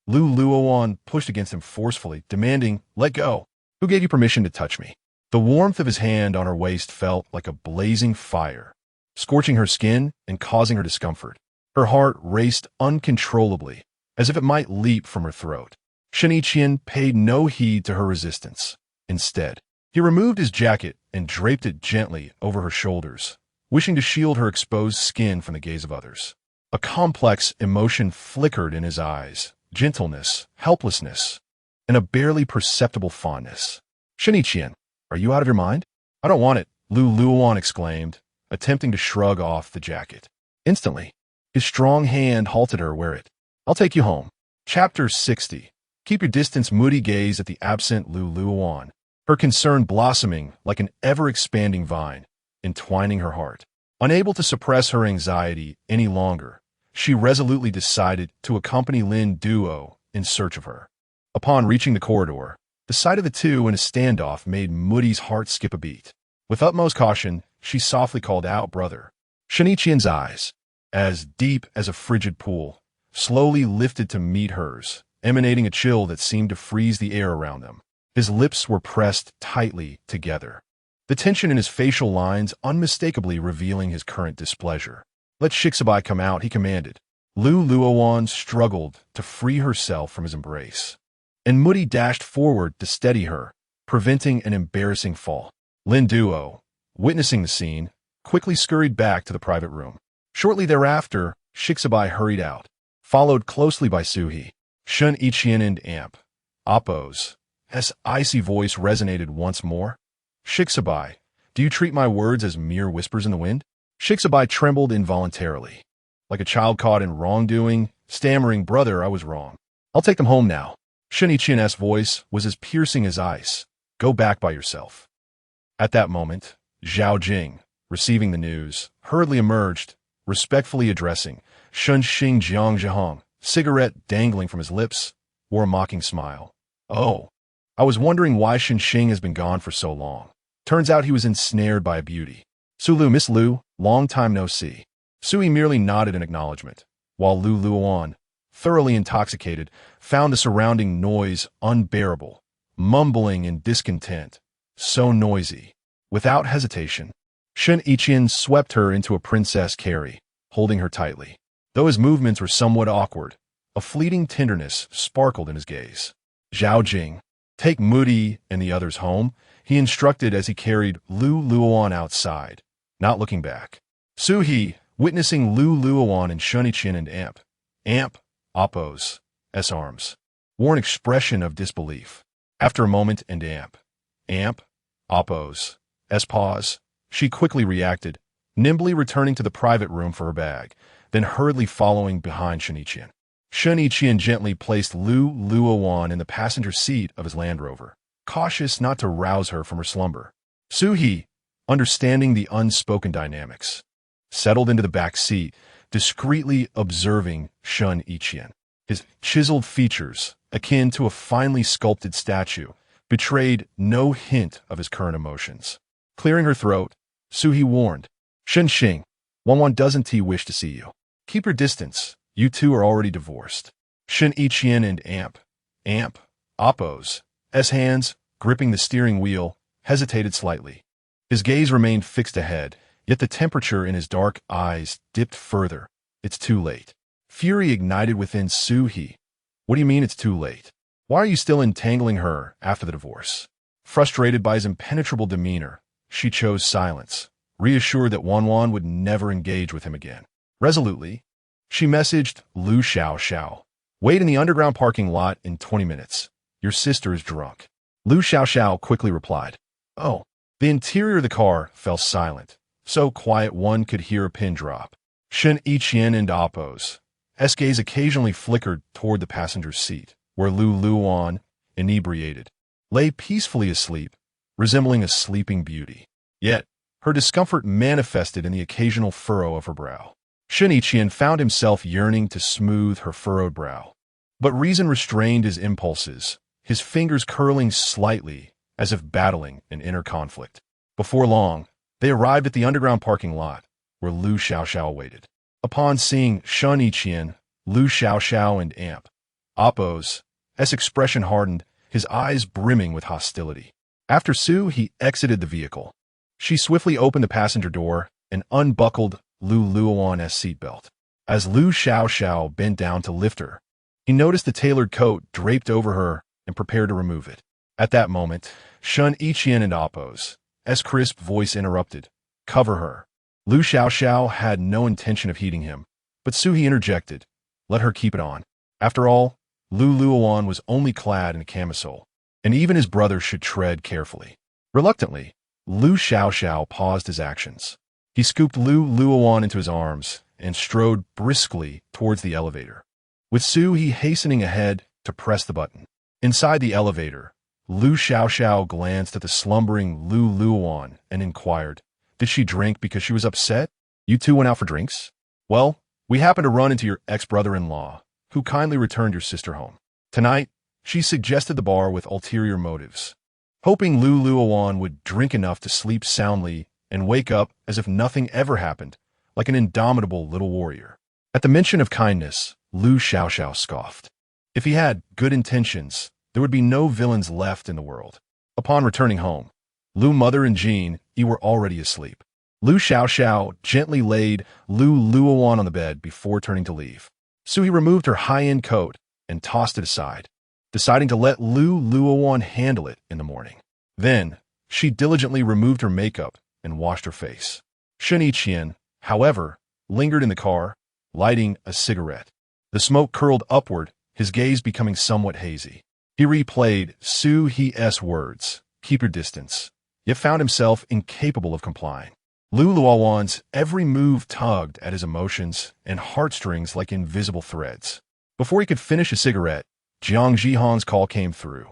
Luowan pushed against him forcefully, demanding, "Let go. Who gave you permission to touch me?" The warmth of his hand on her waist felt like a blazing fire, scorching her skin and causing her discomfort. Her heart raced uncontrollably, as if it might leap from her throat. Shen Yiqian paid no heed to her resistance. Instead, he removed his jacket and draped it gently over her shoulders, wishing to shield her exposed skin from the gaze of others. A complex emotion flickered in his eyes: gentleness, helplessness, and a barely perceptible fondness. "Shen Yiqian, are you out of your mind?" "I don't want it," Luowan exclaimed, attempting to shrug off the jacket. Instantly, his strong hand halted her. "Wear it. I'll take you home." Chapter 60. Keep your distance. Moody gazed at the absent Luowan, her concern blossoming like an ever-expanding vine, entwining her heart. Unable to suppress her anxiety any longer, she resolutely decided to accompany Lin Duo in search of her. Upon reaching the corridor, the sight of the two in a standoff made Moody's heart skip a beat. With utmost caution, she softly called out, "Brother." Shen Yiqian's eyes, as deep as a frigid pool, slowly lifted to meet hers, emanating a chill that seemed to freeze the air around them. His lips were pressed tightly together, the tension in his facial lines unmistakably revealing his current displeasure. "Let Shixabai come out," he commanded. Luowan struggled to free herself from his embrace, and Moody dashed forward to steady her, preventing an embarrassing fall. Lin Duo, witnessing the scene, quickly scurried back to the private room. Shortly thereafter, Shixabai hurried out, followed closely by Suhi. Shen Yiqian and Amp, Oppos. His icy voice resonated once more. "Shixabai, do you treat my words as mere whispers in the wind?" Shixabai trembled involuntarily, like a child caught in wrongdoing, stammering, "Brother, I was wrong. I'll take them home now." Shen Yiqian's voice was as piercing as ice. "Go back by yourself." At that moment, Zhao Jing, receiving the news, hurriedly emerged, respectfully addressing Shen Jiang, cigarette dangling from his lips, wore a mocking smile. "Oh, I was wondering why Shen Xing has been gone for so long. Turns out he was ensnared by a beauty. Sulu, Miss Lu, long time no see." Sui merely nodded in acknowledgement, while Luowan, thoroughly intoxicated, found the surrounding noise unbearable, mumbling in discontent, so noisy. Without hesitation, Shen Yiqian swept her into a princess carry, holding her tightly. Though his movements were somewhat awkward, a fleeting tenderness sparkled in his gaze. "Zhao Jing, take Moody and the others home," he instructed as he carried Luowan outside, not looking back. Suhi, witnessing Luowan and Shen Yiqian and Amp, Oppos, S-arms, wore an expression of disbelief. After a moment and Amp, Oppos, S-pause, she quickly reacted, nimbly returning to the private room for her bag, then hurriedly following behind Shen Yiqian. Shen Yiqian gently placed Luowan in the passenger seat of his Land Rover, cautious not to rouse her from her slumber. Suhi, understanding the unspoken dynamics, settled into the back seat, discreetly observing Shen Yiqian. His chiseled features, akin to a finely sculpted statue, betrayed no hint of his current emotions. Clearing her throat, Suhi warned, "Shen Xing, Wanwan doesn't wish to see you. Keep your distance. You two are already divorced." Shen Yiqian and Amp, Oppos, S hands, gripping the steering wheel, hesitated slightly. His gaze remained fixed ahead, yet the temperature in his dark eyes dipped further. "It's too late." Fury ignited within Suhi. "What do you mean it's too late? Why are you still entangling her after the divorce?" Frustrated by his impenetrable demeanor, she chose silence, reassured that Wanwan would never engage with him again. Resolutely, she messaged Lu Xiao, Wait in the underground parking lot in 20 minutes. Your sister is drunk. Lu Xiaoxiao quickly replied. Oh. The interior of the car fell silent, so quiet one could hear a pin drop. Shen Yiqian and Appo's gaze occasionally flickered toward the passenger's seat, where Luowan, inebriated, lay peacefully asleep, resembling a sleeping beauty. Yet, her discomfort manifested in the occasional furrow of her brow. Shen Yiqian found himself yearning to smooth her furrowed brow. But reason restrained his impulses, his fingers curling slightly, as if battling an inner conflict. Before long, they arrived at the underground parking lot, where Lu Xiaoxiao waited. Upon seeing Shen Yiqian, Lu Xiaoxiao and Appo's expression hardened, his eyes brimming with hostility. After Su, he exited the vehicle. She swiftly opened the passenger door and unbuckled Luowan's seatbelt. As Lu Xiaoxiao bent down to lift her, he noticed the tailored coat draped over her and prepared to remove it. At that moment, Shen Yiqian and Appo's crisp voice interrupted. Cover her. Lu Xiaoxiao had no intention of heeding him, but Suhi interjected. Let her keep it on. After all, Luowan was only clad in a camisole, and even his brother should tread carefully. Reluctantly, Lu Xiaoxiao paused his actions. He scooped Luowan into his arms and strode briskly towards the elevator, with Suhi hastening ahead to press the button. Inside the elevator, Lu Xiaoxiao glanced at the slumbering Luowan and inquired, did she drink because she was upset? You two went out for drinks? Well, we happened to run into your ex-brother-in-law, who kindly returned your sister home. Tonight, she suggested the bar with ulterior motives, hoping Luowan would drink enough to sleep soundly and wake up as if nothing ever happened, like an indomitable little warrior. At the mention of kindness, Lu Xiaoxiao scoffed. If he had good intentions, there would be no villains left in the world. Upon returning home, Lu's mother and Jean were already asleep. Lu Xiaoxiao gently laid Luowan on the bed before turning to leave. Suhi removed her high-end coat and tossed it aside, deciding to let Luowan handle it in the morning. Then, she diligently removed her makeup and washed her face. Shen Yiqian, however, lingered in the car, lighting a cigarette. The smoke curled upward, his gaze becoming somewhat hazy. He replayed Suhi's words, keep your distance, yet found himself incapable of complying. Luowan's every move tugged at his emotions and heartstrings like invisible threads. Before he could finish a cigarette, Jiang Jihan's call came through.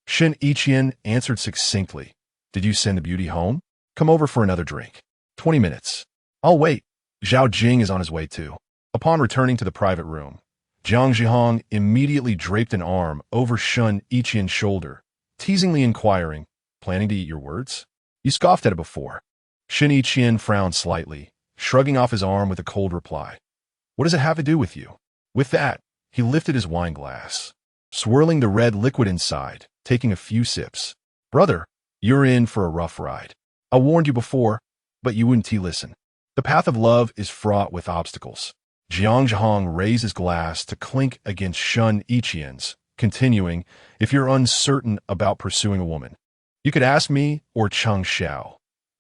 Shen Yiqian answered succinctly. Did you send the beauty home? Come over for another drink. 20 minutes. I'll wait. Zhao Jing is on his way too. Upon returning to the private room, Jiang Jihan immediately draped an arm over Shen Yiqian's shoulder, teasingly inquiring, planning to eat your words? You scoffed at it before. Shen Yiqian frowned slightly, shrugging off his arm with a cold reply. What does it have to do with you? With that, he lifted his wine glass, swirling the red liquid inside, taking a few sips. Brother, you're in for a rough ride. I warned you before, but you wouldn't listen. The path of love is fraught with obstacles. Jiang Zhang raised his glass to clink against Shen Yiqian's, continuing, if you're uncertain about pursuing a woman, you could ask me or Cheng Xiao.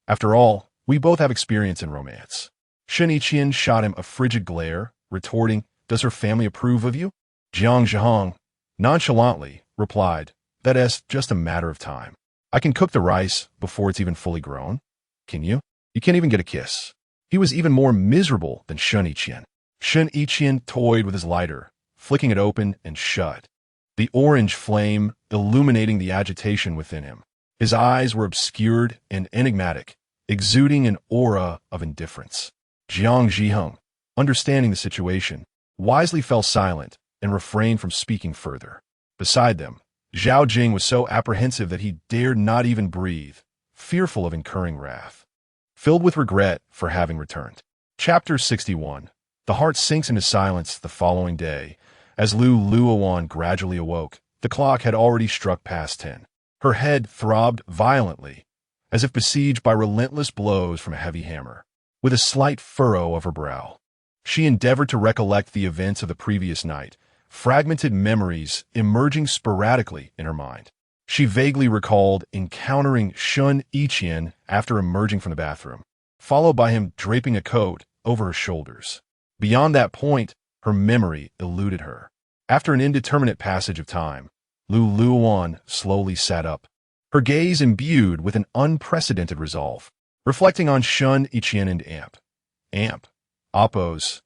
After all, we both have experience in romance. Shen Yiqian shot him a frigid glare, retorting, does her family approve of you? Jiang Zhang, nonchalantly, replied, that's just a matter of time. I can cook the rice before it's even fully grown. Can you? You can't even get a kiss. He was even more miserable than Shen Yiqian. Shen Yiqian toyed with his lighter, flicking it open and shut, the orange flame illuminating the agitation within him. His eyes were obscured and enigmatic, exuding an aura of indifference. Jiang Zhiheng, understanding the situation, wisely fell silent and refrained from speaking further. Beside them, Zhao Jing was so apprehensive that he dared not even breathe, fearful of incurring wrath. Filled with regret for having returned. Chapter 61. The heart sinks into silence the following day. As Luowan gradually awoke, the clock had already struck past 10. Her head throbbed violently, as if besieged by relentless blows from a heavy hammer. With a slight furrow of her brow, she endeavored to recollect the events of the previous night, fragmented memories emerging sporadically in her mind. She vaguely recalled encountering Shen Yiqian after emerging from the bathroom, followed by him draping a coat over her shoulders. Beyond that point, her memory eluded her. After an indeterminate passage of time, Luowan slowly sat up, her gaze imbued with an unprecedented resolve. Reflecting on Shen Yiqian and Amp, Oppo's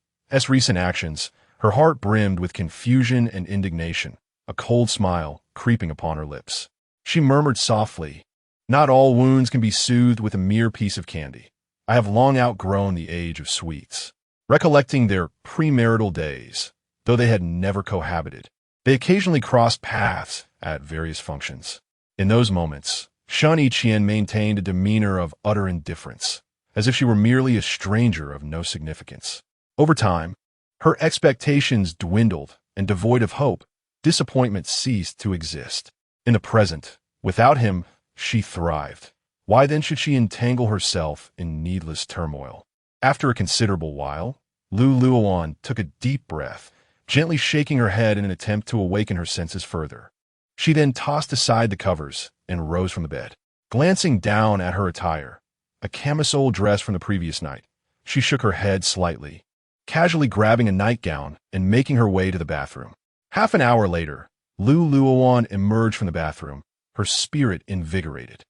recent actions, her heart brimmed with confusion and indignation, a cold smile creeping upon her lips. She murmured softly, "Not all wounds can be soothed with a mere piece of candy. I have long outgrown the age of sweets." Recollecting their premarital days, though they had never cohabited, they occasionally crossed paths at various functions. In those moments, Shen Yiqian maintained a demeanor of utter indifference, as if she were merely a stranger of no significance. Over time, her expectations dwindled, and devoid of hope, disappointment ceased to exist. In the present, without him, she thrived. Why then should she entangle herself in needless turmoil? After a considerable while, Luowan took a deep breath, gently shaking her head in an attempt to awaken her senses further. She then tossed aside the covers and rose from the bed. Glancing down at her attire, a camisole dress from the previous night, she shook her head slightly, casually grabbing a nightgown and making her way to the bathroom. Half an hour later, Luowan emerged from the bathroom, her spirit invigorated.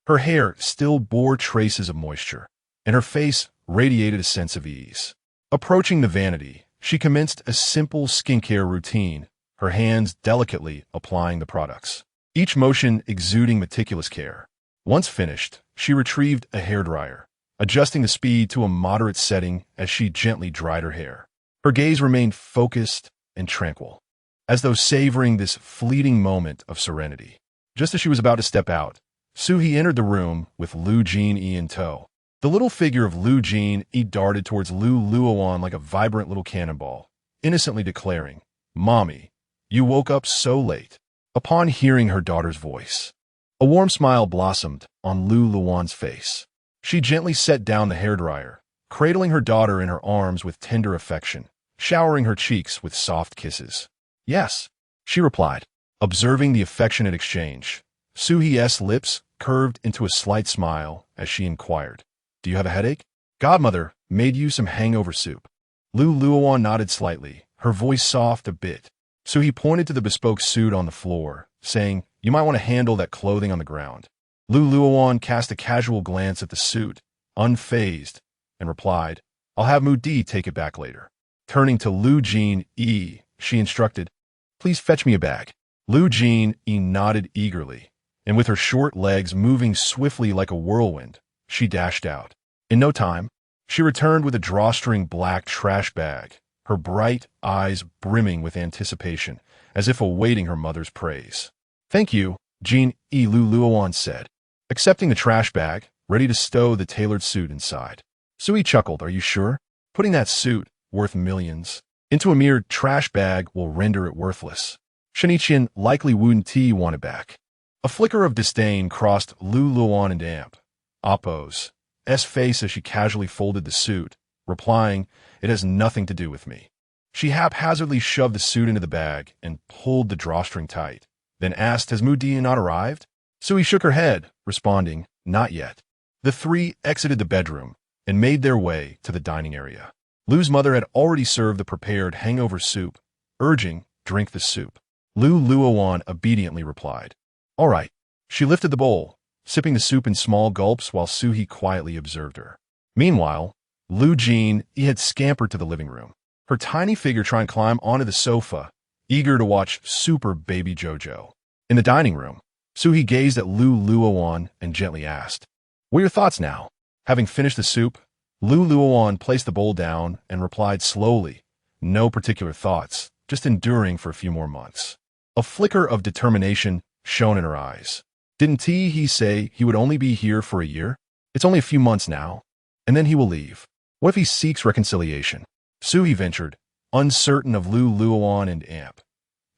Her hair still bore traces of moisture, and her face radiated a sense of ease. Approaching the vanity, she commenced a simple skincare routine, her hands delicately applying the products, each motion exuding meticulous care. Once finished, she retrieved a hairdryer, adjusting the speed to a moderate setting as she gently dried her hair. Her gaze remained focused and tranquil, as though savoring this fleeting moment of serenity. Just as she was about to step out, Suhi entered the room with Lu Jin in tow. The little figure of Lu Jin darted towards Luowan like a vibrant little cannonball, innocently declaring, "Mommy, you woke up so late." Upon hearing her daughter's voice, a warm smile blossomed on Luowan's face. She gently set down the hairdryer, cradling her daughter in her arms with tender affection, showering her cheeks with soft kisses. "Yes," she replied. Observing the affectionate exchange, Suhi's lips curved into a slight smile as she inquired, "Do you have a headache? Godmother made you some hangover soup." Luowan nodded slightly, her voice soft a bit. Suhi pointed to the bespoke suit on the floor, saying, "You might want to handle that clothing on the ground." Luowan cast a casual glance at the suit, unfazed, and replied, "I'll have Mudi take it back later." Turning to Lu Jin, she instructed, "Please fetch me a bag." Lu Jin nodded eagerly, and with her short legs moving swiftly like a whirlwind, she dashed out. In no time, she returned with a drawstring black trash bag, her bright eyes brimming with anticipation, as if awaiting her mother's praise. "Thank you," Luowan said, accepting the trash bag, ready to stow the tailored suit inside. Sui chuckled, "Are you sure? Putting that suit, worth millions, into a mere trash bag will render it worthless. Shen Yiqian likely wouldn't want it back." A flicker of disdain crossed Luowan and Oppo's face as she casually folded the suit, replying, "It has nothing to do with me." She haphazardly shoved the suit into the bag and pulled the drawstring tight, then asked, "Has Mudi not arrived?" Sui shook her head, responding, "Not yet." The three exited the bedroom and made their way to the dining area. Lu's mother had already served the prepared hangover soup, urging, "Drink the soup." Luowan obediently replied, "All right." She lifted the bowl, sipping the soup in small gulps while Suhi quietly observed her. Meanwhile, Lu Jin had scampered to the living room, her tiny figure trying to climb onto the sofa, eager to watch Super Baby Jojo. In the dining room, Suhi gazed at Luowan and gently asked, "What are your thoughts now?" Having finished the soup, Luowan placed the bowl down and replied slowly, "No particular thoughts, just enduring for a few more months." A flicker of determination shone in her eyes. "Didn't he say he would only be here for a year? It's only a few months now, and then he will leave. What if he seeks reconciliation?" Suhi ventured, uncertain of Luowan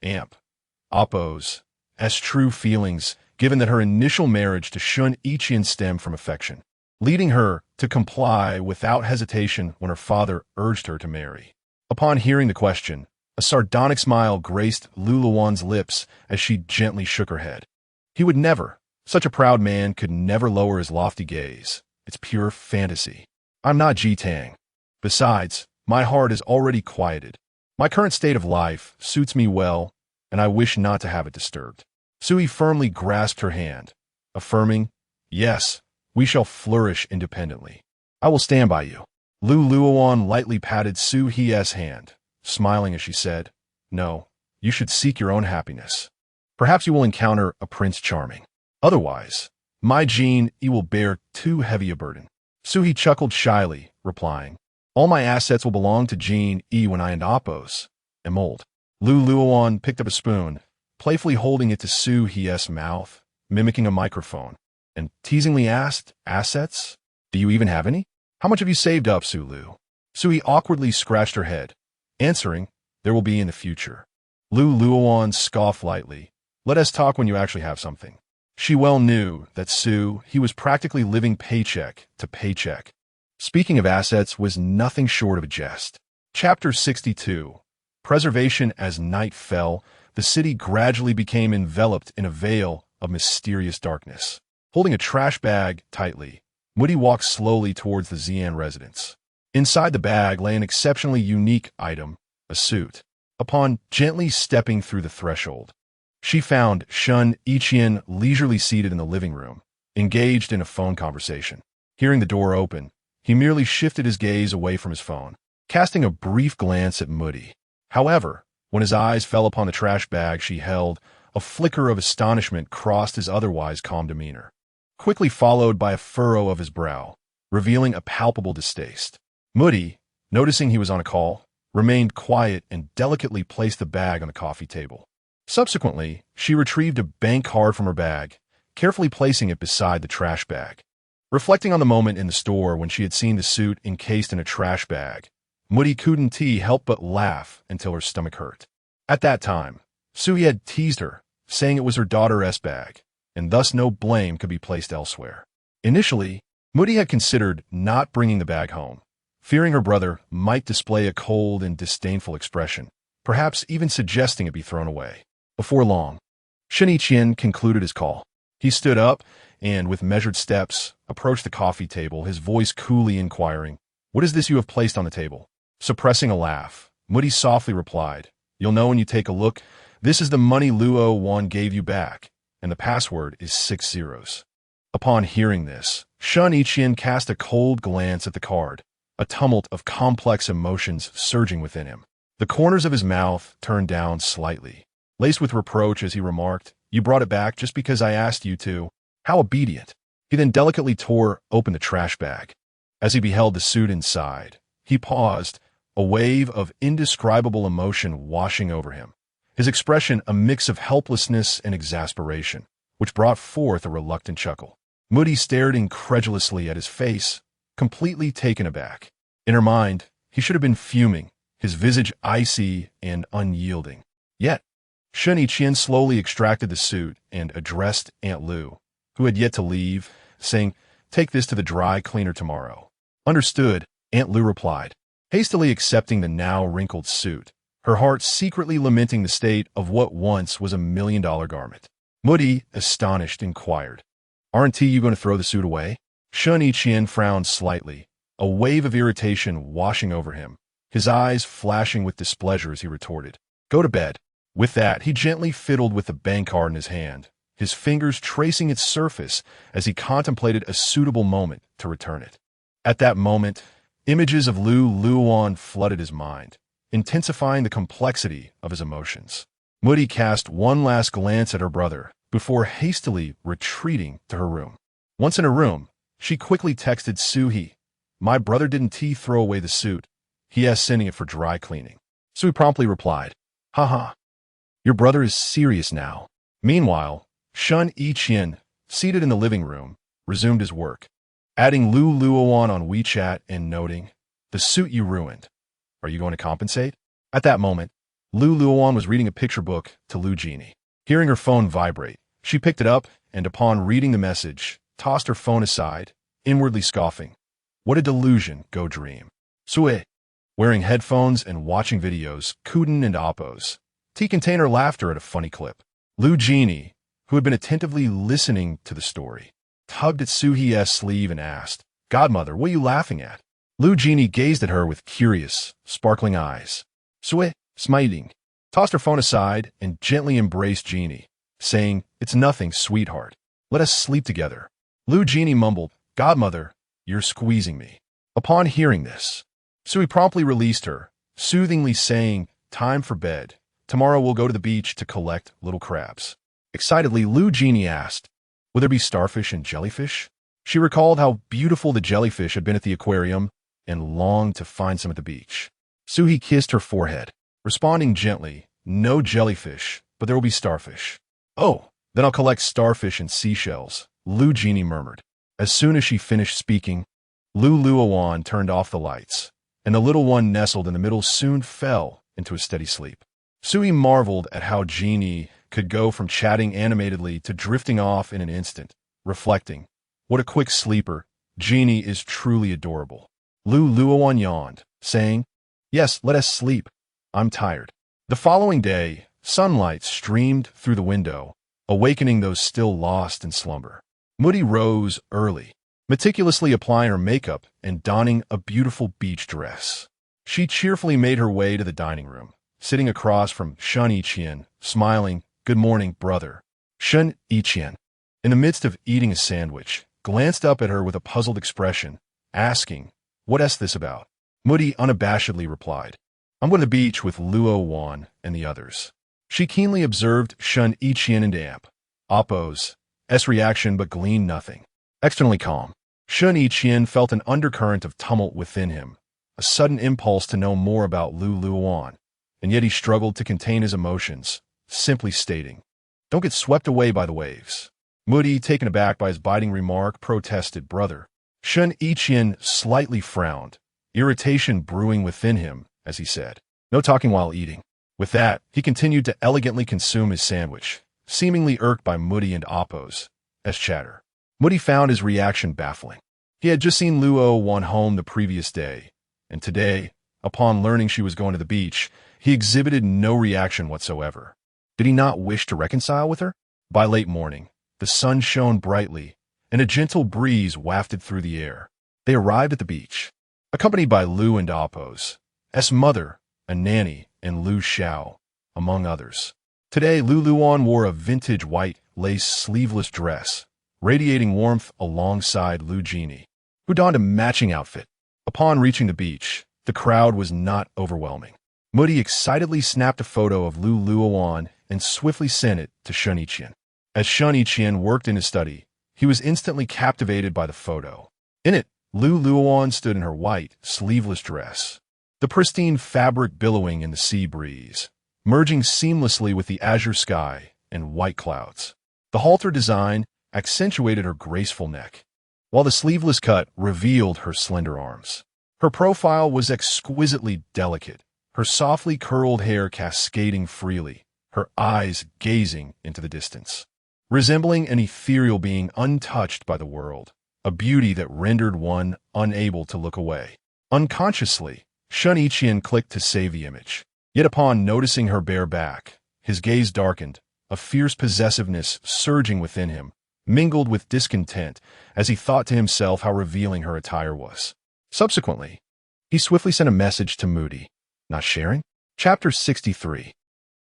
and Oppo's true feelings, given that her initial marriage to Shen Yiqian stemmed from affection, leading her to comply without hesitation when her father urged her to marry. Upon hearing the question, a sardonic smile graced Luowan's lips as she gently shook her head. "He would never. Such a proud man could never lower his lofty gaze. It's pure fantasy. I'm not Ji Tang. Besides, my heart is already quieted. My current state of life suits me well, and I wish not to have it disturbed. Sui firmly grasped her hand, affirming, yes, we shall flourish independently. I will stand by you. Luowan lightly patted Su He's hand, smiling as she said, no, you should seek your own happiness. Perhaps you will encounter a Prince Charming. Otherwise, my Jean, you will bear too heavy a burden. Suhi chuckled shyly, replying, all my assets will belong to Jean when I am old. Luowan picked up a spoon, playfully holding it to Su He's mouth, mimicking a microphone, and teasingly asked, assets? Do you even have any? How much have you saved up, Sulu? Sui awkwardly scratched her head, answering, there will be in the future. Luowan scoffed lightly, let us talk when you actually have something. She well knew that he was practically living paycheck to paycheck. Speaking of assets was nothing short of a jest. Chapter 62. Preservation. As night fell, the city gradually became enveloped in a veil of mysterious darkness. Holding a trash bag tightly, Moody walked slowly towards the Xian residence. Inside the bag lay an exceptionally unique item, a suit. Upon gently stepping through the threshold, she found Shen Yiqian leisurely seated in the living room, engaged in a phone conversation. Hearing the door open, he merely shifted his gaze away from his phone, casting a brief glance at Moody. However, when his eyes fell upon the trash bag she held, a flicker of astonishment crossed his otherwise calm demeanor, quickly followed by a furrow of his brow, revealing a palpable distaste. Moody, noticing he was on a call, remained quiet and delicately placed the bag on the coffee table. Subsequently, she retrieved a bank card from her bag, carefully placing it beside the trash bag. Reflecting on the moment in the store when she had seen the suit encased in a trash bag, Moody couldn't help but laugh until her stomach hurt. At that time, Sui had teased her, saying it was her daughter's bag, and thus no blame could be placed elsewhere. Initially, Moody had considered not bringing the bag home, fearing her brother might display a cold and disdainful expression, perhaps even suggesting it be thrown away. Before long, Shen Yiqian concluded his call. He stood up and, with measured steps, approached the coffee table, his voice coolly inquiring, what is this you have placed on the table? Suppressing a laugh, Moody softly replied, you'll know when you take a look. This is the money Luowan gave you back, and the password is 6 zeros. Upon hearing this, Shen Yiqian cast a cold glance at the card, a tumult of complex emotions surging within him. The corners of his mouth turned down slightly, laced with reproach as he remarked, you brought it back just because I asked you to. How obedient. He then delicately tore open the trash bag. As he beheld the suit inside, he paused, a wave of indescribable emotion washing over him, his expression a mix of helplessness and exasperation, which brought forth a reluctant chuckle. Moody stared incredulously at his face, completely taken aback. In her mind, he should have been fuming, his visage icy and unyielding. Yet, Shen Yiqian slowly extracted the suit and addressed Aunt Lu, who had yet to leave, saying, take this to the dry cleaner tomorrow. Understood, Aunt Lu replied, hastily accepting the now wrinkled suit, her heart secretly lamenting the state of what once was $1 million garment. Moody, astonished, inquired, aren't you going to throw the suit away? Shen Yiqian frowned slightly, a wave of irritation washing over him, his eyes flashing with displeasure as he retorted, go to bed. With that, he gently fiddled with the bank card in his hand, his fingers tracing its surface as he contemplated a suitable moment to return it. At that moment, images of Luowan flooded his mind, intensifying the complexity of his emotions. Moody cast one last glance at her brother before hastily retreating to her room. Once in her room, she quickly texted Suhi, my brother didn't throw away the suit. He is sending it for dry cleaning. Suhi promptly replied, haha. Your brother is serious now. Meanwhile, Shen Yiqian, seated in the living room, resumed his work, adding Luowan on WeChat and noting, the suit you ruined. Are you going to compensate? At that moment, Luowan was reading a picture book to Lu Genie. Hearing her phone vibrate, she picked it up and upon reading the message, tossed her phone aside, inwardly scoffing. What a delusion, go dream. Sui, wearing headphones and watching videos, Kuden and Oppos, T contained her laughter at a funny clip. Lu Genie, who had been attentively listening to the story, tugged at Suhi's sleeve and asked, Godmother, what are you laughing at? Lu Genie gazed at her with curious, sparkling eyes. Sui, smiting, tossed her phone aside and gently embraced Jeannie, saying, "It's nothing, sweetheart. Let us sleep together." Jeannie mumbled, "Godmother, you're squeezing me." Upon hearing this, Sui promptly released her, soothingly saying, "Time for bed. Tomorrow we'll go to the beach to collect little crabs." Excitedly, Jeannie asked, "Will there be starfish and jellyfish?" She recalled how beautiful the jellyfish had been at the aquarium and longed to find some at the beach. Sui kissed her forehead, responding gently, "No jellyfish, but there will be starfish." "Oh, then I'll collect starfish and seashells," Jeannie murmured. As soon as she finished speaking, Luowan turned off the lights, and the little one nestled in the middle soon fell into a steady sleep. Sui marveled at how Jeannie could go from chatting animatedly to drifting off in an instant, reflecting, "What a quick sleeper. Jeannie is truly adorable." Luowan yawned, saying, "Yes, let us sleep. I'm tired." The following day, sunlight streamed through the window, awakening those still lost in slumber. Moody rose early, meticulously applying her makeup and donning a beautiful beach dress. She cheerfully made her way to the dining room, sitting across from Shen Yiqian, smiling, "Good morning, brother." Shen Yiqian, in the midst of eating a sandwich, glanced up at her with a puzzled expression, asking, "What's this about?" Moody unabashedly replied, "I'm going to the beach with Luowan and the others." She keenly observed Shen Yiqian and Appo's reaction but gleaned nothing. Externally calm, Shen Yiqian felt an undercurrent of tumult within him, a sudden impulse to know more about Luowan, and yet he struggled to contain his emotions, simply stating, "Don't get swept away by the waves." Moody, taken aback by his biting remark, protested, "Brother." Shen Yiqian slightly frowned, irritation brewing within him as he said, "No talking while eating." With that, he continued to elegantly consume his sandwich, seemingly irked by Moody and Appo's chatter. Moody found his reaction baffling. He had just seen Luowan home the previous day, and today, upon learning she was going to the beach, he exhibited no reaction whatsoever. Did he not wish to reconcile with her? By late morning, the sun shone brightly, and a gentle breeze wafted through the air. They arrived at the beach, accompanied by Lu and Appo's mother, a nanny, and Lu Xiao, among others. Today, Luowan wore a vintage white lace sleeveless dress, radiating warmth alongside Jeannie, who donned a matching outfit. Upon reaching the beach, the crowd was not overwhelming. Moody excitedly snapped a photo of Luowan and swiftly sent it to Shen Yiqian. As Shen Yiqian worked in his study, he was instantly captivated by the photo. In it, Luowan stood in her white, sleeveless dress, the pristine fabric billowing in the sea breeze, merging seamlessly with the azure sky and white clouds. The halter design accentuated her graceful neck, while the sleeveless cut revealed her slender arms. Her profile was exquisitely delicate, her softly curled hair cascading freely, her eyes gazing into the distance, resembling an ethereal being untouched by the world, a beauty that rendered one unable to look away. Unconsciously, Shen Yiqian clicked to save the image. Yet upon noticing her bare back, his gaze darkened, a fierce possessiveness surging within him, mingled with discontent as he thought to himself how revealing her attire was. Subsequently, he swiftly sent a message to Moody. Not sharing? Chapter 63.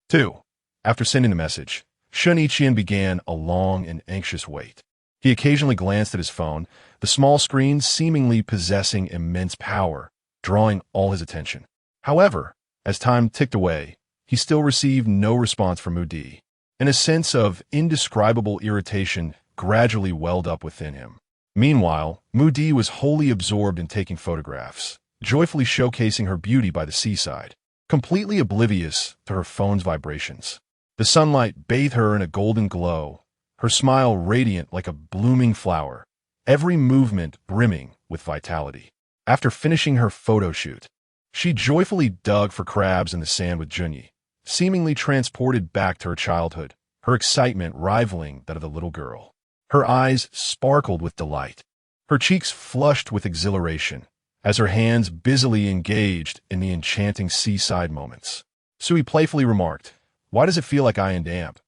2. After sending the message, Shen Yiqian began a long and anxious wait. He occasionally glanced at his phone, the small screen seemingly possessing immense power, drawing all his attention. However, as time ticked away, he still received no response from Moody, and a sense of indescribable irritation gradually welled up within him. Meanwhile, Moody was wholly absorbed in taking photographs, joyfully showcasing her beauty by the seaside, completely oblivious to her phone's vibrations. The sunlight bathed her in a golden glow, her smile radiant like a blooming flower, every movement brimming with vitality. After finishing her photo shoot, she joyfully dug for crabs in the sand with Junyi, seemingly transported back to her childhood, her excitement rivaling that of the little girl. Her eyes sparkled with delight, her cheeks flushed with exhilaration, as her hands busily engaged in the enchanting seaside moments. Sui playfully remarked, "Why does it feel like I am damp?"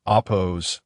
Appo's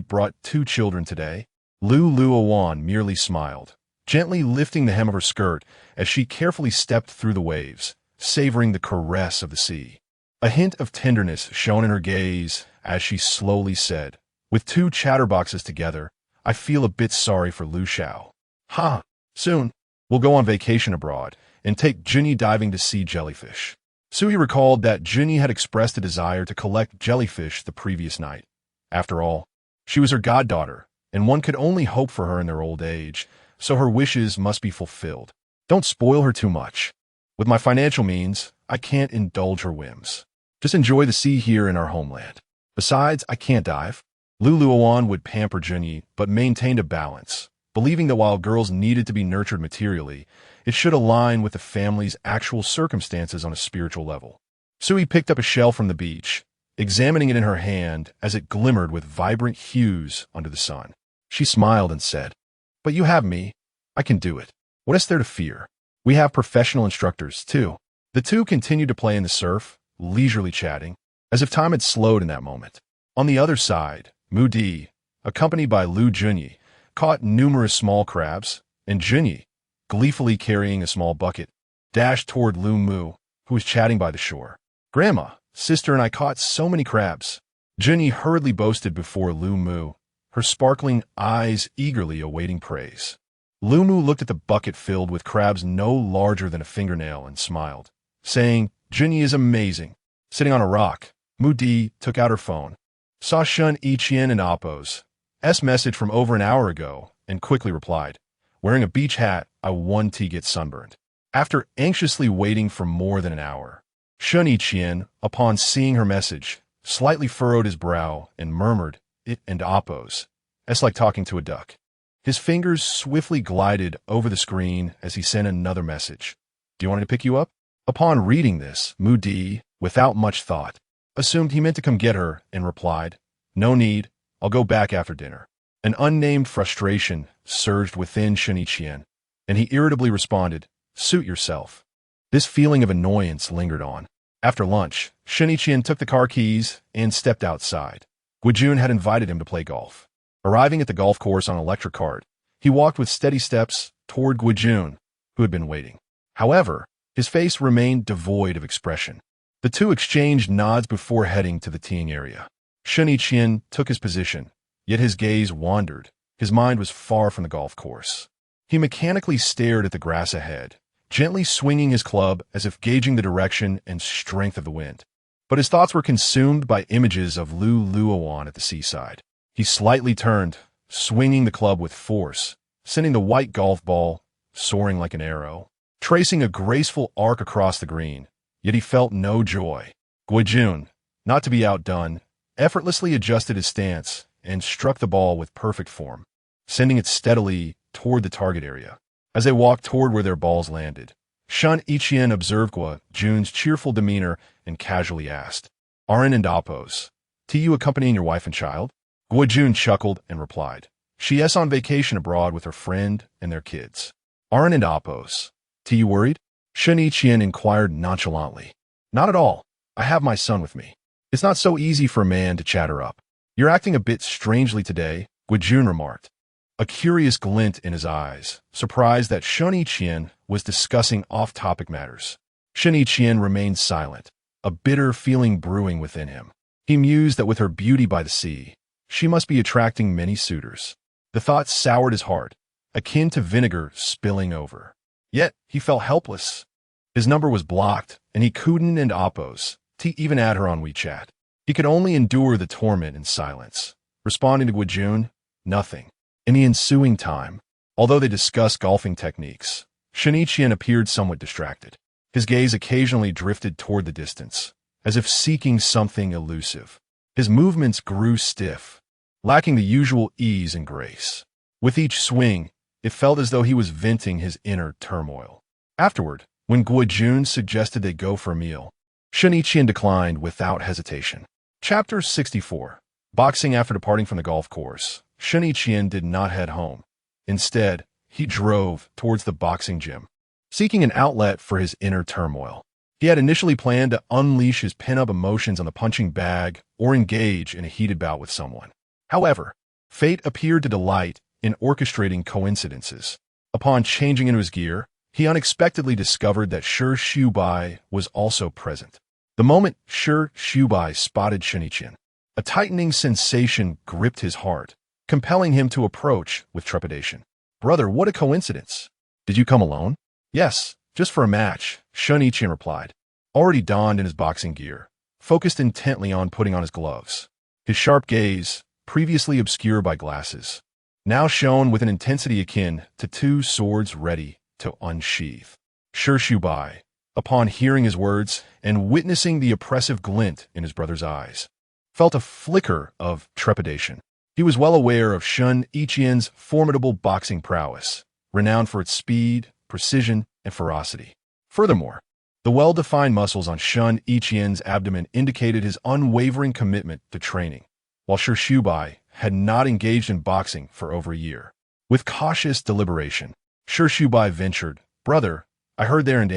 brought 2 children today. Luowan merely smiled, gently lifting the hem of her skirt as she carefully stepped through the waves, savoring the caress of the sea. A hint of tenderness shone in her gaze as she slowly said, "With two chatterboxes together, I feel a bit sorry for Lu Xiao. Ha! Soon, we'll go on vacation abroad and take Jinyi diving to see jellyfish." Sui recalled that Jinyi had expressed a desire to collect jellyfish the previous night. After all, she was her goddaughter, and one could only hope for her in their old age, so her wishes must be fulfilled. Don't spoil her too much. With my financial means, I can't indulge her whims. Just enjoy the sea here in our homeland. Besides, I can't dive. Luowan would pamper Jinyi, but maintained a balance, believing that while girls needed to be nurtured materially, it should align with the family's actual circumstances on a spiritual level. Sui picked up a shell from the beach, examining it in her hand as it glimmered with vibrant hues under the sun. She smiled and said, "But you have me. I can do it. What is there to fear? We have professional instructors, too." The two continued to play in the surf, leisurely chatting, as if time had slowed in that moment. On the other side, Mu Di, accompanied by Lu Junyi, caught numerous small crabs, and Junyi, gleefully carrying a small bucket, dashed toward Lu Mu, who was chatting by the shore. "Grandma, sister and I caught so many crabs." Junyi hurriedly boasted before Lu Mu, her sparkling eyes eagerly awaiting praise. Lu Mu looked at the bucket filled with crabs no larger than a fingernail and smiled, saying, "Junyi is amazing." Sitting on a rock, Mu Di took out her phone, saw Shen Yiqian and Appo's message from over an hour ago, and quickly replied, "Wearing a beach hat, I want to get sunburned." After anxiously waiting for more than an hour, Shen Yiqian, upon seeing her message, slightly furrowed his brow and murmured, "It and Appo's. It's like talking to a duck." His fingers swiftly glided over the screen as he sent another message. "Do you want me to pick you up?" Upon reading this, Mu Di, without much thought, assumed he meant to come get her and replied, "No need, I'll go back after dinner." An unnamed frustration surged within Shen Yiqian, and he irritably responded, "Suit yourself." This feeling of annoyance lingered on. After lunch, Shen Yiqian took the car keys and stepped outside. Guijun had invited him to play golf. Arriving at the golf course on an electric cart, he walked with steady steps toward Guijun, who had been waiting. However, his face remained devoid of expression. The two exchanged nods before heading to the teeing area. Shen Yiqian took his position, yet his gaze wandered. His mind was far from the golf course. He mechanically stared at the grass ahead, gently swinging his club as if gauging the direction and strength of the wind. But his thoughts were consumed by images of Luowan at the seaside. He slightly turned, swinging the club with force, sending the white golf ball soaring like an arrow, tracing a graceful arc across the green. Yet he felt no joy. Guijun, not to be outdone, effortlessly adjusted his stance and struck the ball with perfect form, sending it steadily toward the target area. As they walked toward where their balls landed, Shen Yiqian observed Guijun's cheerful demeanor and casually asked, "Aren't and Appo's, to you accompanying your wife and child?" Guijun chuckled and replied, "She is on vacation abroad with her friend and their kids." "Aren't and Appo's, to you worried?" Shen Yiqian inquired nonchalantly. "Not at all. I have my son with me. It's not so easy for a man to chatter up." "You're acting a bit strangely today," Guijun remarked, a curious glint in his eyes, surprised that Shen Yiqian was discussing off-topic matters. Shen Yiqian remained silent, a bitter feeling brewing within him. He mused that with her beauty by the sea, she must be attracting many suitors. The thought soured his heart, akin to vinegar spilling over. Yet he felt helpless. His number was blocked, and he couldn't and Appo's to even add her on WeChat. He could only endure the torment in silence, responding to Guijun, nothing. In the ensuing time, although they discussed golfing techniques, Shen Yiqian appeared somewhat distracted. His gaze occasionally drifted toward the distance, as if seeking something elusive. His movements grew stiff, lacking the usual ease and grace. With each swing, it felt as though he was venting his inner turmoil. Afterward, when Guijun suggested they go for a meal, Shen Yiqian declined without hesitation. Chapter 64. Boxing. After departing from the golf course, Shen Yiqian did not head home. Instead, he drove towards the boxing gym, seeking an outlet for his inner turmoil. He had initially planned to unleash his pent-up emotions on the punching bag or engage in a heated bout with someone. However, fate appeared to delight in orchestrating coincidences. Upon changing into his gear, he unexpectedly discovered that Shi Bai was also present. The moment Shi Shubai spotted Shen Yiqian, a tightening sensation gripped his heart, compelling him to approach with trepidation. "Brother, what a coincidence! Did you come alone?" "Yes, just for a match," Shen Yiqian replied, already donned in his boxing gear, focused intently on putting on his gloves. His sharp gaze, previously obscured by glasses, now shone with an intensity akin to two swords ready to unsheath. Shi Shubai, upon hearing his words and witnessing the oppressive glint in his brother's eyes, felt a flicker of trepidation. He was well aware of Shen Yiqian's formidable boxing prowess, renowned for its speed, precision, and ferocity. Furthermore, the well-defined muscles on Shen Yiqian's abdomen indicated his unwavering commitment to training, while Shi Shubai had not engaged in boxing for over a year. With cautious deliberation, Shi Shubai ventured, "Brother, I heard there in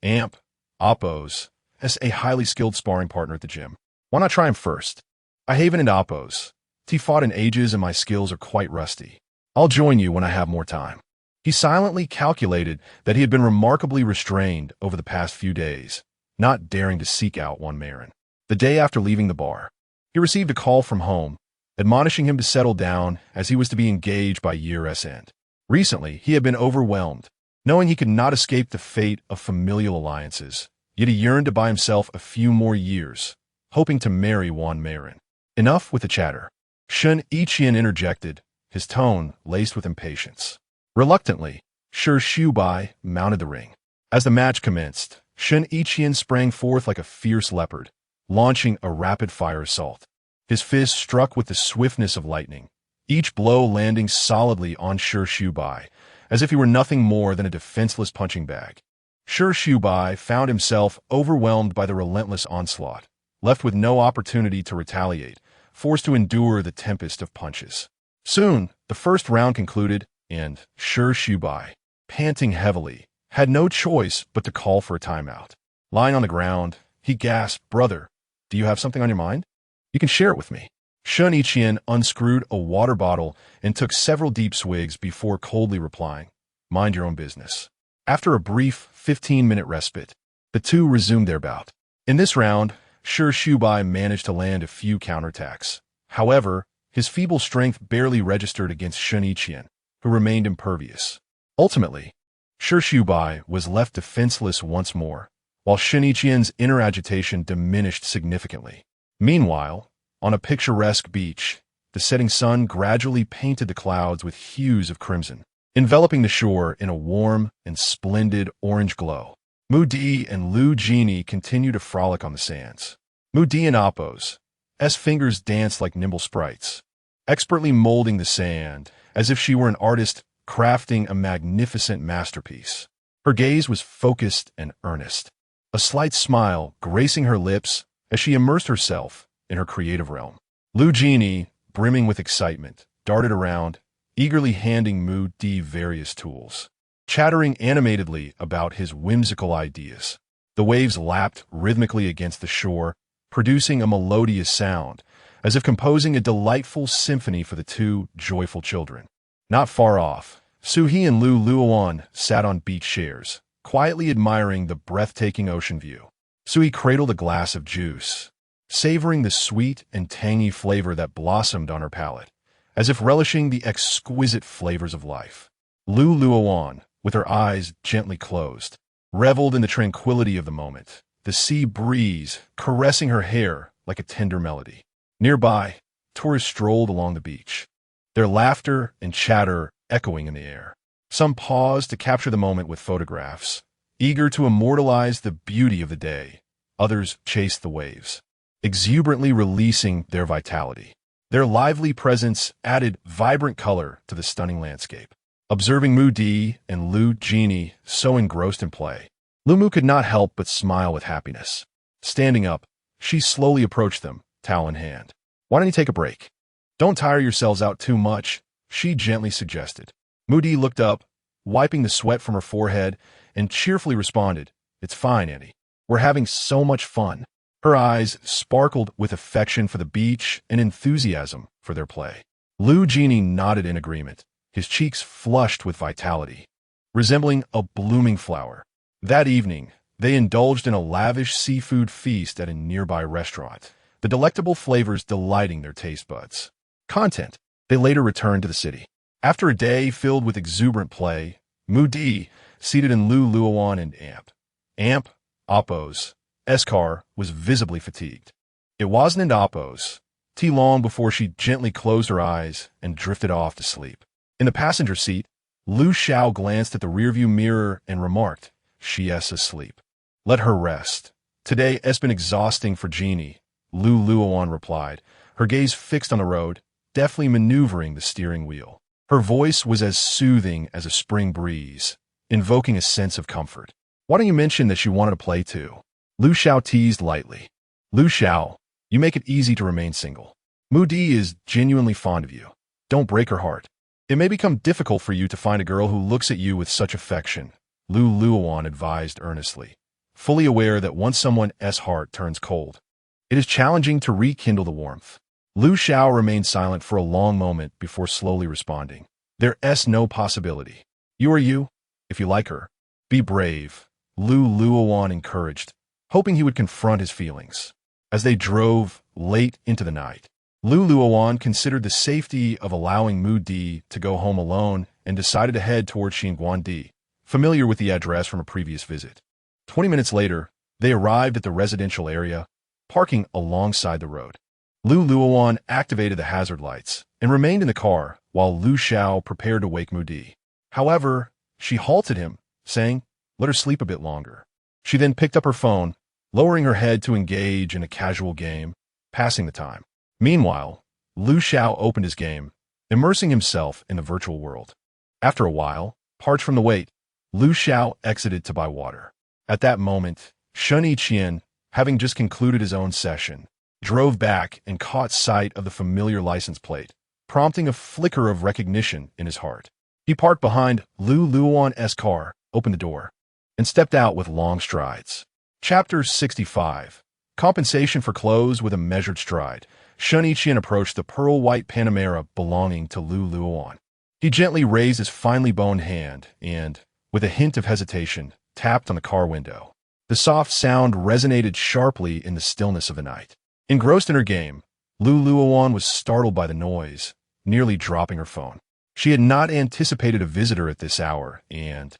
Amp, Oppos, as a highly skilled sparring partner at the gym. Why not try him first? I haven't Oppos. He fought in ages and my skills are quite rusty. I'll join you when I have more time." He silently calculated that he had been remarkably restrained over the past few days, not daring to seek out one Marin. The day after leaving the bar, he received a call from home, admonishing him to settle down as he was to be engaged by year's end. Recently, he had been overwhelmed, knowing he could not escape the fate of familial alliances, yet he yearned to buy himself a few more years, hoping to marry one Marin. Enough with the chatter. Shen Yiqian interjected, his tone laced with impatience. Reluctantly, Shi Shubai mounted the ring. As the match commenced, Shen Yiqian sprang forth like a fierce leopard, launching a rapid-fire assault. His fists struck with the swiftness of lightning, each blow landing solidly on Shi Shubai, as if he were nothing more than a defenseless punching bag. Shi Shubai found himself overwhelmed by the relentless onslaught, left with no opportunity to retaliate, forced to endure the tempest of punches. Soon, the first round concluded, and Shi Shubai, panting heavily, had no choice but to call for a timeout. Lying on the ground, he gasped, "Brother, do you have something on your mind? You can share it with me." Shen Yiqian unscrewed a water bottle and took several deep swigs before coldly replying, "Mind your own business." After a brief 15-minute respite, the two resumed their bout. In this round, Shi Shubai managed to land a few counterattacks. However, his feeble strength barely registered against Shen Yiqian, who remained impervious. Ultimately, Shi Shubai was left defenseless once more, while Shen Yiqian's inner agitation diminished significantly. Meanwhile, on a picturesque beach, the setting sun gradually painted the clouds with hues of crimson, enveloping the shore in a warm and splendid orange glow. Mu Di and Lu Jini continued to frolic on the sands. Mu Di and Oppos' fingers danced like nimble sprites, expertly molding the sand as if she were an artist crafting a magnificent masterpiece. Her gaze was focused and earnest, a slight smile gracing her lips as she immersed herself in her creative realm. Lu Jini, brimming with excitement, darted around, eagerly handing Mu Di various tools, chattering animatedly about his whimsical ideas. The waves lapped rhythmically against the shore, producing a melodious sound, as if composing a delightful symphony for the two joyful children. Not far off, Suhi and Luowan sat on beach chairs, quietly admiring the breathtaking ocean view. Suhi cradled a glass of juice, savoring the sweet and tangy flavor that blossomed on her palate, as if relishing the exquisite flavors of life. Luowan, with her eyes gently closed, reveled in the tranquility of the moment, the sea breeze caressing her hair like a tender melody. Nearby, tourists strolled along the beach, their laughter and chatter echoing in the air. Some paused to capture the moment with photographs, eager to immortalize the beauty of the day. Others chased the waves, exuberantly releasing their vitality. Their lively presence added vibrant color to the stunning landscape. Observing Mu Di and Lu Jini so engrossed in play, Lumu could not help but smile with happiness. Standing up, she slowly approached them, towel in hand. "Why don't you take a break? Don't tire yourselves out too much," she gently suggested. Mu Di looked up, wiping the sweat from her forehead, and cheerfully responded, "It's fine, Annie. We're having so much fun." Her eyes sparkled with affection for the beach and enthusiasm for their play. Lu Jini nodded in agreement, his cheeks flushed with vitality, resembling a blooming flower. That evening, They indulged in a lavish seafood feast at a nearby restaurant, the delectable flavors delighting their taste buds. Content. They later returned to the city. After a day filled with exuberant play, Moody, seated in Luowan and Amp, Oppos, Eskar, was visibly fatigued. It wasn't Oppos, too long before she gently closed her eyes and drifted off to sleep. In the passenger seat, Lu Xiao glanced at the rearview mirror and remarked, "She's asleep. Let her rest. Today has been exhausting for Jeannie," Luowan replied, her gaze fixed on the road, deftly maneuvering the steering wheel. Her voice was as soothing as a spring breeze, invoking a sense of comfort. "Why don't you mention that you wanted to play too?" Lu Xiao teased lightly. "Lu Xiao, you make it easy to remain single. Moody is genuinely fond of you. Don't break her heart. It may become difficult for you to find a girl who looks at you with such affection," Luowan advised earnestly, fully aware that once someone's heart turns cold, it is challenging to rekindle the warmth. Lu Xiao remained silent for a long moment before slowly responding. "There's no possibility. You are you, if you like her. Be brave," Luowan encouraged, hoping he would confront his feelings. As they drove late into the night, Luowan considered the safety of allowing Moody to go home alone and decided to head toward Xinguandi, familiar with the address from a previous visit. 20 minutes later, they arrived at the residential area, parking alongside the road. Luowan activated the hazard lights and remained in the car while Lu Xiao prepared to wake Moody. However, she halted him, saying, "Let her sleep a bit longer." She then picked up her phone, lowering her head to engage in a casual game, passing the time. Meanwhile, Lu Xiao opened his game, immersing himself in the virtual world. After a while, parched from the wait, Lu Xiao exited to buy water. At that moment, Shen Yiqian, having just concluded his own session, drove back and caught sight of the familiar license plate, prompting a flicker of recognition in his heart. He parked behind Luowan's car, opened the door, and stepped out with long strides. Chapter 65. Compensation for clothes with a measured stride. Shen Yiqian approached the pearl-white Panamera belonging to Luowan. He gently raised his finely boned hand and, with a hint of hesitation, tapped on the car window. The soft sound resonated sharply in the stillness of the night. Engrossed in her game, Luowan was startled by the noise, nearly dropping her phone. She had not anticipated a visitor at this hour and,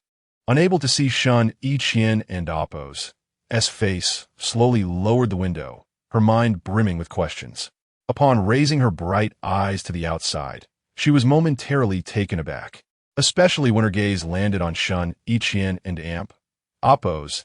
unable to see Shen Yiqian and Oppos' face, slowly lowered the window, her mind brimming with questions. Upon raising her bright eyes to the outside, she was momentarily taken aback, especially when her gaze landed on Shen Yiqian and Oppos'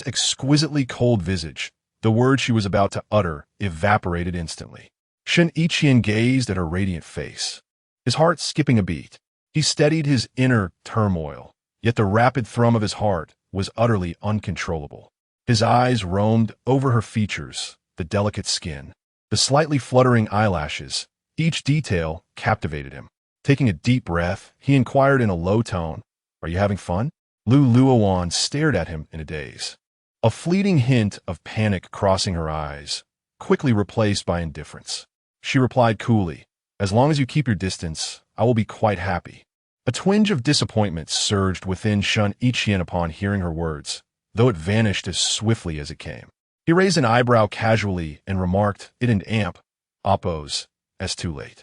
exquisitely cold visage. The words she was about to utter evaporated instantly. Shen Yiqian gazed at her radiant face, his heart skipping a beat. He steadied his inner turmoil, yet the rapid thrum of his heart was utterly uncontrollable. His eyes roamed over her features, the delicate skin, the slightly fluttering eyelashes. Each detail captivated him. Taking a deep breath, he inquired in a low tone, "Are you having fun?" Luowan stared at him in a daze. A fleeting hint of panic crossing her eyes, quickly replaced by indifference. She replied coolly, "As long as you keep your distance, I will be quite happy." A twinge of disappointment surged within Shen Yiqian upon hearing her words, though it vanished as swiftly as it came. He raised an eyebrow casually and remarked, "It and Oppos, as too late.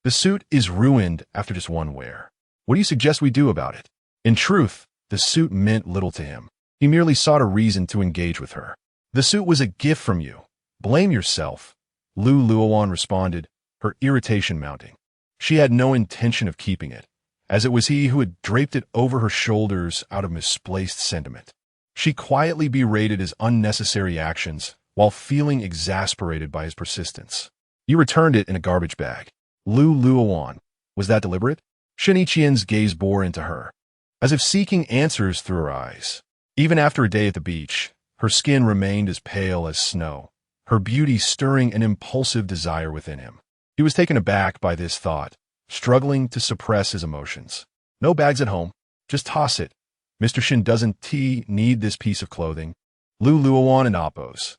The suit is ruined after just one wear. What do you suggest we do about it?" In truth, the suit meant little to him. He merely sought a reason to engage with her. "The suit was a gift from you. Blame yourself," Luowan responded, her irritation mounting. She had no intention of keeping it, as it was he who had draped it over her shoulders out of misplaced sentiment. She quietly berated his unnecessary actions while feeling exasperated by his persistence. "You returned it in a garbage bag." Luowan. "Was that deliberate?" Shen Yiqian's gaze bore into her, as if seeking answers through her eyes. Even after a day at the beach, her skin remained as pale as snow, her beauty stirring an impulsive desire within him. He was taken aback by this thought, struggling to suppress his emotions. "No bags at home. Just toss it. Mr. Shen doesn't need this piece of clothing." Luowan and Oppos'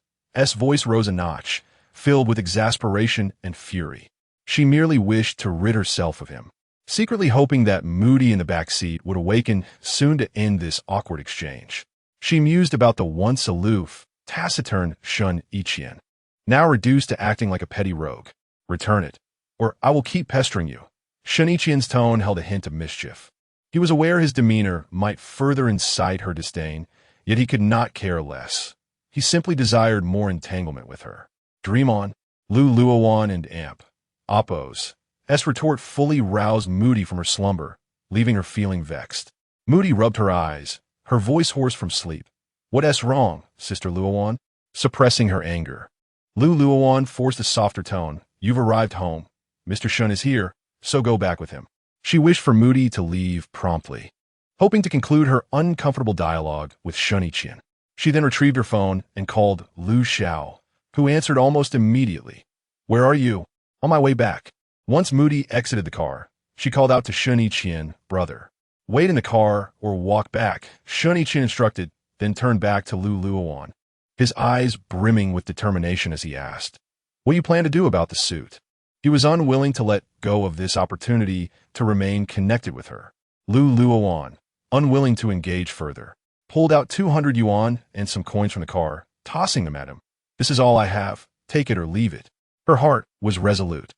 voice rose a notch, filled with exasperation and fury. She merely wished to rid herself of him, secretly hoping that Moody in the back seat would awaken soon to end this awkward exchange. She mused about the once aloof, taciturn Shen Yiqian, now reduced to acting like a petty rogue. Return it, or I will keep pestering you. Shen Yiqian's tone held a hint of mischief. He was aware his demeanor might further incite her disdain, yet he could not care less. He simply desired more entanglement with her. Dream on. Luowan and Amp. Oppos. Retort fully roused Moody from her slumber, leaving her feeling vexed. Moody rubbed her eyes, her voice hoarse from sleep. What's wrong, Sister Luowan? Suppressing her anger. Luowan forced a softer tone. You've arrived home. Mr. Shen is here, so go back with him. She wished for Moody to leave promptly, hoping to conclude her uncomfortable dialogue with Shen Yiqian. She then retrieved her phone and called Lu Xiao, who answered almost immediately. Where are you? On my way back. Once Moody exited the car, she called out to Shen Yiqian, brother. Wait in the car or walk back, Shen Yiqian instructed, then turned back to Luowan, his eyes brimming with determination as he asked, what do you plan to do about the suit? He was unwilling to let go of this opportunity to remain connected with her. Luowan, unwilling to engage further, pulled out 200 yuan and some coins from the car, tossing them at him. This is all I have. Take it or leave it. Her heart was resolute,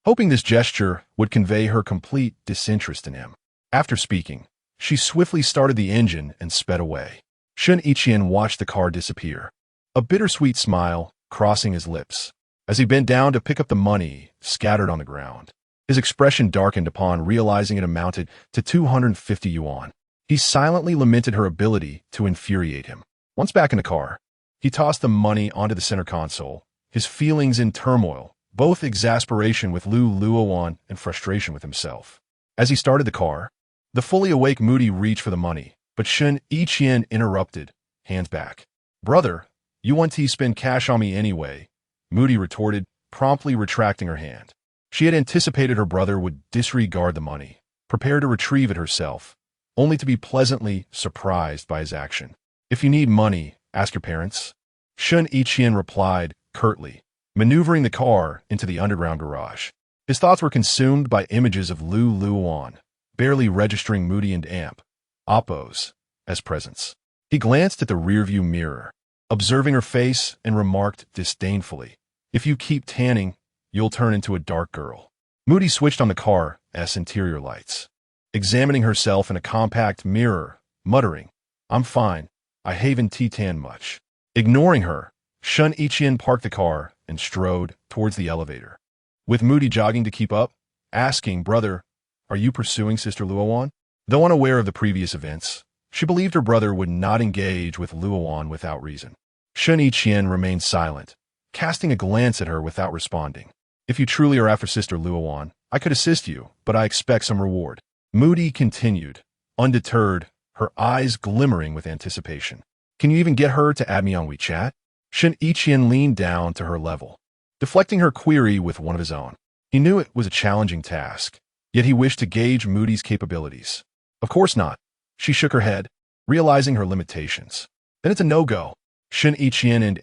hoping this gesture would convey her complete disinterest in him. After speaking, she swiftly started the engine and sped away. Shen Yiqian watched the car disappear, a bittersweet smile crossing his lips, as he bent down to pick up the money scattered on the ground. His expression darkened upon realizing it amounted to 250 yuan. He silently lamented her ability to infuriate him. Once back in the car, he tossed the money onto the center console, his feelings in turmoil, both exasperation with Luowan and frustration with himself. As he started the car, the fully awake Moody reached for the money, but Shen Yiqian interrupted, hands back. Brother, you want to spend cash on me anyway, Moody retorted, promptly retracting her hand. She had anticipated her brother would disregard the money, prepare to retrieve it herself, only to be pleasantly surprised by his action. If you need money, ask your parents. Shen Yiqian replied curtly, maneuvering the car into the underground garage. His thoughts were consumed by images of Luowan, barely registering Moody and Amp, Oppos, as presents. He glanced at the rearview mirror, observing her face, and remarked disdainfully, if you keep tanning, you'll turn into a dark girl. Moody switched on the car's interior lights, examining herself in a compact mirror, muttering, I'm fine, I haven't tan much. Ignoring her, Shen Yiqian parked the car and strode towards the elevator, with Moody jogging to keep up, asking, brother, are you pursuing Sister Luowan? Though unaware of the previous events, she believed her brother would not engage with Luowan without reason. Shen Yiqian remained silent, casting a glance at her without responding. If you truly are after Sister Luowan, I could assist you, but I expect some reward. Moody continued, undeterred, her eyes glimmering with anticipation. Can you even get her to add me on WeChat? Shen Yiqian leaned down to her level, deflecting her query with one of his own. He knew it was a challenging task, yet he wished to gauge Moody's capabilities. Of course not. She shook her head, realizing her limitations. Then it's a no-go. Shen Yiqian and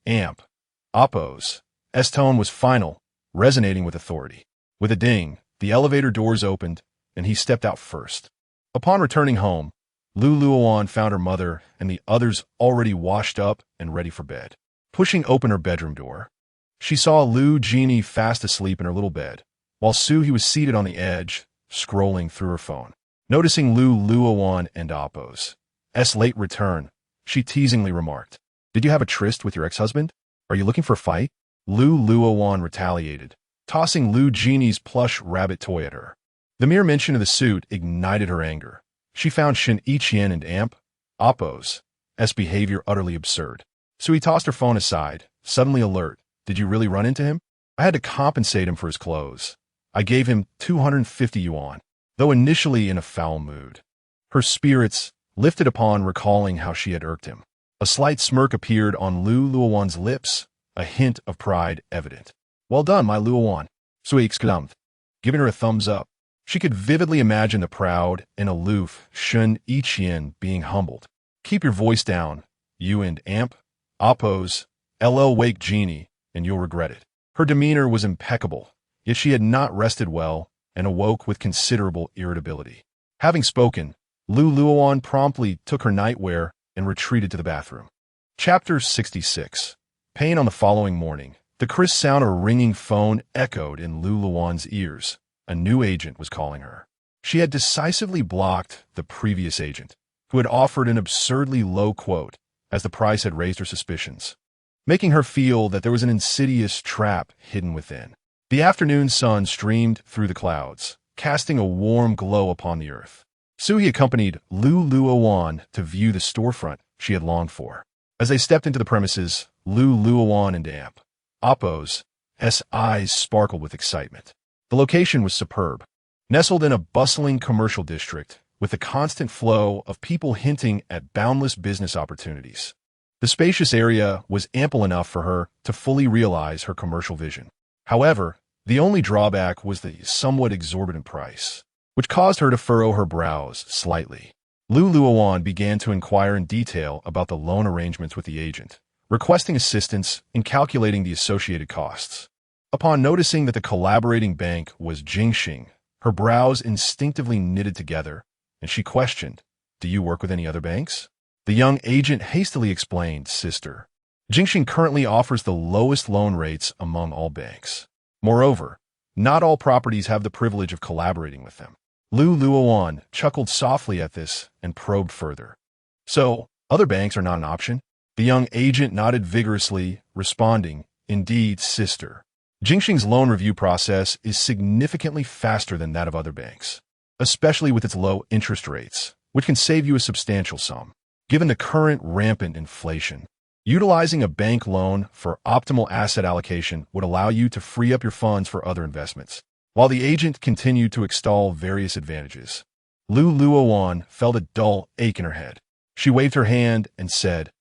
Amp, Oppos. Tone was final, resonating with authority. With a ding, the elevator doors opened, and he stepped out first. Upon returning home, Luowan found her mother and the others already washed up and ready for bed. Pushing open her bedroom door, she saw Lu Genie fast asleep in her little bed, while He was seated on the edge, scrolling through her phone. Noticing Luowan and Oppos' late return, she teasingly remarked, did you have a tryst with your ex-husband? Are you looking for a fight? Luowan retaliated, tossing Lu Genie's plush rabbit toy at her. The mere mention of the suit ignited her anger. She found Shen Yiqian and Oppos' behavior utterly absurd. So he tossed her phone aside, suddenly alert. Did you really run into him? I had to compensate him for his clothes. I gave him 250 yuan, though initially in a foul mood. Her spirits lifted upon recalling how she had irked him. A slight smirk appeared on Luowan's lips, a hint of pride evident. Well done, my Luowan, Sui exclaimed, giving her a thumbs up. She could vividly imagine the proud and aloof Shen Yiqian being humbled. Keep your voice down, you and Oppos, wake Genie, and you'll regret it. Her demeanor was impeccable, yet she had not rested well and awoke with considerable irritability. Having spoken, Luowan promptly took her nightwear and retreated to the bathroom. Chapter 66. Pain. On the following morning, the crisp sound of a ringing phone echoed in Luowan's ears. A new agent was calling her. She had decisively blocked the previous agent, who had offered an absurdly low quote, as the price had raised her suspicions, making her feel that there was an insidious trap hidden within. The afternoon sun streamed through the clouds, casting a warm glow upon the earth. Suhi accompanied Luowan to view the storefront she had longed for. As they stepped into the premises, Luowan and Appo's eyes sparkled with excitement. The location was superb. Nestled in a bustling commercial district, with a constant flow of people hinting at boundless business opportunities. The spacious area was ample enough for her to fully realize her commercial vision. However, the only drawback was the somewhat exorbitant price, which caused her to furrow her brows slightly. Luowan began to inquire in detail about the loan arrangements with the agent, requesting assistance in calculating the associated costs. Upon noticing that the collaborating bank was Jingxing, her brows instinctively knitted together, and she questioned, "Do you work with any other banks?" The young agent hastily explained, "Sister, Jingxing currently offers the lowest loan rates among all banks. Moreover, not all properties have the privilege of collaborating with them." Luowan chuckled softly at this and probed further. "So, other banks are not an option?" The young agent nodded vigorously, responding, "Indeed, sister. Jingxing's loan review process is significantly faster than that of other banks, especially with its low interest rates, which can save you a substantial sum. Given the current rampant inflation, utilizing a bank loan for optimal asset allocation would allow you to free up your funds for other investments." While the agent continued to extol various advantages, Luowan felt a dull ache in her head. She waved her hand and said,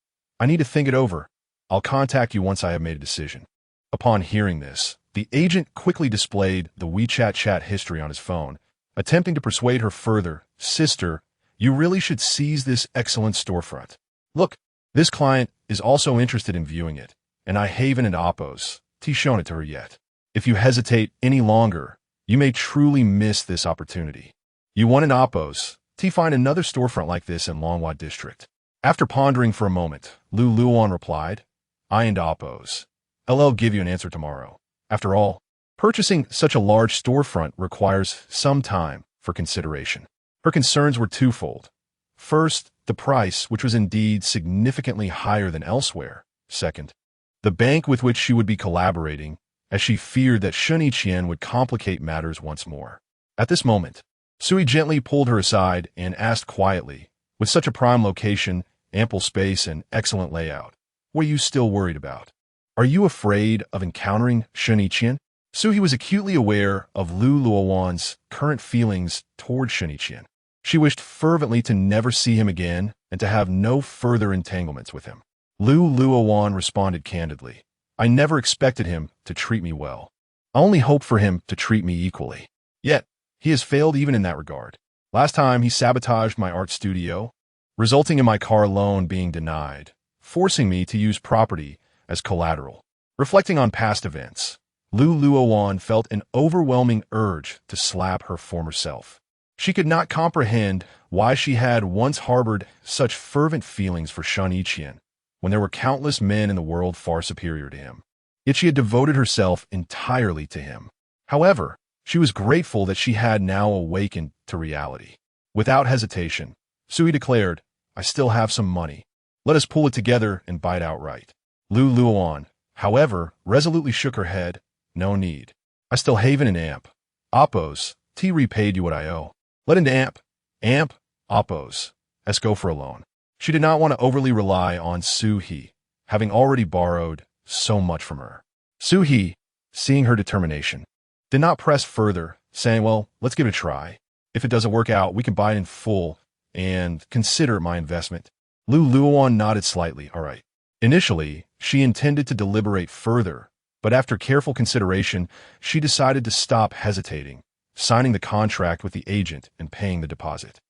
"I need to think it over. I'll contact you once I have made a decision." Upon hearing this, the agent quickly displayed the WeChat chat history on his phone, attempting to persuade her further, "Sister, you really should seize this excellent storefront. Look, this client is also interested in viewing it, and I haven't Appo's shown it to her yet. If you hesitate any longer, you may truly miss this opportunity. You want an Appo's find another storefront like this in Luowan district." After pondering for a moment, Luowan replied, "I and Appo's. I'll give you an answer tomorrow. After all, purchasing such a large storefront requires some time for consideration." Her concerns were twofold. First, the price, which was indeed significantly higher than elsewhere. Second, the bank with which she would be collaborating, as she feared that Shen Yiqian would complicate matters once more. At this moment, Sui gently pulled her aside and asked quietly, "With such a prime location, ample space, and excellent layout, what are you still worried about? Are you afraid of encountering Shen Yiqian?" Suhi was acutely aware of Luowan's current feelings toward Shen Yiqian. She wished fervently to never see him again and to have no further entanglements with him. Luowan responded candidly, "I never expected him to treat me well. I only hoped for him to treat me equally. Yet, he has failed even in that regard. Last time he sabotaged my art studio, resulting in my car loan being denied, forcing me to use property as collateral." Reflecting on past events, Luowan felt an overwhelming urge to slap her former self. She could not comprehend why she had once harbored such fervent feelings for Shen Yiqian, when there were countless men in the world far superior to him. Yet she had devoted herself entirely to him. However, she was grateful that she had now awakened to reality. Without hesitation, Sui declared, "I still have some money. Let us pull it together and buy it outright." Luowan, however, resolutely shook her head. "No need. I still haven an Appo's repaid you what I owe. Let into Appo's. Let's go for a loan." She did not want to overly rely on Suhi, having already borrowed so much from her. Suhi, seeing her determination, did not press further, saying, "Well, let's give it a try. If it doesn't work out, we can buy it in full and consider it my investment." Luowan nodded slightly. "All right." Initially, she intended to deliberate further, but after careful consideration, she decided to stop hesitating, signing the contract with the agent and paying the deposit.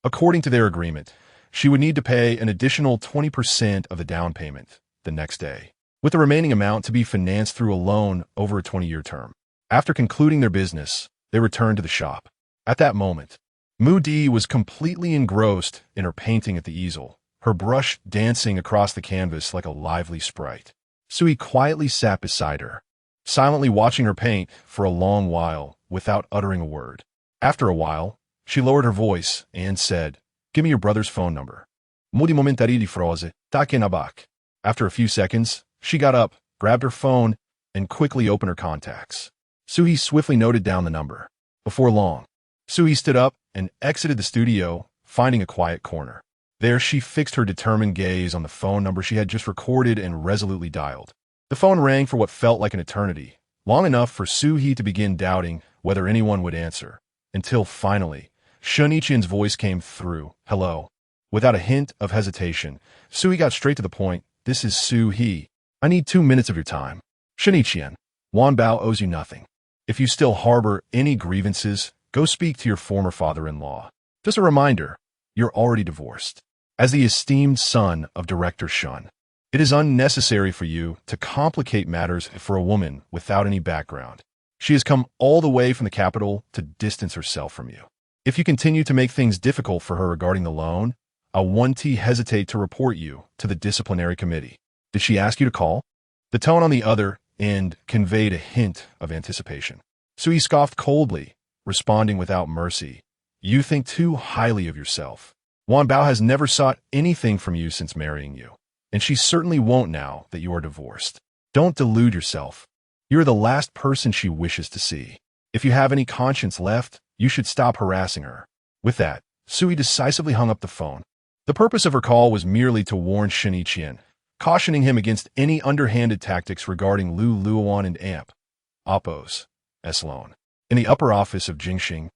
According to their agreement, she would need to pay an additional 20% of the down payment the next day, with the remaining amount to be financed through a loan over a 20-year term. After concluding their business, they returned to the shop. At that moment, Mu Di was completely engrossed in her painting at the easel, her brush dancing across the canvas like a lively sprite. Sui quietly sat beside her, silently watching her paint for a long while without uttering a word. After a while, she lowered her voice and said, "Give me your brother's phone number." Mudi momentari di frase, take nabak. After a few seconds, she got up, grabbed her phone, and quickly opened her contacts. Sui swiftly noted down the number. Before long, Sui stood up and exited the studio, finding a quiet corner. There she fixed her determined gaze on the phone number she had just recorded and resolutely dialed. The phone rang for what felt like an eternity, long enough for Sui to begin doubting whether anyone would answer, until finally, Shen Yiqian's voice came through. "Hello." Without a hint of hesitation, Sui got straight to the point. "This is Sui. I need 2 minutes of your time." "Shen Yiqian, Wan Bao owes you nothing. If you still harbor any grievances, go speak to your former father-in-law. Just a reminder, you're already divorced. As the esteemed son of Director Shen, it is unnecessary for you to complicate matters for a woman without any background. She has come all the way from the capital to distance herself from you. If you continue to make things difficult for her regarding the loan, I won't hesitate to report you to the disciplinary committee." "Did she ask you to call?" The tone on the other end conveyed a hint of anticipation. Sui scoffed coldly, responding without mercy, "You think too highly of yourself. Wan Bao has never sought anything from you since marrying you, and she certainly won't now that you are divorced. Don't delude yourself. You're the last person she wishes to see. If you have any conscience left, you should stop harassing her." With that, Sui decisively hung up the phone. The purpose of her call was merely to warn Shen Yiqian, cautioning him against any underhanded tactics regarding Luowan and Amp, Oppos, Sloan. In the upper office of Jingxing,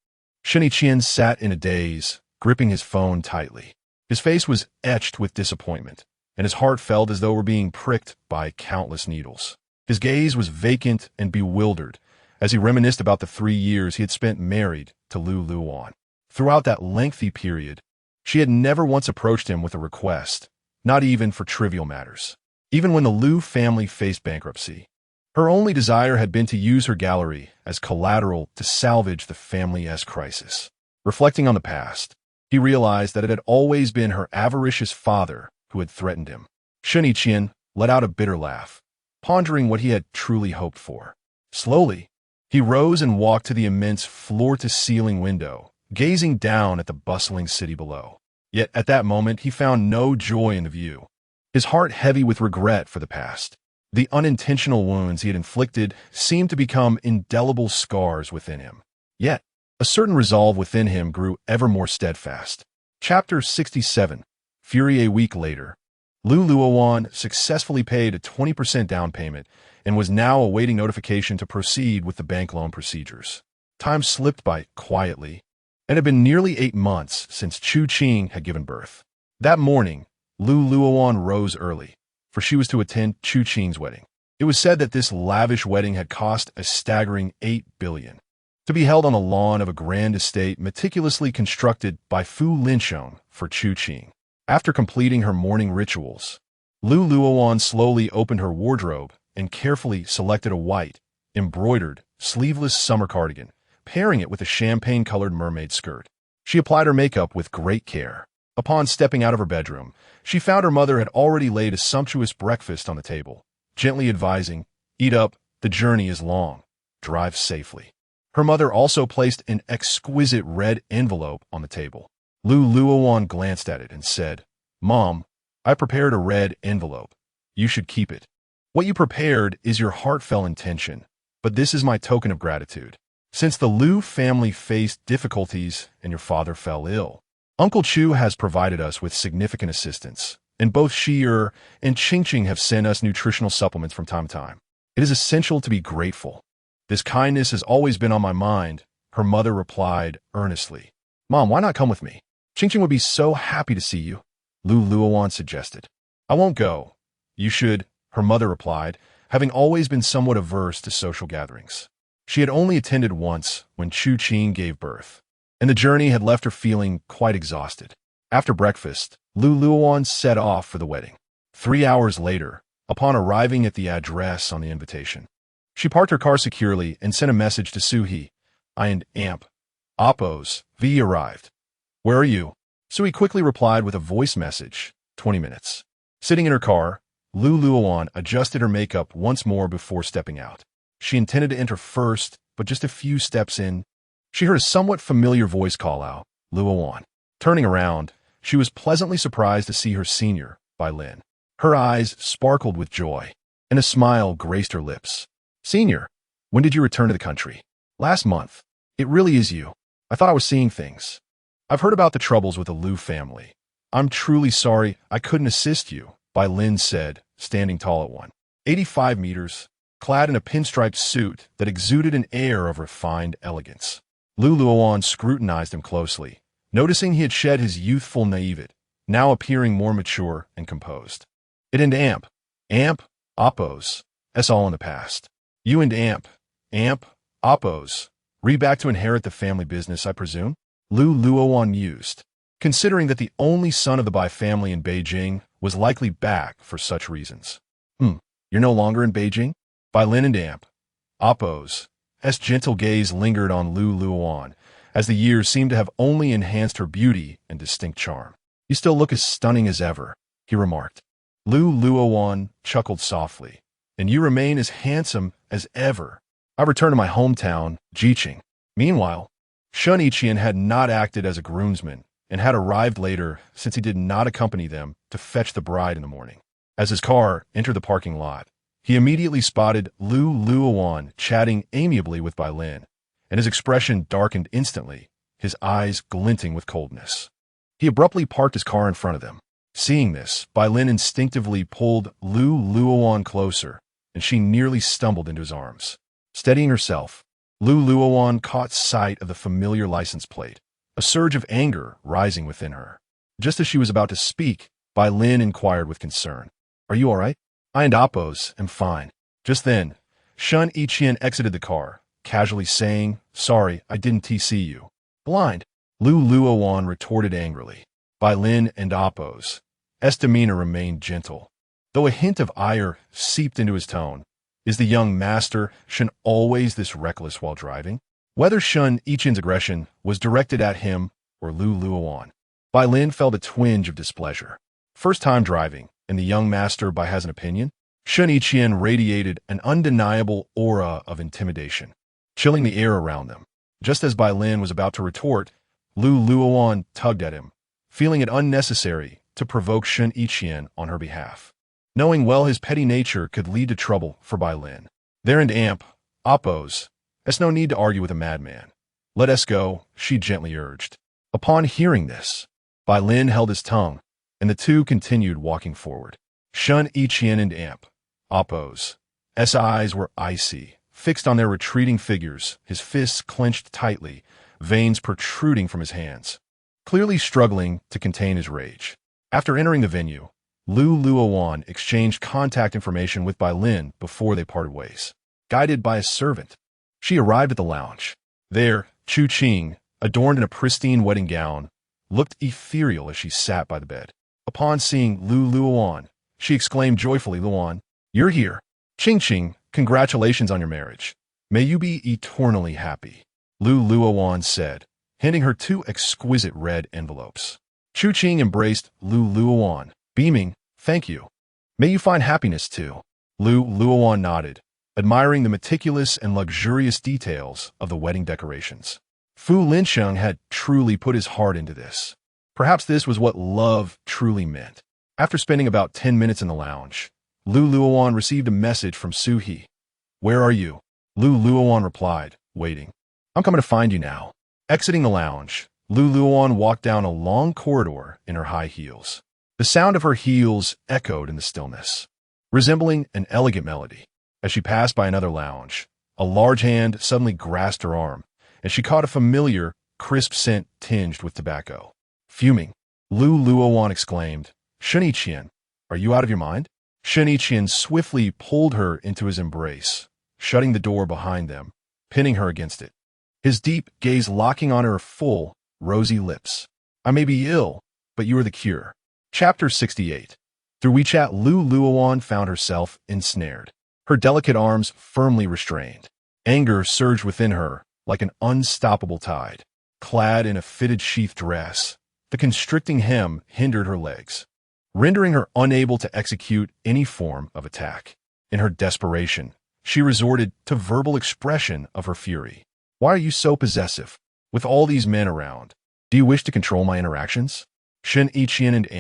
Shen Yiqian sat in a daze, gripping his phone tightly. His face was etched with disappointment, and his heart felt as though it were being pricked by countless needles. His gaze was vacant and bewildered as he reminisced about the 3 years he had spent married to Luowan. Throughout that lengthy period, she had never once approached him with a request, not even for trivial matters. Even when the Lu family faced bankruptcy, her only desire had been to use her gallery as collateral to salvage the family's crisis. Reflecting on the past, he realized that it had always been her avaricious father who had threatened him. Shen Yiqian let out a bitter laugh, pondering what he had truly hoped for. Slowly, he rose and walked to the immense floor-to-ceiling window, gazing down at the bustling city below. Yet at that moment he found no joy in the view, his heart heavy with regret for the past. The unintentional wounds he had inflicted seemed to become indelible scars within him. Yet, a certain resolve within him grew ever more steadfast. Chapter 67. Fury. A week later, Luowan successfully paid a 20% down payment and was now awaiting notification to proceed with the bank loan procedures. Time slipped by quietly, and it had been nearly 8 months since Chu Qing had given birth. That morning, Luowan rose early, for she was to attend Chu Qing's wedding. It was said that this lavish wedding had cost a staggering 8 billion, to be held on the lawn of a grand estate meticulously constructed by Fu Linsheng for Chu Qing. After completing her morning rituals, Luowan slowly opened her wardrobe and carefully selected a white, embroidered, sleeveless summer cardigan, pairing it with a champagne-colored mermaid skirt. She applied her makeup with great care. Upon stepping out of her bedroom, she found her mother had already laid a sumptuous breakfast on the table, gently advising, "Eat up, the journey is long. Drive safely." Her mother also placed an exquisite red envelope on the table. Luowan glanced at it and said, "Mom, I prepared a red envelope. You should keep it. What you prepared is your heartfelt intention, but this is my token of gratitude. Since the Lu family faced difficulties and your father fell ill, Uncle Chu has provided us with significant assistance, and both Shi and Qingqing have sent us nutritional supplements from time to time. It is essential to be grateful. This kindness has always been on my mind," her mother replied earnestly. "Mom, why not come with me? Qingqing would be so happy to see you," Luowan suggested. "I won't go. You should," her mother replied, having always been somewhat averse to social gatherings. She had only attended once when Chu Qing gave birth, and the journey had left her feeling quite exhausted. After breakfast, Luowan set off for the wedding. 3 hours later, upon arriving at the address on the invitation, she parked her car securely and sent a message to Sui. "I and Amp, Oppos, V arrived. Where are you?" Sui quickly replied with a voice message, 20 minutes. Sitting in her car, Luowan adjusted her makeup once more before stepping out. She intended to enter first, but just a few steps in, she heard a somewhat familiar voice call out, Luowan. Turning around, she was pleasantly surprised to see her senior, Bai Lin. Her eyes sparkled with joy, and a smile graced her lips. Senior, when did you return to the country? Last month. It really is you. I thought I was seeing things. I've heard about the troubles with the Lu family. I'm truly sorry I couldn't assist you, Bai Lin said, standing tall at 185 meters, clad in a pinstriped suit that exuded an air of refined elegance. Luowan scrutinized him closely, noticing he had shed his youthful naivete, now appearing more mature and composed. It and amp, oppos, that's all in the past. You and amp, oppos, back to inherit the family business, I presume? Luowan mused, considering that the only son of the Bai family in Beijing was likely back for such reasons. You're no longer in Beijing? Bai Lin and amp, oppos, gentle gaze lingered on Luowan, as the years seemed to have only enhanced her beauty and distinct charm. You still look as stunning as ever, he remarked. Luowan chuckled softly. And you remain as handsome as ever. I returned to my hometown, Jiqing. Meanwhile, Shen Yiqian had not acted as a groomsman and had arrived later since he did not accompany them to fetch the bride in the morning. As his car entered the parking lot, he immediately spotted Luowan chatting amiably with Bai Lin, and his expression darkened instantly, his eyes glinting with coldness. He abruptly parked his car in front of them. Seeing this, Bai Lin instinctively pulled Luowan closer, and she nearly stumbled into his arms. Steadying herself, Luowan caught sight of the familiar license plate, a surge of anger rising within her. Just as she was about to speak, Bai Lin inquired with concern, Are you all right? I and Oppos am fine. Just then, Shen Yiqian exited the car, casually saying, Sorry, I didn't TC you. Blind, Luowan retorted angrily. Bai Lin and Oppos' demeanor remained gentle, though a hint of ire seeped into his tone. Is the young master Shen always this reckless while driving? Whether Shen Yiqian's aggression was directed at him or Luowan, Bai Lin felt a twinge of displeasure. First time driving, and the young master has an opinion? Shen Yiqian radiated an undeniable aura of intimidation, chilling the air around them. Just as Bai Lin was about to retort, Luowan tugged at him, feeling it unnecessary to provoke Shen Yiqian on her behalf, knowing well his petty nature could lead to trouble for Bai Lin. There and amp, oppos, there's no need to argue with a madman. Let us go, she gently urged. Upon hearing this, Bai Lin held his tongue, and the two continued walking forward. Shen Yiqian and amp, oppos' eyes were icy, fixed on their retreating figures, his fists clenched tightly, veins protruding from his hands, clearly struggling to contain his rage. After entering the venue, Luowan exchanged contact information with Bai Lin before they parted ways. Guided by a servant, she arrived at the lounge. There, Chu Qing, adorned in a pristine wedding gown, looked ethereal as she sat by the bed. Upon seeing Luowan, she exclaimed joyfully, Luowan, you're here. Qing, congratulations on your marriage. May you be eternally happy, Luowan said, handing her two exquisite red envelopes. Chu Qing embraced Luowan, beaming, thank you. May you find happiness too. Luowan nodded, admiring the meticulous and luxurious details of the wedding decorations. Fu Linsheng had truly put his heart into this. Perhaps this was what love truly meant. After spending about 10 minutes in the lounge, Luowan received a message from Su He. Where are you? Luowan replied, waiting. I'm coming to find you now. Exiting the lounge, Luowan walked down a long corridor in her high heels. The sound of her heels echoed in the stillness, resembling an elegant melody. As she passed by another lounge, a large hand suddenly grasped her arm, and she caught a familiar, crisp scent tinged with tobacco. Fuming, Luowan exclaimed, Shen Yiqian, are you out of your mind? Shen Yiqian swiftly pulled her into his embrace, shutting the door behind them, pinning her against it, his deep gaze locking on her full, rosy lips. I may be ill, but you are the cure. Chapter 68. Through WeChat, Luowan found herself ensnared, her delicate arms firmly restrained. Anger surged within her like an unstoppable tide. Clad in a fitted sheath dress, the constricting hem hindered her legs. rendering her unable to execute any form of attack. In her desperation, she resorted to verbal expression of her fury. Why are you so possessive? With all these men around, do you wish to control my interactions? Shen Yiqian and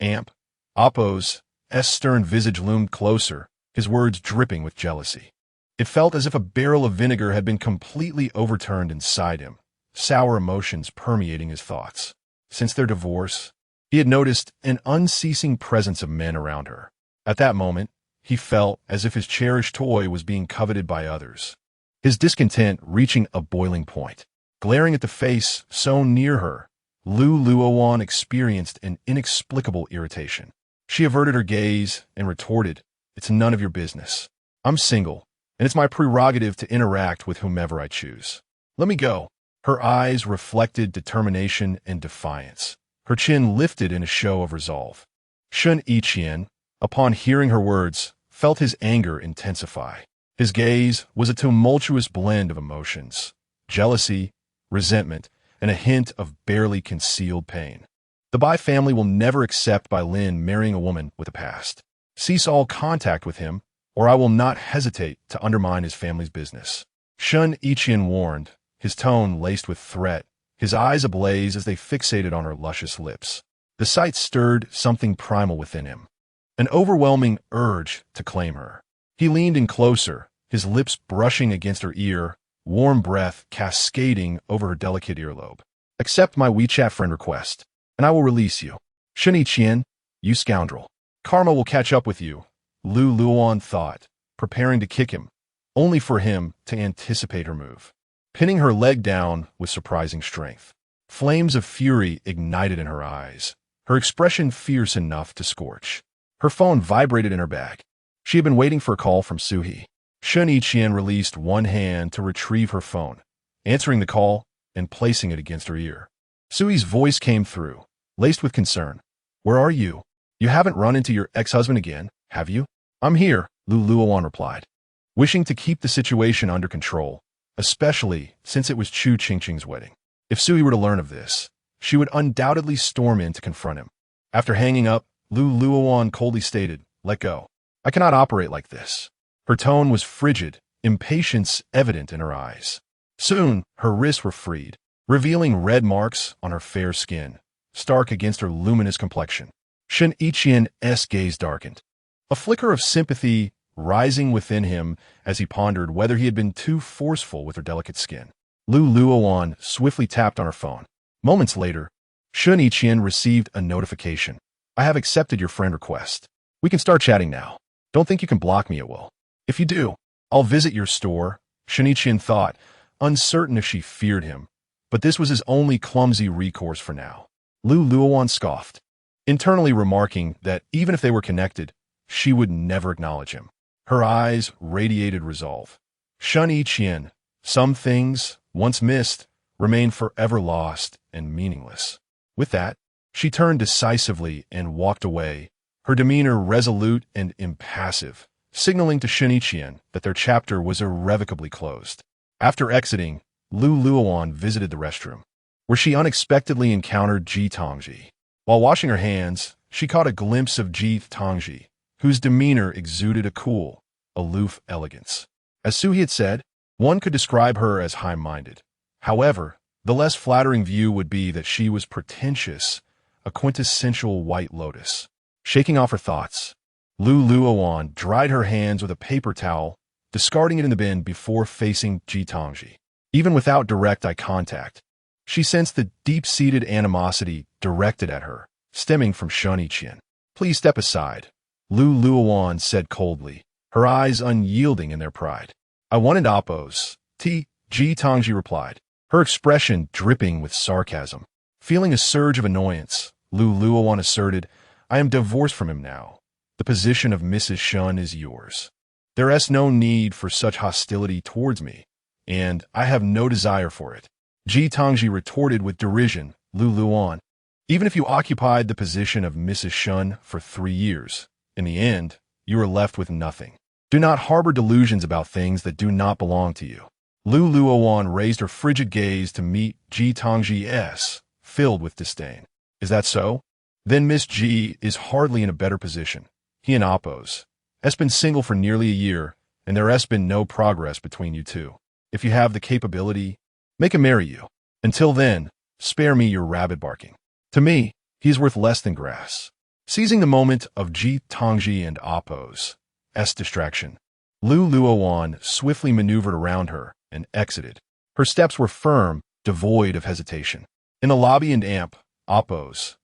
Amp. Appo's stern visage loomed closer, his words dripping with jealousy. It felt as if a barrel of vinegar had been completely overturned inside him, sour emotions permeating his thoughts. Since their divorce, he had noticed an unceasing presence of men around her. At that moment, he felt as if his cherished toy was being coveted by others. His discontent reaching a boiling point. Glaring at the face so near her, Luowan experienced an inexplicable irritation. She averted her gaze and retorted, "It's none of your business. I'm single, and it's my prerogative to interact with whomever I choose. Let me go." Her eyes reflected determination and defiance. Her chin lifted in a show of resolve. Shen Yiqian, upon hearing her words, felt his anger intensify. His gaze was a tumultuous blend of emotions: jealousy, resentment, and a hint of barely concealed pain. The Bai family will never accept Bai Lin marrying a woman with a past. Cease all contact with him, or I will not hesitate to undermine his family's business. Shen Yiqian warned, his tone laced with threat, his eyes ablaze as they fixated on her luscious lips. The sight stirred something primal within him, an overwhelming urge to claim her. He leaned in closer, his lips brushing against her ear, warm breath cascading over her delicate earlobe. "Accept my WeChat friend request, and I will release you. Shen Yiqian, you scoundrel. Karma will catch up with you," Luowan thought, preparing to kick him, only for him to anticipate her move, pinning her leg down with surprising strength. Flames of fury ignited in her eyes, her expression fierce enough to scorch. Her phone vibrated in her bag. She had been waiting for a call from Suhi. Shen Yiqian released one hand to retrieve her phone, answering the call and placing it against her ear. Sui's voice came through, laced with concern. "Where are you? You haven't run into your ex-husband again, have you?" "I'm here," Luowan replied, wishing to keep the situation under control, especially since it was Chu Qingqing's wedding. If Sui were to learn of this, she would undoubtedly storm in to confront him. After hanging up, Luowan coldly stated, "Let go. I cannot operate like this." Her tone was frigid, impatience evident in her eyes. Soon, her wrists were freed, revealing red marks on her fair skin, stark against her luminous complexion. Shen Yiqian's gaze darkened, a flicker of sympathy rising within him as he pondered whether he had been too forceful with her delicate skin. Luowan swiftly tapped on her phone. Moments later, Shen Yiqian received a notification. "I have accepted your friend request. We can start chatting now. Don't think you can block me at will. If you do, I'll visit your store," Shen Yiqian thought, uncertain if she feared him, but this was his only clumsy recourse for now. Luowan scoffed, internally remarking that even if they were connected, she would never acknowledge him. Her eyes radiated resolve. Shen Yiqian, some things, once missed, remain forever lost and meaningless. With that, she turned decisively and walked away, her demeanor resolute and impassive, signaling to Shen Yiqian that their chapter was irrevocably closed. After exiting, Luowan visited the restroom, where she unexpectedly encountered Ji Tongji. While washing her hands, she caught a glimpse of Ji Tongji, whose demeanor exuded a cool, aloof elegance. As Suhi had said, one could describe her as high-minded. However, the less flattering view would be that she was pretentious, a quintessential white lotus. Shaking off her thoughts, Luowan dried her hands with a paper towel, discarding it in the bin before facing Ji Tongji. Even without direct eye contact, she sensed the deep-seated animosity directed at her, stemming from Shen Yiqian. "Please step aside," Luowan said coldly, her eyes unyielding in their pride. "I wanted Appo's tea," Ji Tongji replied, her expression dripping with sarcasm. Feeling a surge of annoyance, Luowan asserted, "I am divorced from him now. The position of Mrs. Shen is yours. There is no need for such hostility towards me, and I have no desire for it." Ji Tongji retorted with derision, "Luowan, even if you occupied the position of Mrs. Shen for 3 years, in the end, you are left with nothing. Do not harbor delusions about things that do not belong to you." Luowan raised her frigid gaze to meet Ji Tongji's, filled with disdain. "Is that so? Then Miss G is hardly in a better position. He and Oppos has been single for nearly a year, and there has been no progress between you two. If you have the capability, make him marry you. Until then, spare me your rabid barking. To me, he is worth less than grass. Seizing the moment of Ji Tongji and Oppos' distraction, Luowan swiftly maneuvered around her and exited. Her steps were firm, devoid of hesitation. In the lobby and Oppos'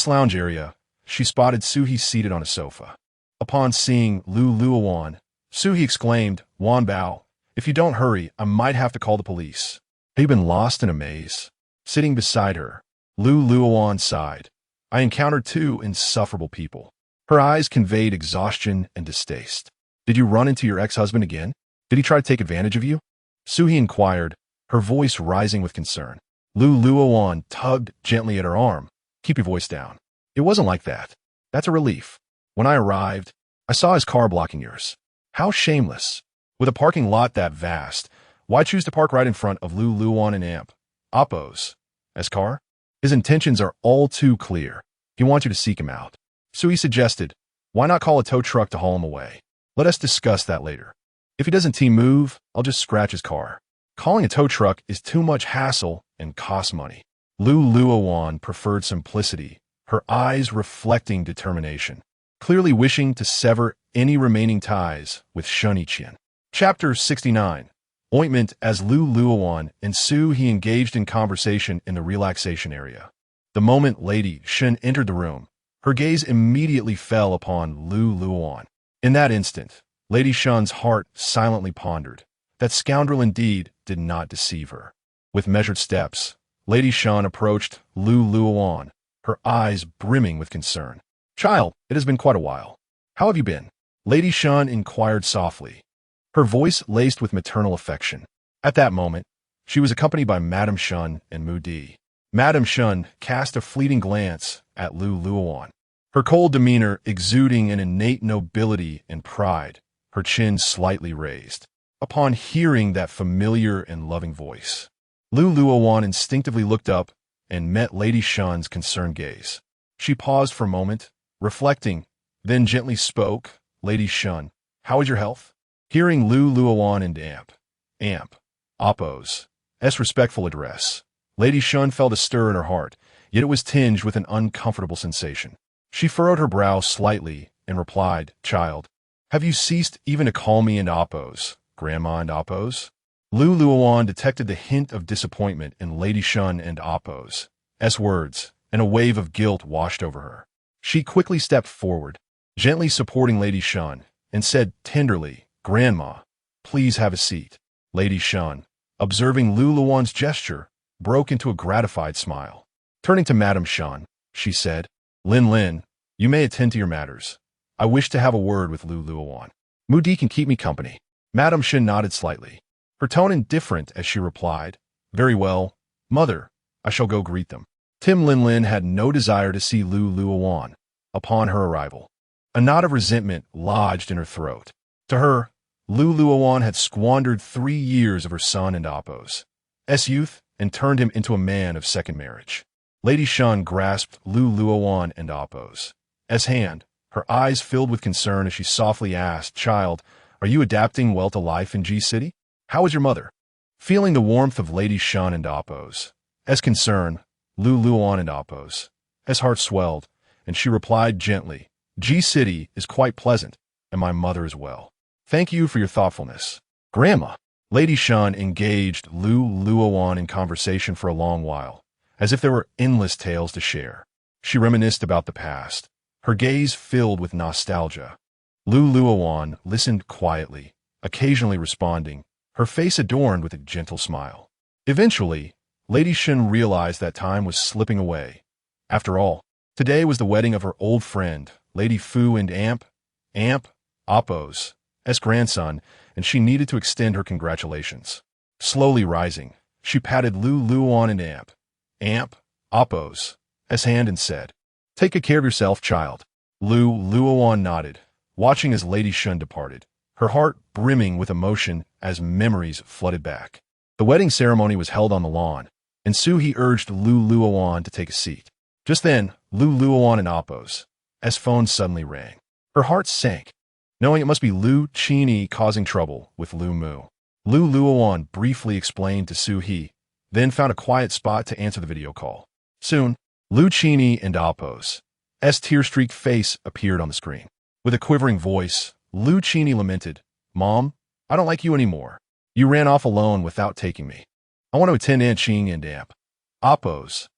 lounge area, she spotted Suhi seated on a sofa. Upon seeing Luowan, Suhi exclaimed, "Wan Bao, if you don't hurry, I might have to call the police." Have you been lost in a maze? Sitting beside her, Luowan sighed. I encountered two insufferable people. Her eyes conveyed exhaustion and distaste. Did you run into your ex-husband again? Did he try to take advantage of you? Suhi inquired, her voice rising with concern. Luowan tugged gently at her arm. Keep your voice down. It wasn't like that. That's a relief. When I arrived, I saw his car blocking yours. How shameless. With a parking lot that vast, why choose to park right in front of Luowan and Oppos' car? His intentions are all too clear. He wants you to seek him out. Suhi suggested, why not call a tow truck to haul him away? Let us discuss that later. If he doesn't move, I'll just scratch his car. Calling a tow truck is too much hassle and costs money. Luowan preferred simplicity, her eyes reflecting determination, clearly wishing to sever any remaining ties with Shen Yiqian. Chapter 69. Ointment. As Luowan and Suhi engaged in conversation in the relaxation area. The moment Lady Shen entered the room, her gaze immediately fell upon Luowan. In that instant, Lady Shen's heart silently pondered. That scoundrel indeed did not deceive her. With measured steps, Lady Shen approached Luowan, her eyes brimming with concern. Child, it has been quite a while. How have you been? Lady Shen inquired softly, her voice laced with maternal affection. At that moment, she was accompanied by Madame Shen and Mu Di. Madame Shen cast a fleeting glance at Luowan, her cold demeanor exuding an innate nobility and pride, her chin slightly raised. Upon hearing that familiar and loving voice, Luowan instinctively looked up and met Lady Shen's concerned gaze. She paused for a moment, reflecting, then gently spoke. Lady Shen, how is your health? Hearing Luowan and Oppos' respectful address, Lady Shen felt a stir in her heart, yet it was tinged with an uncomfortable sensation. She furrowed her brow slightly and replied, Child, have you ceased even to call me and Oppos, Grandma and Oppos? Luowan detected the hint of disappointment in Lady Shen and Oppos' words, and a wave of guilt washed over her. She quickly stepped forward, gently supporting Lady Shen, and said tenderly, Grandma, please have a seat. Lady Shen, observing Luowan's gesture, broke into a gratified smile. Turning to Madame Shen, she said, Lin, you may attend to your matters. I wish to have a word with Luowan. Mu Di can keep me company. Madame Shen nodded slightly, her tone indifferent as she replied, Very well, Mother, I shall go greet them. Tim Lin had no desire to see Luowan upon her arrival. A knot of resentment lodged in her throat. To her, Luowan had squandered 3 years of her son and Oppos' youth and turned him into a man of second marriage. Lady Shen grasped Luowan and Oppos' hand, her eyes filled with concern as she softly asked, Child, are you adapting well to life in G City? How is your mother? Feeling the warmth of Lady Shen and Oppos' concern, Luowan and Oppos' heart swelled, and she replied gently, G City is quite pleasant, and my mother is well. Thank you for your thoughtfulness. Grandma. Lady Shen engaged Luowan in conversation for a long while, as if there were endless tales to share. She reminisced about the past, her gaze filled with nostalgia. Luowan listened quietly, occasionally responding, her face adorned with a gentle smile. Eventually, Lady Shen realized that time was slipping away. After all, today was the wedding of her old friend, Lady Fu and Oppos' grandson, and she needed to extend her congratulations. Slowly rising, she patted Luowan and Oppos' hand and said, Take good care of yourself, child. Luowan nodded, watching as Lady Shen departed, her heart brimming with emotion as memories flooded back. The wedding ceremony was held on the lawn, and Suhi urged Luowan to take a seat. Just then, Luowan and Appo's phone suddenly rang. Her heart sank, knowing it must be Lu Qini causing trouble with Lu Mu. Luowan briefly explained to Su He, then found a quiet spot to answer the video call. Soon, Lu Qini and Appo's tear-streaked face appeared on the screen. With a quivering voice, Lu Qini lamented, "Mom, I don't like you anymore. You ran off alone without taking me. I want to attend Aunt Qing and Amp Appo's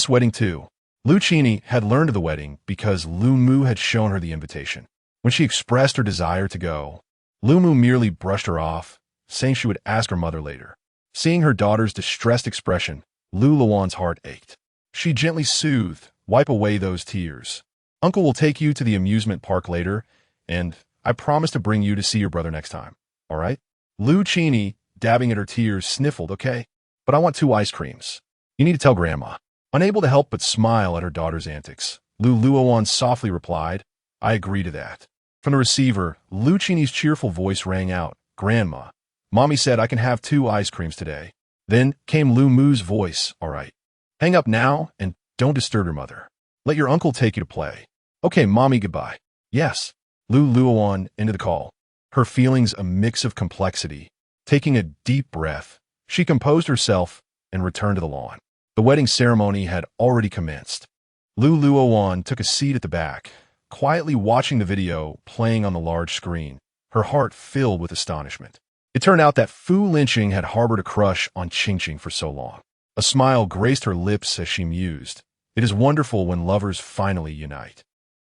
wedding too." Lu Qini had learned of the wedding because Lu Mu had shown her the invitation. When she expressed her desire to go, Lu Mu merely brushed her off, saying she would ask her mother later. Seeing her daughter's distressed expression, Luowan's heart ached. She gently soothed, "Wipe away those tears. Uncle will take you to the amusement park later, and I promise to bring you to see your brother next time. All right?" Lu Qini, dabbing at her tears, sniffled, "Okay, but I want 2 ice creams. You need to tell Grandma." Unable to help but smile at her daughter's antics, Luowan softly replied, "I agree to that." From the receiver, Lu Qini's cheerful voice rang out, "Grandma, Mommy said I can have 2 ice creams today." Then came Lu Mu's voice, "All right. Hang up now and don't disturb your mother. Let your uncle take you to play." "Okay, Mommy, goodbye." "Yes." Luowan ended the call, her feelings a mix of complexity. Taking a deep breath, she composed herself and returned to the lawn. The wedding ceremony had already commenced. Luowan took a seat at the back, quietly watching the video playing on the large screen, her heart filled with astonishment. It turned out that Fu Linqing had harbored a crush on Qingqing for so long. A smile graced her lips as she mused, "It is wonderful when lovers finally unite."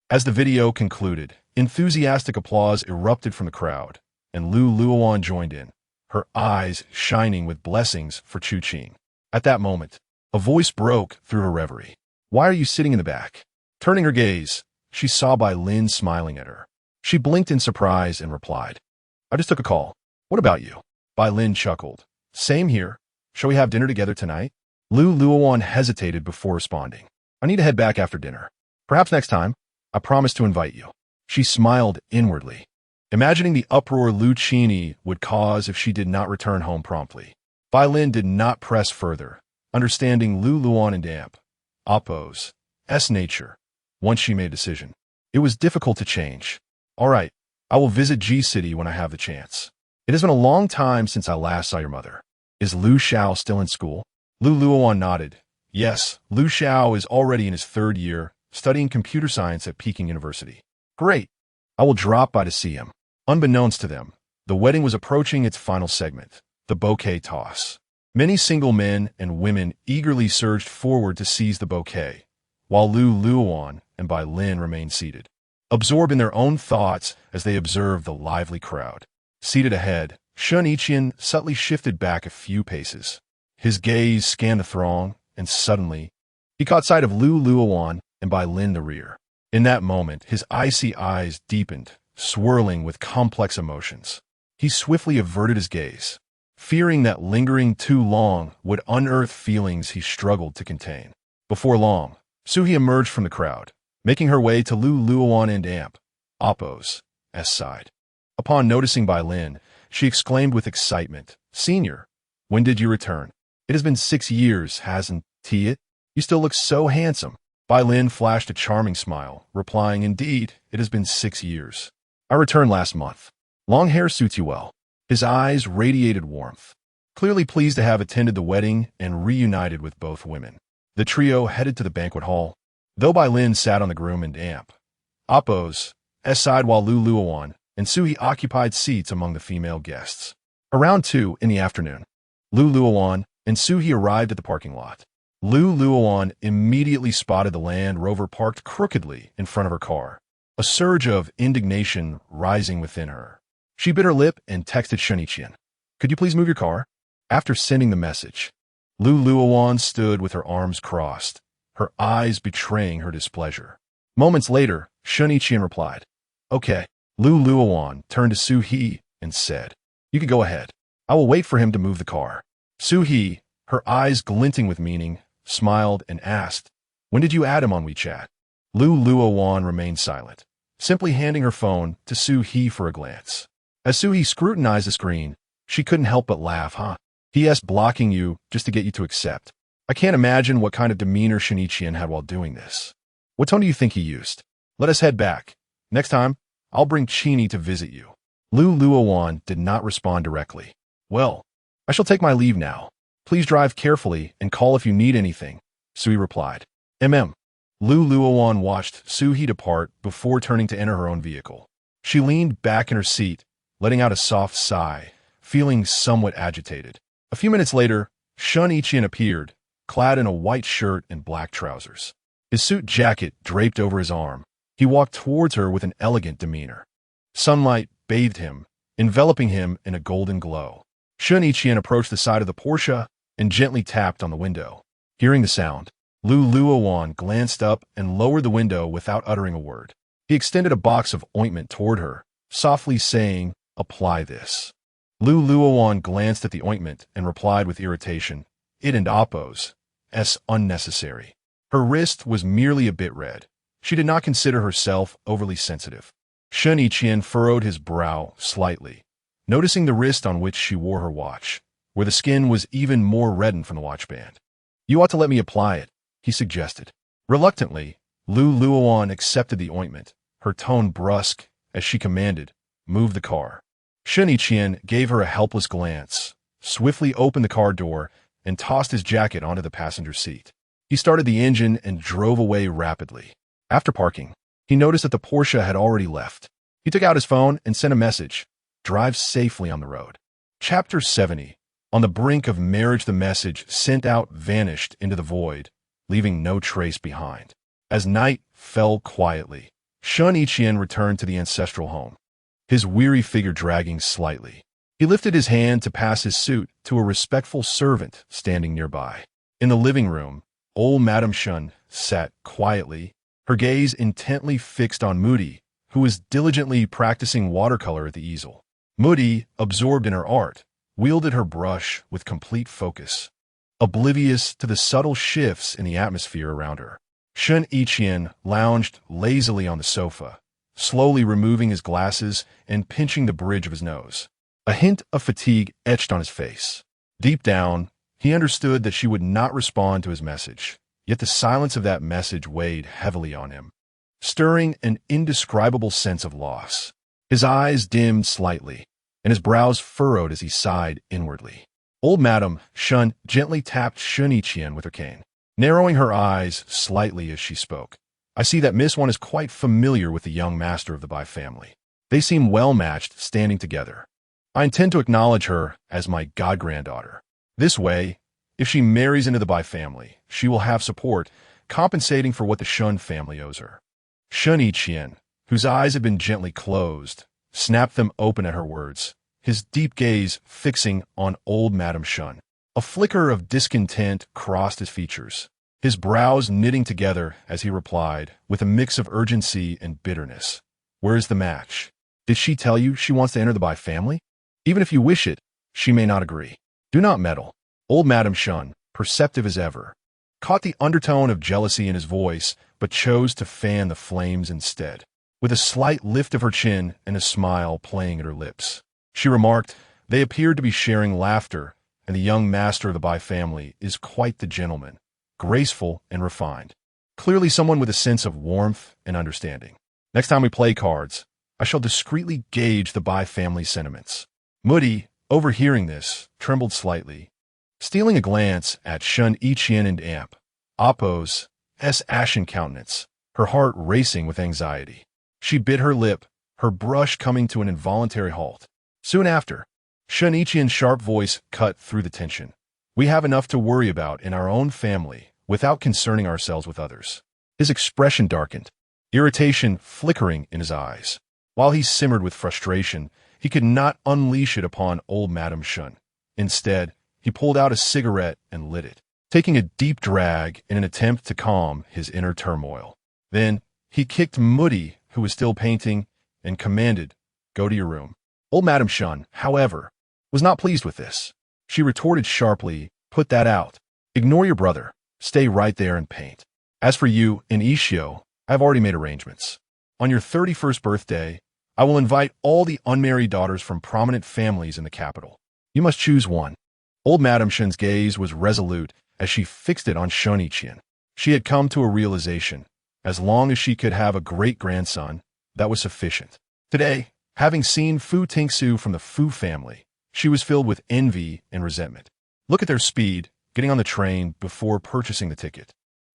As the video concluded, enthusiastic applause erupted from the crowd, and Luowan joined in, her eyes shining with blessings for Qingqing. At that moment, a voice broke through her reverie. "Why are you sitting in the back?" Turning her gaze, she saw Bai Lin smiling at her. She blinked in surprise and replied, "I just took a call. What about you?" Bai Lin chuckled. "Same here. Shall we have dinner together tonight?" Luowan hesitated before responding. "I need to head back after dinner. Perhaps next time. I promise to invite you." She smiled inwardly, imagining the uproar Lu Qini would cause if she did not return home promptly. Bai Lin did not press further, understanding Luowan and Amp Appo's nature. Once she made a decision, it was difficult to change. "All right, I will visit G City when I have the chance. It has been a long time since I last saw your mother. Is Lu Xiao still in school?" Luowan nodded. "Yes, Lu Xiao is already in his 3rd year, studying computer science at Peking University." "Great. I will drop by to see him." Unbeknownst to them, the wedding was approaching its final segment, the bouquet toss. Many single men and women eagerly surged forward to seize the bouquet, while Luowan and Bai Lin remained seated, absorbed in their own thoughts as they observed the lively crowd. Seated ahead, Shen Yiqian subtly shifted back a few paces. His gaze scanned the throng, and suddenly, he caught sight of Luowan and Bai Lin in the rear. In that moment, his icy eyes deepened, swirling with complex emotions. He swiftly averted his gaze, fearing that lingering too long would unearth feelings he struggled to contain. Before long, Su He emerged from the crowd, making her way to Luowan and Amp Appo's side. Upon noticing Bai Lin, she exclaimed with excitement, "Senior, when did you return? It has been 6 years, hasn't it? You still look so handsome." Bai Lin flashed a charming smile, replying, "Indeed, it has been 6 years. I returned last month. Long hair suits you well." His eyes radiated warmth, clearly pleased to have attended the wedding and reunited with both women. The trio headed to the banquet hall, though Bai Lin sat on the groom and Amp Appo's side while Luowan and Su He occupied seats among the female guests. Around 2 in the afternoon, Luowan and Su He arrived at the parking lot. Luowan immediately spotted the Land Rover parked crookedly in front of her car, a surge of indignation rising within her. She bit her lip and texted Shen Yiqian, "Could you please move your car?" After sending the message, Luowan stood with her arms crossed, her eyes betraying her displeasure. Moments later, Shen Yiqian replied, "Okay." Luowan turned to Su He and said, "You can go ahead. I will wait for him to move the car." Su He, her eyes glinting with meaning, smiled and asked, "When did you add him on WeChat?" Luowan remained silent, simply handing her phone to Su He for a glance. As Su He scrutinized the screen, she couldn't help but laugh. "Huh? He blocking you just to get you to accept." I can't imagine what kind of demeanor Shen Yiqian had while doing this. What tone do you think he used? Let us head back. Next time, I'll bring Chini to visit you. Luowan did not respond directly. Well, I shall take my leave now. Please drive carefully and call if you need anything, Sui replied. Luowan watched Sui depart before turning to enter her own vehicle. She leaned back in her seat, letting out a soft sigh, feeling somewhat agitated. A few minutes later, Shen Yiqian appeared, clad in a white shirt and black trousers. His suit jacket draped over his arm. He walked towards her with an elegant demeanor. Sunlight bathed him, enveloping him in a golden glow. Shen Yiqian approached the side of the Porsche and gently tapped on the window. Hearing the sound, Luowan glanced up and lowered the window without uttering a word. He extended a box of ointment toward her, softly saying, "Apply this." Luowan glanced at the ointment and replied with irritation, "It and Oppo's. S unnecessary." Her wrist was merely a bit red. She did not consider herself overly sensitive. Shen Yiqian furrowed his brow slightly, noticing the wrist on which she wore her watch, where the skin was even more reddened from the watchband. "You ought to let me apply it," he suggested. Reluctantly, Luowan accepted the ointment, her tone brusque as she commanded, "Move the car." Shen Yiqian gave her a helpless glance, swiftly opened the car door, and tossed his jacket onto the passenger seat. He started the engine and drove away rapidly. After parking, he noticed that the Porsche had already left. He took out his phone and sent a message, "Drive safely on the road." Chapter 70. On the brink of marriage, the message sent out vanished into the void, leaving no trace behind. As night fell quietly, Shen Yiqian returned to the ancestral home, his weary figure dragging slightly. He lifted his hand to pass his suit to a respectful servant standing nearby. In the living room, old Madame Shen sat quietly, her gaze intently fixed on Moody, who was diligently practicing watercolor at the easel. Moody, absorbed in her art, wielded her brush with complete focus, oblivious to the subtle shifts in the atmosphere around her. Shen Yiqian lounged lazily on the sofa, slowly removing his glasses and pinching the bridge of his nose. A hint of fatigue etched on his face. Deep down, he understood that she would not respond to his message, yet the silence of that message weighed heavily on him, stirring an indescribable sense of loss. His eyes dimmed slightly, and his brows furrowed as he sighed inwardly. Old Madame Shen gently tapped Shen Yiqian with her cane, narrowing her eyes slightly as she spoke. "I see that Miss One is quite familiar with the young master of the Bai family. They seem well-matched standing together. I intend to acknowledge her as my god-granddaughter. This way, if she marries into the Bai family, she will have support, compensating for what the Shen family owes her." Shen Yiqian, whose eyes had been gently closed, snapped them open at her words, his deep gaze fixing on old Madame Shen. A flicker of discontent crossed his features, his brows knitting together as he replied, with a mix of urgency and bitterness, "Where is the match? Did she tell you she wants to enter the Bai family? Even if you wish it, she may not agree. Do not meddle." Old Madame Shen, perceptive as ever, caught the undertone of jealousy in his voice, but chose to fan the flames instead. With a slight lift of her chin and a smile playing at her lips, she remarked, "They appeared to be sharing laughter, and the young master of the Bai family is quite the gentleman, graceful and refined. Clearly someone with a sense of warmth and understanding. Next time we play cards, I shall discreetly gauge the Bai family sentiments." Moody, overhearing this, trembled slightly, stealing a glance at Shen Yiqian and Amp, Oppo's ashen countenance, her heart racing with anxiety. She bit her lip, her brush coming to an involuntary halt. Soon after, Shen Yiqian's sharp voice cut through the tension. "We have enough to worry about in our own family without concerning ourselves with others." His expression darkened, irritation flickering in his eyes. While he simmered with frustration, he could not unleash it upon old Madame Shen. Instead, he pulled out a cigarette and lit it, taking a deep drag in an attempt to calm his inner turmoil. Then, he kicked Moody, who was still painting, and commanded, "Go to your room." Old Madame Shen, however, was not pleased with this. She retorted sharply, "Put that out. Ignore your brother. Stay right there and paint. As for you and Ishio, I have already made arrangements. On your 31st birthday, I will invite all the unmarried daughters from prominent families in the capital. You must choose one." Old Madame Shen's gaze was resolute as she fixed it on Shen Yiqian. She had come to a realization. As long as she could have a great-grandson, that was sufficient. Today, having seen Fu Tingsu from the Fu family, she was filled with envy and resentment. Look at their speed, getting on the train before purchasing the ticket.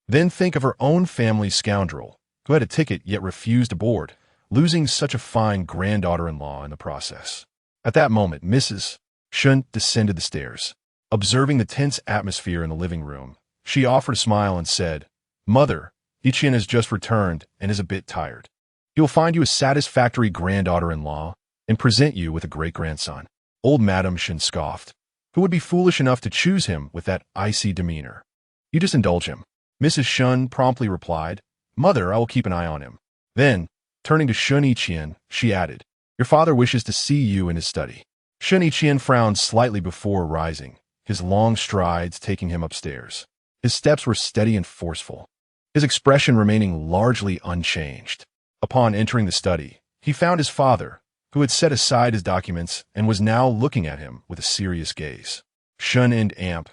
Then think of her own family's scoundrel, who had a ticket yet refused to board, losing such a fine granddaughter-in-law in the process. At that moment, Mrs. Shen descended the stairs. Observing the tense atmosphere in the living room, she offered a smile and said, "Mother, Yiqian has just returned and is a bit tired. He will find you a satisfactory granddaughter-in-law and present you with a great-grandson." Old Madame Shen scoffed. Who would be foolish enough to choose him with that icy demeanor? You just indulge him. Mrs. Shen promptly replied, "Mother, I will keep an eye on him." Then, turning to Shen Yiqian, she added, "Your father wishes to see you in his study." Shen Yiqian frowned slightly before rising, his long strides taking him upstairs. His steps were steady and forceful, his expression remaining largely unchanged. Upon entering the study, he found his father, who had set aside his documents and was now looking at him with a serious gaze. Shen and Amp,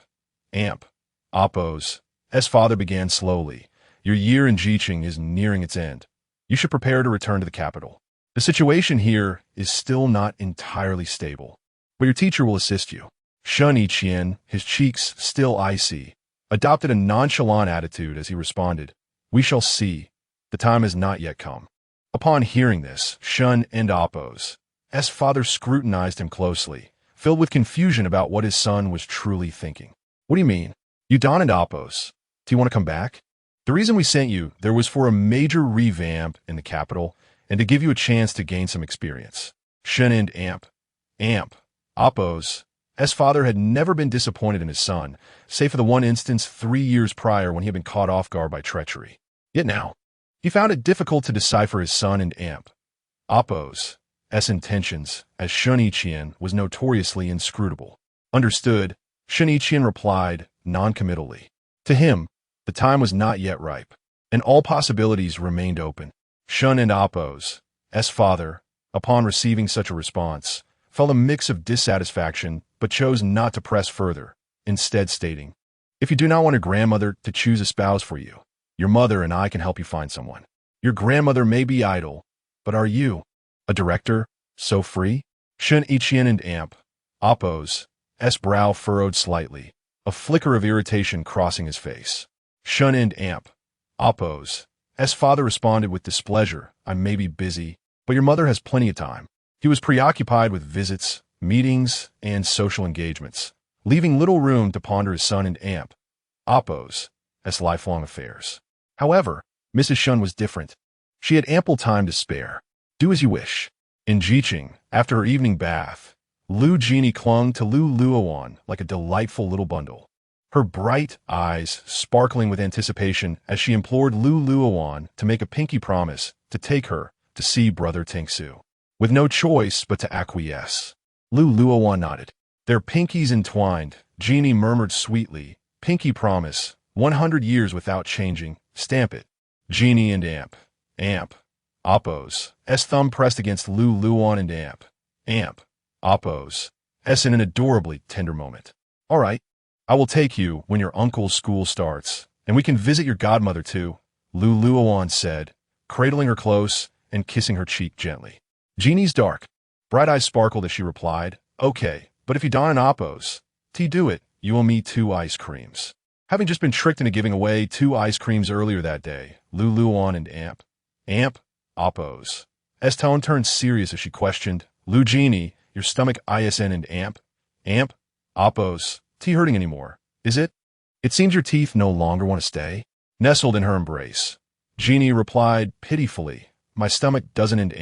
Oppos, as father began slowly, "Your year in Jiqing is nearing its end. You should prepare to return to the capital. The situation here is still not entirely stable, but your teacher will assist you." Shen Yiqian, his cheeks still icy, adopted a nonchalant attitude as he responded, "We shall see. The time has not yet come." Upon hearing this, Shen and Oppos, as father scrutinized him closely, filled with confusion about what his son was truly thinking. "What do you mean? You Don and Oppos, do you want to come back? The reason we sent you there was for a major revamp in the capital and to give you a chance to gain some experience." Shen and Amp, Oppos, as father had never been disappointed in his son, save for the one instance 3 years prior when he had been caught off guard by treachery. Yet now, he found it difficult to decipher his son and Oppos' intentions, as Shen Yiqian was notoriously inscrutable. Understood, Shen Yiqian replied noncommittally. To him, the time was not yet ripe, and all possibilities remained open. Shen and Oppos, as father, upon receiving such a response, felt a mix of dissatisfaction but chose not to press further, instead stating, "If you do not want your grandmother to choose a spouse for you, your mother and I can help you find someone. Your grandmother may be idle, but are you, a director, so free?" Shen Yiqian and Oppos' brow furrowed slightly, a flicker of irritation crossing his face. Shen and Oppos' father responded with displeasure, "I may be busy, but your mother has plenty of time." He was preoccupied with visits, meetings, and social engagements, leaving little room to ponder his son and Oppos' lifelong affairs. However, Mrs. Shen was different. She had ample time to spare. "Do as you wish." In Jiqing, after her evening bath, Lu Genie clung to Luowan like a delightful little bundle, her bright eyes sparkling with anticipation as she implored Luowan to make a pinky promise to take her to see Brother Tingsu. With no choice but to acquiesce, Luowan nodded. Their pinkies entwined, Genie murmured sweetly, "Pinky promise, 100 years without changing, stamp it." Genie and Oppos' thumb pressed against Luowan and Oppos' in an adorably tender moment. "All right, I will take you when your uncle's school starts, and we can visit your godmother too," Luowan said, cradling her close and kissing her cheek gently. Genie's dark, bright eyes sparkled as she replied, "Okay, but if you Don and Oppos, do it, you owe me 2 ice creams." Having just been tricked into giving away 2 ice creams earlier that day, Luowan and Oppos' tone turned serious as she questioned, "Lu Genie, your stomach isn and Oppos, hurting anymore, is it? It seems your teeth no longer want to stay." Nestled in her embrace, Genie replied pitifully, "My stomach doesn't and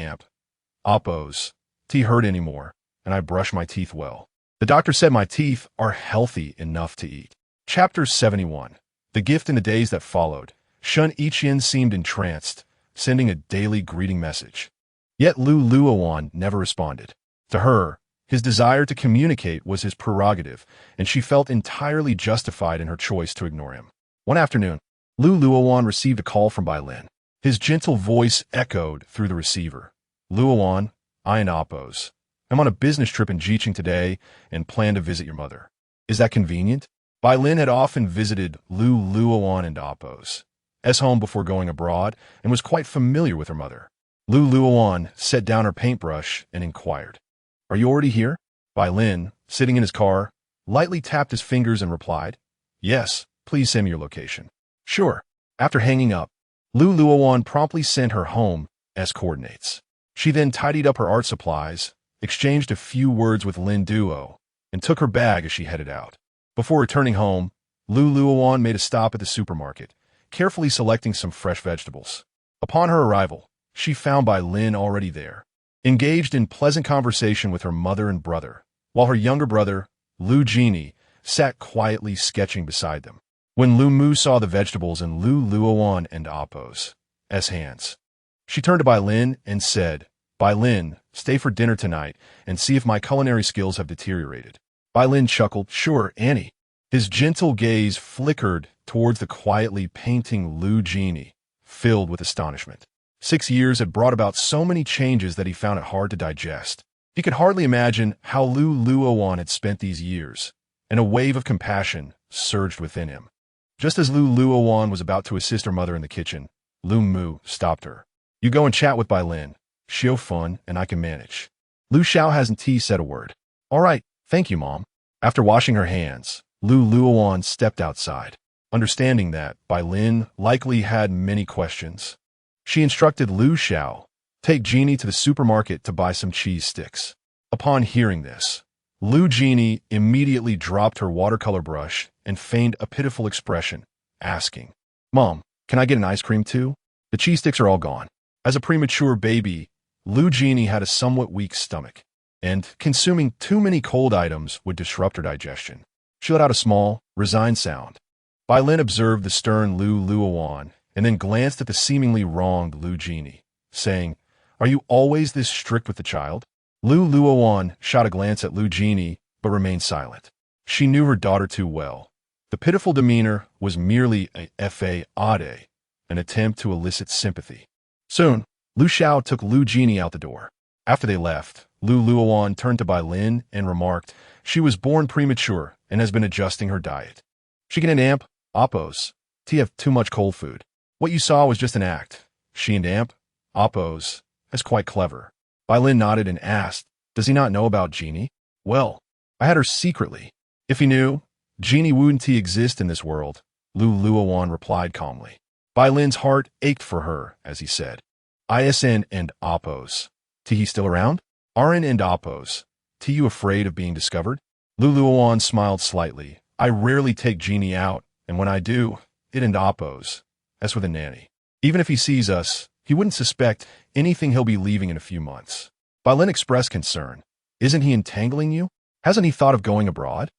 Oppos' hurt anymore, and I brush my teeth well. The doctor said my teeth are healthy enough to eat." Chapter 71. The gift in the days that followed. Shen Yiqian seemed entranced, sending a daily greeting message. Yet Luowan never responded. To her, his desire to communicate was his prerogative, and she felt entirely justified in her choice to ignore him. One afternoon, Luowan received a call from Bai Lin. His gentle voice echoed through the receiver. "Luowan, I and Oppos. I'm on a business trip in Jiqing today and plan to visit your mother. Is that convenient?" Bai Lin had often visited Luowan and Appo's home before going abroad and was quite familiar with her mother. Luowan set down her paintbrush and inquired, "Are you already here?" Bai Lin, sitting in his car, lightly tapped his fingers and replied, "Yes, please send me your location." "Sure." After hanging up, Luowan promptly sent her home as coordinates. She then tidied up her art supplies, exchanged a few words with Lin Duo, and took her bag as she headed out. Before returning home, Luowan made a stop at the supermarket, carefully selecting some fresh vegetables. Upon her arrival, she found Bai Lin already there, engaged in pleasant conversation with her mother and brother, while her younger brother, Lu Genie, sat quietly sketching beside them. When Lu Mu saw the vegetables in Luowan and Appo's hands, she turned to Bai Lin and said, "Bai Lin, stay for dinner tonight and see if my culinary skills have deteriorated." Bai Lin chuckled, "Sure, Annie." His gentle gaze flickered towards the quietly painting Lu Genie, filled with astonishment. 6 years had brought about so many changes that he found it hard to digest. He could hardly imagine how Luowan had spent these years, and a wave of compassion surged within him. Just as Luowan was about to assist her mother in the kitchen, Lu Mu stopped her. "You go and chat with Bai Lin. She'll fun, and I can manage." Lu Xiao hasn't said a word. "All right, thank you, Mom." After washing her hands, Luowan stepped outside. Understanding that Bai Lin likely had many questions, she instructed Lu Xiao, "Take Genie to the supermarket to buy some cheese sticks." Upon hearing this, Lu Genie immediately dropped her watercolor brush and feigned a pitiful expression, asking, "Mom, can I get an ice cream too? The cheese sticks are all gone." As a premature baby, Lu Genie had a somewhat weak stomach, and consuming too many cold items would disrupt her digestion. She let out a small, resigned sound. Bai Lin observed the stern Luowan and then glanced at the seemingly wronged Lu Genie, saying, "Are you always this strict with the child?" Luowan shot a glance at Lu Genie, but remained silent. She knew her daughter too well. The pitiful demeanor was merely a facade, an attempt to elicit sympathy. Soon, Lu Xiao took Lu Genie out the door. After they left, Luowan turned to Bai Lin and remarked, "She was born premature and has been adjusting her diet. She can eat Appo's. Have too much cold food. What you saw was just an act. She and Appo's. That's quite clever." Bai Lin nodded and asked, "Does he not know about Genie?" "Well, I had her secretly. If he knew, Genie wouldn't exist in this world," Luowan replied calmly. Bai Lin's heart ached for her as he said, "Isn and Appo's. He still around? Aren't and Appo's. You afraid of being discovered?" Luowan smiled slightly. "I rarely take Genie out, and when I do, it and Appo's. As with a nanny. Even if he sees us, he wouldn't suspect anything. He'll be leaving in a few months." Bai Lin expressed concern. "Isn't he entangling you? Hasn't he thought of going abroad?"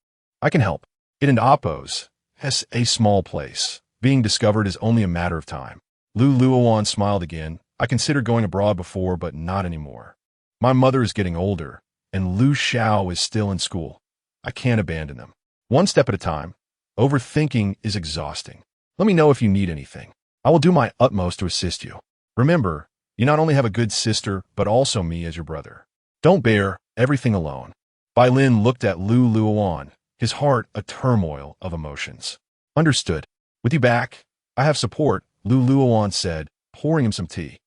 "I can help. It and Appo's has a small place. Being discovered is only a matter of time." Luowan smiled again. "I considered going abroad before, but not anymore. My mother is getting older, and Lu Xiao is still in school. I can't abandon them. One step at a time. Overthinking is exhausting. Let me know if you need anything. I will do my utmost to assist you. Remember, you not only have a good sister, but also me as your brother. Don't bear everything alone." Bai Lin looked at Luowan, his heart a turmoil of emotions. "Understood. With you back, I have support," Luowan said, pouring him some tea.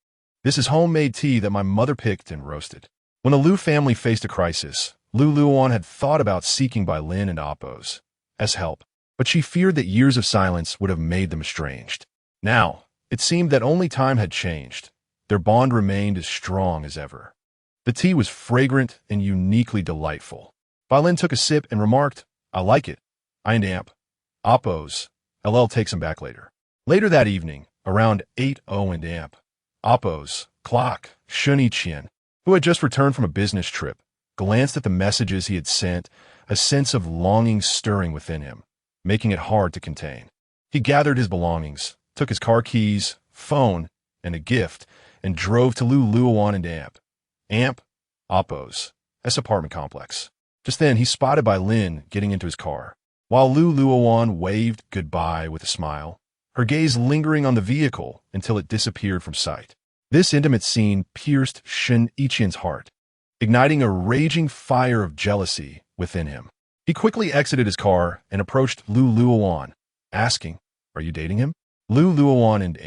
"This is homemade tea that my mother picked and roasted." When the Lu family faced a crisis, Luowan had thought about seeking Bai Lin and Appo's help, but she feared that years of silence would have made them estranged. Now, it seemed that only time had changed. Their bond remained as strong as ever. The tea was fragrant and uniquely delightful. Bai Lin took a sip and remarked, "I like it. I and Appo's. I'll take some back later." Later that evening, around 8:00 and Appo's clock, Shen Yiqian, who had just returned from a business trip, glanced at the messages he had sent, a sense of longing stirring within him, making it hard to contain. He gathered his belongings, took his car keys, phone, and a gift, and drove to Luowan and Appo's apartment complex. Just then, he spotted Bai Lin getting into his car. While Luowan waved goodbye with a smile, her gaze lingering on the vehicle until it disappeared from sight. This intimate scene pierced Shen Yiqian's heart, igniting a raging fire of jealousy within him. He quickly exited his car and approached Luowan, asking, "Are you dating him?" Luowan and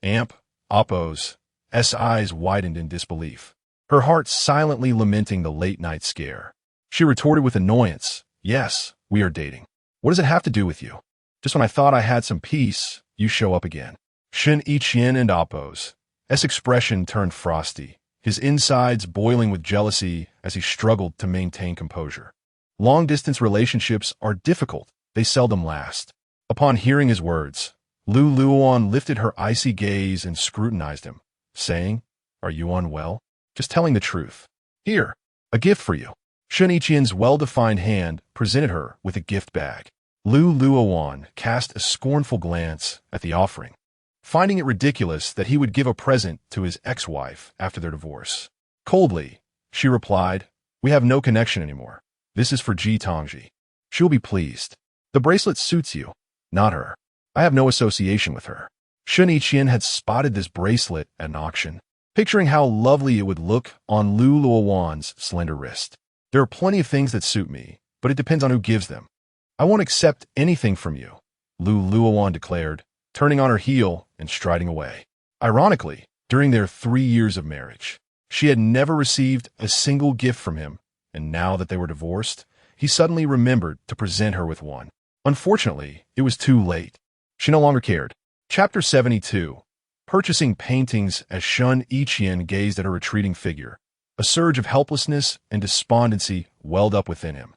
Amp, Oppo's eyes widened in disbelief, her heart silently lamenting the late-night scare. She retorted with annoyance, "Yes, we are dating. What does it have to do with you? Just when I thought I had some peace, you show up again." Shen Yiqian and Oppo's expression turned frosty, his insides boiling with jealousy as he struggled to maintain composure. Long-distance relationships are difficult, they seldom last. Upon hearing his words, Luowan lifted her icy gaze and scrutinized him, saying, "Are you unwell? Just telling the truth. Here, a gift for you." Shen Yiqian's well-defined hand presented her with a gift bag. Luowan cast a scornful glance at the offering, finding it ridiculous that he would give a present to his ex-wife after their divorce. Coldly, she replied, "We have no connection anymore. This is for Ji Tongji. She'll be pleased. The bracelet suits you, not her. I have no association with her." Shen Yiqian had spotted this bracelet at an auction, picturing how lovely it would look on Luowan's slender wrist. "There are plenty of things that suit me, but it depends on who gives them. I won't accept anything from you," Luowan declared, turning on her heel and striding away. Ironically, during their 3 years of marriage, she had never received a single gift from him, and now that they were divorced, he suddenly remembered to present her with one. Unfortunately, it was too late. She no longer cared. Chapter 72. Purchasing paintings. As Shen Yiqian gazed at her retreating figure, a surge of helplessness and despondency welled up within him.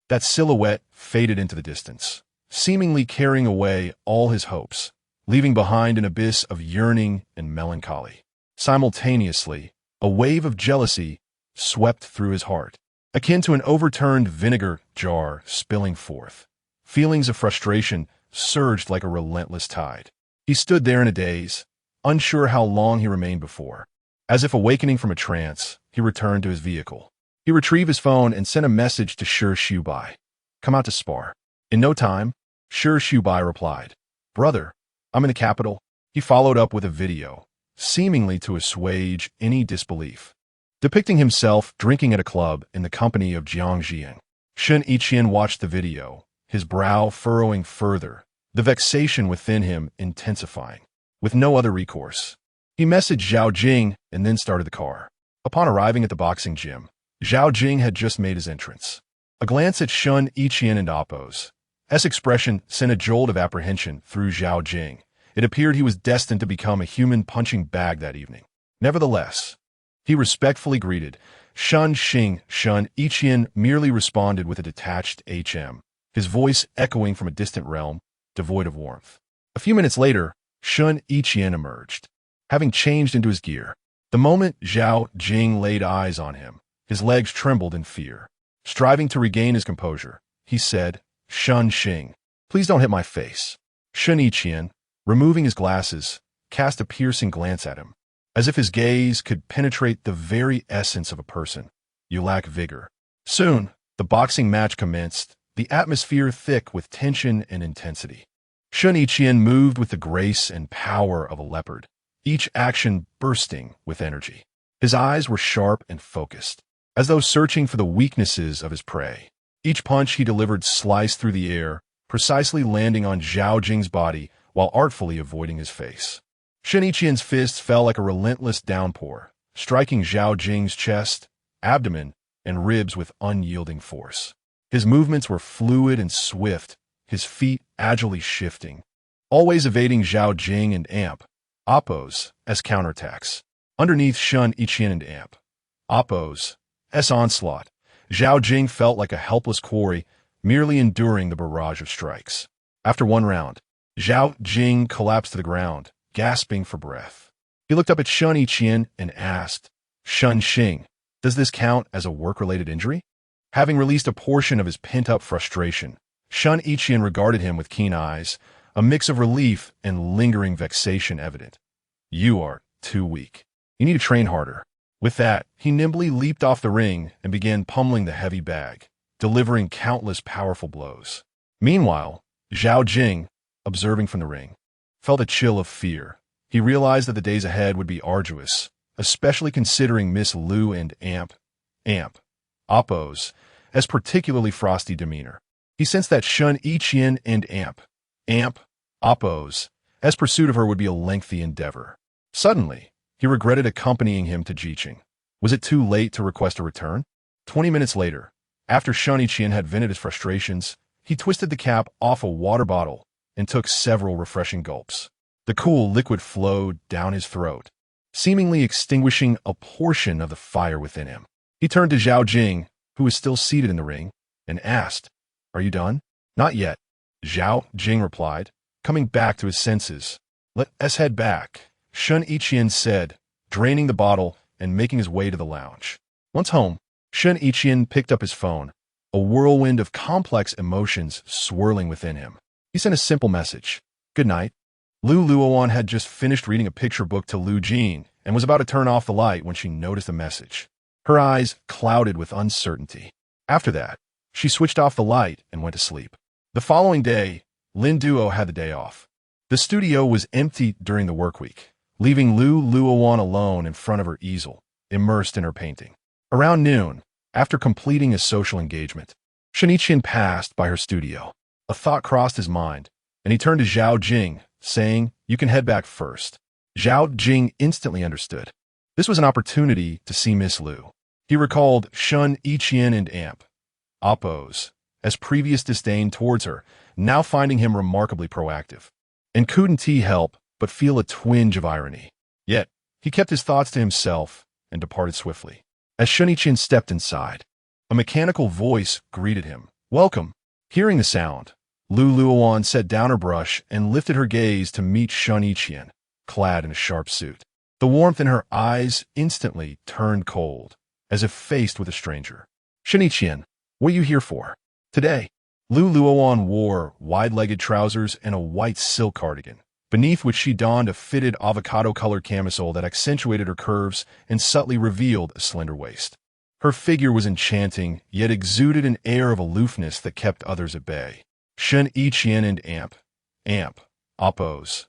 That silhouette faded into the distance, seemingly carrying away all his hopes, leaving behind an abyss of yearning and melancholy. Simultaneously, a wave of jealousy swept through his heart, akin to an overturned vinegar jar spilling forth. Feelings of frustration surged like a relentless tide. He stood there in a daze, unsure how long he remained before. As if awakening from a trance, he returned to his vehicle. He retrieved his phone and sent a message to Shi Shubai. "Come out to spar." In no time, Shi Shubai replied, "Brother, I'm in the capital." He followed up with a video, seemingly to assuage any disbelief, depicting himself drinking at a club in the company of Jiang Jiang. Shen Yiqian watched the video, his brow furrowing further, the vexation within him intensifying. With no other recourse, he messaged Zhao Jing and then started the car. Upon arriving at the boxing gym, Zhao Jing had just made his entrance. A glance at Shen Yiqian and Oppo's expression sent a jolt of apprehension through Zhao Jing. It appeared he was destined to become a human punching bag that evening. Nevertheless, he respectfully greeted Shen Yiqian merely responded with a detached HM, his voice echoing from a distant realm, devoid of warmth. A few minutes later, Shen Yiqian emerged, having changed into his gear. The moment Zhao Jing laid eyes on him, his legs trembled in fear. Striving to regain his composure, he said, "Shen Xing, please don't hit my face." Shen Yiqian, removing his glasses, cast a piercing glance at him, as if his gaze could penetrate the very essence of a person. "You lack vigor." Soon, the boxing match commenced, the atmosphere thick with tension and intensity. Shen Yiqian moved with the grace and power of a leopard, each action bursting with energy. His eyes were sharp and focused, as though searching for the weaknesses of his prey. Each punch he delivered sliced through the air, precisely landing on Zhao Jing's body while artfully avoiding his face. Shen Yiqian's fists fell like a relentless downpour, striking Zhao Jing's chest, abdomen, and ribs with unyielding force. His movements were fluid and swift, his feet agilely shifting, always evading Zhao Jing and Oppo's counterattacks. Underneath Shen Yiqian and Oppo's onslaught, Zhao Jing felt like a helpless quarry, merely enduring the barrage of strikes. After one round, Zhao Jing collapsed to the ground, gasping for breath. He looked up at Shen Yiqian and asked, "Shen Xing, does this count as a work-related injury?" Having released a portion of his pent-up frustration, Shen Yiqian regarded him with keen eyes, a mix of relief and lingering vexation evident. "You are too weak. You need to train harder." With that, he nimbly leaped off the ring and began pummeling the heavy bag, delivering countless powerful blows. Meanwhile, Zhao Jing, observing from the ring, felt a chill of fear. He realized that the days ahead would be arduous, especially considering Miss Lu and Oppo's as particularly frosty demeanor. He sensed that Shen Yiqian and Oppos, as pursuit of her would be a lengthy endeavor. Suddenly, he regretted accompanying him to Jiqing. Was it too late to request a return? 20 minutes later, after Shen Yiqian had vented his frustrations, he twisted the cap off a water bottle and took several refreshing gulps. The cool liquid flowed down his throat, seemingly extinguishing a portion of the fire within him. He turned to Zhao Jing, who was still seated in the ring, and asked, "Are you done?" "Not yet," Zhao Jing replied, coming back to his senses. "Let us head back," Shen Yiqian said, draining the bottle and making his way to the lounge. Once home, Shen Yiqian picked up his phone, a whirlwind of complex emotions swirling within him. He sent a simple message, "Good night." Luowan had just finished reading a picture book to Lu Jin and was about to turn off the light when she noticed the message. Her eyes clouded with uncertainty. After that, she switched off the light and went to sleep. The following day, Lin Duo had the day off. The studio was empty during the work week, leaving Luowan alone in front of her easel, immersed in her painting. Around noon, after completing a social engagement, Shen Yiqian passed by her studio. A thought crossed his mind, and he turned to Zhao Jing, saying, "You can head back first." Zhao Jing instantly understood. This was an opportunity to see Miss Lu. He recalled Shen Yiqian and Oppos, as previous disdain towards her, now finding him remarkably proactive. And couldn't he help but feel a twinge of irony? Yet, he kept his thoughts to himself and departed swiftly. As Shen Yiqian stepped inside, a mechanical voice greeted him. "Welcome." Hearing the sound, Luowan set down her brush and lifted her gaze to meet Shen Yiqian, clad in a sharp suit. The warmth in her eyes instantly turned cold, as if faced with a stranger. "Shen Yiqian, what are you here for?" "Today." Luowan wore wide-legged trousers and a white silk cardigan, beneath which she donned a fitted avocado-colored camisole that accentuated her curves and subtly revealed a slender waist. Her figure was enchanting, yet exuded an air of aloofness that kept others at bay. Shen Yiqian and Oppos'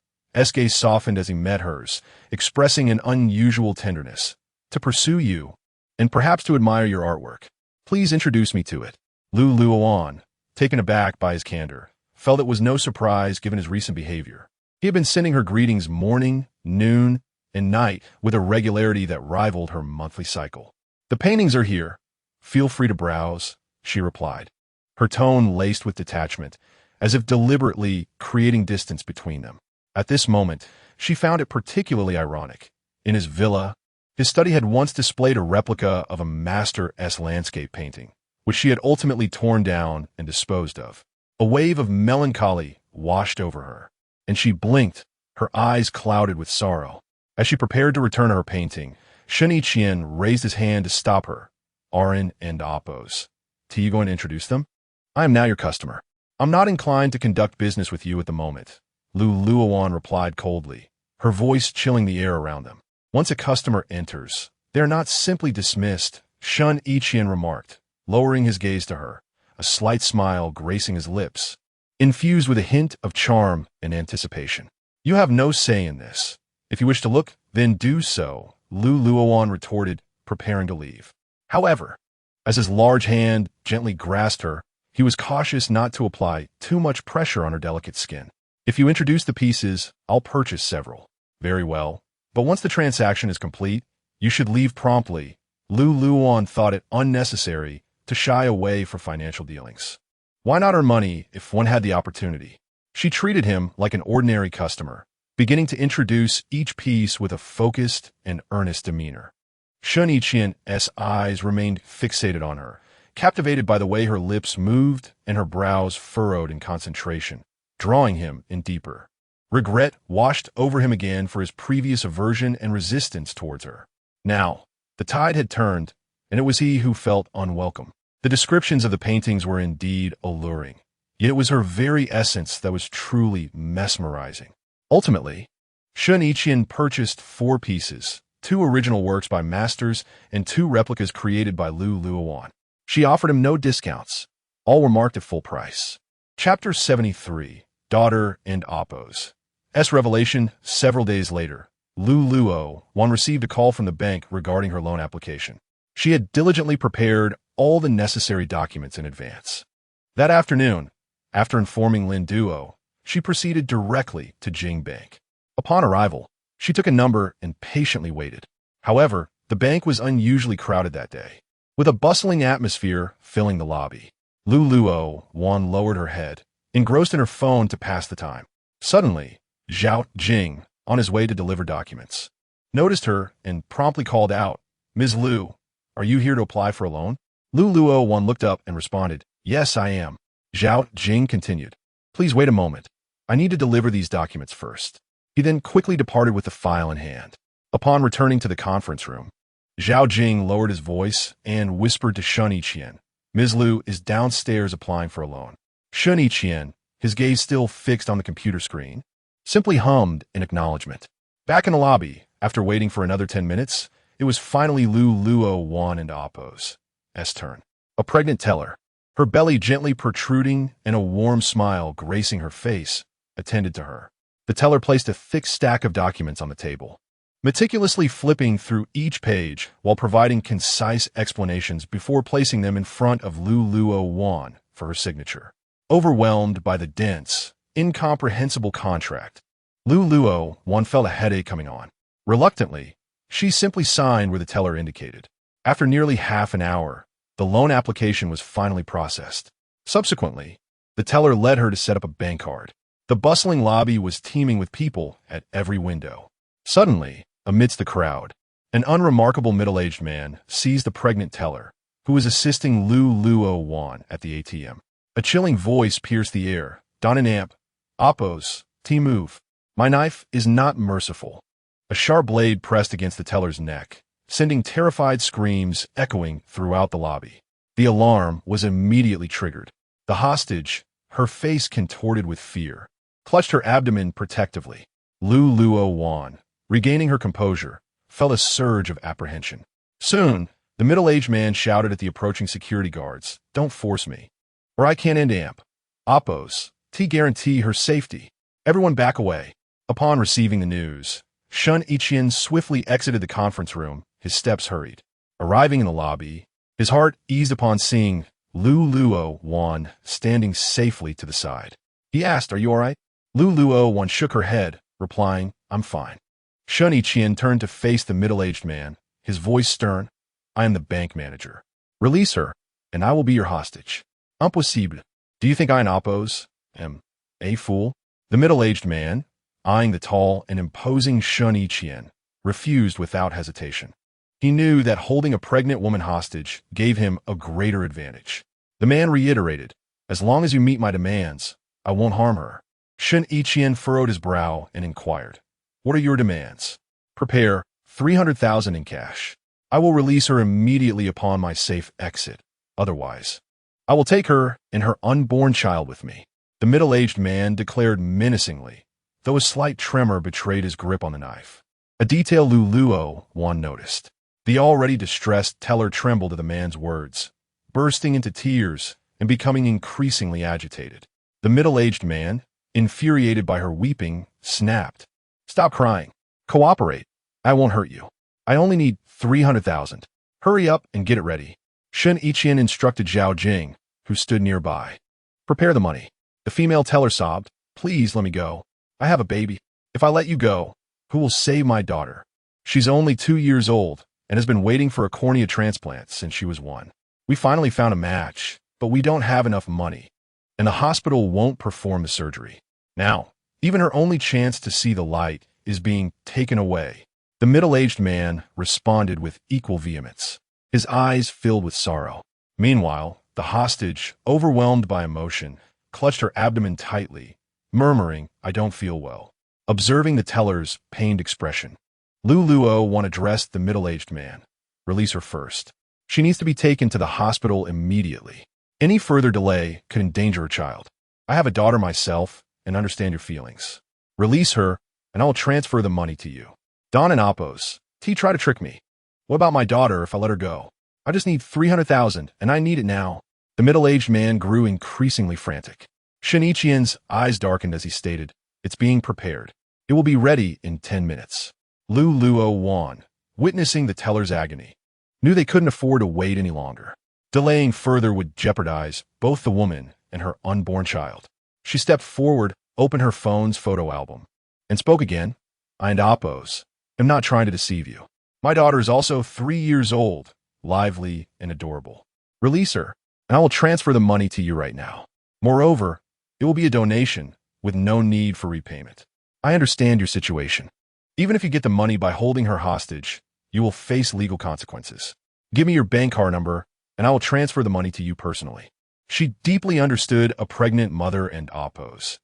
gaze softened as he met hers, expressing an unusual tenderness. "To pursue you, and perhaps to admire your artwork. Please introduce me to it." Luowan, taken aback by his candor, felt it was no surprise given his recent behavior. He had been sending her greetings morning, noon, and night with a regularity that rivaled her monthly cycle. "The paintings are here. Feel free to browse," she replied, her tone laced with detachment, as if deliberately creating distance between them. At this moment, she found it particularly ironic. In his villa, his study had once displayed a replica of a master's landscape painting, which she had ultimately torn down and disposed of. A wave of melancholy washed over her, and she blinked, her eyes clouded with sorrow. As she prepared to return to her painting, Shen Yiqian raised his hand to stop her. "Arin and Oppos. Are you going to introduce them?" "I am now your customer. I'm not inclined to conduct business with you at the moment," Luowan replied coldly, her voice chilling the air around them. "Once a customer enters, they are not simply dismissed," Shen Yiqian remarked, lowering his gaze to her, a slight smile gracing his lips, infused with a hint of charm and anticipation. "You have no say in this. If you wish to look, then do so," Luowan retorted, preparing to leave. However, as his large hand gently grasped her, he was cautious not to apply too much pressure on her delicate skin. "If you introduce the pieces, I'll purchase several." "Very well. But once the transaction is complete, you should leave promptly." Luowan thought it unnecessary to shy away from financial dealings. Why not earn money if one had the opportunity? She treated him like an ordinary customer, beginning to introduce each piece with a focused and earnest demeanor. Shen Yiqian's eyes remained fixated on her, captivated by the way her lips moved and her brows furrowed in concentration, drawing him in deeper. Regret washed over him again for his previous aversion and resistance towards her. Now, the tide had turned, and it was he who felt unwelcome. The descriptions of the paintings were indeed alluring, yet it was her very essence that was truly mesmerizing. Ultimately, Shen Yiqian purchased 4 pieces, 2 original works by masters and 2 replicas created by Luowan. She offered him no discounts. All were marked at full price. Chapter 73, Daughter and Oppos. Revelation. Several days later, Luowan received a call from the bank regarding her loan application. She had diligently prepared all the necessary documents in advance. That afternoon, after informing Lin Duo, she proceeded directly to Jing Bank. Upon arrival, she took a number and patiently waited. However, the bank was unusually crowded that day, with a bustling atmosphere filling the lobby. Luowan lowered her head, engrossed in her phone to pass the time. Suddenly, Zhao Jing, on his way to deliver documents, noticed her and promptly called out, "Ms. Lu, are you here to apply for a loan?" Luowan looked up and responded, "Yes, I am." Zhao Jing continued, "Please wait a moment. I need to deliver these documents first." He then quickly departed with the file in hand. Upon returning to the conference room, Zhao Jing lowered his voice and whispered to Shen Yiqian, "Ms. Lu is downstairs applying for a loan." Shen Yiqian, his gaze still fixed on the computer screen, simply hummed in acknowledgement. Back in the lobby, after waiting for another 10 minutes, it was finally Luowan and Appo's turn. A pregnant teller, her belly gently protruding and a warm smile gracing her face, attended to her. The teller placed a thick stack of documents on the table, meticulously flipping through each page while providing concise explanations before placing them in front of Luowan for her signature. Overwhelmed by the dense, incomprehensible contract, Luowan felt a headache coming on. Reluctantly, she simply signed where the teller indicated. After nearly half an hour, the loan application was finally processed. Subsequently, the teller led her to set up a bank card. The bustling lobby was teeming with people at every window. Suddenly, amidst the crowd, an unremarkable middle-aged man seized the pregnant teller, who was assisting Luowan at the ATM. A chilling voice pierced the air. "Don and Amp, Appo's, move. My knife is not merciful." A sharp blade pressed against the teller's neck, sending terrified screams echoing throughout the lobby. The alarm was immediately triggered. The hostage, her face contorted with fear, clutched her abdomen protectively. Luowan, regaining her composure, felt a surge of apprehension. Soon, the middle-aged man shouted at the approaching security guards, "Don't force me, or I can't end Amp. Appo's, guarantee her safety. Everyone back away." Upon receiving the news, Shen Yiqian swiftly exited the conference room, his steps hurried. Arriving in the lobby, his heart eased upon seeing Luowan standing safely to the side. He asked, "Are you all right?" Luowan shook her head, replying, "I'm fine." Shen Yiqian turned to face the middle-aged man, his voice stern, "I am the bank manager. Release her, and I will be your hostage." "Impossible. Do you think I and Appo's am a fool?" The middle-aged man, eyeing the tall and imposing Shen Yiqian, refused without hesitation. He knew that holding a pregnant woman hostage gave him a greater advantage. The man reiterated, "As long as you meet my demands, I won't harm her." Shen Yiqian furrowed his brow and inquired, "What are your demands?" "Prepare 300,000 in cash. I will release her immediately upon my safe exit. Otherwise, I will take her and her unborn child with me." The middle-aged man declared menacingly, though a slight tremor betrayed his grip on the knife. A detail Luowan noticed. The already distressed teller trembled at the man's words, bursting into tears and becoming increasingly agitated. The middle-aged man, infuriated by her weeping, snapped, "Stop crying. Cooperate. I won't hurt you. I only need 300,000. Hurry up and get it ready." Shen Yiqian instructed Zhao Jing, who stood nearby. "Prepare the money." The female teller sobbed, "Please let me go. I have a baby. If I let you go, who will save my daughter? She's only 2 years old and has been waiting for a cornea transplant since she was 1. We finally found a match, but we don't have enough money, and the hospital won't perform the surgery. Now, even her only chance to see the light is being taken away." The middle-aged man responded with equal vehemence, his eyes filled with sorrow. Meanwhile, the hostage, overwhelmed by emotion, clutched her abdomen tightly, murmuring, "I don't feel well." Observing the teller's pained expression, Luowan addressed the middle-aged man, "Release her first. She needs to be taken to the hospital immediately. Any further delay could endanger her child. I have a daughter myself and understand your feelings. Release her, and I will transfer the money to you." "Don and Appo's, try to trick me. What about my daughter if I let her go? I just need 300,000, and I need it now." The middle-aged man grew increasingly frantic. Shen Yiqian's eyes darkened as he stated, "It's being prepared. It will be ready in 10 minutes. Luowan, witnessing the teller's agony, knew they couldn't afford to wait any longer. Delaying further would jeopardize both the woman and her unborn child. She stepped forward, opened her phone's photo album, and spoke again. I and Oppos am not trying to deceive you. My daughter is also 3 years old, lively and adorable. Release her, and I will transfer the money to you right now. Moreover, it will be a donation with no need for repayment. I understand your situation. Even if you get the money by holding her hostage, you will face legal consequences. Give me your bank card number, and I will transfer the money to you personally. She deeply understood a pregnant mother and Oppos'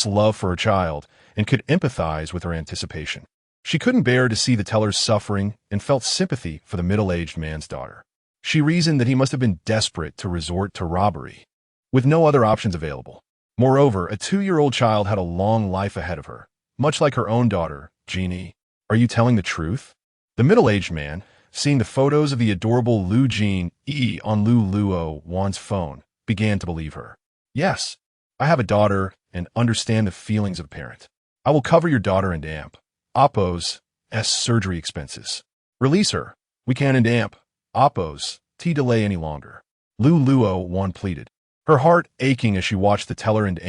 love for her child and could empathize with her anticipation. She couldn't bear to see the teller's suffering and felt sympathy for the middle-aged man's daughter. She reasoned that he must have been desperate to resort to robbery, with no other options available. Moreover, a 2-year-old child had a long life ahead of her, much like her own daughter, Jeannie. Are you telling the truth? The middle-aged man, seeing the photos of the adorable Lu Jean on Luowan's phone, began to believe her. Yes, I have a daughter and understand the feelings of a parent. I will cover your daughter and Oppos' surgery expenses. Release her. We can't and Oppos' delay any longer. Luowan pleaded, her heart aching as she watched the teller and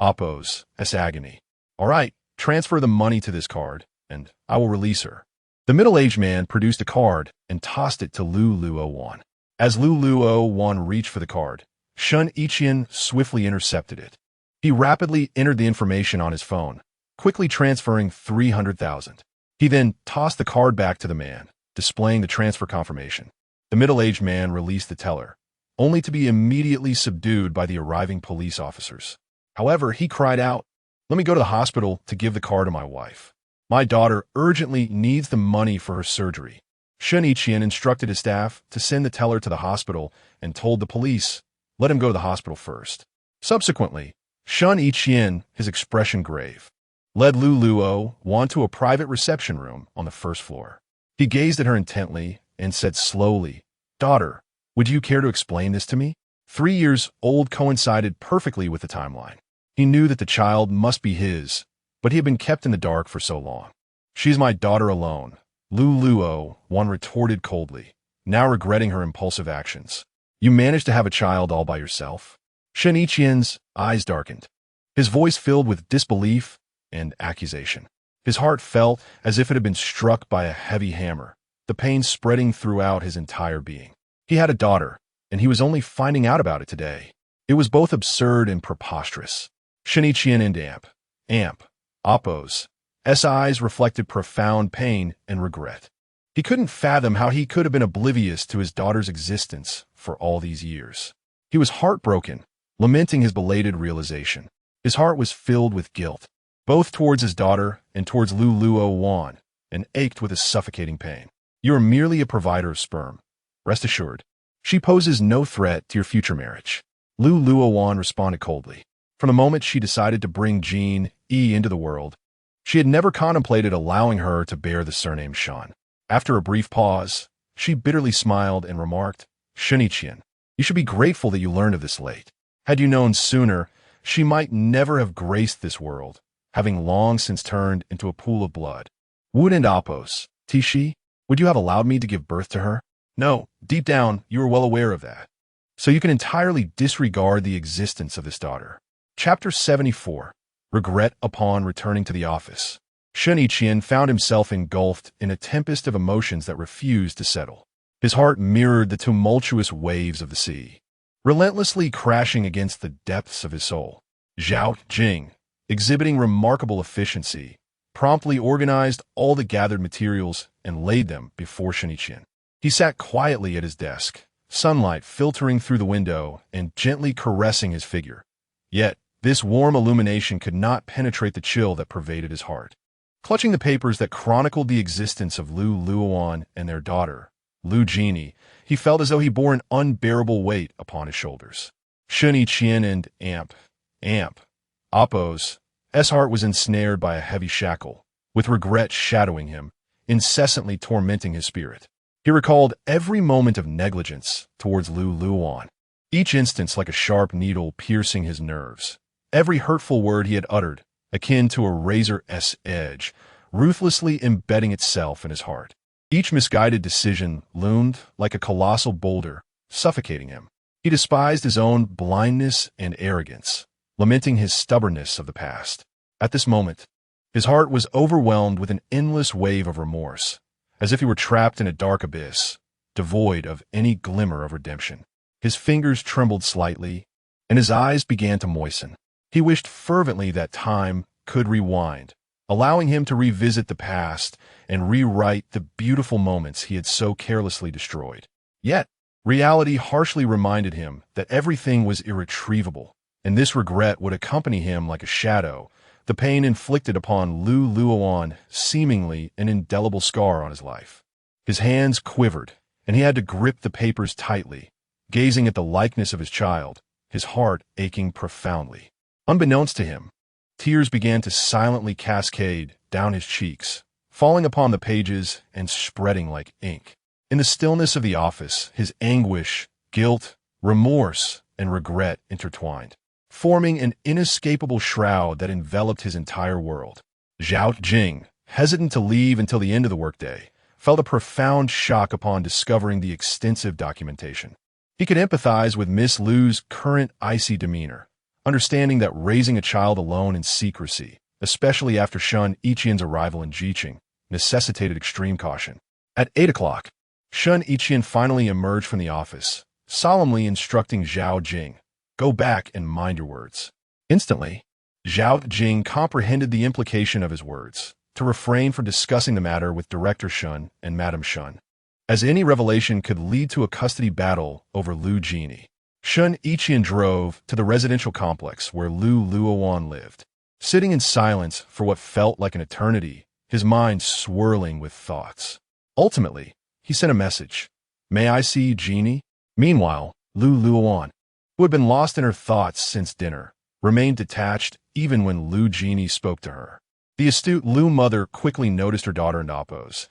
Oppos' agony. All right, transfer the money to this card, and I will release her. The middle-aged man produced a card and tossed it to Luowan. As Luowan reached for the card, Shen Yiqian swiftly intercepted it. He rapidly entered the information on his phone, quickly transferring 300,000. He then tossed the card back to the man, displaying the transfer confirmation. The middle-aged man released the teller, only to be immediately subdued by the arriving police officers. However, he cried out, "Let me go to the hospital to give the card to my wife. My daughter urgently needs the money for her surgery." Shen Yiqian instructed his staff to send the teller to the hospital and told the police, "Let him go to the hospital first." Subsequently, Shen Yiqian, his expression grave, led Luowan to a private reception room on the first floor. He gazed at her intently and said slowly, "Daughter, would you care to explain this to me?" 3 years old coincided perfectly with the timeline. He knew that the child must be his, but he had been kept in the dark for so long. "She's my daughter alone," Luowan retorted coldly, now regretting her impulsive actions. "You managed to have a child all by yourself?" Shen Yiqian's eyes darkened. His voice filled with disbelief and accusation. His heart felt as if it had been struck by a heavy hammer, the pain spreading throughout his entire being. He had a daughter, and he was only finding out about it today. It was both absurd and preposterous. Shen Yiqian and Oppos' eyes reflected profound pain and regret. He couldn't fathom how he could have been oblivious to his daughter's existence for all these years. He was heartbroken, lamenting his belated realization. His heart was filled with guilt, both towards his daughter and towards Luowan, and ached with a suffocating pain. "You are merely a provider of sperm. Rest assured, she poses no threat to your future marriage." Luowan responded coldly. From the moment she decided to bring Jean into the world, she had never contemplated allowing her to bear the surname Shen. After a brief pause, she bitterly smiled and remarked, "Shen Yiqian, you should be grateful that you learned of this late. Had you known sooner, she might never have graced this world, having long since turned into a pool of blood. Would and Oppos, Tishi, would you have allowed me to give birth to her? No, deep down, you are well aware of that. So you can entirely disregard the existence of this daughter." Chapter 74. Regret upon returning to the office. Shen Yiqian found himself engulfed in a tempest of emotions that refused to settle. His heart mirrored the tumultuous waves of the sea, relentlessly crashing against the depths of his soul. Zhao Jing, exhibiting remarkable efficiency, promptly organized all the gathered materials and laid them before Shen Yiqian. He sat quietly at his desk, sunlight filtering through the window and gently caressing his figure. Yet, this warm illumination could not penetrate the chill that pervaded his heart. Clutching the papers that chronicled the existence of Luowan and their daughter, Lu Jeannie, he felt as though he bore an unbearable weight upon his shoulders. Shen Yiqian and Oppos' heart was ensnared by a heavy shackle, with regret shadowing him, incessantly tormenting his spirit. He recalled every moment of negligence towards Luowan, each instance like a sharp needle piercing his nerves. Every hurtful word he had uttered, akin to a razor's edge, ruthlessly embedding itself in his heart. Each misguided decision loomed like a colossal boulder, suffocating him. He despised his own blindness and arrogance, lamenting his stubbornness of the past. At this moment, his heart was overwhelmed with an endless wave of remorse, as if he were trapped in a dark abyss, devoid of any glimmer of redemption. His fingers trembled slightly, and his eyes began to moisten. He wished fervently that time could rewind, allowing him to revisit the past and rewrite the beautiful moments he had so carelessly destroyed. Yet, reality harshly reminded him that everything was irretrievable, and this regret would accompany him like a shadow, the pain inflicted upon Luowan seemingly an indelible scar on his life. His hands quivered, and he had to grip the papers tightly, gazing at the likeness of his child, his heart aching profoundly. Unbeknownst to him, tears began to silently cascade down his cheeks, falling upon the pages and spreading like ink. In the stillness of the office, his anguish, guilt, remorse, and regret intertwined, forming an inescapable shroud that enveloped his entire world. Zhao Jing, hesitant to leave until the end of the workday, felt a profound shock upon discovering the extensive documentation. He could empathize with Miss Lu's current icy demeanor, understanding that raising a child alone in secrecy, especially after Shen Yiqian's arrival in Jiqing, necessitated extreme caution. At 8 o'clock, Shen Yiqian finally emerged from the office, solemnly instructing Zhao Jing, "Go back and mind your words." Instantly, Zhao Jing comprehended the implication of his words, to refrain from discussing the matter with Director Shen and Madame Shen, as any revelation could lead to a custody battle over Lu Genie. Shen Yiqian drove to the residential complex where Luowan lived. Sitting in silence for what felt like an eternity, his mind swirling with thoughts. Ultimately, he sent a message. "May I see Genie?" Meanwhile, Luowan, who had been lost in her thoughts since dinner, remained detached even when Lu Genie spoke to her. The astute Lu mother quickly noticed her daughter in Appo's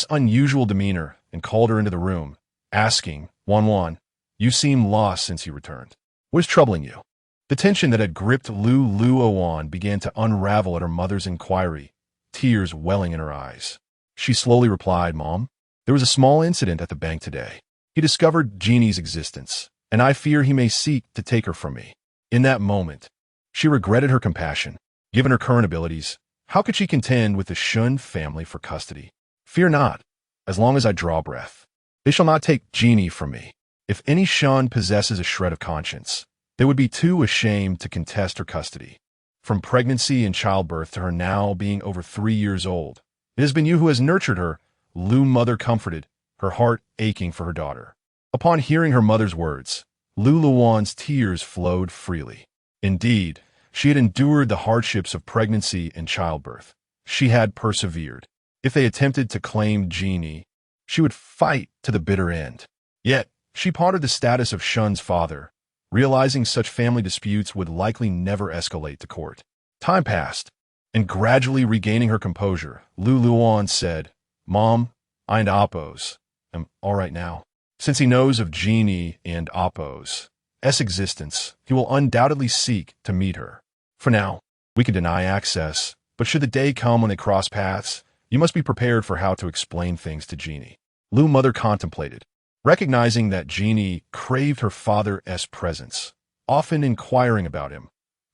unusual demeanor and called her into the room, asking, "Wan, you seem lost since you returned. What is troubling you?" The tension that had gripped Luowan began to unravel at her mother's inquiry, tears welling in her eyes. She slowly replied, "Mom, there was a small incident at the bank today. He discovered Genie's existence, and I fear he may seek to take her from me." In that moment, she regretted her compassion. Given her current abilities, how could she contend with the Shun family for custody? "Fear not, as long as I draw breath. They shall not take Genie from me. If any Shun possesses a shred of conscience, they would be too ashamed to contest her custody. From pregnancy and childbirth to her now being over 3 years old, it has been you who has nurtured her," Lu mother comforted, her heart aching for her daughter. Upon hearing her mother's words, Luowan's tears flowed freely. Indeed, she had endured the hardships of pregnancy and childbirth. She had persevered. If they attempted to claim Genie, she would fight to the bitter end. Yet, she pondered the status of Shun's father, realizing such family disputes would likely never escalate to court. Time passed, and gradually regaining her composure, Luowan said, "Mom, I and Appo's am all right now. Since he knows of Genie and Appo's existence, he will undoubtedly seek to meet her. For now, we can deny access, but should the day come when they cross paths, you must be prepared for how to explain things to Genie." Lu mother contemplated, recognizing that Genie craved her father's presence, often inquiring about him,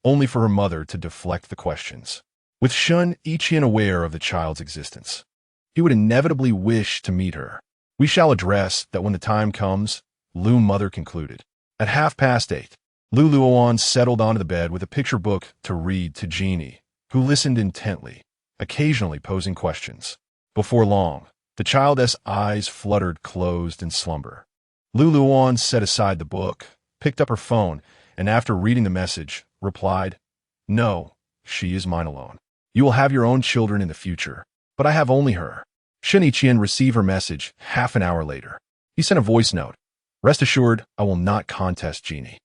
only for her mother to deflect the questions. With Shen Yiqian aware of the child's existence, he would inevitably wish to meet her. "We shall address that when the time comes," Lu mother concluded. At 8:30, Luowan settled onto the bed with a picture book to read to Genie, who listened intently, occasionally posing questions. Before long, the child's eyes fluttered closed in slumber. Luowan set aside the book, picked up her phone, and after reading the message, replied, "No, she is mine alone. You will have your own children in the future, but I have only her." Shen Yiqian received her message half an hour later. He sent a voice note. "Rest assured, I will not contest Genie.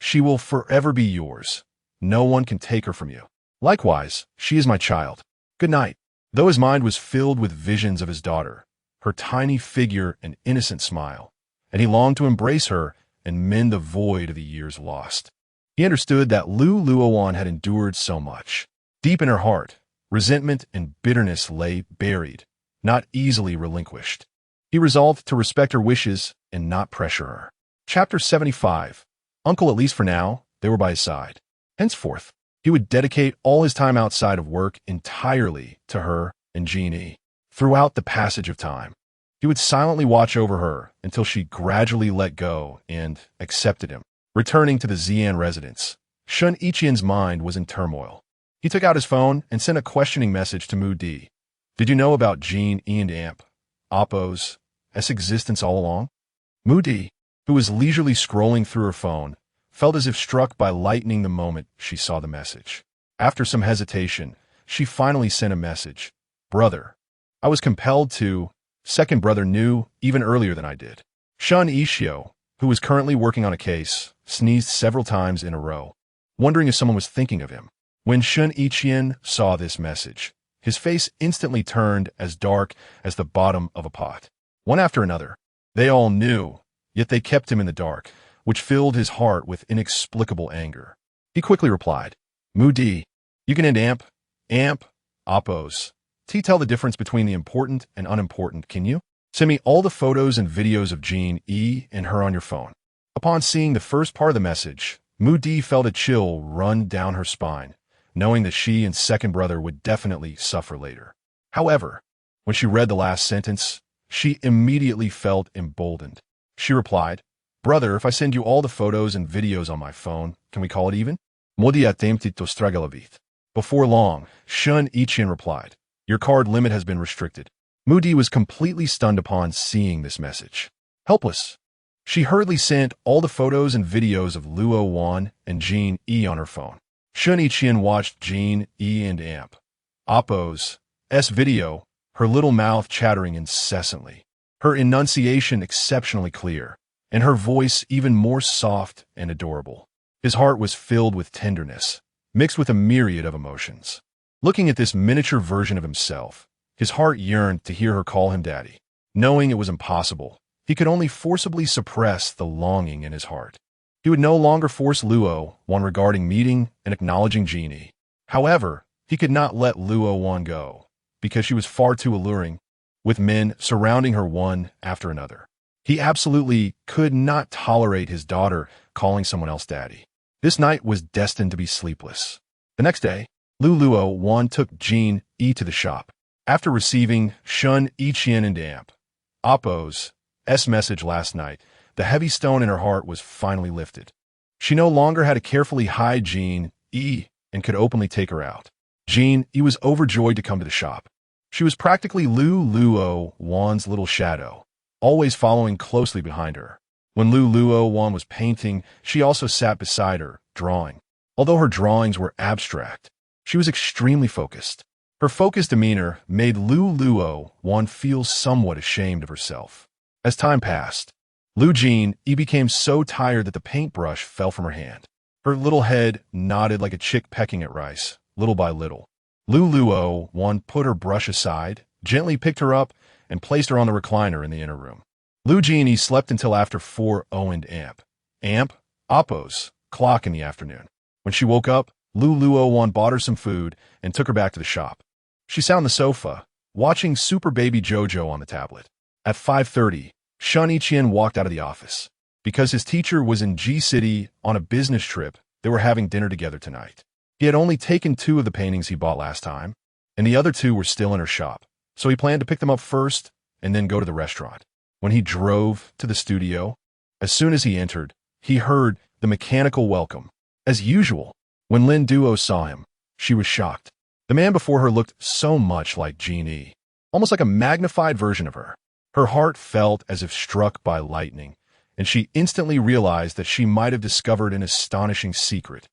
She will forever be yours. No one can take her from you. Likewise, she is my child. Good night." Though his mind was filled with visions of his daughter, her tiny figure and innocent smile, and he longed to embrace her and mend the void of the years lost. He understood that Luowan had endured so much. Deep in her heart, resentment and bitterness lay buried, not easily relinquished. He resolved to respect her wishes and not pressure her. Chapter 75. Uncle, at least for now, they were by his side. Henceforth, he would dedicate all his time outside of work entirely to her and Jeannie. Throughout the passage of time, he would silently watch over her until she gradually let go and accepted him. Returning to the Xian residence, Shen Yiqian's mind was in turmoil. He took out his phone and sent a questioning message to Mu Di. Did you know about Jean E and Amp, Oppo's, existence all along? Mu Di, who was leisurely scrolling through her phone, felt as if struck by lightning the moment she saw the message. After some hesitation, she finally sent a message. Brother, I was compelled to. Second brother knew even earlier than I did. Shen Yiqian, who was currently working on a case, sneezed several times in a row, wondering if someone was thinking of him. When Shen Yiqian saw this message, his face instantly turned as dark as the bottom of a pot. One after another, they all knew, yet they kept him in the dark, which filled his heart with inexplicable anger. He quickly replied, Mu Di, you can end Amp, Oppo's. Tell the difference between the important and unimportant, can you? Send me all the photos and videos of Jean E and her on your phone. Upon seeing the first part of the message, Mu Di felt a chill run down her spine, knowing that she and second brother would definitely suffer later. However, when she read the last sentence, she immediately felt emboldened. She replied, Brother, if I send you all the photos and videos on my phone, can we call it even? Modi attempted to struggle a bit. Before long, Shen Yiqian replied, Your card limit has been restricted. Mu Di was completely stunned upon seeing this message. Helpless, she hurriedly sent all the photos and videos of Luowan and Jean E on her phone. Shen Yiqian watched Jean E and Amp, Oppo's video, her little mouth chattering incessantly, her enunciation exceptionally clear, and her voice even more soft and adorable. His heart was filled with tenderness, mixed with a myriad of emotions. Looking at this miniature version of himself, his heart yearned to hear her call him daddy. Knowing it was impossible, he could only forcibly suppress the longing in his heart. He would no longer force Luowan regarding meeting and acknowledging Jeannie. However, he could not let Luowan go, because she was far too alluring, with men surrounding her one after another. He absolutely could not tolerate his daughter calling someone else daddy. This night was destined to be sleepless. The next day, Luowan took Jean E to the shop. After receiving Shen Yiqian and Amp, Oppo's message last night, the heavy stone in her heart was finally lifted. She no longer had to carefully hide Jean E and could openly take her out. Jean E was overjoyed to come to the shop. She was practically Luowan's little shadow, always following closely behind her. When Luowan was painting, she also sat beside her, drawing. Although her drawings were abstract, she was extremely focused. Her focused demeanor made Luowan feel somewhat ashamed of herself. As time passed, Jean E became so tired that the paintbrush fell from her hand. Her little head nodded like a chick pecking at rice, little by little. Luowan put her brush aside, gently picked her up, and placed her on the recliner in the inner room. Jean E slept until after 4:00 and Amp, Oppo's clock in the afternoon. When she woke up, Luowan bought her some food and took her back to the shop. She sat on the sofa, watching Super Baby Jojo on the tablet. At 5:30, Shen Yiqian walked out of the office. Because his teacher was in G-City on a business trip, they were having dinner together tonight. He had only taken 2 of the paintings he bought last time, and the other 2 were still in her shop, so he planned to pick them up first and then go to the restaurant. When he drove to the studio, as soon as he entered, he heard the mechanical welcome. As usual, when Lin Duo saw him, she was shocked. The man before her looked so much like Jeannie, almost like a magnified version of her. Her heart felt as if struck by lightning, and she instantly realized that she might have discovered an astonishing secret.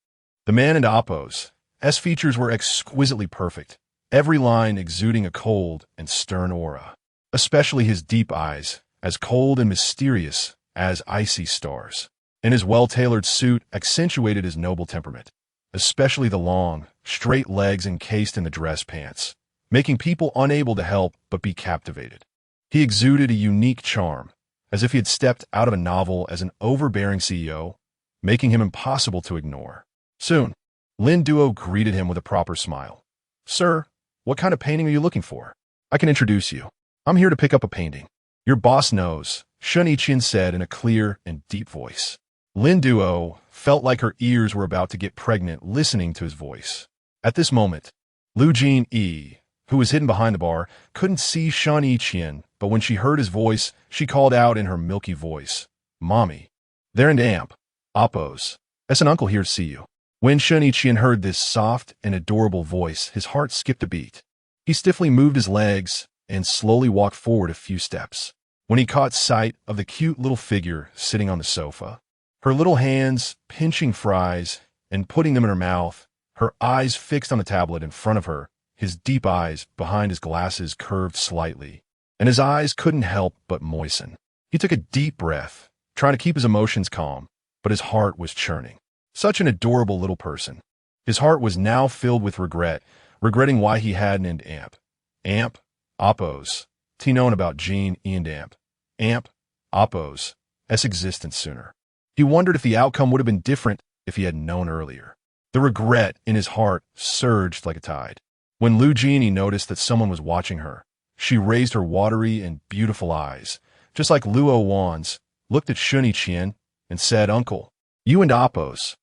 The man in Oppo's features were exquisitely perfect, every line exuding a cold and stern aura, especially his deep eyes, as cold and mysterious as icy stars, and his well-tailored suit accentuated his noble temperament, especially the long, straight legs encased in the dress pants, making people unable to help but be captivated. He exuded a unique charm, as if he had stepped out of a novel as an overbearing CEO, making him impossible to ignore. Soon, Lin Duo greeted him with a proper smile. Sir, what kind of painting are you looking for? I can introduce you. I'm here to pick up a painting. Your boss knows, Shen Yiqian said in a clear and deep voice. Lin Duo felt like her ears were about to get pregnant listening to his voice. At this moment, Lu Jin-yi, who was hidden behind the bar, couldn't see Shen Yiqian, but when she heard his voice, she called out in her milky voice, "Mommy, there and amp, oppos. It's an uncle here to see you." When Shen Yiqian heard this soft and adorable voice, his heart skipped a beat. He stiffly moved his legs and slowly walked forward a few steps. When he caught sight of the cute little figure sitting on the sofa, her little hands pinching fries and putting them in her mouth, her eyes fixed on the tablet in front of her, his deep eyes behind his glasses curved slightly, and his eyes couldn't help but moisten. He took a deep breath, trying to keep his emotions calm, but his heart was churning. Such an adorable little person. His heart was now filled with regret, regretting why he hadn't named Amp, Oppos, known about Jean and Amp, Oppos, s existence sooner. He wondered if the outcome would have been different if he had known earlier. The regret in his heart surged like a tide. When Lu Jini noticed that someone was watching her, she raised her watery and beautiful eyes, just like Luowan's, looked at Shen Yiqian, and said, "Uncle, you and Oppos,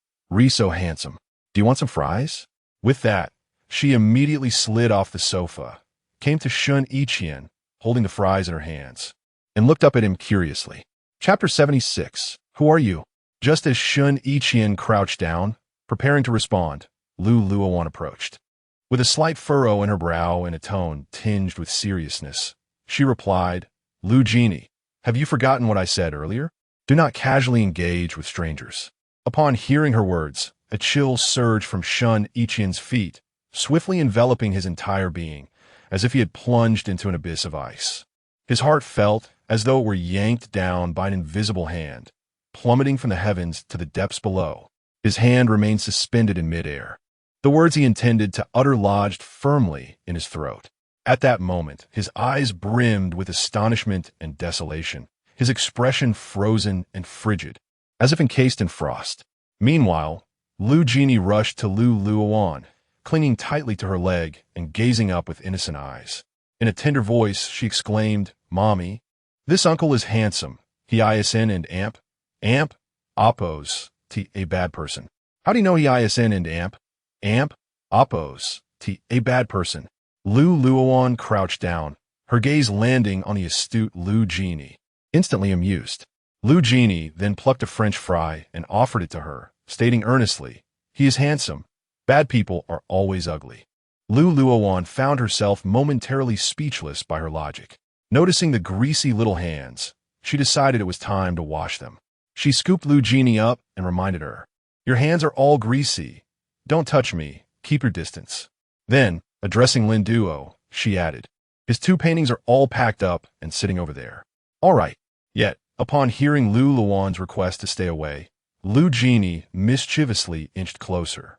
so handsome. Do you want some fries?" With that, she immediately slid off the sofa, came to Shen Yiqian, holding the fries in her hands, and looked up at him curiously. Chapter 76. Who are you? Just as Shen Yiqian crouched down, preparing to respond, Luowan approached. With a slight furrow in her brow and a tone tinged with seriousness, she replied, "Lu Jini, have you forgotten what I said earlier? Do not casually engage with strangers." Upon hearing her words, a chill surged from Shen Yiqian's feet, swiftly enveloping his entire being, as if he had plunged into an abyss of ice. His heart felt as though it were yanked down by an invisible hand, plummeting from the heavens to the depths below. His hand remained suspended in midair. The words he intended to utter lodged firmly in his throat. At that moment, his eyes brimmed with astonishment and desolation, his expression frozen and frigid, as if encased in frost. Meanwhile, Lu Jini rushed to Luowan, clinging tightly to her leg and gazing up with innocent eyes. In a tender voice, she exclaimed, "Mommy, this uncle is handsome. He ISN and Amp, Oppos, a bad person." "How do you know he ISN and Amp, Oppos, a bad person?" Luowan crouched down, her gaze landing on the astute Lu Jini, instantly amused. Lu Jini then plucked a French fry and offered it to her, stating earnestly, "He is handsome. Bad people are always ugly." Luowan found herself momentarily speechless by her logic. Noticing the greasy little hands, she decided it was time to wash them. She scooped Lu Jini up and reminded her, "Your hands are all greasy. Don't touch me. Keep your distance." Then, addressing Lin Duo, she added, "His 2 paintings are all packed up and sitting over there." "All right." Yet, upon hearing Luowan's request to stay away, Lu Jini mischievously inched closer.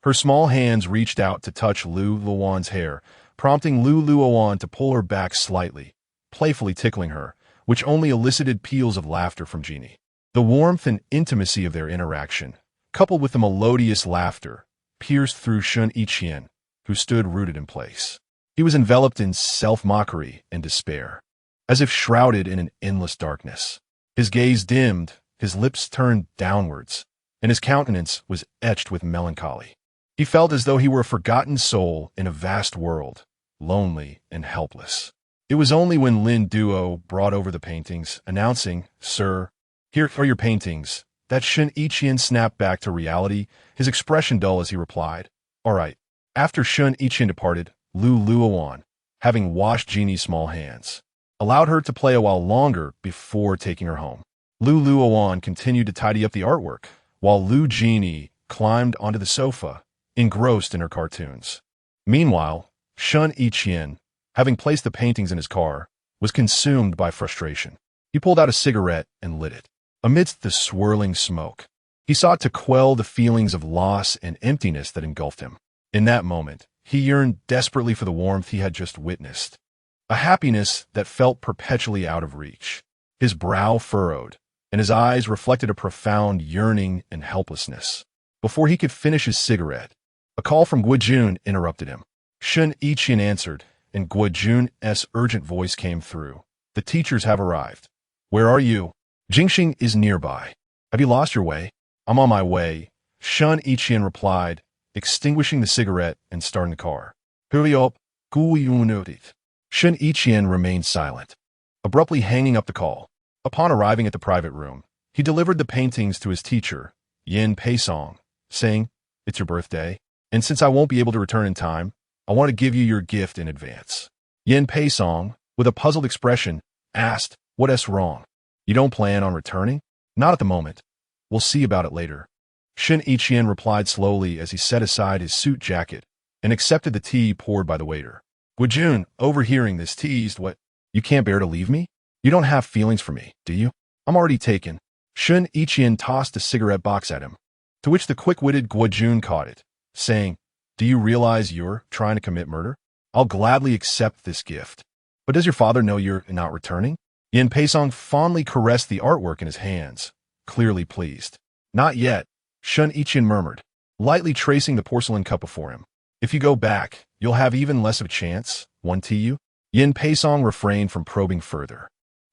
Her small hands reached out to touch Luowan's hair, prompting Luowan to pull her back slightly, playfully tickling her, which only elicited peals of laughter from Jini. The warmth and intimacy of their interaction, coupled with the melodious laughter, pierced through Shen Yiqian, who stood rooted in place. He was enveloped in self-mockery and despair, as if shrouded in an endless darkness. His gaze dimmed, his lips turned downwards, and his countenance was etched with melancholy. He felt as though he were a forgotten soul in a vast world, lonely and helpless. It was only when Lin Duo brought over the paintings, announcing, "Sir, here are your paintings," that Shen Yiqian snapped back to reality, his expression dull as he replied, "All right." After Shen Yiqian departed, Luowan, having washed Jini's small hands, allowed her to play a while longer before taking her home. Luowan continued to tidy up the artwork, while Lu Jini climbed onto the sofa, engrossed in her cartoons. Meanwhile, Shen Yiqian, having placed the paintings in his car, was consumed by frustration. He pulled out a cigarette and lit it. Amidst the swirling smoke, he sought to quell the feelings of loss and emptiness that engulfed him. In that moment, he yearned desperately for the warmth he had just witnessed, a happiness that felt perpetually out of reach. His brow furrowed, and his eyes reflected a profound yearning and helplessness. Before he could finish his cigarette, a call from Guijun interrupted him. Shen Yiqian answered, and Guojun's urgent voice came through. The teachers have arrived. Where are you? Jingxing is nearby. Have you lost your way? I'm on my way, Shen Yiqian replied, extinguishing the cigarette and starting the car. Hurry up, Guoyun. Shen Yiqian remained silent, abruptly hanging up the call. Upon arriving at the private room, he delivered the paintings to his teacher, Yin Peisong, saying, "It's your birthday, and since I won't be able to return in time, I want to give you your gift in advance." Yin Peisong, with a puzzled expression, asked, "What's wrong? You don't plan on returning?" "Not at the moment. We'll see about it later." Shen Yiqian replied slowly as he set aside his suit jacket and accepted the tea poured by the waiter. Guojun, overhearing this, teased, "What? You can't bear to leave me? You don't have feelings for me, do you?" "I'm already taken." Shen Yiqian tossed a cigarette box at him, to which the quick-witted Guojun caught it, saying, "Do you realize you're trying to commit murder? I'll gladly accept this gift. But does your father know you're not returning?" Yin Peisong fondly caressed the artwork in his hands, clearly pleased. "Not yet," Shen Yiqian murmured, lightly tracing the porcelain cup before him. "If you go back, you'll have even less of a chance, won't you?" Yin Peisong refrained from probing further,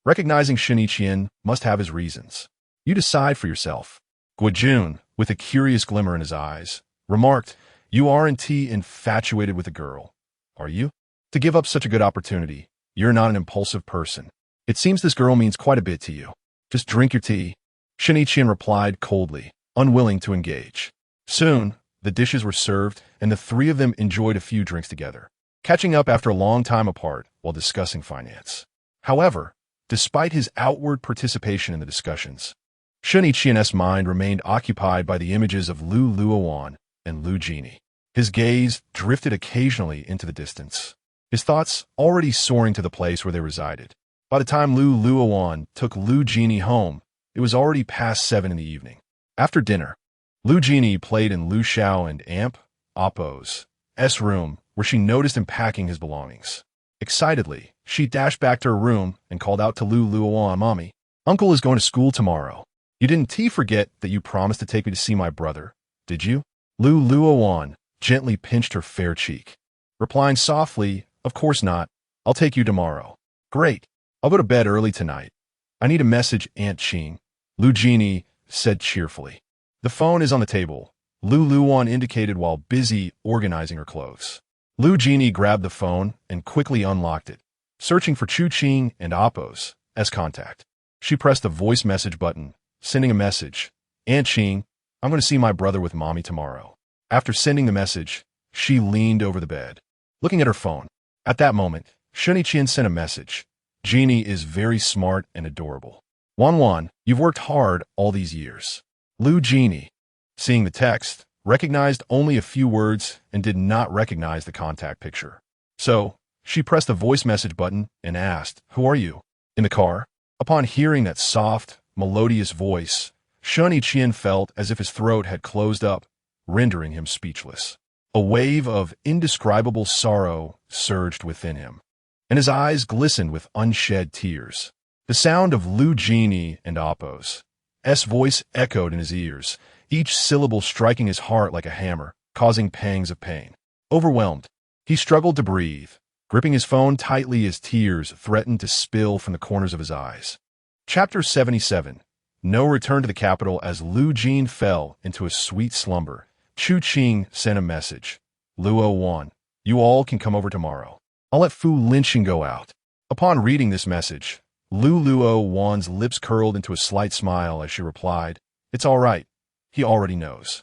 recognizing Shen Yiqian must have his reasons. "You decide for yourself." Guojun, with a curious glimmer in his eyes, remarked, "You aren't infatuated with a girl, are you? To give up such a good opportunity, you're not an impulsive person. It seems this girl means quite a bit to you. Just drink your tea." Shen Yiqian replied coldly, unwilling to engage. Soon, the dishes were served, and the three of them enjoyed a few drinks together, catching up after a long time apart while discussing finance. However, despite his outward participation in the discussions, Shen Yiqian's mind remained occupied by the images of Luowan and Lu Jini. His gaze drifted occasionally into the distance, his thoughts already soaring to the place where they resided. By the time Luowan took Lu Jini home, it was already past 7 in the evening. After dinner, Lu Jini played in Lu Xiao and Oppo's room, where she noticed him packing his belongings. Excitedly, she dashed back to her room and called out to Luowan, "Mommy, Uncle is going to school tomorrow. You didn't forget that you promised to take me to see my brother, did you?" Luowan gently pinched her fair cheek, replying softly, "Of course not. I'll take you tomorrow." "Great. I'll go to bed early tonight. I need a message, Aunt Qing," Lu Jini said cheerfully. "The phone is on the table," Luowan indicated while busy organizing her clothes. Lu Jini grabbed the phone and quickly unlocked it, searching for Chu Qing and Oppo's contact. She pressed the voice message button, sending a message, "Aunt Qing, I'm going to see my brother with Mommy tomorrow." After sending the message, she leaned over the bed, looking at her phone. At that moment, Shen Yiqian sent a message. "Jeannie is very smart and adorable. Wan, you've worked hard all these years." Lu Jini, seeing the text, recognized only a few words and did not recognize the contact picture. So, she pressed the voice message button and asked, "Who are you?" "In the car." Upon hearing that soft, melodious voice, Shen Yiqian felt as if his throat had closed up, rendering him speechless. A wave of indescribable sorrow surged within him, and his eyes glistened with unshed tears. The sound of Lu Jini and Oppo's voice echoed in his ears, each syllable striking his heart like a hammer, causing pangs of pain. Overwhelmed, he struggled to breathe, gripping his phone tightly as tears threatened to spill from the corners of his eyes. Chapter 77. No return to the capital. As Lu Jin fell into a sweet slumber, Chu Qing sent a message. "Luowan, you all can come over tomorrow. I'll let Fu Linqing go out." Upon reading this message, Luowan's lips curled into a slight smile as she replied, "It's all right. He already knows."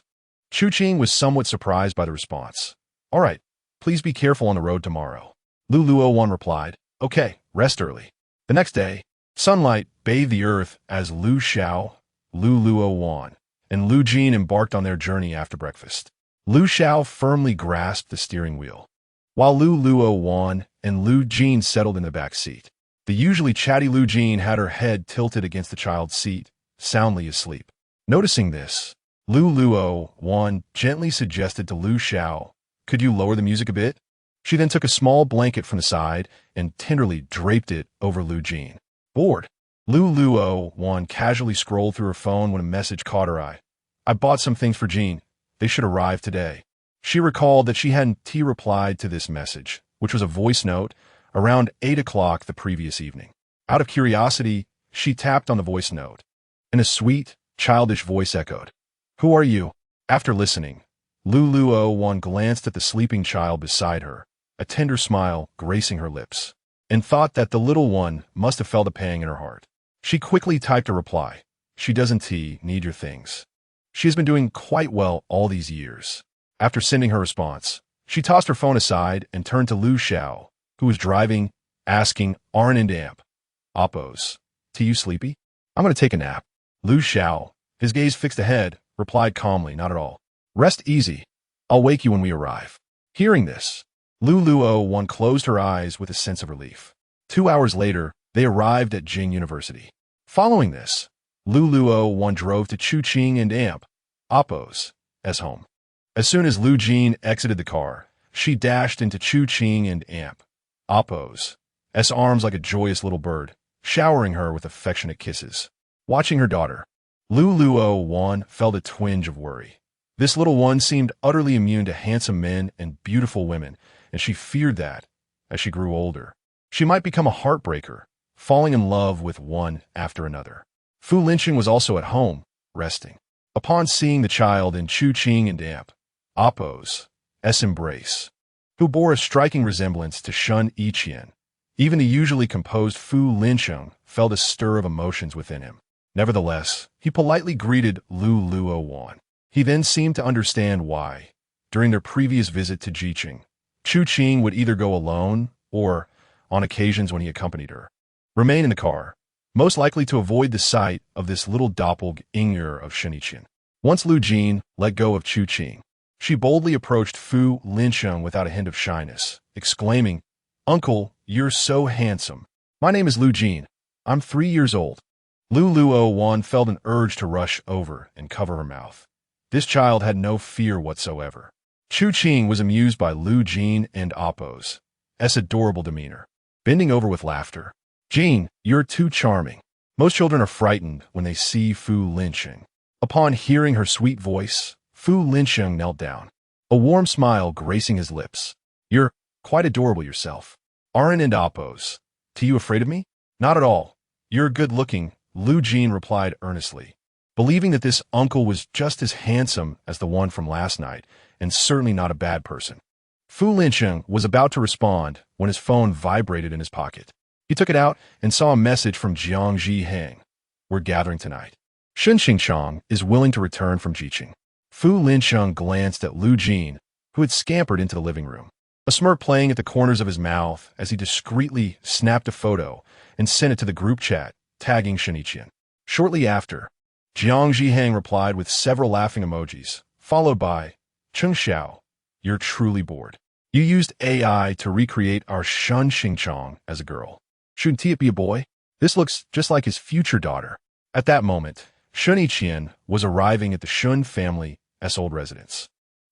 Chu Qing was somewhat surprised by the response. "All right, please be careful on the road tomorrow." Luowan replied, "Okay, rest early." The next day, sunlight bathed the earth as Lu Xiao, Luowan, and Lu Jin embarked on their journey after breakfast. Lu Xiao firmly grasped the steering wheel, while Luowan and Lu Jin settled in the back seat. The usually chatty Lu Jin had her head tilted against the child's seat, soundly asleep. Noticing this, Luowan gently suggested to Lu Xiao, "Could you lower the music a bit?" She then took a small blanket from the side and tenderly draped it over Lu Jin. Bored, Luowan casually scrolled through her phone when a message caught her eye. "I bought some things for Jean. They should arrive today." She recalled that she hadn't replied to this message, which was a voice note, around 8 o'clock the previous evening. Out of curiosity, she tapped on the voice note, and a sweet, childish voice echoed, "Who are you?" After listening, Luowan glanced at the sleeping child beside her, a tender smile gracing her lips, and thought that the little one must have felt a pang in her heart. She quickly typed a reply. "She doesn't need your things. She has been doing quite well all these years." After sending her response, she tossed her phone aside and turned to Lu Xiao, who was driving, asking, "Aren't and Amp. Oppos. You sleepy? I'm going to take a nap." Lu Xiao, his gaze fixed ahead, replied calmly, "Not at all. Rest easy. I'll wake you when we arrive." Hearing this, Luowan closed her eyes with a sense of relief. 2 hours later, they arrived at Jing University. Following this, Luowan drove to Chuqing and Amp, Oppos, as home. As soon as Lu Jin exited the car, she dashed into Chuqing and Amp, Oppos, S arms like a joyous little bird, showering her with affectionate kisses. Watching her daughter, Luowan felt a twinge of worry. This little one seemed utterly immune to handsome men and beautiful women, and she feared that, as she grew older, she might become a heartbreaker, falling in love with one after another. Fu Linqing was also at home, resting. Upon seeing the child in Chuqing and Amp, Oppos, S embrace, who bore a striking resemblance to Shen Yiqian, even the usually composed Fu Linqing felt a stir of emotions within him. Nevertheless, he politely greeted Luowan. He then seemed to understand why, during their previous visit to Jiqing, Chuqing would either go alone or, on occasions when he accompanied her, remain in the car, most likely to avoid the sight of this little doppelganger of Shen Yiqian. Once Lu Jin let go of Chuqing, she boldly approached Fu Linqing without a hint of shyness, exclaiming, "Uncle, you're so handsome. My name is Lu Jin. I'm 3 years old." Luowan felt an urge to rush over and cover her mouth. This child had no fear whatsoever. Chuqing was amused by Lu Jin and Oppos' adorable demeanor, bending over with laughter. "Jin, you're too charming." Most children are frightened when they see Fu Linqing. Upon hearing her sweet voice, Fu Linqing knelt down, a warm smile gracing his lips. "You're quite adorable yourself. Aren't and Oppos. You afraid of me?" "Not at all. You're good-looking," Lu Jin replied earnestly, believing that this uncle was just as handsome as the one from last night, and certainly not a bad person. Fu Linqing was about to respond when his phone vibrated in his pocket. He took it out and saw a message from Jiang Zhiheng. "We're gathering tonight. Shen Xingchang is willing to return from Jiqing." Fu Linqing glanced at Lu Jin, who had scampered into the living room, a smirk playing at the corners of his mouth as he discreetly snapped a photo and sent it to the group chat, tagging Shen Yiqian. Shortly after, Jiang Zhiheng replied with several laughing emojis, followed by, "Cheng Xiao, you're truly bored. You used AI to recreate our Shen Xingchang as a girl. Shouldn't it be a boy? This looks just like his future daughter." At that moment, Shen Yiqian was arriving at the Shen family's old residence.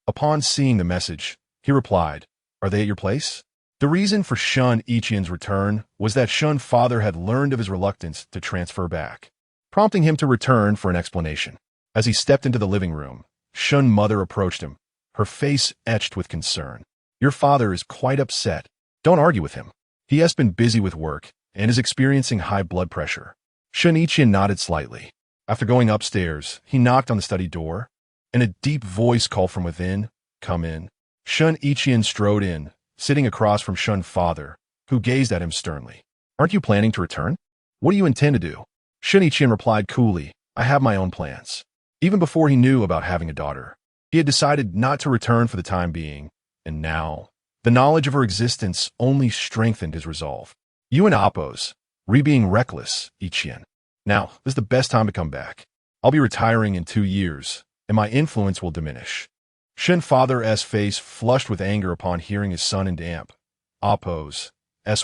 Upon seeing the message, he replied, "Are they at your place?" The reason for Shen Yiqian's return was that Shen's father had learned of his reluctance to transfer back, prompting him to return for an explanation. As he stepped into the living room, Shen's mother approached him, her face etched with concern. "Your father is quite upset. Don't argue with him. He has been busy with work and is experiencing high blood pressure." Shen Yiqian nodded slightly. After going upstairs, he knocked on the study door, and a deep voice called from within, "Come in." Shen Yiqian strode in, sitting across from Shen's father, who gazed at him sternly. "Aren't you planning to return? What do you intend to do?" Shen Yiqian replied coolly, "I have my own plans." Even before he knew about having a daughter, he had decided not to return for the time being, and now, the knowledge of her existence only strengthened his resolve. "You and Oppos, being reckless, Yiqian. Now is the best time to come back. I'll be retiring in 2 years, and my influence will diminish." Shen's father's face flushed with anger upon hearing his son and Amp, Oppos'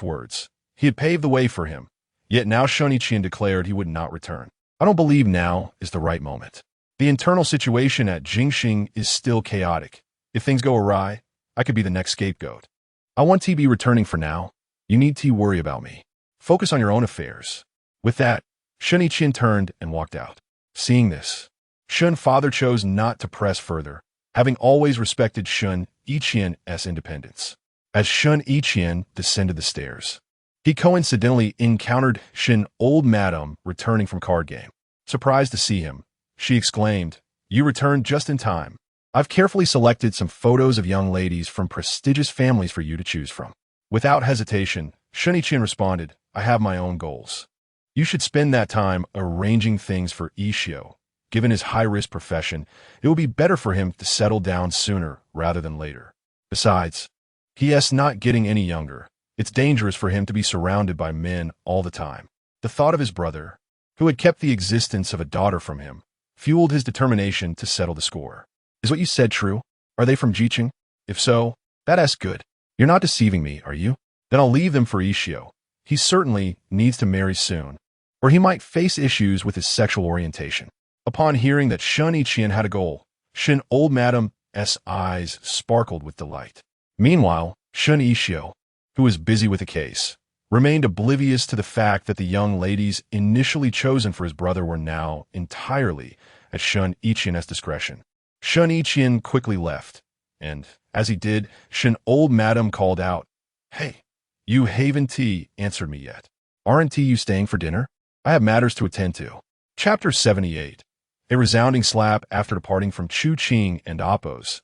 words. He had paved the way for him, yet now Shen Yiqian declared he would not return. "I don't believe now is the right moment. The internal situation at Jingxing is still chaotic. If things go awry, I could be the next scapegoat. I want to be returning for now. You need to worry about me. Focus on your own affairs." With that, Shen Yiqian turned and walked out. Seeing this, Shen's father chose not to press further, having always respected Shen Yiqian's independence. as Shen Yiqian descended the stairs. He coincidentally encountered Shen old madam returning from card game. Surprised to see him, she exclaimed, "You returned just in time. I've carefully selected some photos of young ladies from prestigious families for you to choose from." Without hesitation, Shen Yiqian responded, "I have my own goals. You should spend that time arranging things for Ishio. Given his high-risk profession, it will be better for him to settle down sooner rather than later. Besides, he is not getting any younger. It's dangerous for him to be surrounded by men all the time." The thought of his brother, who had kept the existence of a daughter from him, fueled his determination to settle the score. "Is what you said true? Are they from Jiqing? If so, that's good. You're not deceiving me, are you? Then I'll leave them for Ishio. He certainly needs to marry soon, or he might face issues with his sexual orientation." Upon hearing that Shen Yiqian had a goal, Shen old madam's eyes sparkled with delight. Meanwhile, Shen Ishio, who was busy with the case, remained oblivious to the fact that the young ladies initially chosen for his brother were now entirely at Shen Yiqian's discretion. Shen Yiqian quickly left, and, as he did, Shen old madam called out, "Hey, you haven't answered me yet. Aren't you staying for dinner? I have matters to attend to." Chapter 78. A resounding slap after departing from Chu Qing and Appo's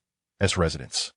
residence.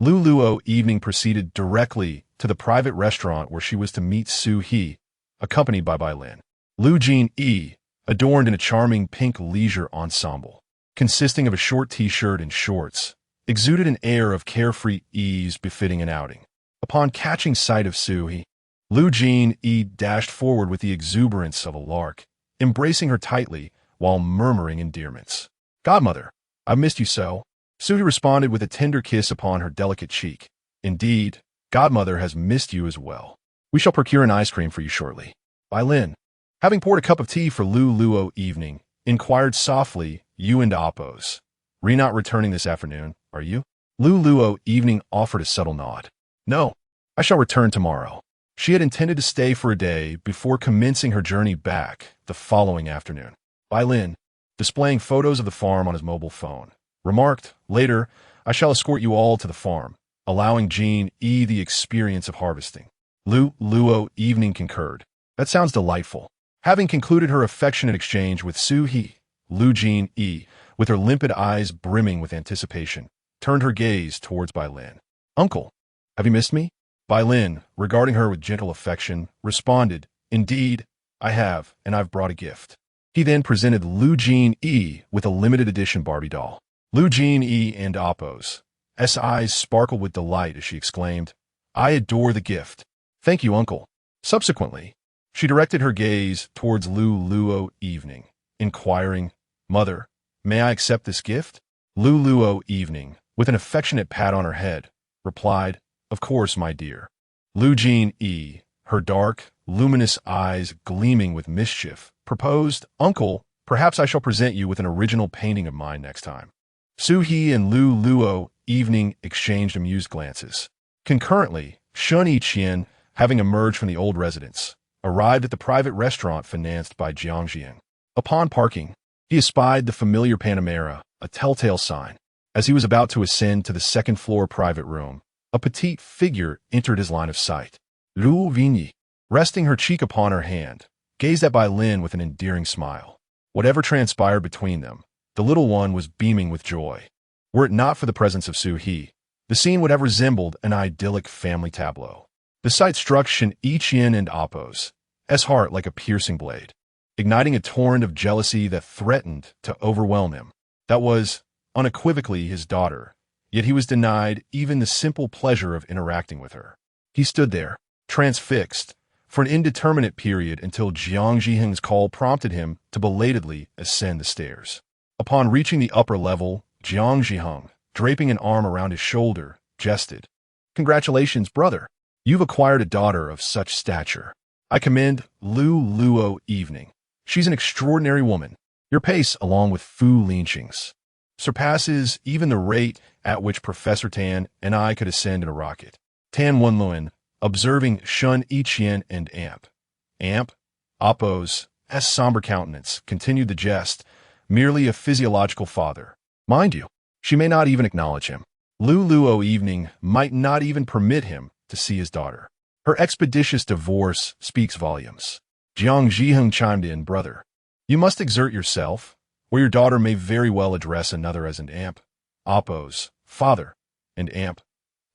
Luo evening proceeded directly to the private restaurant where she was to meet Su He, accompanied by Lin. Lu Jin Yi, adorned in a charming pink leisure ensemble, consisting of a short t-shirt and shorts, exuded an air of carefree ease befitting an outing. Upon catching sight of Su He, Lu Jin Yi dashed forward with the exuberance of a lark, embracing her tightly while murmuring endearments. "Godmother, I've missed you so." Su He responded with a tender kiss upon her delicate cheek. "Indeed, Godmother has missed you as well. We shall procure an ice cream for you shortly." Lin, having poured a cup of tea for Luo evening, inquired softly, "You and Appo's not returning this afternoon, are you?" Luo evening offered a subtle nod. "No, I shall return tomorrow." She had intended to stay for a day before commencing her journey back the following afternoon. Lin, displaying photos of the farm on his mobile phone, remarked, "Later, I shall escort you all to the farm, allowing Jin E the experience of harvesting." Luo evening concurred. "That sounds delightful." Having concluded her affectionate exchange with Su He, Lu Jin E, with her limpid eyes brimming with anticipation, turned her gaze towards Lin. "Uncle, have you missed me?" Lin, regarding her with gentle affection, responded, "Indeed, I have, and I've brought a gift." He then presented Lu Jin E with a limited edition Barbie doll. Lu Jin E and Appo's eyes sparkled with delight as she exclaimed, "I adore the gift. Thank you, Uncle." Subsequently, she directed her gaze towards Luo evening, inquiring, "Mother, may I accept this gift?" Luo evening, with an affectionate pat on her head, replied, "Of course, my dear." Lu Jin E, her dark, luminous eyes gleaming with mischief, proposed, "Uncle, perhaps I shall present you with an original painting of mine next time." Su He and Luo evening exchanged amused glances. Concurrently, Shen Yiqian, having emerged from the old residence, arrived at the private restaurant financed by Jiangxian. Upon parking, he espied the familiar Panamera, a telltale sign. As he was about to ascend to the second-floor private room, a petite figure entered his line of sight. Lu Vinyi, resting her cheek upon her hand, gazed at Lin with an endearing smile. Whatever transpired between them, the little one was beaming with joy. Were it not for the presence of Su He, the scene would have resembled an idyllic family tableau. The sight struck Shen Yiqian and Appo's heart like a piercing blade, igniting a torrent of jealousy that threatened to overwhelm him. That was, unequivocally, his daughter, yet he was denied even the simple pleasure of interacting with her. He stood there, transfixed, for an indeterminate period until Jiang Zhiheng's call prompted him to belatedly ascend the stairs. Upon reaching the upper level, Jiang Zhiheng, draping an arm around his shoulder, jested, "Congratulations, brother. You've acquired a daughter of such stature. I commend Luo evening. She's an extraordinary woman. Your pace, along with Fu Linqing's, surpasses even the rate at which Professor Tan and I could ascend in a rocket." Tan Wenluan, observing Shen Yiqian and Appo's somber countenance, continued the jest, merely a physiological father. Mind you, she may not even acknowledge him. Luo evening might not even permit him to see his daughter. Her expeditious divorce speaks volumes. Jiang Zhiheng chimed in, brother. You must exert yourself, or your daughter may very well address another as an amp. Oppose, father, and amp.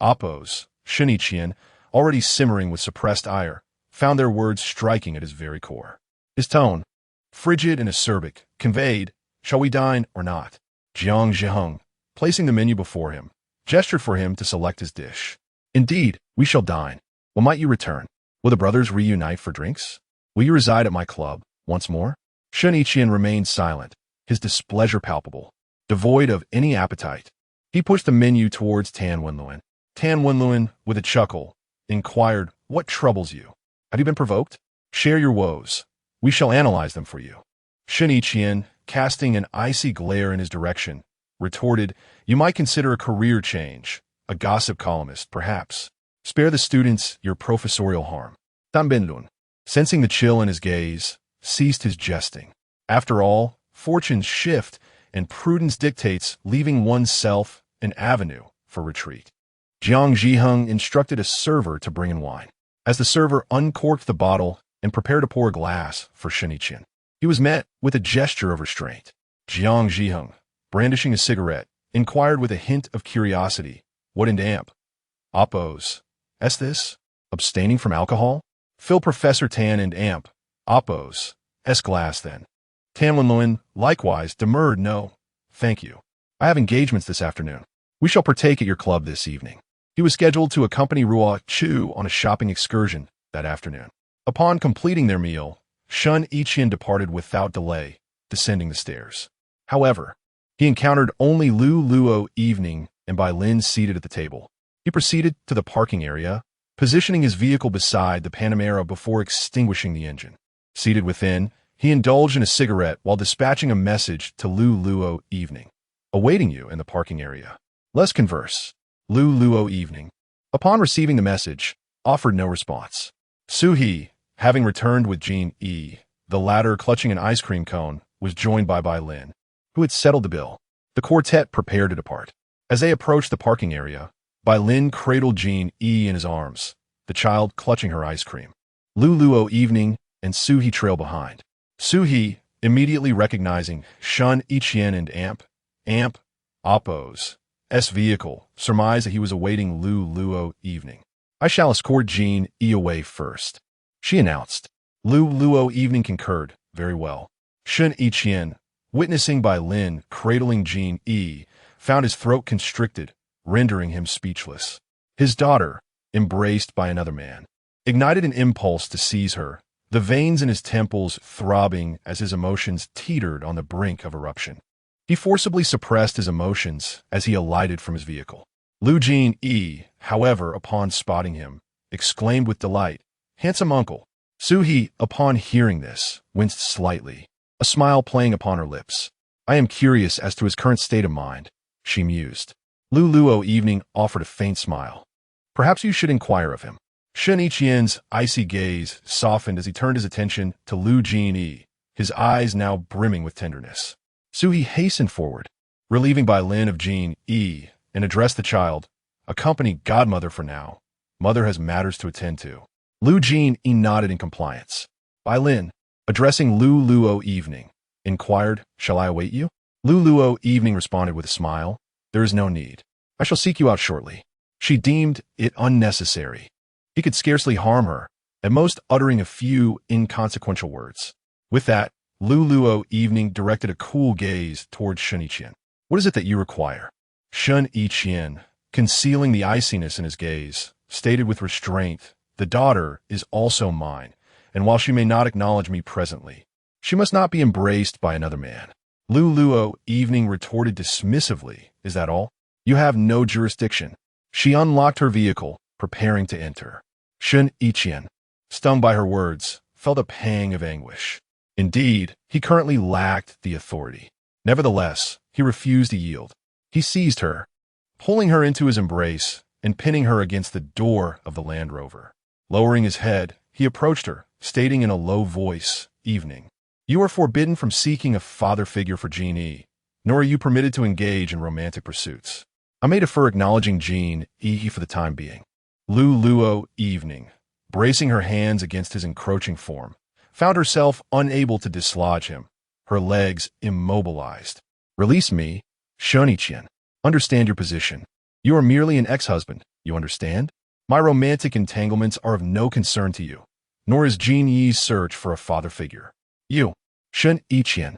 Oppose. Shen Yiqian, already simmering with suppressed ire, found their words striking at his very core. His tone, frigid and acerbic, conveyed, shall we dine or not? Jiang Zhiheng, placing the menu before him, gestured for him to select his dish. Indeed, we shall dine. When might you return? Will the brothers reunite for drinks? Will you reside at my club once more? Shen Yiqian remained silent, his displeasure palpable, devoid of any appetite. He pushed the menu towards Tan Wenluan. Tan Wenluan, with a chuckle, inquired, what troubles you? Have you been provoked? Share your woes. We shall analyze them for you. Shen Yiqian, casting an icy glare in his direction, retorted, you might consider a career change, a gossip columnist, perhaps. Spare the students your professorial harm. Tan Wenluan, sensing the chill in his gaze, ceased his jesting. After all, fortunes shift, and prudence dictates leaving oneself an avenue for retreat. Jiang Zhiheng instructed a server to bring in wine. As the server uncorked the bottle and prepared to pour a glass for Shen Yiqian, he was met with a gesture of restraint. Jiang Zhiheng, brandishing a cigarette, inquired with a hint of curiosity, what in amp? Oppose. S this? Abstaining from alcohol? Fill Professor Tan and amp. Oppose. S glass then. Tan Wenluan, likewise, demurred, no, thank you. I have engagements this afternoon. We shall partake at your club this evening. He was scheduled to accompany Ruo Chu on a shopping excursion that afternoon. Upon completing their meal, Shen Yiqian departed without delay, descending the stairs. However, he encountered only Luowan and Bai Lin seated at the table. He proceeded to the parking area, positioning his vehicle beside the Panamera before extinguishing the engine. Seated within, he indulged in a cigarette while dispatching a message to Luowan. Awaiting you in the parking area. Let's converse. Luowan, upon receiving the message, offered no response. Su-hee, having returned with Jean E., the latter clutching an ice cream cone, was joined by Bai Lin, who had settled the bill. The quartet prepared to depart. As they approached the parking area, Bai Lin cradled Jean E. in his arms, the child clutching her ice cream. Luowan and Su-hee trailed behind. Su-hee, immediately recognizing Shen Yiqian and amp, Oppose, S vehicle, surmised that he was awaiting Luowan. I shall escort Jean E. away first, she announced. Luowan concurred, very well. Shen Yiqian, witnessing Bai Lin cradling Jean E., found his throat constricted, rendering him speechless. His daughter, embraced by another man, ignited an impulse to seize her, the veins in his temples throbbing as his emotions teetered on the brink of eruption. He forcibly suppressed his emotions as he alighted from his vehicle. Jean E., however, upon spotting him, exclaimed with delight, handsome uncle. Su-hee, upon hearing this, winced slightly, a smile playing upon her lips. I am curious as to his current state of mind, she mused. Luowan offered a faint smile. Perhaps you should inquire of him. Shen Yiqian's icy gaze softened as he turned his attention to Jean E., his eyes now brimming with tenderness. Su-hee hastened forward, relieving Bai Lin of Jean E., and addressed the child, accompany godmother for now. Mother has matters to attend to. Jean E. nodded in compliance. Bai Lin, addressing Luowan, inquired, shall I await you? Luowan responded with a smile, there is no need. I shall seek you out shortly. She deemed it unnecessary. He could scarcely harm her, at most uttering a few inconsequential words. With that, Luowan directed a cool gaze towards Shen Yiqian. What is it that you require? Shen Yiqian, concealing the iciness in his gaze, stated with restraint, the daughter is also mine, and while she may not acknowledge me presently, she must not be embraced by another man. Luowan retorted dismissively, is that all? You have no jurisdiction. She unlocked her vehicle, preparing to enter. Shen Yiqian, stung by her words, felt a pang of anguish. Indeed, he currently lacked the authority. Nevertheless, he refused to yield. He seized her, pulling her into his embrace and pinning her against the door of the Land Rover. Lowering his head, he approached her, stating in a low voice, evening. You are forbidden from seeking a father figure for Jean E., nor are you permitted to engage in romantic pursuits. I may defer acknowledging Jean E. for the time being. Luo evening, bracing her hands against his encroaching form, found herself unable to dislodge him, her legs immobilized. Release me, Shen Yiqian. Understand your position. You are merely an ex-husband, you understand? My romantic entanglements are of no concern to you, nor is Jin Yi's search for a father figure. You, Shen Yiqian,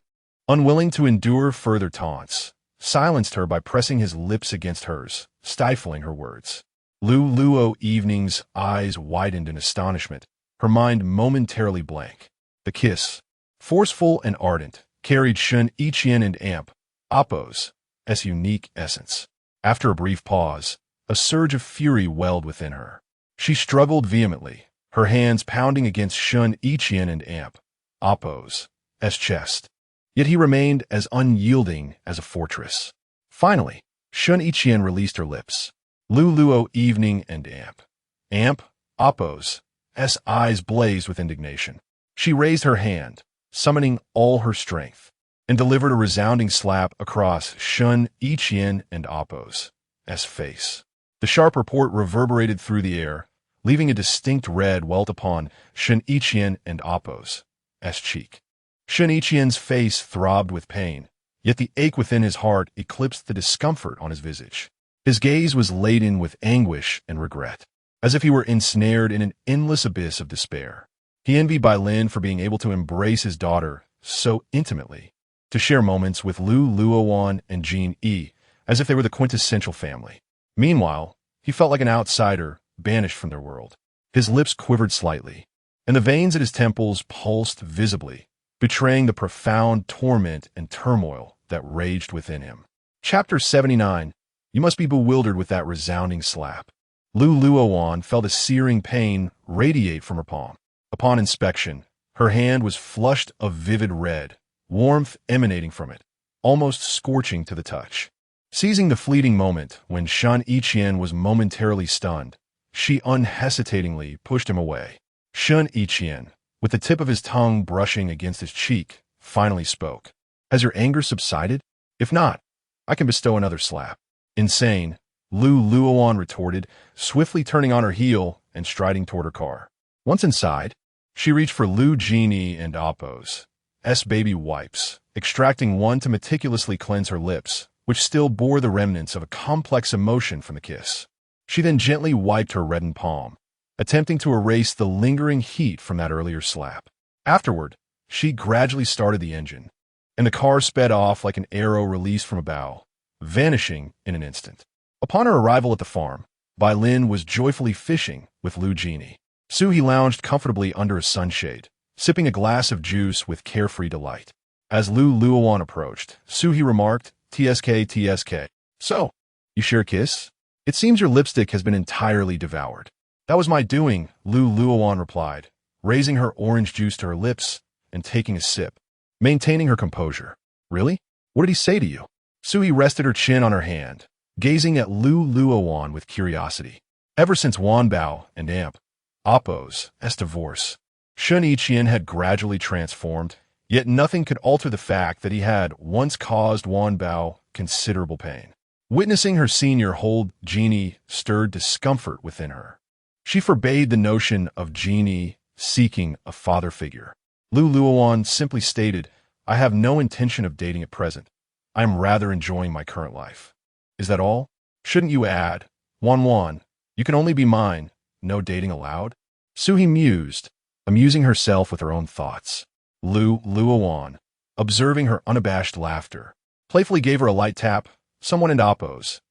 unwilling to endure further taunts, silenced her by pressing his lips against hers, stifling her words. Luo evening's eyes widened in astonishment, her mind momentarily blank. The kiss, forceful and ardent, carried Shen Yiqian and Appo's unique essence. After a brief pause, a surge of fury welled within her. She struggled vehemently, her hands pounding against Shen Yiqian and Appo's chest. Yet he remained as unyielding as a fortress. Finally, Shen Yiqian released her lips. Luo evening and Appo's eyes blazed with indignation. She raised her hand, summoning all her strength, and delivered a resounding slap across Shen Yiqian and Appo's face. The sharp report reverberated through the air, leaving a distinct red welt upon Shen Yiqian and Appo's cheek. Shen Yiqian's face throbbed with pain, yet the ache within his heart eclipsed the discomfort on his visage. His gaze was laden with anguish and regret, as if he were ensnared in an endless abyss of despair. He envied Bai Lin for being able to embrace his daughter so intimately, to share moments with Luowan and Jin Yi, as if they were the quintessential family. Meanwhile, he felt like an outsider, banished from their world. His lips quivered slightly, and the veins at his temples pulsed visibly, betraying the profound torment and turmoil that raged within him. Chapter 79. You must be bewildered with that resounding slap. Luowan felt a searing pain radiate from her palm. Upon inspection, her hand was flushed a vivid red, warmth emanating from it, almost scorching to the touch. Seizing the fleeting moment when Shen Yiqian was momentarily stunned, she unhesitatingly pushed him away. Shen Yiqian, with the tip of his tongue brushing against his cheek, finally spoke. Has your anger subsided? If not, I can bestow another slap. Insane, Luowan retorted, swiftly turning on her heel and striding toward her car. Once inside, she reached for Lu Genie and Appo's baby wipes, extracting one to meticulously cleanse her lips, which still bore the remnants of a complex emotion from the kiss. She then gently wiped her reddened palm, attempting to erase the lingering heat from that earlier slap. Afterward, she gradually started the engine, and the car sped off like an arrow released from a bow, vanishing in an instant. Upon her arrival at the farm, Bai Lin was joyfully fishing with Lu Genie. Suhi lounged comfortably under a sunshade, sipping a glass of juice with carefree delight. As Luowan approached, Suhi remarked, TSK. So, you share a kiss? It seems your lipstick has been entirely devoured. That was my doing, Luowan replied, raising her orange juice to her lips and taking a sip, maintaining her composure. Really? What did he say to you? Suhi rested her chin on her hand, gazing at Luowan with curiosity. Ever since Wanbao and Appo's divorce, Shen Yiqian had gradually transformed, yet nothing could alter the fact that he had once caused Wanbao considerable pain. Witnessing her senior hold Genie stirred discomfort within her. She forbade the notion of Genie seeking a father figure. Luowan simply stated, I have no intention of dating at present. I am rather enjoying my current life. Is that all? Shouldn't you add, Wan, you can only be mine, no dating allowed? Suhi mused, amusing herself with her own thoughts. Luowan, observing her unabashed laughter, playfully gave her a light tap. Someone in Appo's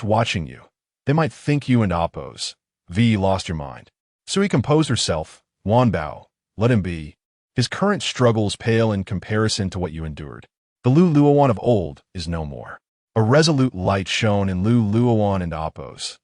watching you. They might think you and Appo's lost your mind. Suhi composed herself. Wanbao, let him be. His current struggles pale in comparison to what you endured. The Luowan of old is no more. A resolute light shone in Luowan and Appo's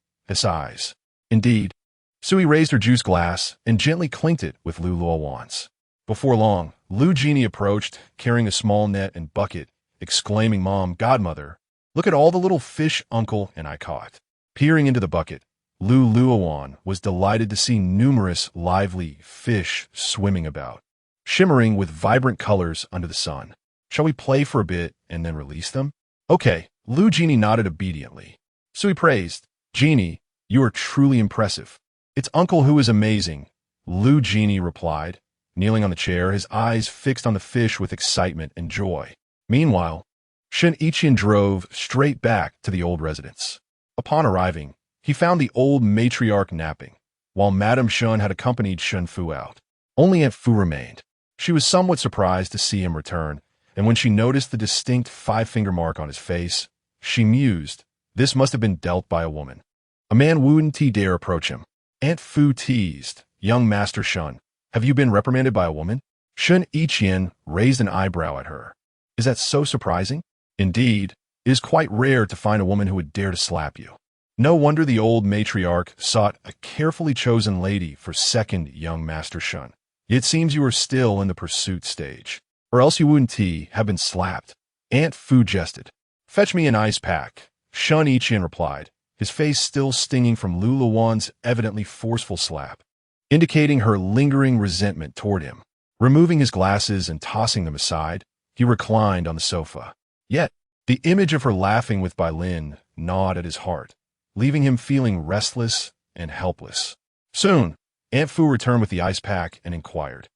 eyes. Indeed, Suhi raised her juice glass and gently clinked it with Luowan's. Before long, Lu Genie approached, carrying a small net and bucket, exclaiming, Mom, Godmother, look at all the little fish Uncle and I caught. Peering into the bucket, Luowan was delighted to see numerous lively fish swimming about, shimmering with vibrant colors under the sun. Shall we play for a bit and then release them? Okay, Lu Genie nodded obediently. Suhi praised, Genie, you are truly impressive. It's Uncle who is amazing, Lu Genie replied, kneeling on the chair, his eyes fixed on the fish with excitement and joy. Meanwhile, Shen Yiqian drove straight back to the old residence. Upon arriving, he found the old matriarch napping, while Madame Shen had accompanied Shen Fu out. Only Aunt Fu remained. She was somewhat surprised to see him return, and when she noticed the distinct five-finger mark on his face, she mused, this must have been dealt by a woman. A man wouldn't dare approach him. Aunt Fu teased, young Master Shen, have you been reprimanded by a woman? Shen Yiqian raised an eyebrow at her. Is that so surprising? Indeed, it is quite rare to find a woman who would dare to slap you. No wonder the old matriarch sought a carefully chosen lady for second young Master Shen. It seems you are still in the pursuit stage, or else you wouldn't have been slapped. Aunt Fu jested. Fetch me an ice pack, Shen Yiqian replied, his face still stinging from Luowan's evidently forceful slap, indicating her lingering resentment toward him. Removing his glasses and tossing them aside, he reclined on the sofa. Yet, the image of her laughing with Bailin gnawed at his heart, leaving him feeling restless and helpless. Soon, Aunt Fu returned with the ice pack and inquired,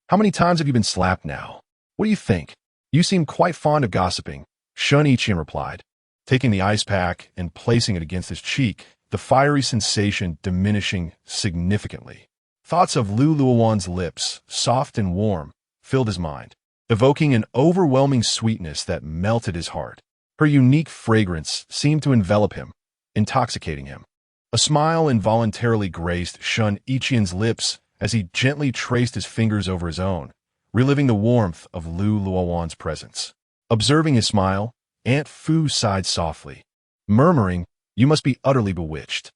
how many times have you been slapped now? What do you think? You seem quite fond of gossiping, Shen Yiqian replied, taking the ice pack and placing it against his cheek, the fiery sensation diminishing significantly. Thoughts of Luowan's lips, soft and warm, filled his mind, evoking an overwhelming sweetness that melted his heart. Her unique fragrance seemed to envelop him, intoxicating him. A smile involuntarily graced Shen Yiqian's lips as he gently traced his fingers over his own, reliving the warmth of Luowan's presence. Observing his smile, Aunt Fu sighed softly, murmuring, you must be utterly bewitched.